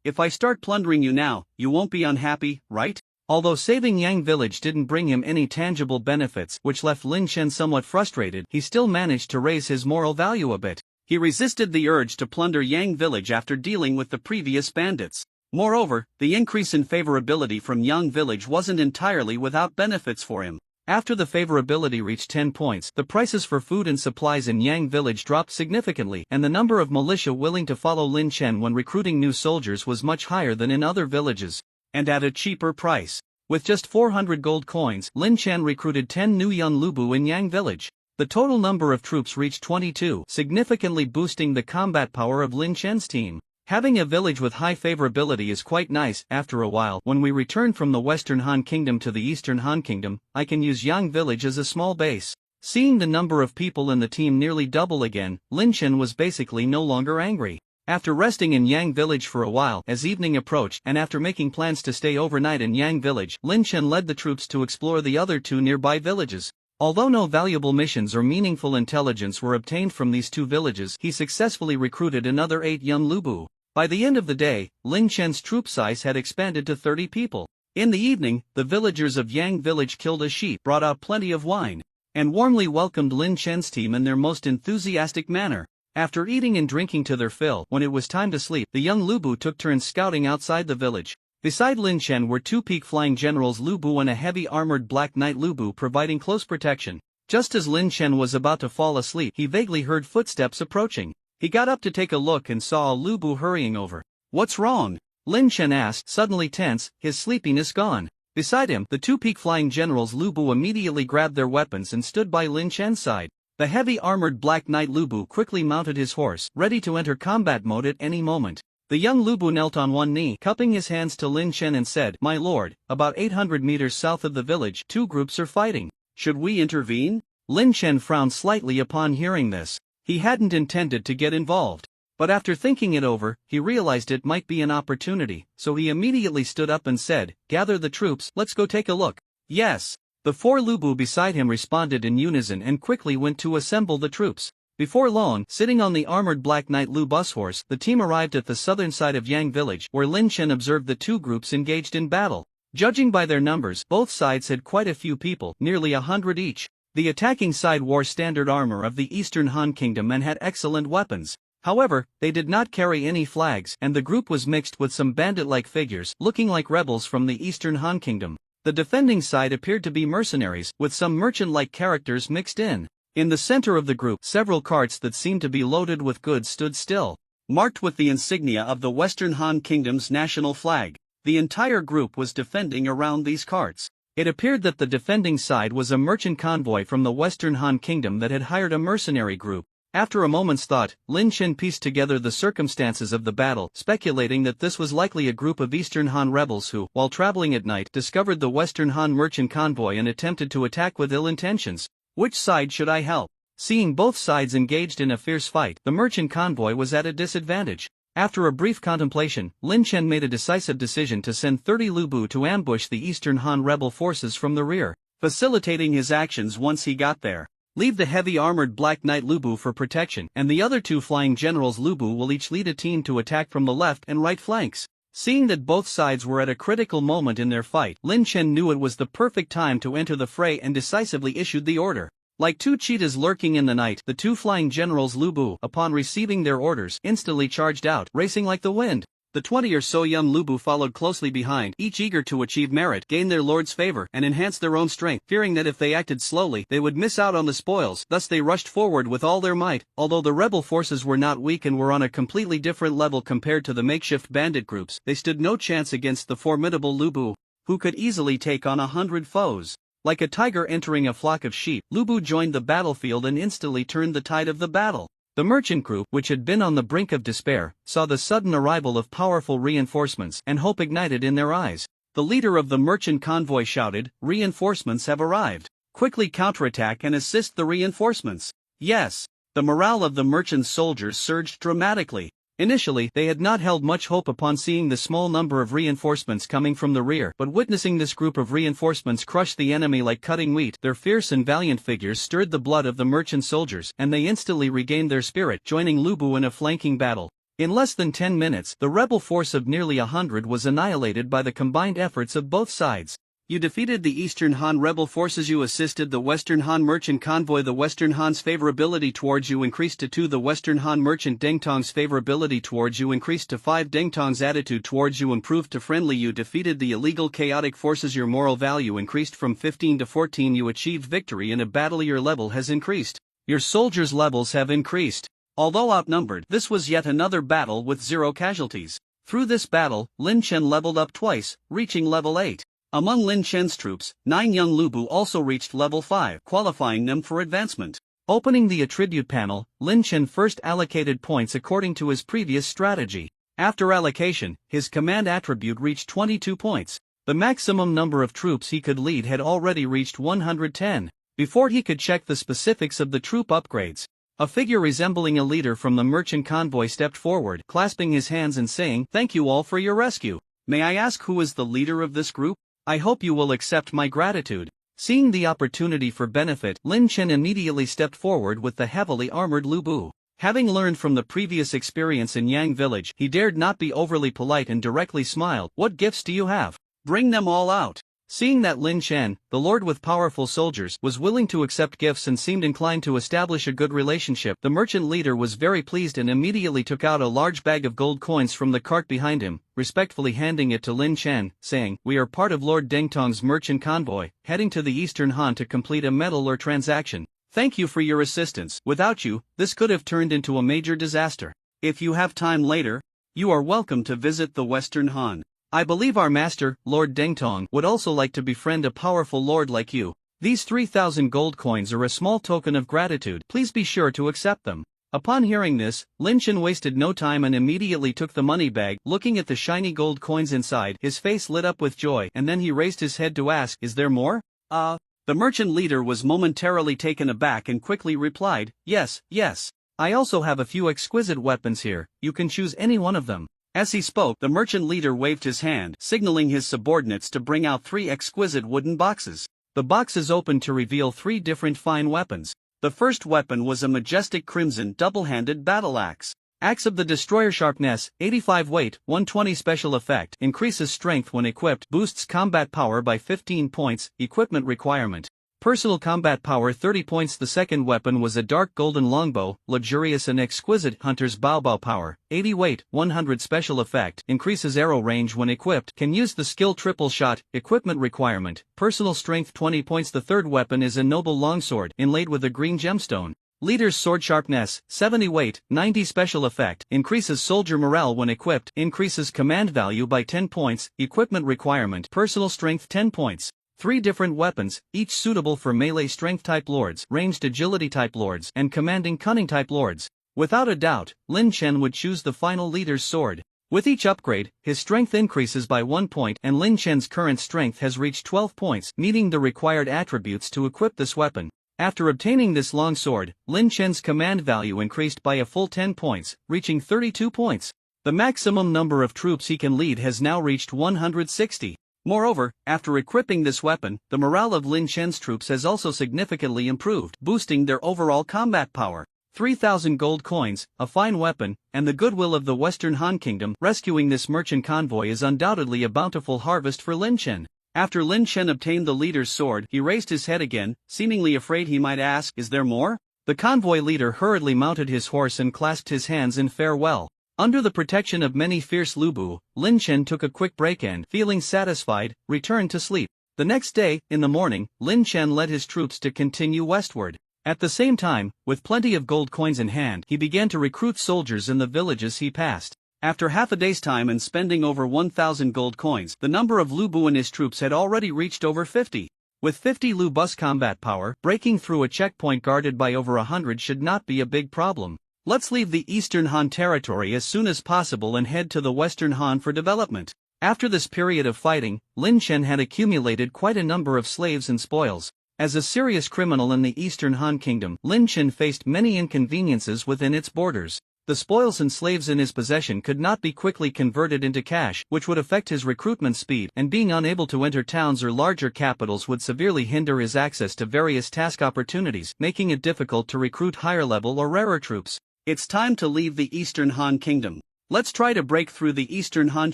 if I start plundering you now, you won't be unhappy, right? Although saving Yang Village didn't bring him any tangible benefits, which left Lin Chen somewhat frustrated, he still managed to raise his moral value a bit. He resisted the urge to plunder Yang Village after dealing with the previous bandits. Moreover, the increase in favorability from Yang Village wasn't entirely without benefits for him. After the favorability reached 10 points, the prices for food and supplies in Yang Village dropped significantly, and the number of militia willing to follow Lin Chen when recruiting new soldiers was much higher than in other villages, and at a cheaper price. With just 400 gold coins, Lin Chen recruited 10 new young Lubu in Yang Village. The total number of troops reached 22, significantly boosting the combat power of Lin Chen's team. Having a village with high favorability is quite nice. After a while, when we return from the Western Han Kingdom to the Eastern Han Kingdom, I can use Yang Village as a small base. Seeing the number of people in the team nearly double again, Lin Chen was basically no longer angry. After resting in Yang Village for a while, as evening approached, and after making plans to stay overnight in Yang Village, Lin Chen led the troops to explore the other two nearby villages. Although no valuable missions or meaningful intelligence were obtained from these two villages, he successfully recruited another 8 young Lubu. By the end of the day, Lin Chen's troop size had expanded to 30 people. In the evening, the villagers of Yang Village killed a sheep, brought out plenty of wine, and warmly welcomed Lin Chen's team in their most enthusiastic manner. After eating and drinking to their fill, when it was time to sleep, the young Lubu took turns scouting outside the village. Beside Lin Chen were 2 peak flying generals Lubu and a heavy armored black knight Lubu providing close protection. Just as Lin Chen was about to fall asleep, he vaguely heard footsteps approaching. He got up to take a look and saw a Lubu hurrying over. "What's wrong?" Lin Chen asked, suddenly tense, his sleepiness gone. Beside him, the 2 peak flying generals Lubu immediately grabbed their weapons and stood by Lin Chen's side. The heavy armored black knight Lubu quickly mounted his horse, ready to enter combat mode at any moment. The young Lubu knelt on one knee, cupping his hands to Lin Chen and said, "My lord, about 800 meters south of the village, 2 groups are fighting. Should we intervene?" Lin Chen frowned slightly upon hearing this. He hadn't intended to get involved. But after thinking it over, he realized it might be an opportunity, so he immediately stood up and said, "Gather the troops, let's go take a look." "Yes." The 4 Lubu beside him responded in unison and quickly went to assemble the troops. Before long, sitting on the armored black knight Lu bus horse, the team arrived at the southern side of Yang Village, where Lin Chen observed the 2 groups engaged in battle. Judging by their numbers, both sides had quite a few people, nearly 100 each. The attacking side wore standard armor of the Eastern Han Kingdom and had excellent weapons. However, they did not carry any flags, and the group was mixed with some bandit-like figures, looking like rebels from the Eastern Han Kingdom. The defending side appeared to be mercenaries, with some merchant-like characters mixed in. In the center of the group, several carts that seemed to be loaded with goods stood still, marked with the insignia of the Western Han Kingdom's national flag. The entire group was defending around these carts. It appeared that the defending side was a merchant convoy from the Western Han Kingdom that had hired a mercenary group. After a moment's thought, Lin Chen pieced together the circumstances of the battle, speculating that this was likely a group of Eastern Han rebels who, while traveling at night, discovered the Western Han merchant convoy and attempted to attack with ill intentions. Which side should I help? Seeing both sides engaged in a fierce fight, the merchant convoy was at a disadvantage. After a brief contemplation, Lin Chen made a decisive decision to send 30 Lubu to ambush the Eastern Han rebel forces from the rear, facilitating his actions once he got there. Leave the heavy armored black knight Lubu for protection, and the other 2 flying generals Lubu will each lead a team to attack from the left and right flanks. Seeing that both sides were at a critical moment in their fight, Lin Chen knew it was the perfect time to enter the fray and decisively issued the order. Like 2 cheetahs lurking in the night, the 2 flying generals Lubu, upon receiving their orders, instantly charged out, racing like the wind. The 20 or so young Lubu followed closely behind, each eager to achieve merit, gain their lord's favor, and enhance their own strength, fearing that if they acted slowly, they would miss out on the spoils. Thus they rushed forward with all their might. Although the rebel forces were not weak and were on a completely different level compared to the makeshift bandit groups, they stood no chance against the formidable Lubu, who could easily take on 100 foes. Like a tiger entering a flock of sheep, Lubu joined the battlefield and instantly turned the tide of the battle. The merchant group, which had been on the brink of despair, saw the sudden arrival of powerful reinforcements, and hope ignited in their eyes. The leader of the merchant convoy shouted, "Reinforcements have arrived. Quickly counterattack and assist the reinforcements." Yes. The morale of the merchant soldiers surged dramatically. Initially, they had not held much hope upon seeing the small number of reinforcements coming from the rear, but witnessing this group of reinforcements crush the enemy like cutting wheat, their fierce and valiant figures stirred the blood of the merchant soldiers, and they instantly regained their spirit, joining Lu Bu in a flanking battle. In less than 10 minutes, the rebel force of nearly 100 was annihilated by the combined efforts of both sides. You defeated the Eastern Han rebel forces. You assisted the Western Han merchant convoy. The Western Han's favorability towards you increased to 2. The Western Han merchant Dengtong's favorability towards you increased to 5. Dengtong's attitude towards you improved to friendly. You defeated the illegal chaotic forces. Your moral value increased from 15 to 14. You achieved victory in a battle. Your level has increased. Your soldiers' levels have increased. Although outnumbered, this was yet another battle with 0 casualties. Through this battle, Lin Chen leveled up twice, reaching level 8. Among Lin Chen's troops, 9 young Lu Bu also reached level 5, qualifying them for advancement. Opening the attribute panel, Lin Chen first allocated points according to his previous strategy. After allocation, his command attribute reached 22 points. The maximum number of troops he could lead had already reached 110. Before he could check the specifics of the troop upgrades, a figure resembling a leader from the merchant convoy stepped forward, clasping his hands and saying, "Thank you all for your rescue. May I ask who is the leader of this group? I hope you will accept my gratitude." Seeing the opportunity for benefit, Lin Chen immediately stepped forward with the heavily armored Lu Bu. Having learned from the previous experience in Yang Village, he dared not be overly polite and directly smiled. "What gifts do you have? Bring them all out." Seeing that Lin Chen, the lord with powerful soldiers, was willing to accept gifts and seemed inclined to establish a good relationship, the merchant leader was very pleased and immediately took out a large bag of gold coins from the cart behind him, respectfully handing it to Lin Chen, saying, "We are part of Lord Dengtong's merchant convoy, heading to the Eastern Han to complete a metal or transaction. Thank you for your assistance. Without you, this could have turned into a major disaster. If you have time later, you are welcome to visit the Western Han. I believe our master, Lord Dengtong, would also like to befriend a powerful lord like you. These 3,000 gold coins are a small token of gratitude. Please be sure to accept them." Upon hearing this, Lin Chen wasted no time and immediately took the money bag. Looking at the shiny gold coins inside, his face lit up with joy, and then he raised his head to ask, "Is there more?" The merchant leader was momentarily taken aback and quickly replied, "Yes, yes. I also have a few exquisite weapons here. You can choose any one of them." As he spoke, the merchant leader waved his hand, signaling his subordinates to bring out 3 exquisite wooden boxes. The boxes opened to reveal 3 different fine weapons. The first weapon was a majestic crimson double-handed battle axe. Axe of the Destroyer, sharpness, 85 weight, 120 special effect, increases strength when equipped, boosts combat power by 15 points, equipment requirement. Personal combat power 30 points. The second weapon was a dark golden longbow, luxurious and exquisite, hunter's bow power, 80 weight, 100 special effect, increases arrow range when equipped, can use the skill triple shot, equipment requirement, personal strength 20 points. The third weapon is a noble longsword, inlaid with a green gemstone. Leader's sword, sharpness, 70 weight, 90 special effect, increases soldier morale when equipped, increases command value by 10 points, equipment requirement, personal strength 10 points. 3 different weapons, each suitable for melee strength type lords, ranged agility type lords, and commanding cunning type lords. Without a doubt, Lin Chen would choose the final leader's sword. With each upgrade, his strength increases by 1 point, and Lin Chen's current strength has reached 12 points, meeting the required attributes to equip this weapon. After obtaining this long sword, Lin Chen's command value increased by a full 10 points, reaching 32 points. The maximum number of troops he can lead has now reached 160. Moreover, after equipping this weapon, the morale of Lin Chen's troops has also significantly improved, boosting their overall combat power. 3,000 gold coins, a fine weapon, and the goodwill of the Western Han Kingdom. Rescuing this merchant convoy is undoubtedly a bountiful harvest for Lin Chen. After Lin Chen obtained the leader's sword, he raised his head again, seemingly afraid he might ask, "Is there more?" The convoy leader hurriedly mounted his horse and clasped his hands in farewell. Under the protection of many fierce Lu Bu, Lin Chen took a quick break and, feeling satisfied, returned to sleep. The next day, in the morning, Lin Chen led his troops to continue westward. At the same time, with plenty of gold coins in hand, he began to recruit soldiers in the villages he passed. After half a day's time and spending over 1,000 gold coins, the number of Lu Bu and his troops had already reached over 50. With 50 Lu Bu's combat power, breaking through a checkpoint guarded by over 100 should not be a big problem. Let's leave the Eastern Han territory as soon as possible and head to the Western Han for development. After this period of fighting, Lin Chen had accumulated quite a number of slaves and spoils. As a serious criminal in the Eastern Han Kingdom, Lin Chen faced many inconveniences within its borders. The spoils and slaves in his possession could not be quickly converted into cash, which would affect his recruitment speed, and being unable to enter towns or larger capitals would severely hinder his access to various task opportunities, making it difficult to recruit higher-level or rarer troops. It's time to leave the Eastern Han Kingdom. Let's try to break through the Eastern Han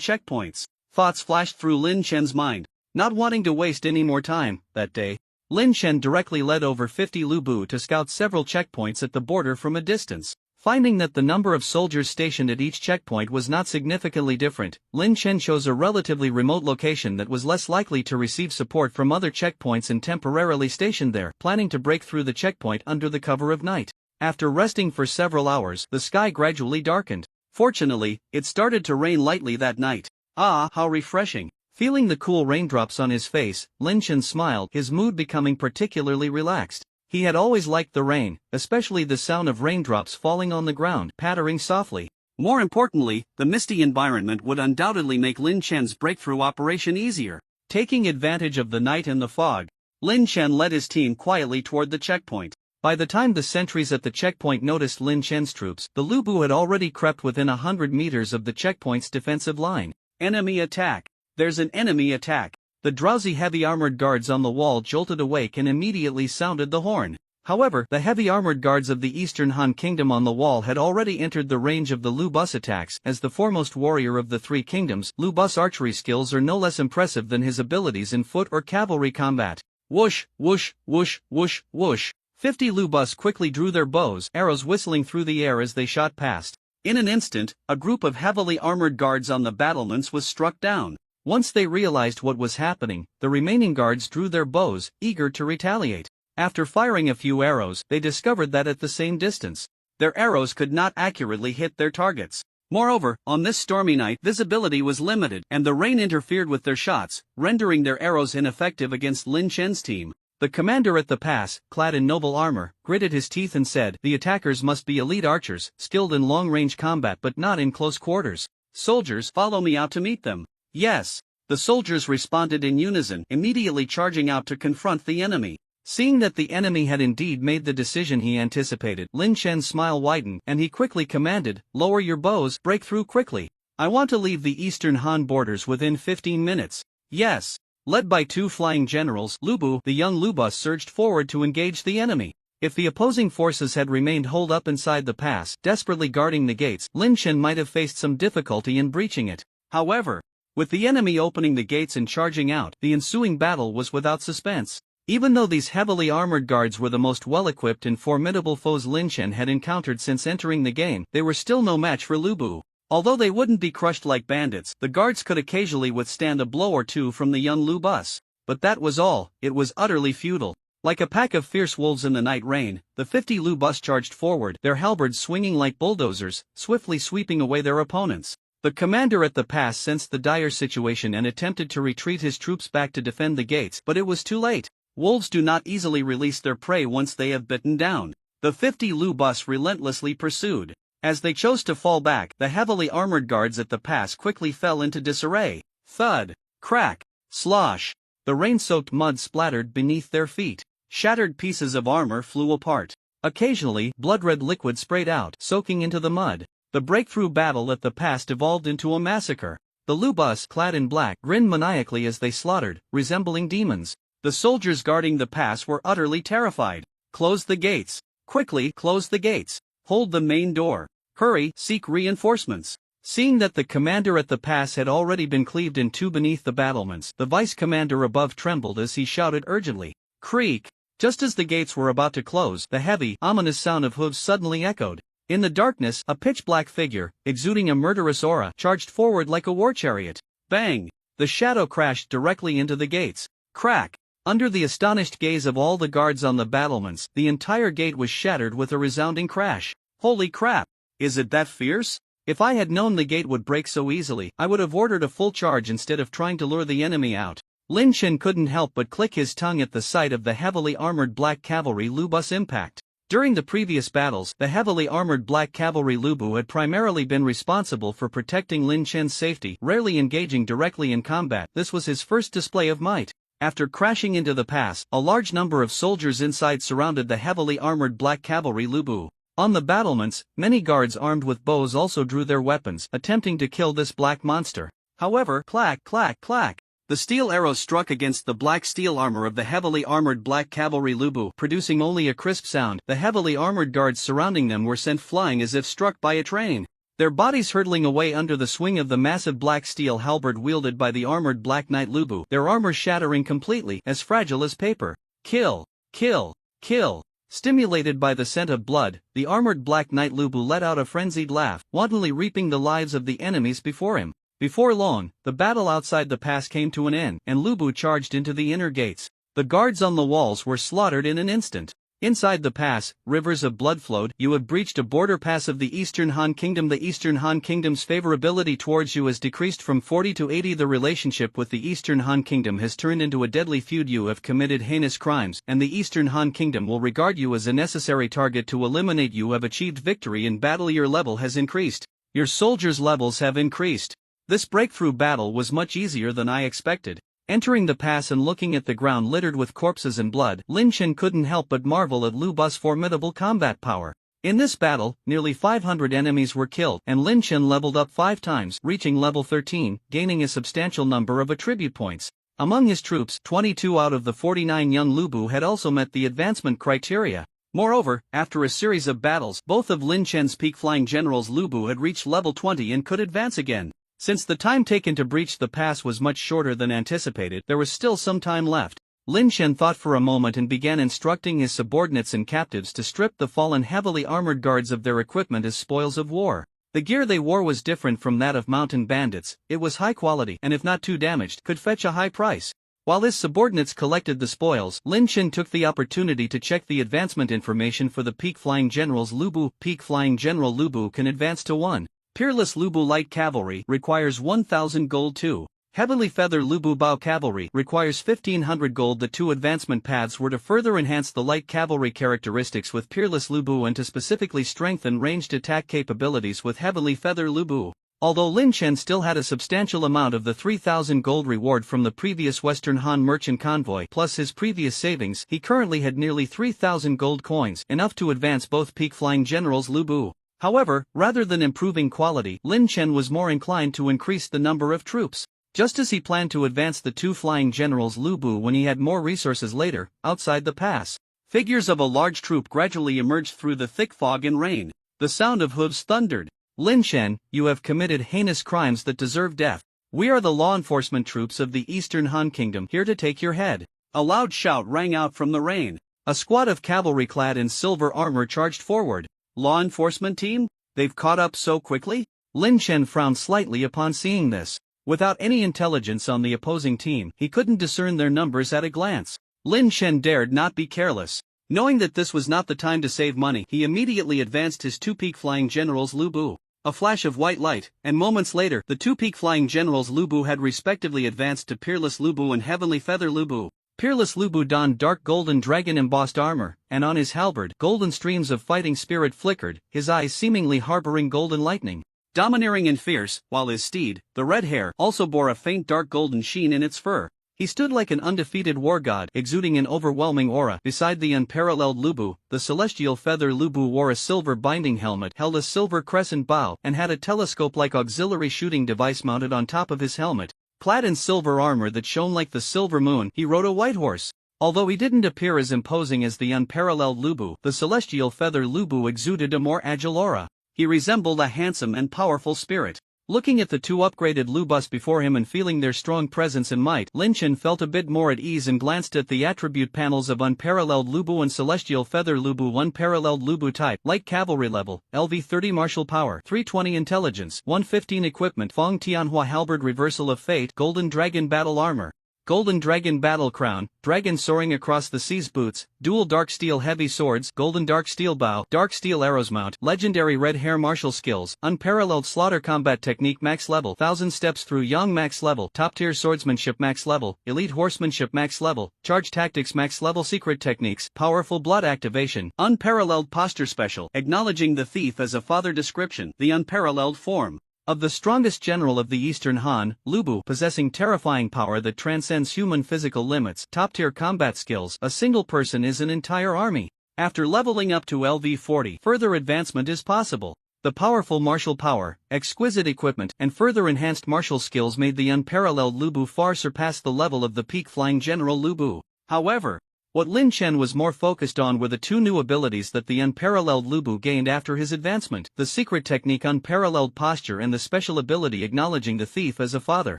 checkpoints. Thoughts flashed through Lin Chen's mind. Not wanting to waste any more time, that day, Lin Chen directly led over 50 Lu Bu to scout several checkpoints at the border from a distance. Finding that the number of soldiers stationed at each checkpoint was not significantly different, Lin Chen chose a relatively remote location that was less likely to receive support from other checkpoints and temporarily stationed there, planning to break through the checkpoint under the cover of night. After resting for several hours, the sky gradually darkened. Fortunately, it started to rain lightly that night. Ah, how refreshing! Feeling the cool raindrops on his face, Lin Chen smiled, his mood becoming particularly relaxed. He had always liked the rain, especially the sound of raindrops falling on the ground, pattering softly. More importantly, the misty environment would undoubtedly make Lin Chen's breakthrough operation easier. Taking advantage of the night and the fog, Lin Chen led his team quietly toward the checkpoint. By the time the sentries at the checkpoint noticed Lin Chen's troops, the Lu Bu had already crept within 100 meters of the checkpoint's defensive line. Enemy attack! There's an enemy attack! The drowsy heavy-armored guards on the wall jolted awake and immediately sounded the horn. However, the heavy-armored guards of the Eastern Han Kingdom on the wall had already entered the range of the Lu Bu's attacks. As the foremost warrior of the three kingdoms, Lu Bu's archery skills are no less impressive than his abilities in foot or cavalry combat. Whoosh, whoosh, whoosh, whoosh, whoosh. 50 Lu Bus quickly drew their bows, arrows whistling through the air as they shot past. In an instant, a group of heavily armored guards on the battlements was struck down. Once they realized what was happening, the remaining guards drew their bows, eager to retaliate. After firing a few arrows, they discovered that at the same distance, their arrows could not accurately hit their targets. Moreover, on this stormy night, visibility was limited, and the rain interfered with their shots, rendering their arrows ineffective against Lin Chen's team. The commander at the pass, clad in noble armor, gritted his teeth and said, "The attackers must be elite archers, skilled in long-range combat but not in close quarters. Soldiers, follow me out to meet them." Yes. The soldiers responded in unison, immediately charging out to confront the enemy. Seeing that the enemy had indeed made the decision he anticipated, Lin Chen's smile widened, and he quickly commanded, "Lower your bows, break through quickly. I want to leave the Eastern Han borders within 15 minutes. Yes. Led by two flying generals, Lu Bu, the young Lu Bus surged forward to engage the enemy. If the opposing forces had remained holed up inside the pass, desperately guarding the gates, Lin Chen might have faced some difficulty in breaching it. However, with the enemy opening the gates and charging out, the ensuing battle was without suspense. Even though these heavily armored guards were the most well-equipped and formidable foes Lin Chen had encountered since entering the game, they were still no match for Lu Bu. Although they wouldn't be crushed like bandits, the guards could occasionally withstand a blow or two from the young Lu Bus. But that was all, it was utterly futile. Like a pack of fierce wolves in the night rain, the 50 Lu Bus charged forward, their halberds swinging like bulldozers, swiftly sweeping away their opponents. The commander at the pass sensed the dire situation and attempted to retreat his troops back to defend the gates, but it was too late. Wolves do not easily release their prey once they have bitten down. The 50 Lu Bus relentlessly pursued. As they chose to fall back, the heavily armored guards at the pass quickly fell into disarray. Thud, crack, slosh. The rain-soaked mud splattered beneath their feet. Shattered pieces of armor flew apart. Occasionally, blood-red liquid sprayed out, soaking into the mud. The breakthrough battle at the pass devolved into a massacre. The Lu Bus, clad in black, grinned maniacally as they slaughtered, resembling demons. The soldiers guarding the pass were utterly terrified. Close the gates. Quickly, close the gates. Hold the main door. Hurry, seek reinforcements. Seeing that the commander at the pass had already been cleaved in two beneath the battlements, the vice-commander above trembled as he shouted urgently. Creak! Just as the gates were about to close, the heavy, ominous sound of hooves suddenly echoed. In the darkness, a pitch-black figure, exuding a murderous aura, charged forward like a war chariot. Bang! The shadow crashed directly into the gates. Crack! Under the astonished gaze of all the guards on the battlements, the entire gate was shattered with a resounding crash. Holy crap! Is it that fierce? If I had known the gate would break so easily, I would have ordered a full charge instead of trying to lure the enemy out. Lin Chen couldn't help but click his tongue at the sight of the heavily armored black cavalry Lu Bus impact. During the previous battles, the heavily armored Black Cavalry Lubu had primarily been responsible for protecting Lin Chen's safety, rarely engaging directly in combat. This was his first display of might. After crashing into the pass, a large number of soldiers inside surrounded the heavily armored Black Cavalry Lubu. On the battlements, many guards armed with bows also drew their weapons, attempting to kill this black monster. However, clack, clack, clack, the steel arrows struck against the black steel armor of the heavily armored Black Cavalry Lubu, producing only a crisp sound. The heavily armored guards surrounding them were sent flying as if struck by a train, their bodies hurtling away under the swing of the massive black steel halberd wielded by the armored Black Knight Lubu, their armor shattering completely, as fragile as paper. Kill! Kill! Kill! Stimulated by the scent of blood, the armored Black Knight Lubu let out a frenzied laugh, wantonly reaping the lives of the enemies before him. Before long, the battle outside the pass came to an end, and Lubu charged into the inner gates. The guards on the walls were slaughtered in an instant. Inside the pass, rivers of blood flowed. You have breached a border pass of the Eastern Han Kingdom. The Eastern Han Kingdom's favorability towards you has decreased from 40 to 80. The relationship with the Eastern Han Kingdom has turned into a deadly feud. You have committed heinous crimes, and the Eastern Han Kingdom will regard you as a necessary target to eliminate. You have achieved victory in battle. Your level has increased. Your soldiers' levels have increased. This breakthrough battle was much easier than I expected. Entering the pass and looking at the ground littered with corpses and blood, Lin Chen couldn't help but marvel at Lubu's formidable combat power. In this battle, nearly 500 enemies were killed, and Lin Chen leveled up 5 times, reaching level 13, gaining a substantial number of attribute points. Among his troops, 22 out of the 49 young Lubu had also met the advancement criteria. Moreover, after a series of battles, both of Lin Chen's peak flying generals Lubu had reached level 20 and could advance again. Since the time taken to breach the pass was much shorter than anticipated, there was still some time left. Lin Chen thought for a moment and began instructing his subordinates and captives to strip the fallen heavily armored guards of their equipment as spoils of war. The gear they wore was different from that of mountain bandits. It was high quality and, if not too damaged, could fetch a high price. While his subordinates collected the spoils, Lin Chen took the opportunity to check the advancement information for the peak flying generals Lubu. Peak flying general Lubu can advance to 1. Peerless Lubu Light Cavalry requires 1000 gold. 2. Heavily Feather Lubu Bao Cavalry requires 1500 gold. The 2 advancement paths were to further enhance the light cavalry characteristics with Peerless Lubu and to specifically strengthen ranged attack capabilities with Heavily Feather Lubu. Although Lin Chen still had a substantial amount of the 3000 gold reward from the previous Western Han merchant convoy plus his previous savings, he currently had nearly 3000 gold coins, enough to advance both peak flying generals Lubu. However, rather than improving quality, Lin Chen was more inclined to increase the number of troops. Just as he planned to advance the 2 flying generals Lubu when he had more resources later, outside the pass, figures of a large troop gradually emerged through the thick fog and rain. The sound of hooves thundered. Lin Chen, you have committed heinous crimes that deserve death. We are the law enforcement troops of the Eastern Han Kingdom, here to take your head. A loud shout rang out from the rain. A squad of cavalry clad in silver armor charged forward. Law enforcement team? They've caught up so quickly? Lin Chen frowned slightly upon seeing this. Without any intelligence on the opposing team, he couldn't discern their numbers at a glance. Lin Chen dared not be careless. Knowing that this was not the time to save money, he immediately advanced his 2 peak flying generals Lubu. A flash of white light, and moments later, the 2 peak flying generals Lubu had respectively advanced to Peerless Lubu and Heavenly Feather Lubu. Peerless Lubu donned dark golden dragon embossed armor, and on his halberd, golden streams of fighting spirit flickered, his eyes seemingly harboring golden lightning. Domineering and fierce, while his steed, the red hare, also bore a faint dark golden sheen in its fur. He stood like an undefeated war god, exuding an overwhelming aura. Beside the unparalleled Lubu, the celestial feather Lubu wore a silver binding helmet, held a silver crescent bow, and had a telescope-like auxiliary shooting device mounted on top of his helmet. Clad in silver armor that shone like the silver moon, he rode a white horse. Although he didn't appear as imposing as the unparalleled Lubu, the celestial feather Lubu exuded a more agile aura. He resembled a handsome and powerful spirit. Looking at the 2 upgraded Lubus before him and feeling their strong presence and might, Lin Chen felt a bit more at ease and glanced at the attribute panels of Unparalleled Lubu and Celestial Feather Lubu. Unparalleled Lubu type, Light Cavalry level, LV 30 Martial Power, 320 Intelligence, 115 Equipment, Fong Tianhua Halberd Reversal of Fate, Golden Dragon Battle Armor. Golden Dragon Battle Crown, Dragon Soaring Across the Seas Boots, Dual Dark Steel Heavy Swords, Golden Dark Steel Bow, Dark Steel Arrows Mount, Legendary Red Hair Martial Skills, Unparalleled Slaughter Combat Technique Max Level, 1000 Steps Through Young Max Level, Top Tier Swordsmanship Max Level, Elite Horsemanship Max Level, Charge Tactics Max Level, Secret Techniques, Powerful Blood Activation, Unparalleled Posture Special, Acknowledging the Thief as a Father description, the unparalleled form of the strongest general of the Eastern Han, Lu Bu, possessing terrifying power that transcends human physical limits, top-tier combat skills, a single person is an entire army. After leveling up to LV40, further advancement is possible. The powerful martial power, exquisite equipment, and further enhanced martial skills made the unparalleled Lu Bu far surpass the level of the peak flying general Lu Bu. However, what Lin Chen was more focused on were the two new abilities that the unparalleled Lu Bu gained after his advancement, the secret technique Unparalleled Posture and the special ability Acknowledging the Thief as a Father.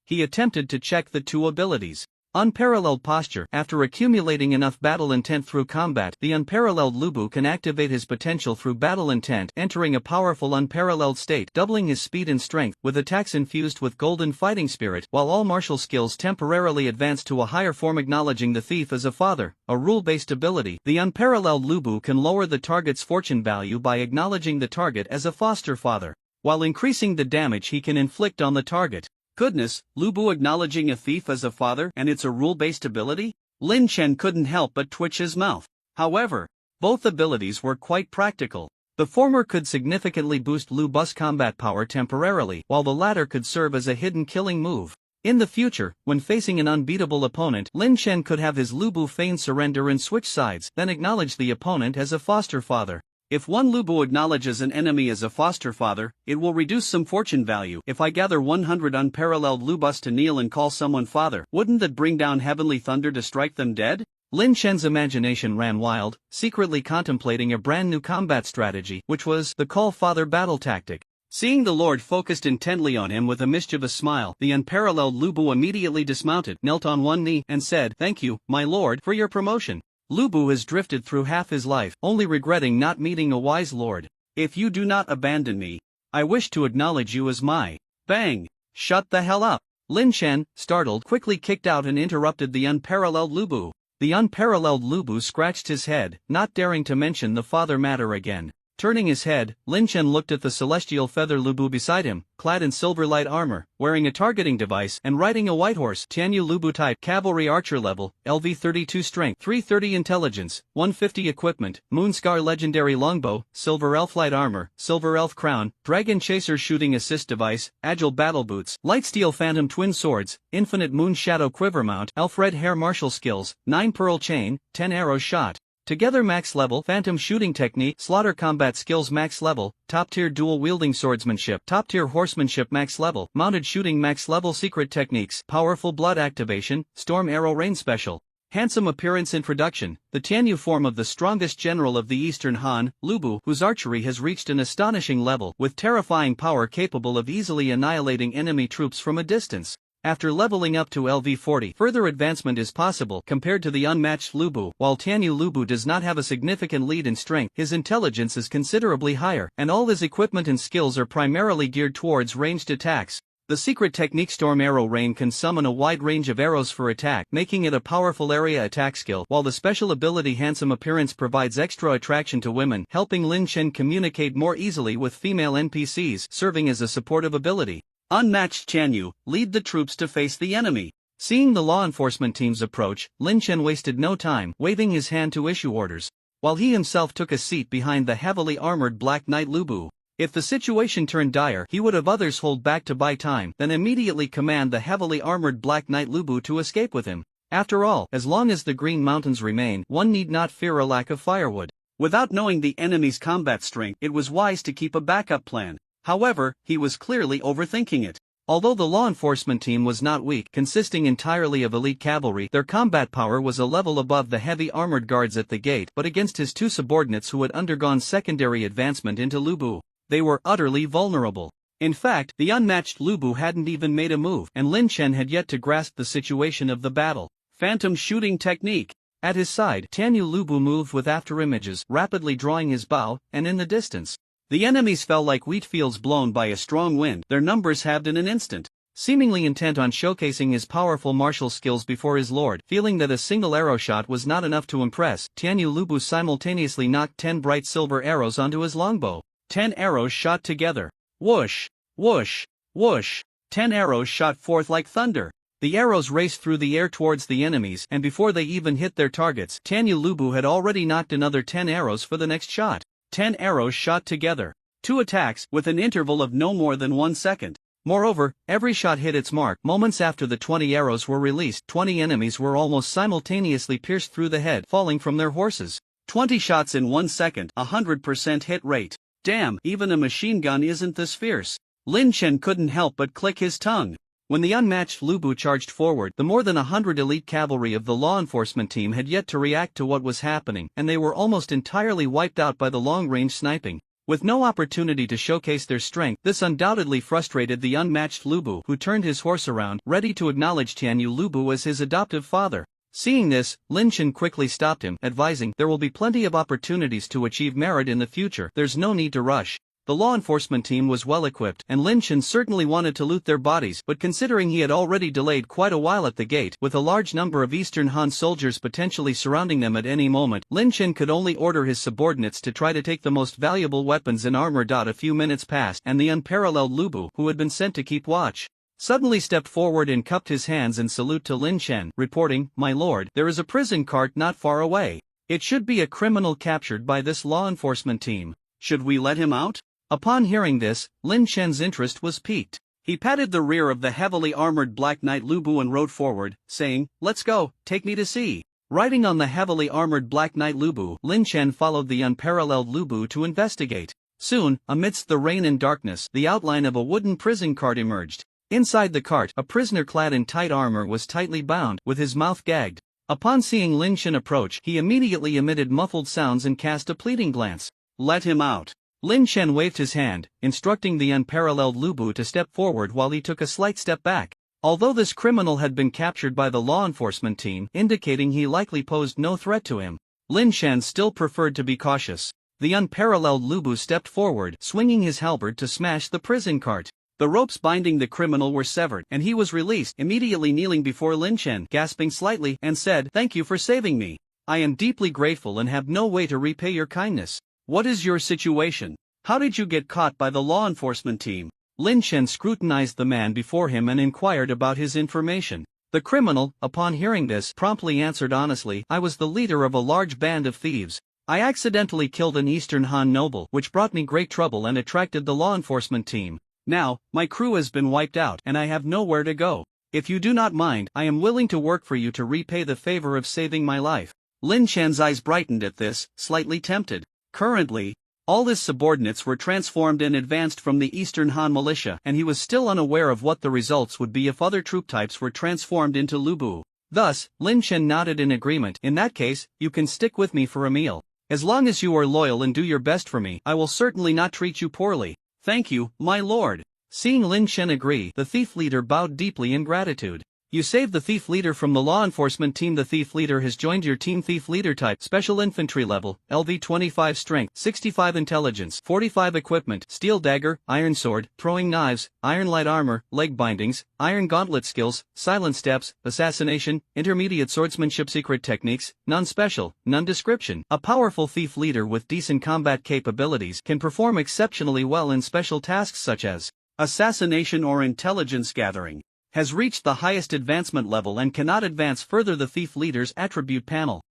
He attempted to check the two abilities. Unparalleled Posture. After accumulating enough battle intent through combat, the unparalleled Lu Bu can activate his potential through battle intent, entering a powerful unparalleled state, doubling his speed and strength, with attacks infused with golden fighting spirit, while all martial skills temporarily advance to a higher form. Acknowledging the Thief as a Father, a rule-based ability. The unparalleled Lu Bu can lower the target's fortune value by acknowledging the target as a foster father, while increasing the damage he can inflict on the target. Goodness, Lu Bu acknowledging a thief as a father, and it's a rule-based ability? Lin Chen couldn't help but twitch his mouth. However, both abilities were quite practical. The former could significantly boost Lu Bu's combat power temporarily, while the latter could serve as a hidden killing move. In the future, when facing an unbeatable opponent, Lin Chen could have his Lu Bu feign surrender and switch sides, then acknowledge the opponent as a foster father. If one Lu Bu acknowledges an enemy as a foster father, it will reduce some fortune value. If I gather 100 unparalleled Lu Bus to kneel and call someone father, wouldn't that bring down heavenly thunder to strike them dead? Lin Chen's imagination ran wild, secretly contemplating a brand new combat strategy, which was the Call Father battle tactic. Seeing the Lord focused intently on him with a mischievous smile, the unparalleled Lu Bu immediately dismounted, knelt on one knee, and said, "Thank you, my lord, for your promotion." Lu Bu has drifted through half his life, only regretting not meeting a wise lord. If you do not abandon me, I wish to acknowledge you as my. Bang! Shut the hell up! Lin Chen, startled, quickly kicked out and interrupted the unparalleled Lu Bu. The unparalleled Lu Bu scratched his head, not daring to mention the father matter again. Turning his head, Lin Chen looked at the celestial feather Lu Bu beside him, clad in silver light armor, wearing a targeting device, and riding a white horse. Tianyu Lu Bu type, cavalry archer level, LV32 strength, 330 intelligence, 150 equipment, Moonscar legendary longbow, silver elf light armor, silver elf crown, dragon chaser shooting assist device, agile battle boots, light steel phantom twin swords, infinite moon shadow quiver mount, elf red hair martial skills, 9 pearl chain, 10 arrows shot. Together max level, phantom shooting technique, slaughter combat skills max level, top tier dual wielding swordsmanship, top tier horsemanship max level, mounted shooting max level, secret techniques, powerful blood activation, storm arrow rain special. Handsome appearance introduction, the Tianyu form of the strongest general of the Eastern Han, Lu Bu, whose archery has reached an astonishing level, with terrifying power capable of easily annihilating enemy troops from a distance. After leveling up to LV40, further advancement is possible compared to the unmatched Lu Bu. While Tianyu Lu Bu does not have a significant lead in strength, his intelligence is considerably higher, and all his equipment and skills are primarily geared towards ranged attacks. The secret technique Storm Arrow Rain can summon a wide range of arrows for attack, making it a powerful area attack skill, while the special ability Handsome Appearance provides extra attraction to women, helping Lin Chen communicate more easily with female NPCs, serving as a supportive ability. Unmatched Tianyu, lead the troops to face the enemy. Seeing the law enforcement teams approach, Lin Chen wasted no time, waving his hand to issue orders, while he himself took a seat behind the heavily armored Black Knight Lu Bu. If the situation turned dire, he would have others hold back to buy time, then immediately command the heavily armored Black Knight Lu Bu to escape with him. After all, as long as the Green Mountains remain, one need not fear a lack of firewood. Without knowing the enemy's combat strength, it was wise to keep a backup plan. However, he was clearly overthinking it. Although the law enforcement team was not weak, consisting entirely of elite cavalry, their combat power was a level above the heavy armored guards at the gate, but against his two subordinates who had undergone secondary advancement into Lu Bu, they were utterly vulnerable. In fact, the unmatched Lu Bu hadn't even made a move, and Lin Chen had yet to grasp the situation of the battle. Phantom shooting technique. At his side, Tianyu Lu Bu moved with afterimages, rapidly drawing his bow, and in the distance, the enemies fell like wheat fields blown by a strong wind, their numbers halved in an instant. seemingly intent on showcasing his powerful martial skills before his lord. Feeling that a single arrow shot was not enough to impress, Tianyu Lubu simultaneously knocked 10 bright silver arrows onto his longbow. 10 arrows shot together. Whoosh! Whoosh! Whoosh! 10 arrows shot forth like thunder. The arrows raced through the air towards the enemies, and before they even hit their targets, Tianyu Lubu had already knocked another 10 arrows for the next shot. 10 arrows shot together. 2 attacks, with an interval of no more than 1 second. Moreover, every shot hit its mark. Moments after the 20 arrows were released, 20 enemies were almost simultaneously pierced through the head, falling from their horses. 20 shots in 1 second, 100% hit rate. Damn, even a machine gun isn't this fierce. Lin Chen couldn't help but click his tongue. When the unmatched Lubu charged forward, the more than 100 elite cavalry of the law enforcement team had yet to react to what was happening, and they were almost entirely wiped out by the long-range sniping. With no opportunity to showcase their strength, this undoubtedly frustrated the unmatched Lubu, who turned his horse around, ready to acknowledge Tianyu Lubu as his adoptive father. Seeing this, Lin Chen quickly stopped him, advising, "There will be plenty of opportunities to achieve merit in the future, there's no need to rush." The law enforcement team was well equipped, and Lin Chen certainly wanted to loot their bodies, but considering he had already delayed quite a while at the gate, with a large number of Eastern Han soldiers potentially surrounding them at any moment, Lin Chen could only order his subordinates to try to take the most valuable weapons and armor. A few minutes passed, and the unparalleled Lubu, who had been sent to keep watch, suddenly stepped forward and cupped his hands in salute to Lin Chen, reporting, "My lord, there is a prison cart not far away. It should be a criminal captured by this law enforcement team. Should we let him out?" Upon hearing this, Lin Chen's interest was piqued. He patted the rear of the heavily armored Black Knight Lubu and rode forward, saying, "Let's go, take me to see." Riding on the heavily armored Black Knight Lubu, Lin Chen followed the unparalleled Lubu to investigate. Soon, amidst the rain and darkness, the outline of a wooden prison cart emerged. Inside the cart, a prisoner clad in tight armor was tightly bound, with his mouth gagged. Upon seeing Lin Chen approach, he immediately emitted muffled sounds and cast a pleading glance. "Let him out." Lin Chen waved his hand, instructing the unparalleled Lubu to step forward while he took a slight step back. Although this criminal had been captured by the law enforcement team, indicating he likely posed no threat to him, Lin Chen still preferred to be cautious. The unparalleled Lubu stepped forward, swinging his halberd to smash the prison cart. The ropes binding the criminal were severed, and he was released, immediately kneeling before Lin Chen, gasping slightly, and said, "Thank you for saving me. I am deeply grateful and have no way to repay your kindness. What is your situation? How did you get caught by the law enforcement team?" Lin Chen scrutinized the man before him and inquired about his information. The criminal, upon hearing this, promptly answered honestly, "I was the leader of a large band of thieves. I accidentally killed an Eastern Han noble, which brought me great trouble and attracted the law enforcement team. Now, my crew has been wiped out, and I have nowhere to go. If you do not mind, I am willing to work for you to repay the favor of saving my life." Lin Chen's eyes brightened at this, slightly tempted. Currently, all his subordinates were transformed and advanced from the Eastern Han militia, and he was still unaware of what the results would be if other troop types were transformed into Lubu. Thus, Lin Chen nodded in agreement. "In that case, you can stick with me for a meal. As long as you are loyal and do your best for me, I will certainly not treat you poorly." "Thank you, my lord." Seeing Lin Chen agree, the thief leader bowed deeply in gratitude. "You saved the thief leader from the law enforcement team. The thief leader has joined your team. Thief leader type, special infantry level, LV 25 strength, 65 intelligence, 45 equipment, steel dagger, iron sword, throwing knives, iron light armor, leg bindings, iron gauntlet skills, silent steps, assassination, intermediate swordsmanship, secret techniques, non-special, non-description." A powerful thief leader with decent combat capabilities can perform exceptionally well in special tasks such as assassination or intelligence gathering. Has reached the highest advancement level and cannot advance further. The thief leader's attribute panel.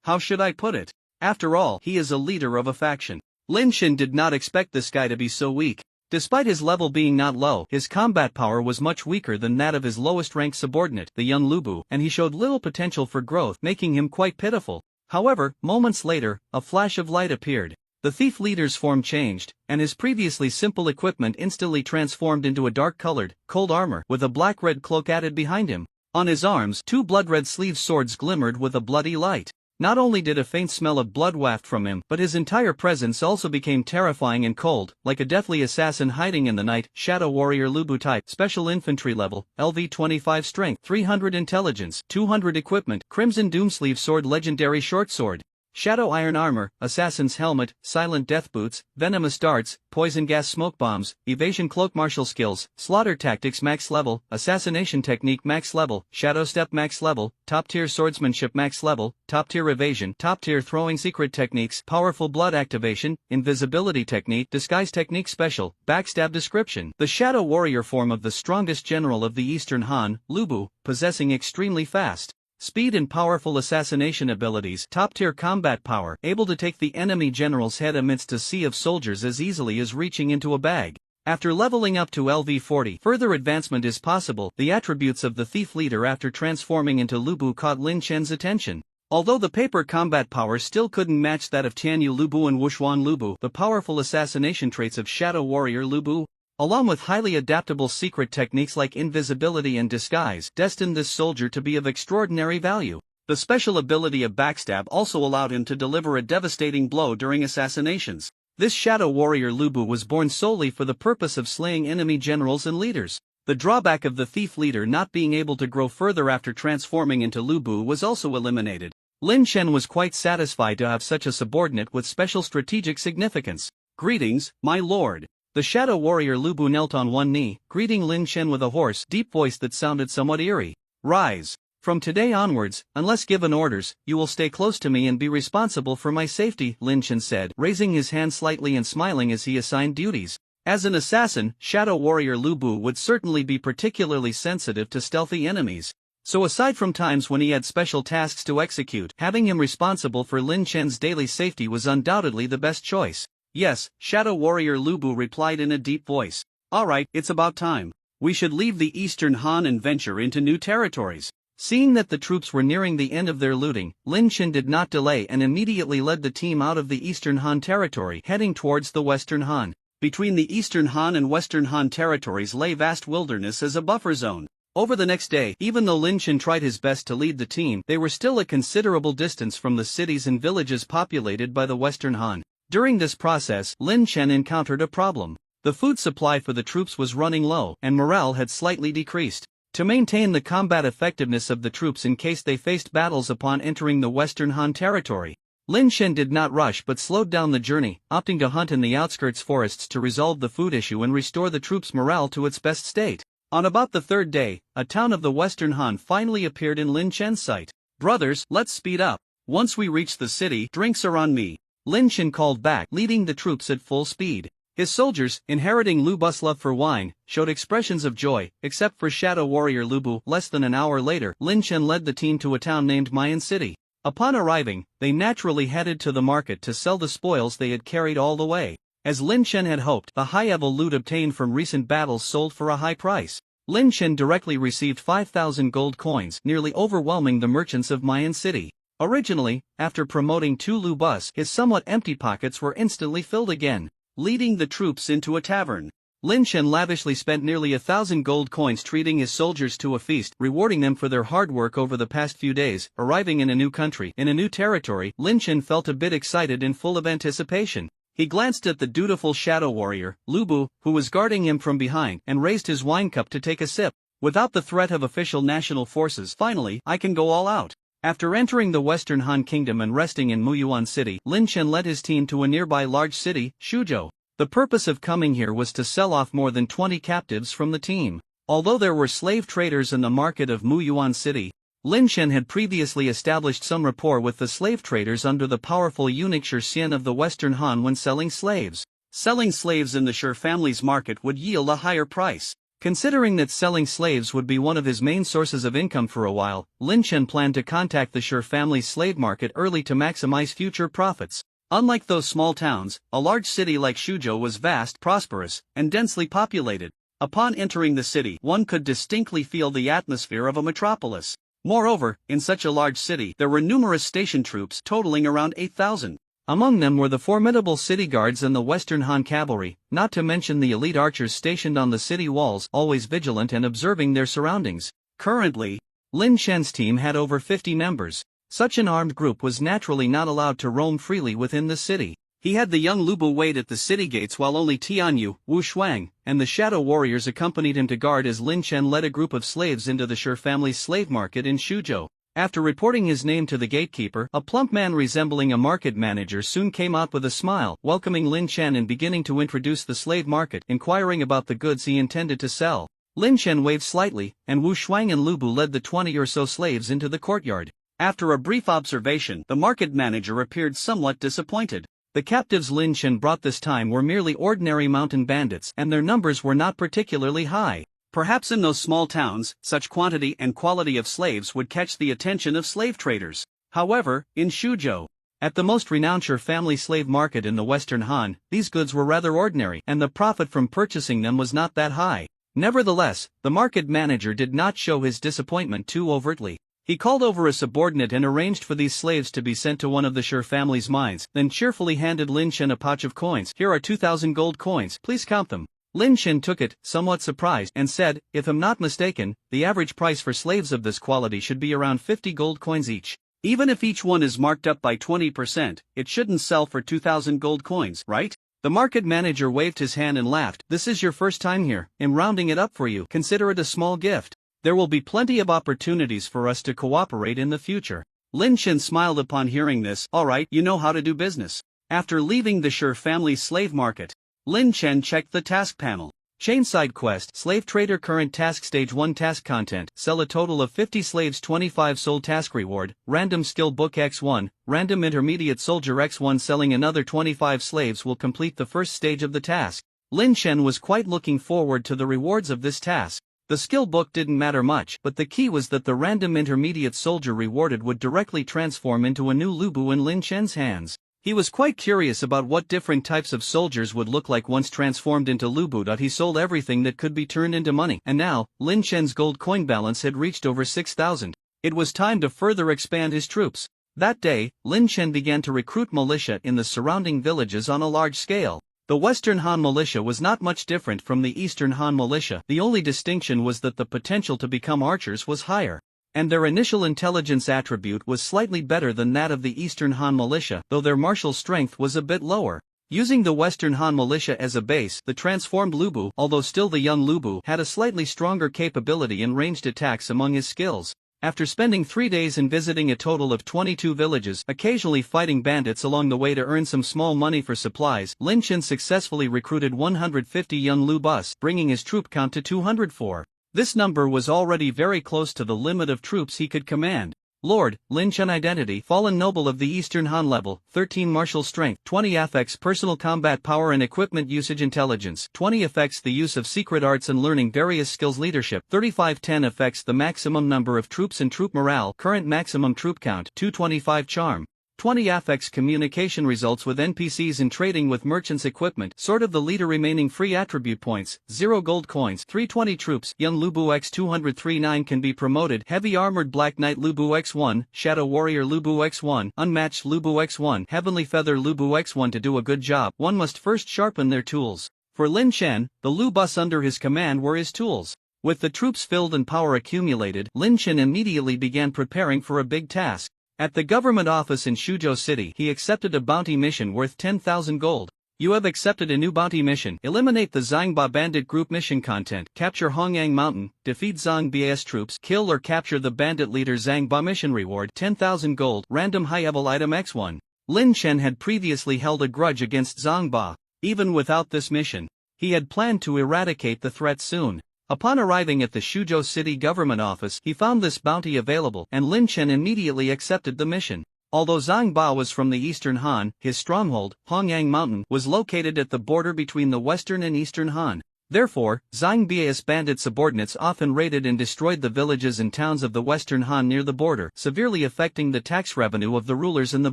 How should I put it? After all, he is a leader of a faction. Lin Chen did not expect this guy to be so weak. Despite his level being not low, his combat power was much weaker than that of his lowest ranked subordinate, the young Lubu, and he showed little potential for growth, making him quite pitiful. However, moments later, a flash of light appeared. The thief leader's form changed, and his previously simple equipment instantly transformed into a dark-colored, cold armor with a black-red cloak added behind him. On his arms, 2 blood-red sleeve swords glimmered with a bloody light. Not only did a faint smell of blood waft from him, but his entire presence also became terrifying and cold, like a deathly assassin hiding in the night. Shadow warrior Lubu type, special infantry level, LV 25 strength, 300 intelligence, 200 equipment, crimson doom sleeve sword, legendary short sword. shadow iron armor, assassin's helmet, silent death boots, venomous darts, poison gas smoke bombs, evasion cloak martial skills, slaughter tactics max level, assassination technique max level, shadow step max level, top tier swordsmanship max level, top tier evasion, top tier throwing secret techniques, powerful blood activation, invisibility technique, disguise technique special, backstab description. The shadow warrior form of the strongest general of the Eastern Han, Lu Bu, possessing extremely fast speed and powerful assassination abilities, top-tier combat power, able to take the enemy general's head amidst a sea of soldiers as easily as reaching into a bag. After leveling up to LV40, further advancement is possible. The attributes of the thief leader after transforming into Lu Bu caught Lin Chen's attention. Although the paper combat power still couldn't match that of Tianyu Lu Bu and Wushuan Lu Bu, the powerful assassination traits of Shadow Warrior Lu Bu, along with highly adaptable secret techniques like invisibility and disguise, destined this soldier to be of extraordinary value. The special ability of backstab also allowed him to deliver a devastating blow during assassinations. This shadow warrior Lu Bu was born solely for the purpose of slaying enemy generals and leaders. The drawback of the thief leader not being able to grow further after transforming into Lu Bu was also eliminated. Lin Chen was quite satisfied to have such a subordinate with special strategic significance. "Greetings, my lord." The shadow warrior Lu Bu knelt on one knee, greeting Lin Chen with a hoarse, deep voice that sounded somewhat eerie. "Rise. From today onwards, unless given orders, you will stay close to me and be responsible for my safety," Lin Chen said, raising his hand slightly and smiling as he assigned duties. As an assassin, shadow warrior Lu Bu would certainly be particularly sensitive to stealthy enemies. So aside from times when he had special tasks to execute, having him responsible for Lin Chen's daily safety was undoubtedly the best choice. "Yes," Shadow Warrior Lu Bu replied in a deep voice. "Alright, it's about time. We should leave the Eastern Han and venture into new territories." Seeing that the troops were nearing the end of their looting, Lin Chen did not delay and immediately led the team out of the Eastern Han territory, heading towards the Western Han. Between the Eastern Han and Western Han territories lay vast wilderness as a buffer zone. Over the next day, even though Lin Chen tried his best to lead the team, they were still a considerable distance from the cities and villages populated by the Western Han. During this process, Lin Chen encountered a problem. The food supply for the troops was running low, and morale had slightly decreased. To maintain the combat effectiveness of the troops in case they faced battles upon entering the Western Han territory, Lin Chen did not rush but slowed down the journey, opting to hunt in the outskirts forests to resolve the food issue and restore the troops' morale to its best state. On about the third day, a town of the Western Han finally appeared in Lin Chen's sight. "Brothers, let's speed up. Once we reach the city, drinks are on me," Lin Chen called back, leading the troops at full speed. His soldiers, inheriting Lu Bu's love for wine, showed expressions of joy, except for Shadow Warrior Lu Bu. Less than an hour later, Lin Chen led the team to a town named Mayan City. Upon arriving, they naturally headed to the market to sell the spoils they had carried all the way. As Lin Chen had hoped, the high-level loot obtained from recent battles sold for a high price. Lin Chen directly received 5,000 gold coins, nearly overwhelming the merchants of Mayan City. Originally, after promoting 2 Lu Bus, his somewhat empty pockets were instantly filled again. Leading the troops into a tavern, Lin Chen lavishly spent nearly 1,000 gold coins treating his soldiers to a feast, rewarding them for their hard work over the past few days. Arriving in a new country, in a new territory, Lin Chen felt a bit excited and full of anticipation. He glanced at the dutiful shadow warrior, Lu Bu, who was guarding him from behind, and raised his wine cup to take a sip. Without the threat of official national forces, finally, I can go all out. After entering the Western Han Kingdom and resting in Muyuan City, Lin Chen led his team to a nearby large city, Shuzhou. The purpose of coming here was to sell off more than 20 captives from the team. Although there were slave traders in the market of Muyuan City, Lin Chen had previously established some rapport with the slave traders under the powerful eunuch Shi Xian of the Western Han when selling slaves. Selling slaves in the Shi family's market would yield a higher price. Considering that selling slaves would be one of his main sources of income for a while, Lin Chen planned to contact the Shi family's slave market early to maximize future profits. Unlike those small towns, a large city like Shuzhou was vast, prosperous, and densely populated. Upon entering the city, one could distinctly feel the atmosphere of a metropolis. Moreover, in such a large city, there were numerous station troops totaling around 8,000. Among them were the formidable city guards and the Western Han cavalry, not to mention the elite archers stationed on the city walls, always vigilant and observing their surroundings. Currently, Lin Chen's team had over 50 members. Such an armed group was naturally not allowed to roam freely within the city. He had the young Lu Bu wait at the city gates while only Tianyu, Wu Shuang, and the shadow warriors accompanied him to guard as Lin Chen led a group of slaves into the Shi family's slave market in Shuzhou. After reporting his name to the gatekeeper, a plump man resembling a market manager soon came out with a smile, welcoming Lin Chen and beginning to introduce the slave market, inquiring about the goods he intended to sell. Lin Chen waved slightly, and Wu Shuang and Lu Bu led the 20 or so slaves into the courtyard. After a brief observation, the market manager appeared somewhat disappointed. The captives Lin Chen brought this time were merely ordinary mountain bandits, and their numbers were not particularly high. Perhaps in those small towns, such quantity and quality of slaves would catch the attention of slave traders. However, in Shuzhou, at the most renowned Sher family slave market in the Western Han, these goods were rather ordinary, and the profit from purchasing them was not that high. Nevertheless, the market manager did not show his disappointment too overtly. He called over a subordinate and arranged for these slaves to be sent to one of the Sher family's mines, then cheerfully handed Lin Chen a pouch of coins. "Here are 2,000 gold coins, please count them." Lin Chen took it, somewhat surprised, and said, "If I'm not mistaken, the average price for slaves of this quality should be around 50 gold coins each. Even if each one is marked up by 20%, it shouldn't sell for 2,000 gold coins, right?" The market manager waved his hand and laughed. "This is your first time here. I'm rounding it up for you. Consider it a small gift. There will be plenty of opportunities for us to cooperate in the future." Lin Chen smiled upon hearing this. "All right, you know how to do business." After leaving the Sher family slave market, Lin Chen checked the task panel. Chainside quest, slave trader current task stage 1 task content, sell a total of 50 slaves 25 sold task reward, random skill book X1, random intermediate soldier X1 selling another 25 slaves will complete the first stage of the task. Lin Chen was quite looking forward to the rewards of this task. The skill book didn't matter much, but the key was that the random intermediate soldier rewarded would directly transform into a new Lu Bu in Lin Chen's hands. He was quite curious about what different types of soldiers would look like once transformed into Lu Bu. He sold everything that could be turned into money, and now, Lin Chen's gold coin balance had reached over 6,000. It was time to further expand his troops. That day, Lin Chen began to recruit militia in the surrounding villages on a large scale. The Western Han militia was not much different from the Eastern Han militia. The only distinction was that the potential to become archers was higher, and their initial intelligence attribute was slightly better than that of the Eastern Han militia, though their martial strength was a bit lower. Using the Western Han militia as a base, the transformed Lu Bu, although still the young Lu Bu, had a slightly stronger capability in ranged attacks among his skills. After spending 3 days and visiting a total of 22 villages, occasionally fighting bandits along the way to earn some small money for supplies, Lin Chen successfully recruited 150 young Lu Bus, bringing his troop count to 204. This number was already very close to the limit of troops he could command. Lord, Lin Chen identity, fallen noble of the Eastern Han level, 13 martial strength, 20 affects personal combat power and equipment usage intelligence, 20 affects the use of secret arts and learning various skills leadership, 3510 affects the maximum number of troops and troop morale, current maximum troop count, 225 charm. 20 affects communication results with NPCs and trading with merchants equipment, sort of the leader remaining free attribute points, 0 gold coins, 320 troops, young Lu Bu X239 can be promoted, heavy armored black knight Lu Bu X1, shadow warrior Lu Bu X1, unmatched Lu Bu X1, heavenly feather Lu Bu X1. To do a good job, one must first sharpen their tools. For Lin Chen, the Lu Bus under his command were his tools. With the troops filled and power accumulated, Lin Chen immediately began preparing for a big task. At the government office in Shuzhou City, he accepted a bounty mission worth 10,000 gold. You have accepted a new bounty mission. Eliminate the Zangba bandit group mission content. Capture Hongyang Mountain, defeat Zhang Bas troops, kill or capture the bandit leader Zangba mission reward 10,000 gold, random high-level item X1. Lin Chen had previously held a grudge against Zangba. Even without this mission, he had planned to eradicate the threat soon. Upon arriving at the Shuzhou City government office, he found this bounty available, and Lin Chen immediately accepted the mission. Although Zhang Ba was from the Eastern Han, his stronghold, Hongyang Mountain, was located at the border between the Western and Eastern Han. Therefore, Zhang Ba's bandit subordinates often raided and destroyed the villages and towns of the Western Han near the border, severely affecting the tax revenue of the rulers in the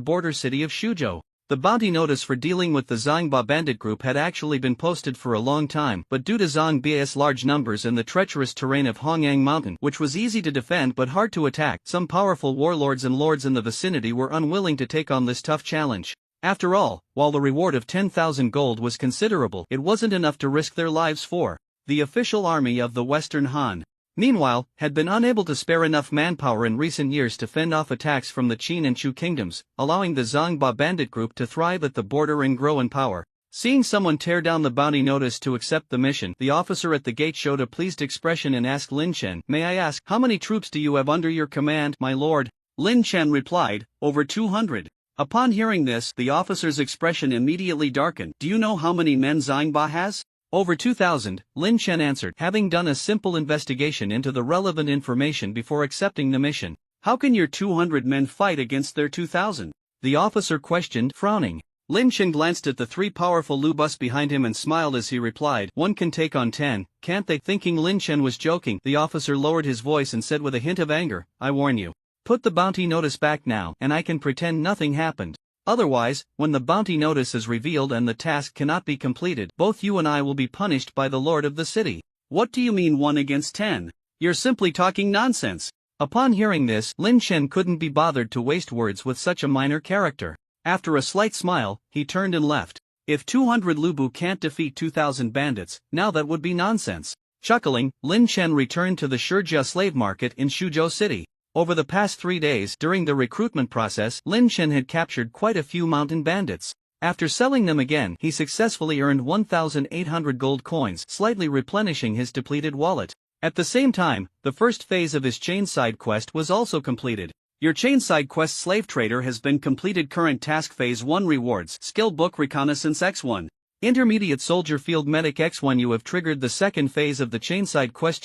border city of Shuzhou. The bounty notice for dealing with the Zangba bandit group had actually been posted for a long time, but due to Zhang Ba's large numbers and the treacherous terrain of Hongyang Mountain, which was easy to defend but hard to attack, some powerful warlords and lords in the vicinity were unwilling to take on this tough challenge. After all, while the reward of 10,000 gold was considerable, it wasn't enough to risk their lives for. The official army of the Western Han, meanwhile, had been unable to spare enough manpower in recent years to fend off attacks from the Qin and Chu kingdoms, allowing the Zangba bandit group to thrive at the border and grow in power. Seeing someone tear down the bounty notice to accept the mission, the officer at the gate showed a pleased expression and asked Lin Chen, "May I ask, how many troops do you have under your command, my lord?" Lin Chen replied, "Over 200. Upon hearing this, the officer's expression immediately darkened. "Do you know how many men Zhangba has?" "Over 2,000, Lin Chen answered, having done a simple investigation into the relevant information before accepting the mission. "How can your 200 men fight against their 2,000? The officer questioned, frowning. Lin Chen glanced at the three powerful Lu Bus behind him and smiled as he replied, "One can take on 10, can't they?" Thinking Lin Chen was joking, the officer lowered his voice and said with a hint of anger, "I warn you. Put the bounty notice back now, and I can pretend nothing happened. Otherwise, when the bounty notice is revealed and the task cannot be completed, both you and I will be punished by the lord of the city." "What do you mean 1 against 10? You're simply talking nonsense." Upon hearing this, Lin Chen couldn't be bothered to waste words with such a minor character. After a slight smile, he turned and left. "If 200 Lubu can't defeat 2,000 bandits, now that would be nonsense." Chuckling, Lin Chen returned to the Shijia slave market in Shuzhou City. Over the past 3 days, during the recruitment process, Lin Chen had captured quite a few mountain bandits. After selling them again, he successfully earned 1,800 gold coins, slightly replenishing his depleted wallet. At the same time, the first phase of his chain side quest was also completed. "Your chain side quest Slave Trader has been completed. Current task phase 1 rewards, Skill Book Reconnaissance X1. Intermediate Soldier Field Medic X1. You have triggered the second phase of the chain side quest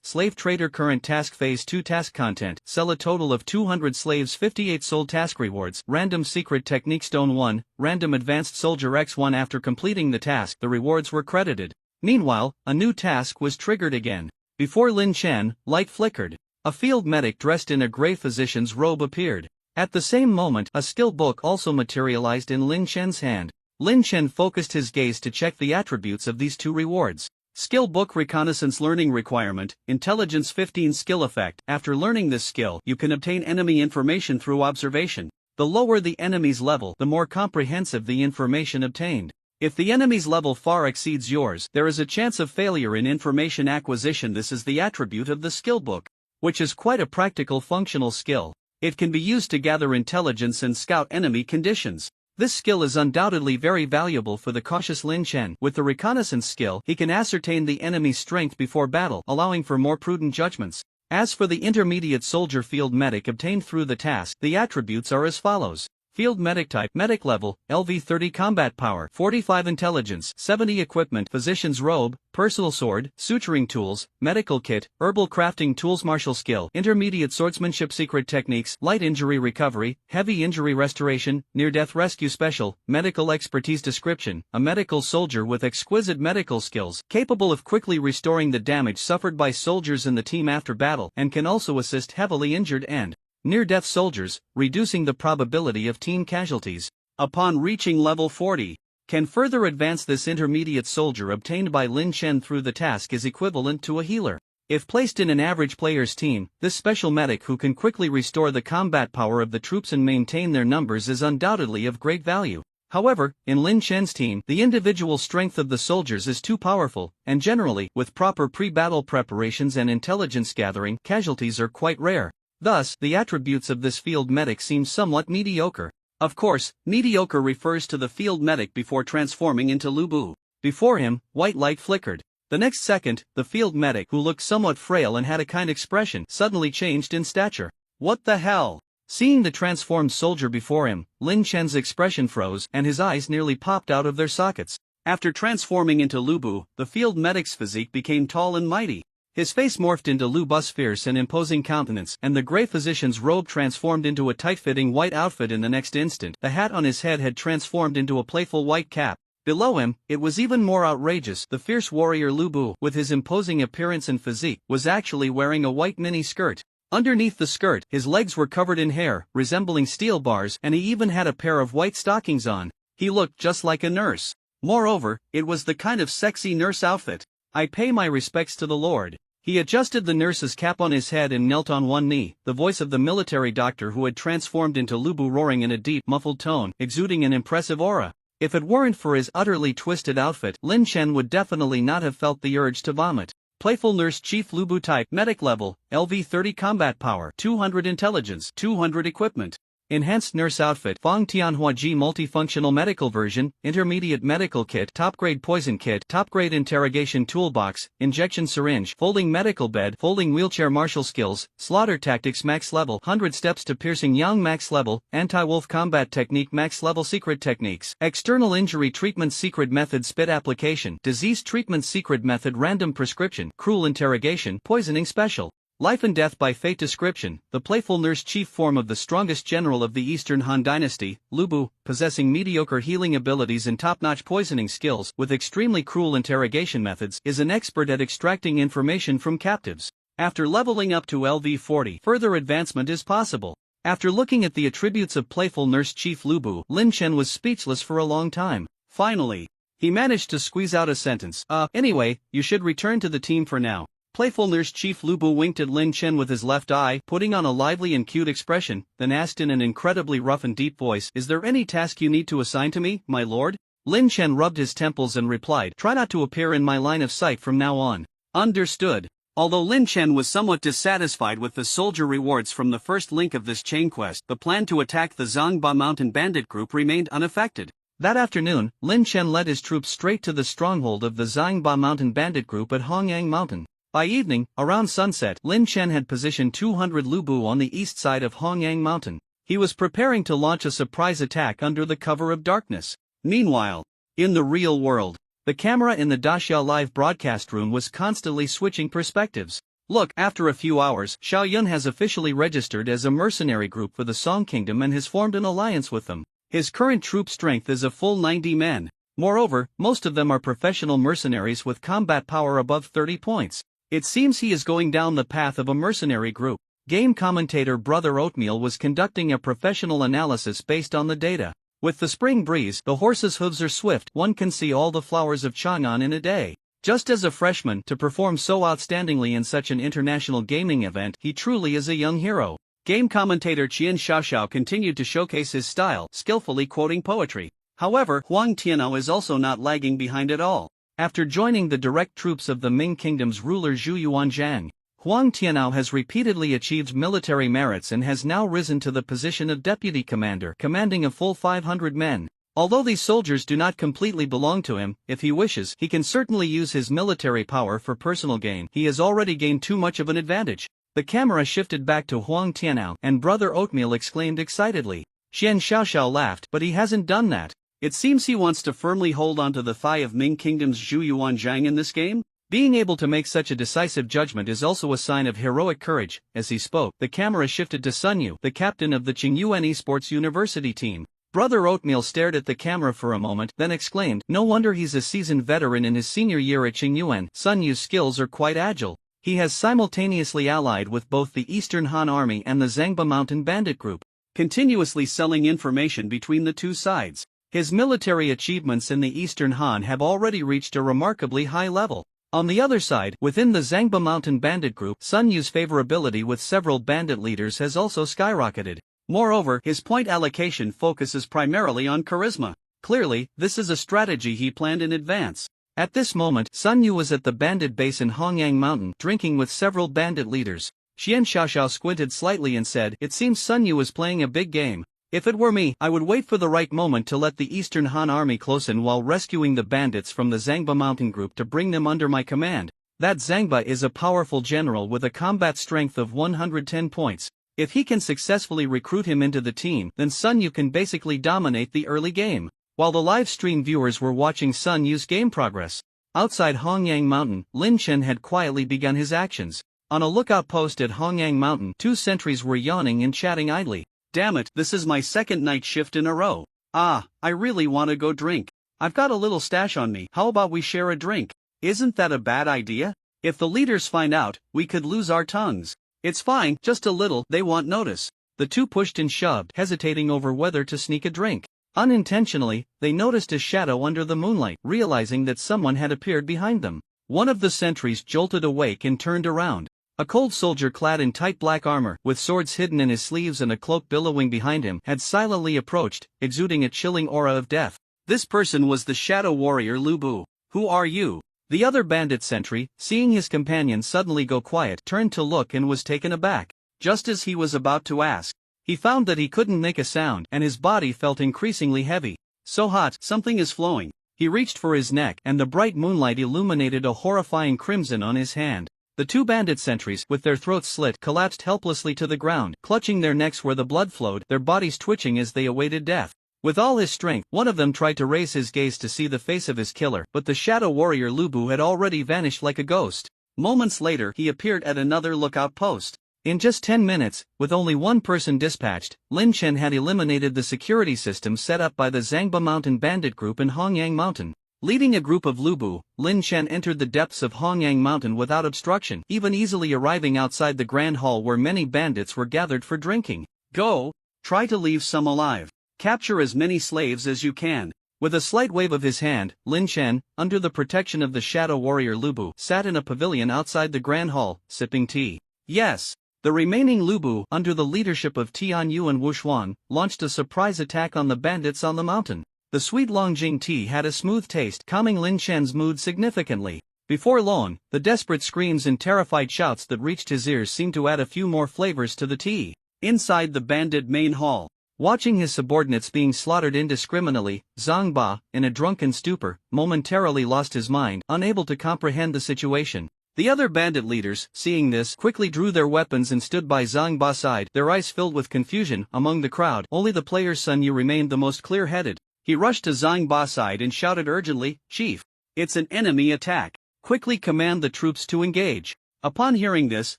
Slave Trader. Current task phase 2 task content, sell a total of 200 slaves. 58 sold task rewards, Random Secret Technique Stone 1, Random Advanced Soldier X1. After completing the task, the rewards were credited. Meanwhile, a new task was triggered again. Before Lin Chen, light flickered. A field medic dressed in a gray physician's robe appeared. At the same moment, a skill book also materialized in Lin Chen's hand. Lin Chen focused his gaze to check the attributes of these two rewards. Skill Book Reconnaissance Learning Requirement, Intelligence 15 Skill Effect. After learning this skill, you can obtain enemy information through observation. The lower the enemy's level, the more comprehensive the information obtained. If the enemy's level far exceeds yours, there is a chance of failure in information acquisition. This is the attribute of the skill book, which is quite a practical functional skill. It can be used to gather intelligence and scout enemy conditions. This skill is undoubtedly very valuable for the cautious Lin Chen. With the reconnaissance skill, he can ascertain the enemy's strength before battle, allowing for more prudent judgments. As for the intermediate soldier field medic obtained through the task, the attributes are as follows. Field medic type, medic level, LV30 combat power, 45 intelligence, 70 equipment, physician's robe, personal sword, suturing tools, medical kit, herbal crafting tools, martial skill, intermediate swordsmanship, secret techniques, light injury recovery, heavy injury restoration, near-death rescue special, medical expertise description, a medical soldier with exquisite medical skills, capable of quickly restoring the damage suffered by soldiers in the team after battle, and can also assist heavily injured and near-death soldiers, reducing the probability of team casualties. Upon reaching level 40, can further advance. This intermediate soldier obtained by Lin Chen through the task is equivalent to a healer. If placed in an average player's team, this special medic who can quickly restore the combat power of the troops and maintain their numbers is undoubtedly of great value. However, in Lin Chen's team, the individual strength of the soldiers is too powerful, and generally, with proper pre-battle preparations and intelligence gathering, casualties are quite rare. Thus, the attributes of this field medic seem somewhat mediocre. Of course, mediocre refers to the field medic before transforming into Lu Bu. Before him, white light flickered. The next second, the field medic, who looked somewhat frail and had a kind expression, suddenly changed in stature. What the hell? Seeing the transformed soldier before him, Lin Chen's expression froze and his eyes nearly popped out of their sockets. After transforming into Lu Bu, the field medic's physique became tall and mighty. His face morphed into Lu Bu's fierce and imposing countenance, and the gray physician's robe transformed into a tight-fitting white outfit in the next instant. The hat on his head had transformed into a playful white cap. Below him, it was even more outrageous. The fierce warrior Lu Bu, with his imposing appearance and physique, was actually wearing a white mini-skirt. Underneath the skirt, his legs were covered in hair, resembling steel bars, and he even had a pair of white stockings on. He looked just like a nurse. Moreover, it was the kind of sexy nurse outfit. "I pay my respects to the Lord." He adjusted the nurse's cap on his head and knelt on one knee, the voice of the military doctor who had transformed into Lu Bu roaring in a deep, muffled tone, exuding an impressive aura. If it weren't for his utterly twisted outfit, Lin Chen would definitely not have felt the urge to vomit. Playful nurse chief Lu Bu type, medic level, LV30 combat power, 200 intelligence, 200 equipment. Enhanced Nurse Outfit, Fong Tianhua Ji Multifunctional Medical Version, Intermediate Medical Kit, Top Grade Poison Kit, Top Grade Interrogation Toolbox, Injection Syringe, Folding Medical Bed, Folding Wheelchair Martial Skills, Slaughter Tactics Max Level, 100 Steps to Piercing Yang Max Level, Anti-Wolf Combat Technique Max Level Secret Techniques, External Injury Treatment Secret Method Spit Application, Disease Treatment Secret Method Random Prescription, Cruel Interrogation, Poisoning Special. Life and Death by Fate Description, the playful nurse chief form of the strongest general of the Eastern Han Dynasty, Lu Bu, possessing mediocre healing abilities and top-notch poisoning skills with extremely cruel interrogation methods, is an expert at extracting information from captives. After leveling up to LV40, further advancement is possible. After looking at the attributes of playful nurse chief Lu Bu, Lin Chen was speechless for a long time. Finally, he managed to squeeze out a sentence. Anyway, you should return to the team for now. Playful nurse chief Lu Bu winked at Lin Chen with his left eye, putting on a lively and cute expression, then asked in an incredibly rough and deep voice, "Is there any task you need to assign to me, my lord?" Lin Chen rubbed his temples and replied, "Try not to appear in my line of sight from now on." Understood. Although Lin Chen was somewhat dissatisfied with the soldier rewards from the first link of this chain quest, the plan to attack the Zangba Mountain bandit group remained unaffected. That afternoon, Lin Chen led his troops straight to the stronghold of the Zangba Mountain bandit group at Hongyang Mountain. By evening, around sunset, Lin Chen had positioned 200 Lu Bu on the east side of Hongyang Mountain. He was preparing to launch a surprise attack under the cover of darkness. Meanwhile, in the real world, the camera in the Daxia live broadcast room was constantly switching perspectives. Look, after a few hours, Xiao Yun has officially registered as a mercenary group for the Song Kingdom and has formed an alliance with them. His current troop strength is a full 90 men. Moreover, most of them are professional mercenaries with combat power above 30 points. It seems he is going down the path of a mercenary group. Game commentator Brother Oatmeal was conducting a professional analysis based on the data. With the spring breeze, the horse's hooves are swift, one can see all the flowers of Chang'an in a day. Just as a freshman, to perform so outstandingly in such an international gaming event, he truly is a young hero. Game commentator Qian Xiaoxiao continued to showcase his style, skillfully quoting poetry. However, Huang Tianao is also not lagging behind at all. After joining the direct troops of the Ming Kingdom's ruler Zhu Yuanzhang, Huang Tianao has repeatedly achieved military merits and has now risen to the position of deputy commander, commanding a full 500 men. Although these soldiers do not completely belong to him, if he wishes, he can certainly use his military power for personal gain. He has already gained too much of an advantage. The camera shifted back to Huang Tianao, and Brother Oatmeal exclaimed excitedly. Qian Xiaoxiao laughed, but he hasn't done that. It seems he wants to firmly hold onto the thigh of Ming Kingdom's Zhu Yuanzhang in this game? Being able to make such a decisive judgment is also a sign of heroic courage. As he spoke, the camera shifted to Sun Yu, the captain of the Qingyuan Esports University team. Brother Oatmeal stared at the camera for a moment, then exclaimed, "No wonder he's a seasoned veteran in his senior year at Qingyuan. Sun Yu's skills are quite agile. He has simultaneously allied with both the Eastern Han Army and the Zangba Mountain Bandit Group, continuously selling information between the two sides. His military achievements in the Eastern Han have already reached a remarkably high level. On the other side, within the Zangba Mountain Bandit Group, Sun Yu's favorability with several bandit leaders has also skyrocketed. Moreover, his point allocation focuses primarily on charisma. Clearly, this is a strategy he planned in advance. At this moment, Sun Yu was at the bandit base in Hongyang Mountain, drinking with several bandit leaders. Qian Xiaoxiao squinted slightly and said, "It seems Sun Yu is playing a big game. If it were me, I would wait for the right moment to let the Eastern Han Army close in while rescuing the bandits from the Zangba Mountain Group to bring them under my command. That Zangba is a powerful general with a combat strength of 110 points. If he can successfully recruit him into the team, then Sun Yu can basically dominate the early game." While the live stream viewers were watching Sun Yu's game progress, outside Hongyang Mountain, Lin Chen had quietly begun his actions. On a lookout post at Hongyang Mountain, two sentries were yawning and chatting idly. "Damn it, this is my second night shift in a row. I really want to go drink. I've got a little stash on me. How about we share a drink? Isn't that a bad idea? If the leaders find out, we could lose our tongues." "It's fine, just a little, they won't notice." The two pushed and shoved, hesitating over whether to sneak a drink. Unintentionally, they noticed a shadow under the moonlight, realizing that someone had appeared behind them. One of the sentries jolted awake and turned around. A cold soldier clad in tight black armor, with swords hidden in his sleeves and a cloak billowing behind him, had silently approached, exuding a chilling aura of death. This person was the shadow warrior Lu Bu. "Who are you?" The other bandit sentry, seeing his companion suddenly go quiet, turned to look and was taken aback. Just as he was about to ask, He found that he couldn't make a sound and his body felt increasingly heavy. So hot, something is flowing. He reached for his neck and the bright moonlight illuminated a horrifying crimson on his hand. The two bandit sentries, with their throats slit, collapsed helplessly to the ground, clutching their necks where the blood flowed, their bodies twitching as they awaited death. With all his strength, one of them tried to raise his gaze to see the face of his killer, but the shadow warrior Lubu had already vanished like a ghost. Moments later, he appeared at another lookout post. In just 10 minutes, with only one person dispatched, Lin Chen had eliminated the security system set up by the Zangba Mountain bandit group in Hongyang Mountain. Leading a group of Lubu, Lin Chen entered the depths of Hongyang Mountain without obstruction, even easily arriving outside the grand hall where many bandits were gathered for drinking. Go! Try to leave some alive. Capture as many slaves as you can. With a slight wave of his hand, Lin Chen, under the protection of the shadow warrior Lubu, sat in a pavilion outside the grand hall, sipping tea. Yes! The remaining Lubu, under the leadership of Tian Yu and Wu Xuan, launched a surprise attack on the bandits on the mountain. The sweet Longjing tea had a smooth taste, calming Lin Chen's mood significantly. Before long, the desperate screams and terrified shouts that reached his ears seemed to add a few more flavors to the tea. Inside the bandit main hall, watching his subordinates being slaughtered indiscriminately, Zhang Ba, in a drunken stupor, momentarily lost his mind, unable to comprehend the situation. The other bandit leaders, seeing this, quickly drew their weapons and stood by Zhang Ba's side, their eyes filled with confusion. Among the crowd, only the player Sun Yu remained the most clear-headed. He rushed to Zhang Ba's side and shouted urgently, "Chief! It's an enemy attack! Quickly command the troops to engage!" Upon hearing this,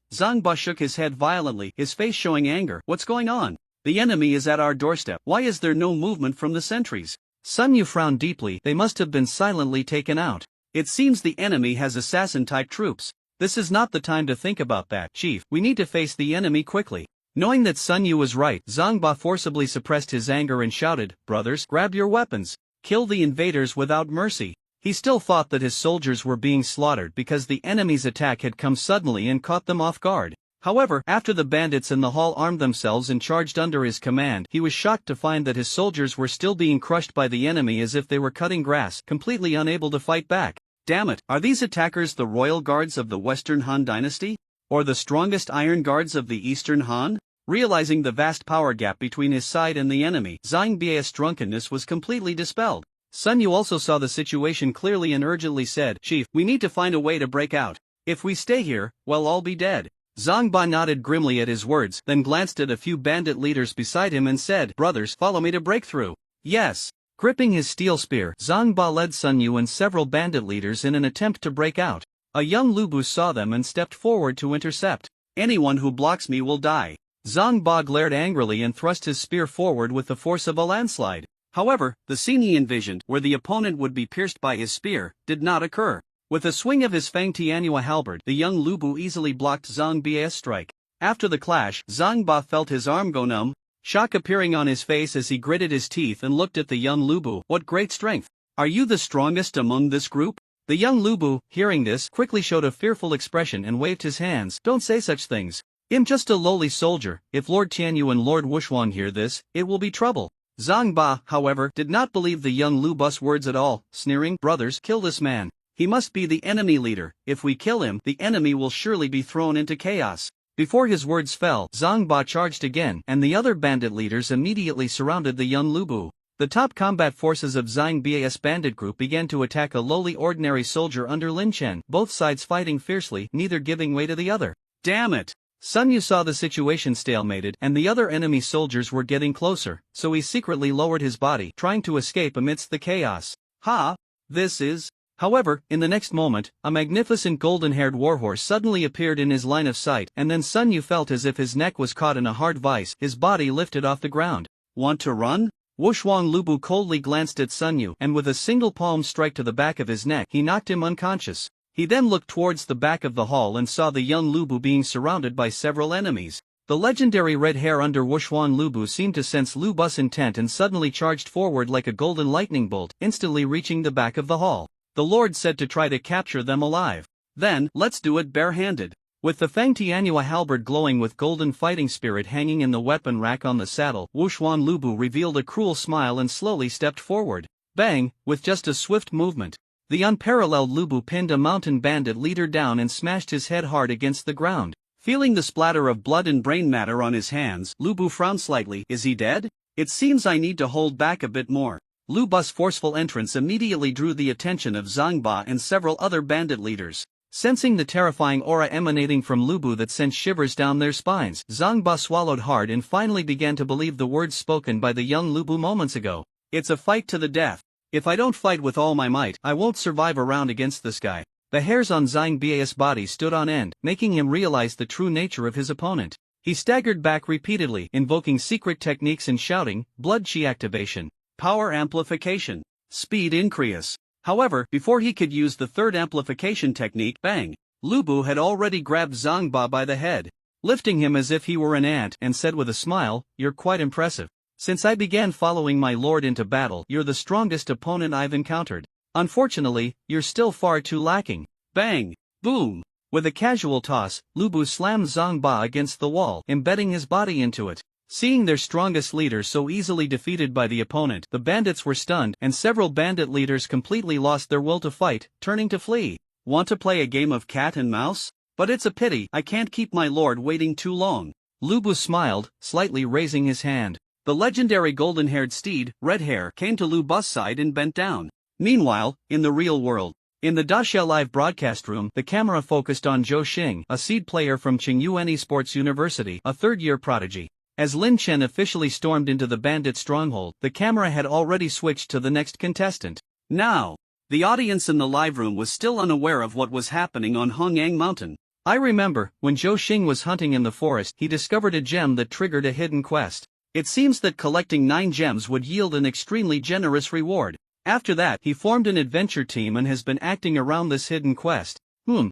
Zhang Ba shook his head violently, his face showing anger. "What's going on? The enemy is at our doorstep. Why is there no movement from the sentries?" Sun Yu frowned deeply. They must have been silently taken out. "It seems the enemy has assassin-type troops." "This is not the time to think about that, Chief. We need to face the enemy quickly." Knowing that Sun Yu was right, Zhang Ba forcibly suppressed his anger and shouted, "Brothers, grab your weapons. Kill the invaders without mercy." He still thought that his soldiers were being slaughtered because the enemy's attack had come suddenly and caught them off guard. However, after the bandits in the hall armed themselves and charged under his command, he was shocked to find that his soldiers were still being crushed by the enemy as if they were cutting grass, completely unable to fight back. Damn it, are these attackers the royal guards of the Western Han dynasty? Or the strongest iron guards of the Eastern Han? Realizing the vast power gap between his side and the enemy, Zhang Ba's drunkenness was completely dispelled. Sun Yu also saw the situation clearly and urgently said, "Chief, we need to find a way to break out. If we stay here, we'll all be dead." Zhang Ba nodded grimly at his words, then glanced at a few bandit leaders beside him and said, "Brothers, follow me to break through." "Yes." Gripping his steel spear, Zhang Ba led Sun Yu and several bandit leaders in an attempt to break out. A young Lubu saw them and stepped forward to intercept. "Anyone who blocks me will die." Zhang Ba glared angrily and thrust his spear forward with the force of a landslide. However, the scene he envisioned, where the opponent would be pierced by his spear, did not occur. With a swing of his Fang Tianhua halberd, the young Lubu easily blocked Zhang Ba's strike. After the clash, Zhang Ba felt his arm go numb, shock appearing on his face as he gritted his teeth and looked at the young Lubu. "What great strength! Are you the strongest among this group?" The young Lubu, hearing this, quickly showed a fearful expression and waved his hands. "Don't say such things. I'm just a lowly soldier. If Lord Tianyu and Lord Wushuan hear this, it will be trouble." Zhang Ba, however, did not believe the young Lubu's words at all, sneering, "Brothers, kill this man. He must be the enemy leader. If we kill him, the enemy will surely be thrown into chaos." Before his words fell, Zhang Ba charged again, and the other bandit leaders immediately surrounded the young Lubu. The top combat forces of Zhang Ba's bandit group began to attack a lowly ordinary soldier under Lin Chen, both sides fighting fiercely, neither giving way to the other. "Damn it!" Sun Yu saw the situation stalemated and the other enemy soldiers were getting closer, so he secretly lowered his body, trying to escape amidst the chaos. "Ha! This is..." However, in the next moment, a magnificent golden-haired warhorse suddenly appeared in his line of sight, and then Sun Yu felt as if his neck was caught in a hard vice, his body lifted off the ground. "Want to run?" Wushuang Lubu coldly glanced at Sun Yu, and with a single palm strike to the back of his neck, he knocked him unconscious. He then looked towards the back of the hall and saw the young Lubu being surrounded by several enemies. The legendary red hair under Wushuan Lubu seemed to sense Lubu's intent and suddenly charged forward like a golden lightning bolt, instantly reaching the back of the hall. The Lord said to try to capture them alive. "Then, let's do it barehanded." With the Fang Tianhua halberd glowing with golden fighting spirit hanging in the weapon rack on the saddle, Wushuan Lubu revealed a cruel smile and slowly stepped forward. Bang! With just a swift movement, the unparalleled Lubu pinned a mountain bandit leader down and smashed his head hard against the ground. Feeling the splatter of blood and brain matter on his hands, Lu Bu frowned slightly. Is he dead? It seems I need to hold back a bit more. Lu Bu's forceful entrance immediately drew the attention of Zhang Ba and several other bandit leaders. Sensing the terrifying aura emanating from Lu Bu that sent shivers down their spines, Zhang Ba swallowed hard and finally began to believe the words spoken by the young Lu Bu moments ago. It's a fight to the death. If I don't fight with all my might, I won't survive a round against this guy. The hairs on Zhang Ba's body stood on end, making him realize the true nature of his opponent. He staggered back repeatedly, invoking secret techniques and shouting, blood chi activation, power amplification, speed increase. However, before he could use the third amplification technique, bang, Lu Bu had already grabbed Zhang Ba by the head, lifting him as if he were an ant, and said with a smile, "You're quite impressive. Since I began following my lord into battle, you're the strongest opponent I've encountered. Unfortunately, you're still far too lacking." Bang! Boom! With a casual toss, Lu Bu slammed Zhang Ba against the wall, embedding his body into it. Seeing their strongest leader so easily defeated by the opponent, the bandits were stunned, and several bandit leaders completely lost their will to fight, turning to flee. Want to play a game of cat and mouse? But it's a pity, I can't keep my lord waiting too long. Lu Bu smiled, slightly raising his hand. The legendary golden-haired steed, Redhair, came to Lu Bu's side and bent down. Meanwhile, in the real world, in the Daxia Live broadcast room, the camera focused on Zhou Xing, a seed player from Qingyuan Esports University, a third-year prodigy. As Lin Chen officially stormed into the bandit stronghold, the camera had already switched to the next contestant. Now, the audience in the live room was still unaware of what was happening on Hongyang Mountain. I remember, when Zhou Xing was hunting in the forest, he discovered a gem that triggered a hidden quest. It seems that collecting 9 gems would yield an extremely generous reward. After that, he formed an adventure team and has been acting around this hidden quest.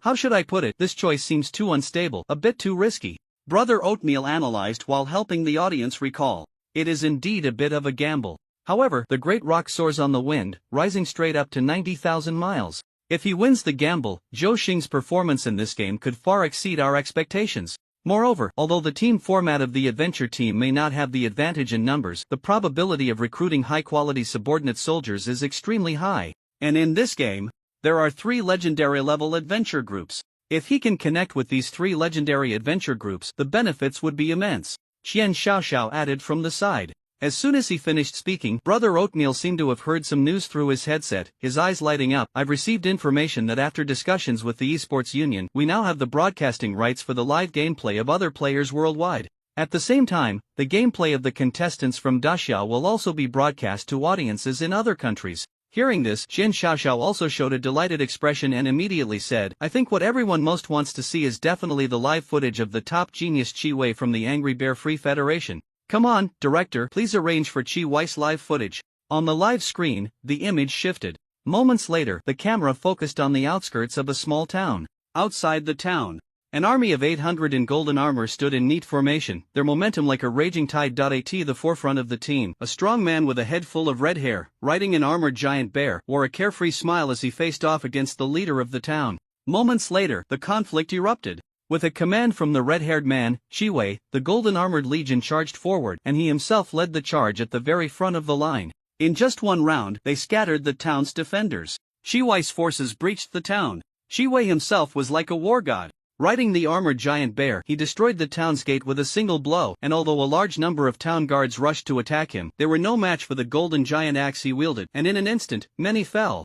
How should I put it? This choice seems too unstable, a bit too risky. Brother Oatmeal analyzed while helping the audience recall. It is indeed a bit of a gamble. However, the great rock soars on the wind, rising straight up to 90,000 miles. If he wins the gamble, Zhou Xing's performance in this game could far exceed our expectations. Moreover, although the team format of the adventure team may not have the advantage in numbers, the probability of recruiting high-quality subordinate soldiers is extremely high. And in this game, there are 3 legendary-level adventure groups. If he can connect with these 3 legendary adventure groups, the benefits would be immense. Qian Xiaoxiao added from the side. As soon as he finished speaking, Brother Oatmeal seemed to have heard some news through his headset, his eyes lighting up. I've received information that after discussions with the Esports Union, we now have the broadcasting rights for the live gameplay of other players worldwide. At the same time, the gameplay of the contestants from Daxia will also be broadcast to audiences in other countries. Hearing this, Qian Xiaoxiao also showed a delighted expression and immediately said, I think what everyone most wants to see is definitely the live footage of the top genius Qi Wei from the Angry Bear Free Federation. Come on, director, please arrange for Qi Wei's live footage. On the live screen, the image shifted. Moments later, the camera focused on the outskirts of a small town. Outside the town, an army of 800 in golden armor stood in neat formation, their momentum like a raging tide. At the forefront of the team, a strong man with a head full of red hair, riding an armored giant bear, wore a carefree smile as he faced off against the leader of the town. Moments later, the conflict erupted. With a command from the red-haired man, Qi Wei, the golden armored legion charged forward, and he himself led the charge at the very front of the line. In just one round, they scattered the town's defenders. Qi Wei's forces breached the town. Qi Wei himself was like a war god. Riding the armored giant bear, he destroyed the town's gate with a single blow, and although a large number of town guards rushed to attack him, they were no match for the golden giant axe he wielded, and in an instant, many fell.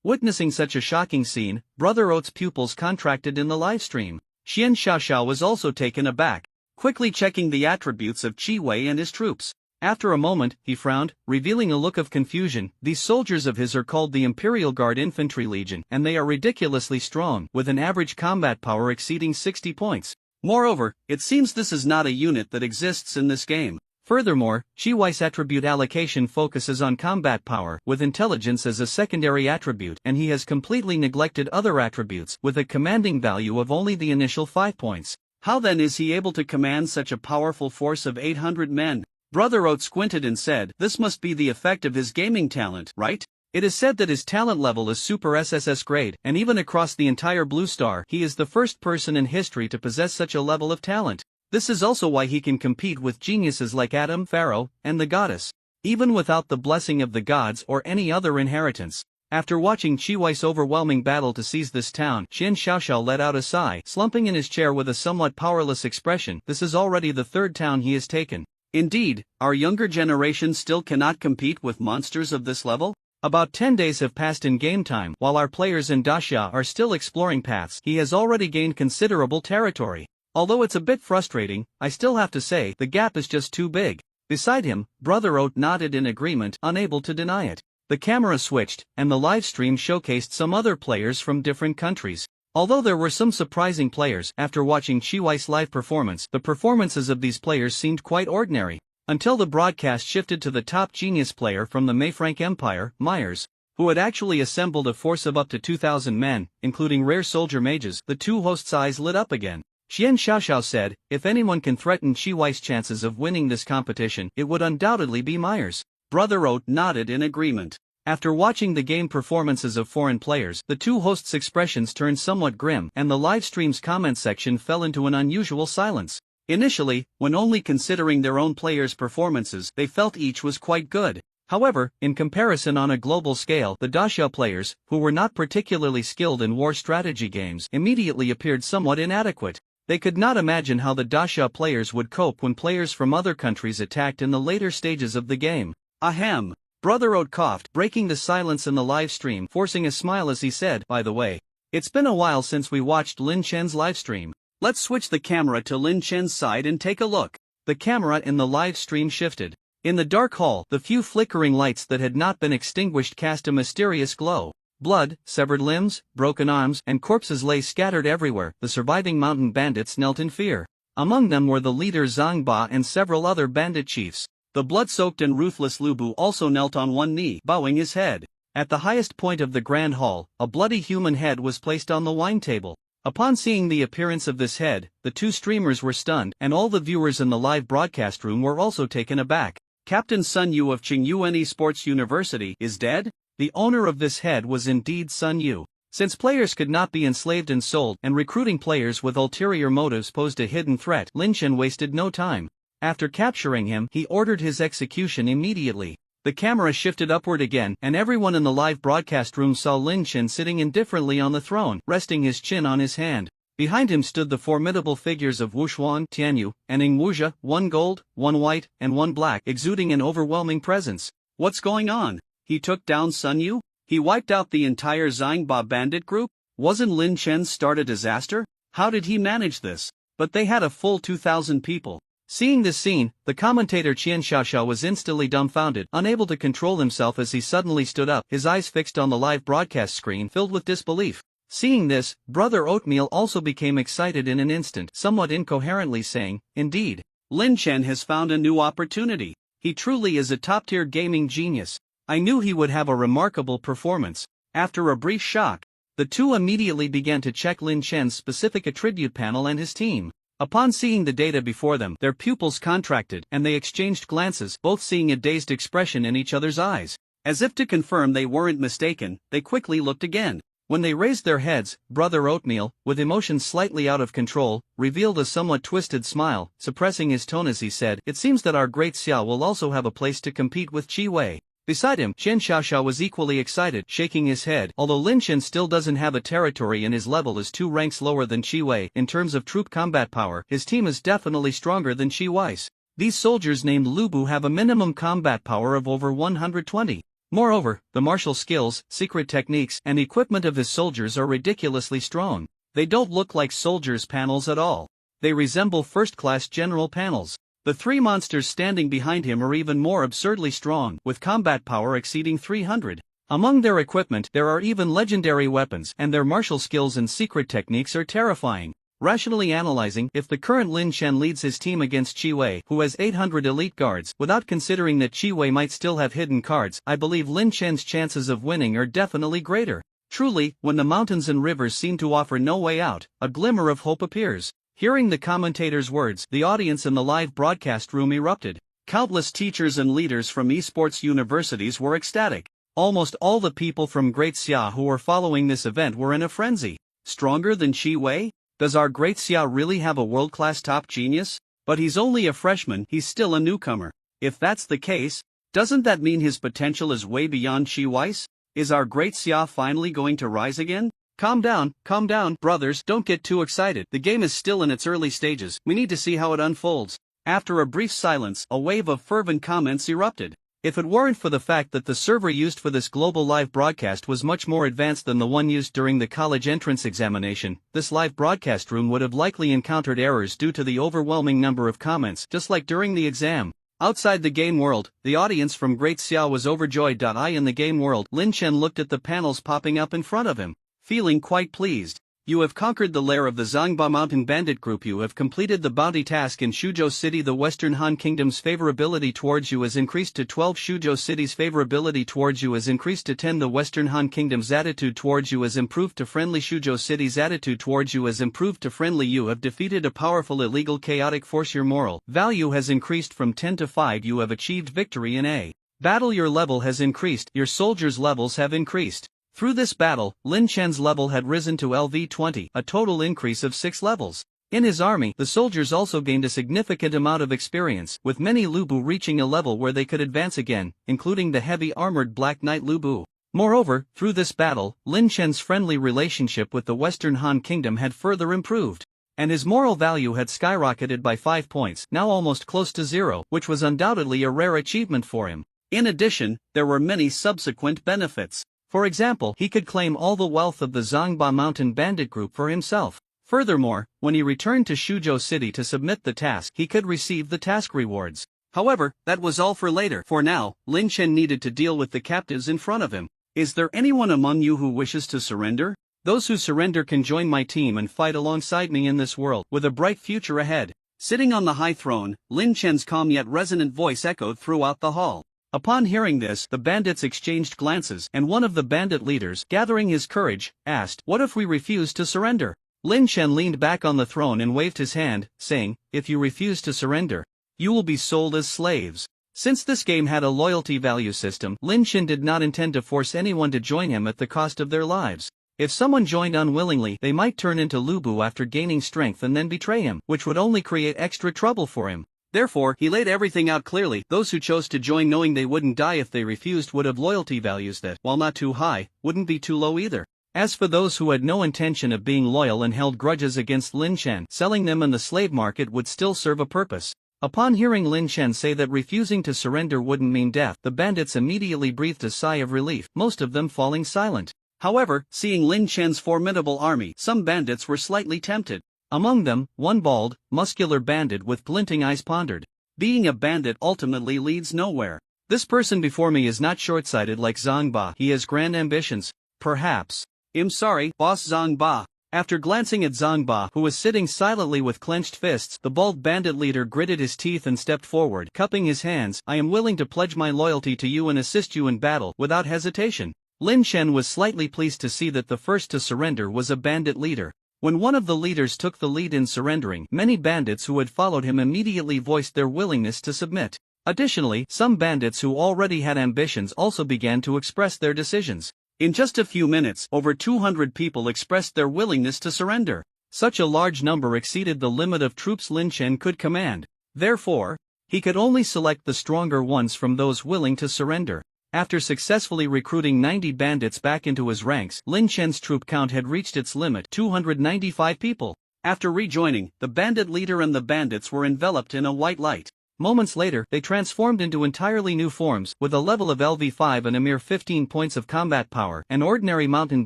Witnessing such a shocking scene, Brother Oat's pupils contracted in the livestream. Qian Xiaoxiao was also taken aback, quickly checking the attributes of Qi Wei and his troops. After a moment, he frowned, revealing a look of confusion. These soldiers of his are called the Imperial Guard Infantry Legion, and they are ridiculously strong, with an average combat power exceeding 60 points. Moreover, it seems this is not a unit that exists in this game. Furthermore, Qi Wei's attribute allocation focuses on combat power, with intelligence as a secondary attribute, and he has completely neglected other attributes, with a commanding value of only the initial 5 points. How then is he able to command such a powerful force of 800 men? Brother Oat squinted and said, this must be the effect of his gaming talent, right? It is said that his talent level is Super SSS grade, and even across the entire Blue Star, he is the first person in history to possess such a level of talent. This is also why he can compete with geniuses like Adam, Pharaoh, and the goddess. Even without the blessing of the gods or any other inheritance, After watching Qi Wei's overwhelming battle to seize this town, Qian Xiaoxiao let out a sigh, slumping in his chair with a somewhat powerless expression. This is already the third town he has taken. Indeed, our younger generation still cannot compete with monsters of this level? About 10 days have passed in game time. While our players in Daxia are still exploring paths, he has already gained considerable territory. Although it's a bit frustrating, I still have to say, the gap is just too big. Beside him, Brother Oat nodded in agreement, unable to deny it. The camera switched, and the live stream showcased some other players from different countries. Although there were some surprising players, after watching Qi Wei's live performance, the performances of these players seemed quite ordinary. Until the broadcast shifted to the top genius player from the Mayfrank Empire, Myers, who had actually assembled a force of up to 2,000 men, including rare soldier mages. The two hosts' eyes lit up again. Qian Xiaoxiao said, if anyone can threaten Qi Wei's chances of winning this competition, it would undoubtedly be Myers. Brother Oat nodded in agreement. After watching the game performances of foreign players, the two hosts' expressions turned somewhat grim, and the live stream's comment section fell into an unusual silence. Initially, when only considering their own players' performances, they felt each was quite good. However, in comparison on a global scale, the Daxia players, who were not particularly skilled in war strategy games, immediately appeared somewhat inadequate. They could not imagine how the Daxia players would cope when players from other countries attacked in the later stages of the game. Ahem. Brother Oat coughed, breaking the silence in the live stream, forcing a smile as he said, by the way, it's been a while since we watched Lin Chen's live stream. Let's switch the camera to Lin Chen's side and take a look. The camera in the live stream shifted. In the dark hall, the few flickering lights that had not been extinguished cast a mysterious glow. Blood, severed limbs, broken arms, and corpses lay scattered everywhere. The surviving mountain bandits knelt in fear. Among them were the leader Zhang Ba and several other bandit chiefs. The blood-soaked and ruthless Lu Bu also knelt on one knee, bowing his head. At the highest point of the grand hall, a bloody human head was placed on the wine table. Upon seeing the appearance of this head, the two streamers were stunned, and all the viewers in the live broadcast room were also taken aback. Captain Sun Yu of Qingyuan Esports University is dead? The owner of this head was indeed Sun Yu. Since players could not be enslaved and sold, and recruiting players with ulterior motives posed a hidden threat, Lin Chen wasted no time. After capturing him, he ordered his execution immediately. The camera shifted upward again, and everyone in the live broadcast room saw Lin Chen sitting indifferently on the throne, resting his chin on his hand. Behind him stood the formidable figures of Wu Xuan, Tianyu, and Ning Wuzhe, one gold, one white, and one black, exuding an overwhelming presence. What's going on? He took down Sun Yu? He wiped out the entire Zhang Ba bandit group? Wasn't Lin Chen's start a disaster? How did he manage this? But they had a full 2,000 people. Seeing this scene, the commentator Qian Xiaoxiao was instantly dumbfounded, unable to control himself as he suddenly stood up, his eyes fixed on the live broadcast screen filled with disbelief. Seeing this, Brother Oatmeal also became excited in an instant, somewhat incoherently saying, indeed, Lin Chen has found a new opportunity. He truly is a top-tier gaming genius. I knew he would have a remarkable performance. After a brief shock, the two immediately began to check Lin Chen's specific attribute panel and his team. Upon seeing the data before them, their pupils contracted, and they exchanged glances, both seeing a dazed expression in each other's eyes. As if to confirm they weren't mistaken, they quickly looked again. When they raised their heads, Brother Oatmeal, with emotions slightly out of control, revealed a somewhat twisted smile, suppressing his tone as he said, it seems that our great Xia will also have a place to compete with Qi Wei. Beside him, Qian Xiaoxiao was equally excited, shaking his head. Although Lin Chen still doesn't have a territory and his level is 2 ranks lower than Qi Wei, in terms of troop combat power, his team is definitely stronger than Qi Wei's. These soldiers named Lu Bu have a minimum combat power of over 120. Moreover, the martial skills, secret techniques, and equipment of his soldiers are ridiculously strong. They don't look like soldiers' panels at all. They resemble first-class general panels. The 3 monsters standing behind him are even more absurdly strong, with combat power exceeding 300. Among their equipment, there are even legendary weapons, and their martial skills and secret techniques are terrifying. Rationally analyzing, if the current Lin Chen leads his team against Qi Wei, who has 800 elite guards, without considering that Qi Wei might still have hidden cards, I believe Lin Chen's chances of winning are definitely greater. Truly, when the mountains and rivers seem to offer no way out, a glimmer of hope appears. Hearing the commentator's words, the audience in the live broadcast room erupted. Countless teachers and leaders from esports universities were ecstatic. Almost all the people from Great Xia who were following this event were in a frenzy. Stronger than Qi Wei? Does our Great Xia really have a world-class top genius? But he's only a freshman, he's still a newcomer. If that's the case, doesn't that mean his potential is way beyond Qi Wei's? Is our great Xia finally going to rise again? Calm down, brothers, don't get too excited. The game is still in its early stages, we need to see how it unfolds. After a brief silence, a wave of fervent comments erupted. If it weren't for the fact that the server used for this global live broadcast was much more advanced than the one used during the college entrance examination, this live broadcast room would have likely encountered errors due to the overwhelming number of comments, just like during the exam. Outside the game world, the audience from Great Xiao was overjoyed. In the game world, Lin Chen looked at the panels popping up in front of him, feeling quite pleased. You have conquered the lair of the Zangba Mountain Bandit Group. You have completed the bounty task in Shuzhou City. The Western Han Kingdom's favorability towards you has increased to 12. Shuzhou City's favorability towards you has increased to 10. The Western Han Kingdom's attitude towards you has improved to friendly. Shuzhou City's attitude towards you has improved to friendly. You have defeated a powerful illegal chaotic force. Your moral value has increased from 10 to 5. You have achieved victory in a battle. Your level has increased. Your soldiers' levels have increased. Through this battle, Lin Chen's level had risen to LV20, a total increase of 6 levels. In his army, the soldiers also gained a significant amount of experience, with many Lubu reaching a level where they could advance again, including the heavy armored Black Knight Lubu. Moreover, through this battle, Lin Chen's friendly relationship with the Western Han Kingdom had further improved, and his moral value had skyrocketed by 5 points, now almost close to 0, which was undoubtedly a rare achievement for him. In addition, there were many subsequent benefits. For example, he could claim all the wealth of the Zangba Mountain Bandit Group for himself. Furthermore, when he returned to Shuzhou City to submit the task, he could receive the task rewards. However, that was all for later. For now, Lin Chen needed to deal with the captives in front of him. Is there anyone among you who wishes to surrender? Those who surrender can join my team and fight alongside me in this world, with a bright future ahead. Sitting on the high throne, Lin Chen's calm yet resonant voice echoed throughout the hall. Upon hearing this, the bandits exchanged glances, and one of the bandit leaders, gathering his courage, asked, "What if we refuse to surrender?" Lin Chen leaned back on the throne and waved his hand, saying, "If you refuse to surrender, you will be sold as slaves." Since this game had a loyalty value system, Lin Chen did not intend to force anyone to join him at the cost of their lives. If someone joined unwillingly, they might turn into Lubu after gaining strength and then betray him, which would only create extra trouble for him. Therefore, he laid everything out clearly. Those who chose to join knowing they wouldn't die if they refused would have loyalty values that, while not too high, wouldn't be too low either. As for those who had no intention of being loyal and held grudges against Lin Chen, selling them in the slave market would still serve a purpose. Upon hearing Lin Chen say that refusing to surrender wouldn't mean death, the bandits immediately breathed a sigh of relief, most of them falling silent. However, seeing Lin Chen's formidable army, some bandits were slightly tempted. Among them, one bald, muscular bandit with glinting eyes pondered. Being a bandit ultimately leads nowhere. This person before me is not short-sighted like Zhang Ba. He has grand ambitions. Perhaps. I'm sorry, boss Zhang Ba. After glancing at Zhang Ba, who was sitting silently with clenched fists, the bald bandit leader gritted his teeth and stepped forward, cupping his hands. "I am willing to pledge my loyalty to you and assist you in battle, without hesitation." Lin Chen was slightly pleased to see that the first to surrender was a bandit leader. When one of the leaders took the lead in surrendering, many bandits who had followed him immediately voiced their willingness to submit. Additionally, some bandits who already had ambitions also began to express their decisions. In just a few minutes, over 200 people expressed their willingness to surrender. Such a large number exceeded the limit of troops Lin Chen could command. Therefore, he could only select the stronger ones from those willing to surrender. After successfully recruiting 90 bandits back into his ranks, Lin Chen's troop count had reached its limit, 295 people. After rejoining, the bandit leader and the bandits were enveloped in a white light. Moments later, they transformed into entirely new forms. With a level of LV5 and a mere 15 points of combat power, an ordinary mountain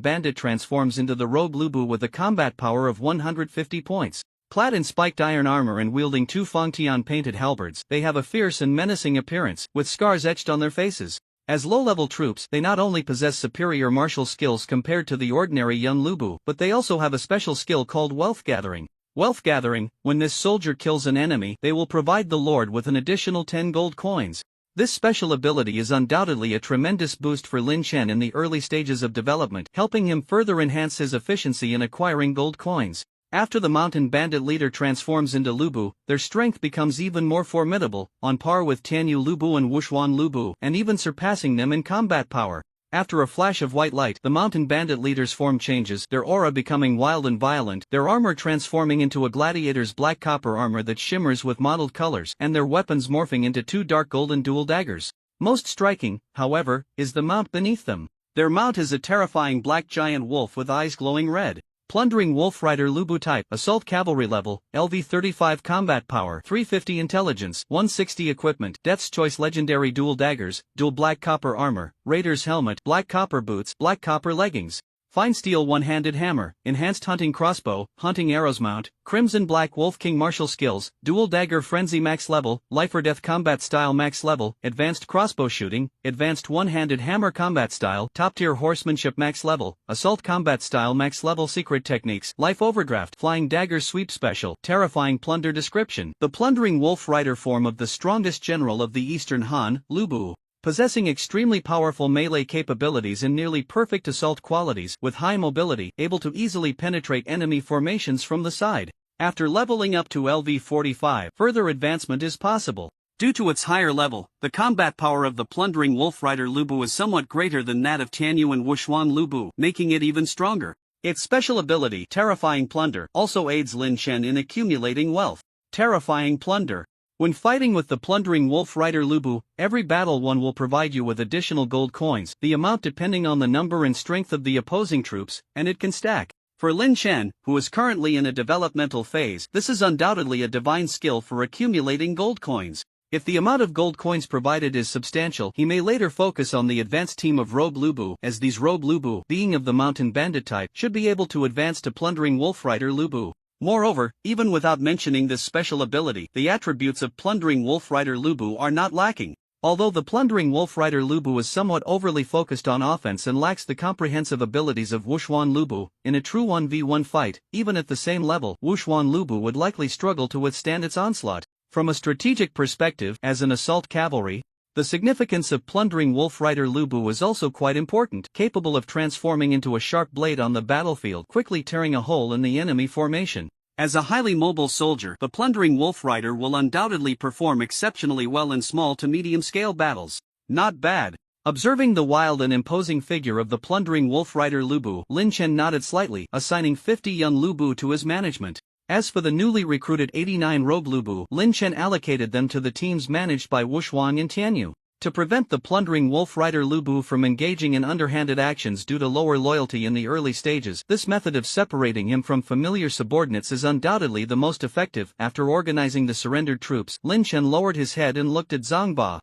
bandit transforms into the rogue Lubu with a combat power of 150 points. Clad in spiked iron armor and wielding 2 Fangtian painted halberds, they have a fierce and menacing appearance, with scars etched on their faces. As low-level troops, they not only possess superior martial skills compared to the ordinary young Lubu, but they also have a special skill called wealth gathering. Wealth gathering: when this soldier kills an enemy, they will provide the Lord with an additional 10 gold coins. This special ability is undoubtedly a tremendous boost for Lin Chen in the early stages of development, helping him further enhance his efficiency in acquiring gold coins. After the mountain bandit leader transforms into Lubu, their strength becomes even more formidable, on par with Tianyu Lubu and Wushuan Lubu, and even surpassing them in combat power. After a flash of white light, the mountain bandit leader's form changes, their aura becoming wild and violent, their armor transforming into a gladiator's black copper armor that shimmers with mottled colors, and their weapons morphing into 2 dark golden dual daggers. Most striking, however, is the mount beneath them. Their mount is a terrifying black giant wolf with eyes glowing red. Plundering Wolf Rider Lubu type, Assault Cavalry level, LV-35 combat power, 350 intelligence, 160 equipment, Death's Choice legendary dual daggers, dual black copper armor, Raider's helmet, black copper boots, black copper leggings. Fine steel one-handed hammer, enhanced hunting crossbow, hunting arrows mount, crimson black wolf king martial skills, dual dagger frenzy max level, life or death combat style max level, advanced crossbow shooting, advanced one-handed hammer combat style, top tier horsemanship max level, assault combat style max level secret techniques, life overdraft, flying dagger sweep special, terrifying plunder description. The plundering wolf rider form of the strongest general of the Eastern Han, Lubu. Possessing extremely powerful melee capabilities and nearly perfect assault qualities, with high mobility, able to easily penetrate enemy formations from the side. After leveling up to LV-45, further advancement is possible. Due to its higher level, the combat power of the plundering Wolf Rider Lubu is somewhat greater than that of Tianyu and Wushuan Lubu, making it even stronger. Its special ability, Terrifying Plunder, also aids Lin Chen in accumulating wealth. Terrifying Plunder. When fighting with the plundering Wolf Rider Lubu, every battle one will provide you with additional gold coins, the amount depending on the number and strength of the opposing troops, and it can stack. For Lin Chen, who is currently in a developmental phase, this is undoubtedly a divine skill for accumulating gold coins. If the amount of gold coins provided is substantial, he may later focus on the advanced team of Robe Lubu, as these Robe Lubu, being of the mountain bandit type, should be able to advance to plundering Wolf Rider Lubu. Moreover, even without mentioning this special ability, the attributes of plundering Wolf Rider Lubu are not lacking. Although the plundering Wolf Rider Lubu is somewhat overly focused on offense and lacks the comprehensive abilities of Wushuan Lubu, in a true 1v1 fight, even at the same level, Wushuan Lubu would likely struggle to withstand its onslaught. From a strategic perspective, as an assault cavalry, the significance of plundering Wolf Rider Lubu is also quite important, capable of transforming into a sharp blade on the battlefield, quickly tearing a hole in the enemy formation. As a highly mobile soldier, the plundering Wolf Rider will undoubtedly perform exceptionally well in small to medium-scale battles. Not bad. Observing the wild and imposing figure of the plundering Wolf Rider Lubu, Lin Chen nodded slightly, assigning 50 young Lubu to his management. As for the newly recruited 89 Robe Lubu, Lin Chen allocated them to the teams managed by Wushuan and Tianyu. To prevent the plundering Wolf Rider Lubu from engaging in underhanded actions due to lower loyalty in the early stages, this method of separating him from familiar subordinates is undoubtedly the most effective. After organizing the surrendered troops, Lin Chen lowered his head and looked at Zhang Ba.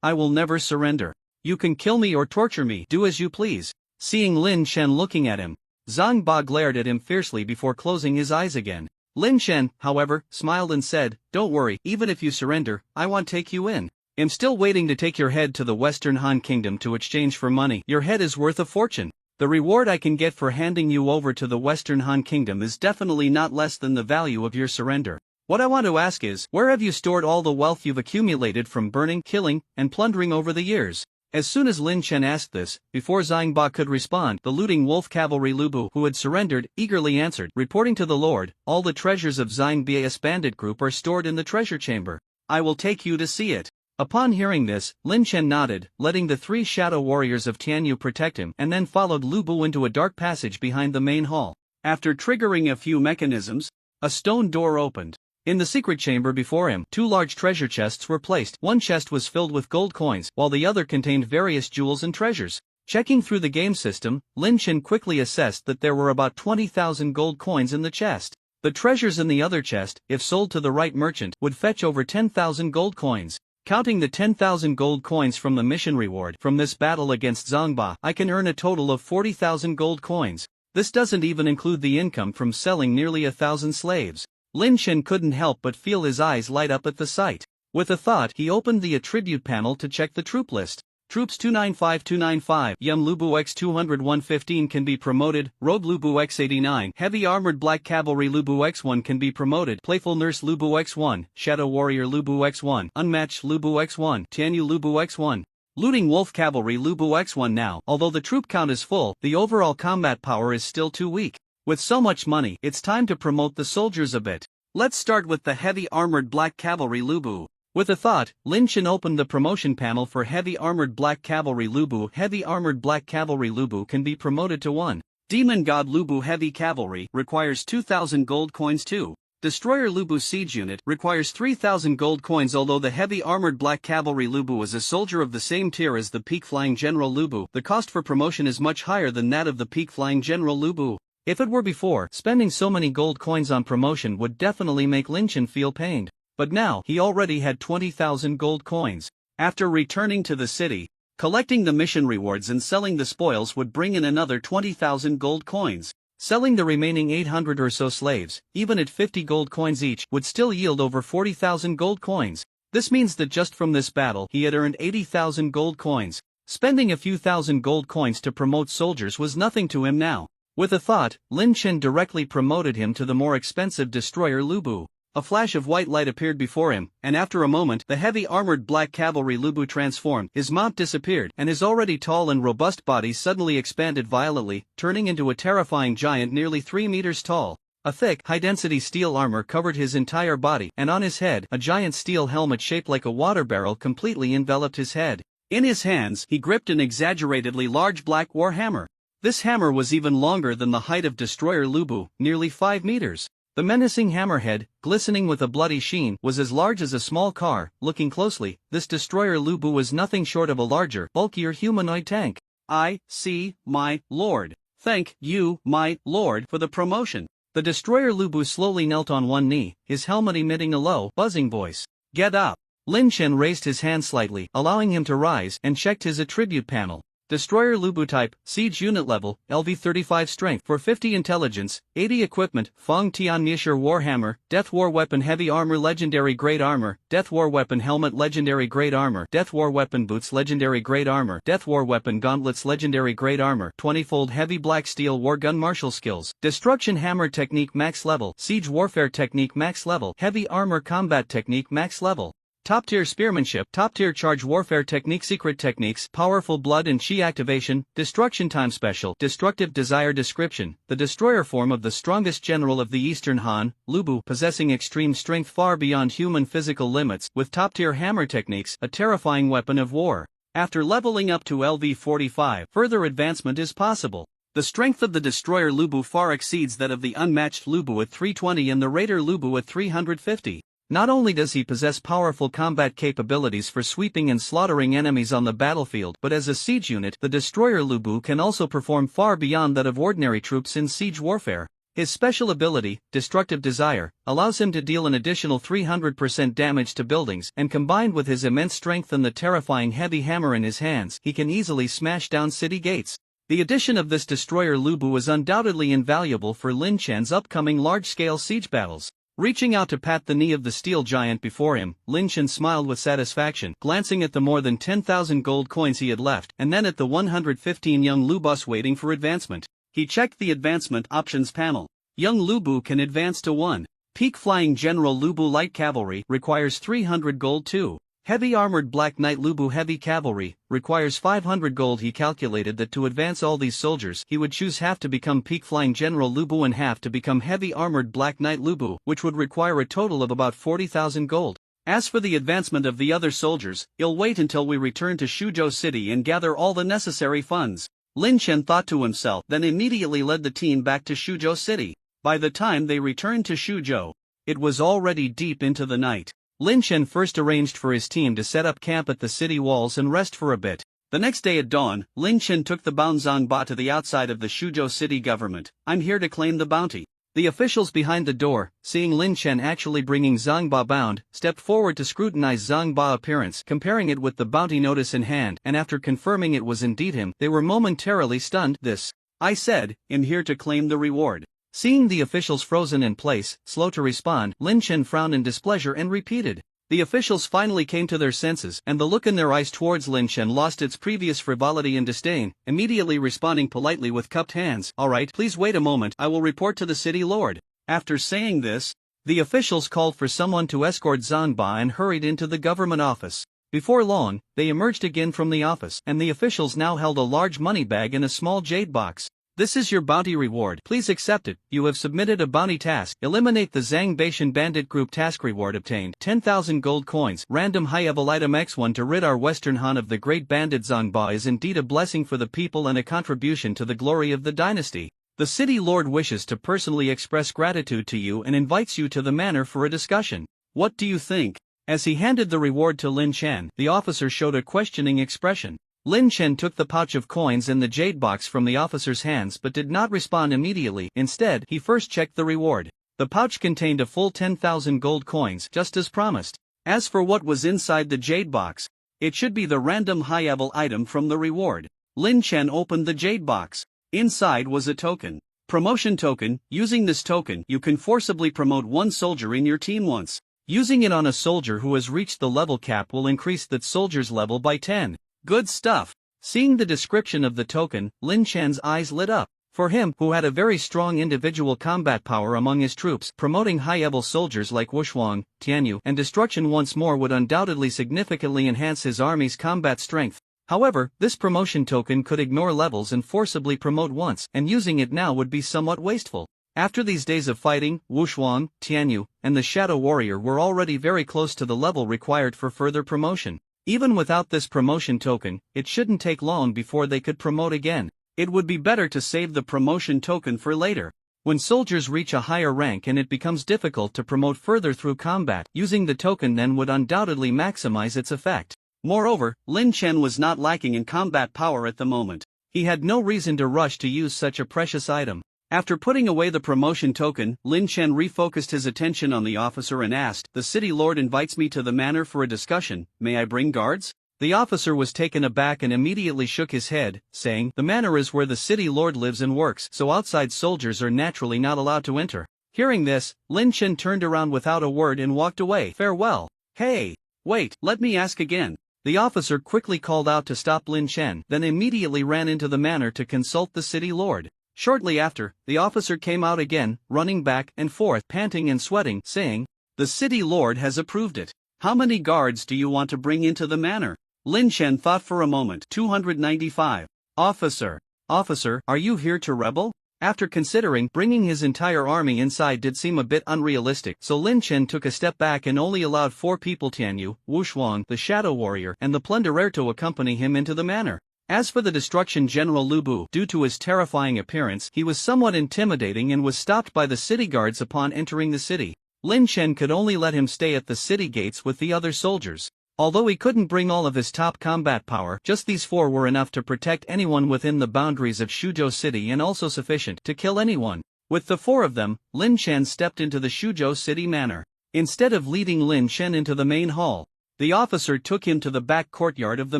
I will never surrender. You can kill me or torture me, do as you please. Seeing Lin Chen looking at him, Zhang Ba glared at him fiercely before closing his eyes again. Lin Chen, however, smiled and said, "Don't worry, even if you surrender, I won't take you in. I'm still waiting to take your head to the Western Han Kingdom to exchange for money. Your head is worth a fortune. The reward I can get for handing you over to the Western Han Kingdom is definitely not less than the value of your surrender. What I want to ask is, where have you stored all the wealth you've accumulated from burning, killing, and plundering over the years?" As soon as Lin Chen asked this, before Zhang Ba could respond, the looting wolf cavalry Lubu, who had surrendered, eagerly answered, reporting to the Lord, "All the treasures of Zhang Ba's bandit group are stored in the treasure chamber. I will take you to see it." Upon hearing this, Lin Chen nodded, letting the 3 shadow warriors of Tianyu protect him, and then followed Lubu into a dark passage behind the main hall. After triggering a few mechanisms, a stone door opened. In the secret chamber before him, 2 large treasure chests were placed. One chest was filled with gold coins, while the other contained various jewels and treasures. Checking through the game system, Lin Chen quickly assessed that there were about 20,000 gold coins in the chest. The treasures in the other chest, if sold to the right merchant, would fetch over 10,000 gold coins. Counting the 10,000 gold coins from the mission reward from this battle against Zhang Ba, I can earn a total of 40,000 gold coins. This doesn't even include the income from selling nearly 1,000 slaves. Lin Chen couldn't help but feel his eyes light up at the sight. With a thought, he opened the attribute panel to check the troop list. Troops 295-295, Yum Lubu X 200-115 can be promoted, Robe Lubu X 89, Heavy Armored Black Cavalry Lubu X1 can be promoted, Playful Nurse Lubu X1, Shadow Warrior Lubu X1, Unmatched Lubu X1, Tianyu Lubu X1. Looting Wolf Cavalry Lubu X1 now. Although the troop count is full, the overall combat power is still too weak. With so much money, it's time to promote the soldiers a bit. Let's start with the Heavy Armored Black Cavalry Lubu. With a thought, Lin Chen opened the promotion panel for Heavy Armored Black Cavalry Lubu. Heavy Armored Black Cavalry Lubu can be promoted to 1. Demon God Lubu Heavy Cavalry requires 2,000 gold coins too. Destroyer Lubu Siege Unit requires 3,000 gold coins. Although the heavy armored black cavalry Lubu is a soldier of the same tier as the peak flying general Lubu, the cost for promotion is much higher than that of the peak flying general Lubu. If it were before, spending so many gold coins on promotion would definitely make Lin Chen feel pained. But now, he already had 20,000 gold coins. After returning to the city, collecting the mission rewards and selling the spoils would bring in another 20,000 gold coins. Selling the remaining 800 or so slaves, even at 50 gold coins each, would still yield over 40,000 gold coins. This means that just from this battle he had earned 80,000 gold coins. Spending a few thousand gold coins to promote soldiers was nothing to him now. With a thought, Lin Chen directly promoted him to the more expensive destroyer Lubu. A flash of white light appeared before him, and after a moment the heavy armored black cavalry Lubu transformed, his mount disappeared, and his already tall and robust body suddenly expanded violently, turning into a terrifying giant nearly 3 meters tall. A thick, high-density steel armor covered his entire body, and on his head, a giant steel helmet shaped like a water barrel completely enveloped his head. In his hands, he gripped an exaggeratedly large black war hammer. This hammer was even longer than the height of Destroyer Lubu, nearly 5 meters. The menacing hammerhead, glistening with a bloody sheen, was as large as a small car. Looking closely, this Destroyer Lubu was nothing short of a larger, bulkier humanoid tank. I see, my lord. Thank you, my lord, for the promotion. The Destroyer Lubu slowly knelt on one knee, his helmet emitting a low, buzzing voice. Get up. Lin Chen raised his hand slightly, allowing him to rise, and checked his attribute panel. Destroyer Lubu type, Siege Unit level, LV-35 strength, 450 intelligence, 80 equipment, Feng Tian Mishir Warhammer, Death War Weapon Heavy Armor Legendary Great Armor, Death War Weapon Helmet Legendary Great Armor, Death War Weapon Boots Legendary Great Armor, Death War Weapon Gauntlets Legendary Great Armor, 20-fold Heavy Black Steel War Gun Martial Skills, Destruction Hammer Technique Max Level, Siege Warfare Technique Max Level, Heavy Armor Combat Technique Max Level. Top-tier spearmanship, top-tier charge warfare technique, secret techniques, powerful blood and chi activation, destruction time special, destructive desire description, the destroyer form of the strongest general of the Eastern Han, Lubu, possessing extreme strength far beyond human physical limits, with top-tier hammer techniques, a terrifying weapon of war. After leveling up to LV-45, further advancement is possible. The strength of the destroyer Lubu far exceeds that of the unmatched Lubu at 320 and the raider Lubu at 350. Not only does he possess powerful combat capabilities for sweeping and slaughtering enemies on the battlefield, but as a siege unit, the destroyer Lubu can also perform far beyond that of ordinary troops in siege warfare. His special ability, Destructive Desire, allows him to deal an additional 300% damage to buildings, and combined with his immense strength and the terrifying heavy hammer in his hands, he can easily smash down city gates. The addition of this destroyer Lubu is undoubtedly invaluable for Lin Chen's upcoming large-scale siege battles. Reaching out to pat the knee of the steel giant before him, Lin Chen smiled with satisfaction, glancing at the more than 10,000 gold coins he had left, and then at the 115 young Lubus waiting for advancement. He checked the advancement options panel. Young Lubu can advance to 1. Peak Flying General Lubu Light Cavalry requires 300 gold. 2. Heavy Armored Black Knight Lubu Heavy Cavalry requires 500 gold. He calculated that to advance all these soldiers, he would choose half to become Peak Flying General Lubu and half to become Heavy Armored Black Knight Lubu, which would require a total of about 40,000 gold. As for the advancement of the other soldiers, he'll wait until we return to Shuzhou City and gather all the necessary funds. Lin Chen thought to himself, then immediately led the team back to Shuzhou City. By the time they returned to Shuzhou, it was already deep into the night. Lin Chen first arranged for his team to set up camp at the city walls and rest for a bit. The next day at dawn, Lin Chen took the bound Zhang Ba to the outside of the Shuzhou city government. I'm here to claim the bounty. The officials behind the door, seeing Lin Chen actually bringing Zhang Ba bound, stepped forward to scrutinize Zhang Ba's appearance, comparing it with the bounty notice in hand, and after confirming it was indeed him, they were momentarily stunned. This, I said, am here to claim the reward. Seeing the officials frozen in place, slow to respond, Lin Chen frowned in displeasure and repeated. The officials finally came to their senses, and the look in their eyes towards Lin Chen lost its previous frivolity and disdain, immediately responding politely with cupped hands. All right, please wait a moment, I will report to the city lord. After saying this, the officials called for someone to escort Zhang Ba and hurried into the government office. Before long, they emerged again from the office, and the officials now held a large money bag in a small jade box. This is your bounty reward. Please accept it. You have submitted a bounty task. Eliminate the Zhang Baishan bandit group. Task reward obtained 10,000 gold coins. Random high-level item X1 to rid our Western Han of the great bandit Zhang Ba is indeed a blessing for the people and a contribution to the glory of the dynasty. The city lord wishes to personally express gratitude to you and invites you to the manor for a discussion. What do you think? As he handed the reward to Lin Chen, the officer showed a questioning expression. Lin Chen took the pouch of coins and the jade box from the officer's hands but did not respond immediately. Instead, he first checked the reward. The pouch contained a full 10,000 gold coins, just as promised. As for what was inside the jade box, it should be the random high-level item from the reward. Lin Chen opened the jade box. Inside was a token. Promotion token. Using this token, you can forcibly promote one soldier in your team once. Using it on a soldier who has reached the level cap will increase that soldier's level by 10. Good stuff. Seeing the description of the token, Lin Chen's eyes lit up. For him, who had a very strong individual combat power among his troops, promoting high-level soldiers like Wushuang, Tianyu, and Destruction once more would undoubtedly significantly enhance his army's combat strength. However, this promotion token could ignore levels and forcibly promote once, and using it now would be somewhat wasteful. After these days of fighting, Wushuang, Tianyu, and the Shadow Warrior were already very close to the level required for further promotion. Even without this promotion token, it shouldn't take long before they could promote again. It would be better to save the promotion token for later. When soldiers reach a higher rank and it becomes difficult to promote further through combat, using the token then would undoubtedly maximize its effect. Moreover, Lin Chen was not lacking in combat power at the moment. He had no reason to rush to use such a precious item. After putting away the promotion token, Lin Chen refocused his attention on the officer and asked, "The city lord invites me to the manor for a discussion, may I bring guards?" The officer was taken aback and immediately shook his head, saying, "The manor is where the city lord lives and works, so outside soldiers are naturally not allowed to enter." Hearing this, Lin Chen turned around without a word and walked away. "Farewell." "Hey! Wait, let me ask again." The officer quickly called out to stop Lin Chen, then immediately ran into the manor to consult the city lord. Shortly after, the officer came out again, running back and forth, panting and sweating, saying, "The city lord has approved it. How many guards do you want to bring into the manor?" Lin Chen thought for a moment. 295. Officer, are you here to rebel? After considering, bringing his entire army inside did seem a bit unrealistic, so Lin Chen took a step back and only allowed 4 people: Tianyu, Wushuang, the Shadow Warrior, and the Plunderer to accompany him into the manor. As for the Destruction General Lu Bu, due to his terrifying appearance, he was somewhat intimidating and was stopped by the city guards upon entering the city. Lin Chen could only let him stay at the city gates with the other soldiers. Although he couldn't bring all of his top combat power, just these 4 were enough to protect anyone within the boundaries of Shuzhou City and also sufficient to kill anyone. With the 4 of them, Lin Chen stepped into the Shuzhou City manor. Instead of leading Lin Chen into the main hall, the officer took him to the back courtyard of the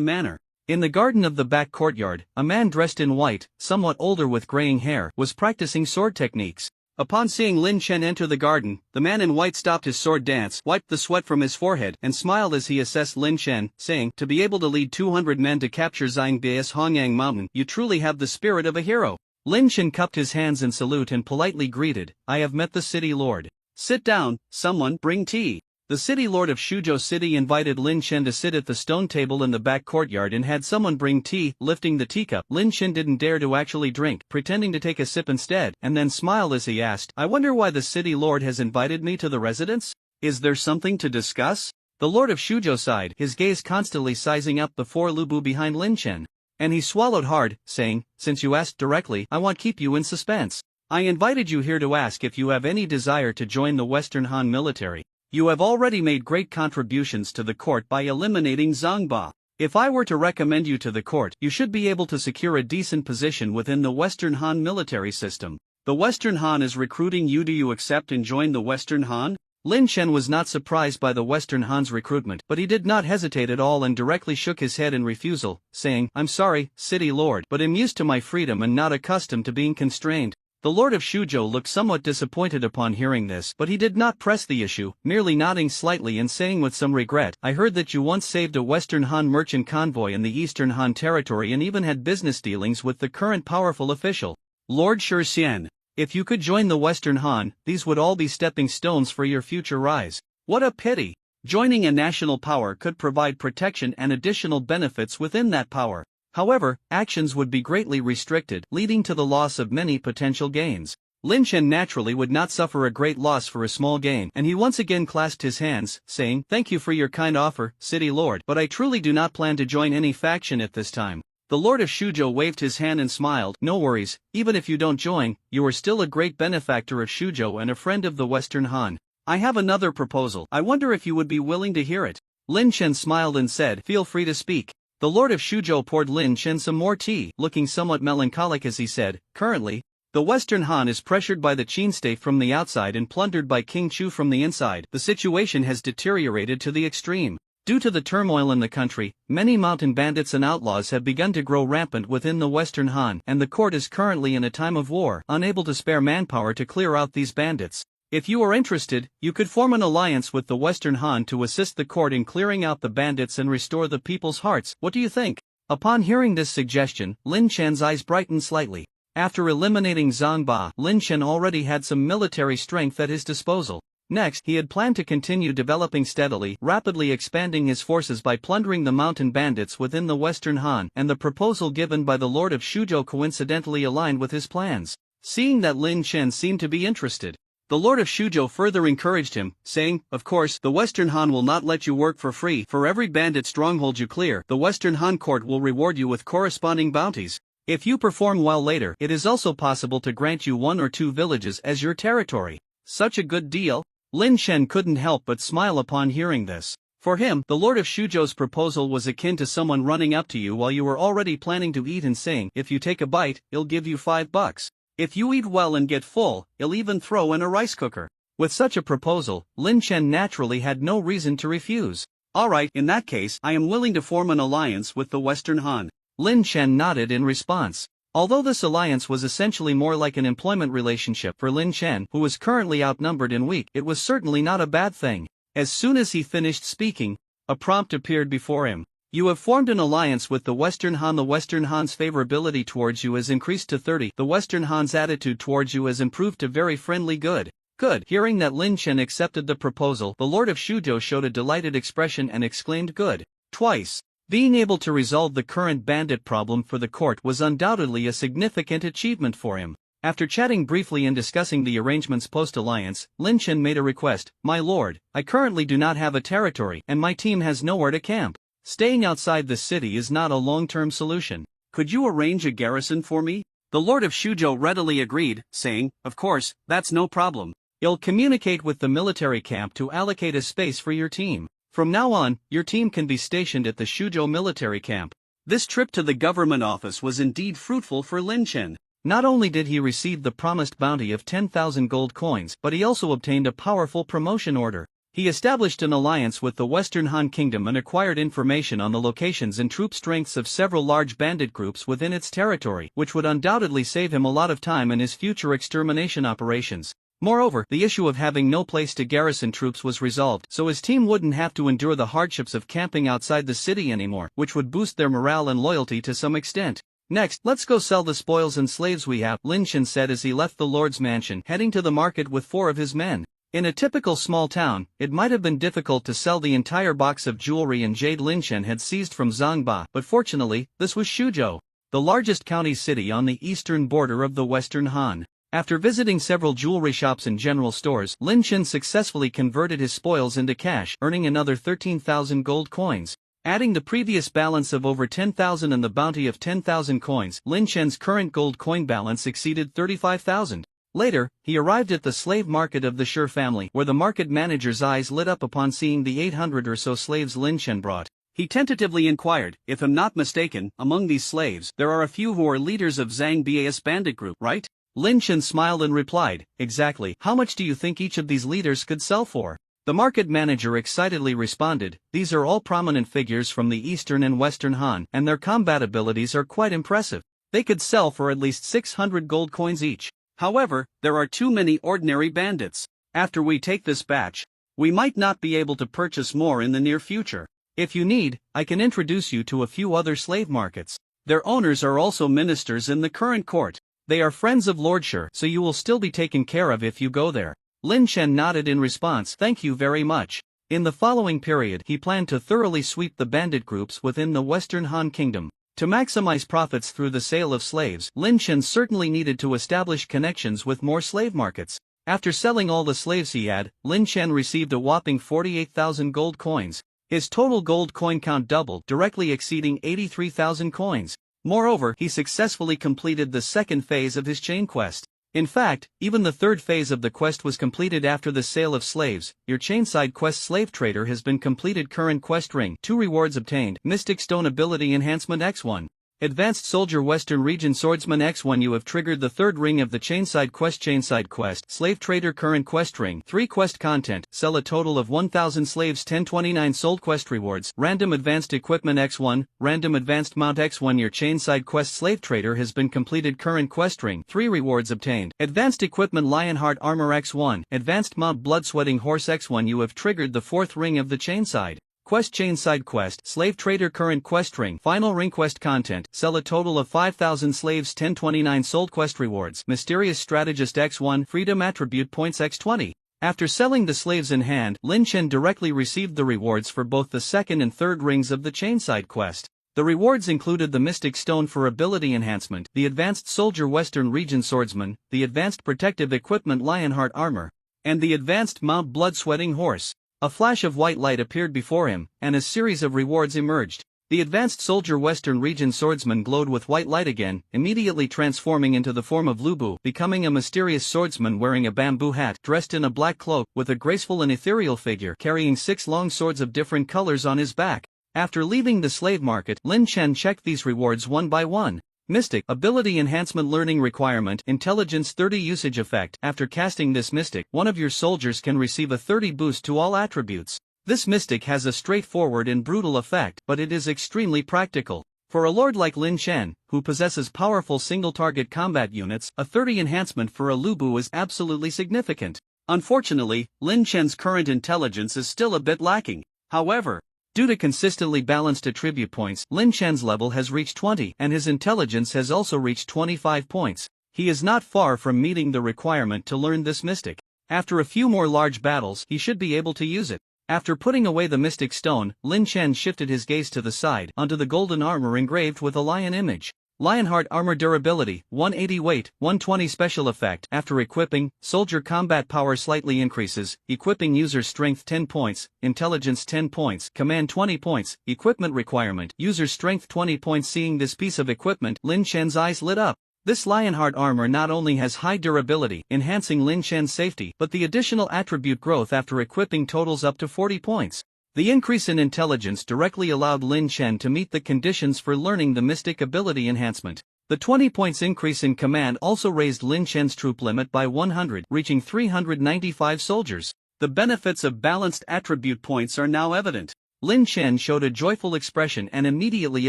manor. In the garden of the back courtyard, a man dressed in white, somewhat older with graying hair, was practicing sword techniques. Upon seeing Lin Chen enter the garden, the man in white stopped his sword dance, wiped the sweat from his forehead, and smiled as he assessed Lin Chen, saying, "To be able to lead 200 men to capture Xingbei's Hongyang Mountain, you truly have the spirit of a hero." Lin Chen cupped his hands in salute and politely greeted, "I have met the city lord. Sit down, someone, bring tea." The city lord of Shuzhou City invited Lin Chen to sit at the stone table in the back courtyard and had someone bring tea. Lifting the teacup, Lin Chen didn't dare to actually drink, pretending to take a sip instead, and then smiled as he asked, "I wonder why the city lord has invited me to the residence? Is there something to discuss?" The lord of Shuzhou sighed, his gaze constantly sizing up the 4 Lu Bu behind Lin Chen. And he swallowed hard, saying, "Since you asked directly, I won't keep you in suspense. I invited you here to ask if you have any desire to join the Western Han military. You have already made great contributions to the court by eliminating Zhangba. If I were to recommend you to the court, you should be able to secure a decent position within the Western Han military system. The Western Han is recruiting you. Do you accept and join the Western Han?" Lin Chen was not surprised by the Western Han's recruitment, but he did not hesitate at all and directly shook his head in refusal, saying, "I'm sorry, city lord, but I'm used to my freedom and not accustomed to being constrained." The lord of Shuzhou looked somewhat disappointed upon hearing this, but he did not press the issue, merely nodding slightly and saying with some regret, "I heard that you once saved a Western Han merchant convoy in the Eastern Han territory and even had business dealings with the current powerful official, Lord Shixian. If you could join the Western Han, these would all be stepping stones for your future rise. What a pity! Joining a national power could provide protection and additional benefits within that power. However, actions would be greatly restricted, leading to the loss of many potential gains. Lin Chen naturally would not suffer a great loss for a small gain, and he once again clasped his hands, saying, "Thank you for your kind offer, city lord, but I truly do not plan to join any faction at this time." The Lord of Shujo waved his hand and smiled. "No worries, even if you don't join, you are still a great benefactor of Shujo and a friend of the Western Han. I have another proposal. I wonder if you would be willing to hear it." Lin Chen smiled and said, "Feel free to speak." The Lord of Shujo poured Lin Chen some more tea, looking somewhat melancholic as he said, "Currently, the Western Han is pressured by the Qin state from the outside and plundered by King Chu from the inside. The situation has deteriorated to the extreme. Due to the turmoil in the country, many mountain bandits and outlaws have begun to grow rampant within the Western Han, and the court is currently in a time of war, unable to spare manpower to clear out these bandits. If you are interested, you could form an alliance with the Western Han to assist the court in clearing out the bandits and restore the people's hearts. What do you think?" Upon hearing this suggestion, Lin Chen's eyes brightened slightly. After eliminating Zhang Ba, Lin Chen already had some military strength at his disposal. Next, he had planned to continue developing steadily, rapidly expanding his forces by plundering the mountain bandits within the Western Han, and the proposal given by the Lord of Shujo coincidentally aligned with his plans. Seeing that Lin Chen seemed to be interested, the Lord of Shujo further encouraged him, saying, "Of course, the Western Han will not let you work for free. For every bandit stronghold you clear, the Western Han court will reward you with corresponding bounties. If you perform well later, it is also possible to grant you 1 or 2 villages as your territory." Such a good deal? Lin Chen couldn't help but smile upon hearing this. For him, the Lord of Shujo's proposal was akin to someone running up to you while you were already planning to eat and saying, "If you take a bite, he'll give you $5. If you eat well and get full, he'll even throw in a rice cooker." With such a proposal, Lin Chen naturally had no reason to refuse. "Alright, in that case, I am willing to form an alliance with the Western Han." Lin Chen nodded in response. Although this alliance was essentially more like an employment relationship for Lin Chen, who was currently outnumbered and weak, it was certainly not a bad thing. As soon as he finished speaking, a prompt appeared before him. "You have formed an alliance with the Western Han. The Western Han's favorability towards you has increased to 30. The Western Han's attitude towards you has improved to very friendly. Good." Good. Hearing that Lin Chen accepted the proposal, the Lord of Shujo showed a delighted expression and exclaimed, "Good." Twice. Being able to resolve the current bandit problem for the court was undoubtedly a significant achievement for him. After chatting briefly and discussing the arrangements post-alliance, Lin Chen made a request. "My lord, I currently do not have a territory and my team has nowhere to camp. Staying outside the city is not a long-term solution. Could you arrange a garrison for me?" The Lord of Shujo readily agreed, saying, "Of course, that's no problem. I'll communicate with the military camp to allocate a space for your team. From now on, your team can be stationed at the Shujo military camp." This trip to the government office was indeed fruitful for Lin Chen. Not only did he receive the promised bounty of 10,000 gold coins, but he also obtained a powerful promotion order. He established an alliance with the Western Han Kingdom and acquired information on the locations and troop strengths of several large bandit groups within its territory, which would undoubtedly save him a lot of time in his future extermination operations. Moreover, the issue of having no place to garrison troops was resolved, so his team wouldn't have to endure the hardships of camping outside the city anymore, which would boost their morale and loyalty to some extent. "Next, let's go sell the spoils and slaves we have," Lin Chen said as he left the Lord's mansion, heading to the market with 4 of his men. In a typical small town, it might have been difficult to sell the entire box of jewelry and jade Lin Chen had seized from Zhang Ba, but fortunately, this was Shujo, the largest county city on the eastern border of the Western Han. After visiting several jewelry shops and general stores, Lin Chen successfully converted his spoils into cash, earning another 13,000 gold coins. Adding the previous balance of over 10,000 and the bounty of 10,000 coins, Lin Chen's current gold coin balance exceeded 35,000. Later, he arrived at the slave market of the Shi family, where the market manager's eyes lit up upon seeing the 800 or so slaves Lin Chen brought. He tentatively inquired, "If I'm not mistaken, among these slaves, there are a few who are leaders of Zhang Ba's bandit group, right?" Lin Chen smiled and replied, "Exactly. How much do you think each of these leaders could sell for?" The market manager excitedly responded, "These are all prominent figures from the Eastern and Western Han, and their combat abilities are quite impressive. They could sell for at least 600 gold coins each. However, there are too many ordinary bandits. After we take this batch, we might not be able to purchase more in the near future. If you need, I can introduce you to a few other slave markets. Their owners are also ministers in the current court. They are friends of Lord Shi, so you will still be taken care of if you go there." Lin Chen nodded in response, "Thank you very much." In the following period, he planned to thoroughly sweep the bandit groups within the Western Han Kingdom. To maximize profits through the sale of slaves, Lin Chen certainly needed to establish connections with more slave markets. After selling all the slaves he had, Lin Chen received a whopping 48,000 gold coins. His total gold coin count doubled, directly exceeding 83,000 coins. Moreover, he successfully completed the second phase of his chain quest. In fact, even the third phase of the quest was completed after the sale of slaves. Your chainside quest slave trader has been completed. Current quest ring. 2 rewards obtained. Mystic Stone Ability Enhancement X1. Advanced Soldier Western Region Swordsman X1. You have triggered the third ring of the Chainside Quest. Slave Trader Current Quest Ring. 3 Quest Content. Sell a total of 1,000 slaves. 1029 Sold Quest Rewards. Random Advanced Equipment X1. Random Advanced Mount X1. Your Chainside Quest Slave Trader has been completed. Current Quest Ring. 3 rewards obtained. Advanced Equipment Lionheart Armor X1. Advanced Mount Blood Sweating Horse X1. You have triggered the 4th ring of the Chainside Chainside Quest. Slave Trader Current Quest Ring. Final Ring Quest Content. Sell a total of 5,000 slaves. 1029 Sold Quest Rewards. Mysterious Strategist X1. Freedom Attribute Points X20. After selling the slaves in hand, Lin Chen directly received the rewards for both the second and third rings of the Chainside Quest. The rewards included the Mystic Stone for ability enhancement, the Advanced Soldier Western Region Swordsman, the Advanced Protective Equipment Lionheart Armor, and the Advanced Mount Blood Sweating Horse. A flash of white light appeared before him, and a series of rewards emerged. The Advanced Soldier Western Region Swordsman glowed with white light again, immediately transforming into the form of Lu Bu, becoming a mysterious swordsman wearing a bamboo hat, dressed in a black cloak, with a graceful and ethereal figure, carrying 6 long swords of different colors on his back. After leaving the slave market, Lin Chen checked these rewards one by one. Mystic Ability Enhancement Learning Requirement Intelligence 30 Usage Effect. After casting this Mystic, one of your soldiers can receive a 30 boost to all attributes. This Mystic has a straightforward and brutal effect, but it is extremely practical. For a lord like Lin Chen, who possesses powerful single-target combat units, a 30 enhancement for a Lu Bu is absolutely significant. Unfortunately, Lin Chen's current intelligence is still a bit lacking. However, due to consistently balanced attribute points, Lin Chen's level has reached 20, and his intelligence has also reached 25 points. He is not far from meeting the requirement to learn this Mystic. After a few more large battles, he should be able to use it. After putting away the Mystic Stone, Lin Chen shifted his gaze to the side, onto the golden armor engraved with a lion image. Lionheart Armor Durability, 180 Weight, 120 Special Effect. After equipping, soldier combat power slightly increases, equipping user strength 10 points, intelligence 10 points, command 20 points, equipment requirement, user strength 20 points. Seeing this piece of equipment, Lin Chen's eyes lit up. This Lionheart armor not only has high durability, enhancing Lin Chen's safety, but the additional attribute growth after equipping totals up to 40 points. The increase in intelligence directly allowed Lin Chen to meet the conditions for learning the Mystic Ability Enhancement. The 20 points increase in command also raised Lin Chen's troop limit by 100, reaching 395 soldiers. The benefits of balanced attribute points are now evident. Lin Chen showed a joyful expression and immediately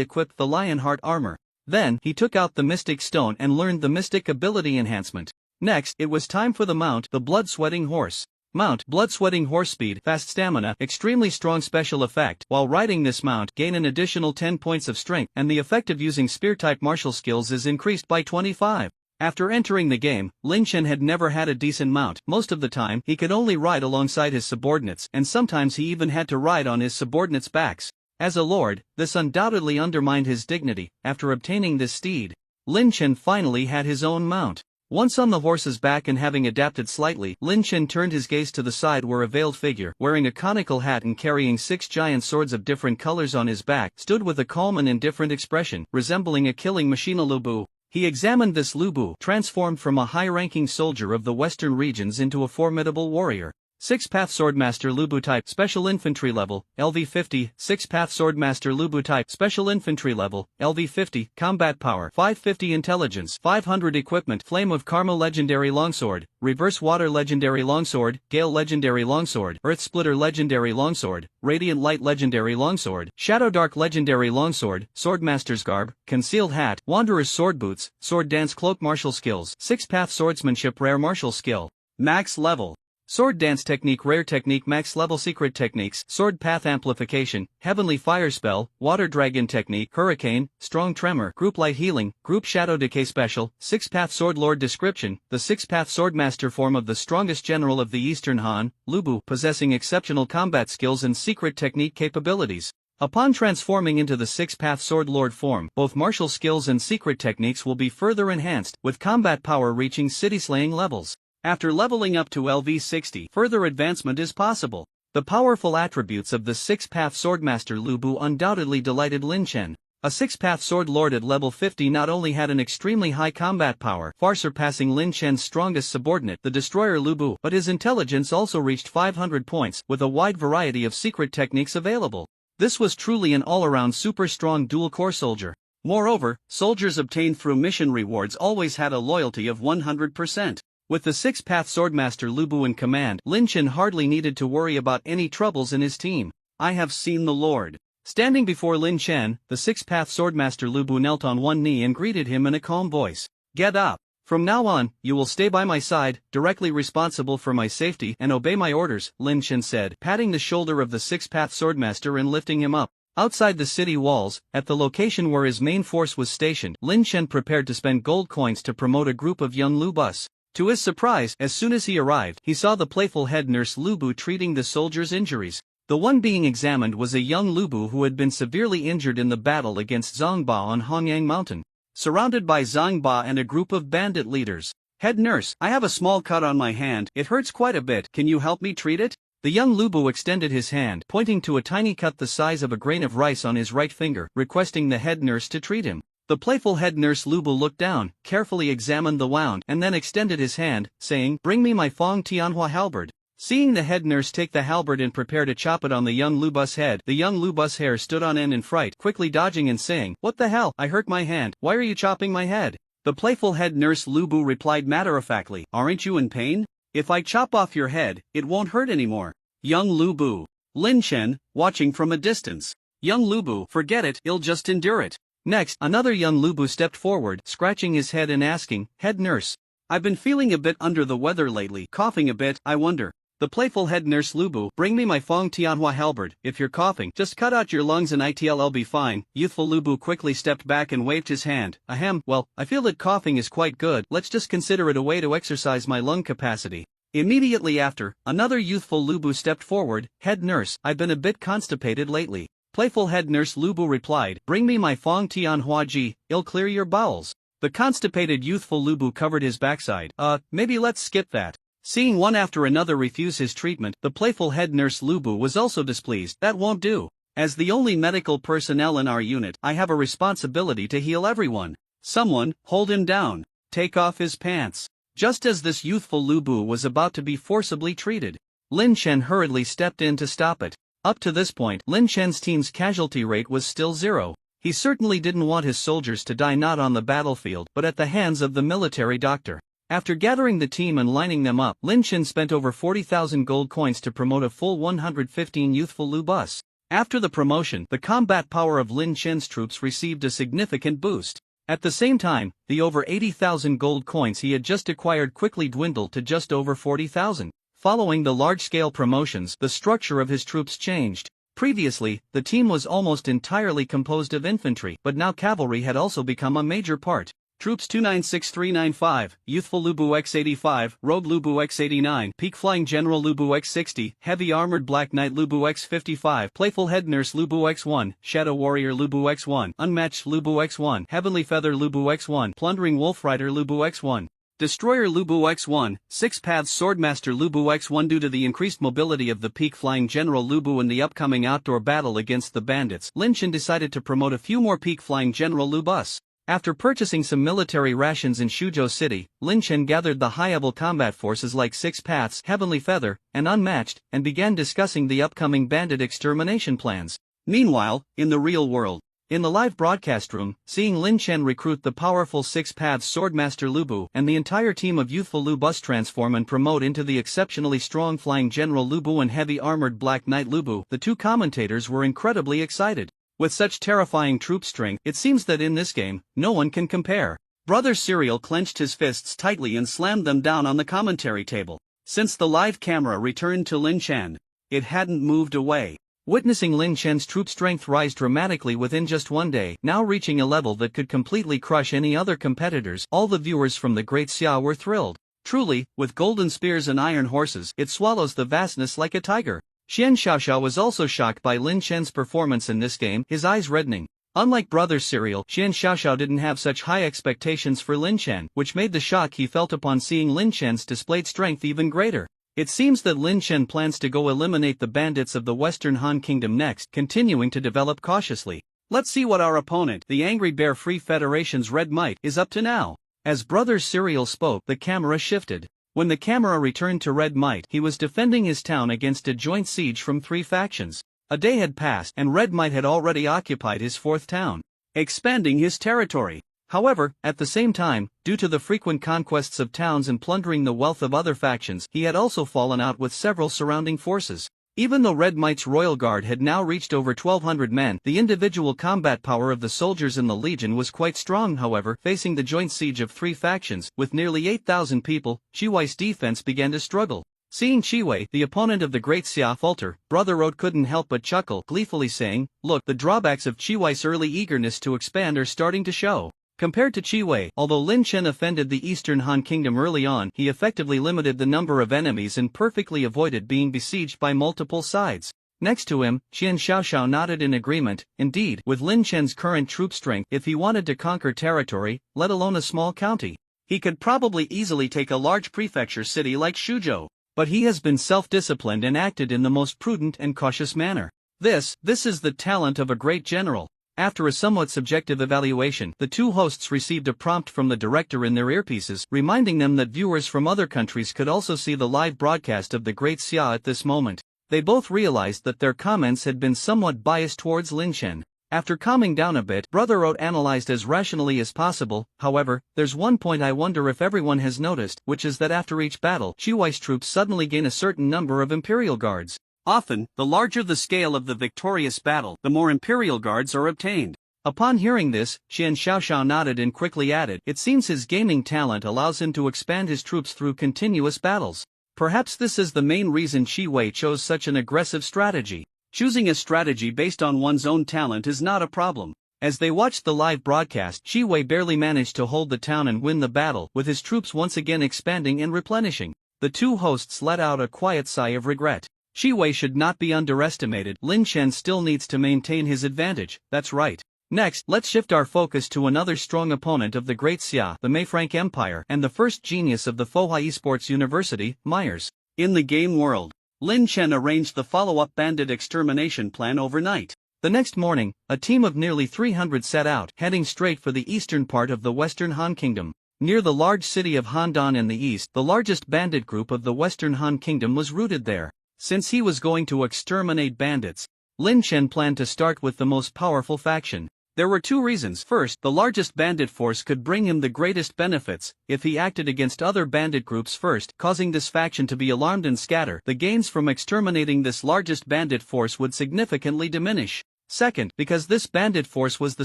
equipped the Lionheart armor. Then, he took out the Mystic Stone and learned the Mystic Ability Enhancement. Next, it was time for the mount, the Blood Sweating Horse. Mount, Blood Sweating Horse. Speed, fast stamina, extremely strong special effect. While riding this mount, gain an additional 10 points of strength, and the effect of using spear-type martial skills is increased by 25. After entering the game, Lin Chen had never had a decent mount. Most of the time, he could only ride alongside his subordinates, and sometimes he even had to ride on his subordinates' backs. As a lord, this undoubtedly undermined his dignity. After obtaining this steed, Lin Chen finally had his own mount. Once on the horse's back and having adapted slightly, Lin Chen turned his gaze to the side where a veiled figure, wearing a conical hat and carrying 6 giant swords of different colors on his back, stood with a calm and indifferent expression, resembling a killing machine. A Lu Bu. He examined this Lu Bu, transformed from a high-ranking soldier of the western regions into a formidable warrior. 6-Path Swordmaster Lu Bu Type Special Infantry Level, LV50. 6-Path Swordmaster Lu Bu Type Special Infantry Level, LV50. Combat Power 550. Intelligence 500. Equipment Flame of Karma Legendary Longsword, Reverse Water Legendary Longsword, Gale Legendary Longsword, Earth Splitter Legendary Longsword, Radiant Light Legendary Longsword, Shadow Dark Legendary Longsword, Swordmaster's Garb, Concealed Hat, Wanderer's Sword Boots, Sword Dance Cloak. Martial Skills 6-Path Swordsmanship Rare Martial Skill, Max Level. Sword Dance Technique Rare Technique Max Level. Secret Techniques Sword Path Amplification, Heavenly Fire Spell, Water Dragon Technique, Hurricane, Strong Tremor, Group Light Healing, Group Shadow Decay Special. 6-Path Sword Lord Description: the 6-Path Swordmaster form of the strongest general of the Eastern Han, Lu Bu, possessing exceptional combat skills and secret technique capabilities. Upon transforming into the 6-Path Sword Lord form, both martial skills and secret techniques will be further enhanced, with combat power reaching city-slaying levels. After leveling up to LV60, further advancement is possible. The powerful attributes of the 6-Path Swordmaster Lu Bu undoubtedly delighted Lin Chen. A six-path sword lord at level 50 not only had an extremely high combat power, far surpassing Lin Chen's strongest subordinate, the destroyer Lu Bu, but his intelligence also reached 500 points, with a wide variety of secret techniques available. This was truly an all-around super strong dual-core soldier. Moreover, soldiers obtained through mission rewards always had a loyalty of 100%. With the six-path swordmaster Lu Bu in command, Lin Chen hardly needed to worry about any troubles in his team. I have seen the Lord. Standing before Lin Chen, the six-path swordmaster Lu Bu knelt on one knee and greeted him in a calm voice. Get up. From now on, you will stay by my side, directly responsible for my safety and obey my orders, Lin Chen said, patting the shoulder of the six-path swordmaster and lifting him up. Outside the city walls, at the location where his main force was stationed, Lin Chen prepared to spend gold coins to promote a group of young Lu Bus. To his surprise, as soon as he arrived, he saw the playful head nurse Lu Bu treating the soldiers' injuries. The one being examined was a young Lu Bu who had been severely injured in the battle against Zhang Ba on Hongyang Mountain. Surrounded by Zhang Ba and a group of bandit leaders. Head nurse, I have a small cut on my hand, it hurts quite a bit, can you help me treat it? The young Lu Bu extended his hand, pointing to a tiny cut the size of a grain of rice on his right finger, requesting the head nurse to treat him. The playful head nurse Lu Bu looked down, carefully examined the wound, and then extended his hand, saying, "Bring me my Fong Tianhua halberd." Seeing the head nurse take the halberd and prepare to chop it on the young Lu Bu's head, the young Lu Bu's hair stood on end in fright, quickly dodging and saying, "What the hell, I hurt my hand, why are you chopping my head?" The playful head nurse Lu Bu replied matter-of-factly, "Aren't you in pain? If I chop off your head, it won't hurt anymore." Young Lu Bu. Lin Chen, watching from a distance. Young Lu Bu, forget it, he'll just endure it. Next, another young Lu Bu stepped forward, scratching his head and asking, "Head nurse, I've been feeling a bit under the weather lately, coughing a bit, I wonder." The playful head nurse Lu Bu, "Bring me my Fong Tianhua halberd, if you're coughing, just cut out your lungs and I'll be fine." Youthful Lu Bu quickly stepped back and waved his hand. "Ahem, well, I feel that coughing is quite good, let's just consider it a way to exercise my lung capacity." Immediately after, another youthful Lu Bu stepped forward, "Head nurse, I've been a bit constipated lately." Playful head nurse Lu Bu replied, "Bring me my Fong Tianhua ji, it'll clear your bowels." The constipated youthful Lu Bu covered his backside. Maybe let's skip that." Seeing one after another refuse his treatment, the playful head nurse Lu Bu was also displeased. "That won't do. As the only medical personnel in our unit, I have a responsibility to heal everyone. Someone, hold him down. Take off his pants." Just as this youthful Lu Bu was about to be forcibly treated, Lin Chen hurriedly stepped in to stop it. Up to this point, Lin Chen's team's casualty rate was still 0. He certainly didn't want his soldiers to die not on the battlefield but at the hands of the military doctor. After gathering the team and lining them up, Lin Chen spent over 40,000 gold coins to promote a full 115 youthful Lu Bus. After the promotion, the combat power of Lin Chen's troops received a significant boost. At the same time, the over 80,000 gold coins he had just acquired quickly dwindled to just over 40,000. Following the large-scale promotions, the structure of his troops changed. Previously, the team was almost entirely composed of infantry, but now cavalry had also become a major part. Troops 296395, Youthful Lu Bu X85, Rogue Lu Bu X89, Peak Flying General Lu Bu X60, Heavy Armored Black Knight Lu Bu X55, Playful Head Nurse Lu Bu X1, Shadow Warrior Lu Bu X1, Unmatched Lu Bu X1, Heavenly Feather Lu Bu X1, Plundering Wolf Rider Lu Bu X1. Destroyer Lu Bu X1, Six Paths Swordmaster Lu Bu X1. Due to the increased mobility of the Peak Flying General Lu Bu in the upcoming outdoor battle against the bandits, Lin Chen decided to promote a few more Peak Flying General Lu Bus. After purchasing some military rations in Shuzhou City, Lin Chen gathered the high-level combat forces like Six Paths, Heavenly Feather, and Unmatched, and began discussing the upcoming bandit extermination plans. Meanwhile, in the real world, in the live broadcast room, seeing Lin Chen recruit the powerful Six Paths Swordmaster Lu Bu and the entire team of youthful Lu Bus transform and promote into the exceptionally strong Flying General Lu Bu and Heavy Armored Black Knight Lu Bu, the two commentators were incredibly excited. With such terrifying troop strength, it seems that in this game, no one can compare. Brother Serial clenched his fists tightly and slammed them down on the commentary table. Since the live camera returned to Lin Chen, it hadn't moved away. Witnessing Lin Chen's troop strength rise dramatically within just one day, now reaching a level that could completely crush any other competitors, all the viewers from the Great Xia were thrilled. Truly, with golden spears and iron horses, it swallows the vastness like a tiger. Xian Xiaoxiao was also shocked by Lin Chen's performance in this game, his eyes reddening. Unlike Brother Serial, Xian Xiaoxiao didn't have such high expectations for Lin Chen, which made the shock he felt upon seeing Lin Chen's displayed strength even greater. It seems that Lin Chen plans to go eliminate the bandits of the Western Han Kingdom next, continuing to develop cautiously. Let's see what our opponent, the Angry Bear Free Federation's Red Might, is up to now. As Brother Cyril spoke, the camera shifted. When the camera returned to Red Might, he was defending his town against a joint siege from 3 factions. A day had passed, and Red Might had already occupied his 4th town, expanding his territory. However, at the same time, due to the frequent conquests of towns and plundering the wealth of other factions, he had also fallen out with several surrounding forces. Even though Red Might's royal guard had now reached over 1,200 men, the individual combat power of the soldiers in the Legion was quite strong. However, facing the joint siege of 3 factions, with nearly 8,000 people, Chiwei's defense began to struggle. Seeing Chiwei, the opponent of the Great Xia, falter, Brother Road couldn't help but chuckle, gleefully saying, "Look, the drawbacks of Chiwei's early eagerness to expand are starting to show." Compared to Chiwei, although Lin Chen offended the Eastern Han Kingdom early on, he effectively limited the number of enemies and perfectly avoided being besieged by multiple sides. Next to him, Qian Xiaoxiao nodded in agreement. Indeed, with Lin Chen's current troop strength, if he wanted to conquer territory, let alone a small county, he could probably easily take a large prefecture city like Shuzhou. But he has been self-disciplined and acted in the most prudent and cautious manner. This is the talent of a great general. After a somewhat subjective evaluation, the 2 hosts received a prompt from the director in their earpieces, reminding them that viewers from other countries could also see the live broadcast of the Great Xia at this moment. They both realized that their comments had been somewhat biased towards Lin Chen. After calming down a bit, Brother Oat analyzed as rationally as possible. However, there's one point I wonder if everyone has noticed, which is that after each battle, Chiwei's troops suddenly gain a certain number of Imperial Guards. Often, the larger the scale of the victorious battle, the more Imperial Guards are obtained. Upon hearing this, Qian Xiaoxiao nodded and quickly added, "It seems his gaming talent allows him to expand his troops through continuous battles. Perhaps this is the main reason Chiwei chose such an aggressive strategy." Choosing a strategy based on one's own talent is not a problem. As they watched the live broadcast, Chiwei barely managed to hold the town and win the battle, with his troops once again expanding and replenishing. The 2 hosts let out a quiet sigh of regret. Chiwei should not be underestimated. Lin Chen still needs to maintain his advantage, that's right. Next, let's shift our focus to another strong opponent of the Great Xia, the Meifranc Empire, and the first genius of the Fohai Esports University, Myers. In the game world, Lin Chen arranged the follow-up bandit extermination plan overnight. The next morning, a team of nearly 300 set out, heading straight for the eastern part of the Western Han Kingdom. Near the large city of Handan in the east, the largest bandit group of the Western Han Kingdom was rooted there. Since he was going to exterminate bandits, Lin Chen planned to start with the most powerful faction. There were 2 reasons. First, the largest bandit force could bring him the greatest benefits. If he acted against other bandit groups first, causing this faction to be alarmed and scatter, the gains from exterminating this largest bandit force would significantly diminish. Second, because this bandit force was the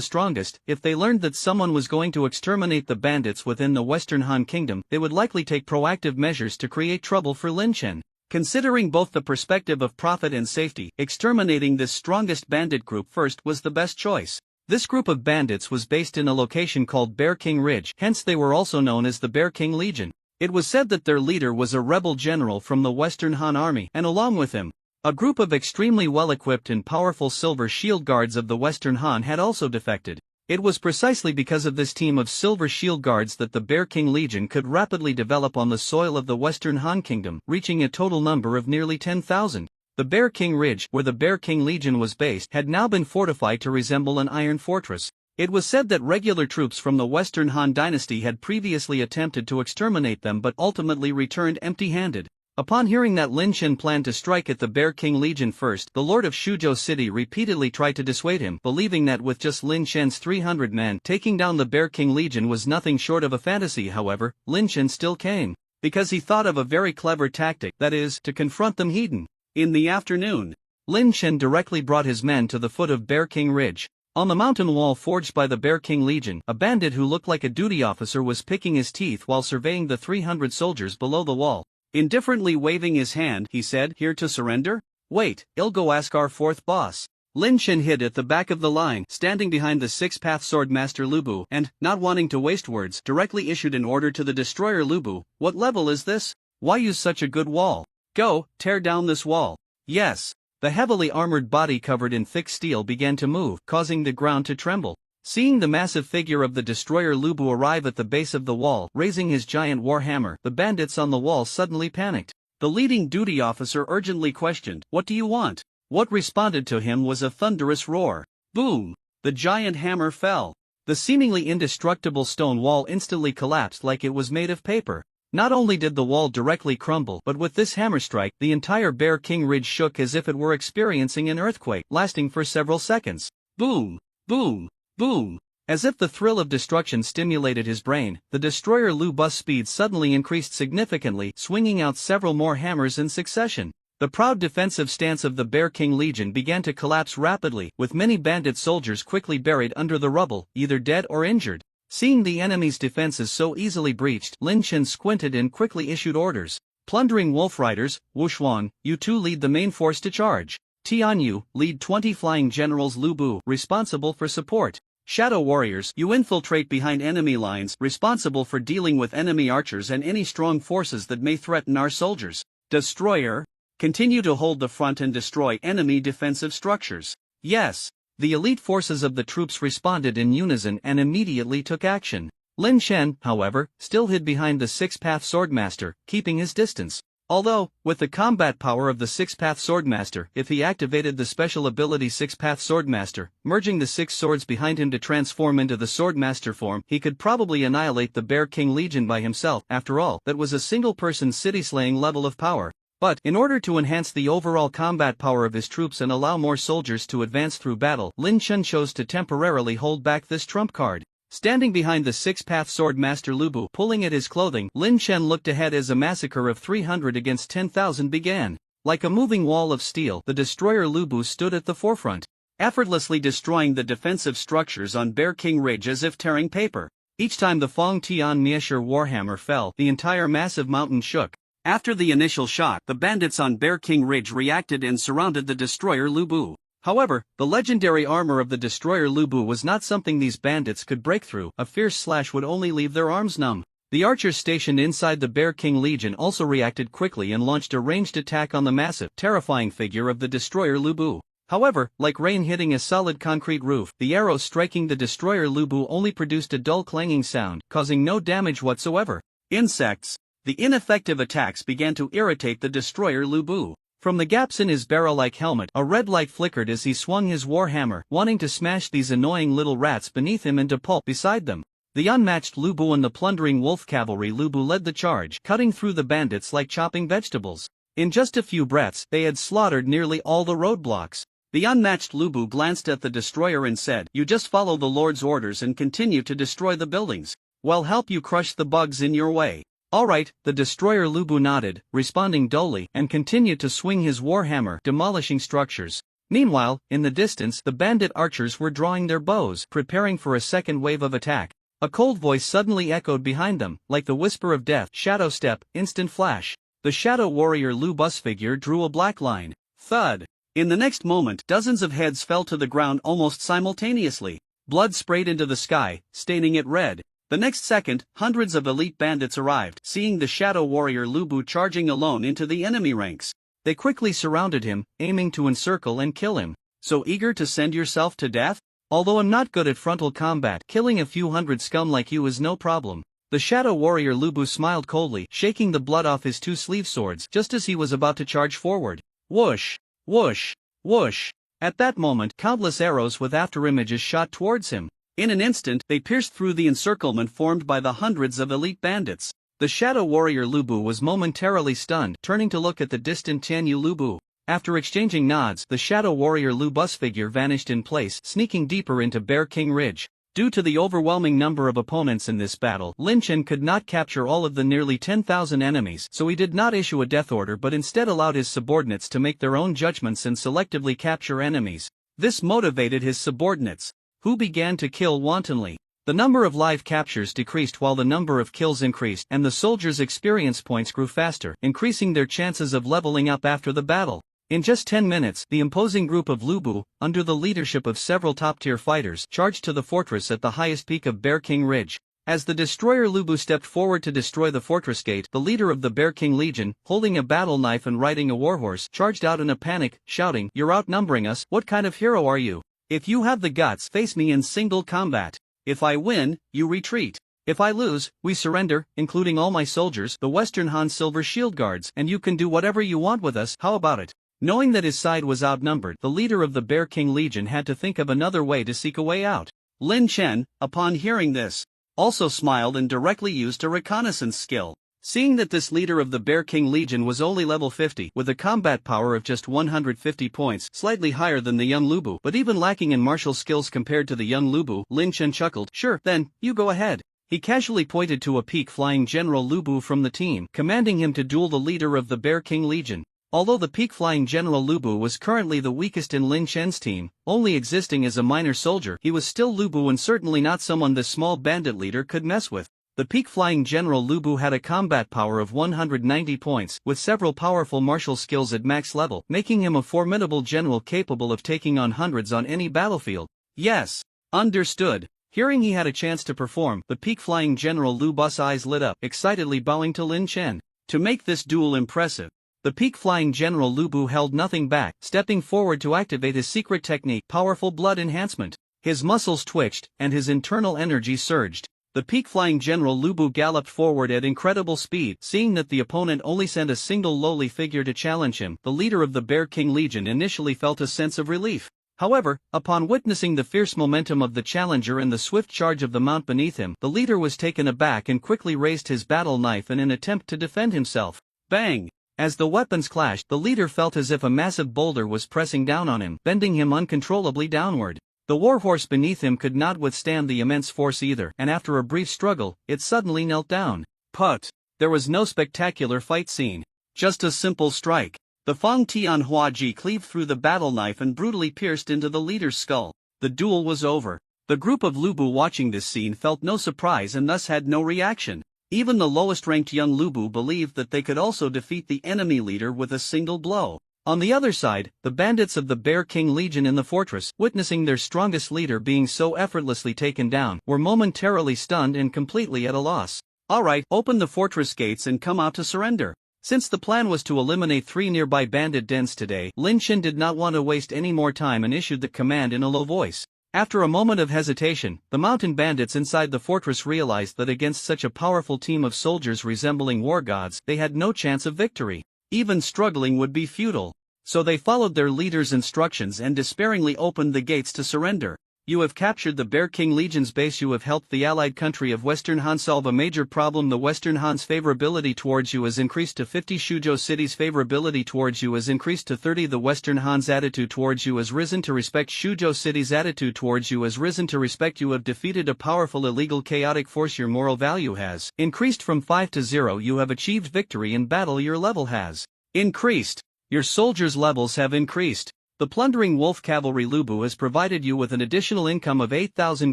strongest, if they learned that someone was going to exterminate the bandits within the Western Han Kingdom, they would likely take proactive measures to create trouble for Lin Chen. Considering both the perspective of profit and safety, exterminating this strongest bandit group first was the best choice. This group of bandits was based in a location called Bear King Ridge, hence they were also known as the Bear King Legion. It was said that their leader was a rebel general from the Western Han Army, and along with him, a group of extremely well-equipped and powerful Silver Shield Guards of the Western Han had also defected. It was precisely because of this team of Silver Shield Guards that the Bear King Legion could rapidly develop on the soil of the Western Han Kingdom, reaching a total number of nearly 10,000. The Bear King Ridge, where the Bear King Legion was based, had now been fortified to resemble an iron fortress. It was said that regular troops from the Western Han dynasty had previously attempted to exterminate them but ultimately returned empty-handed. Upon hearing that Lin Chen planned to strike at the Bear King Legion first, the Lord of Shuzhou City repeatedly tried to dissuade him, believing that with just Lin Chen's 300 men, taking down the Bear King Legion was nothing short of a fantasy. However, Lin Chen still came, because he thought of a very clever tactic, that is, to confront them hidden. In the afternoon, Lin Chen directly brought his men to the foot of Bear King Ridge. On the mountain wall forged by the Bear King Legion, a bandit who looked like a duty officer was picking his teeth while surveying the 300 soldiers below the wall. Indifferently waving his hand, he said, "Here to surrender? Wait, I'll go ask our 4th boss." Lin Chen hid at the back of the line, standing behind the 6-path sword master Lubu, and, not wanting to waste words, directly issued an order to the destroyer Lubu. "What level is this? Why use such a good wall? Go, tear down this wall." "Yes." The heavily armored body covered in thick steel began to move, causing the ground to tremble. Seeing the massive figure of the destroyer Lubu arrive at the base of the wall, raising his giant war hammer, the bandits on the wall suddenly panicked. The leading duty officer urgently questioned, "What do you want?" What responded to him was a thunderous roar. Boom! the giant hammer fell. The seemingly indestructible stone wall instantly collapsed like it was made of paper. Not only did the wall directly crumble, but with this hammer strike, the entire Bear King Ridge shook as if it were experiencing an earthquake, lasting for several seconds. Boom! Boom! Boom! As if the thrill of destruction stimulated his brain, the destroyer Lu Bu's speed suddenly increased significantly, swinging out several more hammers in succession. The proud defensive stance of the Bear King Legion began to collapse rapidly, with many bandit soldiers quickly buried under the rubble, either dead or injured. Seeing the enemy's defenses so easily breached, Lin Chen squinted and quickly issued orders. Plundering Wolf Riders, Wu Xuan, you two lead the main force to charge. Tian Yu, lead 20 flying generals Lu Bu, responsible for support. Shadow Warriors, you infiltrate behind enemy lines, responsible for dealing with enemy archers and any strong forces that may threaten our soldiers. Destroyer, continue to hold the front and destroy enemy defensive structures. Yes. The elite forces of the troops responded in unison and immediately took action. Lin Chen, however, still hid behind the Six-Path Swordmaster, keeping his distance. Although, with the combat power of the Six-Path Swordmaster, if he activated the special ability Six-Path Swordmaster, merging the 6 swords behind him to transform into the Swordmaster form, he could probably annihilate the Bear King Legion by himself. After all, that was a single-person city-slaying level of power. But, in order to enhance the overall combat power of his troops and allow more soldiers to advance through battle, Lin Chen chose to temporarily hold back this trump card. Standing behind the Six-Path Sword Master Lu Bu, pulling at his clothing, Lin Chen looked ahead as a massacre of 300 against 10,000 began. Like a moving wall of steel, the destroyer Lu Bu stood at the forefront, effortlessly destroying the defensive structures on Bear King Ridge as if tearing paper. Each time the Fong Tian Mieshur Warhammer fell, the entire massive mountain shook. After the initial shot, the bandits on Bear King Ridge reacted and surrounded the destroyer Lu Bu. However, the legendary armor of the destroyer Lu Bu was not something these bandits could break through. A fierce slash would only leave their arms numb. The archers stationed inside the Bear King Legion also reacted quickly and launched a ranged attack on the massive, terrifying figure of the destroyer Lu Bu. However, like rain hitting a solid concrete roof, the arrows striking the destroyer Lu Bu only produced a dull clanging sound, causing no damage whatsoever. Insects. The ineffective attacks began to irritate the destroyer Lu Bu. From the gaps in his barrel-like helmet, a red light flickered as he swung his warhammer, wanting to smash these annoying little rats beneath him into pulp beside them. The unmatched Lu Bu and the plundering wolf cavalry Lu Bu led the charge, cutting through the bandits like chopping vegetables. In just a few breaths, they had slaughtered nearly all the roadblocks. The unmatched Lu Bu glanced at the destroyer and said, "You just follow the Lord's orders and continue to destroy the buildings. We'll help you crush the bugs in your way." "Alright," the destroyer Lu Bu nodded, responding dully, and continued to swing his warhammer, demolishing structures. Meanwhile, in the distance, the bandit archers were drawing their bows, preparing for a second wave of attack. A cold voice suddenly echoed behind them, like the whisper of death. Shadow step, instant flash. The shadow warrior Lu Bu's figure drew a black line. Thud. In the next moment, dozens of heads fell to the ground almost simultaneously. Blood sprayed into the sky, staining it red. The next second, hundreds of elite bandits arrived, seeing the shadow warrior Lu Bu charging alone into the enemy ranks. They quickly surrounded him, aiming to encircle and kill him. "So eager to send yourself to death? Although I'm not good at frontal combat, killing a few hundred scum like you is no problem." The shadow warrior Lu Bu smiled coldly, shaking the blood off his 2 sleeve swords just as he was about to charge forward. Whoosh! Whoosh! Whoosh! At that moment, countless arrows with afterimages shot towards him. In an instant, they pierced through the encirclement formed by the hundreds of elite bandits. The shadow warrior Lu Bu was momentarily stunned, turning to look at the distant Tian Yu Lu Bu. After exchanging nods, the shadow warrior Lu Bu's figure vanished in place, sneaking deeper into Bear King Ridge. Due to the overwhelming number of opponents in this battle, Lin Chen could not capture all of the nearly 10,000 enemies, so he did not issue a death order but instead allowed his subordinates to make their own judgments and selectively capture enemies. This motivated his subordinates, who began to kill wantonly. The number of live captures decreased while the number of kills increased, and the soldiers' experience points grew faster, increasing their chances of leveling up after the battle. In just 10 minutes, the imposing group of Lu Bu, under the leadership of several top-tier fighters, charged to the fortress at the highest peak of Bear King Ridge. As the destroyer Lu Bu stepped forward to destroy the fortress gate, the leader of the Bear King Legion, holding a battle knife and riding a warhorse, charged out in a panic, shouting, "You're outnumbering us, what kind of hero are you? If you have the guts, face me in single combat. If I win, you retreat. If I lose, we surrender, including all my soldiers, the Western Han Silver Shield Guards, and you can do whatever you want with us, how about it?" Knowing that his side was outnumbered, the leader of the Bear King Legion had to think of another way to seek a way out. Lin Chen, upon hearing this, also smiled and directly used a reconnaissance skill. Seeing that this leader of the Bear King Legion was only level 50, with a combat power of just 150 points, slightly higher than the young Lu Bu, but even lacking in martial skills compared to the young Lu Bu, Lin Chen chuckled. Sure, then, you go ahead. He casually pointed to a peak-flying General Lu Bu from the team, commanding him to duel the leader of the Bear King Legion. Although the peak-flying General Lu Bu was currently the weakest in Lin Chen's team, only existing as a minor soldier, he was still Lu Bu and certainly not someone this small bandit leader could mess with. The peak-flying General Lu Bu had a combat power of 190 points, with several powerful martial skills at max level, making him a formidable general capable of taking on hundreds on any battlefield. Yes. Understood. Hearing he had a chance to perform, the peak-flying General Lu Bu's eyes lit up, excitedly bowing to Lin Chen. To make this duel impressive, the peak-flying General Lu Bu held nothing back, stepping forward to activate his secret technique, powerful blood enhancement. His muscles twitched, and his internal energy surged. The peak-flying General Lu Bu galloped forward at incredible speed. Seeing that the opponent only sent a single lowly figure to challenge him, the leader of the Bear King Legion initially felt a sense of relief. However, upon witnessing the fierce momentum of the challenger and the swift charge of the mount beneath him, the leader was taken aback and quickly raised his battle knife in an attempt to defend himself. Bang! As the weapons clashed, the leader felt as if a massive boulder was pressing down on him, bending him uncontrollably downward. The warhorse beneath him could not withstand the immense force either, and after a brief struggle, it suddenly knelt down. Put. There was no spectacular fight scene. Just a simple strike. The Fang Tianhua Ji cleaved through the battle knife and brutally pierced into the leader's skull. The duel was over. The group of Lu Bu watching this scene felt no surprise and thus had no reaction. Even the lowest-ranked young Lu Bu believed that they could also defeat the enemy leader with a single blow. On the other side, the bandits of the Bear King Legion in the fortress, witnessing their strongest leader being so effortlessly taken down, were momentarily stunned and completely at a loss. Alright, open the fortress gates and come out to surrender. Since the plan was to eliminate 3 nearby bandit dens today, Lin Chen did not want to waste any more time and issued the command in a low voice. After a moment of hesitation, the mountain bandits inside the fortress realized that against such a powerful team of soldiers resembling war gods, they had no chance of victory. Even struggling would be futile. So they followed their leader's instructions and despairingly opened the gates to surrender. You have captured the Bear King Legion's base. You have helped the allied country of Western Han solve a major problem. The Western Han's favorability towards you has increased to 50. Shuzhou City's favorability towards you has increased to 30. The Western Han's attitude towards you has risen to respect. Shuzhou City's attitude towards you has risen to respect. You have defeated a powerful illegal chaotic force. Your moral value has increased from 5 to 0. You have achieved victory in battle. Your level has increased. Your soldiers' levels have increased. The plundering wolf cavalry Lu Bu has provided you with an additional income of 8,000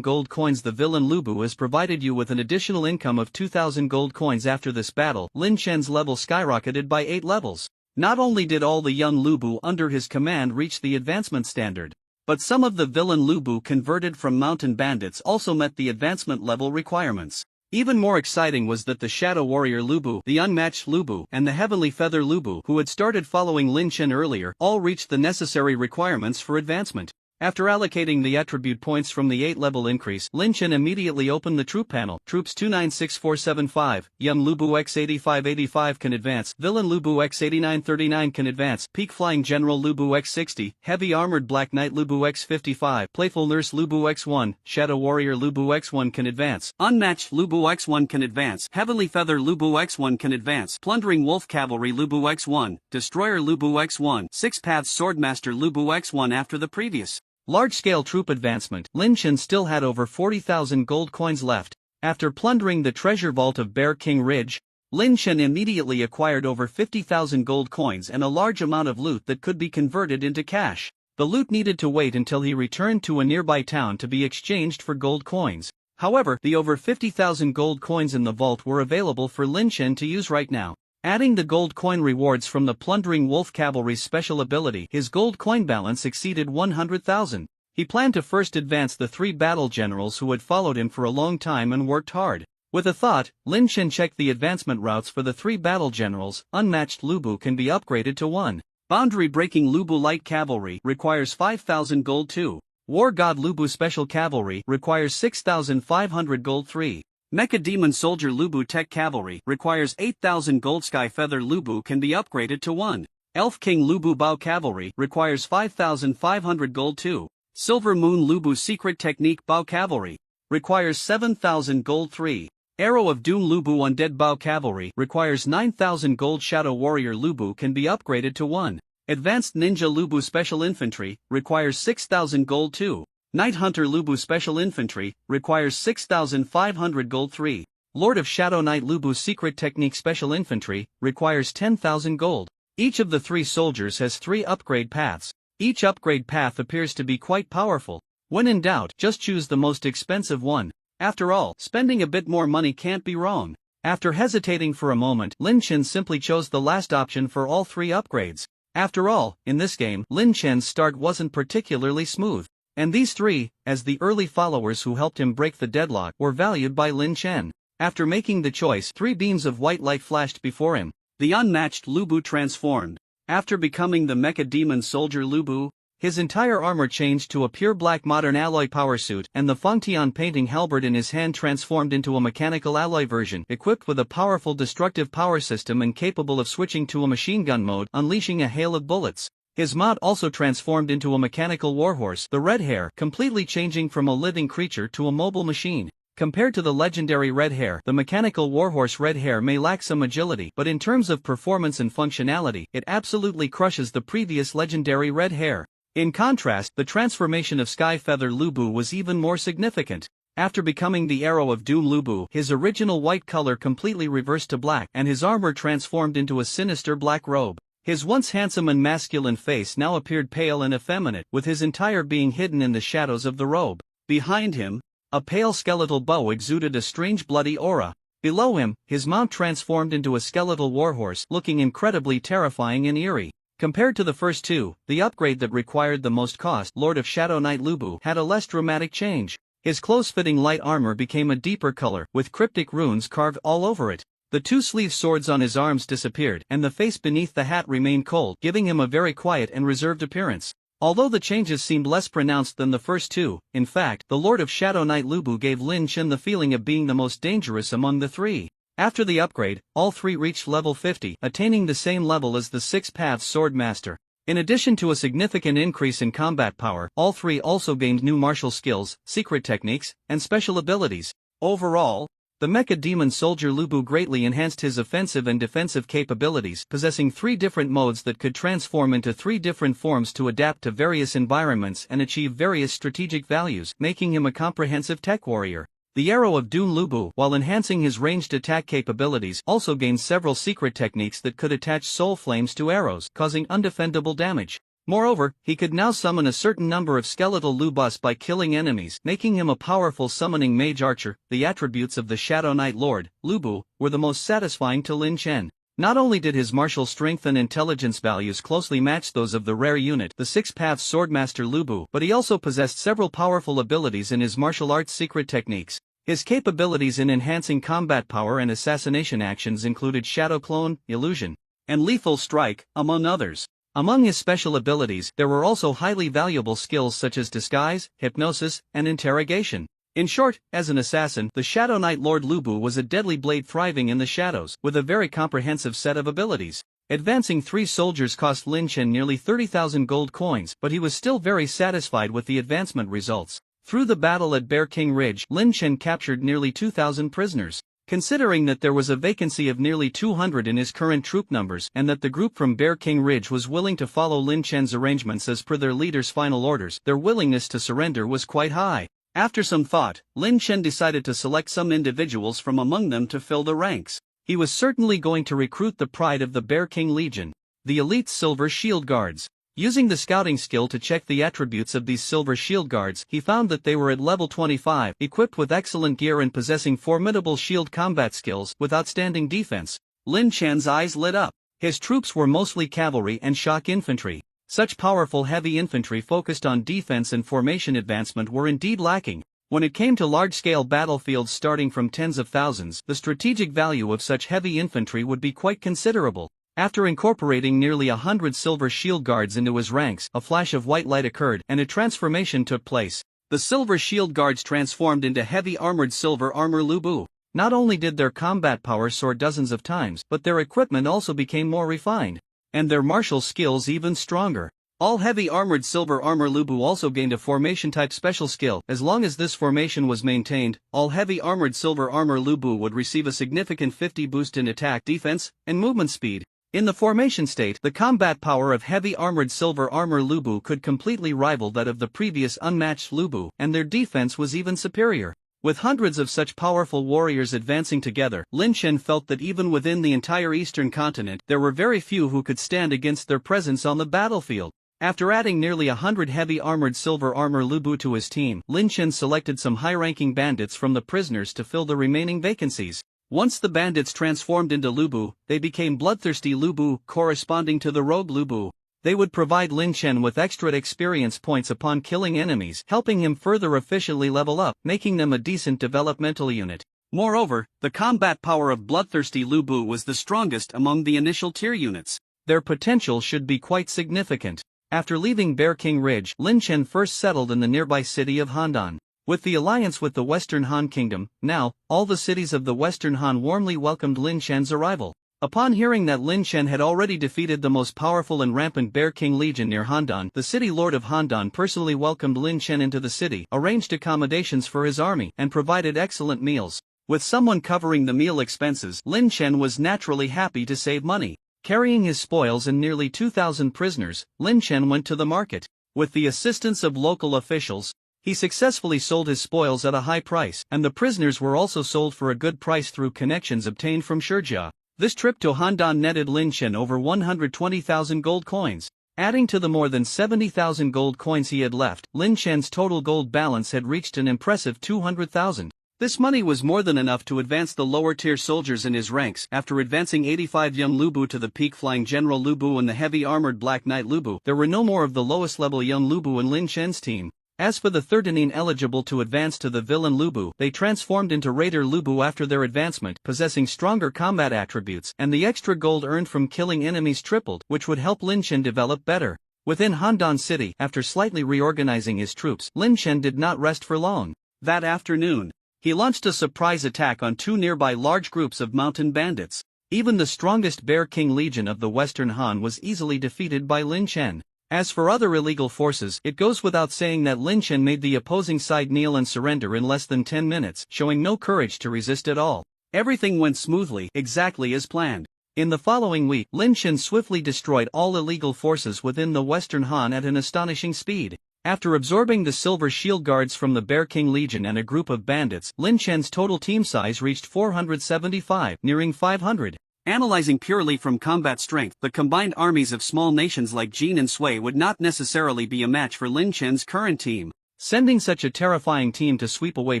gold coins. The villain Lu Bu has provided you with an additional income of 2,000 gold coins. After this battle, Lin Chen's level skyrocketed by 8 levels. Not only did all the young Lu Bu under his command reach the advancement standard, but some of the villain Lu Bu converted from mountain bandits also met the advancement level requirements. Even more exciting was that the Shadow Warrior Lu Bu, the unmatched Lu Bu, and the Heavenly Feather Lu Bu, who had started following Lin Chen earlier, all reached the necessary requirements for advancement. After allocating the attribute points from the 8-level increase, Lin Chen immediately opened the troop panel. Troops 296475, Young Lu Bu X8585 can advance, Villain Lu Bu X8939 can advance, Peak Flying General Lu Bu X60, Heavy Armored Black Knight Lu Bu X55, Playful Nurse Lu Bu X1, Shadow Warrior Lu Bu X1 can advance, Unmatched Lu Bu X1 can advance, Heavenly Feather Lu Bu X1 can advance, Plundering Wolf Cavalry Lu Bu X1, Destroyer Lu Bu X1, Six Paths Swordmaster Lu Bu X1. After the previous large-scale troop advancement, Lin Chen still had over 40,000 gold coins left. After plundering the treasure vault of Bear King Ridge, Lin Chen immediately acquired over 50,000 gold coins and a large amount of loot that could be converted into cash. The loot needed to wait until he returned to a nearby town to be exchanged for gold coins. However, the over 50,000 gold coins in the vault were available for Lin Chen to use right now. Adding the gold coin rewards from the Plundering Wolf Cavalry's special ability, his gold coin balance exceeded 100,000. He planned to first advance the 3 battle generals who had followed him for a long time and worked hard. With a thought, Lin Chen checked the advancement routes for the 3 battle generals. Unmatched Lu Bu can be upgraded to 1. Boundary-breaking Lu Bu Light Cavalry requires 5,000 gold 2. War God Lu Bu Special Cavalry requires 6,500 gold 3. Mecha Demon Soldier Lu Bu Tech Cavalry requires 8,000 gold. Sky Feather Lu Bu can be upgraded to 1. Elf King Lubu Bao Cavalry requires 5,500 gold 2. Silver Moon Lubu Secret Technique Bao Cavalry requires 7,000 gold 3. Arrow of Doom Lubu Undead Bao Cavalry requires 9,000 gold. Shadow Warrior Lubu can be upgraded to 1. Advanced Ninja Lubu Special Infantry requires 6,000 gold 2. Night Hunter Lubu Special Infantry requires 6,500 gold 3. Lord of Shadow Knight Lubu Secret Technique Special Infantry requires 10,000 gold. Each of the 3 soldiers has 3 upgrade paths. Each upgrade path appears to be quite powerful. When in doubt, just choose the most expensive one. After all, spending a bit more money can't be wrong. After hesitating for a moment, Lin Chen simply chose the last option for all 3 upgrades. After all, in this game, Lin Chen's start wasn't particularly smooth. And these 3, as the early followers who helped him break the deadlock, were valued by Lin Chen. After making the choice, 3 beams of white light flashed before him. The unmatched Lubu transformed. After becoming the Mecha Demon Soldier Lubu, his entire armor changed to a pure black modern alloy power suit, and the Fangtian painting halberd in his hand transformed into a mechanical alloy version, equipped with a powerful destructive power system and capable of switching to a machine gun mode, unleashing a hail of bullets. His mod also transformed into a mechanical warhorse, the Red Hare, completely changing from a living creature to a mobile machine. Compared to the legendary Red Hare, the mechanical warhorse Red Hare may lack some agility, but in terms of performance and functionality, it absolutely crushes the previous legendary Red Hare. In contrast, the transformation of Sky Feather Lubu was even more significant. After becoming the Arrow of Doom Lubu, his original white color completely reversed to black, and his armor transformed into a sinister black robe. His once handsome and masculine face now appeared pale and effeminate, with his entire being hidden in the shadows of the robe. Behind him, a pale skeletal bow exuded a strange bloody aura. Below him, his mount transformed into a skeletal warhorse, looking incredibly terrifying and eerie. Compared to the first 2, the upgrade that required the most cost, Lord of Shadow Knight Lubu, had a less dramatic change. His close-fitting light armor became a deeper color, with cryptic runes carved all over it. The 2 sleeve swords on his arms disappeared, and the face beneath the hat remained cold, giving him a very quiet and reserved appearance. Although the changes seemed less pronounced than the first 2, in fact, the Lord of Shadow Knight Lubu gave Lin Chen the feeling of being the most dangerous among the 3. After the upgrade, all 3 reached level 50, attaining the same level as the 6 Paths Sword Master. In addition to a significant increase in combat power, all 3 also gained new martial skills, secret techniques, and special abilities. Overall, the Mecha Demon Soldier Lubu greatly enhanced his offensive and defensive capabilities, possessing 3 different modes that could transform into 3 different forms to adapt to various environments and achieve various strategic values, making him a comprehensive tech warrior. The Arrow of Doom Lubu, while enhancing his ranged attack capabilities, also gained several secret techniques that could attach soul flames to arrows, causing undefendable damage. Moreover, he could now summon a certain number of skeletal Lubus by killing enemies, making him a powerful summoning mage archer. The attributes of the Shadow Knight Lord, Lubu, were the most satisfying to Lin Chen. Not only did his martial strength and intelligence values closely match those of the rare unit, the 6 Paths Swordmaster Lubu, but he also possessed several powerful abilities in his martial arts secret techniques. His capabilities in enhancing combat power and assassination actions included Shadow Clone, Illusion, and Lethal Strike, among others. Among his special abilities, there were also highly valuable skills such as disguise, hypnosis, and interrogation. In short, as an assassin, the Shadow Knight Lord Lubu was a deadly blade thriving in the shadows, with a very comprehensive set of abilities. Advancing 3 soldiers cost Lin Chen nearly 30,000 gold coins, but he was still very satisfied with the advancement results. Through the battle at Bear King Ridge, Lin Chen captured nearly 2,000 prisoners. Considering that there was a vacancy of nearly 200 in his current troop numbers, and that the group from Bear King Ridge was willing to follow Lin Chen's arrangements as per their leader's final orders, their willingness to surrender was quite high. After some thought, Lin Chen decided to select some individuals from among them to fill the ranks. He was certainly going to recruit the pride of the Bear King Legion, the elite Silver Shield Guards. Using the scouting skill to check the attributes of these Silver Shield Guards, he found that they were at level 25, equipped with excellent gear and possessing formidable shield combat skills, with outstanding defense. Lin Chen's eyes lit up. His troops were mostly cavalry and shock infantry. Such powerful heavy infantry focused on defense and formation advancement were indeed lacking. When it came to large-scale battlefields starting from tens of thousands, the strategic value of such heavy infantry would be quite considerable. After incorporating nearly 100 Silver Shield Guards into his ranks, a flash of white light occurred, and a transformation took place. The Silver Shield Guards transformed into heavy armored silver armor Lubu. Not only did their combat power soar dozens of times, but their equipment also became more refined. and their martial skills even stronger. All heavy armored silver armor Lubu also gained a formation type special skill. As long as this formation was maintained, all heavy armored silver armor Lubu would receive a significant 50 boost in attack, defense, and movement speed. In the formation state, the combat power of heavy armored silver armor Lubu could completely rival that of the previous unmatched Lubu, and their defense was even superior. With hundreds of such powerful warriors advancing together, Lin Chen felt that even within the entire eastern continent, there were very few who could stand against their presence on the battlefield. After adding nearly 100 heavy armored silver armor Lubu to his team, Lin Chen selected some high-ranking bandits from the prisoners to fill the remaining vacancies. Once the bandits transformed into Lubu, they became bloodthirsty Lubu, corresponding to the rogue Lubu. They would provide Lin Chen with extra experience points upon killing enemies, helping him further efficiently level up, making them a decent developmental unit. Moreover, the combat power of bloodthirsty Lubu was the strongest among the initial tier units. Their potential should be quite significant. After leaving Bear King Ridge, Lin Chen first settled in the nearby city of Handan. With the alliance with the Western Han Kingdom, now, all the cities of the Western Han warmly welcomed Lin Chen's arrival. Upon hearing that Lin Chen had already defeated the most powerful and rampant Bear King Legion near Handan, the city lord of Handan personally welcomed Lin Chen into the city, arranged accommodations for his army, and provided excellent meals. With someone covering the meal expenses, Lin Chen was naturally happy to save money. Carrying his spoils and nearly 2,000 prisoners, Lin Chen went to the market. With the assistance of local officials, he successfully sold his spoils at a high price, and the prisoners were also sold for a good price through connections obtained from Shijia. This trip to Handan netted Lin Chen over 120,000 gold coins. Adding to the more than 70,000 gold coins he had left, Lin Chen's total gold balance had reached an impressive 200,000. This money was more than enough to advance the lower-tier soldiers in his ranks. After advancing 85 young Lubu to the peak flying General Lubu and the heavy-armored Black Knight Lubu, there were no more of the lowest-level young Lubu in Lin Chen's team. As for the 13 eligible to advance to the villain Lubu, they transformed into Raider Lubu after their advancement, possessing stronger combat attributes, and the extra gold earned from killing enemies tripled, which would help Lin Chen develop better. Within Handan City, after slightly reorganizing his troops, Lin Chen did not rest for long. That afternoon, he launched a surprise attack on two nearby large groups of mountain bandits. Even the strongest Bear King Legion of the Western Han was easily defeated by Lin Chen. As for other illegal forces, it goes without saying that Lin Chen made the opposing side kneel and surrender in less than 10 minutes, showing no courage to resist at all. Everything went smoothly, exactly as planned. In the following week, Lin Chen swiftly destroyed all illegal forces within the Western Han at an astonishing speed. After absorbing the Silver Shield Guards from the Bear King Legion and a group of bandits, Lin Chen's total team size reached 475, nearing 500. Analyzing purely from combat strength, the combined armies of small nations like Jin and Sui would not necessarily be a match for Lin Chen's current team. Sending such a terrifying team to sweep away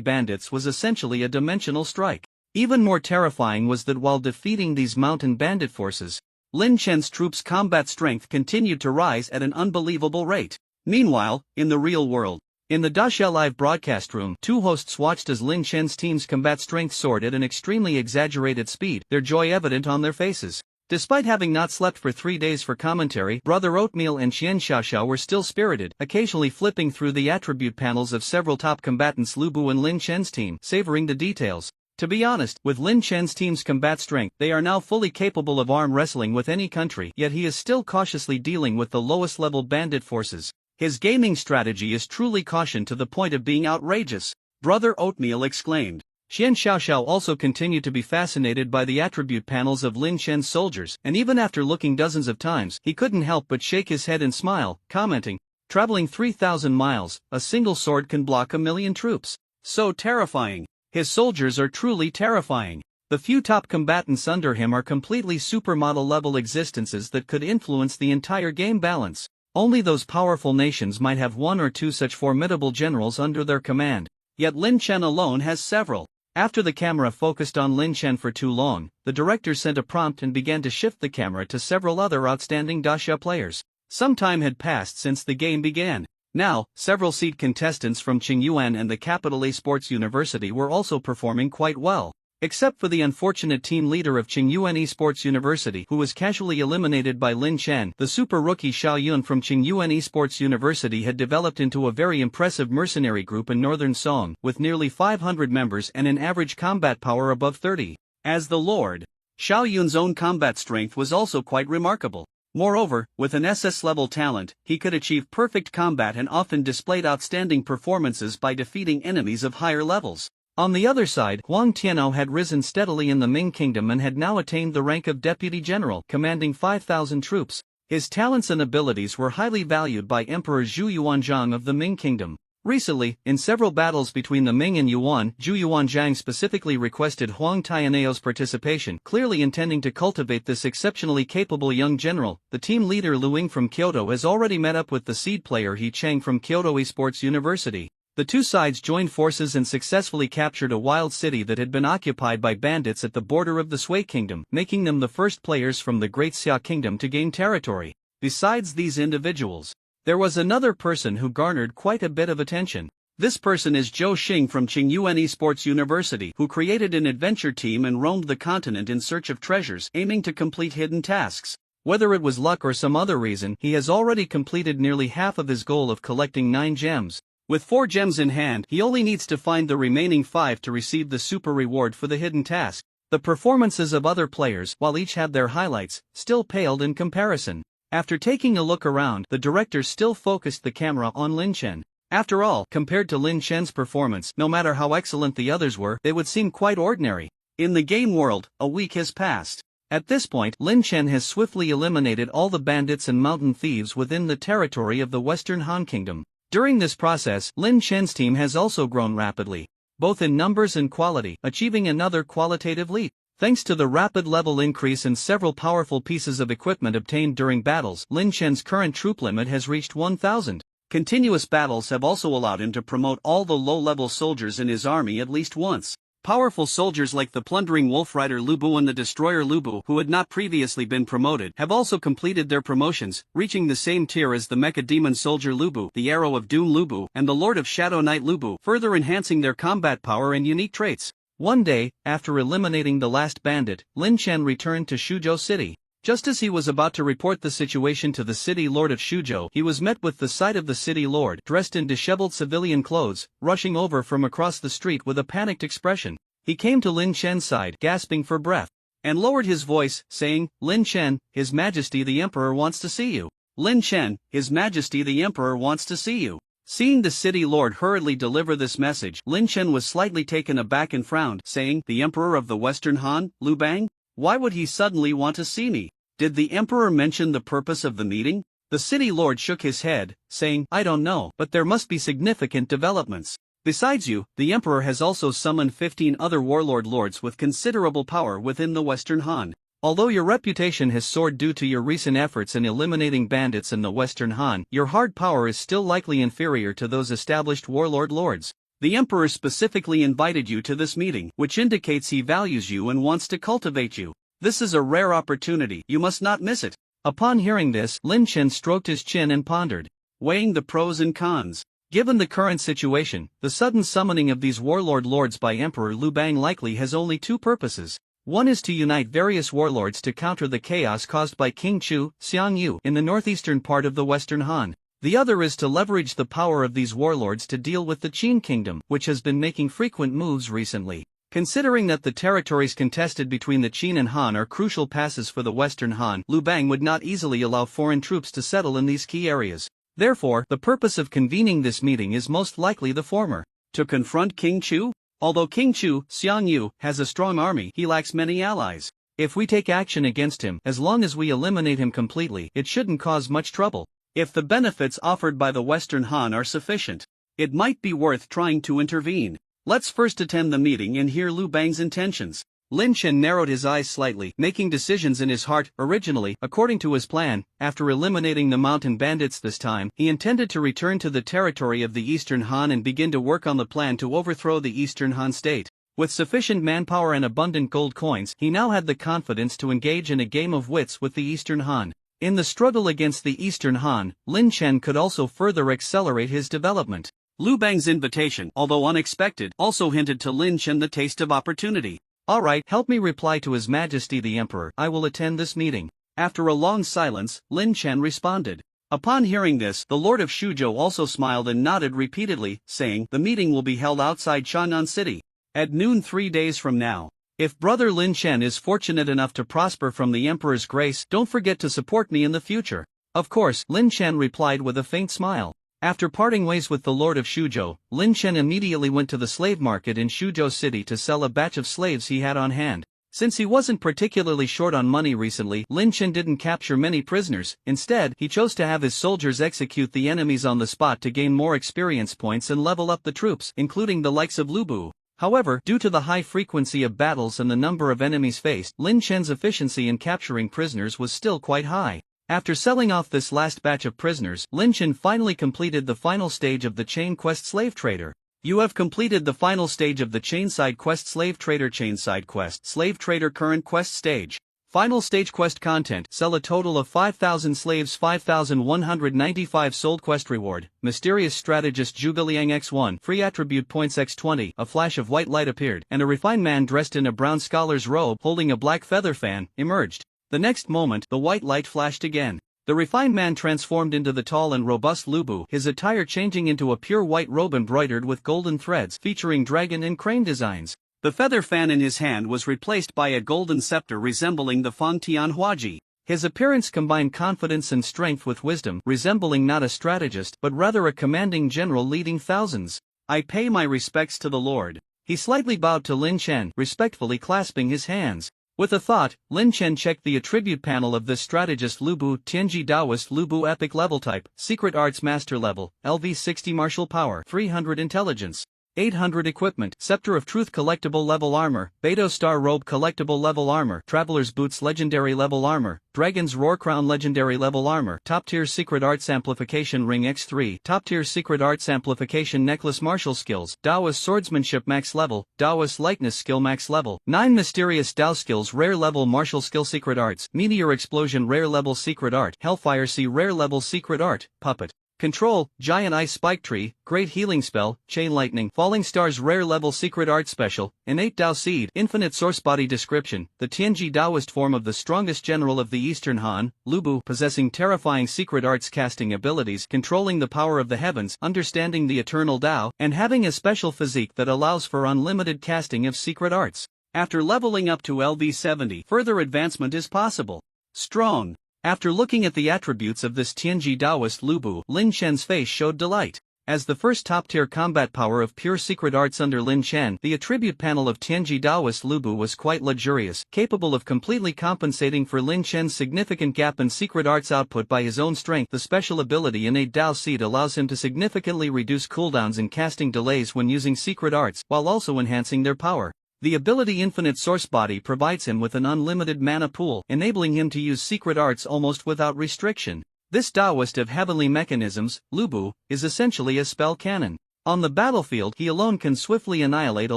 bandits was essentially a dimensional strike. Even more terrifying was that while defeating these mountain bandit forces, Lin Chen's troops' combat strength continued to rise at an unbelievable rate. Meanwhile, in the real world, in the Daxia Live broadcast room, two hosts watched as Lin Chen's team's combat strength soared at an extremely exaggerated speed, their joy evident on their faces. Despite having not slept for 3 days for commentary, Brother Oatmeal and Xian Xiaoxiao were still spirited, occasionally flipping through the attribute panels of several top combatants Lubu and Lin Chen's team, savoring the details. To be honest, with Lin Chen's team's combat strength, they are now fully capable of arm wrestling with any country, yet he is still cautiously dealing with the lowest-level bandit forces. His gaming strategy is truly caution to the point of being outrageous, Brother Oatmeal exclaimed. Xian Xiaoxiao also continued to be fascinated by the attribute panels of Lin Chen's soldiers, and even after looking dozens of times, he couldn't help but shake his head and smile, commenting, "Traveling 3,000 miles, a single sword can block 1,000,000 troops. So terrifying. His soldiers are truly terrifying. The few top combatants under him are completely supermodel-level existences that could influence the entire game balance. Only those powerful nations might have one or two such formidable generals under their command. Yet Lin Chen alone has several." After the camera focused on Lin Chen for too long, the director sent a prompt and began to shift the camera to several other outstanding Daxia players. Some time had passed since the game began. Now, several seed contestants from Qingyuan and the Capital Esports University were also performing quite well. Except for the unfortunate team leader of Qingyuan Esports University who was casually eliminated by Lin Chen, the super rookie Xiao Yun from Qingyuan Esports University had developed into a very impressive mercenary group in northern Song, with nearly 500 members and an average combat power above 30. As the Lord, Xiao Yun's own combat strength was also quite remarkable. Moreover, with an SS-level talent, he could achieve perfect combat and often displayed outstanding performances by defeating enemies of higher levels. On the other side, Huang Tianao had risen steadily in the Ming Kingdom and had now attained the rank of Deputy General, commanding 5,000 troops. His talents and abilities were highly valued by Emperor Zhu Yuanzhang of the Ming Kingdom. Recently, in several battles between the Ming and Yuan, Zhu Yuanzhang specifically requested Huang Tianao's participation, clearly intending to cultivate this exceptionally capable young general. The team leader Lu Ying from Kyoto has already met up with the seed player He Cheng from Kyoto Esports University. The two sides joined forces and successfully captured a wild city that had been occupied by bandits at the border of the Sui Kingdom, making them the first players from the Great Xia Kingdom to gain territory. Besides these individuals, there was another person who garnered quite a bit of attention. This person is Zhou Xing from Qingyuan Esports University, who created an adventure team and roamed the continent in search of treasures, aiming to complete hidden tasks. Whether it was luck or some other reason, he has already completed nearly half of his goal of collecting 9 gems. With 4 gems in hand, he only needs to find the remaining 5 to receive the super reward for the hidden task. The performances of other players, while each had their highlights, still paled in comparison. After taking a look around, the director still focused the camera on Lin Chen. After all, compared to Lin Chen's performance, no matter how excellent the others were, they would seem quite ordinary. In the game world, a week has passed. At this point, Lin Chen has swiftly eliminated all the bandits and mountain thieves within the territory of the Western Han Kingdom. During this process, Lin Chen's team has also grown rapidly, both in numbers and quality, achieving another qualitative leap. Thanks to the rapid level increase and several powerful pieces of equipment obtained during battles, Lin Chen's current troop limit has reached 1,000. Continuous battles have also allowed him to promote all the low-level soldiers in his army at least once. Powerful soldiers like the plundering wolf rider Lu Bu and the destroyer Lu Bu, who had not previously been promoted, have also completed their promotions, reaching the same tier as the mecha demon soldier Lu Bu, the arrow of doom Lu Bu, and the lord of shadow knight Lu Bu, further enhancing their combat power and unique traits. One day, after eliminating the last bandit, Lin Chen returned to Shuzhou City. Just as he was about to report the situation to the city lord of Shuzhou, he was met with the sight of the city lord, dressed in disheveled civilian clothes, rushing over from across the street with a panicked expression. He came to Lin Chen's side, gasping for breath, and lowered his voice, saying, "Lin Chen, His Majesty the Emperor wants to see you. Lin Chen, His Majesty the Emperor wants to see you." Seeing the city lord hurriedly deliver this message, Lin Chen was slightly taken aback and frowned, saying, "The Emperor of the Western Han, Lu Bang? Why would he suddenly want to see me? Did the Emperor mention the purpose of the meeting?" The city lord shook his head, saying, "I don't know, but there must be significant developments. Besides you, the Emperor has also summoned 15 other warlord lords with considerable power within the Western Han. Although your reputation has soared due to your recent efforts in eliminating bandits in the Western Han, your hard power is still likely inferior to those established warlord lords. The Emperor specifically invited you to this meeting, which indicates he values you and wants to cultivate you. This is a rare opportunity, you must not miss it." Upon hearing this, Lin Chen stroked his chin and pondered, weighing the pros and cons. Given the current situation, the sudden summoning of these warlord lords by Emperor Lu Bang likely has only 2 purposes. One is to unite various warlords to counter the chaos caused by King Chu, Xiang Yu, in the northeastern part of the Western Han. The other is to leverage the power of these warlords to deal with the Qin Kingdom, which has been making frequent moves recently. Considering that the territories contested between the Qin and Han are crucial passes for the Western Han, Lu Bang would not easily allow foreign troops to settle in these key areas. Therefore, the purpose of convening this meeting is most likely the former. To confront King Chu? Although King Chu, Xiang Yu, has a strong army, he lacks many allies. If we take action against him, as long as we eliminate him completely, it shouldn't cause much trouble. If the benefits offered by the Western Han are sufficient, it might be worth trying to intervene. Let's first attend the meeting and hear Lu Bang's intentions. Lin Chen narrowed his eyes slightly, making decisions in his heart. Originally, according to his plan, after eliminating the mountain bandits this time, he intended to return to the territory of the Eastern Han and begin to work on the plan to overthrow the Eastern Han state. With sufficient manpower and abundant gold coins, he now had the confidence to engage in a game of wits with the Eastern Han. In the struggle against the Eastern Han, Lin Chen could also further accelerate his development. Lu Bang's invitation, although unexpected, also hinted to Lin Chen the taste of opportunity. "Alright, help me reply to His Majesty the Emperor. I will attend this meeting." After a long silence, Lin Chen responded. Upon hearing this, the Lord of Shuzhou also smiled and nodded repeatedly, saying, "The meeting will be held outside Shannan City at noon 3 days from now." If brother Lin Chen is fortunate enough to prosper from the emperor's grace, don't forget to support me in the future. Of course, Lin Chen replied with a faint smile. After parting ways with the lord of Shuzhou, Lin Chen immediately went to the slave market in Shuzhou City to sell a batch of slaves he had on hand. Since he wasn't particularly short on money recently, Lin Chen didn't capture many prisoners. Instead, he chose to have his soldiers execute the enemies on the spot to gain more experience points and level up the troops, including the likes of Lu Bu. However, due to the high frequency of battles and the number of enemies faced, Lin Chen's efficiency in capturing prisoners was still quite high. After selling off this last batch of prisoners, Lin Chen finally completed the final stage of the Chain Quest Slave Trader. You have completed the final stage of the Chain Side Quest Slave Trader. Chain Side Quest Slave Trader Current Quest Stage. Final Stage Quest Content. Sell a total of 5,000 slaves. 5,195 sold. Quest Reward. Mysterious Strategist Zhuge Liang X1. Free Attribute Points X20. A flash of white light appeared, and a refined man dressed in a brown scholar's robe holding a black feather fan emerged. The next moment, the white light flashed again. The refined man transformed into the tall and robust Lu Bu, his attire changing into a pure white robe embroidered with golden threads featuring dragon and crane designs. The feather fan in his hand was replaced by a golden scepter resembling the Fang Tian Huaji. His appearance combined confidence and strength with wisdom, resembling not a strategist but rather a commanding general leading thousands. I pay my respects to the Lord. He slightly bowed to Lin Chen, respectfully clasping his hands. With a thought, Lin Chen checked the attribute panel of this strategist Lu Bu. Tianji Daoist Lu Bu Epic Level Type, Secret Arts Master Level, LV 60 Martial Power, 300 Intelligence, 800 Equipment, Scepter of Truth Collectible Level Armor, Beidou Star Robe Collectible Level Armor, Traveler's Boots Legendary Level Armor, Dragon's Roar Crown Legendary Level Armor, Top Tier Secret Arts Amplification Ring X3, Top Tier Secret Arts Amplification Necklace Martial Skills, Daoist Swordsmanship Max Level, Daoist Likeness Skill Max Level, 9 Mysterious Dao Skills Rare Level Martial Skill Secret Arts, Meteor Explosion Rare Level Secret Art, Hellfire Sea Rare Level Secret Art, Puppet. Control, Giant Ice Spike Tree, Great Healing Spell, Chain Lightning, Falling Stars Rare Level Secret Art Special, Innate Dao Seed, Infinite Source Body Description, the Tianji Daoist form of the strongest general of the Eastern Han, Lu Bu, possessing terrifying secret arts casting abilities, controlling the power of the heavens, understanding the eternal Dao, and having a special physique that allows for unlimited casting of secret arts. After leveling up to LV 70, further advancement is possible. Strong. After looking at the attributes of this Tianji Daoist Lu Bu, Lin Chen's face showed delight. As the first top-tier combat power of pure secret arts under Lin Chen, the attribute panel of Tianji Daoist Lu Bu was quite luxurious, capable of completely compensating for Lin Chen's significant gap in secret arts output by his own strength. The special ability Innate Dao Seed allows him to significantly reduce cooldowns and casting delays when using secret arts, while also enhancing their power. The ability Infinite Source Body provides him with an unlimited mana pool, enabling him to use secret arts almost without restriction. This Daoist of heavenly mechanisms, Lu Bu, is essentially a spell cannon. On the battlefield, he alone can swiftly annihilate a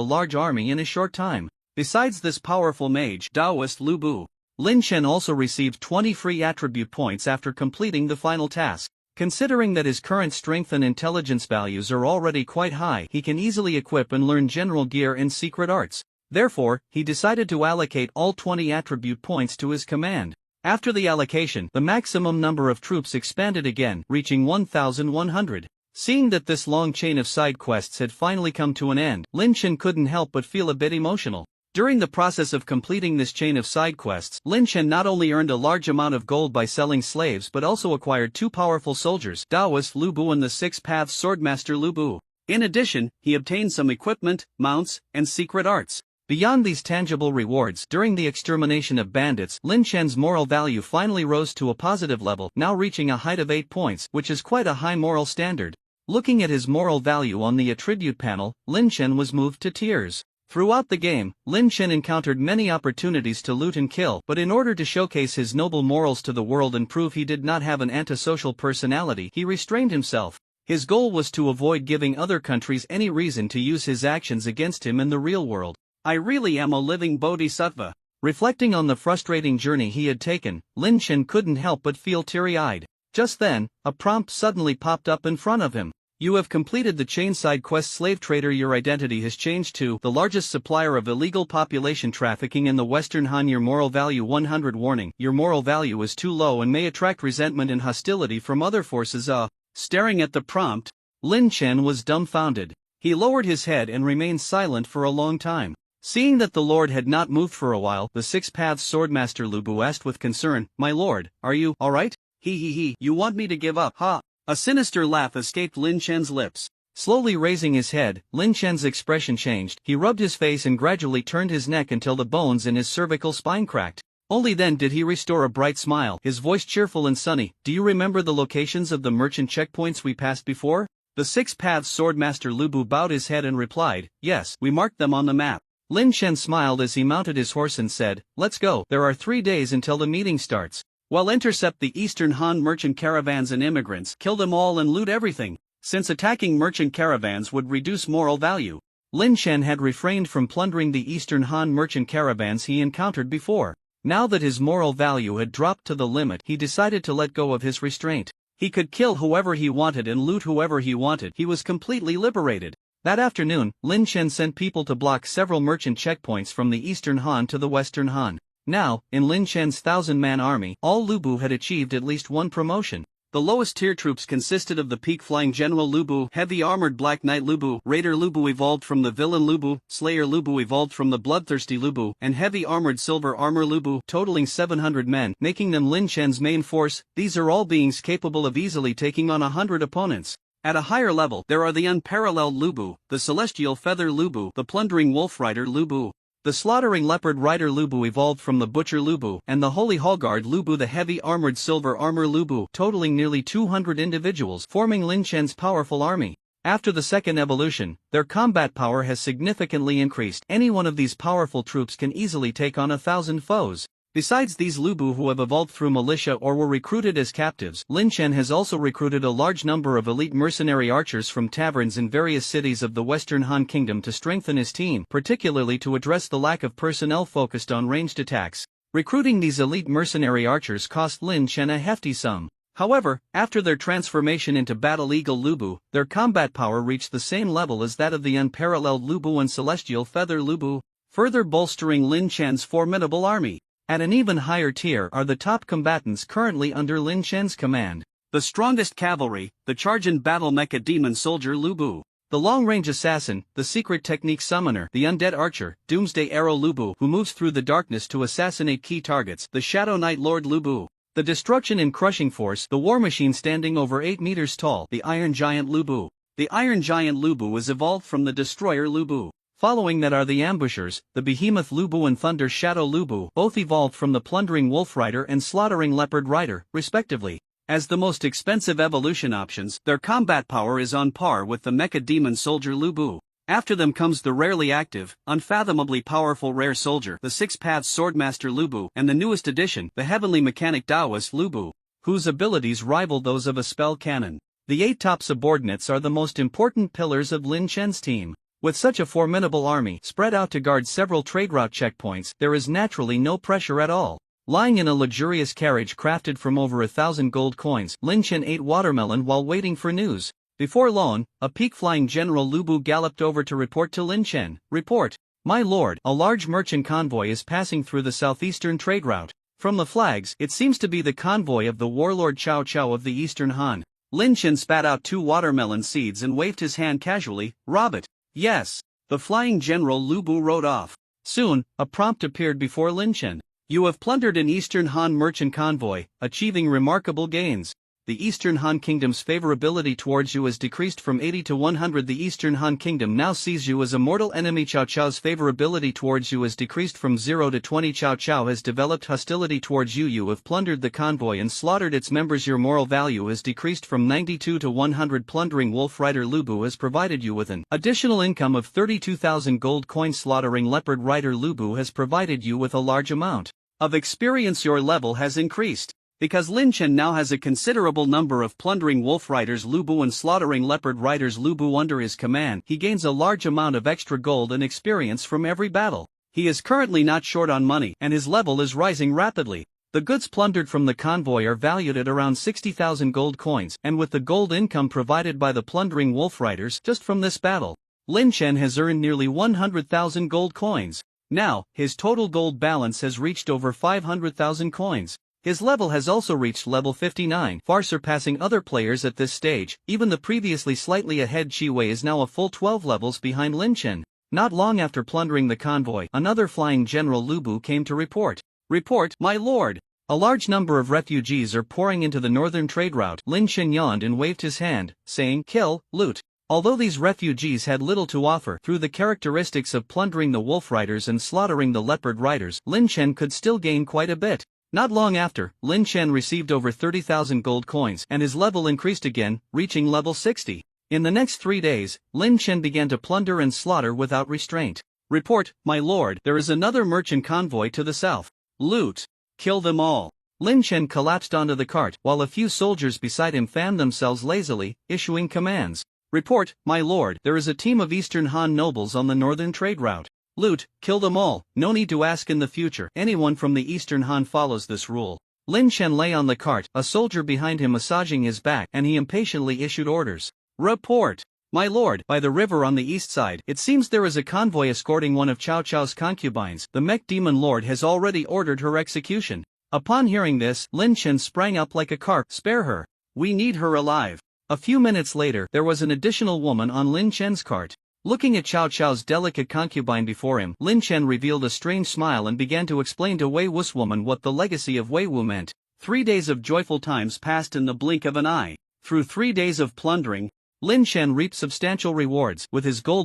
large army in a short time. Besides this powerful mage, Daoist Lu Bu, Lin Chen also received 20 free attribute points after completing the final task. Considering that his current strength and intelligence values are already quite high, he can easily equip and learn general gear and secret arts. Therefore, he decided to allocate all 20 attribute points to his command. After the allocation, the maximum number of troops expanded again, reaching 1,100. Seeing that this long chain of side quests had finally come to an end, Lin Chen couldn't help but feel a bit emotional. During the process of completing this chain of side quests, Lin Chen not only earned a large amount of gold by selling slaves but also acquired two powerful soldiers, Daoist Lu Bu and the Six Paths Swordmaster Lu Bu. In addition, he obtained some equipment, mounts, and secret arts. Beyond these tangible rewards, during the extermination of bandits, Lin Chen's moral value finally rose to a positive level, now reaching a height of 8 points, which is quite a high moral standard. Looking at his moral value on the attribute panel, Lin Chen was moved to tears. Throughout the game, Lin Chen encountered many opportunities to loot and kill, but in order to showcase his noble morals to the world and prove he did not have an antisocial personality, he restrained himself. His goal was to avoid giving other countries any reason to use his actions against him in the real world. I really am a living bodhisattva. Reflecting on the frustrating journey he had taken, Lin Chen couldn't help but feel teary-eyed. Just then, a prompt suddenly popped up in front of him. You have completed the Chain Side Quest Slave Trader. Your identity has changed to the largest supplier of illegal population trafficking in the Western Han. Your moral value 100. Warning, your moral value is too low and may attract resentment and hostility from other forces. Staring at the prompt, Lin Chen was dumbfounded. He lowered his head and remained silent for a long time. Seeing that the lord had not moved for a while, the Six-Paths Swordmaster Lu Bu asked with concern, "My lord, are you alright? He, you want me to give up, huh?" A sinister laugh escaped Lin Chen's lips. Slowly raising his head, Lin Chen's expression changed. He rubbed his face and gradually turned his neck until the bones in his cervical spine cracked. Only then did he restore a bright smile, his voice cheerful and sunny. "Do you remember the locations of the merchant checkpoints we passed before?" The Six-Paths Swordmaster Lu Bu bowed his head and replied, "Yes, we marked them on the map." Lin Chen smiled as he mounted his horse and said, "Let's go. There are 3 days until the meeting starts. We'll intercept the Eastern Han merchant caravans and immigrants, kill them all and loot everything, since attacking merchant caravans would reduce moral value." Lin Chen had refrained from plundering the Eastern Han merchant caravans he encountered before. Now that his moral value had dropped to the limit, he decided to let go of his restraint. He could kill whoever he wanted and loot whoever he wanted. He was completely liberated. That afternoon, Lin Chen sent people to block several merchant checkpoints from the Eastern Han to the Western Han. Now, in Lin Chen's 1,000-man army, all Lu Bu had achieved at least one promotion. The lowest tier troops consisted of the peak-flying General Lu Bu, heavy-armored Black Knight Lu Bu, Raider Lu Bu evolved from the Villain Lu Bu, Slayer Lu Bu evolved from the Bloodthirsty Lu Bu, and heavy-armored Silver Armor Lu Bu, totaling 700 men, making them Lin Chen's main force. These are all beings capable of easily taking on 100 opponents. At a higher level, there are the unparalleled Lu Bu, the Celestial Feather Lu Bu, the Plundering Wolf Rider Lu Bu, the Slaughtering Leopard Rider Lu Bu evolved from the Butcher Lu Bu, and the Holy Hallguard Lu Bu, the heavy-armored Silver Armor Lu Bu, totaling nearly 200 individuals, forming Lin Chen's powerful army. After the second evolution, their combat power has significantly increased. Any one of these powerful troops can easily take on 1,000 foes. Besides these Lu Bu who have evolved through militia or were recruited as captives, Lin Chen has also recruited a large number of elite mercenary archers from taverns in various cities of the Western Han Kingdom to strengthen his team, particularly to address the lack of personnel focused on ranged attacks. Recruiting these elite mercenary archers cost Lin Chen a hefty sum. However, after their transformation into Battle Eagle Lu Bu, their combat power reached the same level as that of the unparalleled Lu Bu and Celestial Feather Lu Bu, further bolstering Lin Chen's formidable army. At an even higher tier are the top combatants currently under Lin Chen's command. The strongest cavalry, the Chargin Battle Mecha Demon Soldier Lu Bu, the long-range assassin, the secret technique summoner, the undead archer, Doomsday Arrow Lu Bu who moves through the darkness to assassinate key targets, the Shadow Knight Lord Lu Bu, the destruction and crushing force, the war machine standing over 8 meters tall, the Iron Giant Lu Bu. The Iron Giant Lu Bu is evolved from the Destroyer Lu Bu. Following that are the Ambushers, the Behemoth Lu Bu and Thunder Shadow Lu Bu, both evolved from the Plundering Wolf Rider and Slaughtering Leopard Rider, respectively. As the most expensive evolution options, their combat power is on par with the Mecha Demon Soldier Lu Bu. After them comes the rarely active, unfathomably powerful Rare Soldier, the Six-Paths Swordmaster Lu Bu, and the newest addition, the Heavenly Mechanic Taoist Lu Bu, whose abilities rival those of a spell cannon. The 8 top subordinates are the most important pillars of Lin Chen's team. With such a formidable army spread out to guard several trade route checkpoints, there is naturally no pressure at all. Lying in a luxurious carriage crafted from over 1,000 gold coins, Lin Chen ate watermelon while waiting for news. Before long, a peak-flying General Lu Bu galloped over to report to Lin Chen. "Report, my lord, a large merchant convoy is passing through the southeastern trade route. From the flags, it seems to be the convoy of the warlord Cao Cao of the Eastern Han." Lin Chen spat out 2 watermelon seeds and waved his hand casually. "Rob it." "Yes." The flying General Lu Bu rode off. Soon, a prompt appeared before Lin Chen. "You have plundered an Eastern Han merchant convoy, achieving remarkable gains. The Eastern Han Kingdom's favorability towards you has decreased from 80 to 100. The Eastern Han Kingdom now sees you as a mortal enemy. Cao Cao's favorability towards you has decreased from 0 to 20. Cao Cao has developed hostility towards you. You have plundered the convoy and slaughtered its members. Your moral value has decreased from 92 to 100. Plundering Wolf Rider Lu Bu has provided you with an additional income of 32,000 gold coins. Slaughtering Leopard Rider Lu Bu has provided you with a large amount of experience. Your level has increased. Because Lin Chen now has a considerable number of Plundering Wolf Riders Lu Bu and Slaughtering Leopard Riders Lu Bu under his command, he gains a large amount of extra gold and experience from every battle. He is currently not short on money, and his level is rising rapidly. The goods plundered from the convoy are valued at around 60,000 gold coins, and with the gold income provided by the Plundering Wolf Riders just from this battle, Lin Chen has earned nearly 100,000 gold coins. Now, his total gold balance has reached over 500,000 coins. His level has also reached level 59, far surpassing other players at this stage. Even the previously slightly ahead Qi Wei is now a full 12 levels behind Lin Chen. Not long after plundering the convoy, another flying general Lu Bu came to report. Report, my lord. A large number of refugees are pouring into the northern trade route. Lin Chen yawned and waved his hand, saying, "Kill, loot." Although these refugees had little to offer through the characteristics of plundering the wolf riders and slaughtering the leopard riders, Lin Chen could still gain quite a bit. Not long after, Lin Chen received over 30,000 gold coins and his level increased again, reaching level 60. In the next 3 days, Lin Chen began to plunder and slaughter without restraint. Report, my lord, there is another merchant convoy to the south. Loot. Kill them all. Lin Chen collapsed onto the cart while a few soldiers beside him fanned themselves lazily, issuing commands. Report, my lord, there is a team of Eastern Han nobles on the northern trade route. Loot, kill them all, no need to ask in the future. Anyone from the Eastern Han follows this rule. Lin Chen lay on the cart, a soldier behind him massaging his back, and he impatiently issued orders. Report, my lord, by the river on the east side, it seems there is a convoy escorting one of Cao Cao's concubines. The mech demon lord has already ordered her execution. Upon hearing this, Lin Chen sprang up like a carp. Spare her. We need her alive. A few minutes later, there was an additional woman on Lin Chen's cart. Looking at Cao Cao's delicate concubine before him, Lin Chen revealed a strange smile and began to explain to Wei Wu's woman what the legacy of Wei Wu meant. 3 days of joyful times passed in the blink of an eye. Through 3 days of plundering, Lin Chen reaped substantial rewards. With his gold